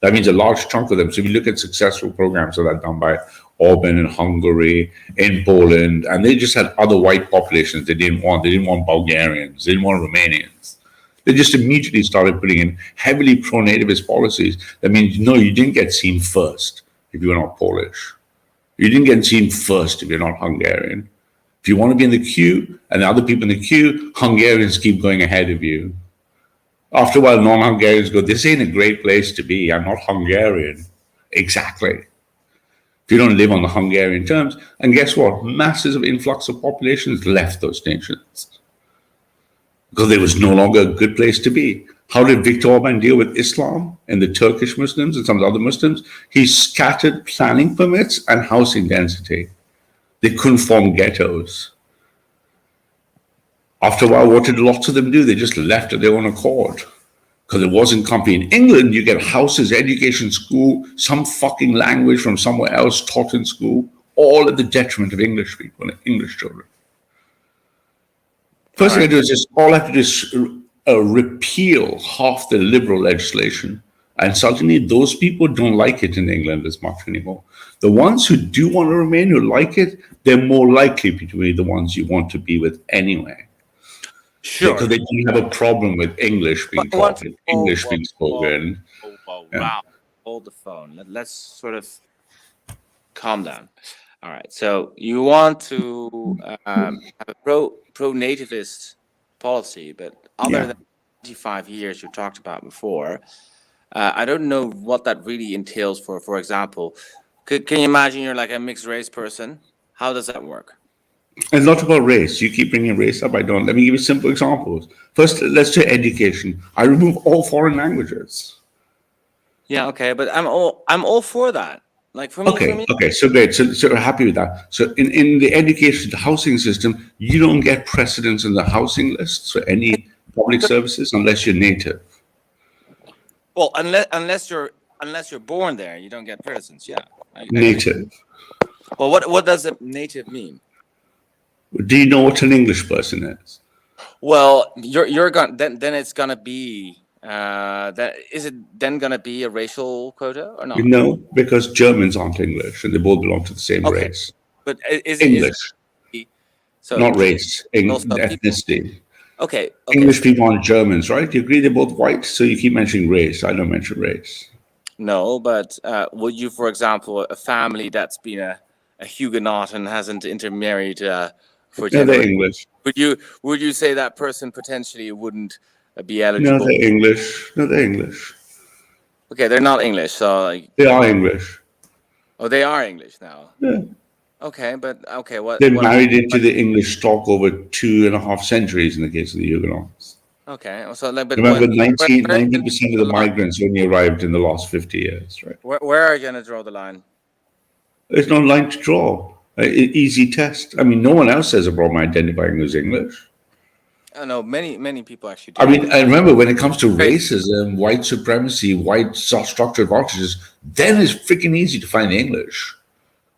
Speaker 6: That means a large chunk of them. So if you look at successful programs that are done by Orban in Hungary, in Poland, and they just had other white populations they didn't want. They didn't want Bulgarians. They didn't want Romanians. They just immediately started putting in heavily pro-nativist policies. That means, no, you didn't get seen first if you were not Polish. You didn't get seen first if you're not Hungarian. If you want to be in the queue and the other people in the queue, Hungarians keep going ahead of you. After a while, non-Hungarians go, this ain't a great place to be. I'm not Hungarian. Exactly. If you don't live on the Hungarian terms, and guess what? Masses of influx of populations left those nations because there was no longer a good place to be. How did Viktor Orban deal with Islam and the Turkish Muslims and some of the other Muslims? He scattered planning permits and housing density. They couldn't form ghettos. After a while, what did lots of them do? They just left of their own accord because it wasn't comfy. In England, you get houses, education, school, some fucking language from somewhere else taught in school, all at the detriment of English people and English children. First thing I do is just all I have to do is repeal half the liberal legislation. And suddenly those people don't like it in England as much anymore. The ones who do want to remain, who like it, they're more likely to be the ones you want to be with anyway. Sure. Because they don't have a problem with English being taught, English being spoken.
Speaker 4: Wow. Hold the phone. Let's sort of calm down. All right. So you want to have a pro-nativist policy, but other than 25 years you talked about before, I don't know what that really entails. For example, can you imagine you're like a mixed race person? How does that work?
Speaker 6: It's not about race. You keep bringing race up. I don't. Let me give you simple examples. First, let's say education. I remove all foreign languages.
Speaker 4: Yeah. Okay. But I'm all for that. Like for me.
Speaker 6: Okay. So great. So we're happy with that. So in the education, the housing system, you don't get precedence in the housing list for any public services unless you're native.
Speaker 4: Well, unless you're born there, you don't get precedence. Yeah.
Speaker 6: Native.
Speaker 4: Well, what does a native mean?
Speaker 6: Do you know what an English person is?
Speaker 4: Well, you're going then it's gonna be that is it then going to be a racial quota or not?
Speaker 6: No, because Germans aren't English, and they both belong to the same race.
Speaker 4: But is
Speaker 6: English,
Speaker 4: so
Speaker 6: not race,
Speaker 4: also
Speaker 6: ethnicity.
Speaker 4: Okay.
Speaker 6: English people aren't Germans, right? You agree they're both white? So you keep mentioning race. I don't mention race.
Speaker 4: No, but would you, for example, a family that's been a Huguenot and hasn't intermarried for
Speaker 6: No, they're
Speaker 4: generations,
Speaker 6: English.
Speaker 4: Would you say that person potentially wouldn't be
Speaker 6: No,
Speaker 4: eligible?
Speaker 6: they're English. No, they're English.
Speaker 4: Okay, they're not English, so like
Speaker 6: They are English.
Speaker 4: Oh, they are English now.
Speaker 6: Yeah.
Speaker 4: Okay, but okay, what
Speaker 6: They married into the English stock over 2.5 centuries in the case of the Huguenots.
Speaker 4: Okay, so like, but
Speaker 6: remember, 90% of the migrants only arrived in the last 50 years, right?
Speaker 4: Where are you going to draw the line?
Speaker 6: There's no line to draw. Easy test. I mean, no one else has a problem identifying who's English.
Speaker 4: I know many people actually do.
Speaker 6: I mean, I remember when it comes to racism, white supremacy, white structural advantages, then it's freaking easy to find English.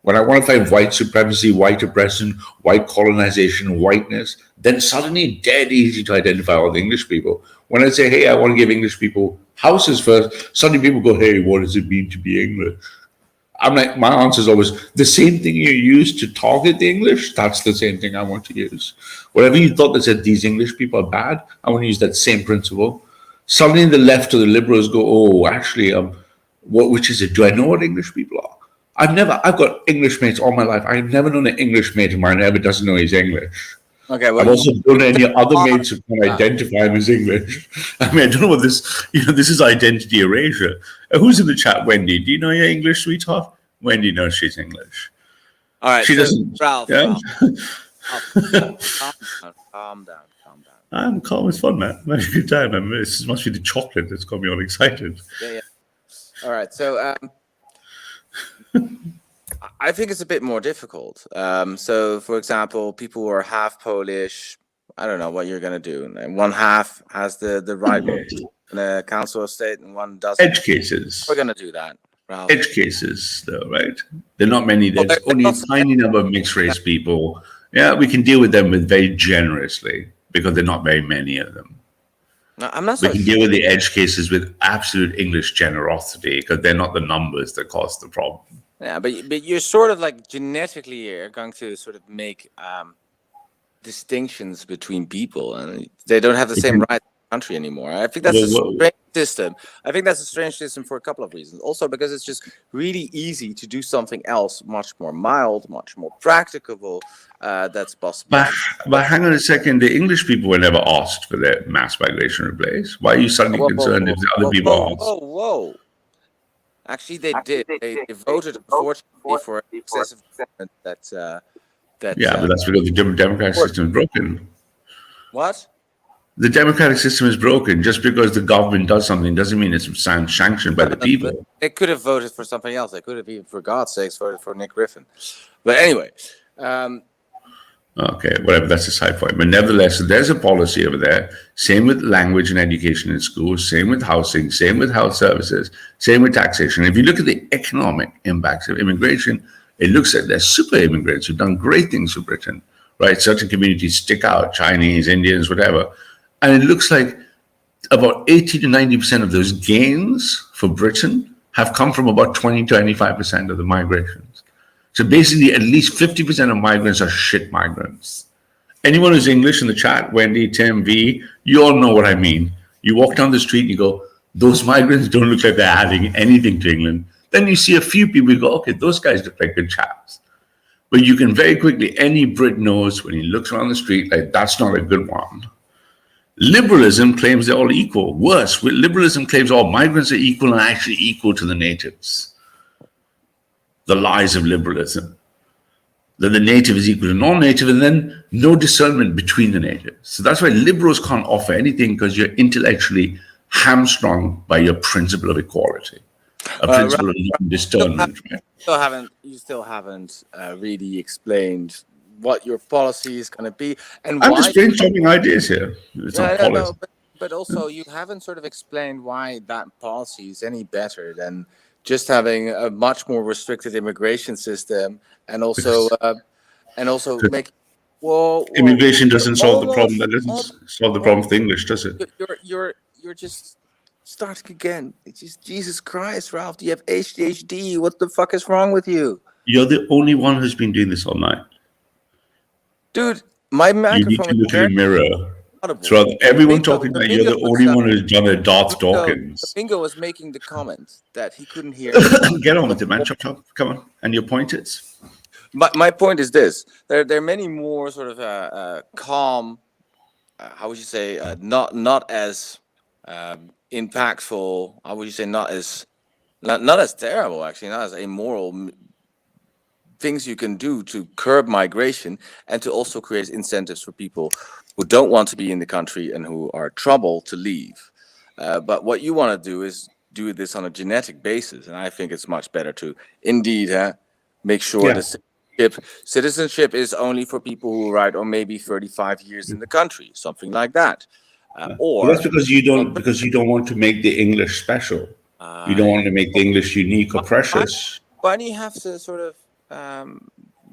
Speaker 6: When I want to find white supremacy, white oppression, white colonization, whiteness, then suddenly dead easy to identify all the English people. When I say, hey, I want to give English people houses first, suddenly people go, hey, what does it mean to be English? I'm like, my answer is always the same thing you use to target the English. That's the same thing I want to use. Whatever you thought that said these English people are bad, I want to use that same principle. Suddenly the left or the liberals go, oh, actually, which is it? Do I know what English people are? I've got English mates all my life. I've never known an English mate of mine who ever doesn't know he's English.
Speaker 4: Okay, well,
Speaker 6: I've also known any other mates who can identify him as English. I mean, I don't know what this, this is identity erasure. Who's in the chat? Wendy, do you know your English, sweetheart? Wendy knows she's English.
Speaker 4: All right,
Speaker 6: she doesn't.
Speaker 4: Ralph,
Speaker 6: yeah?
Speaker 4: Calm down.
Speaker 6: I'm calm as fun, man. I'm having a good time. This must be the chocolate that's got me all excited.
Speaker 4: Yeah. All right, so I think it's a bit more difficult. So, for example, people who are half Polish, I don't know what you're going to do. And one half has the right in a council of state and one doesn't.
Speaker 6: Edge cases.
Speaker 4: We're going to do that. Ralph.
Speaker 6: Edge cases, though, right? There are not many. There's only a tiny number of mixed race people. Yeah, we can deal with them very generously because there are not very many of them.
Speaker 4: No, I'm not.
Speaker 6: We can deal with the edge cases with absolute English generosity because they're not the numbers that cause the problem.
Speaker 4: Yeah, but you're sort of like genetically are going to sort of make distinctions between people, and they don't have the same right in the country anymore. I think that's a strange system. I think that's a strange system for a couple of reasons. Also, because it's just really easy to do something else, much more mild, much more practicable. That's possible.
Speaker 6: But hang on a second. The English people were never asked for their mass migration replaced. Why are you suddenly concerned if the other people are asked?
Speaker 4: Whoa. Actually, they did. They voted, unfortunately, for excessive government that.
Speaker 6: Yeah, but that's because the democratic system is broken.
Speaker 4: What?
Speaker 6: The democratic system is broken. Just because the government does something doesn't mean it's sanctioned by the people.
Speaker 4: They could have voted for something else. They could have even, for God's sakes, voted for Nick Griffin. But anyway.
Speaker 6: Okay, whatever, that's a side point. But nevertheless, there's a policy over there. Same with language and education in schools, same with housing, same with health services, same with taxation. If you look at the economic impacts of immigration, it looks like they're super immigrants who've done great things for Britain, right? Certain communities stick out, Chinese, Indians, whatever. And it looks like about 80 to 90% of those gains for Britain have come from about 20 to 25% of the migrations. So basically, at least 50% of migrants are shit migrants. Anyone who's English in the chat, Wendy, Tim, V, you all know what I mean. You walk down the street and you go, those migrants don't look like they're adding anything to England. Then you see a few people, you go, okay, those guys look like good chaps. But you can very quickly, any Brit knows when he looks around the street, like, that's not a good one. Liberalism claims they're all equal. Worse, liberalism claims all migrants are equal and actually equal to the natives. The lies of liberalism. That the native is equal to non-native and then no discernment between the natives. So that's why liberals can't offer anything because you're intellectually hamstrung by your principle of equality. A principle of non-discernment.
Speaker 4: You still haven't really explained what your policy is going to be. And
Speaker 6: I'm just brainstorming ideas here. It's not policy.
Speaker 4: But also you haven't sort of explained why that policy is any better than just having a much more restricted immigration system, and also make.
Speaker 6: Immigration doesn't solve the problem. That doesn't solve the problem with English, does it?
Speaker 4: You're just starting again. It's just Jesus Christ, Ralph. Do you have ADHD? What the fuck is wrong with you?
Speaker 7: You're the only one who's been doing this all night.
Speaker 4: Dude, my
Speaker 7: You need
Speaker 4: microphone
Speaker 7: to
Speaker 4: is
Speaker 7: look in
Speaker 4: very
Speaker 7: the mirror.
Speaker 4: audible.
Speaker 7: Throughout everyone
Speaker 4: Bingo-
Speaker 7: talking
Speaker 4: the
Speaker 7: about, you're
Speaker 4: bingo
Speaker 7: the
Speaker 4: was,
Speaker 7: only one who's done a Darth Dawkins.
Speaker 4: Bingo was making the comment that he couldn't hear.
Speaker 7: Get on with it, man. Chop, chop. Come on. And your point is?
Speaker 4: My point is this: there are many more sort of calm. How would you say? Not as impactful. How would you say? Not as terrible. Actually, not as immoral things you can do to curb migration and to also create incentives for people who don't want to be in the country and who are trouble to leave. But what you want to do is do this on a genetic basis, and I think it's much better to indeed make sure the citizenship is only for people who arrived or maybe 35 years in the country, something like that.
Speaker 7: Well, that's because you don't want to make the English special. You don't want to make the English unique or precious.
Speaker 4: Why do you have to sort of?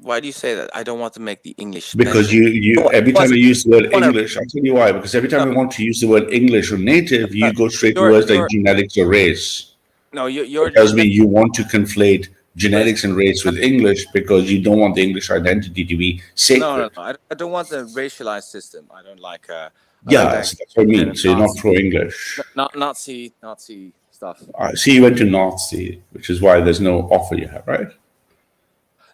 Speaker 4: Why do you say that? I don't want to make the English special.
Speaker 7: Because you every time you use the word English, I'll tell you why. Because every time you want to use the word English or native, you go straight to words like genetics or race.
Speaker 4: No, it
Speaker 7: tells me you want to conflate genetics and race with English because you don't want the English identity to be sacred.
Speaker 4: No. I don't want the racialized system. I don't like.
Speaker 7: That's what I mean. So you're not pro-English.
Speaker 4: Not Nazi stuff.
Speaker 7: See, you went to Nazi, which is why there's no offer you have, right?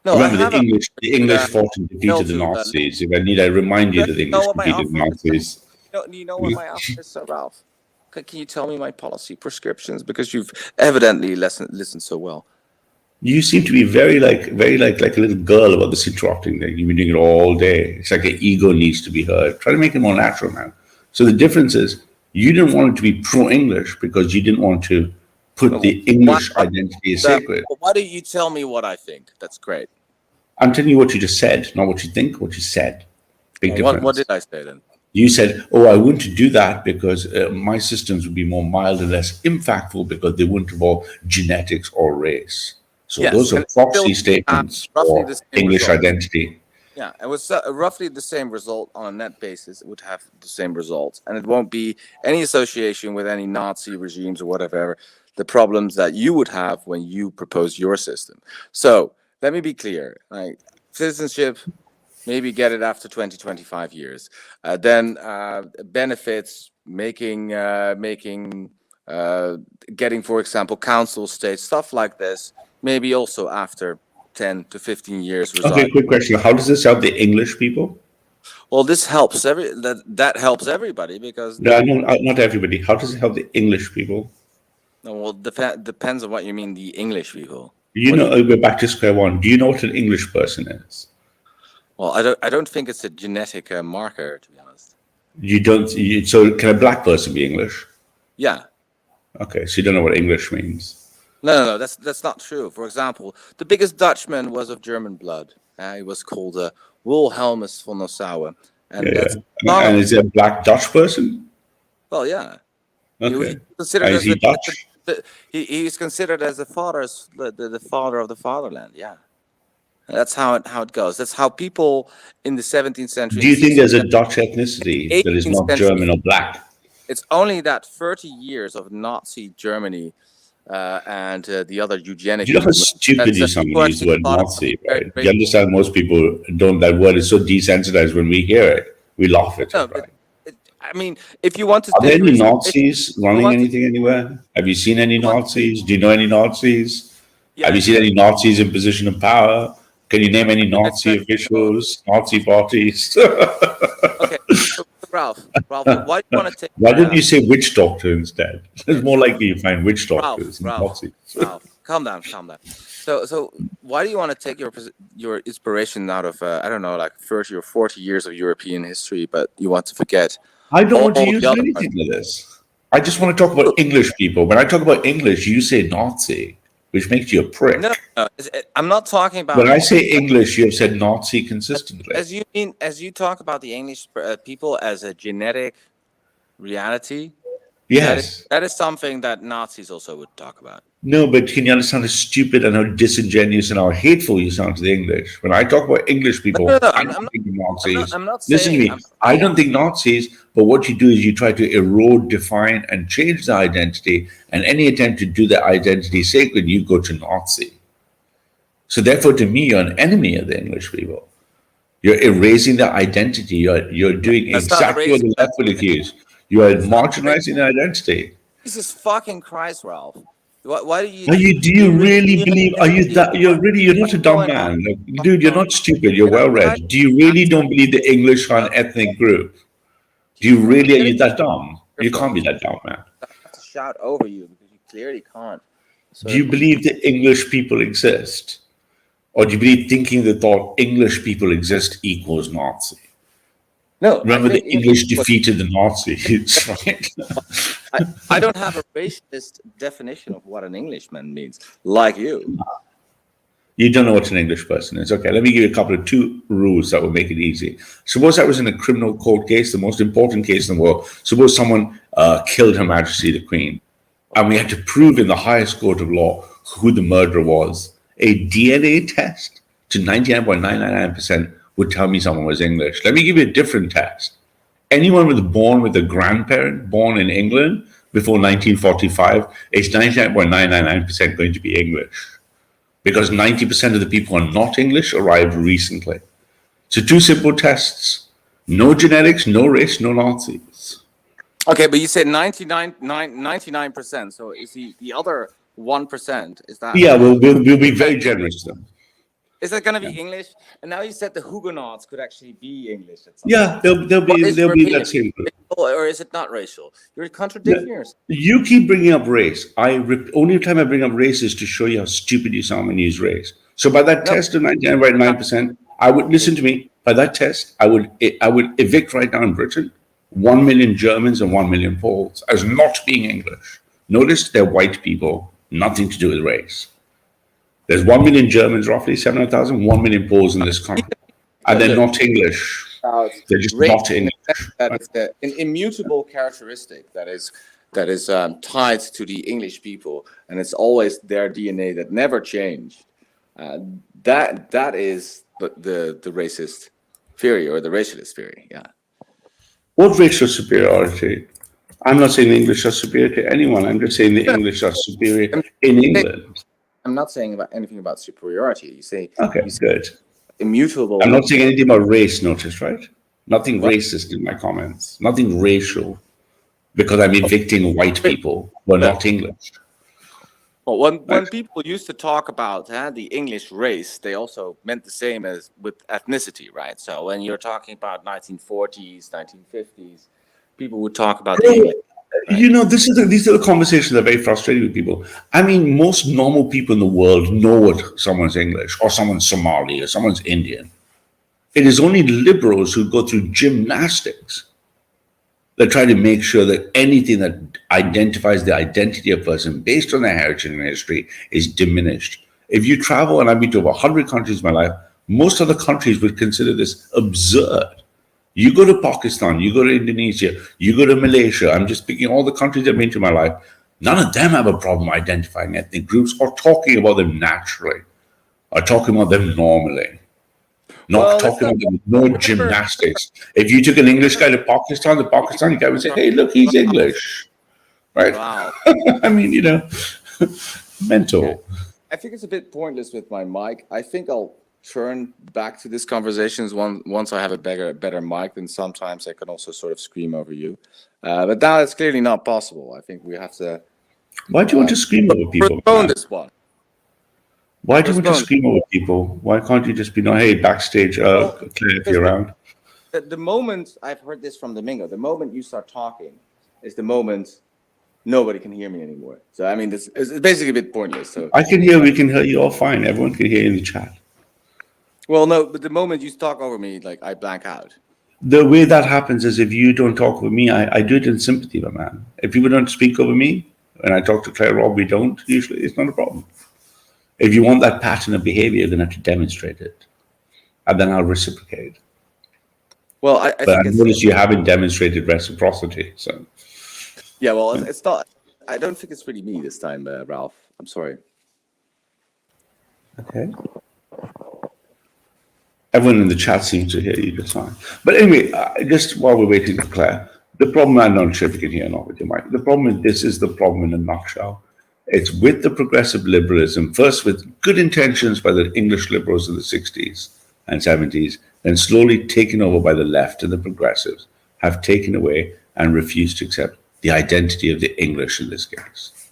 Speaker 4: No,
Speaker 7: remember the English fought and defeated the Nazis. If I need, I remind you that the English defeated the Nazis.
Speaker 4: Do you know what my offer is, Ralph? Can you tell me my policy prescriptions? Because you've evidently listened so well.
Speaker 7: You seem to be very like a little girl about this interrupting thing. You've been doing it all day. It's like an ego needs to be heard. Try to make it more natural, man. So the difference is you didn't want it to be pro-English because you didn't want to put the English identity as sacred.
Speaker 4: Why don't you tell me what I think? That's great.
Speaker 7: I'm telling you what you just said, not what you think, what you said. Big difference.
Speaker 4: What did I say then?
Speaker 7: You said, I wouldn't do that because my systems would be more mild and less impactful because they wouldn't involve genetics or race. So those are proxy statements for English identity.
Speaker 4: Yeah, it was roughly the same result on a net basis. It would have the same results. And it won't be any association with any Nazi regimes or whatever, the problems that you would have when you propose your system. So let me be clear. Like, citizenship, maybe get it after 20, 25 years. Then benefits, getting, for example, council states, stuff like this, maybe also after 10 to 15 years.
Speaker 7: Okay, quick question. How does this help the English people?
Speaker 4: Well, this helps that helps everybody because...
Speaker 7: No, not everybody. How does it help the English people?
Speaker 4: No, well, depends on what you mean, the English people.
Speaker 7: We're back to square one. Do you know what an English person is?
Speaker 4: Well, I don't think it's a genetic marker, to be honest.
Speaker 7: You don't. So can a black person be English?
Speaker 4: Yeah.
Speaker 7: Okay, so you don't know what English means.
Speaker 4: No, that's not true. For example, the biggest Dutchman was of German blood. He was called Wilhelmus von Nassau. And
Speaker 7: is he a black Dutch person?
Speaker 4: Well, yeah.
Speaker 7: Okay. Is he Dutch?
Speaker 4: He's considered as the father of the fatherland. Yeah. That's how it goes. That's how people in the 17th century.
Speaker 7: Do you think there's a Dutch ethnicity that is not German or black?
Speaker 4: It's only that 30 years of Nazi Germany and the other eugenics.
Speaker 7: Do you know how stupid you sound when you use the word Nazi, right? You understand most people don't. That word is so desensitized when we hear it. We laugh at it, right?
Speaker 4: I mean, if you want to...
Speaker 7: Are there any Nazis running anything anywhere? Have you seen any Nazis? Do you know any Nazis? Yeah. Have you seen any Nazis in position of power? Can you name any Nazi officials, Nazi parties?
Speaker 4: Okay, so Ralph, why do you want to take...
Speaker 7: Why didn't you say witch doctor instead? It's more likely you find witch doctors than Nazis.
Speaker 4: Ralph, calm down. So why do you want to take your inspiration out of, I don't know, like 30 or 40 years of European history, but you want to forget...
Speaker 7: I don't want to use anything to this. I just want to talk about English people. When I talk about English, you say Nazi, which makes you a prick.
Speaker 4: No, I'm not talking about...
Speaker 7: When I say English, you have said Nazi consistently.
Speaker 4: As you talk about the English people as a genetic reality,
Speaker 7: yes,
Speaker 4: that is something that Nazis also would talk about.
Speaker 7: No, but can you understand how stupid and how disingenuous and how hateful you sound to the English? When I talk about English people,
Speaker 4: I'm not thinking Nazis.
Speaker 7: Listen to me. I don't think Nazis,
Speaker 6: But what you do is you try to erode, define, and change the identity. And any attempt to do the identity sacred, you go to Nazi. So therefore, to me, you're an enemy of the English people. You're erasing the identity. You're doing
Speaker 4: That's not
Speaker 6: exactly what the left will accuse. You are marginalizing the identity.
Speaker 4: Jesus fucking Christ, Ralph. Why do you?
Speaker 6: Do you really believe? Are you that? You're not a dumb man, like, dude. You're not stupid. You're well read. Do you really don't believe the English are an ethnic group? Do you really? Are you that dumb? You can't be that dumb, man.
Speaker 4: I have to shout over you because you clearly can't.
Speaker 6: Do you believe the English people exist? Or do you believe thinking the thought English people exist equals Nazi?
Speaker 4: No.
Speaker 6: Remember, the English defeated the Nazis, right?
Speaker 4: I don't have a racist definition of what an Englishman means, like you.
Speaker 6: You don't know what an English person is. Okay, let me give you two rules that will make it easy. Suppose I was in a criminal court case, the most important case in the world. Suppose someone killed Her Majesty the Queen, and we had to prove in the highest court of law who the murderer was. A DNA test to 99.999% would tell me someone was English. Let me give you a different test. Anyone born with a grandparent born in England before 1945 is 99.999% going to be English, because 90% of the people who are not English arrived recently. So two simple tests: no genetics, no race, no Nazis.
Speaker 4: Okay, but you said 99%. So is the other 1%? Is that?
Speaker 6: Yeah, we'll be very generous to them.
Speaker 4: Is that going to be English? And now you said the Huguenots could actually be English.
Speaker 6: Yeah, they'll be that same group.
Speaker 4: Or is it not racial? You're contradicting yourself.
Speaker 6: You keep bringing up race. Only time I bring up race is to show you how stupid you sound when you use race. So by that test of 99.9%, I would listen to me. By that test, I would evict right now in Britain 1 million Germans and 1 million Poles as not being English. Notice they're white people, nothing to do with race. There's 1 million Germans, roughly 700,000, 1 million Poles in this country, and they're not English. They're just not English.
Speaker 4: That's an immutable characteristic that is tied to the English people, and it's always their DNA that never changed. That is the racist theory or the racialist theory. Yeah.
Speaker 6: What racial superiority? I'm not saying the English are superior to anyone. I'm just saying the English are superior in England.
Speaker 4: I'm not saying anything about superiority. You say
Speaker 6: good.
Speaker 4: Immutable.
Speaker 6: I'm not saying anything about race. Notice, right? Nothing racist in my comments. Nothing racial, because I'm evicting white people who are not English.
Speaker 4: Well, when people used to talk about the English race, they also meant the same as with ethnicity, right? So when you're talking about 1940s, 1950s, people would talk about the English. Right?
Speaker 6: You know, these are the conversations that are very frustrating with people. I mean, most normal people in the world know what someone's English, or someone's Somali, or someone's Indian. It is only liberals who go through gymnastics that try to make sure that anything that identifies the identity of a person based on their heritage and history is diminished. If you travel, and I've been to over 100 countries in my life, most other countries would consider this absurd. You go to Pakistan, you go to Indonesia, you go to Malaysia. I'm just picking all the countries I've been to in my life. None of them have a problem identifying ethnic groups or talking about them naturally, or talking about them normally. Not talking about them, no gymnastics. If you took an English guy to Pakistan, the Pakistani guy would say, "Hey, look, he's English." Right?
Speaker 4: Wow.
Speaker 6: I mean, mental.
Speaker 4: I think it's a bit pointless with my mic. I think I'll turn back to this conversation once I have a better mic. Then sometimes I can also sort of scream over you, but now it's clearly not possible. I think we have to.
Speaker 6: Why do you want to scream over people?
Speaker 4: Postpone this one.
Speaker 6: Why do you want to scream over people? Why can't you just be hey, backstage, Claire, if you're around?
Speaker 4: The moment I've heard this from Domingo, the moment you start talking is the moment nobody can hear me anymore. So I mean, it's basically a bit pointless. So
Speaker 6: we can hear you all fine. Everyone can hear you in the chat.
Speaker 4: Well, no, but the moment you talk over me, like I blank out.
Speaker 6: The way that happens is if you don't talk with me, I do it in sympathy, my man. If people don't speak over me, and I talk to Claire Rob, we don't, usually it's not a problem. If you want that pattern of behavior, you're going to have to demonstrate it. And then I'll reciprocate.
Speaker 4: Well, I
Speaker 6: notice you haven't demonstrated reciprocity. So.
Speaker 4: Yeah, well, it's not, I don't think it's really me this time, Ralph. I'm sorry.
Speaker 6: Okay. Everyone in the chat seems to hear you just fine. But anyway, just while we're waiting for Claire,
Speaker 7: The problem, I'm not sure if you can hear or not with your mic. The problem is, this is the problem in a nutshell. It's with the progressive liberalism, first with good intentions by the English liberals of the 60s and 70s, then slowly taken over by the left, and the progressives have taken away and refused to accept the identity of the English in this case.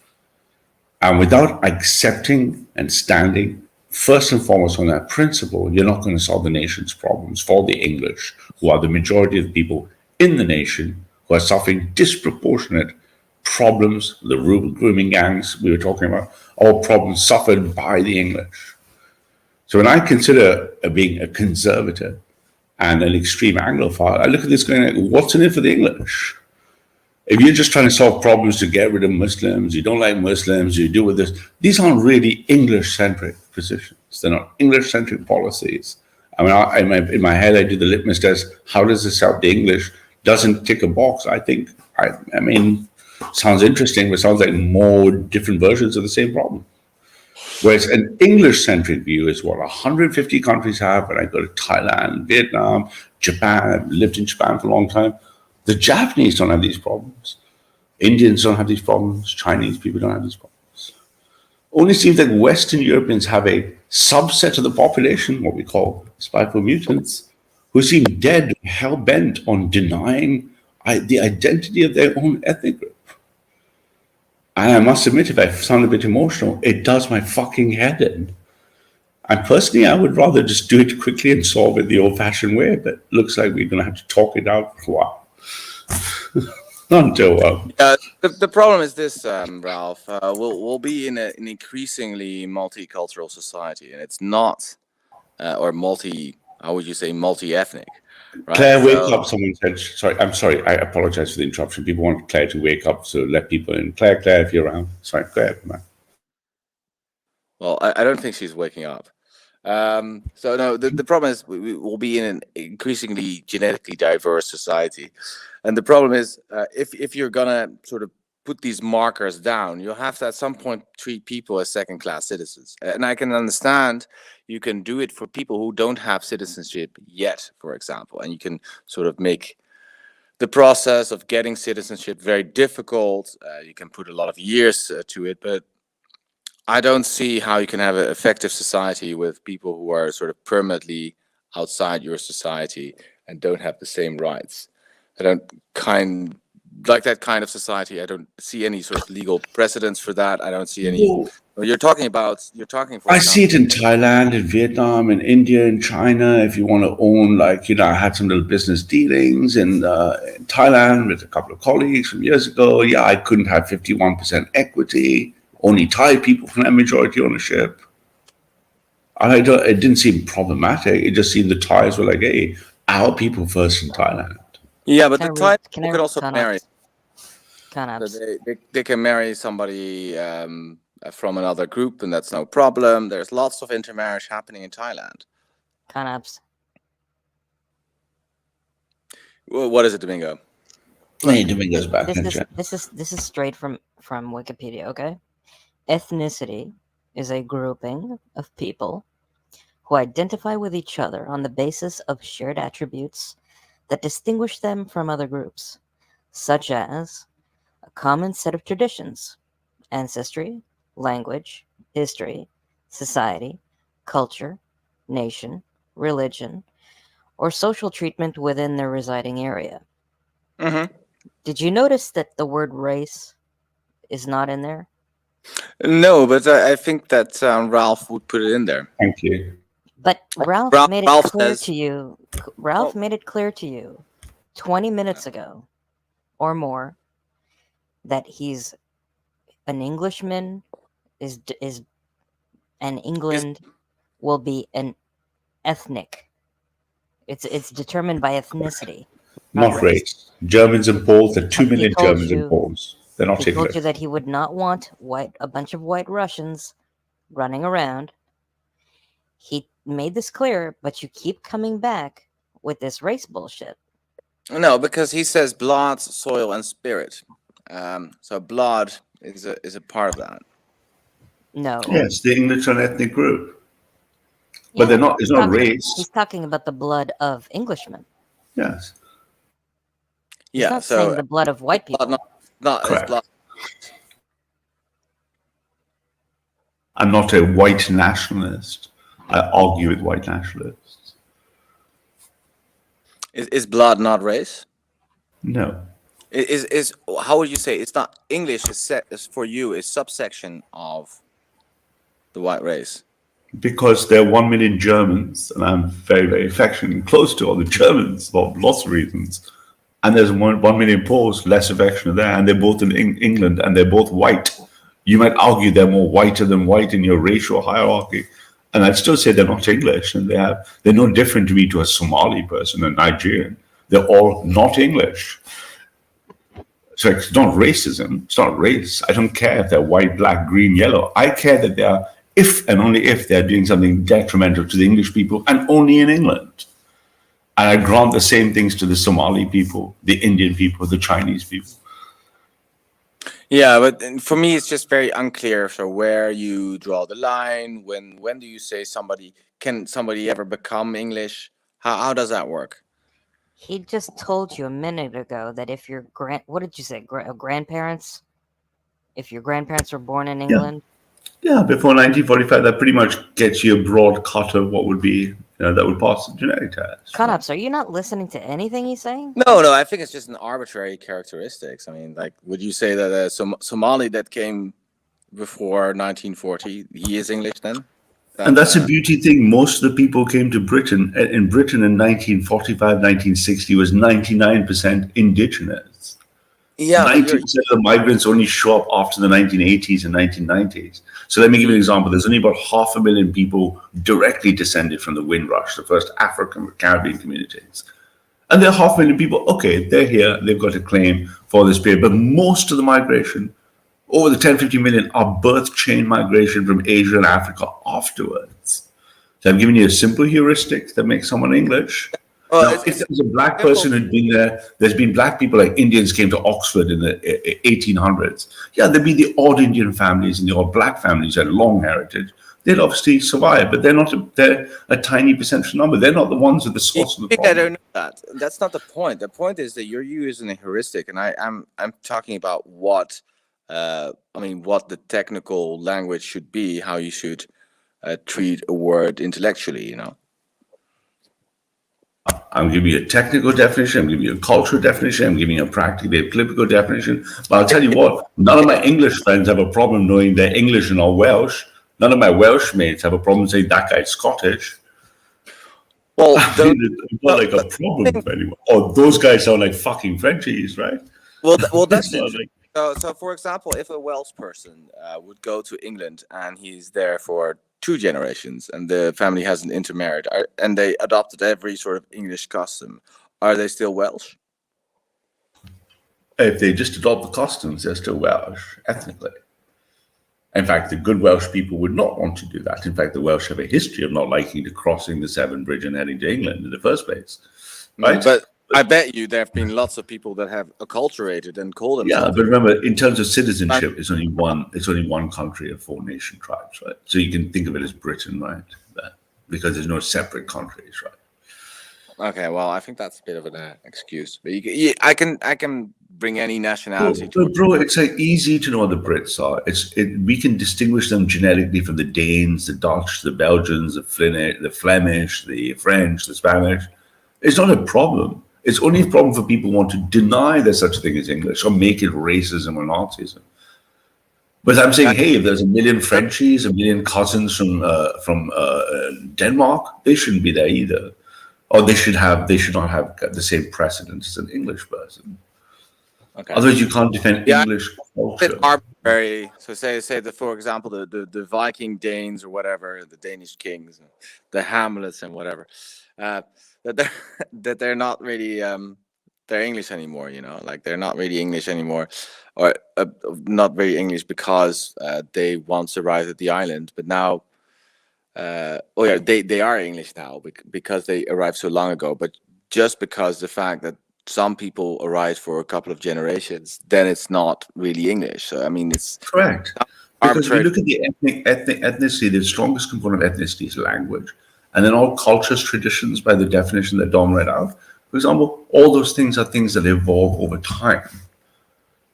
Speaker 7: And without accepting and standing first and foremost on that principle, you're not going to solve the nation's problems for the English, who are the majority of the people in the nation who are suffering disproportionate problems. The rural grooming gangs we were talking about, all problems suffered by the English. So when I consider being a conservative and an extreme Anglophile, I look at this going, what's in it for the English? If you're just trying to solve problems to get rid of Muslims, you don't like Muslims, you deal with this, these aren't really English-centric positions. They're not English-centric policies. I mean, in my head, I do the litmus test. How does this help the English? Doesn't tick a box. I think, I mean, sounds interesting, but sounds like more different versions of the same problem. Whereas an English-centric view is what 150 countries have. And I go to Thailand, Vietnam, Japan. I've lived in Japan for a long time. The Japanese don't have these problems. Indians don't have these problems. Chinese people don't have these problems. Only seems like Western Europeans have a subset of the population, what we call spiteful mutants, who seem dead, hell-bent on denying the identity of their own ethnic group. And I must admit, if I sound a bit emotional, it does my fucking head in. And personally, I would rather just do it quickly and solve it the old-fashioned way, but it looks like we're going to have to talk it out for a while. Until
Speaker 4: the problem is this, Ralph. We'll be in an increasingly multicultural society, and it's not, or how would you say, multi-ethnic. Right?
Speaker 7: Claire, wake up. Someone said, sorry, I'm sorry. I apologize for the interruption. People want Claire to wake up, so let people in. Claire, if you're around. Sorry, go ahead, man.
Speaker 4: Well, I don't think she's waking up. So no, the problem is we will be in an increasingly genetically diverse society. And the problem is, if you're gonna sort of put these markers down, you'll have to at some point treat people as second-class citizens. And I can understand you can do it for people who don't have citizenship yet, for example, and you can sort of make the process of getting citizenship very difficult. You can put a lot of years to it, but I don't see how you can have an effective society with people who are sort of permanently outside your society and don't have the same rights. I don't like that kind of society. I don't see any sort of legal precedents for that. I don't see any. You're talking for.
Speaker 7: I see it in Thailand, in Vietnam, in India, in China. If you want to own, like, I had some little business dealings in Thailand with a couple of colleagues from years ago. Yeah, I couldn't have 51% equity. Only Thai people can have majority ownership. It didn't seem problematic. It just seemed the Thais were like, hey, our people first in Thailand.
Speaker 4: Yeah, but the Thai people could also marry.
Speaker 8: So
Speaker 4: they can marry somebody from another group, and that's no problem. There's lots of intermarriage happening in Thailand.
Speaker 8: Connapps.
Speaker 4: Well, what is it, Domingo?
Speaker 7: Hey, Domingo's back.
Speaker 8: This is straight from Wikipedia, okay? Ethnicity is a grouping of people who identify with each other on the basis of shared attributes that distinguish them from other groups, such as a common set of traditions, ancestry, language, history, society, culture, nation, religion, or social treatment within their residing area.
Speaker 4: Mm-hmm.
Speaker 8: Did you notice that the word race is not in there?
Speaker 4: No, but I think that Ralph would put it in there.
Speaker 7: Thank you.
Speaker 8: But Ralph made it clear to you. Ralph made it clear to you 20 minutes ago or more that he's an Englishman, and England will be an ethnic. It's determined by ethnicity.
Speaker 7: Not race. Germans and Poles, there are 2 million Germans and Poles. They're not English.
Speaker 8: He told you that he would not want a bunch of white Russians running around. He made this clear, but you keep coming back with this race bullshit.
Speaker 4: No, because he says blood, soil, and spirit. So blood is a part of that.
Speaker 8: No.
Speaker 7: Yes, the English are an ethnic group. But they're not. It's not race.
Speaker 8: He's talking about the blood of Englishmen.
Speaker 7: Yes.
Speaker 8: He's
Speaker 4: Yeah,
Speaker 8: not
Speaker 4: so
Speaker 8: saying the blood of white people.
Speaker 4: not it's
Speaker 7: Correct.
Speaker 4: blood.
Speaker 7: I'm not a white nationalist. I argue with white nationalists.
Speaker 4: Is blood not race?
Speaker 7: No.
Speaker 4: Is how would you say it's not English is for you is subsection of the white race?
Speaker 7: Because there are 1 million Germans, and I'm very, very affectionate and close to all the Germans for lots of reasons. And there's 1 million Poles, less affectionate there, and they're both in England, and they're both white. You might argue they're more whiter than white in your racial hierarchy, and I'd still say they're not English, and they're no different to me to a Somali person, a Nigerian. They're all not English. So it's not racism. It's not race. I don't care if they're white, black, green, yellow. I care that they are, if and only if they're doing something detrimental to the English people, and only in England. And I grant the same things to the Somali people, the Indian people, the Chinese people.
Speaker 4: Yeah, but for me, it's just very unclear. So where you draw the line? When do you say can somebody ever become English? How does that work?
Speaker 8: He just told you a minute ago that if your what did you say, grandparents? If your grandparents were born in England?
Speaker 7: Yeah, before 1945, that pretty much gets you a broad cut of what would be, that would pass the genetic test.
Speaker 8: Conops, are you not listening to anything he's saying?
Speaker 4: No, I think it's just an arbitrary characteristics. I mean, like, would you say that a Somali that came before 1940, he is English then?
Speaker 7: And that's a beauty thing. Most of the people came to Britain. In Britain in 1945, 1960 was 99% indigenous.
Speaker 4: Yeah,
Speaker 7: 90% of the migrants only show up after the 1980s and 1990s. So let me give you an example. There's only about 500,000 people directly descended from the Windrush, the first African Caribbean communities. And there are 500,000 people, okay, they're here, they've got a claim for this period. But most of the migration, over the 10, 50 million, are birth chain migration from Asia and Africa afterwards. So I'm giving you a simple heuristic that makes someone English. Now, if there's a black person who'd been there, there's been black people like Indians came to Oxford in the 1800s. Yeah, there'd be the odd Indian families and the odd black families that had long heritage. They'd obviously survive, but they're a tiny percentage number. They're not the ones with the source of the problem.
Speaker 4: I don't know that. That's not the point. The point is that you're using a heuristic, and I'm talking about what what the technical language should be, how you should treat a word intellectually,
Speaker 7: I'm giving you a technical definition, I'm giving you a cultural definition, I'm giving you a practically a political definition. But I'll tell you what, none of my English friends have a problem knowing they're English and not Welsh. None of my Welsh mates have a problem saying that guy's Scottish.
Speaker 4: Well,
Speaker 7: it's not like a problem for anyone. Oh, those guys sound like fucking Frenchies, right?
Speaker 4: Well, that's it. So, for example, if a Welsh person would go to England and he's there for 2 generations and the family hasn't intermarried and they adopted every sort of English custom, are they still Welsh?
Speaker 7: If they just adopt the customs, they're still Welsh, ethnically. In fact, the good Welsh people would not want to do that. In fact, the Welsh have a history of not liking to crossing the Severn Bridge and heading to England in the first place. Right?
Speaker 4: But I bet you there have been lots of people that have acculturated and called themselves.
Speaker 7: Yeah, but remember, in terms of citizenship, it's only one country of 4 nation tribes, right? So you can think of it as Britain, right? Because there's no separate countries, right?
Speaker 4: Okay, well, I think that's a bit of an excuse. But I can bring any nationality to it.
Speaker 7: Bro, it's like easy to know what the Brits are. We can distinguish them genetically from the Danes, the Dutch, the Belgians, the Flemish, the French, the Spanish. It's not a problem. It's only a problem for people who want to deny there's such a thing as English or make it racism or Nazism. But I'm saying, hey, if there's 1 million Frenchies, 1 million cousins from Denmark, they shouldn't be there either. Or they should not have the same precedent as an English person.
Speaker 4: Okay.
Speaker 7: Otherwise, you can't defend English culture.
Speaker 4: It's arbitrary. So say that, for example, the Viking Danes or whatever, the Danish kings, the Hamlets and whatever, that they're not really they're English anymore. Like they're not really English anymore, or not very English because they once arrived at the island, but now. They are English now because they arrived so long ago. But just because the fact that some people arrived for a couple of generations, then it's not really English. So I mean, it's
Speaker 7: correct. Because we look at the ethnicity, the strongest component of ethnicity is language, and then all cultures, traditions, by the definition that Dom read out, For example, all those things are things that evolve over time.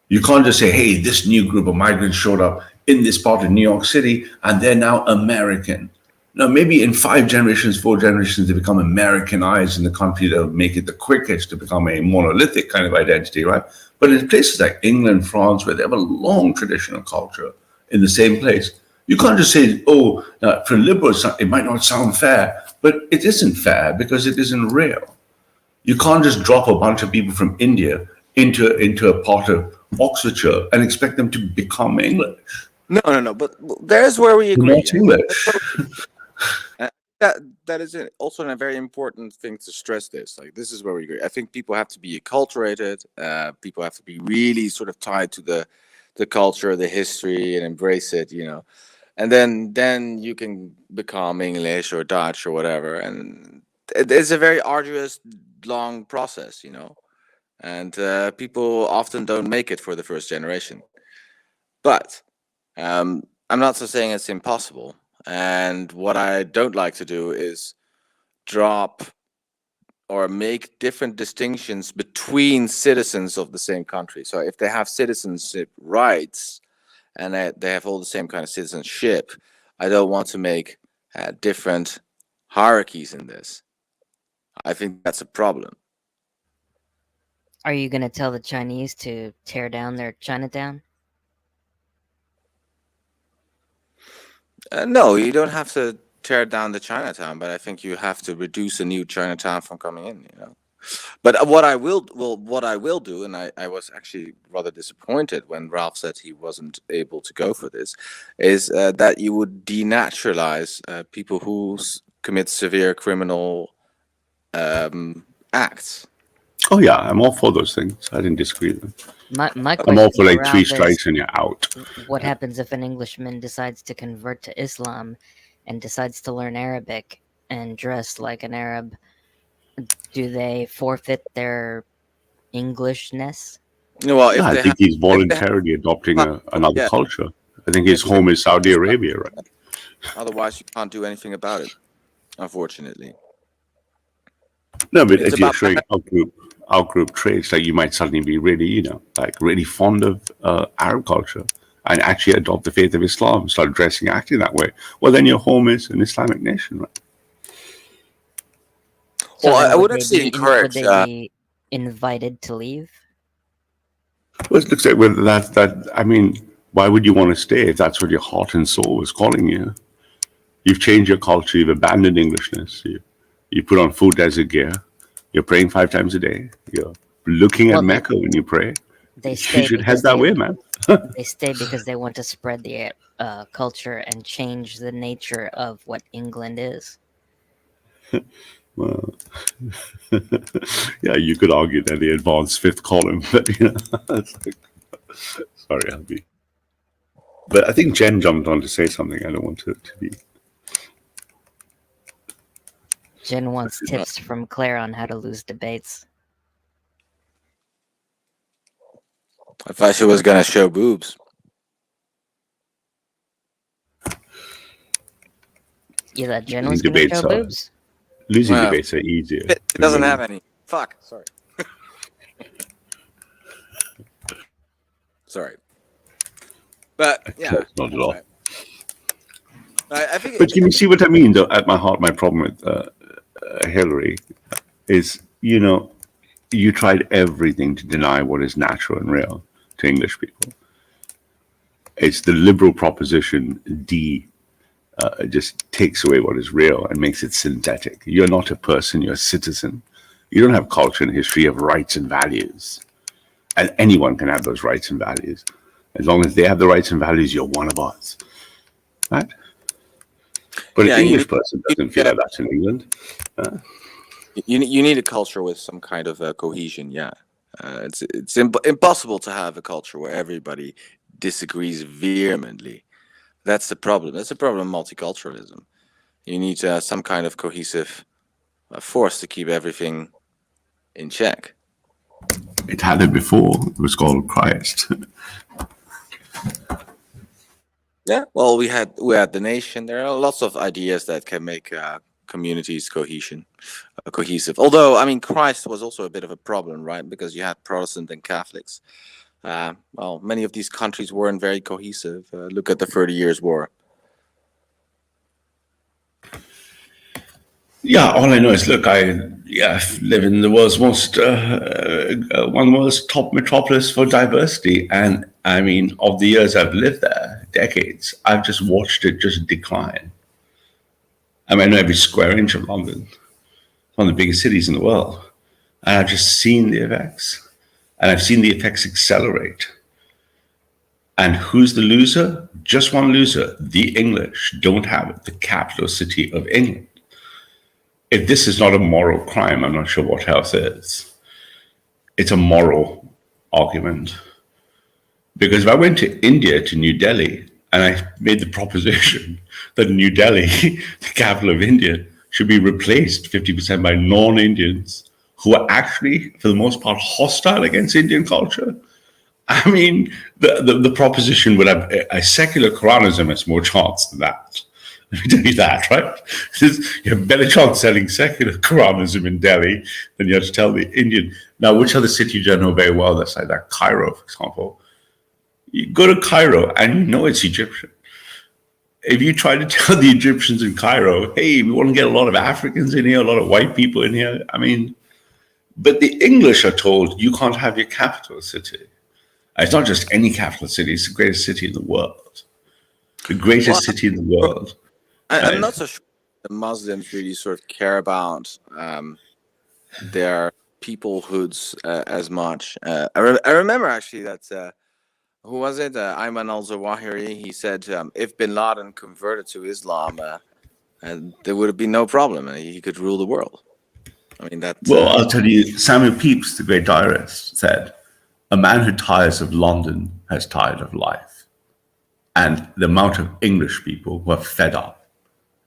Speaker 7: You can't just say, hey, this new group of migrants showed up in this part of New York City and they're now American. Now, maybe in 5 generations, 4 generations, they become Americanized in the country that will make it the quickest to become a monolithic kind of identity, right? But in places like England, France, where they have a long traditional culture in the same place, you can't just say, oh, for liberals, it might not sound fair, but it isn't fair because it isn't real. You can't just drop a bunch of people from India into a part of Oxfordshire and expect them to become English.
Speaker 4: No. But there's where we agree.
Speaker 7: Not English.
Speaker 4: That is also a very important thing to stress. This is where we agree. I think people have to be acculturated. People have to be really sort of tied to the culture, the history, and embrace it. And then you can become English or Dutch or whatever. And it's a very arduous, long process. And people often don't make it for the first generation. But I'm not so saying it's impossible. And what I don't like to do is drop or make different distinctions between citizens of the same country. So if they have citizenship rights and they have all the same kind of citizenship, I don't want to make different hierarchies in this. I think that's a problem.
Speaker 8: Are you going to tell the Chinese to tear down their Chinatown?
Speaker 4: No, you don't have to tear down the Chinatown, but I think you have to reduce a new Chinatown from coming in. But what I will do, and I was actually rather disappointed when Ralph said he wasn't able to go for this, is that you would denaturalize people who commit severe criminal acts.
Speaker 6: Oh yeah, I'm all for those things. I didn't disagree with them.
Speaker 8: My
Speaker 6: I'm all for
Speaker 8: question,
Speaker 6: like 3
Speaker 8: Ralph,
Speaker 6: strikes
Speaker 8: is
Speaker 6: and you're out.
Speaker 8: what happens if an Englishman decides to convert to Islam and decides to learn Arabic and dress like an Arab? Do they forfeit their Englishness?
Speaker 4: Well, if
Speaker 6: I
Speaker 4: they
Speaker 6: think he's
Speaker 4: have,
Speaker 6: voluntarily adopting another
Speaker 4: yeah.
Speaker 6: culture. I think his home is Saudi Arabia, right?
Speaker 4: Otherwise, you can't do anything about it, unfortunately.
Speaker 6: No, but
Speaker 4: It's
Speaker 6: if you're
Speaker 4: about
Speaker 6: showing out-group traits, like you might suddenly be really, really fond of Arab culture and actually adopt the faith of Islam, start dressing, acting that way. Well, then your home is an Islamic nation, right?
Speaker 8: So
Speaker 4: well, I would
Speaker 8: would
Speaker 4: actually encourage.
Speaker 8: Would they be invited to leave?
Speaker 6: Well, it looks like I mean, why would you want to stay if that's what your heart and soul is calling you? You've changed your culture. You've abandoned Englishness. You put on full desert gear. You're praying 5 times a day. You're looking at Mecca when you pray.
Speaker 8: They
Speaker 6: You
Speaker 8: stay
Speaker 6: should
Speaker 8: because
Speaker 6: head that way, man.
Speaker 8: they stay because they want to spread the culture and change the nature of what England is.
Speaker 6: Well, yeah, you could argue that the advanced 5th column, but it's like, sorry, Albie. But I think Jen jumped on to say something. I don't want to be.
Speaker 8: Jen wants tips from Claire on how to lose debates.
Speaker 4: I thought she was gonna show boobs.
Speaker 8: You thought Jen was gonna show boobs?
Speaker 6: Losing debates are easier.
Speaker 4: It doesn't have any. Fuck. Sorry. Sorry. But yeah,
Speaker 6: not at all.
Speaker 4: Right. I think.
Speaker 6: But can you see what I mean? Though, at my heart, my problem with Hillary is, you tried everything to deny what is natural and real to English people. It's the liberal proposition D. Just takes away what is real and makes it synthetic. You're not a person, you're a citizen. You don't have culture and history, you have rights and values. And anyone can have those rights and values. As long as they have the rights and values, you're one of us. Right? But an English person doesn't feel like that in England.
Speaker 4: You need a culture with some kind of cohesion, yeah. It's impossible to have a culture where everybody disagrees vehemently. That's the problem. That's the problem of multiculturalism. You need some kind of cohesive force to keep everything in check.
Speaker 6: It had it before. It was called Christ.
Speaker 4: Yeah, well, we had the nation. There are lots of ideas that can make communities cohesive. Although, I mean, Christ was also a bit of a problem, right? Because you had Protestant and Catholics. Well, many of these countries weren't very cohesive. Look at the 30 Years' War.
Speaker 7: Yeah, all I know is, look, I live in the world's most one of the world's top metropolis for diversity, and I mean, of the years I've lived there, decades, I've just watched it just decline. I mean, I know every square inch of London, one of the biggest cities in the world, and I've just seen the effects, and I've seen the effects accelerate. And who's the loser? Just one loser: the English don't have it, the capital city of England. If this is not a moral crime, I'm not sure what else is. It's a moral argument. Because if I went to India, to New Delhi, and I made the proposition that New Delhi, the capital of India, should be replaced 50% by non-Indians who are actually, for the most part, hostile against Indian culture, I mean, the proposition would have a secular Quranism has more chance than that. Let me tell you that, right? You have a better chance selling secular Quranism in Delhi than you have to tell the Indian. Now, which other city do you know very well that's like that? Cairo, for example. You go to Cairo and you know it's Egyptian. If you try to tell the Egyptians in Cairo, hey, we want to get a lot of Africans in here, a lot of white people in here, I mean, but the English are told you can't have your capital city. It's not just any capital city, it's the greatest city in the world. The greatest city in the world.
Speaker 4: I'm not so sure the Muslims really sort of care about their peoplehoods as much. I remember actually that, who was it? Ayman al-Zawahiri, he said if Bin Laden converted to Islam, there would have been no problem. He could rule the world. I mean, that.
Speaker 7: Well, I'll tell you, Samuel Pepys, the great diarist, said, "A man who tires of London has tired of life." And the amount of English people who are fed up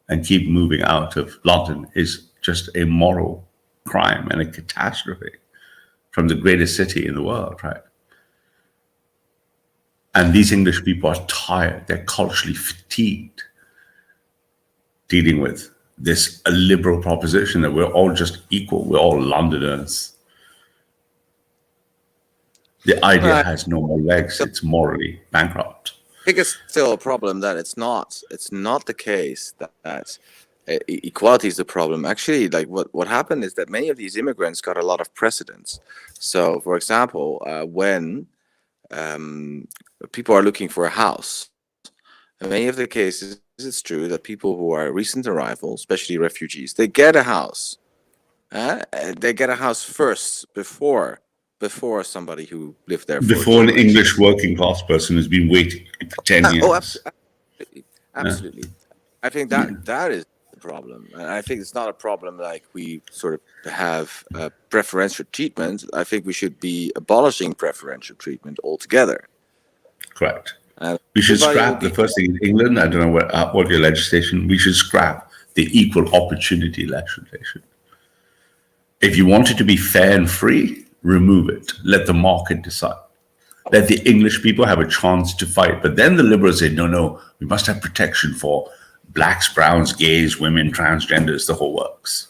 Speaker 7: and keep moving out of London is just a moral crime and a catastrophe from the greatest city in the world, right? And these English people are tired, they're culturally fatigued dealing with this a liberal proposition that we're all just equal, we're all Londoners. The idea has no more legs, it's morally bankrupt.
Speaker 4: I think it's still a problem that it's not the case that equality is the problem. Actually, like what happened is that many of these immigrants got a lot of precedence. So, for example, when people are looking for a house, in many of the cases, it's true that people who are recent arrivals, especially refugees, they get a house. They get a house first before somebody who lived there.
Speaker 7: Before an English working class person has been waiting for 10 years.
Speaker 4: Oh, absolutely. I think that is the problem. And I think it's not a problem like we sort of have preferential treatment. I think we should be abolishing preferential treatment altogether.
Speaker 7: Correct. We should scrap the first thing in England. I don't know what your legislation. We should scrap the equal opportunity legislation. If you want it to be fair and free, remove it. Let the market decide. Let the English people have a chance to fight. But then the liberals say, no, we must have protection for blacks, browns, gays, women, transgenders, the whole works.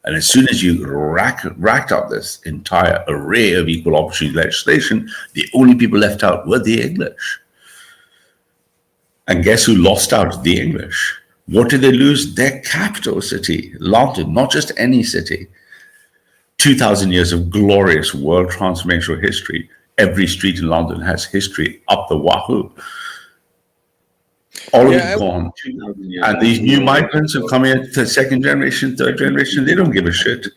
Speaker 7: And as soon as you racked up this entire array of equal opportunity legislation, the only people left out were the English. And guess who lost out? The English. What did they lose? Their capital city, London, not just any city. 2,000 years of glorious world transformational history. Every street in London has history up the wahoo. All of it gone. And these new migrants who come in to second generation, third generation, they don't give a shit.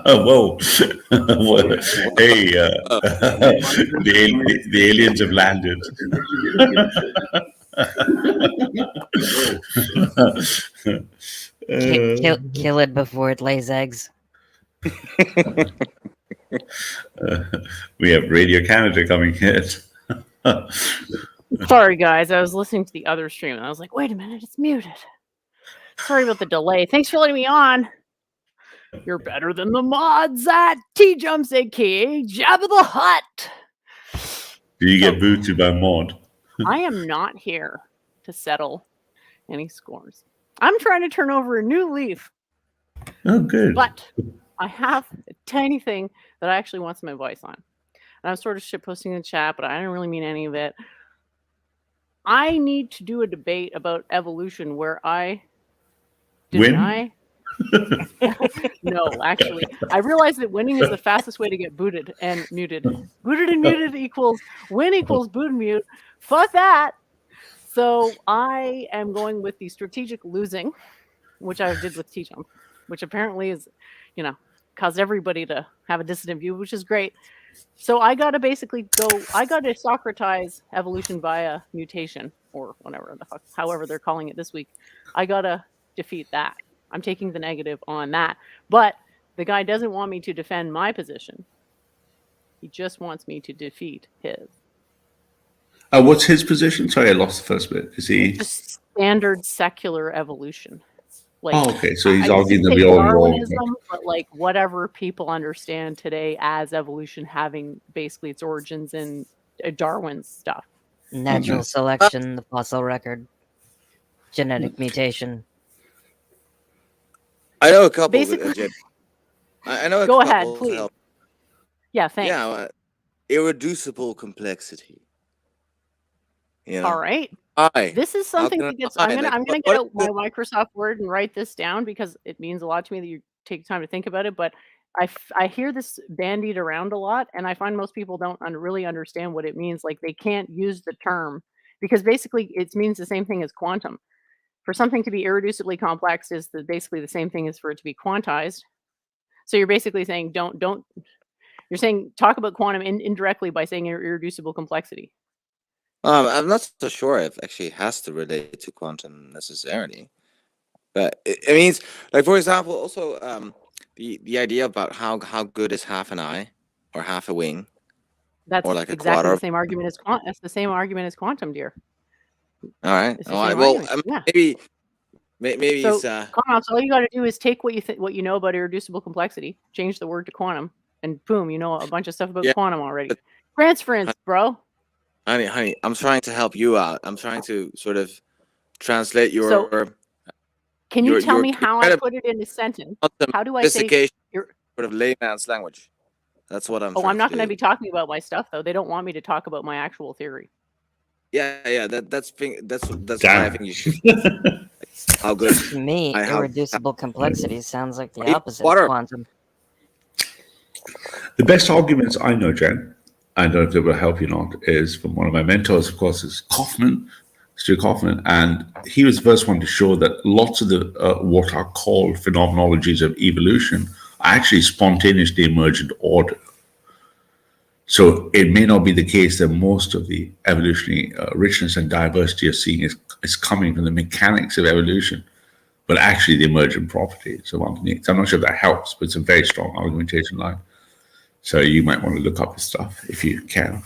Speaker 7: Whoa. Hey, the aliens have landed.
Speaker 8: Kill it before it lays eggs.
Speaker 7: We have Radio Canada coming here.
Speaker 9: Sorry, guys. I was listening to the other stream and I was like, wait a minute, it's muted. Sorry about the delay. Thanks for letting me on. You're better than the mods at T-Jumps, aka Jabba the Hutt.
Speaker 7: Do you get booted by mod?
Speaker 9: I am not here to settle any scores. I'm trying to turn over a new leaf.
Speaker 7: Oh, good.
Speaker 9: But I have a tiny thing that I actually want some advice on. And I'm sort of shitposting in the chat, but I don't really mean any of it. I need to do a debate about evolution where I deny. No, actually, I realize that winning is the fastest way to get booted and muted. Booted and muted equals win equals boot and mute. Fuck that. So I am going with the strategic losing, which I did with T-Jump, which apparently is, caused everybody to have a dissident view, which is great. So I got to basically I got to Socratize evolution via mutation or whatever the fuck, however they're calling it this week. I got to defeat that. I'm taking the negative on that. But the guy doesn't want me to defend my position. He just wants me to defeat his.
Speaker 7: What's his position? Sorry, I lost the first bit. Is he
Speaker 9: just standard secular evolution? Like,
Speaker 7: okay, so he's arguing that we all
Speaker 9: Darwinism, but like whatever people understand today as evolution having basically its origins in Darwin's stuff.
Speaker 8: Natural selection, the fossil record, genetic mutation.
Speaker 4: I know a couple.
Speaker 9: Basically,
Speaker 4: I know a
Speaker 9: go
Speaker 4: couple.
Speaker 9: Ahead, please. Yeah, thanks.
Speaker 4: Yeah, irreducible complexity.
Speaker 9: All right. This is something that gets. I'm gonna get out my Microsoft Word and write this down because it means a lot to me that you take time to think about it. But I hear this bandied around a lot, and I find most people don't really understand what it means. Like they can't use the term because basically it means the same thing as quantum. For something to be irreducibly complex is basically the same thing as for it to be quantized. So you're basically saying don't. You're saying talk about quantum indirectly by saying irreducible complexity.
Speaker 4: I'm not so sure if actually it has to relate to quantum necessarily, but it means, like, for example, also the idea about how good is half an eye or half a wing.
Speaker 9: That's
Speaker 4: or like
Speaker 9: exactly the same argument as quantum. That's the same argument as quantum, dear.
Speaker 4: All right. Well, maybe
Speaker 9: so,
Speaker 4: it's
Speaker 9: quantum. So all you got to do is take what you know about irreducible complexity, change the word to quantum, and boom, you know a bunch of stuff about quantum already. Transference, bro.
Speaker 4: Honey, I'm trying to help you out. I'm trying to sort of translate your.
Speaker 9: So, can you tell me how I put it in a sentence? How do I say
Speaker 4: sort of layman's language? That's what I'm.
Speaker 9: I'm not going to be talking about my stuff though. They don't want me to talk about my actual theory.
Speaker 4: Yeah. That's why I think you should. How good?
Speaker 8: To me, irreducible complexity sounds like the opposite of quantum.
Speaker 7: The best arguments I know, Jen, I don't know if they will help you or not, is from one of my mentors, of course, is Stuart Kaufman, and he was the first one to show that lots of the what are called phenomenologies of evolution are actually spontaneously emergent order. So it may not be the case that most of the evolutionary richness and diversity you're seeing is coming from the mechanics of evolution, but actually the emergent properties of underneath. So I'm not sure if that helps, but it's a very strong argumentation line. So you might want to look up his stuff if you can.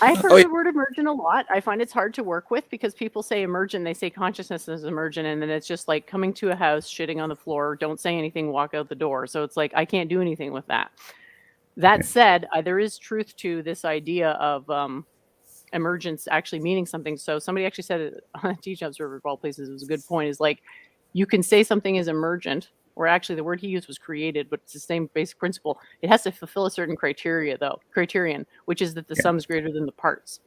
Speaker 9: I've heard the word emergent a lot. I find it's hard to work with because people say emergent, they say consciousness is emergent, and then it's just like coming to a house, shitting on the floor, don't say anything, walk out the door. So it's like I can't do anything with that. That said, there is truth to this idea of emergence actually meaning something. So somebody actually said it on T-Jump Server of all places. It was a good point. Is like you can say something is emergent, or actually the word he used was created, but it's the same basic principle. It has to fulfill a certain criterion, which is that the sum is greater than the parts.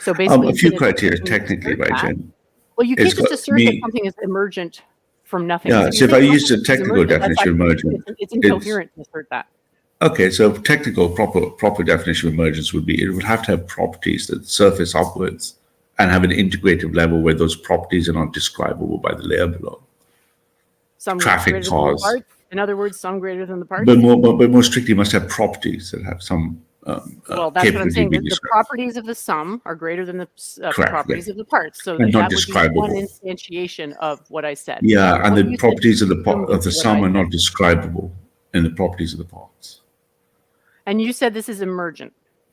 Speaker 9: So basically,
Speaker 7: a few criteria technically, right, Jen?
Speaker 9: Well, you can't just assert that something is emergent from nothing.
Speaker 7: Yeah, so if I use a technical definition of emergent,
Speaker 9: it's incoherent to assert that.
Speaker 7: Okay, so technical proper definition of emergence would be it would have to have properties that surface upwards and have an integrative level where those properties are not describable by the layer below.
Speaker 9: Some
Speaker 7: traffic cars.
Speaker 9: In other words, some greater than the parts.
Speaker 7: But more strictly, must have properties that have some.
Speaker 9: Well, that's what I'm saying. The properties of the sum are greater than the properties of the parts. So that would be one instantiation of what I said.
Speaker 7: Yeah, and the properties of the sum are not describable in the properties of the parts.
Speaker 9: And you said this is emergent.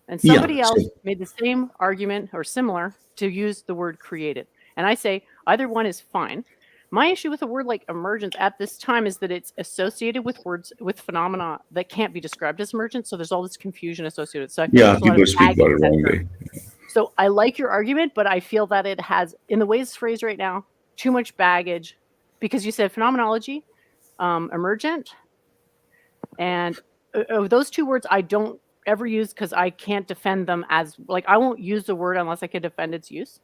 Speaker 9: And somebody else made the same argument or similar to use the word created. And I say either one is fine. My issue with a word like emergence at this time is that it's associated with words, with phenomena that can't be described as emergent. So there's all this confusion associated. So I feel
Speaker 7: people speak about it wrongly.
Speaker 9: So I like your argument, but I feel that it has, in the way it's phrased right now, too much baggage, because you said phenomenology, emergent, and those two words I don't ever use because I can't defend them as, like, I won't use the word unless I can defend its use.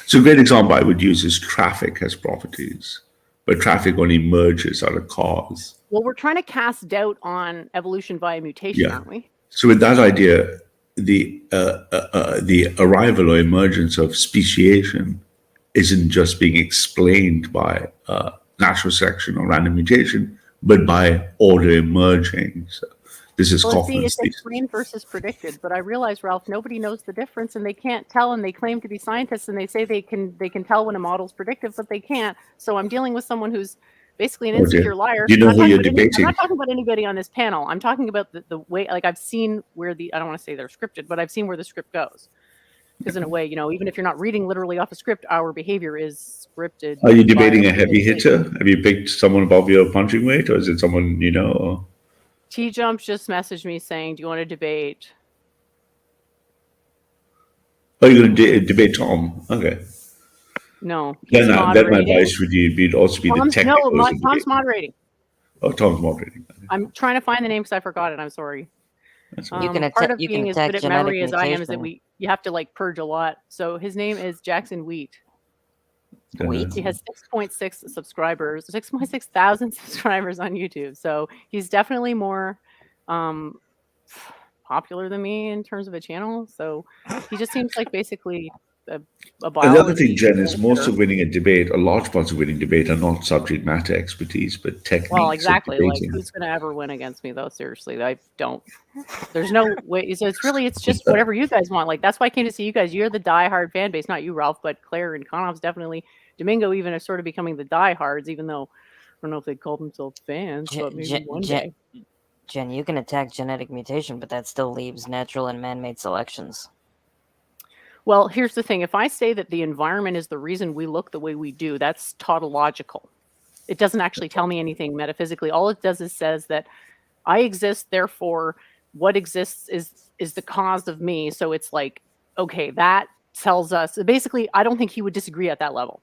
Speaker 7: So a great example I would use is traffic has properties, but traffic only emerges out of cause.
Speaker 9: Well, we're trying to cast doubt on evolution via mutation, aren't we?
Speaker 7: So with that idea, the arrival or emergence of speciation isn't just being explained by natural selection or random mutation, but by order emerging. So this is Kaufman's
Speaker 9: it's explained versus predicted. But I realize, Ralph, nobody knows the difference, and they can't tell. And they claim to be scientists, and they say they can tell when a model's predictive, but they can't. So I'm dealing with someone who's basically an insecure liar.
Speaker 7: You know who you're debating.
Speaker 9: I'm not talking about anybody on this panel. I'm talking about the way, like, I've seen where I don't want to say they're scripted, but I've seen where the script goes. Because in a way, even if you're not reading literally off a script, our behavior is scripted.
Speaker 7: Are you debating a heavy hitter? Have you picked someone above your punching weight, or is it someone you know? Or?
Speaker 9: T-Jump just messaged me saying, do you want to debate?
Speaker 7: Oh, you're going to debate Tom? Okay.
Speaker 9: No.
Speaker 7: Then my advice would also be the technical.
Speaker 9: No, Tom's moderating.
Speaker 7: Oh, Tom's moderating.
Speaker 9: I'm trying to find the name because I forgot it. I'm sorry.
Speaker 8: You can
Speaker 9: part of being as good at memory as I am is that you have to like purge a lot. So his name is Jackson Wheat.
Speaker 8: Wheat?
Speaker 9: He has 6.6 subscribers, 6.6 thousand subscribers on YouTube. So he's definitely more popular than me in terms of a channel. So he just seems like basically a biologist.
Speaker 7: Another thing, Jen, is most of winning a debate, a large part of winning debate, are not subject matter expertise, but techniques.
Speaker 9: Well, exactly. Like, who's going to ever win against me, though? Seriously, I don't. There's no way. So it's just whatever you guys want. Like, that's why I came to see you guys. You're the diehard fan base, not you, Ralph, but Claire and Konov's definitely. Domingo even are sort of becoming the diehards, even though I don't know if they call themselves fans, but maybe one day.
Speaker 8: Jen, you can attack genetic mutation, but that still leaves natural and man-made selections.
Speaker 9: Well, here's the thing. If I say that the environment is the reason we look the way we do, that's tautological. It doesn't actually tell me anything metaphysically. All it does is says that I exist, therefore what exists is the cause of me. So it's like, okay, that tells us. Basically, I don't think he would disagree at that level.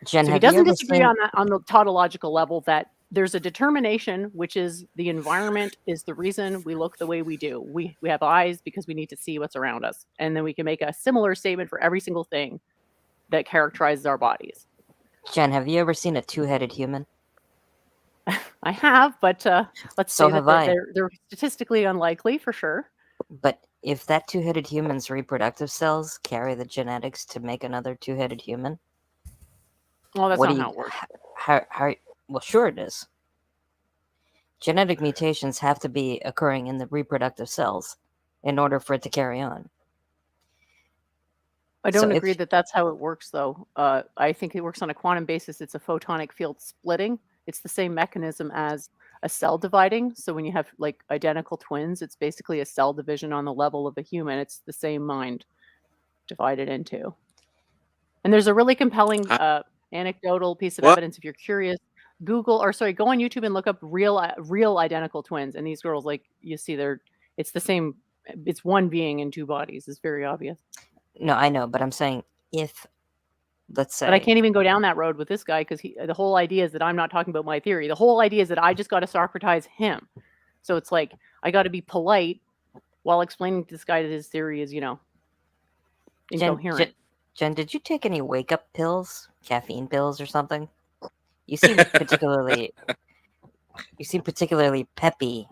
Speaker 8: Jen,
Speaker 9: so he doesn't disagree on the tautological level that there's a determination, which is the environment is the reason we look the way we do. We have eyes because we need to see what's around us. And then we can make a similar statement for every single thing that characterizes our bodies.
Speaker 8: Jen, have you ever seen a two-headed human?
Speaker 9: I have, but let's
Speaker 8: so
Speaker 9: say that they're statistically unlikely for sure.
Speaker 8: But if that two-headed human's reproductive cells carry the genetics to make another two-headed human?
Speaker 9: Well, that's not how it works.
Speaker 8: How well, sure it is. Genetic mutations have to be occurring in the reproductive cells in order for it to carry on.
Speaker 9: I don't agree that that's how it works, though. I think it works on a quantum basis. It's a photonic field splitting. It's the same mechanism as a cell dividing. So when you have like identical twins, it's basically a cell division on the level of a human. It's the same mind divided into. And there's a really compelling anecdotal piece of evidence if you're curious. Go on YouTube and look up real identical twins. And these girls, like you see, it's the same. It's one being in two bodies. It's very obvious.
Speaker 8: No, I know, but I'm saying if, let's say.
Speaker 9: But I can't even go down that road with this guy because the whole idea is that I'm not talking about my theory. The whole idea is that I just got to Socratize him. So it's like I got to be polite while explaining to this guy that his theory is, incoherent.
Speaker 8: Jen, did you take any wake-up pills? Caffeine pills or something? You seem particularly peppy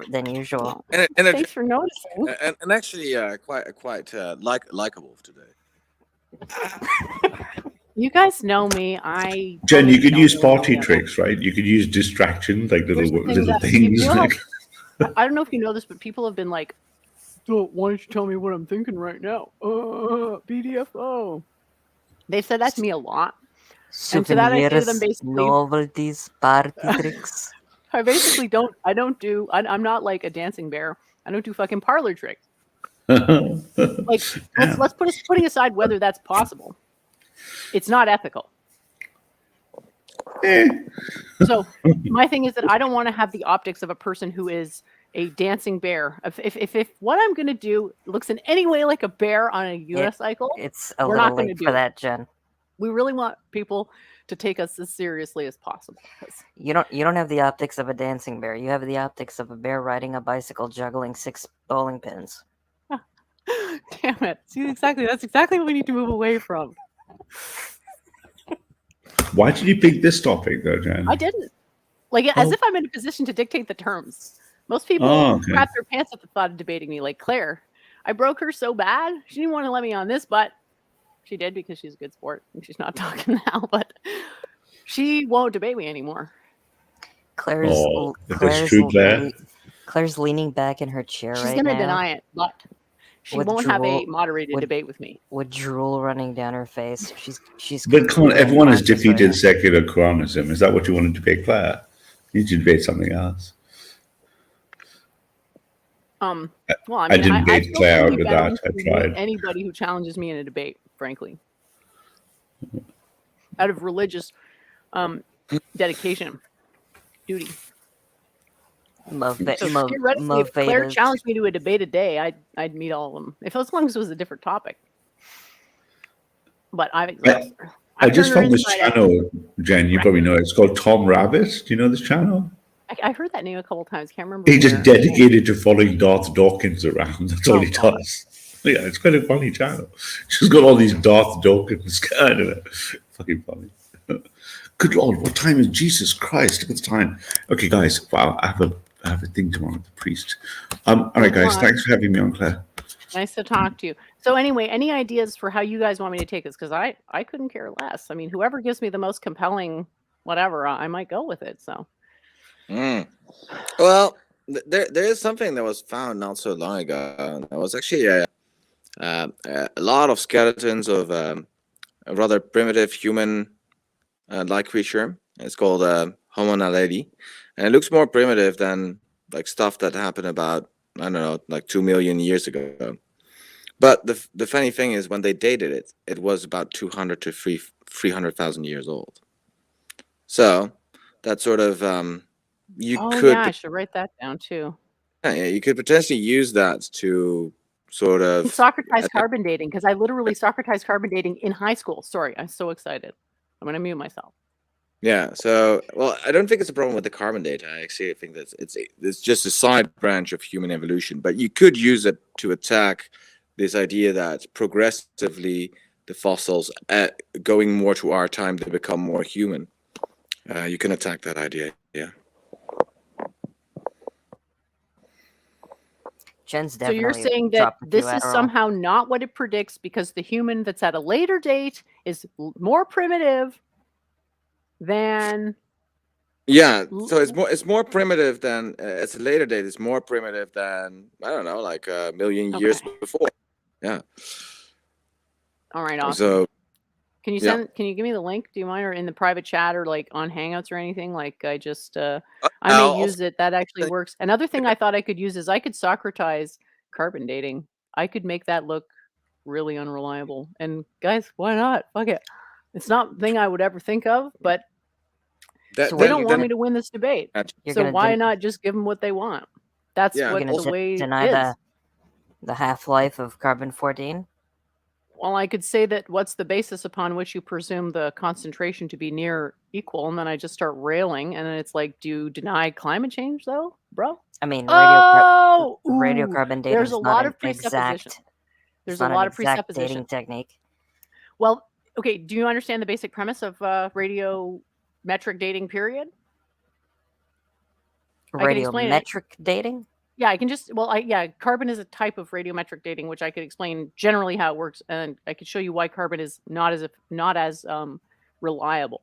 Speaker 8: than usual.
Speaker 9: Thanks for noticing.
Speaker 4: And actually, quite likable today.
Speaker 9: You guys know me.
Speaker 7: Jen, you could use party tricks, right? You could use distractions, like little things.
Speaker 9: I don't know if you know this, but people have been like, "So why don't you tell me what I'm thinking right now?" BDFO. They've said that to me a lot.
Speaker 8: And to that I say to them basically, novelties, party tricks.
Speaker 9: I basically don't. I'm not like a dancing bear. I don't do fucking parlor tricks. Like let's putting aside whether that's possible. It's not ethical. So my thing is that I don't want to have the optics of a person who is a dancing bear. If what I'm going to do looks in any way like a bear on a unicycle,
Speaker 8: it's a little late for that, Jen.
Speaker 9: we really want people to take us as seriously as possible.
Speaker 8: You don't have the optics of a dancing bear. You have the optics of a bear riding a bicycle juggling 6 bowling pins.
Speaker 9: Damn it. See, that's exactly what we need to move away from.
Speaker 7: Why did you pick this topic, though, Jen?
Speaker 9: I didn't. As if I'm in a position to dictate the terms. Most people crap their pants at the thought of debating me, like Claire. I broke her so bad, she didn't want to let me on this, but she did because she's a good sport and she's not talking now, but she won't debate me anymore.
Speaker 8: Claire's leaning back in her chair
Speaker 9: She's
Speaker 8: right now.
Speaker 9: She's going to deny it, but she won't have a moderated debate with me.
Speaker 8: With drool running down her face. She's
Speaker 7: But come on, everyone has defeated secular Quranism. Is that what you want to debate, Claire? You need to debate something else.
Speaker 9: Well, I
Speaker 7: didn't debate Claire out with that. I tried.
Speaker 9: Anybody who challenges me in a debate, frankly, out of religious dedication, duty. Theoretically, if Claire challenged me to a debate a day, I'd meet all of them. As long as it was a different topic. But I
Speaker 7: just found this channel, Jen. You probably know it. It's called Tom Rabbit. Do you know this channel?
Speaker 9: I heard that name a couple times. Can't remember.
Speaker 7: He's just dedicated to following Darth Dawkins around. That's all he does. Yeah, it's quite a funny channel. She's got all these Darth Dawkins. I don't know. Fucking funny. Good Lord, what time is Jesus Christ? Look at the time. Okay, guys. Wow, I have a thing tomorrow with the priest. All right, guys. Thanks for having me on, Claire.
Speaker 9: Nice to talk to you. So anyway, any ideas for how you guys want me to take this? Because I couldn't care less. I mean, whoever gives me the most compelling whatever, I might go with it. So.
Speaker 4: Well, there is something that was found not so long ago. There was actually a lot of skeletons of a rather primitive human-like creature. It's called Homo naledi, and it looks more primitive than like stuff that happened about, I don't know, like 2 million years ago. But the funny thing is, when they dated it, it was about 200 to 300,000 years old. So that sort of
Speaker 9: I should write that down too.
Speaker 4: Yeah, you could potentially use that to sort of
Speaker 9: Socrates carbon dating, because I literally Socrates carbon dating in high school. Sorry, I'm so excited. I'm going to mute myself.
Speaker 4: Yeah. So, well, I don't think it's a problem with the carbon data. I actually think that it's just a side branch of human evolution. But you could use it to attack this idea that progressively the fossils, going more to our time, they become more human. You can attack that idea. Yeah.
Speaker 8: Jen's
Speaker 9: so you're saying that this is somehow not what it predicts because the human that's at a later date is more primitive than.
Speaker 4: Yeah, so it's more primitive than it's a later date. It's more primitive than, I don't know, like a million years before. Yeah.
Speaker 9: All right. Awesome.
Speaker 4: So
Speaker 9: can you give me the link? Do you mind, or in the private chat, or like on Hangouts or anything? Like I may use it. That actually works. Another thing I thought I could use is I could Socratize carbon dating. I could make that look really unreliable. And guys, why not? Fuck it. It's not the thing I would ever think of, but they don't want me to win this debate. So why not just give them what they want? That's what the way
Speaker 8: deny is. The half-life of carbon-14?
Speaker 9: Well, I could say that what's the basis upon which you presume the concentration to be near equal, and then I just start railing, and then it's like, do you deny climate change, though, bro?
Speaker 8: I mean, radiocarbon dating
Speaker 9: there's a lot of presuppositions. There's a lot of presuppositions.
Speaker 8: Dating technique.
Speaker 9: Well, okay, do you understand the basic premise of radiometric dating period?
Speaker 8: Radiometric dating?
Speaker 9: Yeah, I can just, carbon is a type of radiometric dating, which I could explain generally how it works, and I could show you why carbon is not as reliable.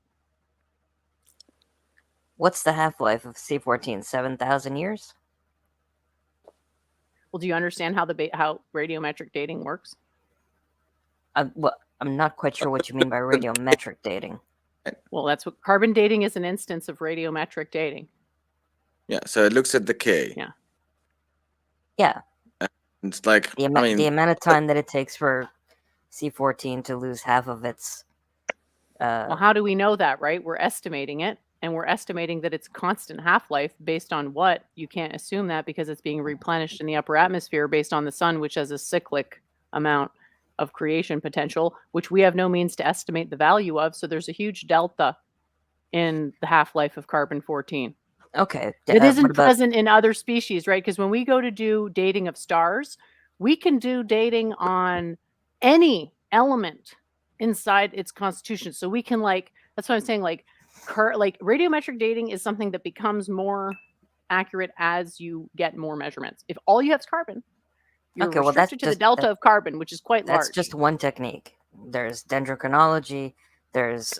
Speaker 8: What's the half-life of C14? 7,000 years?
Speaker 9: Well, do you understand how how radiometric dating works?
Speaker 8: I'm not quite sure what you mean by radiometric dating.
Speaker 9: Well, that's what carbon dating is, an instance of radiometric dating.
Speaker 4: Yeah, so it looks at decay.
Speaker 9: Yeah.
Speaker 8: Yeah.
Speaker 4: It's like
Speaker 8: the amount of time that it takes for C14 to lose half of its.
Speaker 9: Well, how do we know that, right? We're estimating it, and we're estimating that it's constant half-life based on what? You can't assume that because it's being replenished in the upper atmosphere based on the sun, which has a cyclic amount of creation potential, which we have no means to estimate the value of. So there's a huge delta in the half-life of carbon-14.
Speaker 8: Okay.
Speaker 9: It
Speaker 8: what
Speaker 9: isn't
Speaker 8: about
Speaker 9: present in other species, right? Because when we go to do dating of stars, we can do dating on any element inside its constitution. So we can that's what I'm saying, like radiometric dating is something that becomes more accurate as you get more measurements. If all you have is carbon, you're
Speaker 8: Okay, well, that's
Speaker 9: restricted to the
Speaker 8: just
Speaker 9: delta of carbon, which is quite
Speaker 8: that's
Speaker 9: large.
Speaker 8: just one technique. There's dendrochronology. There's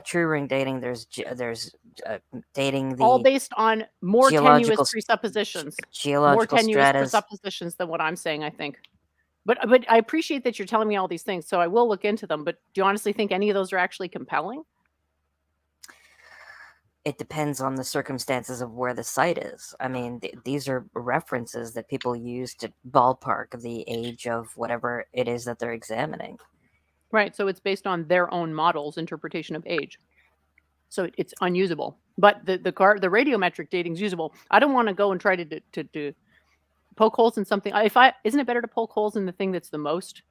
Speaker 8: true ring dating. There's dating
Speaker 9: all
Speaker 8: the
Speaker 9: based on more
Speaker 8: geological
Speaker 9: tenuous presuppositions, more
Speaker 8: geological
Speaker 9: tenuous
Speaker 8: stratas.
Speaker 9: presuppositions than what I'm saying, I think. But I appreciate that you're telling me all these things, so I will look into them. But do you honestly think any of those are actually compelling?
Speaker 8: It depends on the circumstances of where the site is. I mean, these are references that people use to ballpark the age of whatever it is that they're examining.
Speaker 9: Right. So it's based on their own model's interpretation of age. So it's unusable. But the radiometric dating is usable. I don't want to go and try to poke holes in something. Isn't it better to poke holes in the thing that's the most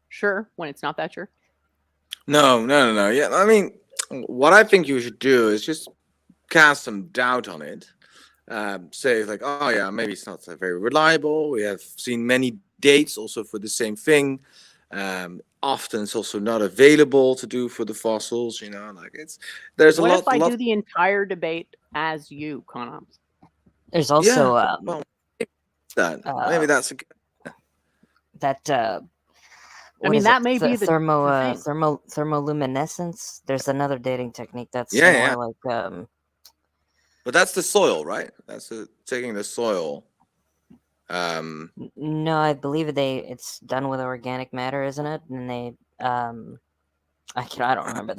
Speaker 9: sure when it's not that sure?
Speaker 4: No. Yeah, I mean, what I think you should do is just cast some doubt on it. Say like, oh yeah, maybe it's not very reliable. We have seen many dates also for the same thing. Often it's also not available to do for the fossils. There's
Speaker 9: what
Speaker 4: a lot.
Speaker 9: If I do the entire debate as you, Conops?
Speaker 8: There's also
Speaker 4: well, maybe that's
Speaker 8: that.
Speaker 9: I mean, that may be the
Speaker 8: thermoluminescence. There's another dating technique that's more like.
Speaker 4: But that's the soil, right? That's taking the soil.
Speaker 8: No, I believe it's done with organic matter, isn't it? And they I don't remember.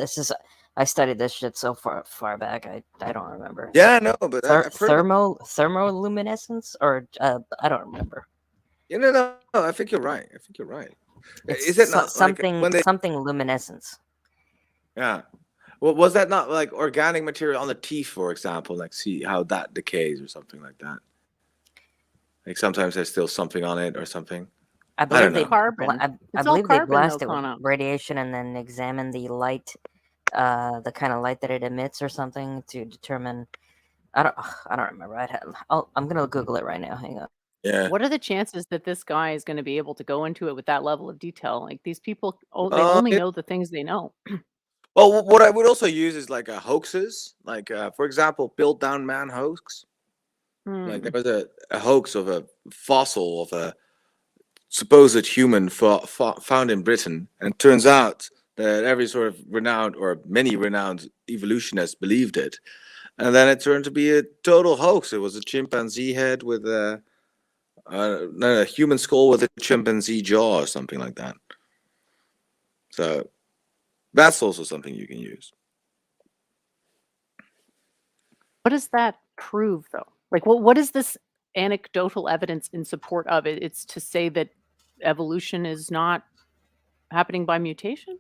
Speaker 8: I studied this shit so far back. I don't remember.
Speaker 4: Yeah, no, but
Speaker 8: thermoluminescence, or I don't remember.
Speaker 4: No, I think you're right.
Speaker 8: Is it not something luminescence?
Speaker 4: Yeah. Well, was that not like organic material on the teeth, for example? Like, see how that decays or something like that. Like sometimes there's still something on it or something.
Speaker 8: I believe they blast it with
Speaker 9: Connor.
Speaker 8: radiation and then examine the light, the kind of light that it emits or something to determine. I don't remember. I'm gonna Google it right now. Hang on.
Speaker 4: Yeah.
Speaker 9: What are the chances that this guy is going to be able to go into it with that level of detail? Like these people, they only know the things they know.
Speaker 4: Well, what I would also use is like hoaxes, like for example, Piltdown Man hoax. Like there was a hoax of a fossil of a supposed human found in Britain, and it turns out that every sort of renowned or many renowned evolutionists believed it, and then it turned to be a total hoax. It was a chimpanzee head with a human skull with a chimpanzee jaw or something like that. So that's also something you can use.
Speaker 9: What does that prove, though? Like, what is this anecdotal evidence in support of it? It's to say that evolution is not happening by mutation?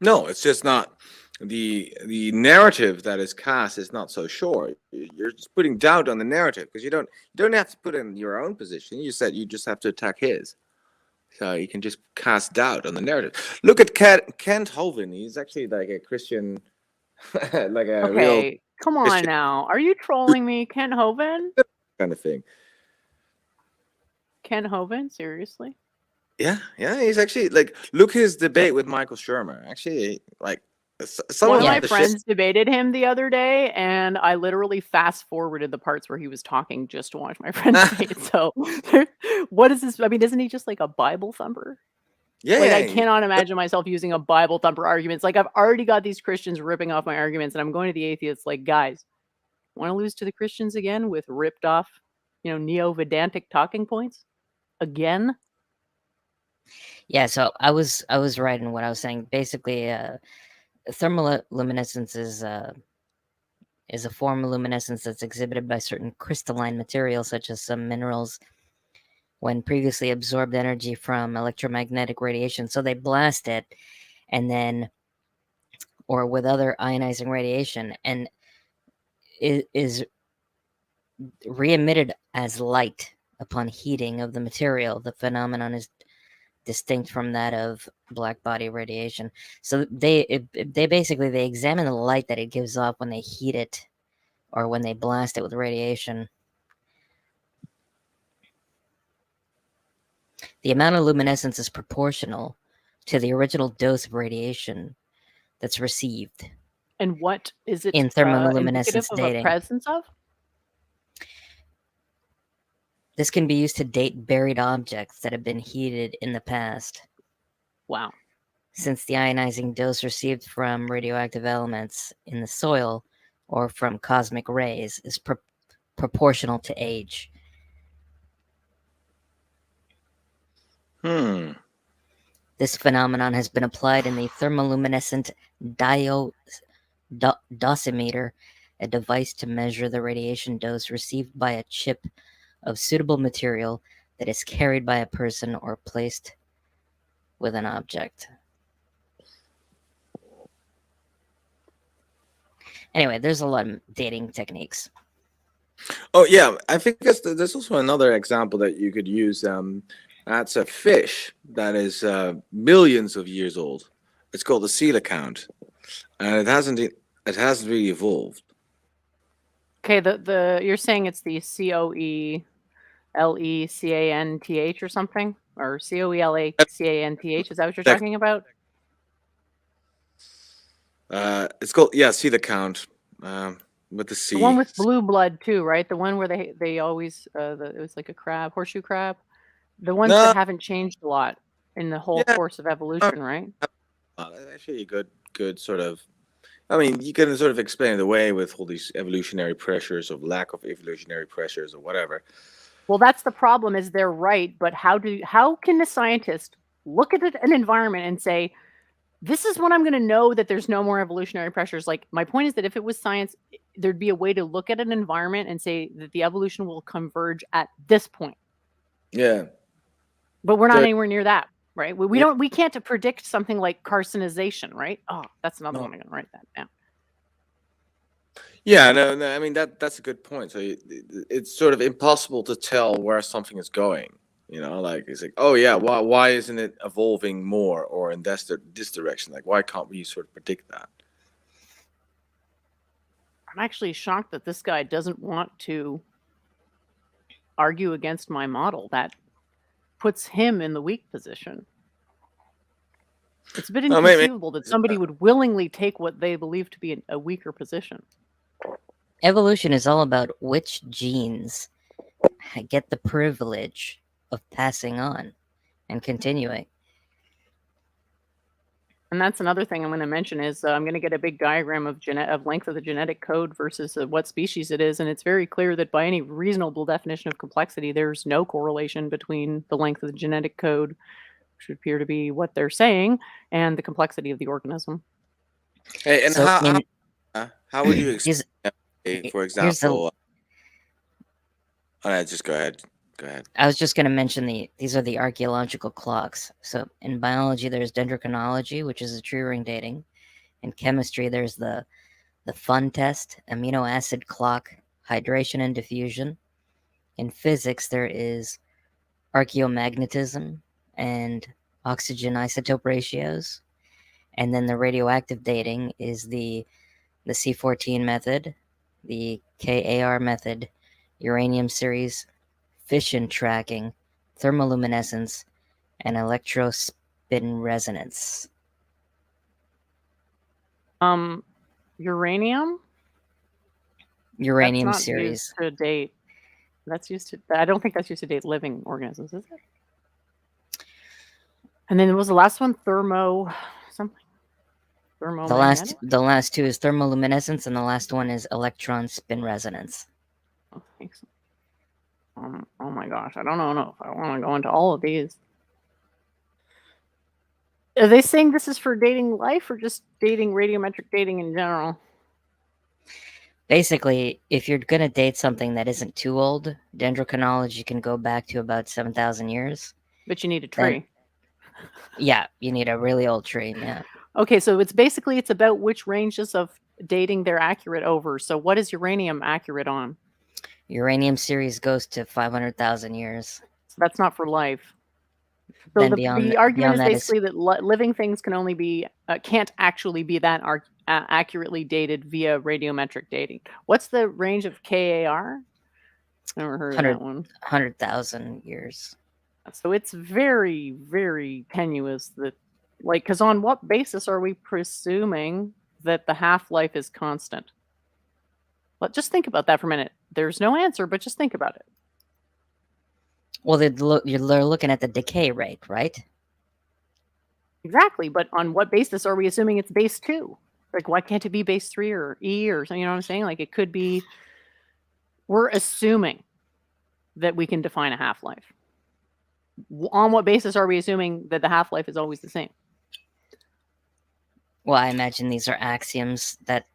Speaker 4: No, it's just not. The narrative that is cast is not so sure. You're just putting doubt on the narrative because you don't have to put in your own position. You said you just have to attack his. So you can just cast doubt on the narrative. Look at Kent Hovind. He's actually like a Christian, like a real.
Speaker 9: Come on
Speaker 4: Christian
Speaker 9: now. Are you trolling me, Kent Hovind?
Speaker 4: kind of thing.
Speaker 9: Kent Hovind, seriously?
Speaker 4: Yeah. He's actually like look his debate with Michael Shermer. Actually, like some
Speaker 9: One
Speaker 4: of
Speaker 9: of my friends debated him the other day, and I literally fast forwarded the parts where he was talking just to watch my friend say it. So, what is this? I mean, isn't he just like a Bible thumper?
Speaker 4: Yeah.
Speaker 9: Like, I cannot imagine myself using a Bible thumper arguments. Like, I've already got these Christians ripping off my arguments, and I'm going to the atheists like, guys, want to lose to the Christians again with ripped off, neo-Vedantic talking points? Again?
Speaker 8: Yeah, so I was right in what I was saying. Basically, thermoluminescence is a form of luminescence that's exhibited by certain crystalline materials, such as some minerals, when previously absorbed energy from electromagnetic radiation. So they blast it, and then, or with other ionizing radiation, and it is re-emitted as light upon heating of the material. The phenomenon is distinct from that of black body radiation. So they basically they examine the light that it gives off when they heat it or when they blast it with radiation. The amount of luminescence is proportional to the original dose of radiation that's received.
Speaker 9: And what is it
Speaker 8: in
Speaker 9: indicative
Speaker 8: thermoluminescence
Speaker 9: of
Speaker 8: dating?
Speaker 9: a presence of?
Speaker 8: This can be used to date buried objects that have been heated in the past.
Speaker 9: Wow.
Speaker 8: Since the ionizing dose received from radioactive elements in the soil or from cosmic rays is proportional to age. This phenomenon has been applied in the thermoluminescent dosimeter, a device to measure the radiation dose received by a chip of suitable material that is carried by a person or placed with an object. Anyway, there's a lot of dating techniques.
Speaker 4: Oh yeah, I think there's also another example that you could use. That's a fish that is millions of years old. It's called the coelacanth, and it hasn't really evolved.
Speaker 9: Okay, the you're saying it's the COELECANTH or something, or COELACANTH? Is that what you're talking about?
Speaker 4: It's called coelacanth with the C.
Speaker 9: The one with blue blood too, right? The one where they always it was like a crab, horseshoe crab. The ones that haven't changed a lot in the whole course of evolution, right?
Speaker 4: That's actually a good sort of. I mean, you can sort of explain it away with all these evolutionary pressures or lack of evolutionary pressures or whatever.
Speaker 9: Well, that's the problem. Is they're right, but how can a scientist look at an environment and say, this is when I'm going to know that there's no more evolutionary pressures? Like, my point is that if it was science, there'd be a way to look at an environment and say that the evolution will converge at this point.
Speaker 4: Yeah.
Speaker 9: But we're not anywhere near that, right? We can't predict something like carcinization, right? Oh, that's another one. I'm going to write that down.
Speaker 4: Yeah, no, I mean that's a good point. So it's sort of impossible to tell where something is going. You know, like it's like, oh yeah, why isn't it evolving more or in this direction? Like, why can't we sort of predict that?
Speaker 9: I'm actually shocked that this guy doesn't want to argue against my model. That puts him in the weak position. It's a bit inconceivable that somebody would willingly take what they believe to be a weaker position.
Speaker 8: Evolution is all about which genes get the privilege of passing on and continuing.
Speaker 9: And that's another thing I'm going to mention is I'm going to get a big diagram of length of the genetic code versus what species it is. And it's very clear that by any reasonable definition of complexity, there's no correlation between the length of the genetic code, which would appear to be what they're saying, and the complexity of the organism.
Speaker 4: Hey, and
Speaker 8: So,
Speaker 4: how would you explain, for example? Just go ahead. Go ahead.
Speaker 8: I was just going to mention these are the archaeological clocks. So in biology, there's dendrochronology, which is the tree ring dating. In chemistry, there's the fun test, amino acid clock, hydration and diffusion. In physics, there is archaeomagnetism and oxygen isotope ratios. And then the radioactive dating is the C14 method, the KAR method, uranium series, fission tracking, thermoluminescence, and electrospin resonance.
Speaker 9: Uranium
Speaker 8: Uranium
Speaker 9: that's not
Speaker 8: series.
Speaker 9: Used to date. That's used to. I don't think that's used to date living organisms, is it? And then there was the last one, something.
Speaker 8: The last two is thermoluminescence, and the last one is electron spin resonance.
Speaker 9: Oh, thanks. Oh my gosh, I don't know if I want to go into all of these. Are they saying this is for dating life or just dating radiometric dating in general?
Speaker 8: Basically, if you're going to date something that isn't too old, dendrochronology can go back to about 7,000 years.
Speaker 9: But you need a tree.
Speaker 8: Yeah, you need a really old tree, yeah.
Speaker 9: Okay, so it's about which ranges of dating they're accurate over. So what is uranium accurate on?
Speaker 8: Uranium series goes to 500,000 years.
Speaker 9: So that's not for life. So
Speaker 8: then
Speaker 9: the argument is
Speaker 8: that
Speaker 9: basically that living things can only be can't actually be that accurately dated via radiometric dating. What's the range of KAR? Never heard of that one.
Speaker 8: 100,000 years.
Speaker 9: So it's very, very tenuous that, like, because on what basis are we presuming that the half-life is constant? But just think about that for a minute. There's no answer, but just think about it.
Speaker 8: Well, they're looking at the decay rate, right?
Speaker 9: Exactly, but on what basis are we assuming it's base 2? Like, why can't it be base 3 or E or something? You know what I'm saying? Like, it could be. We're assuming that we can define a half-life. On what basis are we assuming that the half-life is always the same?
Speaker 8: Well, I imagine these are axioms that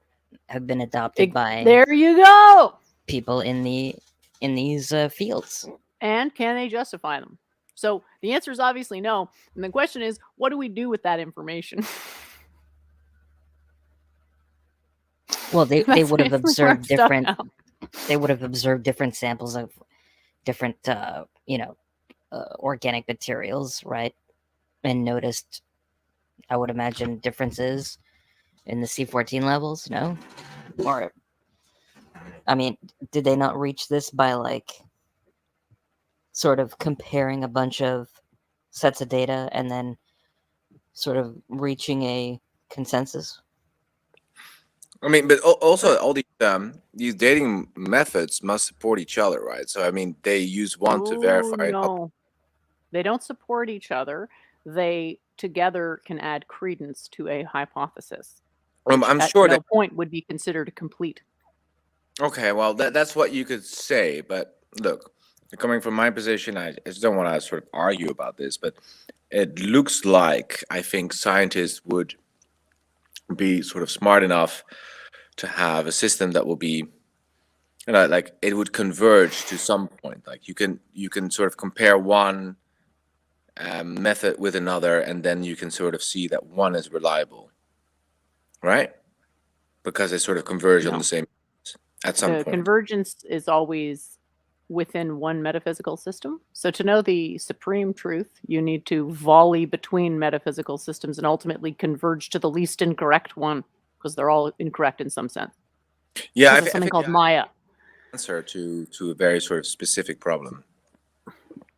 Speaker 8: have been adopted by
Speaker 9: There you go.
Speaker 8: people in these fields.
Speaker 9: And can they justify them? So the answer is obviously no. And the question is, what do we do with that information?
Speaker 8: Well, they would have observed different.
Speaker 9: Now.
Speaker 8: They would have observed different samples of different, organic materials, right? And noticed, I would imagine, differences in the C14 levels. No, or I mean, did they not reach this by like sort of comparing a bunch of sets of data and then sort of reaching a consensus?
Speaker 4: I mean, but also all these dating methods must support each other, right? So I mean, they use one to verify.
Speaker 9: No, they don't support each other. They together can add credence to a hypothesis.
Speaker 4: I'm sure
Speaker 9: that point would be considered complete.
Speaker 4: Okay, well, that's what you could say, but look, coming from my position, I just don't want to sort of argue about this, but it looks like I think scientists would be sort of smart enough to have a system that will be, like it would converge to some point. Like you can sort of compare one method with another, and then you can sort of see that one is reliable, right? Because they sort of converge on the same at some point.
Speaker 9: Convergence is always within one metaphysical system. So to know the supreme truth, you need to volley between metaphysical systems and ultimately converge to the least incorrect one, because they're all incorrect in some sense.
Speaker 4: Yeah,
Speaker 9: I think called Maya.
Speaker 4: Answer to a very sort of specific problem.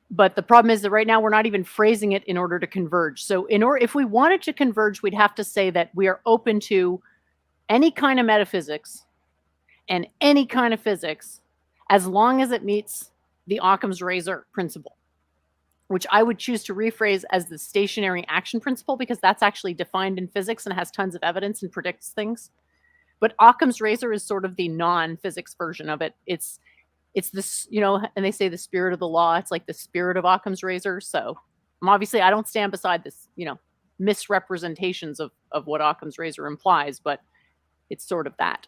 Speaker 9: But the problem is that right now we're not even phrasing it in order to converge. So if we wanted to converge, we'd have to say that we are open to any kind of metaphysics and any kind of physics, as long as it meets the Occam's razor principle, which I would choose to rephrase as the stationary action principle, because that's actually defined in physics and has tons of evidence and predicts things. But Occam's razor is sort of the non-physics version of it. It's this, and they say the spirit of the law. It's like the spirit of Occam's razor. So obviously I don't stand beside this, misrepresentations of what Occam's razor implies, but it's sort of that.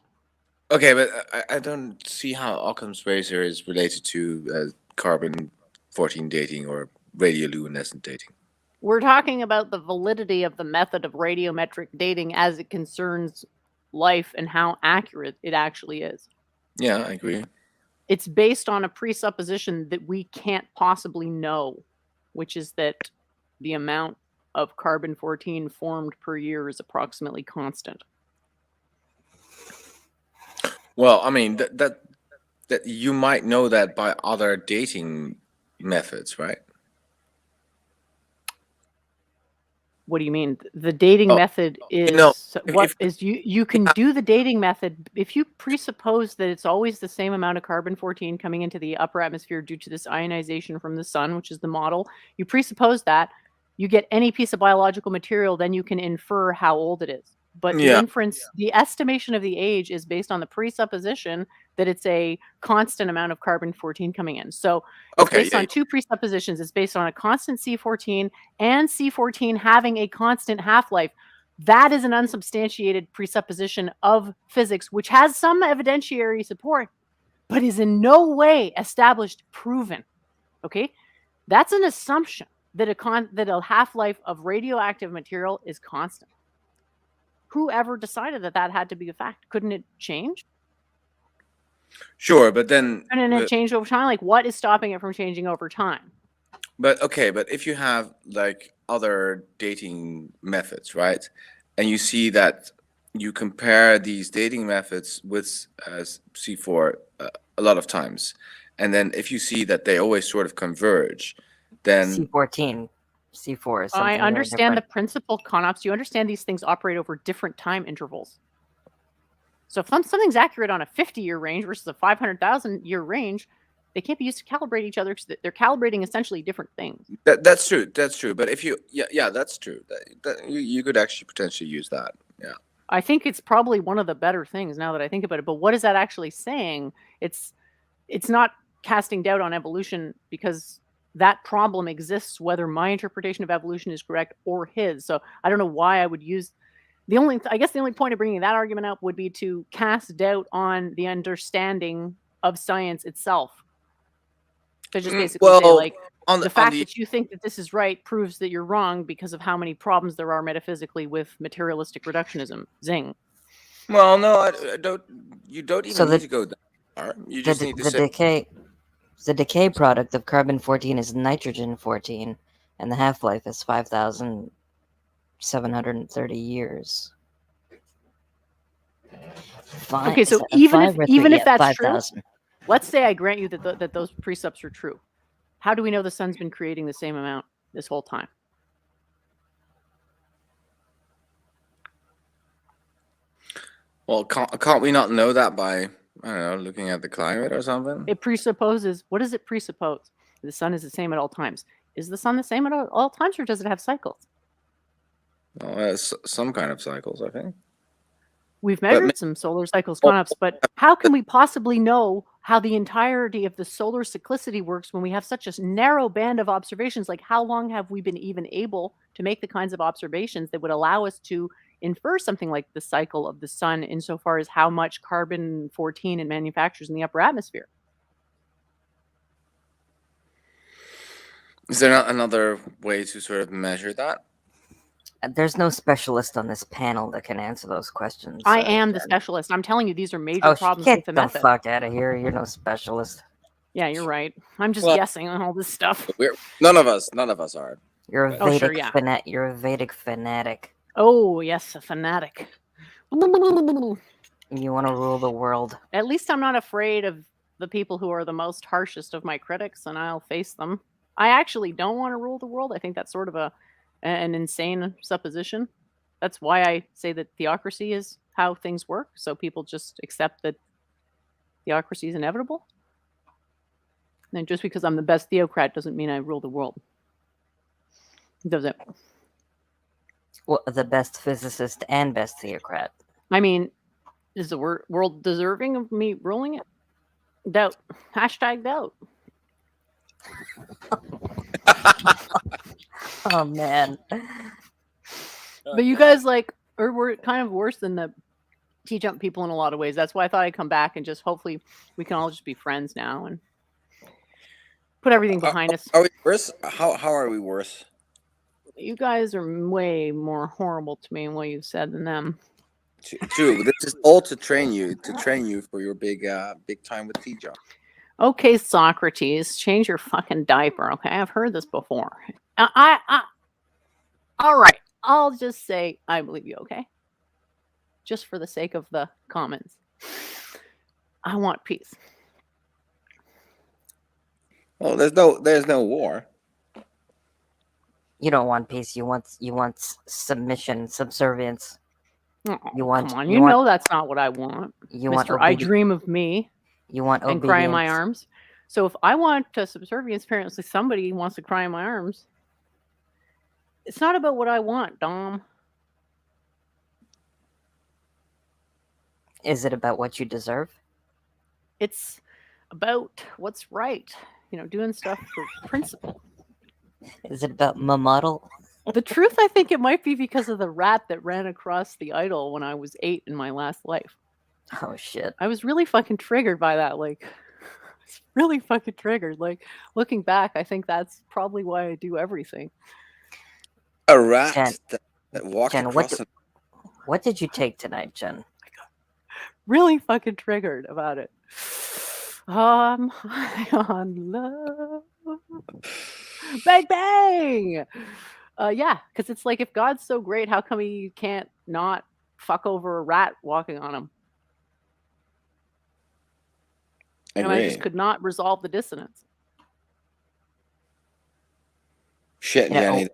Speaker 4: Okay, but I don't see how Occam's razor is related to carbon-14 dating or radioluminescent dating.
Speaker 9: We're talking about the validity of the method of radiometric dating as it concerns life and how accurate it actually is.
Speaker 4: Yeah, I agree.
Speaker 9: It's based on a presupposition that we can't possibly know, which is that the amount of carbon-14 formed per year is approximately constant.
Speaker 4: Well, I mean, that you might know that by other dating methods, right?
Speaker 9: What do you mean? The dating method is you can do the dating method if you presuppose that it's always the same amount of carbon-14 coming into the upper atmosphere due to this ionization from the sun, which is the model. You presuppose that, you get any piece of biological material, then you can infer how old it is. But the inference, the estimation of the age is based on the presupposition that it's a constant amount of carbon-14 coming in. So it's based on two presuppositions. It's based on a constant C14 and C14 having a constant half-life. That is an unsubstantiated presupposition of physics, which has some evidentiary support, but is in no way established, proven. Okay? That's an assumption that a half-life of radioactive material is constant. Whoever decided that had to be a fact? Couldn't it change?
Speaker 4: Sure, but then...
Speaker 9: Couldn't it change over time? Like, what is stopping it from changing over time?
Speaker 4: But okay, but if you have like other dating methods, right? And you see that you compare these dating methods with C4 a lot of times, and then if you see that they always sort of converge, then
Speaker 8: C14, C4 is
Speaker 9: I
Speaker 8: something very
Speaker 9: understand the
Speaker 8: different.
Speaker 9: principal concepts. You understand these things operate over different time intervals. So if something's accurate on a 50-year range versus a 500,000-year range, they can't be used to calibrate each other because they're calibrating essentially different things.
Speaker 4: that's true. That's true. But if you, yeah, that's true. You could actually potentially use that. Yeah.
Speaker 9: I think it's probably one of the better things now that I think about it. But what is that actually saying? It's not casting doubt on evolution because that problem exists whether my interpretation of evolution is correct or his. So I don't know why I would use I guess the only point of bringing that argument up would be to cast doubt on the understanding of science itself. To just basically say, like, the fact that you think that this is right proves that you're wrong because of how many problems there are metaphysically with materialistic reductionism. Zing.
Speaker 4: Well, no, I don't. You don't even
Speaker 8: So
Speaker 4: need to go that far. You just need to say.
Speaker 8: The decay product of carbon-14 is nitrogen-14, and the half-life is 5,730 years.
Speaker 9: Okay, so even if that's true, let's say I grant you that those precepts are true. How do we know the sun's been creating the same amount this whole time?
Speaker 4: Well, can't we not know that by, I don't know, looking at the climate or something?
Speaker 9: It presupposes, what does it presuppose? The sun is the same at all times. Is the sun the same at all times, or does it have cycles?
Speaker 4: Well, it has some kind of cycles, I think.
Speaker 9: We've measured some solar cycles gone up, but how can we possibly know how the entirety of the solar cyclicity works when we have such a narrow band of observations? Like, how long have we been even able to make the kinds of observations that would allow us to infer something like the cycle of the sun insofar as how much carbon-14 it manufactures in the upper atmosphere?
Speaker 4: Is there not another way to sort of measure that?
Speaker 8: There's no specialist on this panel that can answer those questions.
Speaker 9: I am the specialist. I'm telling you, these are major problems with the method.
Speaker 8: Get the fuck out of here. You're no specialist.
Speaker 9: Yeah, you're right. I'm just guessing on all this stuff.
Speaker 4: None of us are.
Speaker 8: You're a Vedic You're a Vedic fanatic.
Speaker 9: Oh, yes, a fanatic.
Speaker 8: You want to rule the world.
Speaker 9: At least I'm not afraid of the people who are the most harshest of my critics, and I'll face them. I actually don't want to rule the world. I think that's sort of an insane supposition. That's why I say that theocracy is how things work. So people just accept that theocracy is inevitable. And just because I'm the best theocrat doesn't mean I rule the world. Does it?
Speaker 8: Well, the best physicist and best theocrat.
Speaker 9: I mean, is the world deserving of me ruling it? Doubt. Hashtag doubt.
Speaker 8: Oh man.
Speaker 9: But you guys were kind of worse than the T-Jump people in a lot of ways. That's why I thought I'd come back and just hopefully we can all just be friends now and put everything behind us.
Speaker 4: Are we worse? How are we worse?
Speaker 9: You guys are way more horrible to me in what you said than them.
Speaker 4: True. This is all to train you for your big time with T-Jump.
Speaker 9: Okay, Socrates, change your fucking diaper. Okay, I've heard this before. All right. I'll just say I believe you. Okay, just for the sake of the comments, I want peace.
Speaker 4: Well, there's no war.
Speaker 8: You don't want peace. You want submission, subservience.
Speaker 9: Oh, come on, you know that's not what I want. I dream of me.
Speaker 8: You want
Speaker 9: and cry in my arms. So if I want to subservience, apparently somebody wants to cry in my arms. It's not about what I want, Dom.
Speaker 8: Is it about what you deserve?
Speaker 9: It's about what's right. Doing stuff for principle.
Speaker 8: Is it about my model?
Speaker 9: The truth, I think it might be because of the rat that ran across the idol when I was 8 in my last life.
Speaker 8: Oh, shit.
Speaker 9: I was really fucking triggered by that. It's really fucking triggered. Looking back, I think that's probably why I do everything.
Speaker 4: A rat that walked across.
Speaker 8: What did you take tonight, Jen?
Speaker 9: I got really fucking triggered about it. High on love. Bang bang. Yeah, because it's like if God's so great, how come he can't not fuck over a rat walking on him? And I just
Speaker 4: Agree.
Speaker 9: could not resolve the dissonance.
Speaker 4: Shit,
Speaker 8: Yeah,
Speaker 4: Jenny.
Speaker 8: a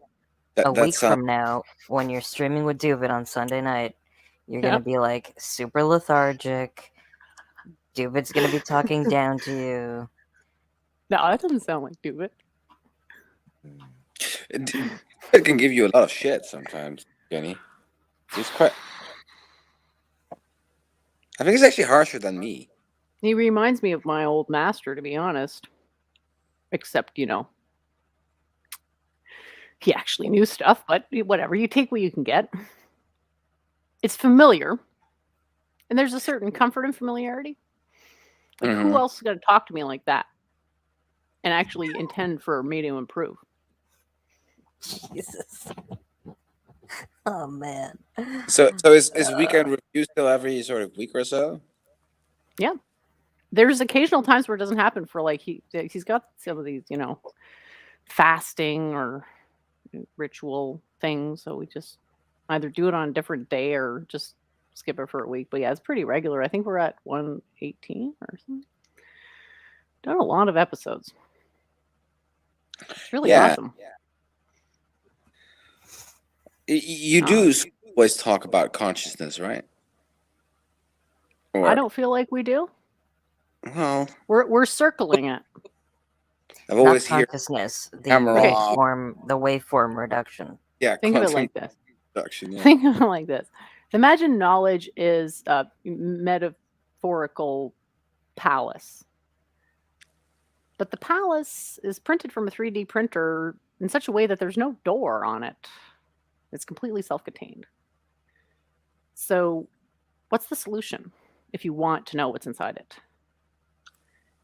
Speaker 4: That
Speaker 8: week
Speaker 4: sounds.
Speaker 8: from now, when you're streaming with Duvid on Sunday night, you're
Speaker 9: Yeah.
Speaker 8: gonna be like super lethargic. Duvid's gonna be talking down to you.
Speaker 9: No, that doesn't sound like do it.
Speaker 4: It can give you a lot of shit sometimes, Jenny. He's quite. I think he's actually harsher than me.
Speaker 9: He reminds me of my old master, to be honest. Except, he actually knew stuff, but whatever. You take what you can get. It's familiar. And there's a certain comfort in familiarity. Like, who else is going to talk to me like that and actually intend for me to improve?
Speaker 8: Jesus. Oh man.
Speaker 4: So is weekend review still every sort of week or so?
Speaker 9: Yeah. There's occasional times where it doesn't happen for like he's got some of these, fasting or ritual things. So we just either do it on a different day or just skip it for a week. But yeah, it's pretty regular. I think we're at 118 or something. Done a lot of episodes. It's really awesome.
Speaker 4: You do always talk about consciousness, right?
Speaker 9: I don't feel like we do.
Speaker 4: Well,
Speaker 9: we're circling it.
Speaker 4: I've always
Speaker 8: Not
Speaker 4: heard
Speaker 8: consciousness, the
Speaker 4: camera off.
Speaker 8: waveform reduction.
Speaker 4: Yeah,
Speaker 9: think of it like this.
Speaker 4: Reduction, yeah.
Speaker 9: Think of it like this. Imagine knowledge is a metaphorical palace. But the palace is printed from a 3D printer in such a way that there's no door on it. It's completely self-contained. So what's the solution if you want to know what's inside it?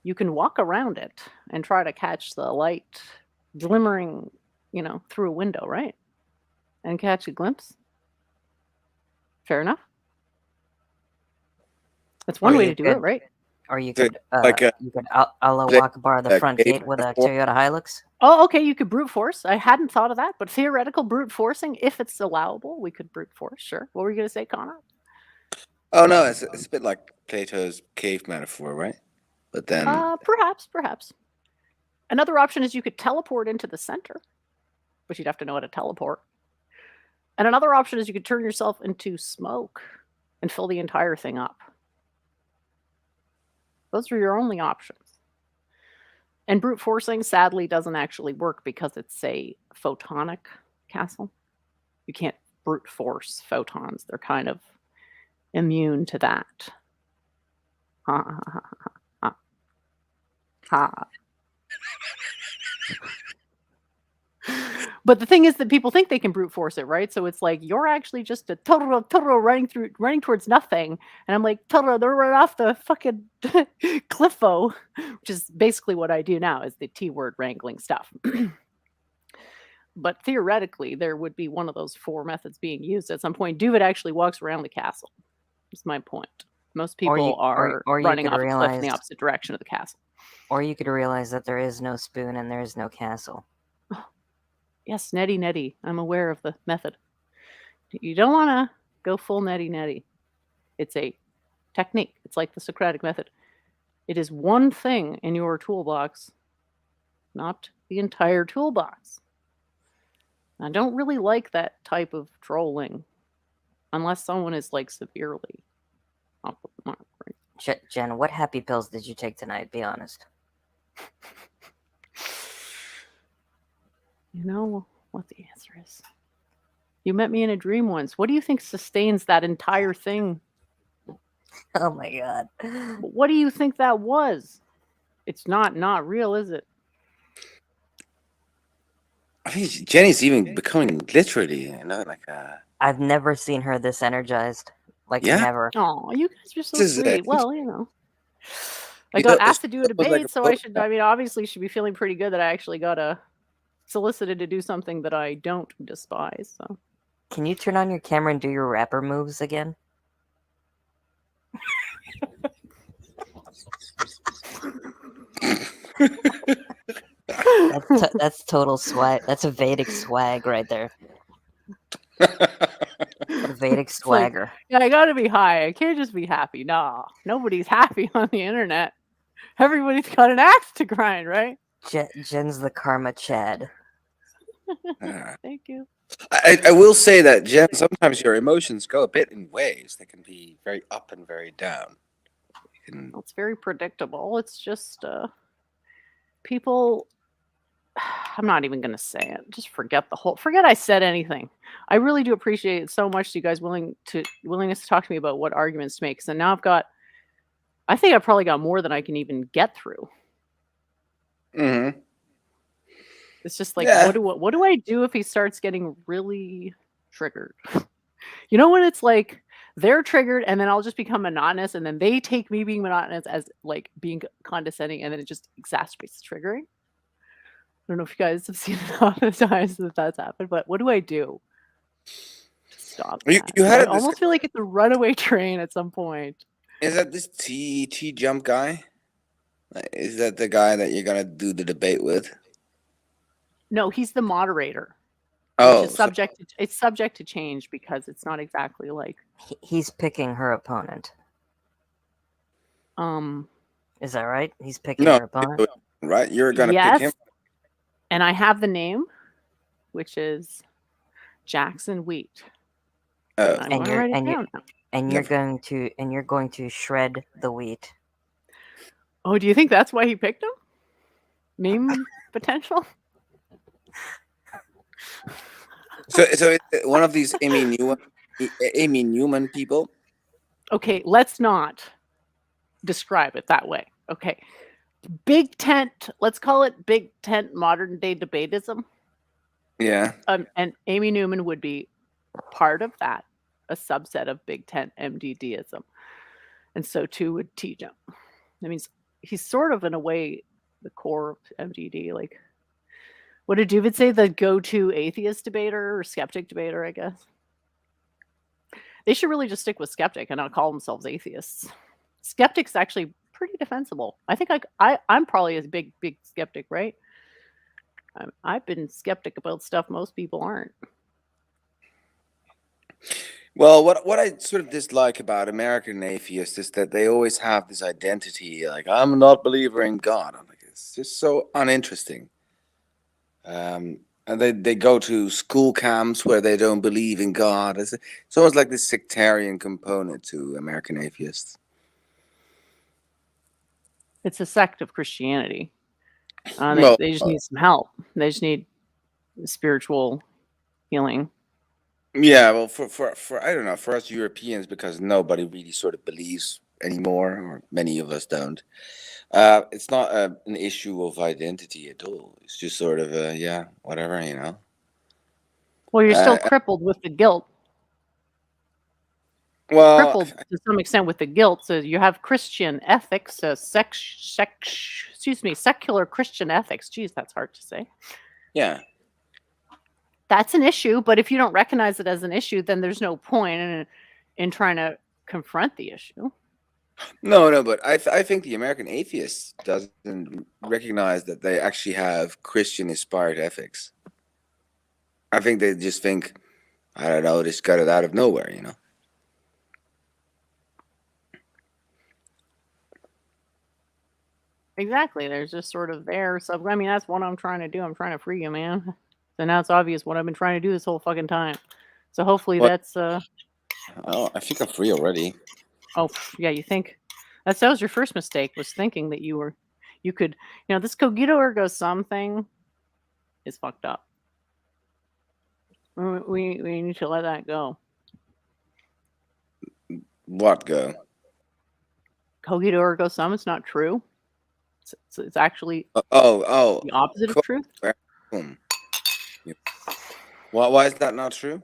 Speaker 9: You can walk around it and try to catch the light glimmering, through a window, right? And catch a glimpse. Fair enough. That's one way to do it, right?
Speaker 8: Or you could
Speaker 4: you
Speaker 8: could Allah Akbar the front gate with a Toyota Hilux.
Speaker 9: Oh, okay, you could brute force. I hadn't thought of that, but theoretical brute forcing, if it's allowable, we could brute force, sure. What were you going to say, Connor?
Speaker 4: Oh, no, it's a bit like Plato's cave metaphor, right? But then...
Speaker 9: Perhaps. Another option is you could teleport into the center, but you'd have to know how to teleport. And another option is you could turn yourself into smoke and fill the entire thing up. Those are your only options. And brute forcing, sadly, doesn't actually work because it's a photonic castle. You can't brute force photons. They're kind of immune to that. Ha ha ha ha ha. But the thing is that people think they can brute force it, right? So it's like you're actually just a Totoro running towards nothing, and I'm like, Totoro, they're running off the fucking cliffo, which is basically what I do now, is the T-word wrangling stuff. But theoretically, there would be one of those four methods being used at some point. Duvid actually walks around the castle. That's my point. Most people are running off a cliff in the opposite direction of the castle.
Speaker 8: Or you could realize that there is no spoon and there is no castle.
Speaker 9: Yes, neti. I'm aware of the method. You don't want to go full neti. It's a technique. It's like the Socratic method. It is one thing in your toolbox, not the entire toolbox. I don't really like that type of trolling unless someone is like severely off the mark. Right?
Speaker 8: Jen, what happy pills did you take tonight? Be honest.
Speaker 9: You know what the answer is. You met me in a dream once. What do you think sustains that entire thing?
Speaker 8: Oh my God.
Speaker 9: What do you think that was? It's not real, is it?
Speaker 4: I think Jenny's even becoming literally, like a...
Speaker 8: I've never seen her this energized. Like, never.
Speaker 9: Oh, you guys are so sweet. Well, I got asked to do a debate, so I should, obviously should be feeling pretty good that I actually got solicited to do something that I don't despise. So,
Speaker 8: can you turn on your camera and do your rapper moves again? that's total swag. That's a Vedic swag right there. Vedic
Speaker 9: It's like,
Speaker 8: swagger.
Speaker 9: yeah, I gotta be high. I can't just be happy. No, nobody's happy on the internet. Everybody's got an axe to grind, right?
Speaker 8: Jen's the karma Chad.
Speaker 9: Thank you.
Speaker 4: I will say that, Jen, sometimes your emotions go a bit in waves. They can be very up and very down.
Speaker 9: It's very predictable. It's just people. I'm not even going to say it. Just forget I said anything. I really do appreciate it so much. You guys willingness to talk to me about what arguments to make. So now I think I've probably got more than I can even get through.
Speaker 4: Mm-hmm.
Speaker 9: It's just like, what do I do if he starts getting really triggered? You know, when it's like they're triggered and then I'll just become monotonous and then they take me being monotonous as like being condescending and then it just exacerbates the triggering. I don't know if you guys have seen enough of times that's happened, but what do I do to stop that? I almost feel like it's a runaway train at some point.
Speaker 4: Is that this T Jump guy? Is that the guy that you're gonna do the debate with?
Speaker 9: No, he's the moderator.
Speaker 8: Oh,
Speaker 9: it's subject to change because it's not exactly like
Speaker 8: he's picking her opponent. Is that right? He's picking her opponent,
Speaker 4: right? You're gonna pick him.
Speaker 9: And I have the name, which is Jackson Wheat.
Speaker 8: And you're going to shred the wheat.
Speaker 9: Oh, do you think that's why he picked him? Meme potential?
Speaker 4: So one of these Amy Newman people.
Speaker 9: Okay, let's not describe it that way. Okay. Big tent, let's call it big tent modern day debatism.
Speaker 4: Yeah.
Speaker 9: And Amy Newman would be part of that, a subset of big tent MDDism. And so too would T-Jump. That means he's sort of in a way the core of MDD. Like, what did David say? The go-to atheist debater or skeptic debater, I guess. They should really just stick with skeptic and not call themselves atheists. Skeptic's actually pretty defensible. I think I'm probably a big skeptic, right? I've been skeptic about stuff most people aren't.
Speaker 4: Well, what I sort of dislike about American atheists is that they always have this identity, like, I'm not a believer in God. I'm like, it's just so uninteresting. And they go to school camps where they don't believe in God. It's almost like this sectarian component to American atheists.
Speaker 9: It's a sect of Christianity. They just need some help. They just need spiritual healing.
Speaker 4: Yeah, well, for I don't know, for us Europeans, because nobody really sort of believes anymore, or many of us don't. It's not an issue of identity at all. It's just sort of whatever, you know.
Speaker 9: Well, you're still crippled with the guilt.
Speaker 4: Well,
Speaker 9: crippled to some extent with the guilt. So you have Christian ethics, secular Christian ethics. Geez, that's hard to say.
Speaker 4: Yeah.
Speaker 9: That's an issue, but if you don't recognize it as an issue, then there's no point in trying to confront the issue.
Speaker 4: No, but I think the American atheist doesn't recognize that they actually have Christian-inspired ethics. I think they just think, I don't know, just got it out of nowhere, you know.
Speaker 9: Exactly. There's just sort of there. So, I mean, that's what I'm trying to do. I'm trying to free you, man. So now it's obvious what I've been trying to do this whole fucking time. So hopefully that's...
Speaker 4: Oh, I think I'm free already.
Speaker 9: Oh, yeah, you think... That was your first mistake, was thinking that you could... You know, this cogito ergo sum thing is fucked up. We need to let that go.
Speaker 4: What go?
Speaker 9: Cogito ergo sum is not true. It's actually the opposite of truth.
Speaker 4: Why is that not true?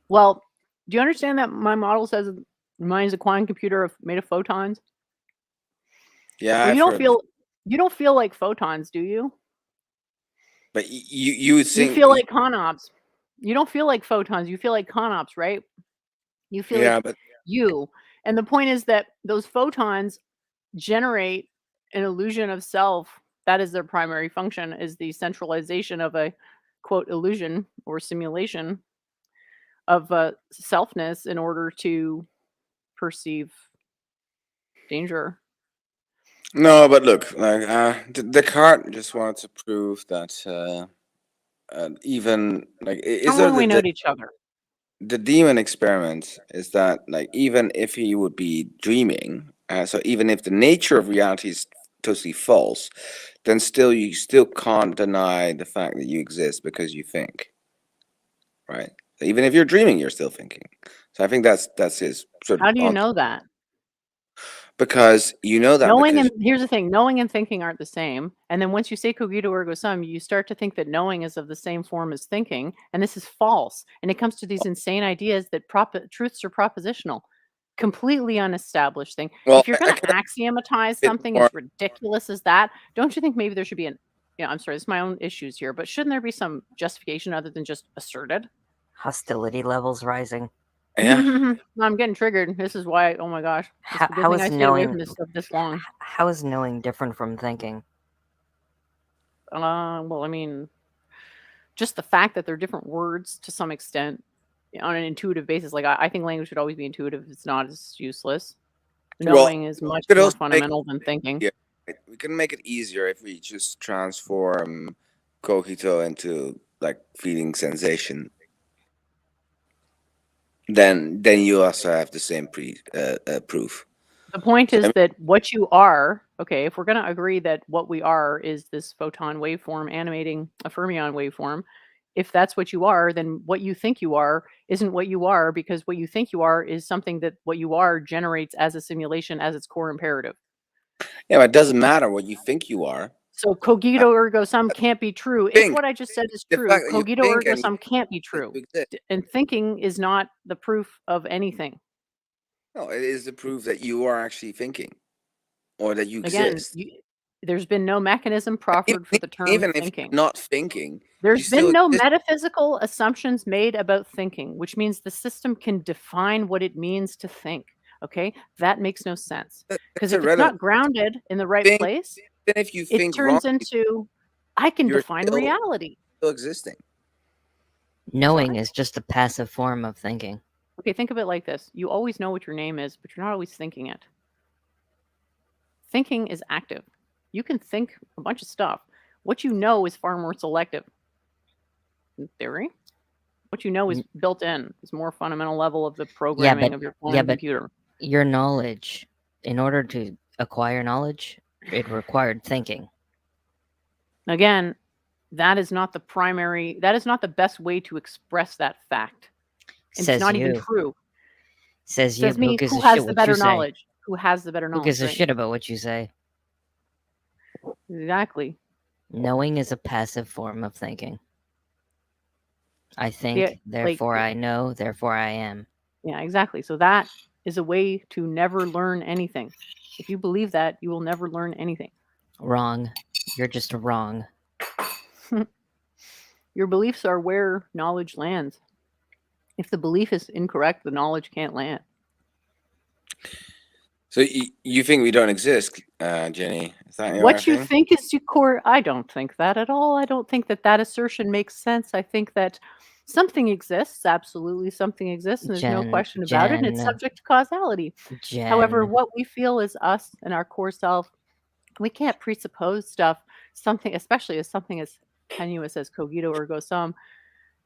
Speaker 9: Well, do you understand that my model says mine is a quantum computer made of photons?
Speaker 4: Yeah,
Speaker 9: well, you don't feel like photons, do you?
Speaker 4: But you think
Speaker 9: you feel like conops. You don't feel like photons. You feel like conops, right? You feel like you. And the point is that those photons generate an illusion of self that is their primary function, is the centralization of a quote illusion or simulation of selfness in order to perceive danger.
Speaker 4: No, but look, like Descartes just wanted to prove that even like is
Speaker 9: How
Speaker 4: there
Speaker 9: long we know each other?
Speaker 4: the demon experiment is that like even if he would be dreaming, so even if the nature of reality is totally false, then still you still can't deny the fact that you exist because you think, right? Even if you're dreaming, you're still thinking. So I think that's his sort of
Speaker 9: How do you
Speaker 4: answer.
Speaker 9: know that?
Speaker 4: Because you know that
Speaker 9: Knowing
Speaker 4: because
Speaker 9: and here's the thing, knowing and thinking aren't the same. And then once you say cogito ergo sum, you start to think that knowing is of the same form as thinking, and this is false. And it comes to these insane ideas that truths are propositional, completely unestablished thing.
Speaker 4: well,
Speaker 9: If you're
Speaker 4: I
Speaker 9: going
Speaker 4: can
Speaker 9: to axiomatize
Speaker 4: bit
Speaker 9: something
Speaker 4: more.
Speaker 9: as ridiculous as that, don't you think maybe there should be I'm sorry, it's my own issues here, but shouldn't there be some justification other than just asserted?
Speaker 8: Hostility levels rising.
Speaker 4: Yeah.
Speaker 9: I'm getting triggered. This is why, oh my gosh. It's a good
Speaker 8: How
Speaker 9: thing I
Speaker 8: is
Speaker 9: stayed away
Speaker 8: knowing
Speaker 9: from this stuff this long.
Speaker 8: how is knowing different from thinking?
Speaker 9: Well, I mean, just the fact that they're different words to some extent on an intuitive basis. Like I think language should always be intuitive. It's not as useless.
Speaker 4: Well,
Speaker 9: Knowing is
Speaker 4: we
Speaker 9: much
Speaker 4: could
Speaker 9: more
Speaker 4: also make
Speaker 9: fundamental than thinking.
Speaker 4: yeah, we can make it easier if we just transform cogito into like feeling sensation. Then you also have the same proof.
Speaker 9: The point
Speaker 4: So, I
Speaker 9: is
Speaker 4: mean,
Speaker 9: that what you are, okay, if we're going to agree that what we are is this photon waveform animating a fermion waveform, if that's what you are, then what you think you are isn't what you are, because what you think you are is something that what you are generates as a simulation as its core imperative.
Speaker 4: yeah, but it doesn't matter what you think you are.
Speaker 9: So cogito ergo sum can't be true. If
Speaker 4: Think
Speaker 9: what I just said is
Speaker 4: the
Speaker 9: true,
Speaker 4: fact that you
Speaker 9: cogito
Speaker 4: think
Speaker 9: ergo
Speaker 4: and
Speaker 9: sum can't be
Speaker 4: you
Speaker 9: true.
Speaker 4: exist.
Speaker 9: And thinking is not the proof of anything.
Speaker 4: No, it is the proof that you are actually thinking, or that you
Speaker 9: Again,
Speaker 4: exist.
Speaker 9: there's been no mechanism proffered for the term
Speaker 4: Even if
Speaker 9: thinking.
Speaker 4: you're not thinking, you
Speaker 9: There's
Speaker 4: still
Speaker 9: been no
Speaker 4: exist.
Speaker 9: metaphysical assumptions made about thinking, which means the system can define what it means to think. Okay, that makes no sense, because
Speaker 4: That's
Speaker 9: if it's
Speaker 4: irrelevant.
Speaker 9: not grounded in the right
Speaker 4: Think,
Speaker 9: place,
Speaker 4: even if you
Speaker 9: it
Speaker 4: think
Speaker 9: turns
Speaker 4: wrong,
Speaker 9: into I can
Speaker 4: you're
Speaker 9: define
Speaker 4: still
Speaker 9: reality.
Speaker 4: existing.
Speaker 8: Knowing
Speaker 9: Sorry?
Speaker 8: is just a passive form of thinking.
Speaker 9: Okay, think of it like this. You always know what your name is, but you're not always thinking it. Thinking is active. You can think a bunch of stuff. What you know is far more selective. In theory, what you know is built in. It's more fundamental level of the programming of your quantum computer.
Speaker 8: Your knowledge, in order to acquire knowledge, it required thinking.
Speaker 9: Again, that is not the primary, that is not the best way to express that fact. And
Speaker 8: Says
Speaker 9: it's not
Speaker 8: you.
Speaker 9: even true.
Speaker 8: Says you.
Speaker 9: Says me,
Speaker 8: Who gives
Speaker 9: who
Speaker 8: a
Speaker 9: has
Speaker 8: shit
Speaker 9: the
Speaker 8: what
Speaker 9: better
Speaker 8: you say?
Speaker 9: knowledge? Who has the better
Speaker 8: Who
Speaker 9: knowledge?
Speaker 8: gives a
Speaker 9: Right?
Speaker 8: shit about what you say?
Speaker 9: Exactly.
Speaker 8: Knowing is a passive form of thinking. I think,
Speaker 9: Yeah,
Speaker 8: therefore I know, therefore I am.
Speaker 9: Yeah, exactly. So that is a way to never learn anything. If you believe that, you will never learn anything.
Speaker 8: Wrong. You're just wrong.
Speaker 9: Your beliefs are where knowledge lands. If the belief is incorrect, the knowledge can't land.
Speaker 4: So you think we don't exist, Jenny? Is that
Speaker 9: What you
Speaker 4: thing?
Speaker 9: think is your core? I don't think that at all. I don't think that that assertion makes sense. I think that something exists. Absolutely, something exists, and there's no question about it. And it's subject to causality. However, what we feel is us and our core self. We can't presuppose stuff, something, especially as something as tenuous as cogito ergo sum,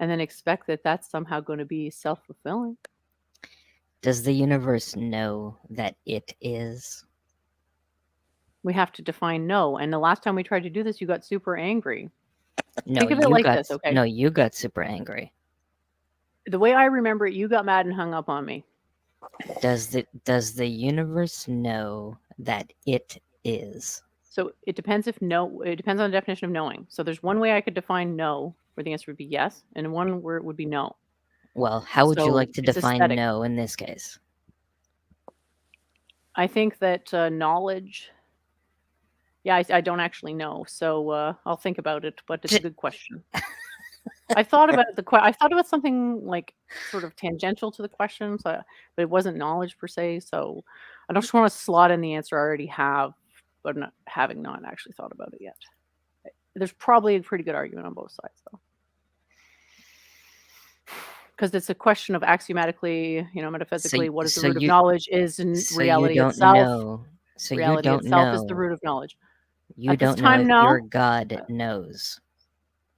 Speaker 9: and then expect that that's somehow going to be self-fulfilling.
Speaker 8: Does the universe know that it is?
Speaker 9: We have to define no. And the last time we tried to do this, you got super angry.
Speaker 8: No,
Speaker 9: think of it like this, okay?
Speaker 8: No, you got super angry.
Speaker 9: The way I remember it, you got mad and hung up on me.
Speaker 8: Does the universe know that it is?
Speaker 9: So it depends it depends on the definition of knowing. So there's one way I could define no, where the answer would be yes, and one where it would be no.
Speaker 8: Well, how would you like to define
Speaker 9: aesthetic.
Speaker 8: no in this case?
Speaker 9: I think that knowledge... Yeah, I don't actually know, so I'll think about it, but it's a good question. I thought about I thought about something like sort of tangential to the question, but it wasn't knowledge per se, so I don't just want to slot in the answer I already have but having not actually thought about it yet. There's probably a pretty good argument on both sides, though. Because it's a question of axiomatically, metaphysically, what is the root of knowledge is in reality itself.
Speaker 8: Know. So
Speaker 9: reality
Speaker 8: you don't
Speaker 9: itself
Speaker 8: know.
Speaker 9: is the root of knowledge.
Speaker 8: You
Speaker 9: At this
Speaker 8: don't
Speaker 9: time,
Speaker 8: know if
Speaker 9: no.
Speaker 8: your God knows.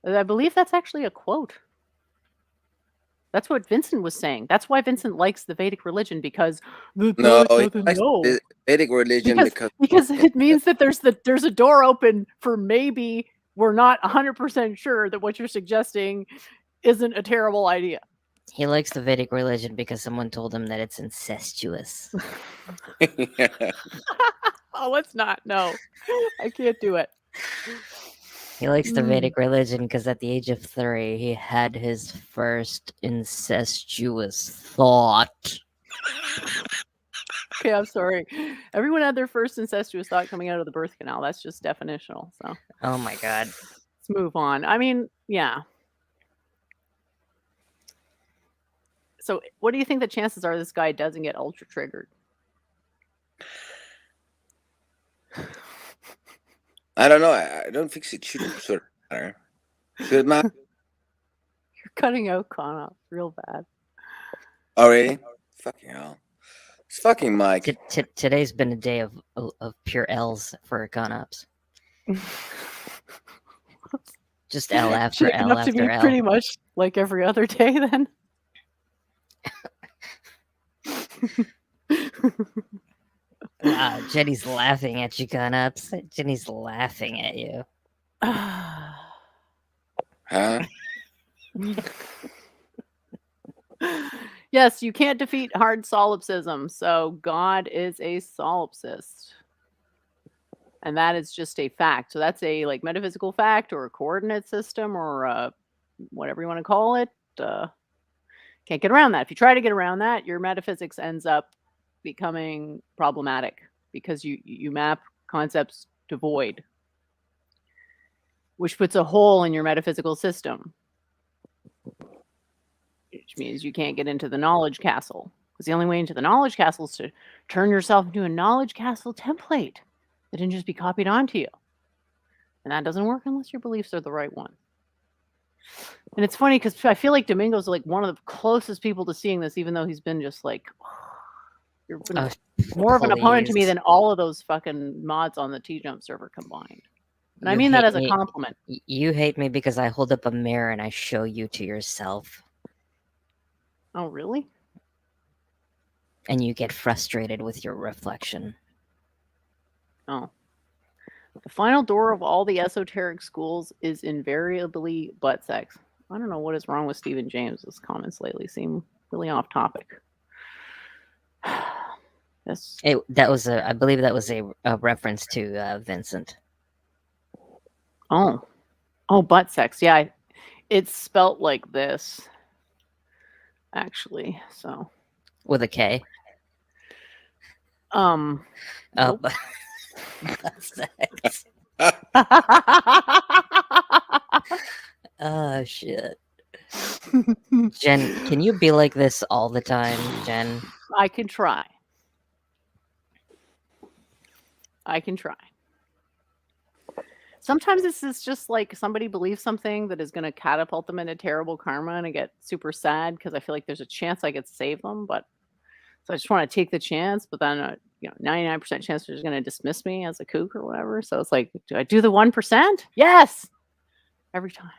Speaker 9: I believe that's actually a quote. That's what Vincent was saying. That's why Vincent likes the Vedic religion, because the
Speaker 4: No,
Speaker 9: God
Speaker 4: he
Speaker 9: doesn't
Speaker 4: likes
Speaker 9: know.
Speaker 4: the Vedic religion
Speaker 9: because it means that there's a door open for maybe we're not 100% sure that what you're suggesting isn't a terrible idea.
Speaker 8: He likes the Vedic religion because someone told him that it's incestuous.
Speaker 9: Oh, let's not. No, I can't do it.
Speaker 8: He likes the Vedic religion because at the age of 3, he had his first incestuous thought.
Speaker 9: Okay, I'm sorry. Everyone had their first incestuous thought coming out of the birth canal. That's just definitional. So.
Speaker 8: Oh my God.
Speaker 9: Let's move on. I mean, yeah. So, what do you think the chances are this guy doesn't get ultra triggered?
Speaker 4: I don't know. I don't think it should sort of matter. Should it matter?
Speaker 9: You're cutting out Connor real bad.
Speaker 4: Oh, really? Fucking hell. It's fucking Mike.
Speaker 8: Today's been a day of pure L's for Conops. Just L after
Speaker 9: Shaping
Speaker 8: L
Speaker 9: up to
Speaker 8: after
Speaker 9: be
Speaker 8: L.
Speaker 9: pretty much like every other day then.
Speaker 8: Jenny's laughing at you, Conops. Jenny's laughing at you.
Speaker 4: Huh?
Speaker 9: Yes, you can't defeat hard solipsism. So God is a solipsist. And that is just a fact. So that's a metaphysical fact or a coordinate system or whatever you want to call it. Can't get around that. If you try to get around that, your metaphysics ends up becoming problematic because you map concepts to void, which puts a hole in your metaphysical system, which means you can't get into the knowledge castle, because the only way into the knowledge castle is to turn yourself into a knowledge castle template that can just be copied onto you, and that doesn't work unless your beliefs are the right one. And it's funny because I feel like Domingo's one of the closest people to seeing this, even though he's been just you're more of an opponent to me than all of those fucking mods on the T-Jump server combined. And I mean that as a compliment.
Speaker 8: You hate me because I hold up a mirror and I show you to yourself.
Speaker 9: Oh, really?
Speaker 8: And you get frustrated with your reflection.
Speaker 9: Oh. The final door of all the esoteric schools is invariably butt sex. I don't know what is wrong with Stephen James's comments lately. Seem really off topic. Yes.
Speaker 8: I believe that was a reference to Vincent.
Speaker 9: Oh, butt sex. Yeah, it's spelt like this, actually. So
Speaker 8: with a K.
Speaker 9: Nope.
Speaker 8: Butt sex. Oh shit. Jen, can you be like this all the time, Jen?
Speaker 9: I can try. Sometimes this is just somebody believes something that is going to catapult them into terrible karma, and I get super sad because I feel like there's a chance I could save them, so I just want to take the chance, but then 99% chance they're just going to dismiss me as a kook or whatever. So it's do I do the 1%? Yes, every time.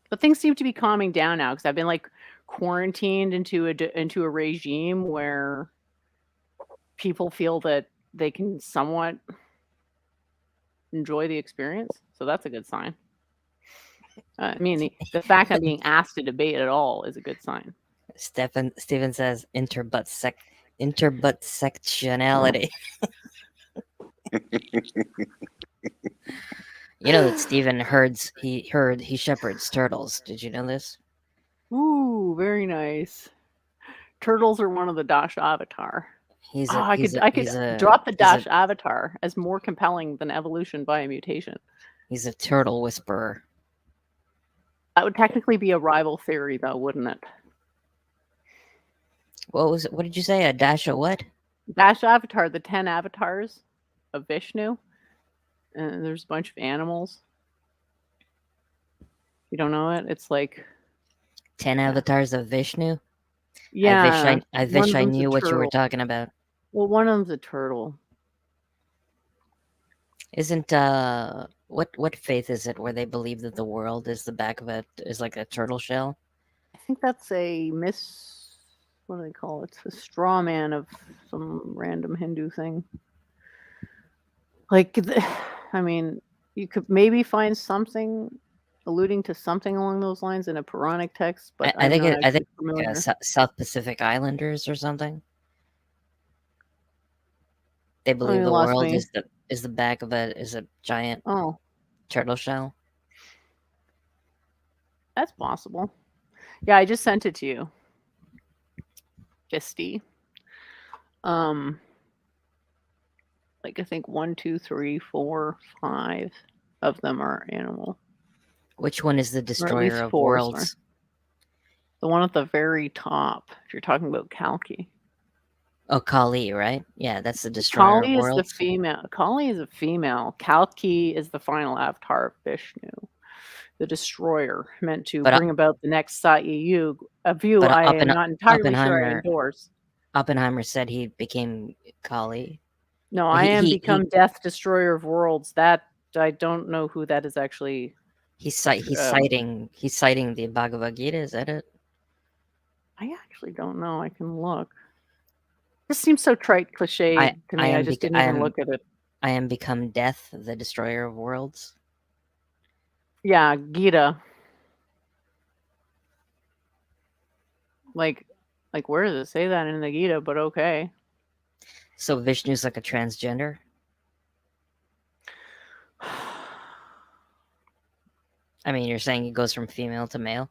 Speaker 9: But things seem to be calming down now because I've been quarantined into a regime where people feel that they can somewhat enjoy the experience. So that's a good sign. I mean, the fact I'm being asked to debate at all is a good sign.
Speaker 8: Steven says interbuttsectionality. You know that Steven he shepherds turtles. Did you know this?
Speaker 9: Ooh, very nice. Turtles are one of the Dash avatar. I could drop the Dash avatar as more compelling than evolution by a mutation.
Speaker 8: He's a turtle whisperer.
Speaker 9: That would technically be a rival theory, though, wouldn't it?
Speaker 8: What did you say? A Dash of what?
Speaker 9: Dash Avatar, the 10 avatars of Vishnu, and there's a bunch of animals. You don't know it? It's like
Speaker 8: 10 avatars of Vishnu?
Speaker 9: yeah.
Speaker 8: I
Speaker 9: one
Speaker 8: wish
Speaker 9: of
Speaker 8: I
Speaker 9: them's a
Speaker 8: knew what you were
Speaker 9: turtle.
Speaker 8: talking about.
Speaker 9: Well, one of them's a turtle.
Speaker 8: Isn't what faith is it where they believe that the world is the back of it is like a turtle shell?
Speaker 9: I think that's a what do they call it? It's a straw man of some random Hindu thing. Like, I mean, you could maybe find something alluding to something along those lines in a Puranic text, but
Speaker 8: I
Speaker 9: I'm
Speaker 8: think
Speaker 9: not
Speaker 8: I
Speaker 9: actually
Speaker 8: think
Speaker 9: familiar.
Speaker 8: South Pacific Islanders or something. They believe
Speaker 9: you
Speaker 8: the
Speaker 9: lost
Speaker 8: world
Speaker 9: me.
Speaker 8: is the back of a giant
Speaker 9: Oh,
Speaker 8: turtle shell.
Speaker 9: that's possible. Yeah, I just sent it to you. Fisty. Like I think 1, 2, 3, 4, 5 of them are animal.
Speaker 8: Which one is the
Speaker 9: Or at
Speaker 8: destroyer
Speaker 9: least
Speaker 8: of
Speaker 9: 4. Sorry.
Speaker 8: worlds?
Speaker 9: The one at the very top. If you're talking about Kalki.
Speaker 8: Oh, Kali, right? Yeah, that's the destroyer of
Speaker 9: Kali is the
Speaker 8: worlds.
Speaker 9: female. Kali is a female. Kalki is the final avatar of Vishnu, the destroyer, meant to
Speaker 8: But
Speaker 9: bring about the next Satya a view
Speaker 8: but
Speaker 9: I am not entirely sure I
Speaker 8: Oppenheimer
Speaker 9: endorse.
Speaker 8: Oppenheimer said he became Kali.
Speaker 9: No, I am become death, destroyer of worlds. That I don't know who that is actually.
Speaker 8: He's citing the Bhagavad Gita. Is that it?
Speaker 9: I actually don't know. I can look. This seems so trite, cliche to me. I just didn't even look at it.
Speaker 8: I am become death, the destroyer of worlds.
Speaker 9: Yeah, Gita. Like where does it say that in the Gita? But okay.
Speaker 8: So Vishnu's like a transgender? I mean, you're saying he goes from female to male?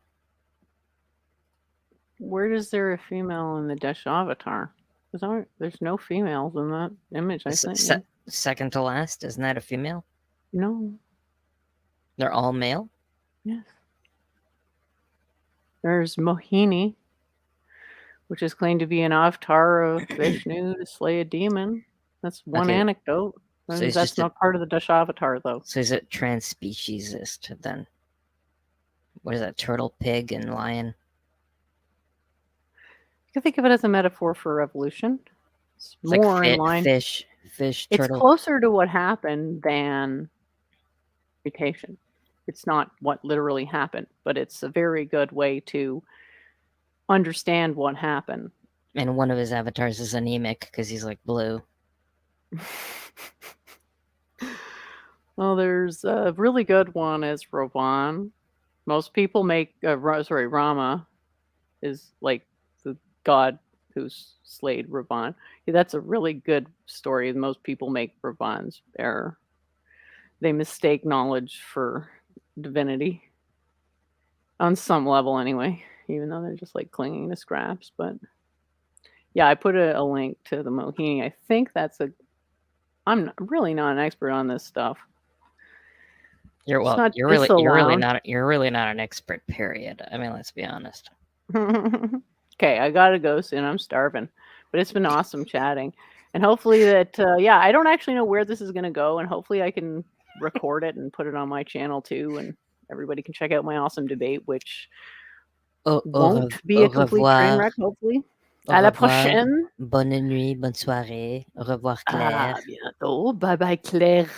Speaker 9: Where is there a female in the Dashavatar? There's no females in that image I sent you.
Speaker 8: Second to last, isn't that a female?
Speaker 9: No.
Speaker 8: They're all male?
Speaker 9: Yes. There's Mohini, which is claimed to be an avatar of Vishnu to slay a demon. That's one anecdote. So that's not part of the Dashavatar, though.
Speaker 8: So is it transspeciesist then? What is that? Turtle, pig, and lion?
Speaker 9: You can think of it as a metaphor for evolution. It's more
Speaker 8: like
Speaker 9: in line.
Speaker 8: Fish,
Speaker 9: it's
Speaker 8: turtle.
Speaker 9: It's closer to what happened than mutation. It's not what literally happened, but it's a very good way to understand what happened.
Speaker 8: And one of his avatars is anemic because he's like blue.
Speaker 9: Well, there's a really good one as Ravan. Most people make Rama is like the god who's slayed Ravan. Yeah, that's a really good story. Most people make Ravan's error. They mistake knowledge for divinity on some level anyway, even though they're just like clinging to scraps. But yeah, I put a link to the Mohini. I think I'm really not an expert on this stuff.
Speaker 8: You're really not an expert, period. I mean, let's be honest.
Speaker 9: Okay, I gotta go soon. I'm starving, but it's been awesome chatting, and hopefully that I don't actually know where this is gonna go, and hopefully I can record it and put it on my channel too, and everybody can check out my awesome debate, which won't be a complete train wreck. Hopefully, à la prochaine.
Speaker 8: Bonne nuit, bonne soirée. Au revoir, Claire.
Speaker 9: À bientôt. Bye bye, Claire.